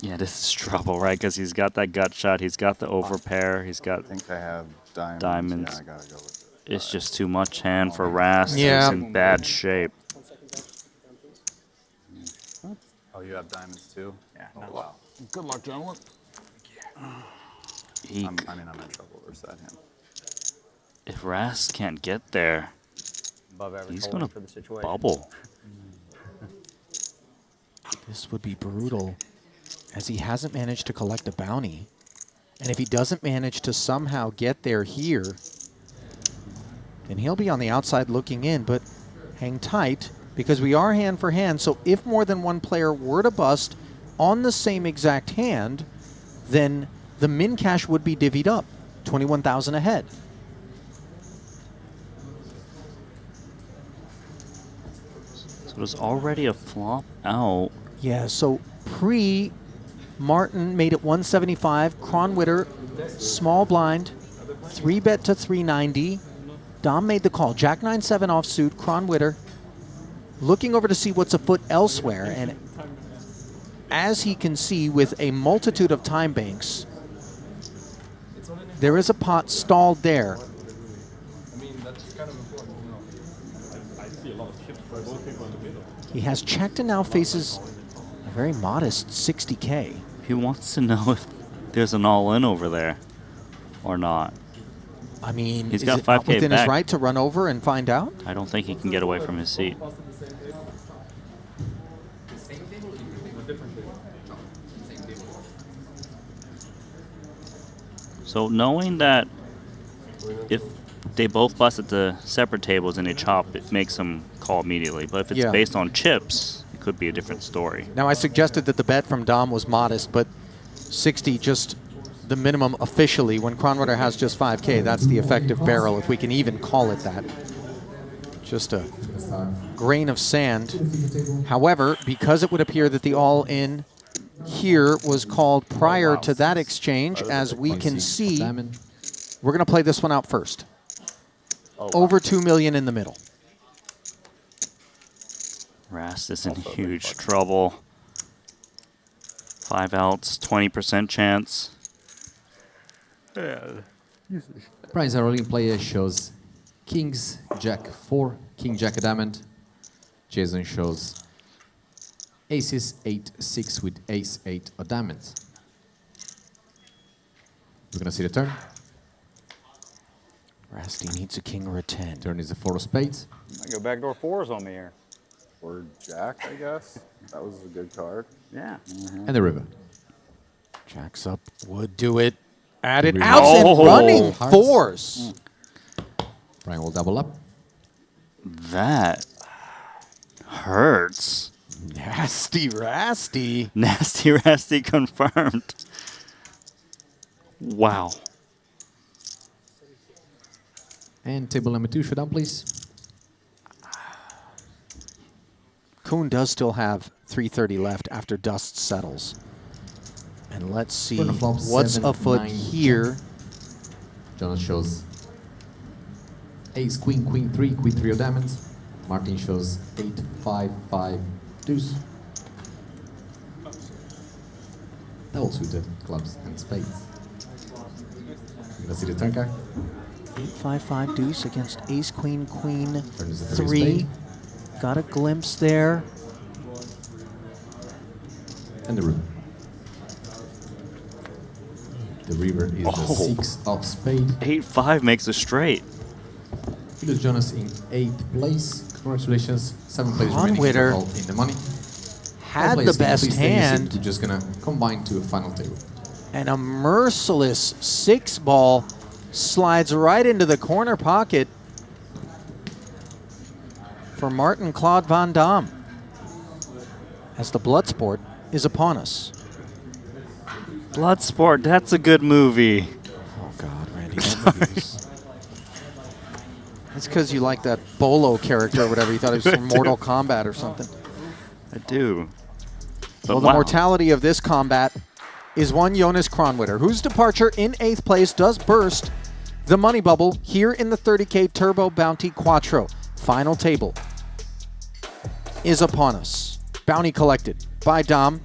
Yeah, this is trouble, right? Because he's got that gut shot, he's got the overpair, he's got I think I have diamonds. diamonds. Yeah, I gotta go with it. It's just too much hand for Rast. Yeah. He's in bad shape. Oh, you have diamonds too? Yeah. Oh, wow. Good luck, gentlemen. I'm in trouble. Where's that hand? If Rast can't get there, Above average he's holding going for the to situation. bubble. This would be brutal, as he hasn't managed to collect a bounty. And if he doesn't manage to somehow get there here, then he'll be on the outside looking in, but hang tight, because we are hand for hand, so if more than one player were to bust on the same exact hand, then the min cash would be divvied up, 21,000 ahead. So there's already a flop out. Yeah, so Martin made it 175. Kronwitter, small blind, 3-bet to 390. Dom made the call. Jack 9-7 offsuit. Kronwitter looking over to see what's afoot elsewhere. And as he can see with a multitude of time banks, there is a pot stalled there. I mean, that's kind of important, you know. I see a lot of chips for both people in the middle. He has checked and now faces a very modest 60K. He wants to know if there's an all-in over there or not. I mean, he's is got it not 5K within back. his right to run over and find out? I don't think he can get away from his seat. So knowing that if they both bust at the separate tables and they chop, it makes them call immediately. But if it's based on chips, it could be a different story. Now, I suggested that the bet from Dom was modest, but 60 just the minimum officially. When Kronrunner has just 5K, that's the effective barrel, if we can even call it that. Just a grain of sand. However, because it would appear that the all-in here was called prior to that exchange, as we can see, we're going to play this one out first. Over 2 million in the middle. Rast is in huge trouble. 5 outs, 20% chance. Prize rolling player shows Kings, Jack 4, King, Jack, a diamond. Jason shows Aces 8, 6 with Ace 8 or diamonds. We're gonna see the turn. Rasty needs a king or a 10. Turn is a 4 of spades. I go backdoor 4s on me here. Or Jack, I guess. That was a good card. Yeah. And the river. Jacks up would do it. Added River. outs and running Hearts. fours. Brian will double up. That hurts. Nasty Rasty. Nasty Rasty confirmed. Wow. And table number 2, showdown, please. Kuhn does still have 330 left after dust settles. And let's see what's 7, afoot 9, here. Jonas shows Ace, Queen, Queen 3, Queen 3 of diamonds. Martin shows 8, 5, 5, deuce. Double suited clubs and spades. You gonna see the turn card? 8, 5, 5 deuce against ace, queen, queen, Turn is a 3. spade. Got a glimpse there. And the river. The river is the 6 of spade. 8-5 makes a straight. Phyllis Jonas in 8th place. Congratulations. 7 players remaining Witter all in the money. had All the players, best please stay in your seat. hand. We're just gonna combine to a final table. And a merciless 6-ball slides right into the corner pocket for Martin Claude Van Damme as the Bloodsport is upon us. Bloodsport, that's a good movie. Oh, God, Randy. It's because you like that Bolo character or whatever. You thought it was from Mortal Kombat or something. I do. But Well, the mortality of this combat is one Jonas Kronwitter, whose departure in 8th place does burst the money bubble here in the 30K Turbo Bounty Quattro. Final table is upon us. Bounty collected by Dom.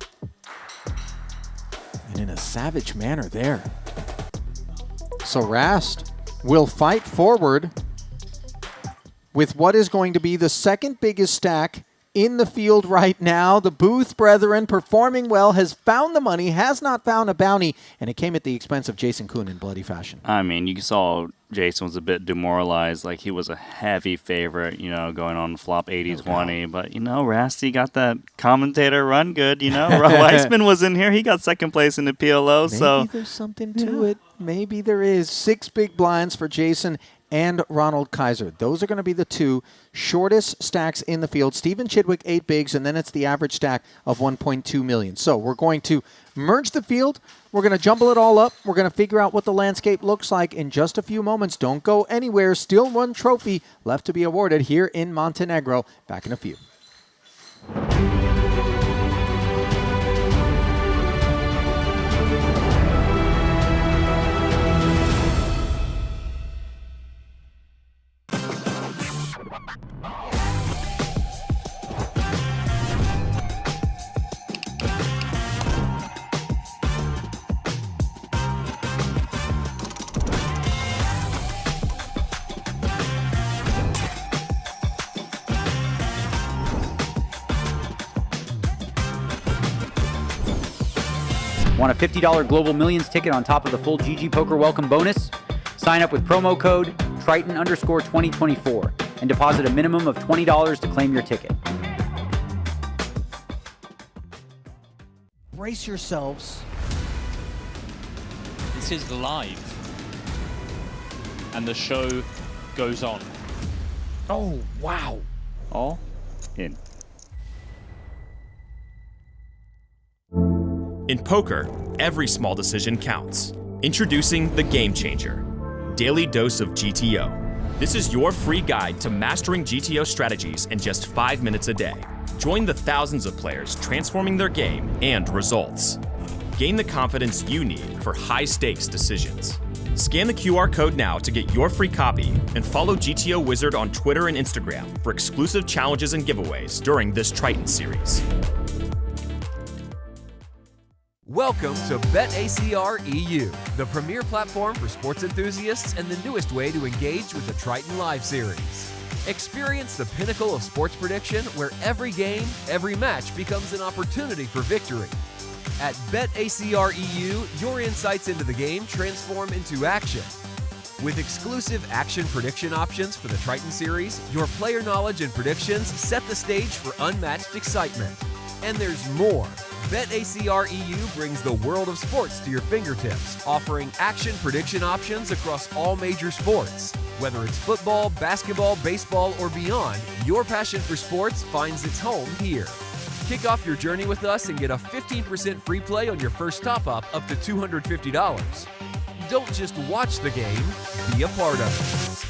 And in a savage manner there. So Rast will fight forward with what is going to be the second biggest stack in the field right now. The Booth Brethren performing well, has found the money, has not found a bounty, and it came at the expense of Jason Kuhn in bloody fashion. I mean, you saw Jason was a bit demoralized, like he was a heavy favorite, going on flop 80-20. But, Rasty got that commentator run good, Weissman was in here. He got second place in the PLO. Maybe there's something to it. Maybe there is. 6 big blinds for Jason and Ronald Kaiser. Those are going to be the 2 shortest stacks in the field. Stephen Chidwick, 8 bigs, and then it's the average stack of 1.2 million. So we're going to merge the field. We're going to jumble it all up. We're going to figure out what the landscape looks like in just a few moments. Don't go anywhere. Still one trophy left to be awarded here in Montenegro. Back in a few. Want a $50 Global Millions ticket on top of the full GG Poker welcome bonus? Sign up with promo code Triton_2024 and deposit a minimum of $20 to claim your ticket. Brace yourselves. This is live. and the show goes on. Oh, wow. All in. In poker, every small decision counts. Introducing the Game Changer, Daily Dose of GTO. This is your free guide to mastering GTO strategies in just 5 minutes a day. Join the thousands of players transforming their game and results. Gain the confidence you need for high-stakes decisions. Scan the QR code now to get your free copy and follow GTO Wizard on Twitter and Instagram for exclusive challenges and giveaways during this Triton series. Welcome to BetACR EU, the premier platform for sports enthusiasts and the newest way to engage with the Triton Live series. Experience the pinnacle of sports prediction where every game, every match becomes an opportunity for victory. At BetACR EU, your insights into the game transform into action. With exclusive action prediction options for the Triton series, your player knowledge and predictions set the stage for unmatched excitement. And there's more. BetACR EU brings the world of sports to your fingertips, offering action prediction options across all major sports. Whether it's football, basketball, baseball, or beyond, your passion for sports finds its home here. Kick off your journey with us and get a 15% free play on your first top-up up to $250. Don't just watch the game, be a part of it.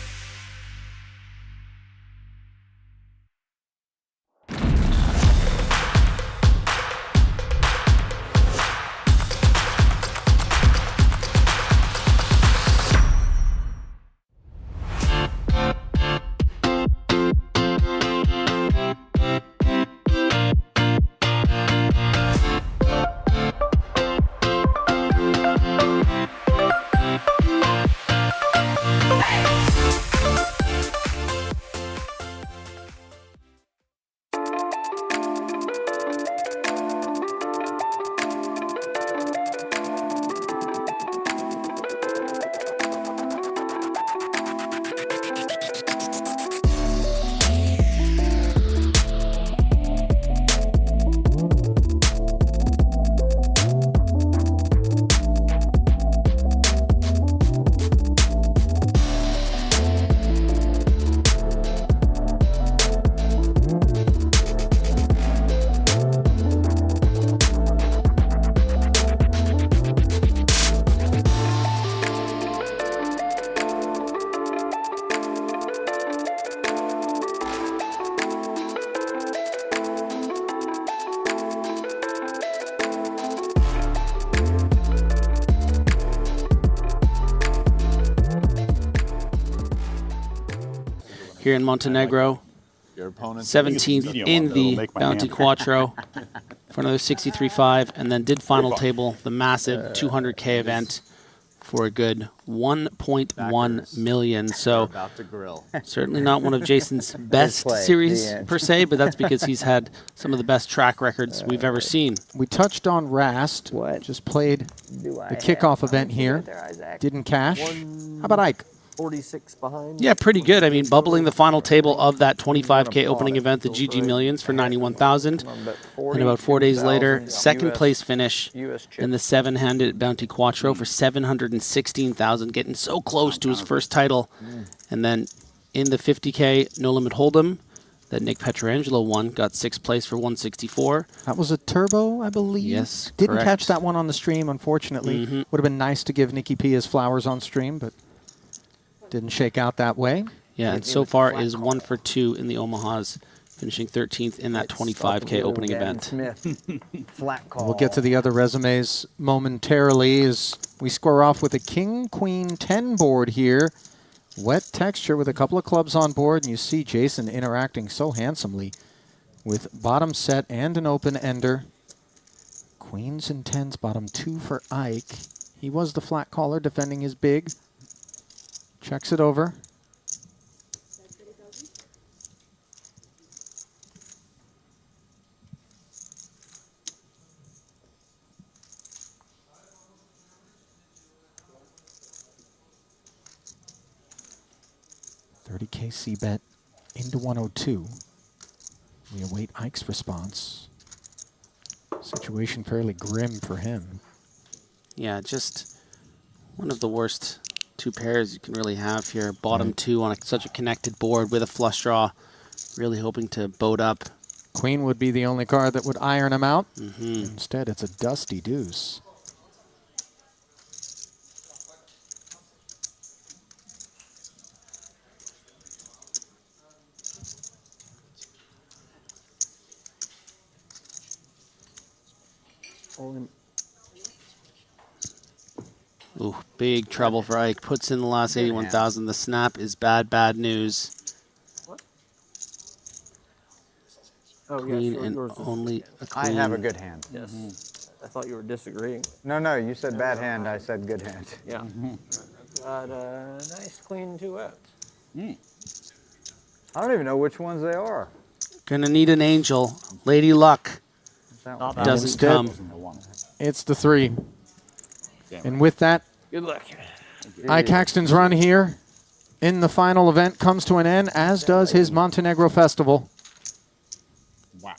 Here in Montenegro, Your opponent 17th in the Bounty Quattro for another 63.5, and then did final table the massive 200K event for a good 1.1 million. So about to grill. certainly not one of Jason's best series per se, but that's because he's had some of the best track records we've ever seen. We touched on Rast. Just played the kickoff event here. Didn't cash. How about Ike? 46 behind. Yeah, pretty good. I mean, bubbling the final table of that 25K opening event, the GG Millions for 91,000. And about 4 days later, second place finish in the seven-handed Bounty Quattro for 716,000, getting so close to his first title. And then in the 50K No Limit Hold'em that Nick Petrangelo won, got sixth place for 164. That was a turbo, I believe. Yes, Didn't correct. catch that one on the stream, unfortunately. Would have been nice to give Nicky P his flowers on stream, but didn't shake out that way. Yeah, and so far is 1 for 2 in the Omahas, finishing 13th in that 25K opening event. Flat call. We'll get to the other resumes momentarily as we square off with a King, Queen, 10 board here. Wet texture with a couple of clubs on board, and you see Jason interacting so handsomely with bottom set and an open ender. Queens and 10s, bottom 2 for Ike. He was the flat caller defending his big. Checks it over. $30K C bet into 102. We await Ike's response. Situation fairly grim for him. Yeah, just one of the worst two pairs you can really have here. Bottom two on such a connected board with a flush draw. Really hoping to boat up. Queen would be the only card that would iron him out. Mm-hmm. Instead, it's a dusty deuce. Ooh, big trouble for Ike. Puts in the last 81,000. The snap is bad, bad news. Oh, Queen yeah, and yours is- only a I queen. have a good hand. Yes. I thought you were disagreeing. No, you said bad hand. I said good hand. Yeah. Got a nice queen 2X. I don't even know which ones they are. Gonna need an angel. Lady Luck doesn't Instead, come. It's the 3. And with that, Good luck. Ike Haxton's run here in the final event comes to an end, as does his Montenegro festival. Wow.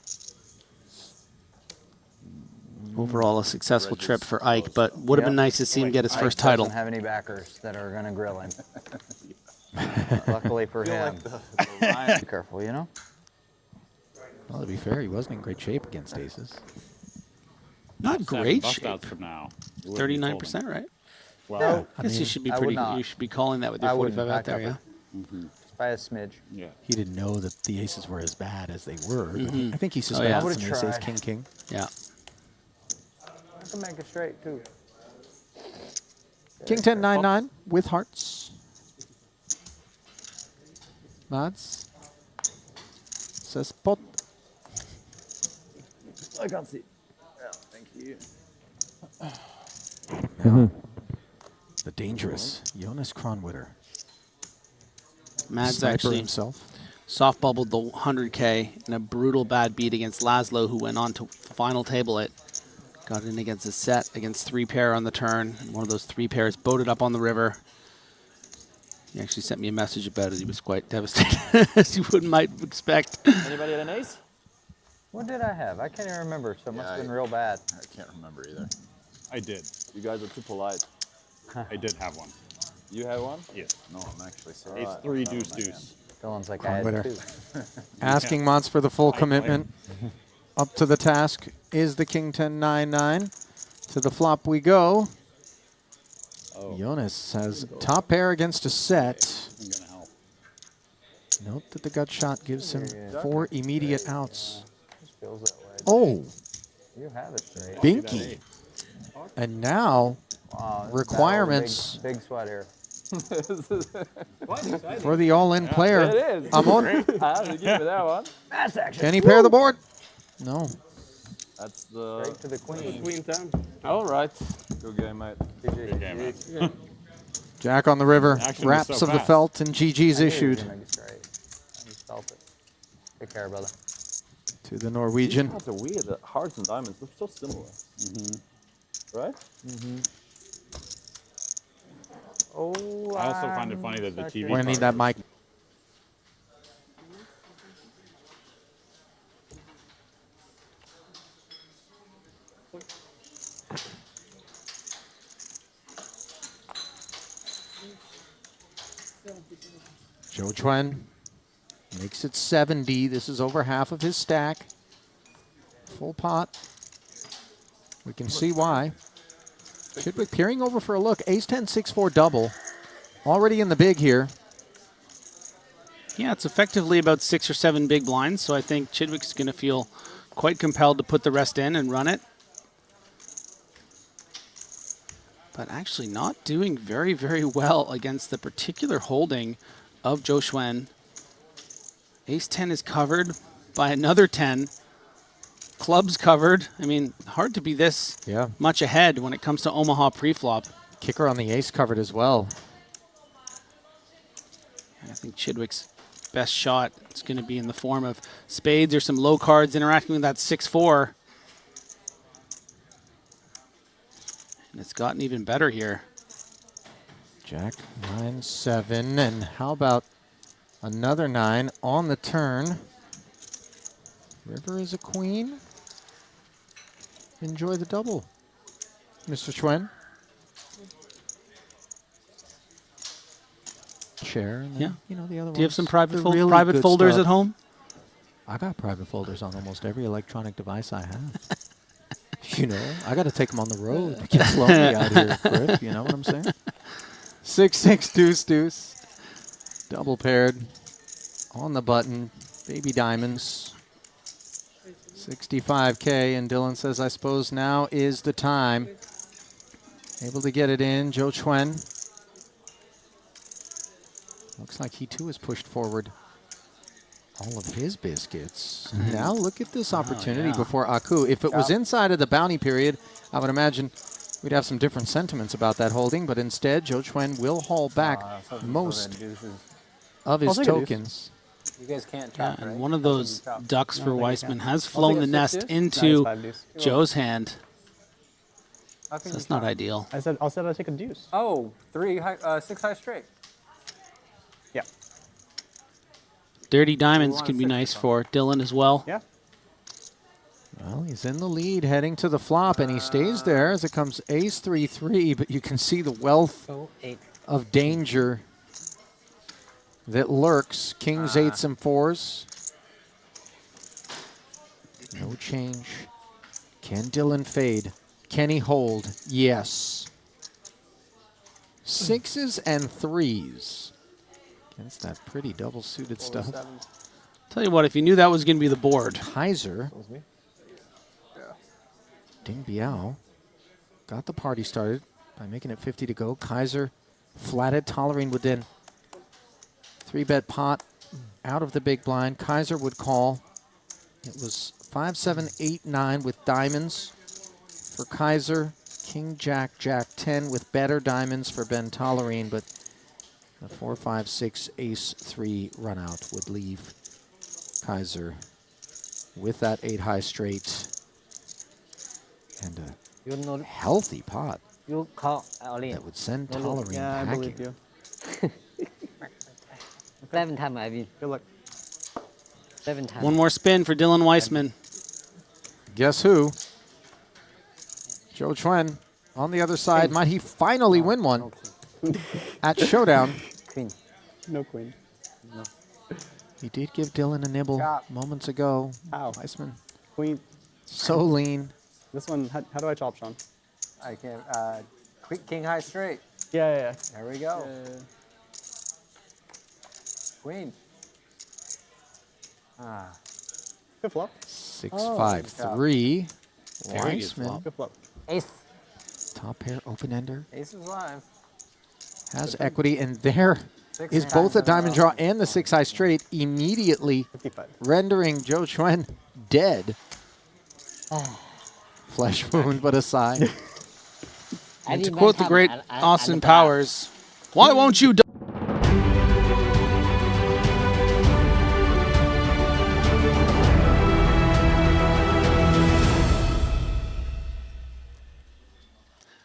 Overall, a successful trip for Ike, but would have been nice to see him get his first title. Doesn't have any backers that are going to grill him. Luckily for him. Be careful, you know? Well, to be fair, he wasn't in great shape against aces. Not great Bust shape. outs for now. 39%, right? Well, I guess you should be pretty. You should be calling that with your 45 out there, yeah. By a smidge. Yeah. He didn't know that the aces were as bad as they were. but Mhm. I think he Oh, suspected yeah. some would've ace, tried. king, king. Yeah. I can make it straight, too. King 10, 9, 9 with hearts. Mads. Says pot. I can't see. Yeah, thank you. The dangerous Jonas Kronwitter. Mads Sniper actually himself. soft bubbled the 100K in a brutal bad beat against Laszlo, who went on to final table it. Got in against a set against 3 pair on the turn. And one of those 3 pairs boated up on the river. He actually sent me a message about it. He was quite devastated, as you might expect. Anybody at an ace? What did I have? I can't even remember, so it must have been real bad. I can't remember either. I did. You guys are too polite. I did have one. You had one? Yes. No, I'm actually sorry. It's 3 deuce deuce. Dylan's like, I Kronwitter. had 2. Asking Mods for the full commitment. Up to the task is the King 10, 9, 9. To the flop we go. Jonas has top pair against a set. I'm gonna help. Note that the gut shot gives him 4 immediate outs. Just feels that way. Oh, You have it straight. binky. And now, Wow, this is requirements big sweat here. for the all-in player. It is. Amon, I have to give you that one. Fast action. can he pair the board? No. That's the Straight to the queen. Queen 10. All right. Good game, mate. Good game, man. Jack on the river. Action was Wraps so of the fast. felt and GG's I knew he was issued gonna make it straight. I just felt it. Take care, brother. to the Norwegian. These cards are weird. The hearts and diamonds look so similar. Right? Oh, I also find it funny that the TV. We're gonna need that mic. Joe Chuen makes it 70. This is over half of his stack. Full pot. We can see why. Chidwick peering over for a look. Ace 10, 6-4 double. Already in the big here. Yeah, it's effectively about 6 or 7 big blinds, so I think Chidwick's going to feel quite compelled to put the rest in and run it. But actually not doing very, very well against the particular holding of Joe Schwen. Ace 10 is covered by another 10. Clubs covered. I mean, hard to be this much ahead when it comes to Omaha preflop. Kicker on the ace covered as well. I think Chidwick's best shot is going to be in the form of spades or some low cards interacting with that 6-4. And it's gotten even better here. Jack, 9, 7. And how about another 9 on the turn? River is a queen. Enjoy the double, Mr. Schwen. share. And then, you know, the other Do you have ones, some private the really private good folders stuff. at home? I got private folders on almost every electronic device I have. You know, I got to take them on the road. It gets lonely out here, Griff. You know what I'm saying? 6-6 deuce. Double paired. On the button. Baby diamonds. 65K. And Dylan says, I suppose now is the time. Able to get it in. Joe Chuen. Looks like he too is pushed forward all of his biscuits. Now look at this opportunity before Aku. If it was inside of the bounty period, I would imagine we'd have some different sentiments about that holding, but instead, Joe Chuen will haul back most of his tokens. You guys can't Yeah, chop, and right? one of those ducks for No, I think Weissman you has can. flown the I'll take a nest 6 into No, it's 5 deuce. Joe's hand. How So can that's you not chop? ideal. I said I'll take a deuce. Oh, 6 high straight. Yeah. Dirty diamonds want can be six nice or for Dylan as well. Yeah. Well, he's in the lead heading to the flop, and he stays there as it comes ace 3-3, but you can see the wealth of danger that lurks. Kings, 8s, and 4s. No change. Can Dylan fade? Can he hold? Yes. 6s and 3s. Against that pretty double-suited stuff. Tell you what, if you knew that was going to be the board. Kaiser. Ding Biao got the party started by making it 50 to go. Kaiser flatted, Tolerine within 3-bet pot out of the big blind. Kaiser would call. It was 5, 7, 8, 9 with diamonds for Kaiser. King, Jack, Jack 10 with better diamonds for Ben Tolerine, but the 4, 5, 6, ace 3 run out would leave Kaiser with that 8 high straight and a healthy pot You call Ollie. that would send Tolerine Yeah, I packing. believe you. 7 times, Ivan. Good luck. 7 times. One more spin for Dylan Weissman. Guess who? Joe Chuen on the other side. Might he finally win one at Showdown? Queen. No queen. No. He did give Dylan a nibble moments ago. How? Weissman. Queen. So lean. This one, how do I chop, Sean? I can king high straight. Yeah. There we go. Queen. Good flop. 6, 5, 3. Very good Weissman. flop. Good flop. Ace. Top pair, open ender. Ace is live. Has equity, and there Six is times both a in a diamond row. draw and the 6 high straight, immediately 55. rendering Joe Chuen dead. Flesh wound, but aside. And to quote the great Austin Powers, why won't you die?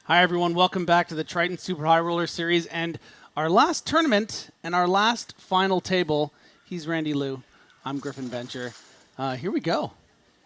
Hi, everyone. Welcome back to the Triton Super High Roller Series and our last tournament and our last final table. He's Randy Liu. I'm Griffin Bencher. Here we go.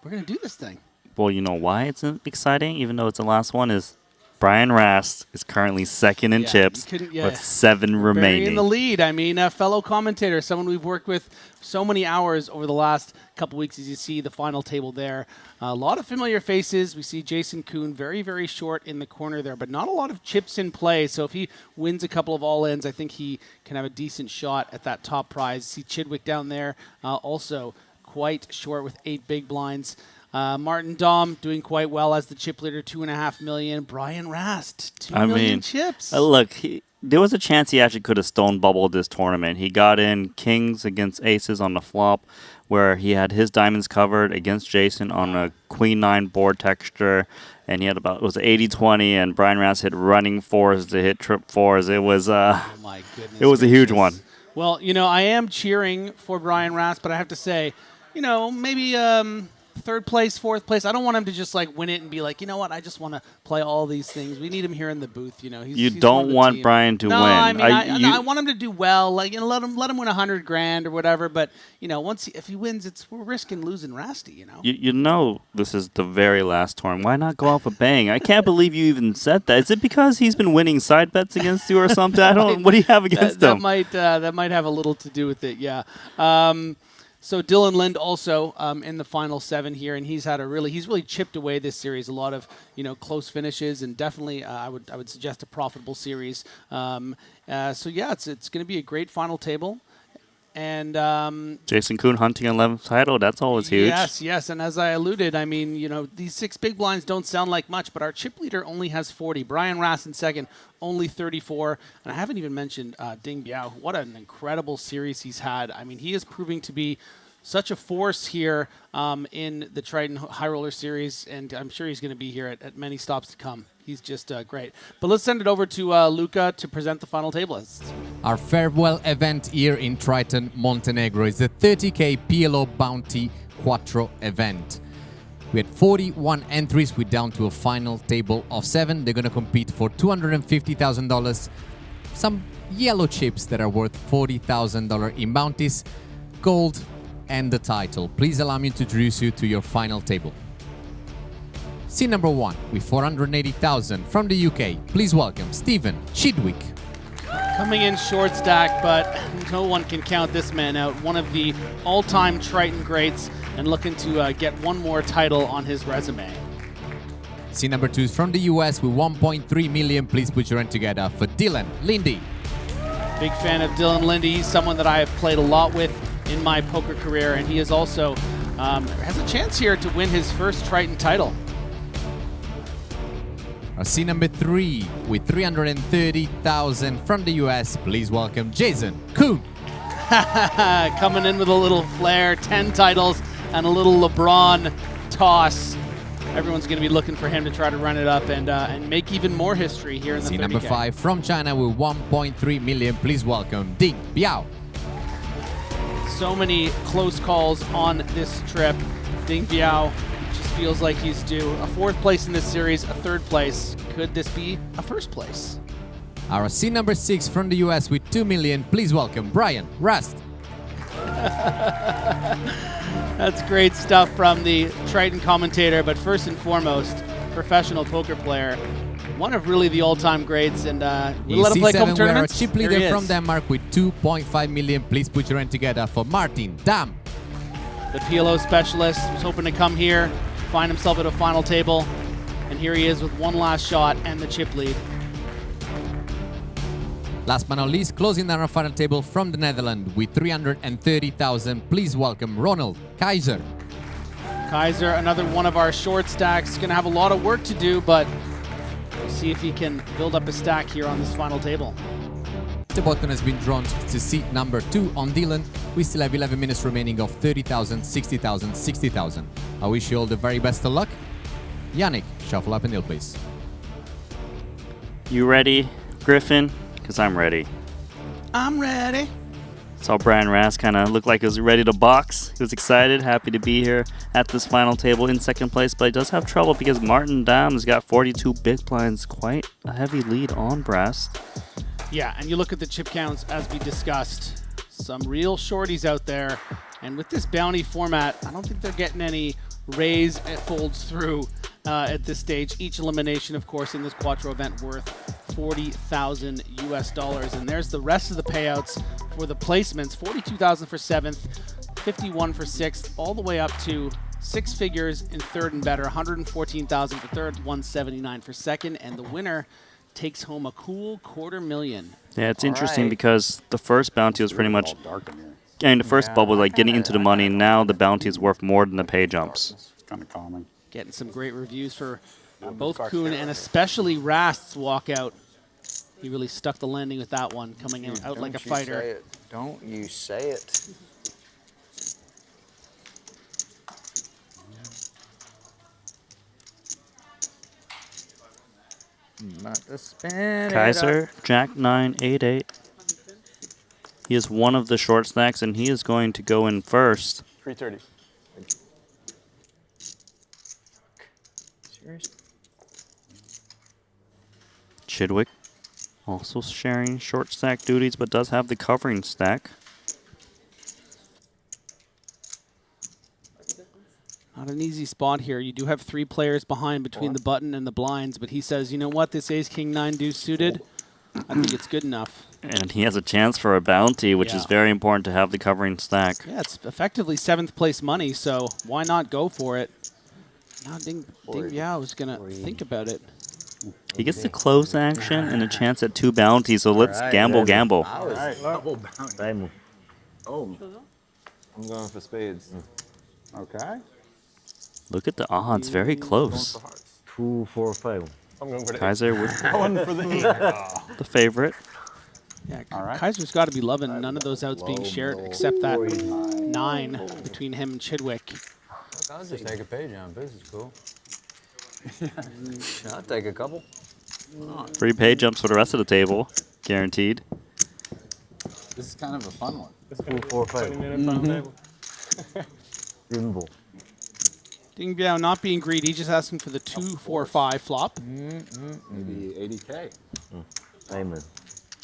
We're going to do this thing. Well, you know why it's exciting, even though it's the last one, is Brian Rast is currently second in chips with 7 remaining. In the lead. I mean, a fellow commentator, someone we've worked with so many hours over the last couple weeks, as you see the final table there. A lot of familiar faces. We see Jason Kuhn very, very short in the corner there, but not a lot of chips in play. So if he wins a couple of all-ins, I think he can have a decent shot at that top prize. See Chidwick down there, also quite short with 8 big blinds. Martin Dom doing quite well as the chip leader, 2.5 million. Brian Rast, 2 million chips. Look, there was a chance he actually could have stone bubbled this tournament. He got in kings against aces on the flop, where he had his diamonds covered against Jason on a queen 9 board texture, and he had about, it was 80-20, and Brian Rast hit running 4s to hit trip 4s. It was oh my goodness, it was a huge one. Well, you know, I am cheering for Brian Rast, but I have to say, you know, maybe third place, fourth place. I don't want him to just like win it and be like, you know what? I just want to play all these things. We need him here in the booth. You know, he's don't want team. Brian to no, win. I mean, I want him to do well. Like, you know, let him win $100,000 or whatever. But you know, if he wins, we're risking losing Rasty. You know. You know this is the very last turn. Why not go off a bang? I can't believe you even said that. Is it because he's been winning side bets against you or something? I don't. What do you have against him? That might have a little to do with it. Yeah. So Dylan Lind also in the final 7 here, and he's really chipped away this series. A lot of close finishes, and definitely I would suggest a profitable series. So yeah, it's going to be a great final table. And Jason Kuhn hunting 11th title, that's always huge. Yes, and as I alluded, I mean, these 6 big blinds don't sound like much, but our chip leader only has 40. Brian Rast in second, only 34. And I haven't even mentioned Ding Biao. What an incredible series he's had. I mean, he is proving to be such a force here in the Triton High Roller Series, and I'm sure he's going to be here at many stops to come. He's just great. But let's send it over to Luca to present the final table lists. Our farewell event here in Triton, Montenegro is the 30K PLO Bounty Quattro event. We had 41 entries. We're down to a final table of 7. They're going to compete for $250,000. Some yellow chips that are worth $40,000 in bounties, gold, and the title. Please allow me to introduce you to your final table. Scene number 1 with 480,000 from the UK. Please welcome Stephen Chidwick. Coming in short stack, but no one can count this man out. One of the all-time Triton greats, and looking to get one more title on his resume. Scene number 2 is from the US with 1.3 million. Please put your hand together for Dylan Lindy. Big fan of Dylan Lindy. He's someone that I have played a lot with in my poker career, and he is also has a chance here to win his first Triton title. Scene number 3 with 330,000 from the US. Please welcome Jason Kuhn. Coming in with a little flair, 10 titles and a little LeBron toss. Everyone's going to be looking for him to try to run it up and make even more history here in the 30K. Scene number 5 from China with 1.3 million. Please welcome Ding Biao. So many close calls on this trip. Ding Biao just feels like he's due. A 4th place in this series, a 3rd place. Could this be a 1st place? Our scene number 6 from the US with 2 million. Please welcome Brian Rast. That's great stuff from the Triton commentator, but first and foremost, professional poker player. One of really the all-time greats, and we'll let him play a couple tournaments. We are a chip leader from Denmark with 2.5 million. Please put your hand together for Martin Dam. The PLO specialist was hoping to come here, find himself at a final table, and here he is with one last shot and the chip lead. Last but not least, closing down our final table from the Netherlands with 330,000. Please welcome Ronald Kaiser. Kaiser, another one of our short stacks, going to have a lot of work to do, but we'll see if he can build up a stack here on this final table. The button has been drawn to seat number 2 on Dylan. We still have 11 minutes remaining of 30,000, 60,000, 60,000. I wish you all the very best of luck. Yannick, shuffle up and deal, please. You ready, Griffin? Because I'm ready. I'm ready. Saw Brian Rast kind of look like he was ready to box. He was excited, happy to be here at this final table in 2nd place, but he does have trouble because Martin Dam has got 42 big blinds, quite a heavy lead on Rast. Yeah, and you look at the chip counts as we discussed. Some real shorties out there, and with this bounty format, I don't think they're getting any raise folds through at this stage. Each elimination, of course, in this Quattro event worth $40,000 US, and there's the rest of the payouts for the placements: 42,000 for 7th, 51 for 6th, all the way up to 6 figures in 3rd and better, 114,000 for 3rd, 179 for 2nd, and the winner takes home a cool $250,000. Yeah, it's interesting because the first bounty was pretty much, and the first bubble, like getting into the money. Now the bounty is worth more than the pay jumps. It's kind of calming. Getting some great reviews for both Kuhn and especially Rast's walkout. He really stuck the landing with that one, coming out like a fighter. Don't you say it. About to spin Kaiser, Jack 9, 8, 8. He is one of the short stacks, and he is going to go in first. 330. Chidwick also sharing short stack duties, but does have the covering stack. Not an easy spot here. You do have 3 players behind between the button and the blinds, but he says, you know what, this ace king 9 deuce suited, I think it's good enough. And he has a chance for a bounty, which is very important to have the covering stack. Yeah, it's effectively 7th place money, so why not go for it? Now Ding Biao is going to think about it. He gets the close action and a chance at 2 bounties, so let's gamble. Double bounty. Oh. I'm going for spades. Okay. Look at the odds, very close. 2, 4, 5. I'm going for the Kaiser with Going for the favorite. Yeah, Kaiser's got to be loving none of those outs being shared except that 9 between him and Chidwick. I'll just take a page on. This is cool. I'll take a couple. Free pay jumps for the rest of the table, guaranteed. This is kind of a fun one. 2, 4, 5. Beautiful. Ding Biao not being greedy, just asking for the 2, 4, 5 flop. Maybe 80K. Diamond.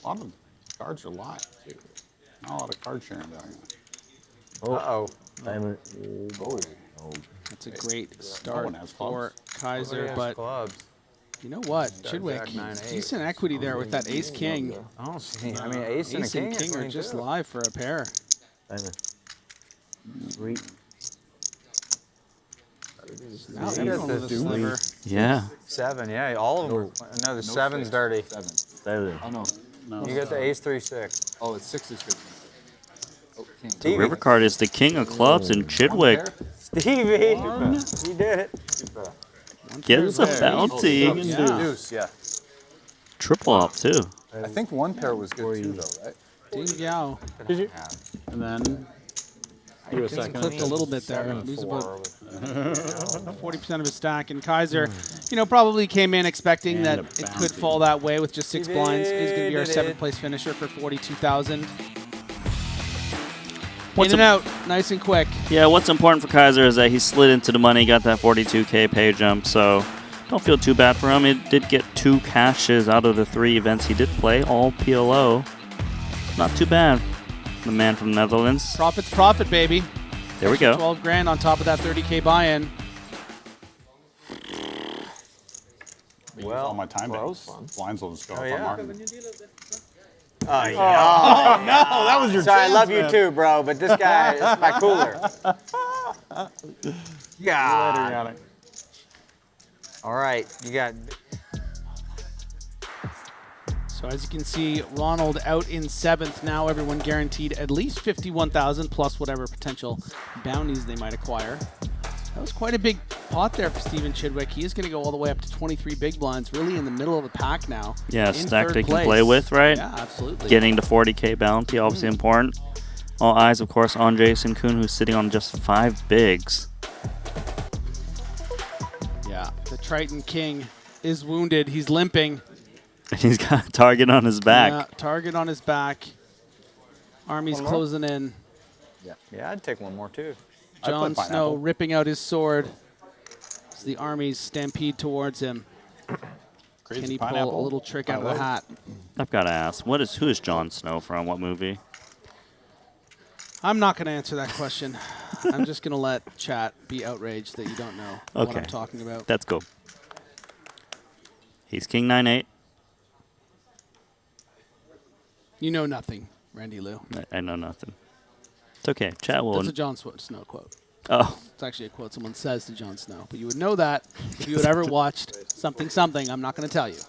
A lot of cards are live, too. Not a lot of card sharing going on. Uh-oh. Diamond. Oh. That's a great start has for Kaiser, but clubs. you know what, Jack, Chidwick, 9, 8. decent equity there with that ace king. I don't see. I mean, ace and a king are just live for a pair. Diamond. 3. Now everyone with a sliver. Yeah. 7, yeah, all of them. No, the 7's dirty. 7. Oh, no. You got the ace 3, 6. Oh, it's 6 is good. Oh, king. The river card is the king of clubs and Chidwick Stevie, he did it. gets a bounty. Yeah. Triple up too. I think 1 pair was good too, though, right? Ding Biao. Did you? And then do a second. Clipped a little bit there. Lose about 40% of his stack. And Kaiser, you know, probably came in expecting that it could fall that way with just 6 blinds. He's going to be our 7th place finisher for 42,000. In and out, nice and quick. Yeah, what's important for Kaiser is that he slid into the money, got that 42K pay jump, so don't feel too bad for him. It did get 2 cashes out of the 3 events he did play, all PLO. Not too bad. The man from the Netherlands. Profit's profit, baby. There we go. 12 grand on top of that 30K buy-in. Well, all my time banks. Blinds will just go up on market. Oh, yeah. Oh, no, that was your chance, I love you too, bro, but this guy is my cooler. Yeah. All right, you got. So as you can see, Ronald out in 7th. Now everyone guaranteed at least 51,000 plus whatever potential bounties they might acquire. That was quite a big pot there for Steven Chidwick. He is going to go all the way up to 23 big blinds, really in the middle of the pack now. Yeah, stack they can play with, right? Yeah, absolutely. Getting the 40K bounty, obviously important. All eyes, of course, on Jason Kuhn, who's sitting on just 5 bigs. Yeah, the Triton King is wounded. He's limping. And he's got a target on his back. Yeah, target on his back. Army's closing in. Yeah, I'd take one more too. Jon Snow ripping out his sword as the armies stampede towards him. Can he pull a little trick out of the hat? I've got to ask, who is Jon Snow from? What movie? I'm not going to answer that question. I'm just going to let chat be outraged that you don't know what I'm talking about. That's cool. He's King 9-8. You know nothing, Randy Lou. I know nothing. It's okay. Chat will. That's a Jon Snow quote. Oh. It's actually a quote someone says to Jon Snow. But you would know that if you had ever watched something. I'm not going to tell you.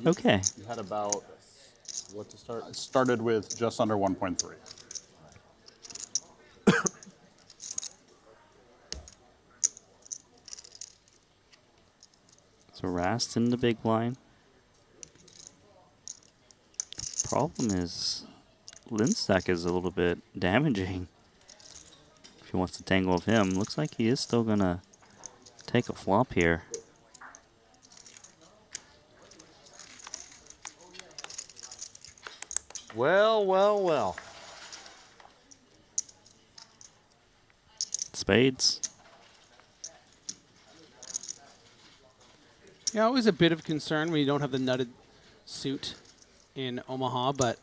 Okay. You had about, what to start? I started with just under 1.3. So Rast in the big blind. The problem is Lindstack is a little bit damaging. If he wants to tangle with him, looks like he is still gonna take a flop here. Well, well, well. Spades. Yeah, always a bit of concern when you don't have the nutted suit in Omaha, but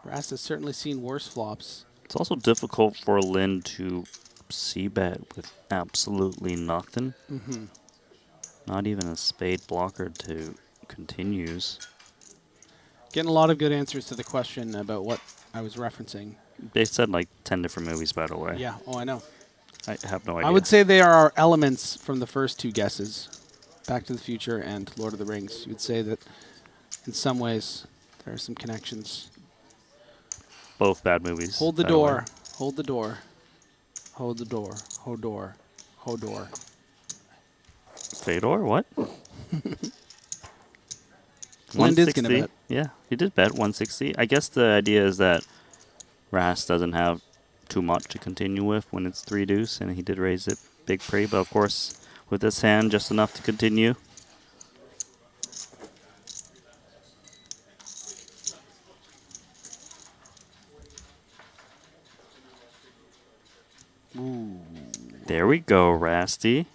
Rast has certainly seen worse flops. It's also difficult for Lin to c-bet with absolutely nothing. Mhm. Not even a spade blocker to continues. Getting a lot of good answers to the question about what I was referencing. They said like 10 different movies, by the way. Yeah, oh, I know. I have no idea. I would say they are elements from the first two guesses, Back to the Future and Lord of the Rings. You would say that in some ways there are some connections. Both bad movies. Hold the by way. door. Hold the door. Hold the door. Hodor. Hodor. Fedor, what? Lin is gonna bet. Yeah, he did bet 160. I guess the idea is that Rast doesn't have too much to continue with when it's 3 deuce, and he did raise it big pre, but of course, with this hand, just enough to continue. Ooh. There we go, Rasty.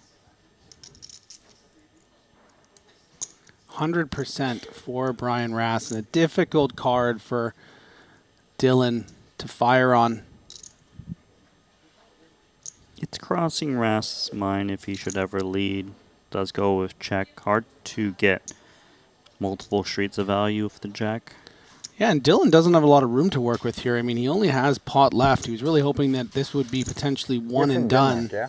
100% for Brian Rast, and a difficult card for Dylan to fire on. It's crossing Rast's mind if he should ever lead. Does go with check. Hard to get multiple streets of value with the jack. Yeah, and Dylan doesn't have a lot of room to work with here. I mean, he only has pot left. He was really hoping that this would be potentially one and done. Yeah.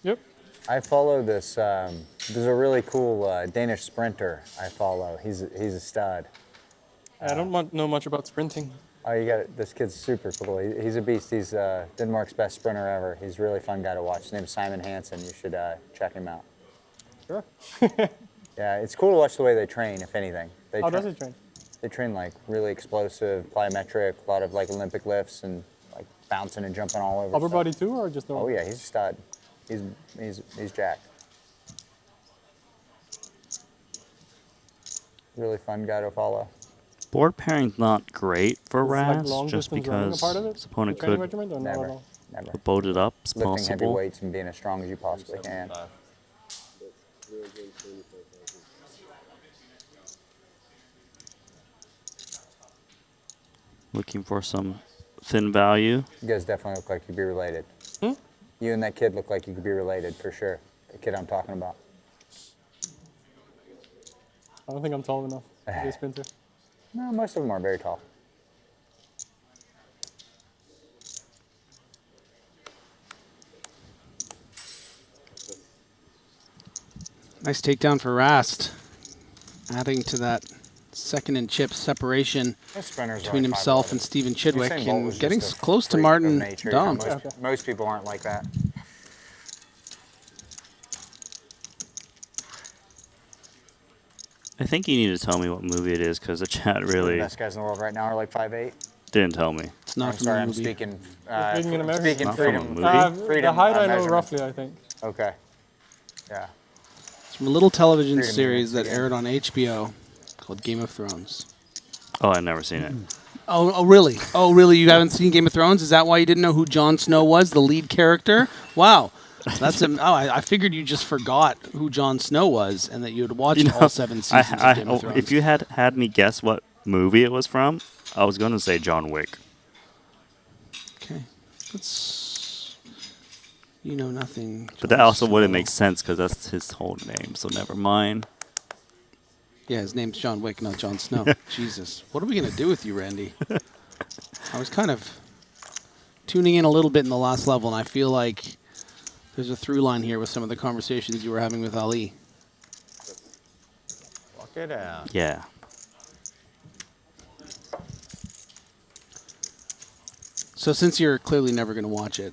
Yep. I follow this. There's a really cool Danish sprinter I follow. He's a stud. I don't know much about sprinting. Oh, you got it. This kid's super cool. He's a beast. He's Denmark's best sprinter ever. He's a really fun guy to watch. His name's Simon Hansen. You should check him out. Sure. Yeah, it's cool to watch the way they train, if anything. How does he train? They train like really explosive, plyometric, a lot of like Olympic lifts and like bouncing and jumping all over. Upper body too, or just normal? Oh yeah, he's a stud. He's jacked. Really fun guy to follow. Board pairing's not great for Is, like, Rast, long just distance running a because part of it? his opponent The training could regimen, or not at all? Never. boat it up as Lifting heavy possible. weights and being as strong as you possibly can. Looking for some thin value. You guys definitely look like you'd be related. You and that kid look like you could be related for sure. The kid I'm talking about. I don't think I'm tall enough to be a sprinter. No, most of them are very tall. Nice takedown for Rast, adding to that second and chip separation between himself and Stephen Chidwick, and getting close to Martin Dom. Most people aren't like that. I think you need to tell me what movie it is, because the chat really The best guys in the world right now are like 5'8". didn't tell me. It's not I'm from sorry, the I'm movie. speaking. Speaking in American? Speaking Not from a freedom. movie? Freedom. The height I know measurement. roughly, I think. Okay. Yeah. It's from a little television Freedom series that units, aired on HBO called Game of Thrones. Oh, I've never seen it. Oh, really? Oh, really? You haven't seen Game of Thrones? Is that why you didn't know who Jon Snow was, the lead character? Wow. That's I figured you just forgot who Jon Snow was and that you had watched all 7 seasons of Game of Thrones. If you had me guess what movie it was from, I was going to say John Wick. Okay. That's... You know nothing. But that also wouldn't make sense because that's his whole name, so never mind. Yeah, his name's John Wick, not Jon Snow. Jesus. What are we going to do with you, Randy? I was kind of tuning in a little bit in the last level, and I feel like there's a through line here with some of the conversations you were having with Ali. Walk it out. Yeah. So since you're clearly never going to watch it,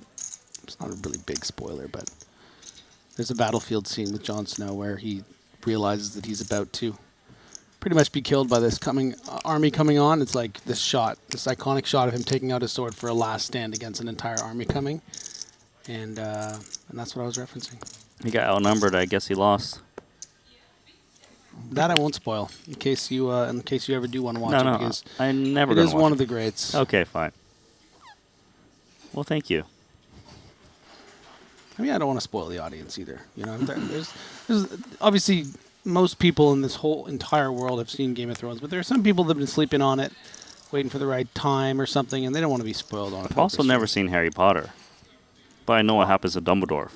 it's not a really big spoiler, but there's a battlefield scene with Jon Snow where he realizes that he's about to pretty much be killed by this army coming on. It's like this shot, this iconic shot of him taking out his sword for a last stand against an entire army coming. And that's what I was referencing. He got outnumbered. I guess he lost. That I won't spoil in case you ever do want to watch it. No, Because I'm never it going is to watch one it. of the greats. Okay, fine. Well, thank you. I mean, I don't want to spoil the audience either. You know, there's obviously most people in this whole entire world have seen Game of Thrones, but there are some people that have been sleeping on it, waiting for the right time or something, and they don't want to be spoiled on it. I've also never seen Harry Potter, but I know what happens to Dumbledore.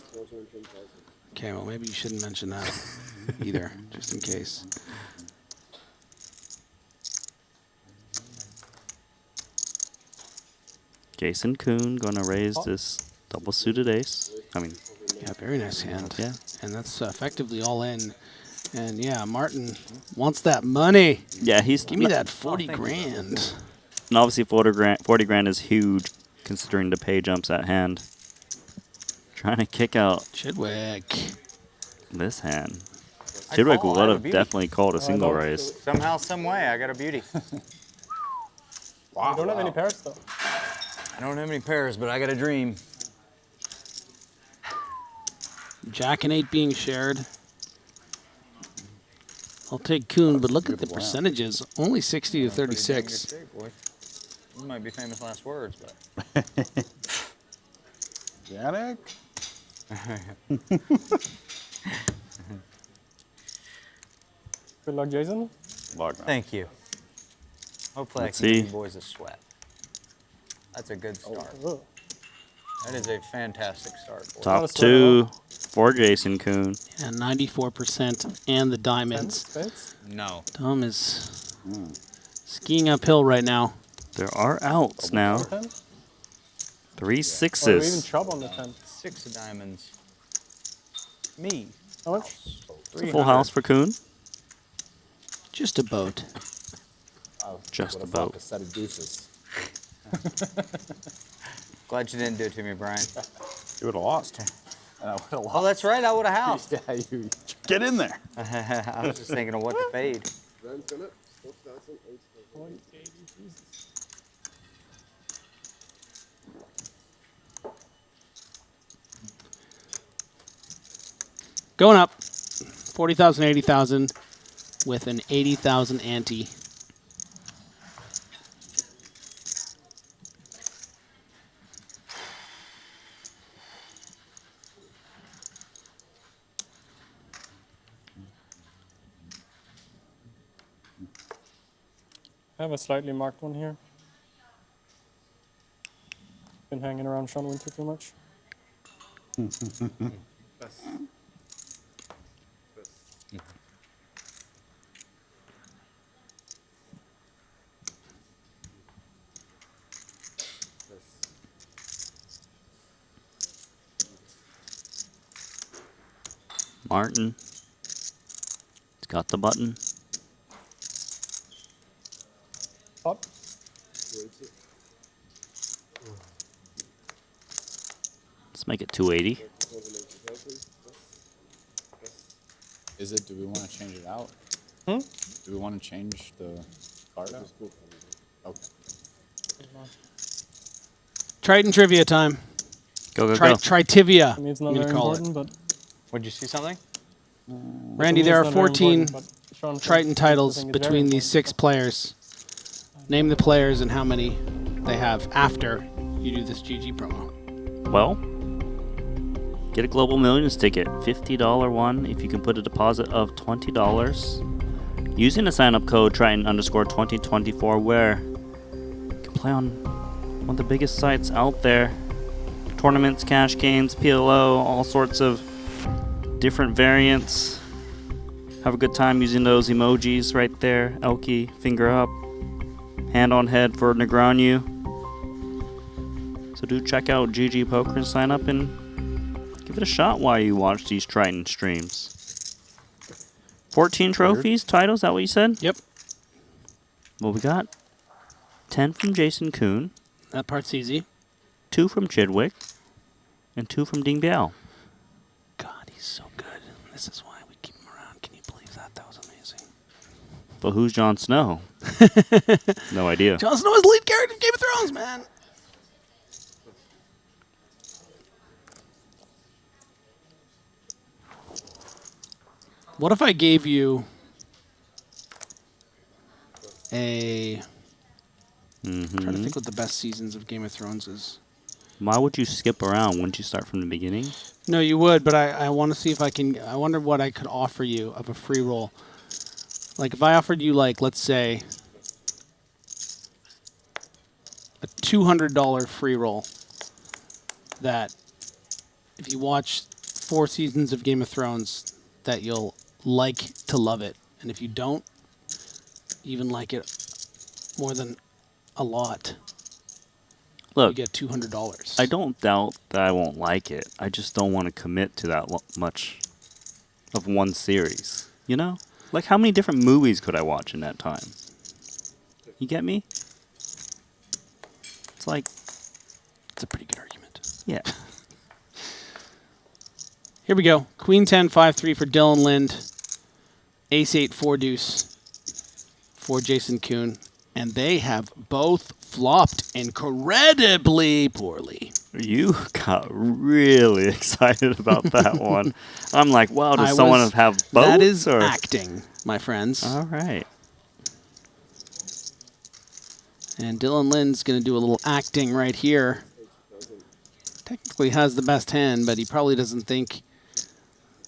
Okay, well, maybe you shouldn't mention that either, just in case. Jason Kuhn gonna raise this double suited ace. I mean, yeah, very nice hand. Yeah, and that's effectively all in. And yeah, Martin wants that money. Yeah, give me that 40 grand. And obviously 40 grand is huge considering the pay jumps at hand. Trying to kick out Chidwick. This hand. Chidwick would have definitely called a single raise. Somehow, some way, I got a beauty. Wow. You don't have any pairs though. I don't have any pairs, but I got a dream. Jack and 8 being shared. I'll take Kuhn, but look at the percentages. Only 60 to 36. You might be famous last words, but. Janik? Good luck, Jason. Thank you. Hopefully Let's I can see. give you boys a sweat. That's a good start. That is a fantastic start. Boys. Top 2 for Jason Kuhn. And 94% and the diamonds. No. Dom is skiing uphill right now. There are outs now. 3 Or even sixes. chub on the 10. 6 of diamonds. Me. How much? It's a full house for Kuhn. Just a boat. Just a boat. A set of deuces. Glad you didn't do it to me, Brian. You would have lost. And I would have lost. Oh, that's right. I would have housed. Yeah, you. Get in there. I was just thinking of what to fade. Going up. 40,000, 80,000 with an 80,000 ante. I have a slightly marked one here. Been hanging around Sean Winter too much. Martin. He's got the button. Up. Let's make it 280. Is it? Do we want to change it out? Hmm? Do we want to change the card out? Okay. Triton trivia time. Go, go, go. Tritivia. I mean, it's I'm not gonna very call it. important, but Would you see something? Randy, To me, there it's are not very 14 important, but Sean Triton thinks titles it's very between these 6 players. Name the players and how many they have after you do this GG promo. Well, get a Global Millions ticket. $50 one if you can put a deposit of $20. Using the sign-up code Triton_2024 where you can play on one of the biggest sites out there. Tournaments, cash games, PLO, all sorts of different variants. Have a good time using those emojis right there. Elky, finger up, hand on head for Negreanu. So do check out GG Poker and sign up and give it a shot while you watch these Triton streams. 14 trophies, titles, is that what you said? Yep. Well, we got 10 from Jason Kuhn. That part's easy. 2 from Chidwick. And 2 from Ding Biao. God, he's so good. This is why we keep him around. Can you believe that? That was amazing. But who's Jon Snow? No idea. Jon Snow is the lead character in Game of Thrones, man. What if I gave you a... I'm trying to think what the best seasons of Game of Thrones is. Why would you skip around? Wouldn't you start from the beginning? No, you would, but I want to see if I can. I wonder what I could offer you of a free roll. Like if I offered you, like, let's say, a $200 free roll that if you watch 4 seasons of Game of Thrones, that you'll like to love it. And if you don't, even like it more than a lot, Look, you get $200. I don't doubt that I won't like it. I just don't want to commit to that much of one series. You know? Like, how many different movies could I watch in that time? You get me? It's like... It's a pretty good argument. Yeah. Here we go. Queen 10, 5-3 for Dylan Lind. Ace 8, 4 deuce for Jason Kuhn. And they have both flopped incredibly poorly. You got really excited about that one. I'm like, wow, does someone have both? That is acting, my friends. All right. And Dylan Lind's going to do a little acting right here. Technically has the best hand, but he probably doesn't think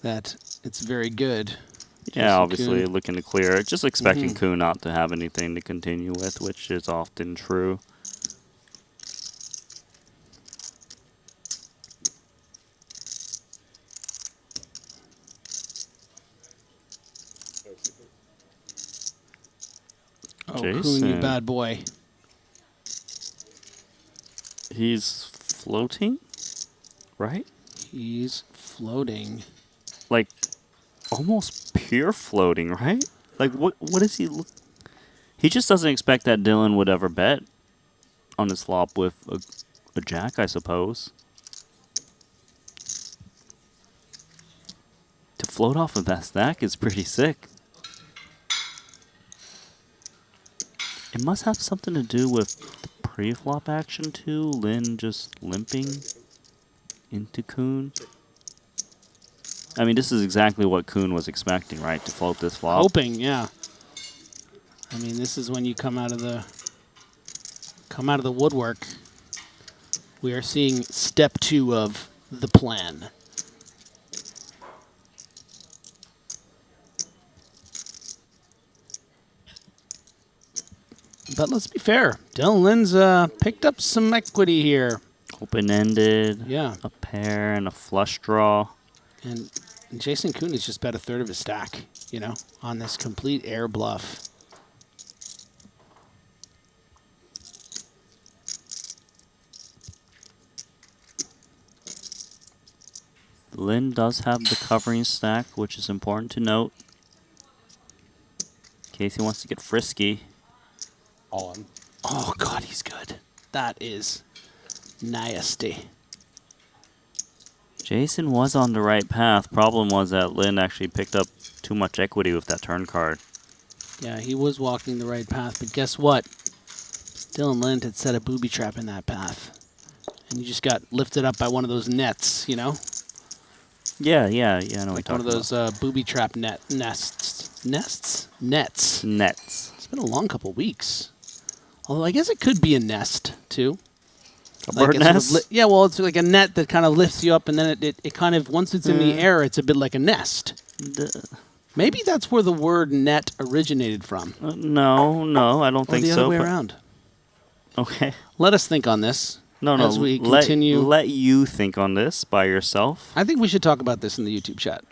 that it's very good. Yeah, Jason obviously Kuhn. looking to clear it. Just expecting Kuhn not to have anything to continue with, which is often true. Oh, Jason. Kuhn, you bad boy. He's floating, right? He's floating. Like, almost pure floating, right? Like, what is he... He just doesn't expect that Dylan would ever bet on his flop with a jack, I suppose. To float off of that stack is pretty sick. It must have something to do with the pre-flop action, too. Lin just limping into Kuhn. I mean, this is exactly what Kuhn was expecting, right? To float this flop. Hoping, yeah. I mean, this is when you come out of the woodwork. We are seeing step 2 of the plan. But let's be fair. Dylan Lin's picked up some equity here. Open-ended. Yeah. A pair and a flush draw. And Jason Kuhn has just bet a third of his stack, you know, on this complete air bluff. Lin does have the covering stack, which is important to note. In case he wants to get frisky. All in. Oh, God, he's good. That is nasty. Jason was on the right path. Problem was that Lin actually picked up too much equity with that turn card. Yeah, he was walking the right path, but guess what? Dylan Lind had set a booby trap in that path. And you just got lifted up by one of those nets, you know? Yeah, I know what you're Like one talking of those booby trap nests. Nets? Nets. Nets. It's been a long couple weeks. Although I guess it could be a nest, too. A Like bird sort of nest? yeah, well, it's like a net that kind of lifts you up, and then it kind of, once it's in the air, it's a bit like a nest. Maybe that's where the word net originated from. No, I don't think so. Or the other way but- around. Okay. Let us think on this. No, as we continue. Let you think on this by yourself. I think we should talk about this in the YouTube chat.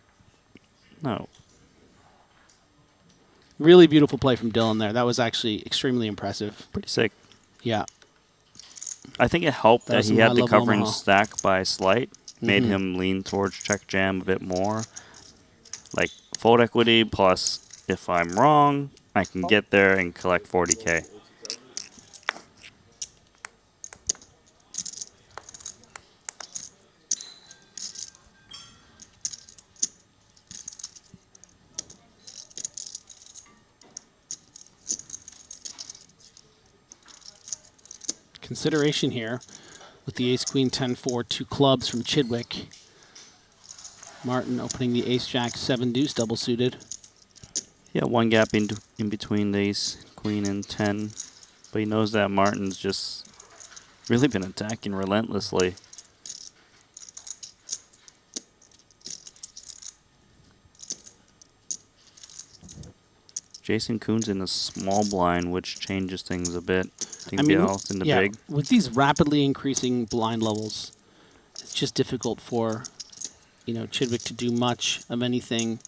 No. Really beautiful play from Dylan there. That was actually extremely impressive. Pretty sick. Yeah. I think it helped That that was he some had the high-level covering Omaha. stack by a slight. Made Mhm. him lean towards check jam a bit more. Like, fold equity plus if I'm wrong, I can get there and collect 40K. Consideration here with the ace, queen, 10-4, 2 clubs from Chidwick. Martin opening the ace, jack, 7 deuce, double suited. Yeah, one gap in between the ace, queen, and 10. But he knows that Martin's just Really been attacking relentlessly. Jason Kuhn's in a small blind, which changes things a bit. I mean, in the yeah, big. with these rapidly increasing blind levels, it's just difficult for, Chidwick to do much of anything.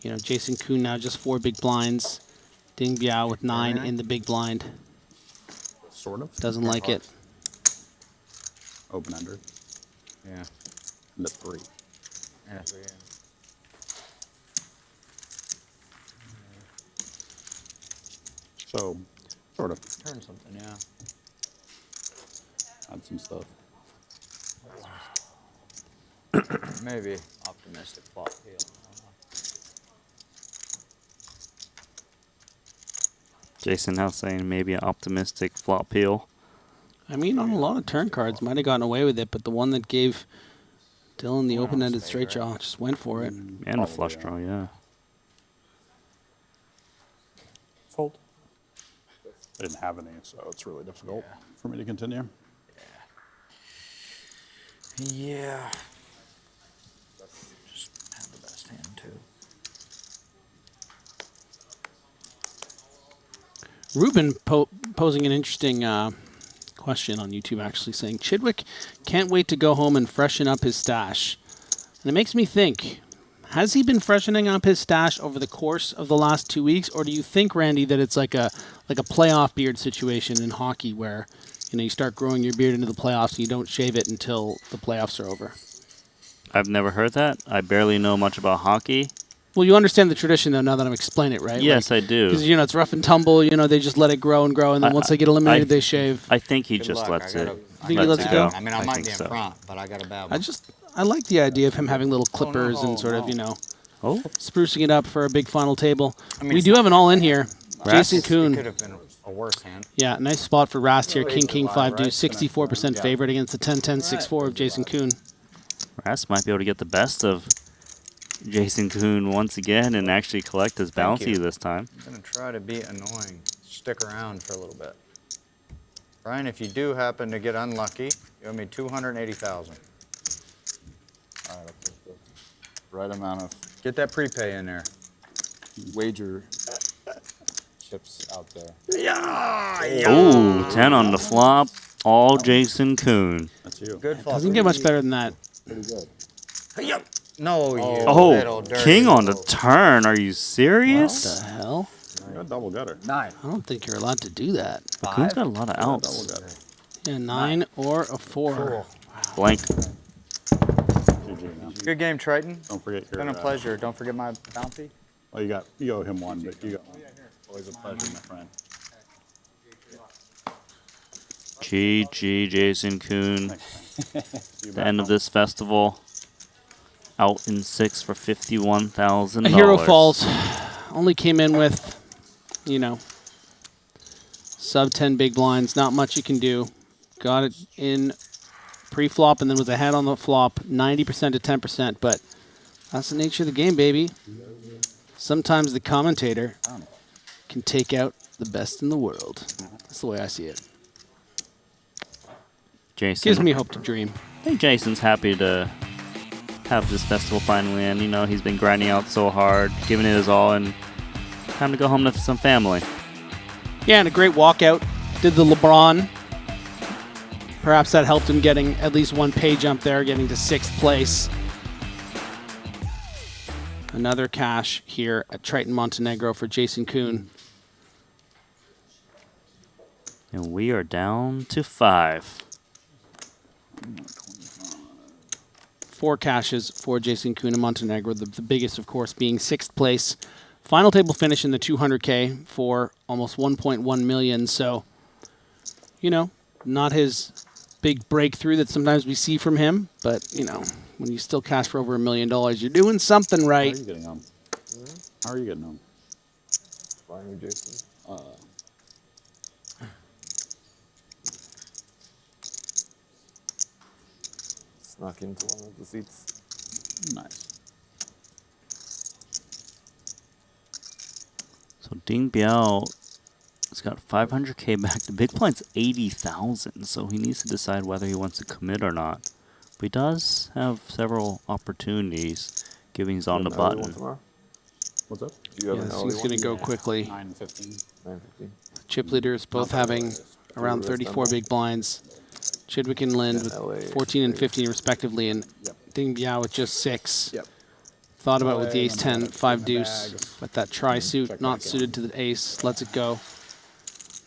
Jason Kuhn now just 4 big blinds. Ding Biao with 9 in the big blind. Sort of. Doesn't like it. Open ender. Yeah. And a 3. Yeah. So, sort of. Turn something, yeah. Add some stuff. Maybe optimistic flop heel. Jason now saying maybe an optimistic flop peel. I mean, on a lot of turn cards, might have gotten away with it, but the one that gave Dylan the open-ended straight draw just went for it. And a flush draw, yeah. Fold. I didn't have any, so it's really difficult for me to continue. Yeah. Just have the best hand, too. Ruben posing an interesting question on YouTube, actually, saying, Chidwick can't wait to go home and freshen up his stash. And it makes me think, has he been freshening up his stash over the course of the last 2 weeks, or do you think, Randy, that it's like a playoff beard situation in hockey where you start growing your beard into the playoffs and you don't shave it until the playoffs are over? I've never heard that. I barely know much about hockey. Well, you understand the tradition, though, now that I'm explaining it, right? Yes, I do. Because, it's rough and tumble. They just let it grow and grow, and then once they get eliminated, they shave. I think he just lets it. Think he lets it go? I mean, I might be in front, but I got a bad one. I like the idea of him having little clippers and sort of, sprucing it up for a big final table. I mean, we do have an all in here. Jason It Kuhn. could have been a worse hand. Yeah, nice spot for Rast here. King, 5 deuce, 64% favorite against the 10-10, 6-4 of Jason Kuhn. Rast might be able to get the best of Jason Kuhn once again and actually collect his bounty this time. I'm going to try to be annoying. Stick around for a little bit. Brian, if you do happen to get unlucky, you owe me $280,000. All right, I'll put the right amount of Get that prepay in there. wager chips out there. Ooh, 10 on the flop. All Jason Kuhn. That's you. Good flop. Doesn't get much better than that. Pretty good. No, you Oh, king on the turn. Are you serious? What the hell? You got double gutter. 9. I don't think you're allowed to do that. Kuhn's got a lot of Double outs. gutter. Yeah, 9 or a 4. Blank. GG now. Good game, Triton. Don't forget It's your. been a pleasure. Don't forget my bounty. Well, you owe him one, but you got one. Always a pleasure, my friend. GG, Jason Kuhn. The end of this festival. Out in 6 for $51,000. A hero falls. Only came in with, sub 10 big blinds. Not much you can do. Got it in pre-flop and then was ahead on the flop, 90% to 10%. But that's the nature of the game, baby. Sometimes the commentator can take out the best in the world. That's the way I see it. Jason. Gives me hope to dream. I think Jason's happy to have this festival finally end. He's been grinding out so hard, giving it his all, and time to go home to some family. Yeah, and a great walkout. Did the LeBron. Perhaps that helped him getting at least one pay jump there, getting to 6th place. Another cash here at Triton, Montenegro for Jason Kuhn. And we are down to 5. 4 caches for Jason Kuhn in Montenegro, the biggest, of course, being 6th place. Final table finish in the 200K for almost 1.1 million. So, not his big breakthrough that sometimes we see from him, but, when you still cash for over $1 million, you're doing something right. How are you getting home? How are you getting home? Flying with Jason. Snuck into one of the seats. Nice. So Ding Biao He's got 500K back. The big blind's 80,000, so he needs to decide whether he wants to commit or not. But he does have several opportunities, given he's on the button. What's up? Yeah, this thing's going to go quickly. 9:15. Chip leaders both having around 34 big blinds. Chidwick and Lind with 14 and 15 respectively, and Ding Biao with just 6. Thought about with the ace 10, 5 deuce, but that tri-suit not suited to the ace, lets it go.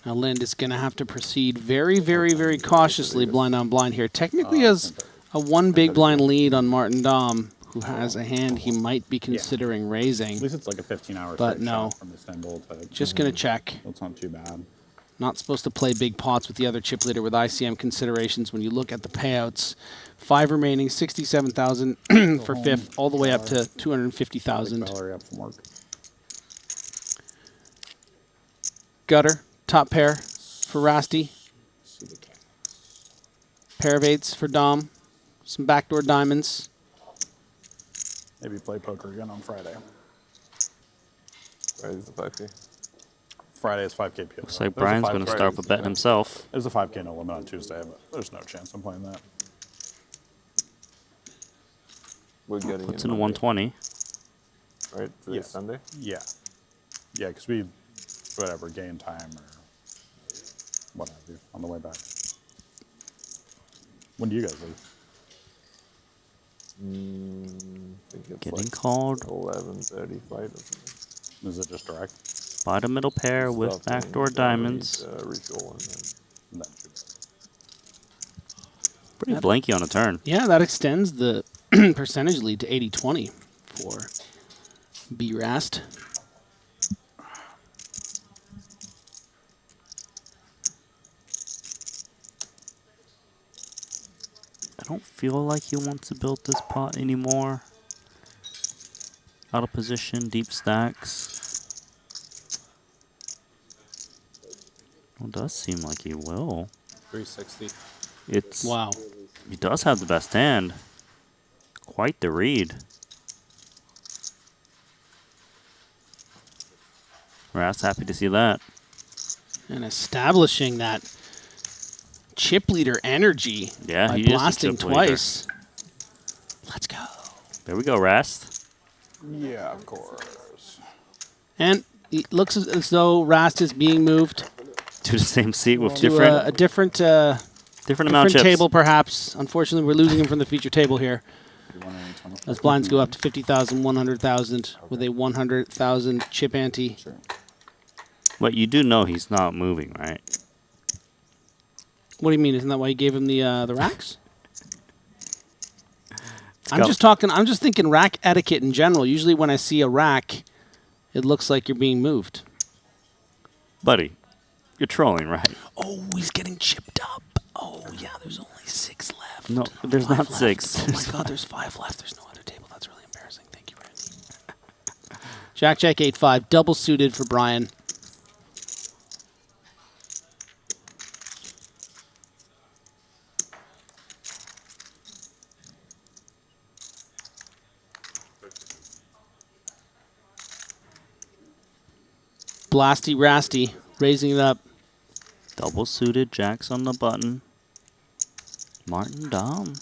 Now Lind is going to have to proceed very, very, very cautiously blind on blind here. Technically has a 1 big blind lead on Martin Dom, who has a hand he might be considering raising. At least it's like a 15-hour but straight no, shot from Istanbul type. just going to check. That's not too bad. Not supposed to play big pots with the other chip leader with ICM considerations when you look at the payouts. 5 remaining, 67,000 for 5th, all the way up to 250,000. Gutter, top pair for Rasty. Pair of 8s for Dom. Some backdoor diamonds. Maybe play poker again on Friday. Friday's the 5K. Friday is 5K PLO. Looks like Brian's going to start with betting himself. There's a 5K no limit on Tuesday, but there's no chance I'm playing that. We're getting Puts in 120. Right? For this Sunday? Yeah. Yeah, because we, whatever, gain time or what have you on the way back. When do you guys leave? I think it's Getting like called. 11:30 flight or something. Is it just direct? Bottom middle pair with Stuff backdoor and, diamonds. Refill and then Pretty blanky on the turn. Yeah, that extends the percentage lead to 80-20 for B-Rast. I don't feel like he wants to build this pot anymore. Out of position, deep stacks. Well, it does seem like he will. 360. It's wow. He does have the best hand. Quite the read. Rast happy to see that. And establishing that chip leader energy by he is a blasting chip leader. twice. Let's go. There we go, Rast. Yeah, of course. And it looks as though Rast is being moved to the same seat with to different a different amount of chips. table, perhaps. Unfortunately, we're losing him from the feature table here. As blinds go up to 50,000, 100,000 with a 100,000 chip ante. But you do know he's not moving, right? What do you mean? Isn't that why you gave him the racks? I'm just thinking rack etiquette in general. Usually when I see a rack, it looks like you're being moved. Buddy, you're trolling, right? Oh, he's getting chipped up. Oh, yeah, there's only 6 left. No, there's Five not left. 6. Oh, my God, there's 5 left. There's no other table. That's really embarrassing. Thank you, Randy. Jack, 8-5. Double suited for Brian. Blasty Rasty, raising it up. Double suited, Jacks on the button. Martin Dom.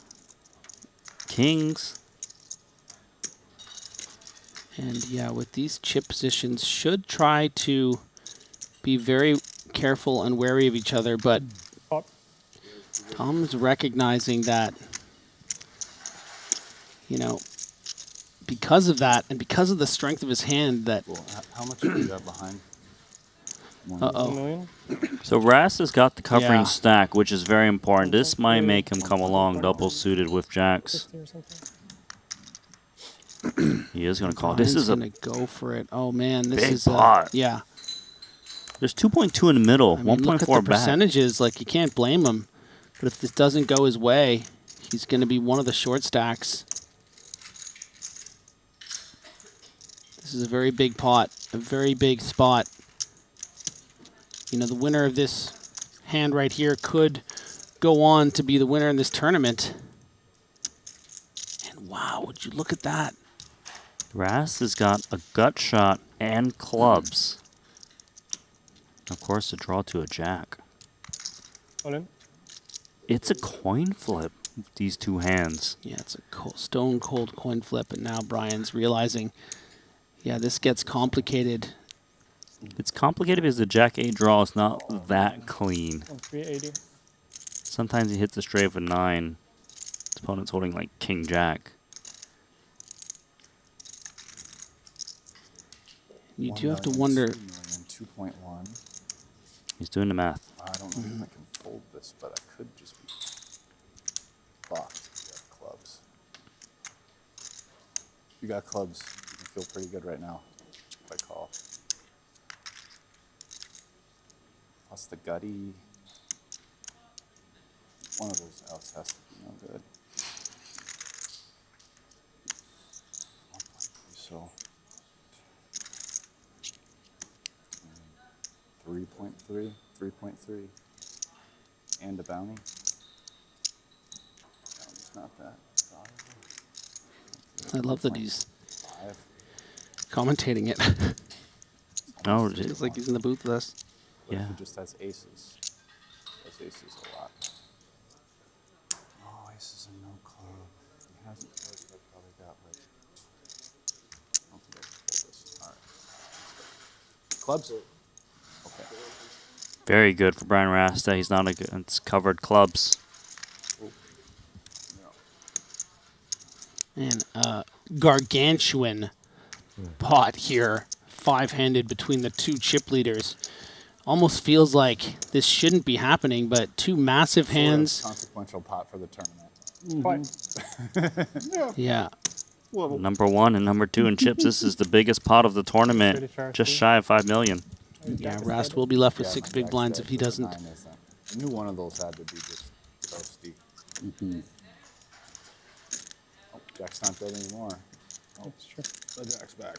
Kings. And yeah, with these chip positions, should try to be very careful and wary of each other, but Tom's recognizing that, you know, because of that and because of the strength of his hand that... How much have you got behind? Uh-oh. So Rast has got the covering Yeah. stack, which is very important. This might make him come along double suited with Jacks. He is going to call. This is a going to go for it. Oh, man. This big is pot. yeah. There's 2.2 in the middle, I mean, look at 1.4 the back. percentages. Like, you can't blame him. But if this doesn't go his way, he's going to be one of the short stacks. This is a very big pot, a very big spot. You know, the winner of this hand right here could go on to be the winner in this tournament. And wow, would you look at that? Rast has got a gut shot and clubs. Of course, a draw to a jack. All in. It's a coin flip, these two hands. Yeah, it's a stone cold coin flip, and now Brian's realizing, yeah, this gets complicated. It's complicated because the jack 8 draw is not that clean. 380. Sometimes he hits a straight of a 9. His opponent's holding like king jack. You do have to wonder. 2.1. He's doing the math. I don't know if I can fold this, but I could just be boxed. You got clubs. You got clubs. You can feel pretty good right now if I call. Plus the gutty. One of those outs has to be no good. So 3.3, 3.3, and a bounty. Bounty's not that valuable. I love that he's commentating it. Oh, it's like he's in the booth with us. What Yeah. if he just has aces? Has aces a lot. Oh, aces and no club. He hasn't played, so I've probably got like. I don't think I can fold this. All right. Clubs. Okay. Very good for Brian Rasta. He's not against covered clubs. And gargantuan pot here, 5-handed between the two chip leaders. Almost feels like this shouldn't be happening, but two massive hands. Consequential pot for the tournament. Yeah. Number 1 and number 2 in chips. This is the biggest pot of the tournament, just shy of 5 million. Yeah, Rast will be left with 6 big blinds if he doesn't. I knew one of those had to be just roasty. Oh, Jack's not dead anymore. Oh, That's true. The jack's back.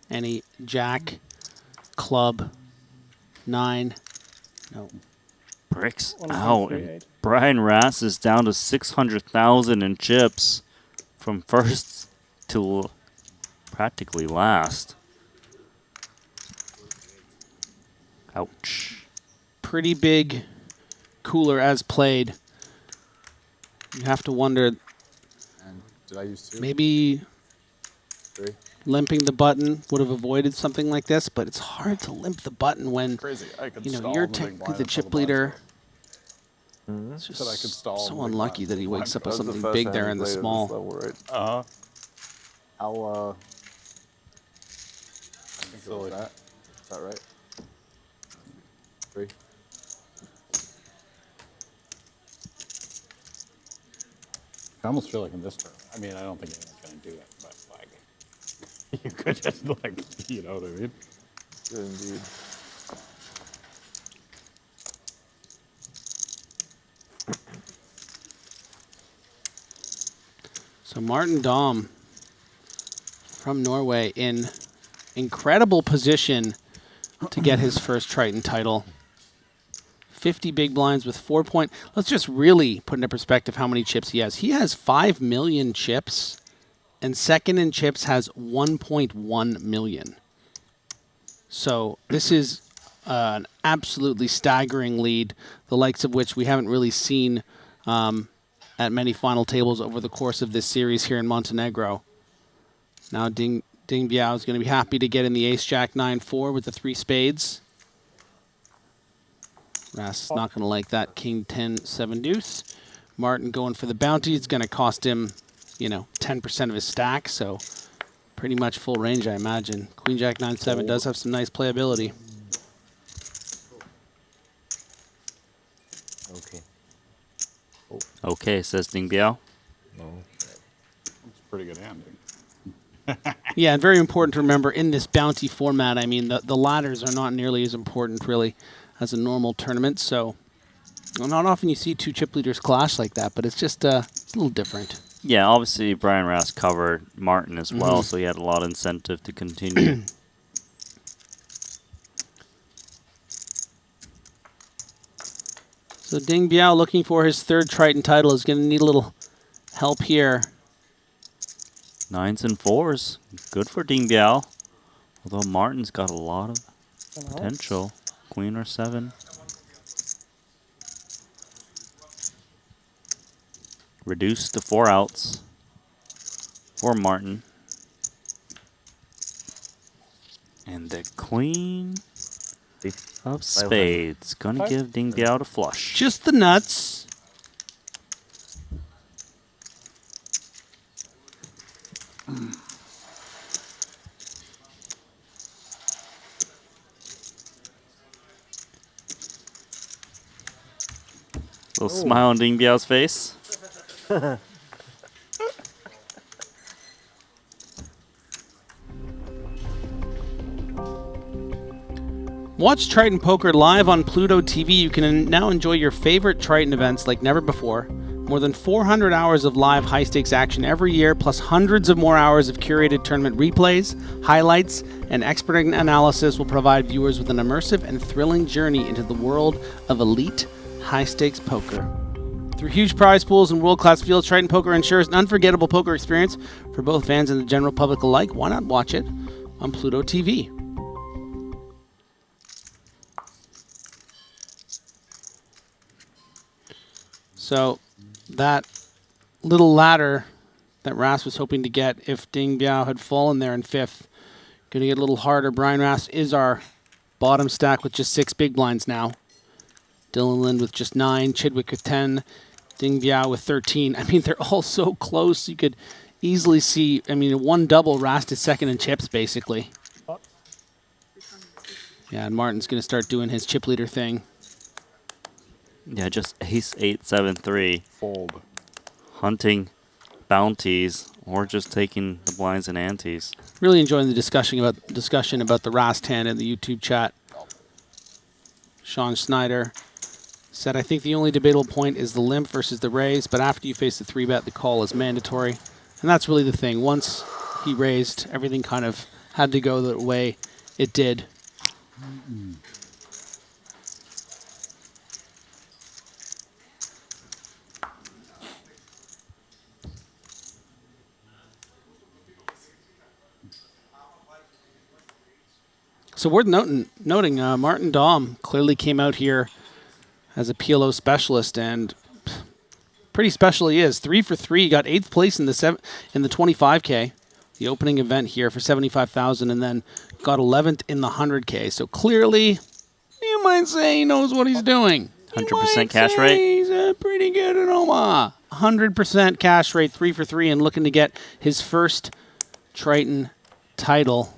Any jack, club, 9, no. Bricks out. And Brian Rass is down to 600,000 in chips from first to practically last. Ouch. Pretty big cooler as played. You have to wonder, And did I use 2? maybe 3? limping the button would have avoided something like this, but it's hard to limp the button when Crazy. I could you know stall you're the big technically blind the until chip the leader. It's just Said I could stall the so big unlucky blind. that he wakes up with That was the something first big time there I in the played at this small. level, right? Uh-huh. How, I think it was that. Is that right? 3? I almost feel like in this turn. I mean, I don't think anyone's going to do it, but like, you could just like, you know what I mean? Good indeed. So Martin Dahm from Norway in incredible position to get his first Triton title. 50 big blinds with 4 point. Let's just really put into perspective how many chips he has. He has 5 million chips, and second in chips has 1.1 million. So this is an absolutely staggering lead, the likes of which we haven't really seen at many final tables over the course of this series here in Montenegro. Now Ding Biao is going to be happy to get in the ace-jack 9-4 with the 3 spades. Ras is not going to like that king 10 7 deuce. Martin going for the bounty. It's going to cost him, 10% of his stack, so pretty much full range, I imagine. Queen jack 9-7 does have some nice playability. Okay. Okay, says Ding Biao. No. It's a pretty good hand, dude. Yeah, and very important to remember in this bounty format, I mean, the ladders are not nearly as important, really, as a normal tournament. So, not often you see two chip leaders clash like that, but it's just it's a little different. Yeah, obviously Brian Rass covered Martin as well, so he had a lot of incentive to continue. So Ding Biao, looking for his third Triton title, is going to need a little help here. 9s and 4s. Good for Ding Biao. Although Martin's got a lot of potential. Queen or 7. Reduced to 4 outs for Martin. And the queen of spades. Gonna give Ding Biao a flush. Just the nuts. Little smile on Ding Biao's face. Watch Triton Poker live on Pluto TV. You can now enjoy your favorite Triton events like never before. More than 400 hours of live high-stakes action every year, plus hundreds of more hours of curated tournament replays, highlights, and expert analysis will provide viewers with an immersive and thrilling journey into the world of elite high-stakes poker. Through huge prize pools and world-class fields, Triton Poker ensures an unforgettable poker experience for both fans and the general public alike. Why not watch it on Pluto TV? So that little ladder that Rast was hoping to get if Ding Biao had fallen there in 5th, going to get a little harder. Brian Rast is our bottom stack with just 6 big blinds now. Dylan Lind with just 9, Chidwick with 10, Ding Biao with 13. I mean, they're all so close. You could easily see, I mean, one double, Rast is second in chips, basically. Yeah, and Martin's going to start doing his chip leader thing. Yeah, just ace 8, 7, 3. Fold. Hunting bounties or just taking the blinds and antes. Really enjoying the discussion about the Rast hand in the YouTube chat. Sean Snyder said, I think the only debatable point is the limp versus the raise, but after you face the 3-bet, the call is mandatory. And that's really the thing. Once he raised, everything kind of had to go the way it did. So worth noting, Martin Daum clearly came out here as a PLO specialist, and pretty special he is. 3 for 3, got 8th place in the 25K, the opening event here for $75,000, and then got 11th in the 100K. So clearly, you might say he knows what he's doing. 100% cash rate. He's pretty good at Omaha. 100% cash rate, 3 for 3, and looking to get his first Triton title.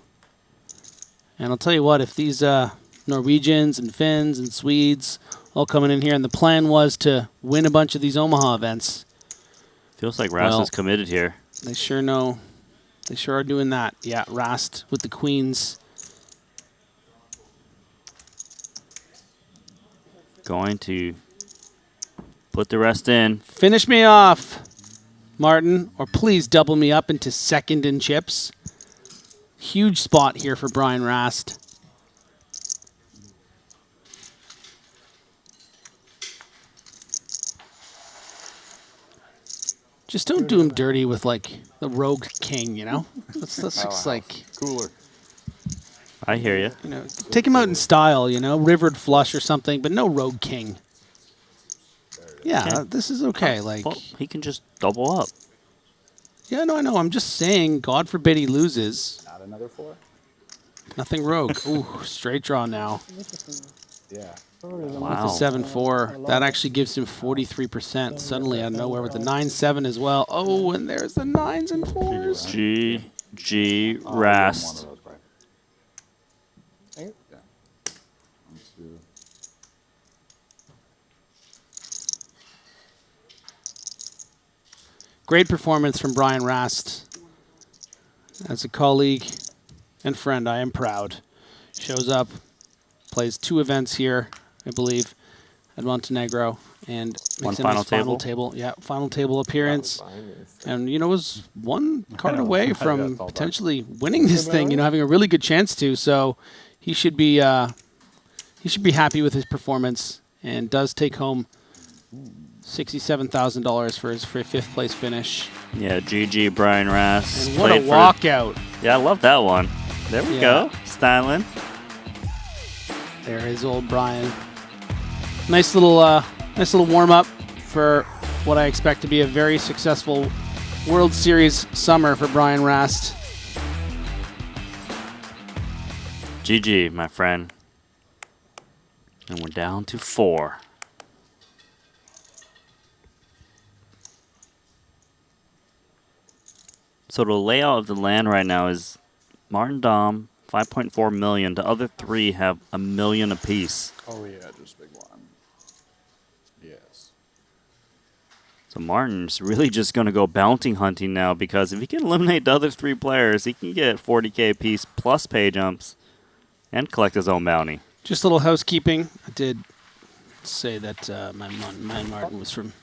And I'll tell you what, if these Norwegians and Finns and Swedes all coming in here, and the plan was to win a bunch of these Omaha events. Feels like Rast is committed here. They sure know. They sure are doing that. Yeah, Rast with the queens. Going to put the rest in. Finish me off, Martin, or please double me up into second in chips. Huge spot here for Brian Rast. Just don't do him dirty with, like, the rogue king, you know? That's just like... Cooler. I hear you. You know, take him out in style, you know? Rivered flush or something, but no rogue king. Yeah, this is okay. Like, well, he can just double up. Yeah, no, I know. I'm just saying, God forbid he loses. Not another 4? Nothing rogue. Ooh, straight draw now. Yeah. Wow. With the 7-4, that actually gives him 43%. Suddenly out of nowhere with the 9-7 as well. Oh, and there's the 9s and 4s. GG Rast. Great performance from Brian Rast. As a colleague and friend, I am proud. Shows up, plays 2 events here, I believe, at Montenegro, and one makes final final table. Yeah, final table appearance, and you know was one card away from potentially winning this thing. You know, having a really good chance to. So he should be happy with his performance, and does take home $67,000 for his 5th place finish. Yeah, GG Brian Rast. And what a walkout! Yeah, I love that one. There we go. Styling. There is old Brian. Nice little warm up for what I expect to be a very successful World Series summer for Brian Rast. GG, my friend. And we're down to 4. So the layout of the land right now is Martin Dom, 5.4 million. The other 3 have $1 million apiece. Oh yeah, just big blind. Yes. So Martin's really just going to go bounty hunting now, because if he can eliminate the other 3 players, he can get 40K apiece plus pay jumps and collect his own bounty. Just a little housekeeping. I did say that my Martin was from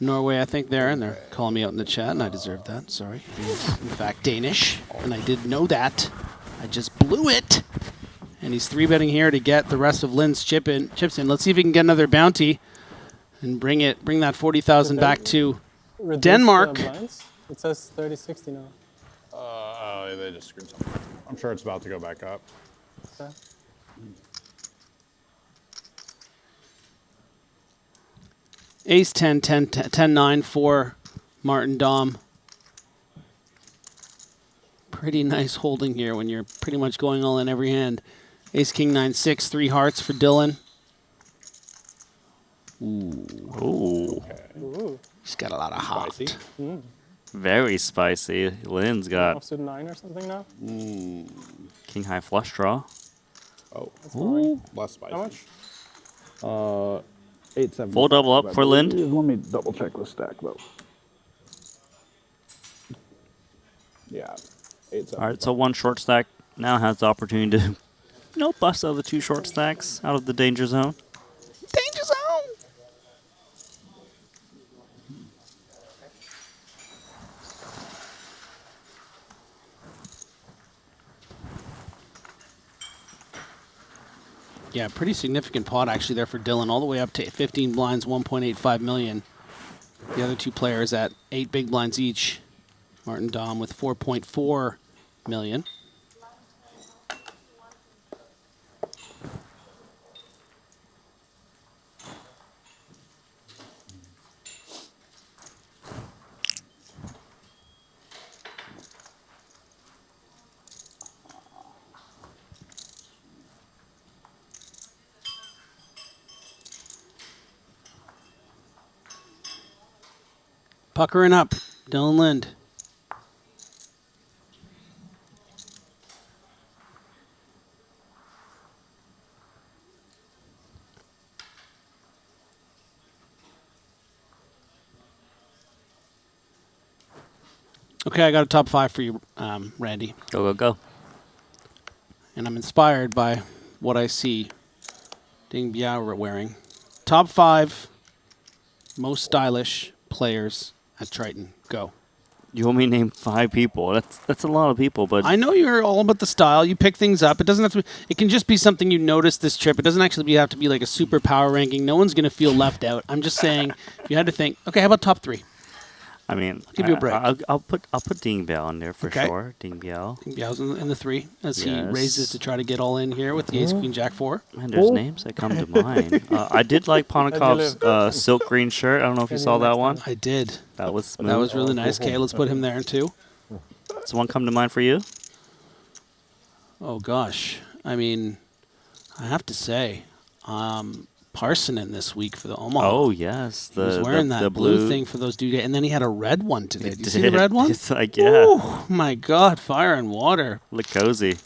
Norway, I think, there, and they're calling me out in the chat, and I deserve that. Sorry. He is, in fact, Danish, and I did know that. I just blew it. And he's 3-betting here to get the rest of Lynn's chips in. Let's see if he can get another bounty and bring that 40,000 back to Denmark. It says 30-60 now. They just screwed something. I'm sure it's about to go back up. Okay. Ace 10, 10, 10, 9 for Martin Dom. Pretty nice holding here when you're pretty much going all in every hand. Ace King 9, 6, 3 hearts for Dylan. Ooh. Okay. He's got a lot of hot. Spicy. Very spicy. Lynn's got Offsuit 9 or something now? King High flush draw. Oh. Ooh. Less spicy. How much? 8-7. Full double up for Lynn. Let me double check the stack though. Yeah. 8-7. All right, so 1 short stack now has the opportunity to bust out the 2 short stacks out of the danger zone. Danger zone! Yeah, pretty significant pot actually there for Dylan, all the way up to 15 blinds, 1.85 million. The other 2 players at 8 big blinds each. Martin Dom with 4.4 million. Puckering up, Dylan Lind. Okay, I got a top 5 for you, Randy. Go, go, go. And I'm inspired by what I see Ding Biao wearing. Top 5 most stylish players at Triton. Go. You want me to name 5 people? That's a lot of people, but I know you're all about the style. You pick things up. It doesn't have to. It can just be something you notice this trip. It doesn't actually have to be like a super power ranking. No one's gonna feel left out. I'm just saying, if you had to think, okay, how about top 3? I mean, I'll give you a break. I'll put Ding Biao in there for sure. Ding Biao. Ding Biao's in the 3 as he Yes. raises to try to get all in here with the Ace Queen Jack 4. Man, there's names that come to mind. I did like Ponikov's silk green shirt. I don't know if you saw that one. I did. That was smooth. That was really nice. Okay, let's put him there too. Does one come to mind for you? Oh gosh, I mean, I have to say, Parsonen this week for the Omaha. Oh yes, He was wearing that the blue thing for those dude, and then he had a red one today. Did you see the red one? It's like, yeah. Oh my God, fire and water. Look cozy.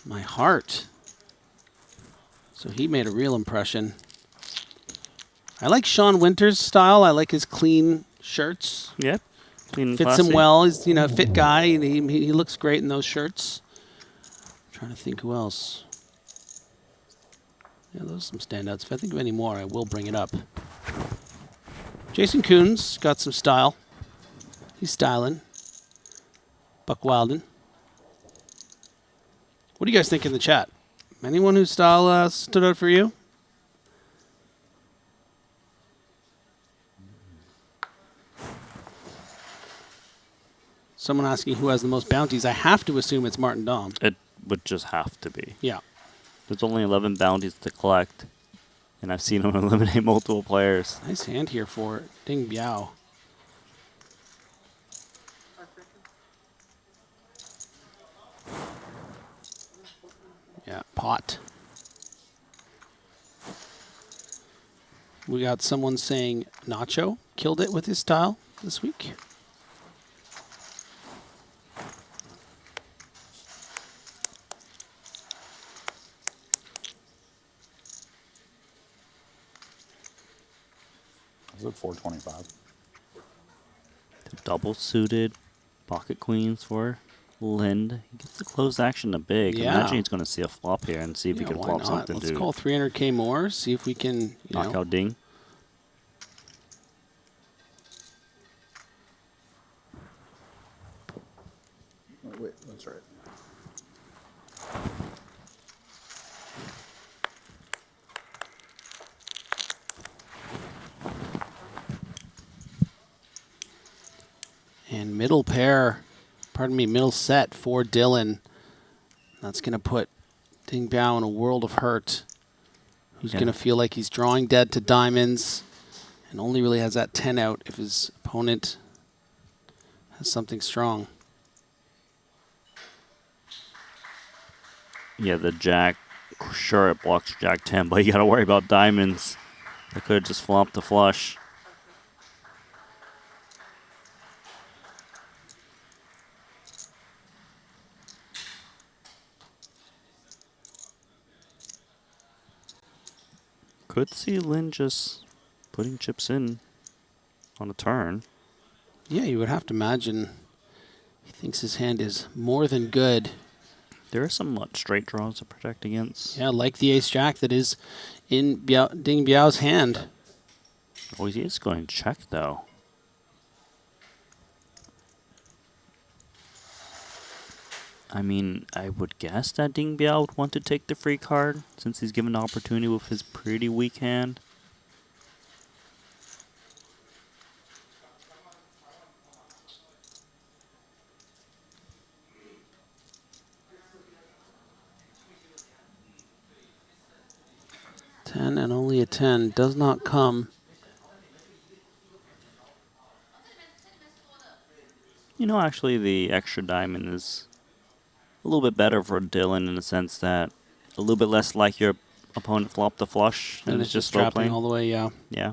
My heart. So he made a real impression. I like Sean Winter's style. I like his clean shirts. Yep. Clean and Fits him classy. well. He's a fit guy. And he looks great in those shirts. I'm trying to think who else. Yeah, those are some standouts. If I think of any more, I will bring it up. Jason Coons got some style. He's styling. Buck Wilden. What do you guys think in the chat? Anyone whose style stood out for you? Someone asking who has the most bounties. I have to assume it's Martin Dom. It would just have to be. Yeah. There's only 11 bounties to collect, and I've seen him eliminate multiple players. Nice hand here for Ding Biao. Yeah, pot. We got someone saying Nacho killed it with his style this week. Is it 425? Double suited pocket queens for Lind. He gets the closed action to big. Yeah. Imagine he's going to see a flop here and see if he can why flop not? something Let's to call 300K more, see if we can knock out Ding. Oh, wait, that's right. And middle pair, pardon me, middle set for Dylan. That's going to put Ding Biao in a world of hurt. Who's going to feel like he's drawing dead to diamonds and only really has that 10 out if his opponent has something strong. Yeah, the jack, sure it blocks jack 10, but you got to worry about diamonds. They could have just flopped the flush. Could see Lin just putting chips in on a turn. Yeah, you would have to imagine he thinks his hand is more than good. There are some straight draws to protect against. Yeah, like the ace-jack that is in Ding Biao's hand. Oh, he is going to check, though. I mean, I would guess that Ding Biao would want to take the free card since he's given the opportunity with his pretty weak hand. And only a 10 does not come. You know, actually, the extra diamond is a little bit better for Dylan in the sense that a little bit less like your opponent flopped the flush And and it's it's just just slow trapping playing. all the way, yeah. Yeah.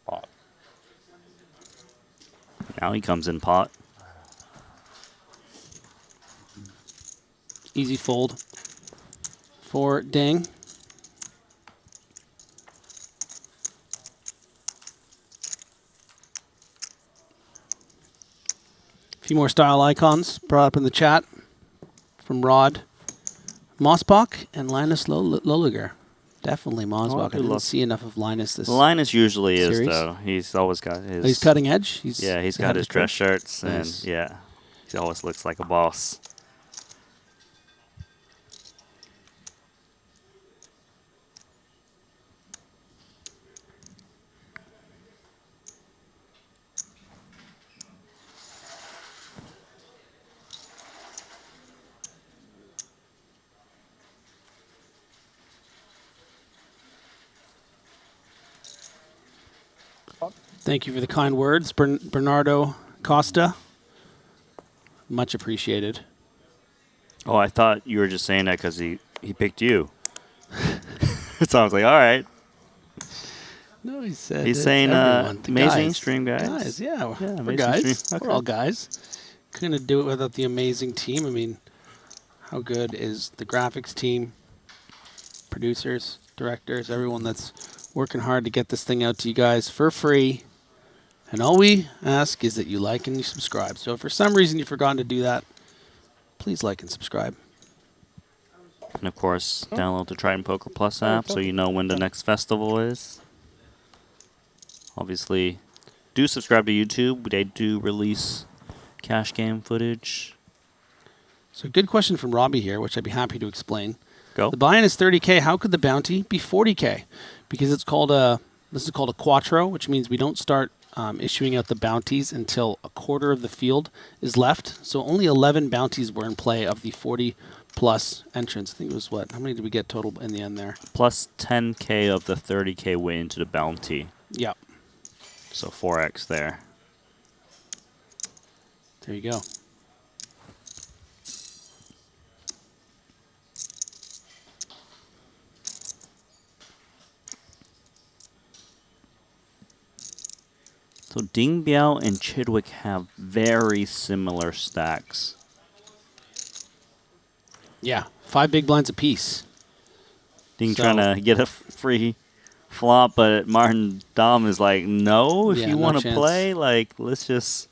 Pot. Now he comes in pot. Easy fold for Ding. A few more style icons brought up in the chat from Rod. Mossbach and Linus Loliger. Definitely Mossbach. I didn't see enough of Linus this Linus usually series. is, though. He's always got his... He's cutting edge? He's got ahead his of dress curve? shirts, Nice. and yeah, he always looks like a boss. Thank you for the kind words, Bernardo Costa. Much appreciated. Oh, I thought you were just saying that because he picked you. So I was like, all right. No, he said He's it's saying everyone. The amazing guys. stream, guys. Guys, yeah, we're amazing guys. stream. We're all guys. Couldn't do it without the amazing team. I mean, how good is the graphics team, producers, directors, everyone that's working hard to get this thing out to you guys for free. And all we ask is that you like and you subscribe. So if for some reason you've forgotten to do that, please like and subscribe. And of course, download the Triton Poker Plus app so you know when the next festival is. Obviously, do subscribe to YouTube. They do release cash game footage. So good question from Robbie here, which I'd be happy to explain. Go. The buy-in is 30K. How could the bounty be 40K? Because it's called this is called a quattro, which means we don't start issuing out the bounties until a quarter of the field is left. So only 11 bounties were in play of the 40-plus entrants. I think it was what? How many did we get total in the end there? Plus 10K of the 30K way into the bounty. Yep. So 4x there. There you go. So Ding Biao and Chidwick have very similar stacks. Yeah, 5 big blinds apiece. Ding trying to get a free flop, but Martin Dom is like, no, if you want to play, like, let's just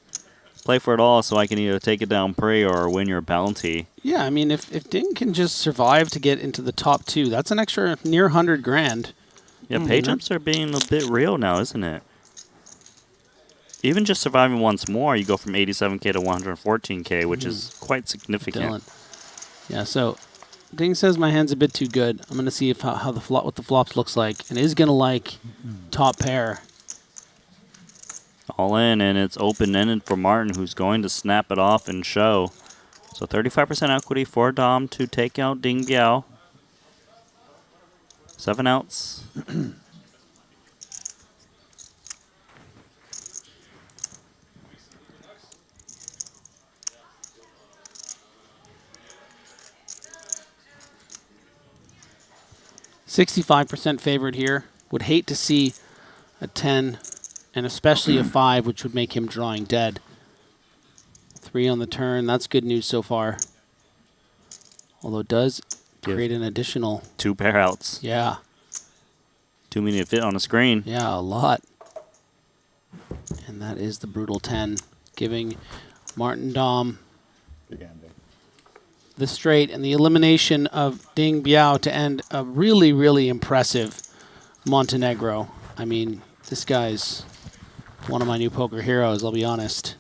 play for it all so I can either take it down pre or win your bounty. Yeah, I mean, if Ding can just survive to get into the top 2, that's an extra near 100 grand. Yeah, pay jumps are being a bit real now, isn't it? Even just surviving once more, you go from 87K to 114K, which is quite significant. Dylan. Yeah, so Ding says my hand's a bit too good. I'm going to see if how the flop, what the flops looks like, and is going to like top pair. All in, and it's open-ended for Martin, who's going to snap it off and show. So 35% equity for Dom to take out Ding Biao. 7 outs. 65% favored here. Would hate to see a 10 and especially a 5, which would make him drawing dead. 3 on the turn. That's good news so far. Although it does create an additional 2 pair outs. Yeah. Too many to fit on a screen. Yeah, a lot. And that is the brutal 10, giving Martin Dom the straight and the elimination of Ding Biao to end a really, really impressive Montenegro. I mean, this guy's one of my new poker heroes, I'll be honest.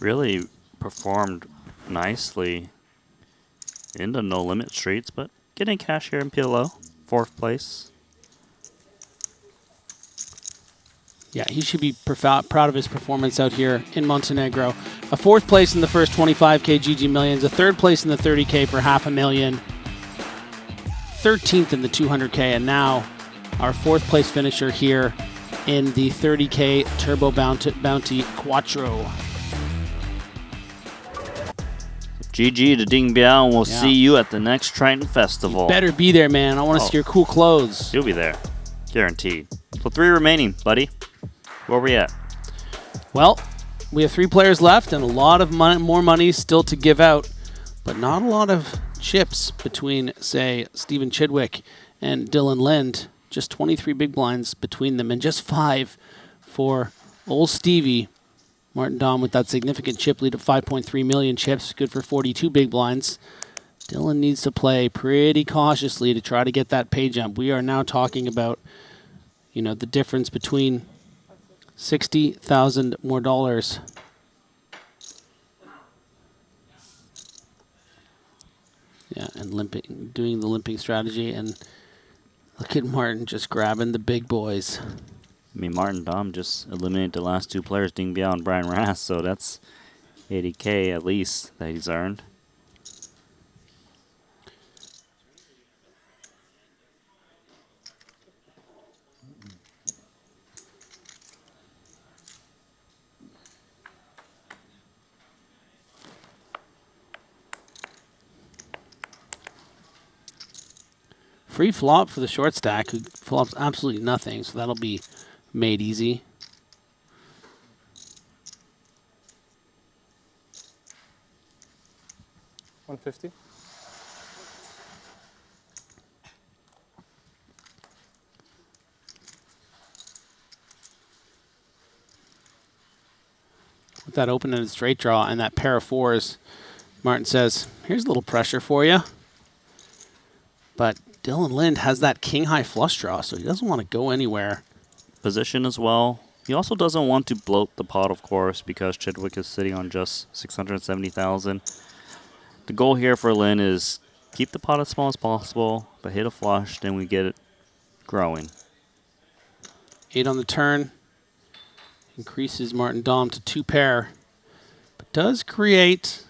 Really performed nicely in the no-limit streets, but getting cash here in PLO, 4th place. Yeah, he should be proud of his performance out here in Montenegro. A 4th place in the first 25K GG Millions, a 3rd place in the 30K for $500,000, 13th in the 200K, and now our 4th place finisher here in the 30K Turbo Bounty Quattro. GG to Ding Biao, and we'll see you at the next Triton Festival. You better be there, man. I want to see your cool clothes. You'll be there. Guaranteed. So 3 remaining, buddy. Where are we at? Well, we have 3 players left and a lot of more money still to give out, but not a lot of chips between, say, Stephen Chidwick and Dylan Lind. Just 23 big blinds between them and just 5 for old Stevie. Martin Dom with that significant chip lead of 5.3 million chips, good for 42 big blinds. Dylan needs to play pretty cautiously to try to get that pay jump. We are now talking about, you know, the difference between $60,000 more dollars. Yeah, and limping, doing the limping strategy, and look at Martin just grabbing the big boys. I mean, Martin Dom just eliminated the last 2 players, Ding Biao and Brian Rass, so that's 80K at least that he's earned. Free flop for the short stack, who flops absolutely nothing, so that'll be made easy. $150. With that open-ended straight draw and that pair of 4s, Martin says, here's a little pressure for you. But Dylan Lind has that king-high flush draw, so he doesn't want to go anywhere. Position as well. He also doesn't want to bloat the pot, of course, because Chidwick is sitting on just 670,000. The goal here for Lynn is Keep the pot as small as possible, but hit a flush, then we get it growing. 8 on the turn. Increases Martin Dom to 2 pair. But does create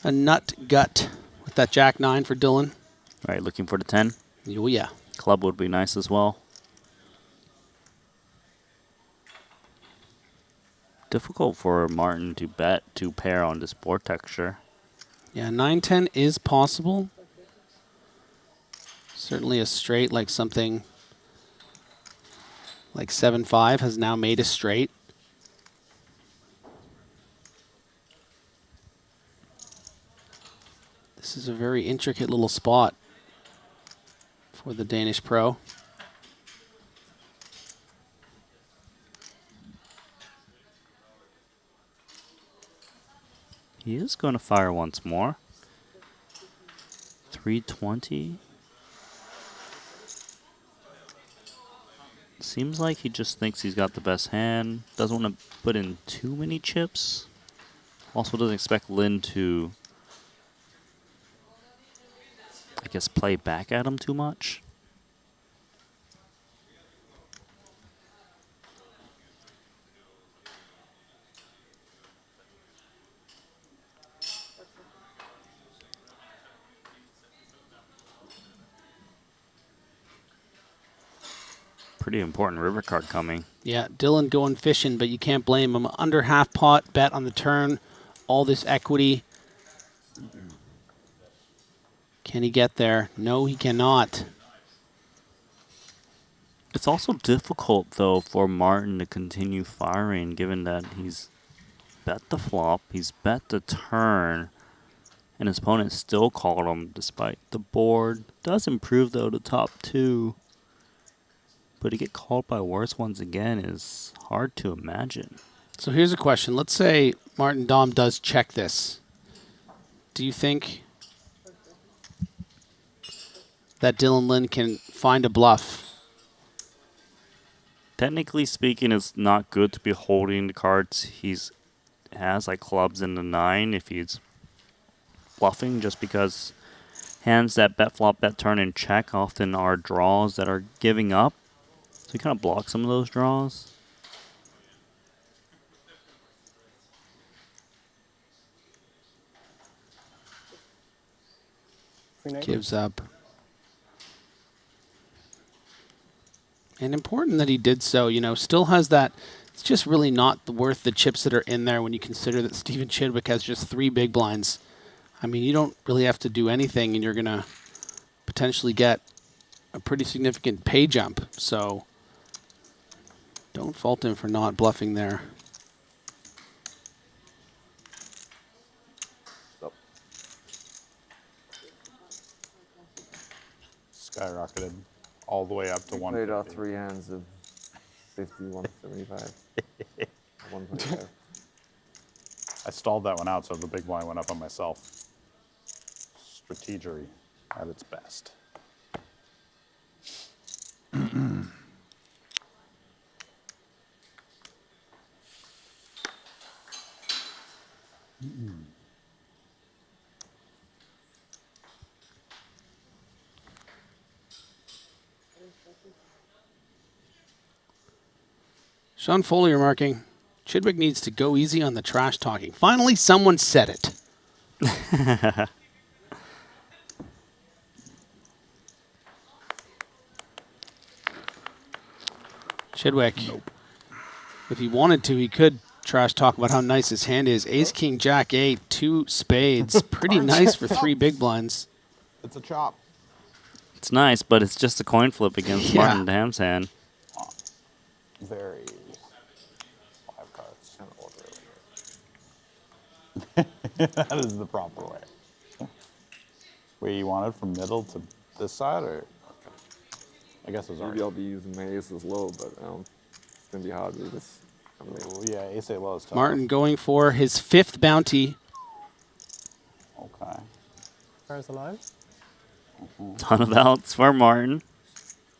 a nut gut with that Jack 9 for Dylan. All right, looking for the 10. Oh, yeah. Club would be nice as well. Difficult for Martin to bet 2 pair on this board texture. Yeah, 9-10 is possible. Certainly a straight, like something like 7-5 has now made a straight. This is a very intricate little spot for the Danish pro. He is going to fire once more. 320. Seems like he just thinks he's got the best hand. Doesn't want to put in too many chips. Also doesn't expect Lin to, I guess, play back at him too much. Pretty important river card coming. Yeah, Dylan going fishing, but you can't blame him. Under half pot, bet on the turn, all this equity. Can he get there? No, he cannot. It's also difficult, though, for Martin to continue firing, given that he's bet the flop, he's bet the turn, and his opponent still called him despite the board. Does improve, though, to top 2. But to get called by worse ones again is hard to imagine. So here's a question. Let's say Martin Dom does check this. Do you think that Dylan Lin can find a bluff? Technically speaking, it's not good to be holding the cards has, like clubs in the 9, if he's bluffing, just because hands that bet flop, bet turn, and check often are draws that are giving up. So he kind of blocks some of those draws. Gives up. And important that he did so, you know, still has that. It's just really not worth the chips that are in there when you consider that Stephen Chidwick has just 3 big blinds. I mean, you don't really have to do anything, and you're going to potentially get a pretty significant pay jump. So don't fault him for not bluffing there. Skyrocketed all the way up to 150. Played off 3 hands of 50, 175. 125. I stalled that one out, so the big blind went up on myself. Strategery at its best. Sean Foley remarking, Chidwick needs to go easy on the trash talking. Finally, someone said it. Chidwick, nope. If he wanted to, he could trash talk about how nice his hand is. Ace, King, Jack, 8, 2 spades. Pretty nice for 3 big blinds. It's a chop. It's nice, but it's just a coin flip against Martin Dam's hand. Very 5 cards. That is the proper way. Way you want it from middle to this side, or I guess it was Maybe I'll be using my aces low, but it's gonna be hard with this. Oh, yeah, ace 8 low is tough. Martin going for his 5th bounty. Okay. Pairs alive? Ton of outs for Martin.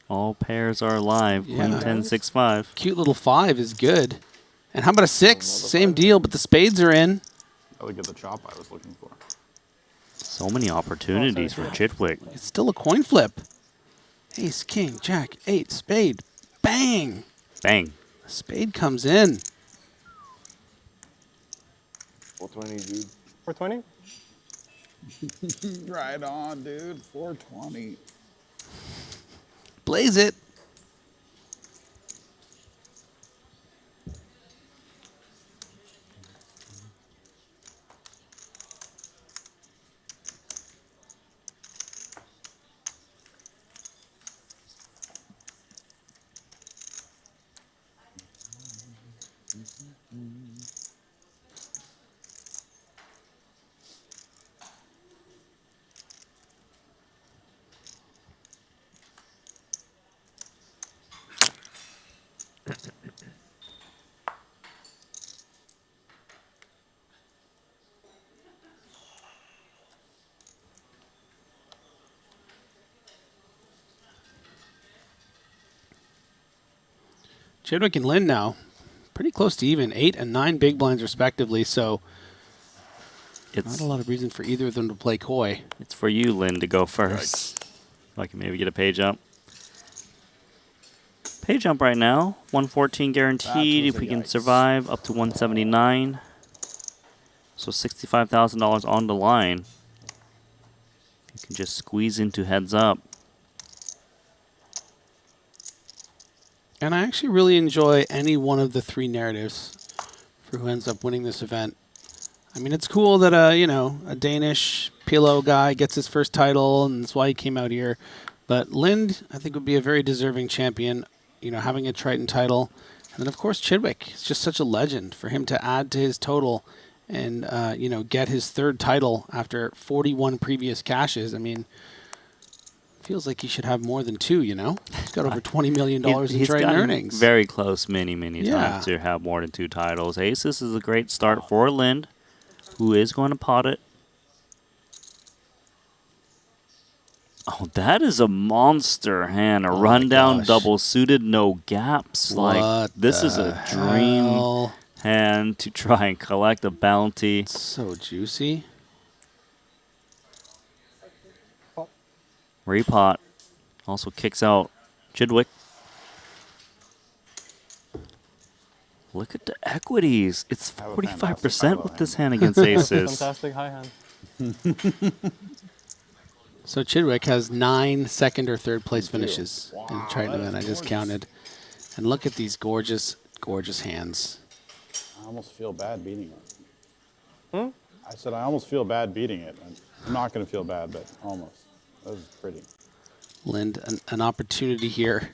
All pairs are alive. Queen 10, 6, 5. Cute little 5 is good. And how about a 6? Same deal, but the spades are in. I would get the chop I was looking for. So many opportunities for Chidwick. It's still a coin flip. Ace, king, jack, 8, spade. Bang! Bang. Spade comes in. 420, dude. 420? Right on, dude. 420. Blaze it. Chidwick and Lynn now pretty close to even, 8 and 9 big blinds respectively, so it's not a lot of reason for either of them to play coy. It's for you, Lynn, to go first. If I can maybe get a pay jump. Pay jump right now, 114 guaranteed if we can survive, up to 179. So $65,000 on the line. You can just squeeze into heads up. And I actually really enjoy any one of the 3 narratives for who ends up winning this event. I mean, it's cool that a Danish PLO guy gets his first title, and that's why he came out here. But Lind, I think, would be a very deserving champion, having a Triton title. And then, of course, Chidwick. It's just such a legend for him to add to his total and, get his 3rd title after 41 previous cashes. I mean, feels like he should have more than 2, He's got over $20 million in Triton earnings. Very close many times to have more than 2 titles. Aces is a great start for Lind, who is going to pot it. Oh, that is a monster hand. A rundown double suited, no gaps. This is a dream hand to try and collect a bounty. It's so juicy. Repot also kicks out Chidwick. Look at the equities. It's 45% with this hand against aces. Fantastic high hand. So Chidwick has 9 second or third place finishes in the Triton event. I just counted. And look at these gorgeous, gorgeous hands. I almost feel bad beating it. I said I almost feel bad beating it. I'm not going to feel bad, but almost. That was pretty. Lind, an opportunity here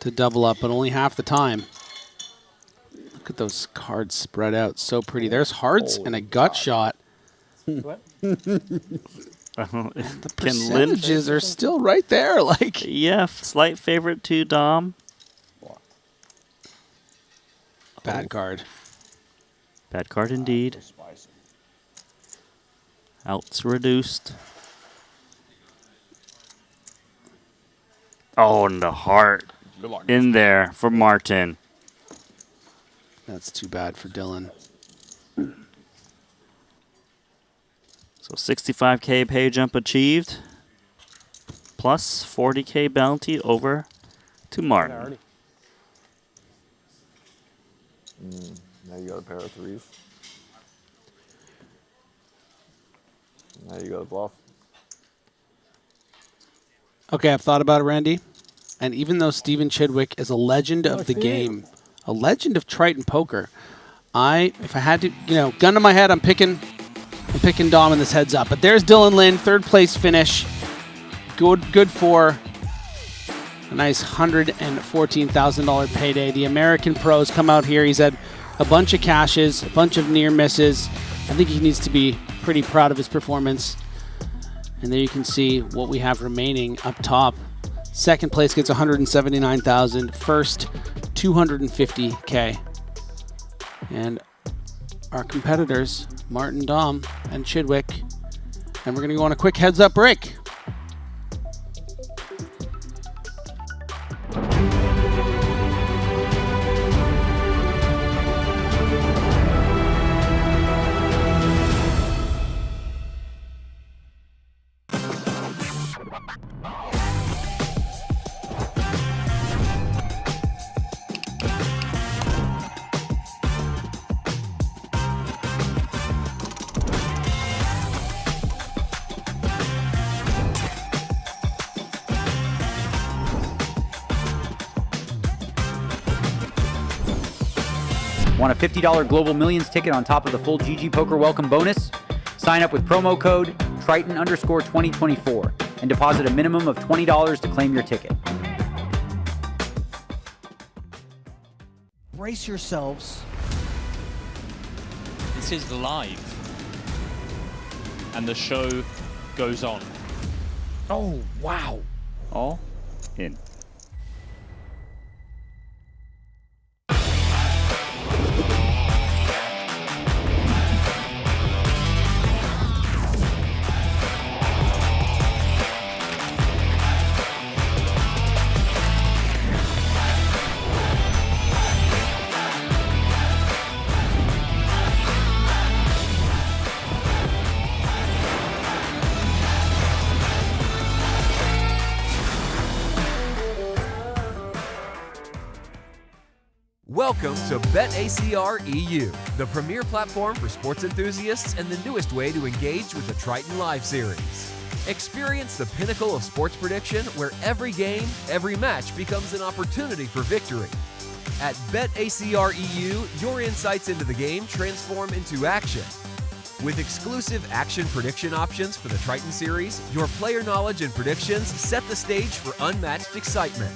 to double up, but only half the time. Look at those cards spread out. So pretty. There's hearts and a gut shot. What? The percentages are still right there. Yeah, slight favorite to Dom. Bad card. Bad card indeed. Outs reduced. Oh, and the heart in there for Martin. That's too bad for Dylan. So 65K pay jump achieved, plus 40K bounty over to Martin. Now you got a pair of 3s. Now you got a bluff. Okay, I've thought about it, Randy. And even though Steven Chidwick is a legend of the game, a legend of Triton poker, if I had to, gun to my head, I'm picking Dom in this heads up. But there's Dylan Lind, 3rd place finish. Good for a nice $114,000 payday. The American pros come out here. He's had a bunch of cashes, a bunch of near misses. I think he needs to be pretty proud of his performance. And there you can see what we have remaining up top. 2nd place gets $179,000. First, $250K. And our competitors, Martin, Dom, and Chidwick. And we're going to go on a quick heads-up break. Want a $50 Global Millions ticket on top of the full GG Poker welcome bonus? Sign up with promo code Triton_2024 and deposit a minimum of $20 to claim your ticket. Brace yourselves. This is live. And the show goes on. Oh, wow. All in. Welcome to BetACR EU, the premier platform for sports enthusiasts and the newest way to engage with the Triton Live series. Experience the pinnacle of sports prediction where every game, every match becomes an opportunity for victory. At BetACR EU, your insights into the game transform into action. With exclusive action prediction options for the Triton series, your player knowledge and predictions set the stage for unmatched excitement.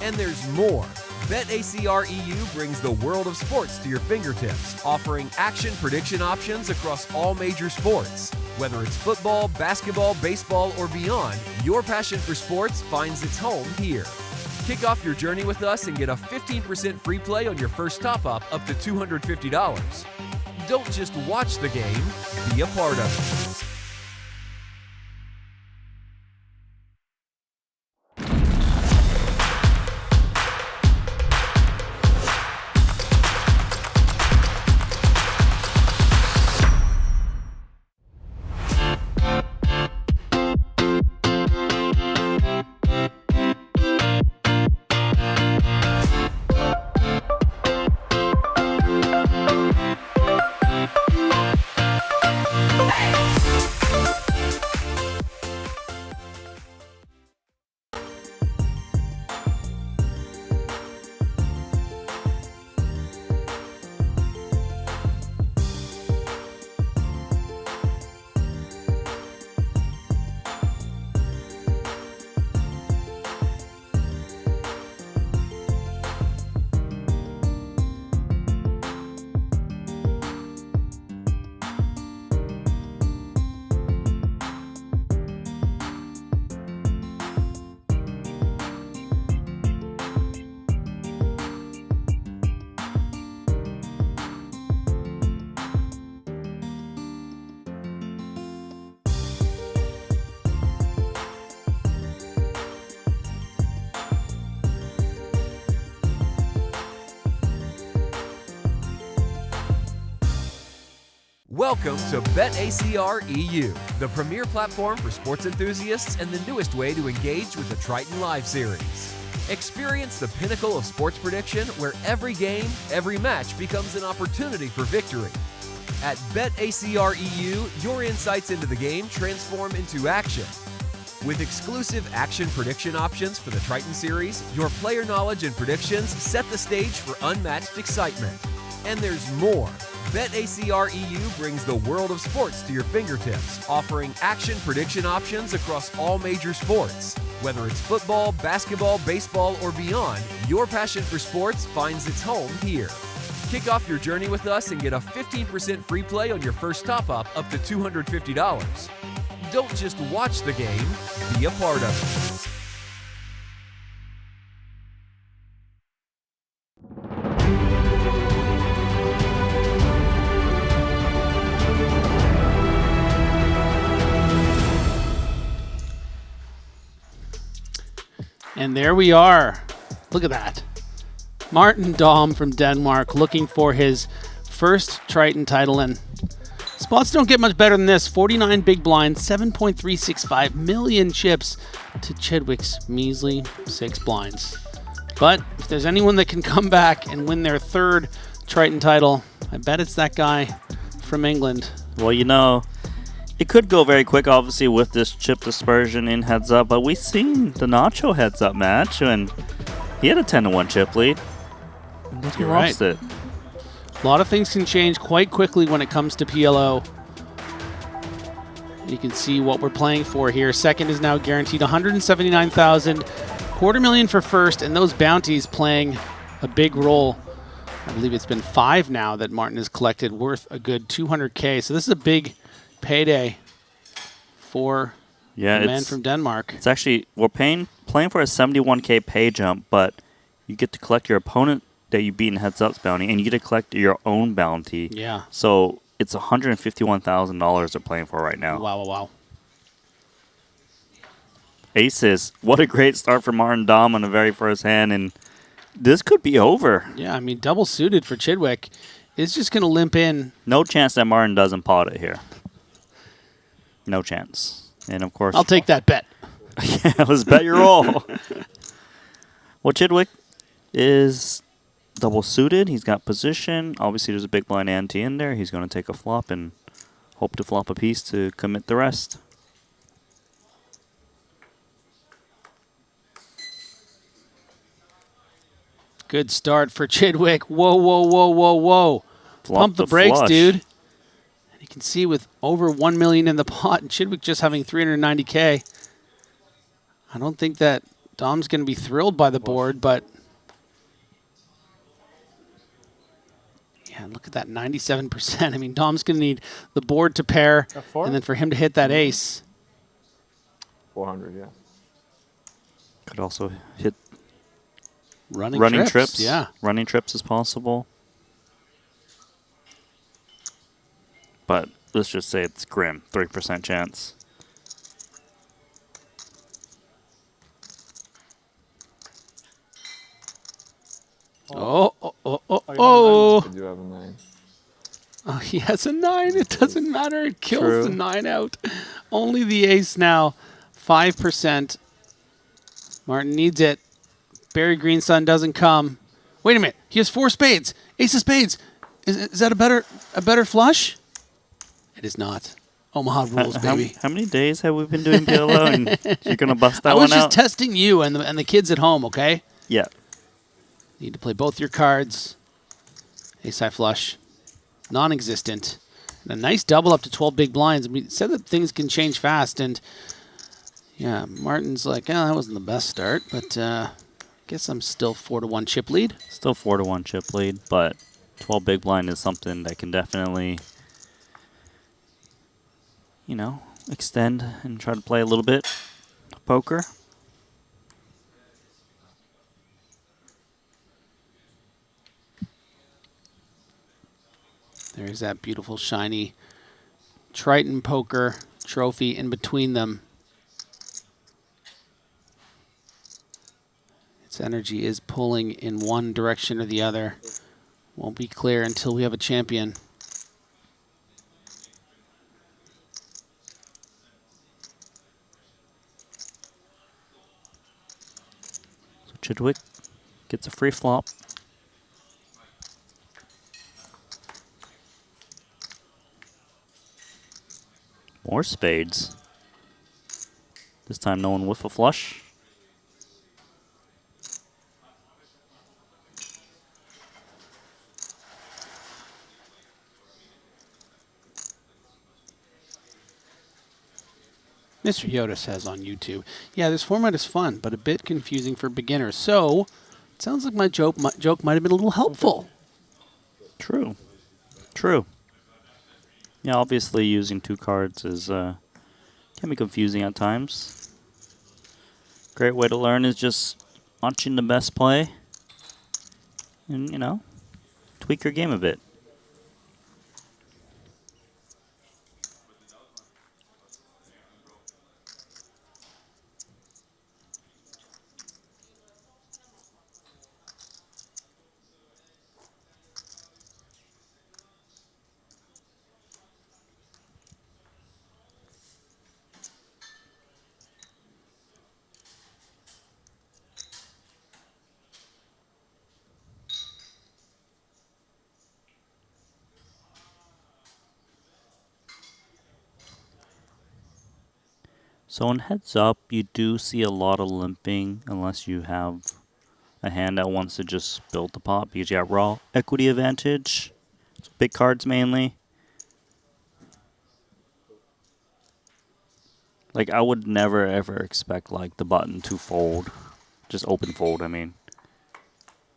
And there's more. BetACR EU brings the world of sports to your fingertips, offering action prediction options across all major sports. Whether it's football, basketball, baseball, or beyond, your passion for sports finds its home here. Kick off your journey with us and get a 15% free play on your first top-up up to $250. Don't just watch the game, be a part of it. Welcome to BetACR EU, the premier platform for sports enthusiasts and the newest way to engage with the Triton Live series. Experience the pinnacle of sports prediction where every game, every match becomes an opportunity for victory. At BetACR EU, your insights into the game transform into action. With exclusive action prediction options for the Triton series, your player knowledge and predictions set the stage for unmatched excitement. And there's more. BetACR EU brings the world of sports to your fingertips, offering action prediction options across all major sports. Whether it's football, basketball, baseball, or beyond, your passion for sports finds its home here. Kick off your journey with us and get a 15% free play on your first top-up up to $250. Don't just watch the game, be a part of it. And there we are. Look at that. Martin Dahm from Denmark looking for his first Triton title. And spots don't get much better than this. 49 big blinds, 7.365 million chips to Chidwick's measly 6 blinds. But if there's anyone that can come back and win their third Triton title, I bet it's that guy from England. Well, you know, it could go very quick, obviously, with this chip dispersion in heads up, but we've seen the Nacho heads up match, and he had a 10-1 chip lead. But he lost it. A lot of things can change quite quickly when it comes to PLO. You can see what we're playing for here. Second is now guaranteed 179,000, $250,000 for first, and those bounties playing a big role. I believe it's been 5 now that Martin has collected, worth a good 200K. So this is a big payday for the man from Denmark. It's actually, we're playing for a 71K pay jump, but you get to collect your opponent that you beat in heads-up's bounty, and you get to collect your own bounty. Yeah. So it's $151,000 they're playing for right now. Wow, wow, wow. Aces. What a great start for Martin Dom on the very first hand, and this could be over. Yeah, I mean, double suited for Chidwick. It's just going to limp in. No chance that Martin doesn't pot it here. No chance. And, of course... I'll take that bet. Yeah, let's bet your roll. Well, Chidwick is double suited. He's got position. Obviously, there's a big blind ante in there. He's going to take a flop and hope to flop a piece to commit the rest. Good start for Chidwick. Whoa, whoa, whoa, whoa, whoa. Pump the brakes, flush. dude. And you can see with over 1 million in the pot, and Chidwick just having 390K. I don't think that Dom's going to be thrilled by the board, but yeah, look at that 97%. I mean, Dom's going to need the board to pair, and then for him to hit that ace. 400, yeah. Could also hit running trips. Yeah. Running trips is possible. But let's just say it's grim. 3% chance. Oh. I do have a 9. Oh, he has a 9. It doesn't matter. It kills True. the 9 out. Only the ace now. 5%. Martin needs it. Barry Greensun doesn't come. Wait a minute. He has 4 spades. Ace of spades. Is that a better flush? It is not. Omaha rules, baby. How many days have we been doing PLO and you're going to bust that I one was just out? testing you and the kids at home, okay? Yeah. Need to play both your cards. Ace high flush. Non-existent. And a nice double up to 12 big blinds. We said that things can change fast, and yeah, Martin's like, that wasn't the best start, but guess I'm still 4-1 chip lead. Still 4-1 chip lead, but 12 big blind is something that can definitely, extend and try to play a little bit of poker. There's that beautiful, shiny Triton poker trophy in between them. Its energy is pulling in one direction or the other. Won't be clear until we have a champion. So Chidwick gets a free flop. More spades. This time no one with a flush. Mr. Yoda says on YouTube, yeah, this format is fun, but a bit confusing for beginners. So, it sounds like my joke might have been a little helpful. True. True. Yeah, obviously using 2 cards is can be confusing at times. Great way to learn is just watching the best play and, tweak your game a bit. So in heads up, you do see a lot of limping unless you have a hand that wants to just build the pot because you have raw equity advantage. big cards mainly. Like, I would never, ever expect, like, the button to fold. Just open fold, I mean.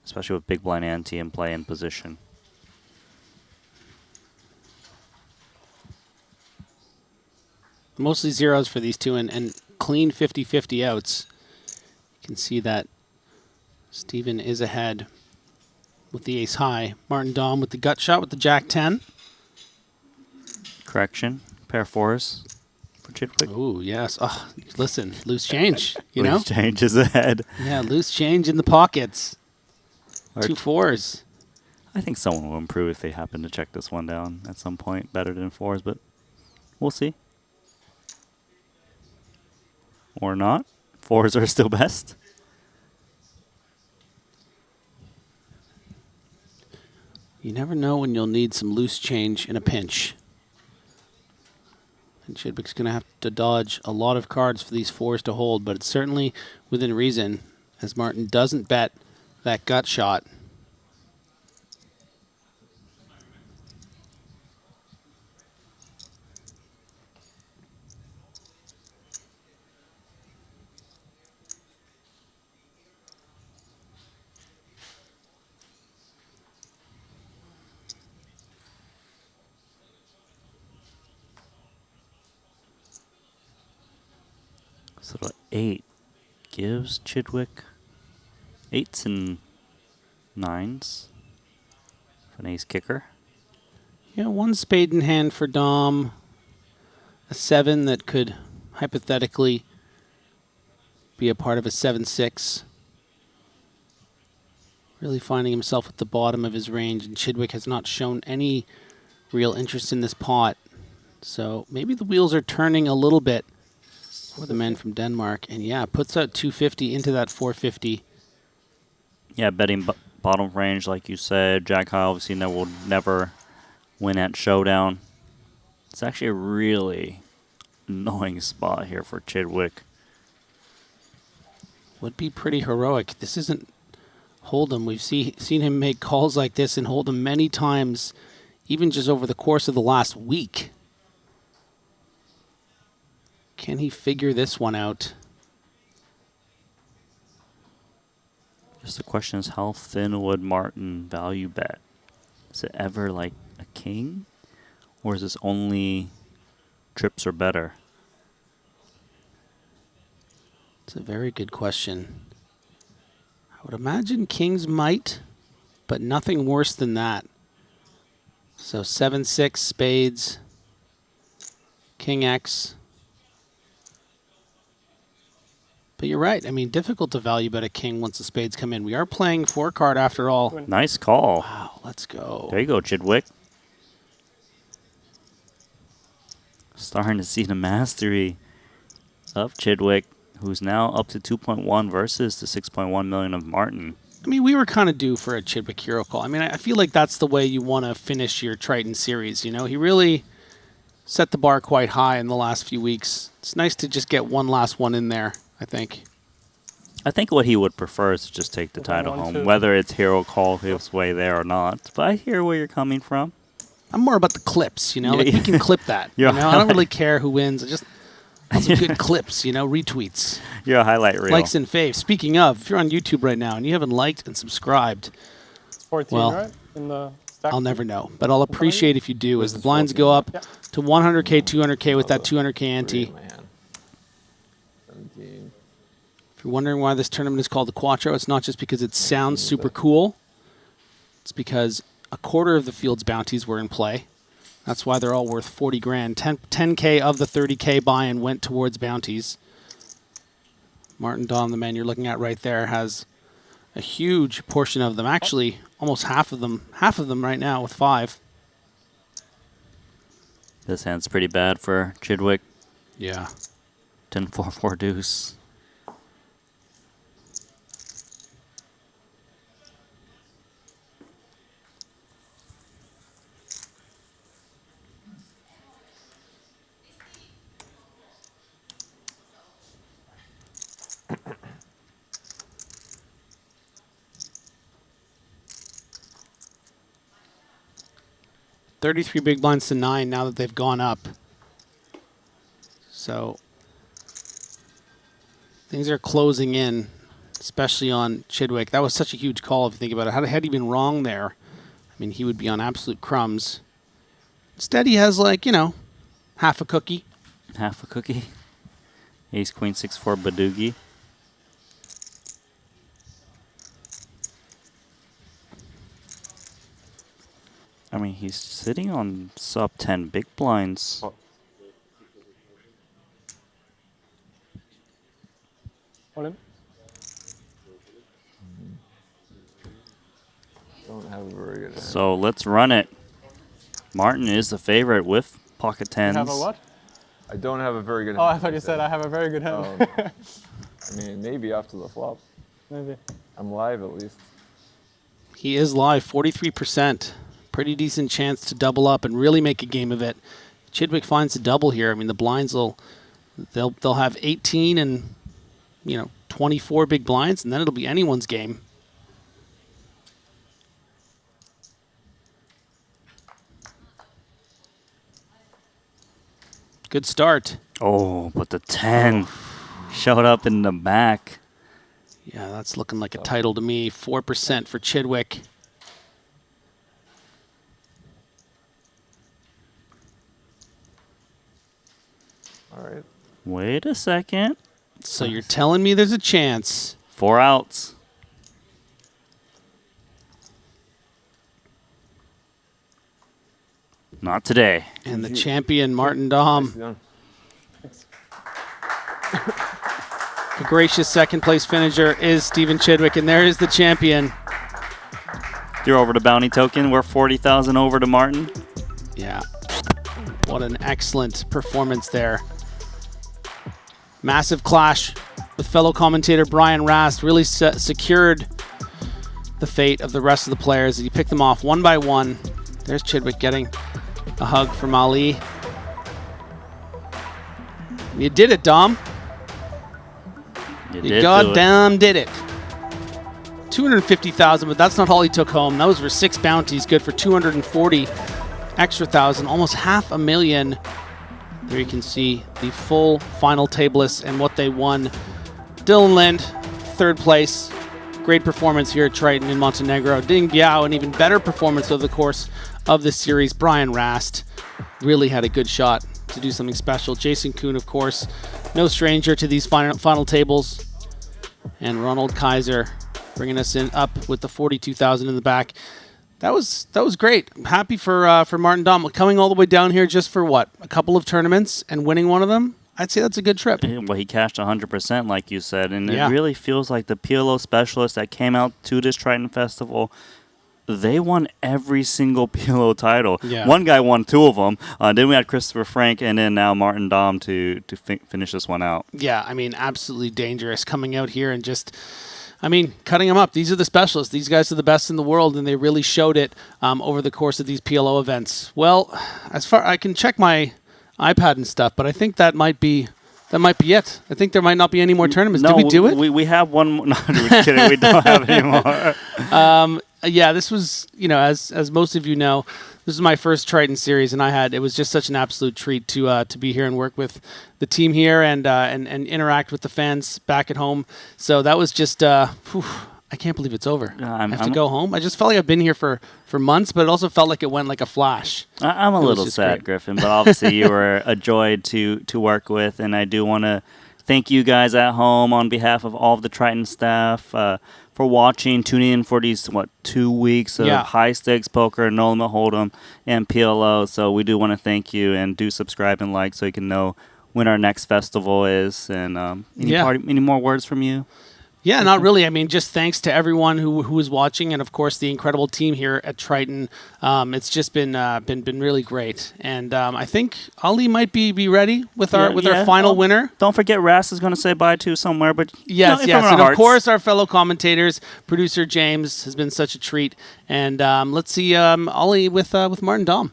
Especially with big blind ante in play in position. Mostly zeros for these two, and clean 50-50 outs. You can see that Steven is ahead with the ace high. Martin Dahm with the gut shot with the jack 10. Correction. Pair fours for Chidwick. Ooh, yes. Oh, listen, loose change, you know? Loose change is ahead. Yeah, loose change in the pockets. Or 2 fours. I think someone will improve if they happen to check this one down at some point better than fours, but we'll see. Or not. Fours are still best. You never know when you'll need some loose change in a pinch. And Chidwick's going to have to dodge a lot of cards for these fours to hold, but it's certainly within reason, as Martin doesn't bet that gut shot. So the 8 gives Chidwick 8s and 9s. An ace kicker. Yeah, 1 spade in hand for Dom. A 7 that could hypothetically be a part of a 7-6. Really finding himself at the bottom of his range, and Chidwick has not shown any real interest in this pot. So maybe the wheels are turning a little bit for the man from Denmark. And yeah, puts out 250 into that 450. Yeah, betting bottom range, like you said. Jack high obviously will never win at showdown. It's actually a really annoying spot here for Chidwick. Would be pretty heroic. This isn't Hold'em. We've seen him make calls like this in Hold'em many times, even just over the course of the last week. Can he figure this one out? Just the question is, how thin would Martin value bet? Is it ever like a king? Or is this only trips or better? It's a very good question. I would imagine kings might, but nothing worse than that. So 7-6 spades, king X. But you're right. I mean, difficult to value bet a king once the spades come in. We are playing 4-card after all. Nice call. Wow, let's go. There you go, Chidwick. Starting to see the mastery of Chidwick, who's now up to 2.1 versus the 6.1 million of Martin. I mean, we were kind of due for a Chidwick hero call. I mean, I feel like that's the way you want to finish your Triton series. You know, he really set the bar quite high in the last few weeks. It's nice to just get one last one in there, I think. I think what he would prefer is to just take the title home, whether it's hero call his way there or not. But I hear where you're coming from. I'm more about the clips, you know? Like, we can clip that. You know? I don't really care who wins. I just want some good clips, you know, retweets. You're a highlight reel. Likes and faves. Speaking of, if you're on YouTube right now and you haven't liked and subscribed, 14, well, right? In the stack I'll never know. But I'll appreciate if you do. As the blinds go up to 100K, 200K with that 200K ante. If you're wondering why this tournament is called the Quattro, it's not just because it sounds super cool. It's because a quarter of the field's bounties were in play. That's why they're all worth 40 grand. 10K of the 30K buy-in went towards bounties. Martin Dahm, the man you're looking at right there, has a huge portion of them. Actually, almost half of them right now with 5. This hand's pretty bad for Chidwick. Yeah. 10-4-4 deuce. 33 big blinds to 9 now that they've gone up. So things are closing in, especially on Chidwick. That was such a huge call if you think about it. Had he been wrong there, I mean, he would be on absolute crumbs. Instead, he has, like, you know, half a cookie. Half a cookie. Ace, queen, 6-4, Badoogie. I mean, he's sitting on sub 10 big blinds. Hold him. Don't have a very good hand. So let's run it. Martin is the favorite with pocket tens. You have a what? I don't have a very good hand. Oh, I thought you said I have a very good hand. I mean, maybe after the flop. Maybe. I'm live at least. He is live, 43%. Pretty decent chance to double up and really make a game of it. Chidwick finds a double here. I mean, the blinds they'll have 18 and, you know, 24 big blinds, and then it'll be anyone's game. Good start. Oh, but the 10 showed up in the back. Yeah, that's looking like a title to me. 4% for Chidwick. All right. Wait a second. So you're telling me there's a chance. 4 outs. Not today. And the champion, Martin Dahm. The gracious second place finisher is Stephen Chidwick, and there is the champion. You're over to bounty token. We're 40,000 over to Martin. Yeah. What an excellent performance there. Massive clash with fellow commentator Brian Rast. Really secured the fate of the rest of the players. He picked them off one by one. There's Chidwick getting a hug from Ali. You did it, Dom. You goddamn did it. 250,000, but that's not all he took home. Those were 6 bounties, good for 240 extra thousand, almost $500,000. There you can see the full final table list and what they won. Dylan Lind, 3rd place. Great performance here at Triton in Montenegro. Ding Biao, an even better performance over the course of this series. Brian Rast really had a good shot to do something special. Jason Kuhn, of course, no stranger to these final tables. And Ronald Kaiser bringing us in up with the 42,000 in the back. That was great. I'm happy for Martin Dahm coming all the way down here just for what, a couple of tournaments and winning one of them. I'd say that's a good trip. Well, he cashed 100%, like you said, and Yeah. it really feels like the PLO specialists that came out to this Triton Festival, they won every single PLO title. Yeah. One guy won 2 of them. Then we had Christopher Frank, and then now Martin Dahm to finish this one out. Yeah, I mean, absolutely dangerous coming out here and just, I mean, cutting them up. These are the specialists. These guys are the best in the world, and they really showed it over the course of these PLO events. Well, as far I can check my iPad and stuff, but I think that might be it. I think there might not be any more tournaments. No, Did we do it? We have one more. No, we're kidding. We don't have any more. Yeah, this was, you know, as most of you know, this is my first Triton series, and it was just such an absolute treat to be here and work with the team here and interact with the fans back at home. So that was just, I can't believe it's over. I have to go home. I just felt like I've been here for months, but it also felt like it went like a flash. I'm a little sad, great. Griffin, but obviously you were a joy to work with, and I do want to thank you guys at home on behalf of all of the Triton staff for watching, tuning in for these, 2 weeks of high-stakes poker, no limit hold'em, and PLO. So we do want to thank you, and do subscribe and like so you can know when our next festival is. And any more words from you? Yeah, not really. I mean, just thanks to everyone who is watching, and of course the incredible team here at Triton. It's just been really great, and I think Ali might be ready with our final winner. Don't forget, Ras is going to say bye to somewhere, but yes, from our and hearts. of course our fellow commentators, producer James has been such a treat, and let's see Ali with Martin Dahm.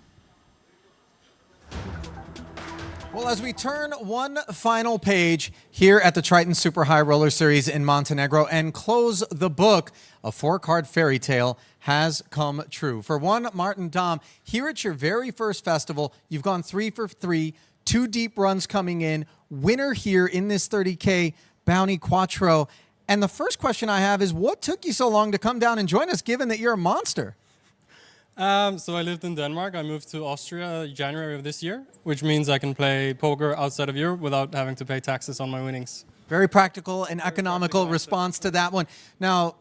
Well, as we turn one final page here at the Triton Super High Roller Series in Montenegro and close the book, a 4-card fairy tale has come true. For one, Martin Dahm, here at your very first festival, you've gone 3 for 3, 2 deep runs coming in, winner here in this 30K Bounty Quattro. And the first question I have is, what took you so long to come down and join us, given that you're a monster? So I lived in Denmark. I moved to Austria January of this year, which means I can play poker outside of Europe without having to pay taxes on my winnings. Very practical and economical response to that one. Now,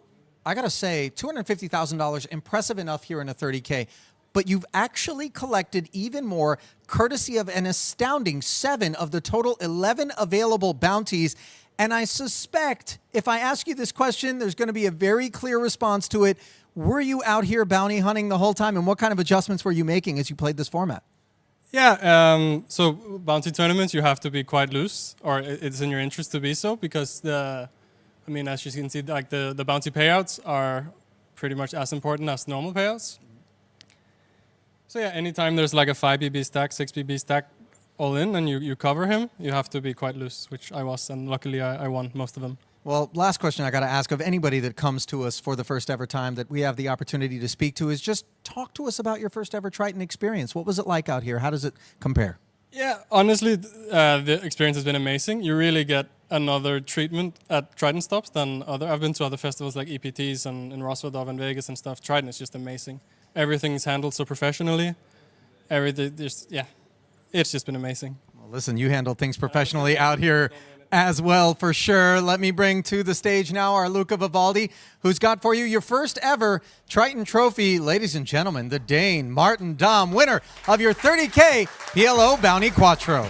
I got to say, $250,000, impressive enough here in a 30K, but you've actually collected even more courtesy of an astounding 7 of the total 11 available bounties. And I suspect if I ask you this question, there's going to be a very clear response to it. Were you out here bounty hunting the whole time, and what kind of adjustments were you making as you played this format? Yeah, so bounty tournaments, you have to be quite loose, or it's in your interest to be so, because as you can see, like the bounty payouts are pretty much as important as normal payouts. So yeah, anytime there's like a 5 BB stack, 6 BB stack all in, and you cover him, you have to be quite loose, which I was, and luckily I won most of them. Well, last question I got to ask of anybody that comes to us for the first ever time that we have the opportunity to speak to is just talk to us about your first ever Triton experience. What was it like out here? How does it compare? Yeah, honestly, the experience has been amazing. You really get another treatment at Triton stops than other. I've been to other festivals like EPTs and in Roswell and Vegas and stuff. Triton is just amazing. Everything is handled so professionally. It's just been amazing. Well, listen, you handle things professionally out here as well, for sure. Let me bring to the stage now our Luca Vivaldi, who's got for you your first ever Triton trophy. Ladies and gentlemen, the Dane, Martin Dahm, winner of your 30K PLO Bounty Quattro.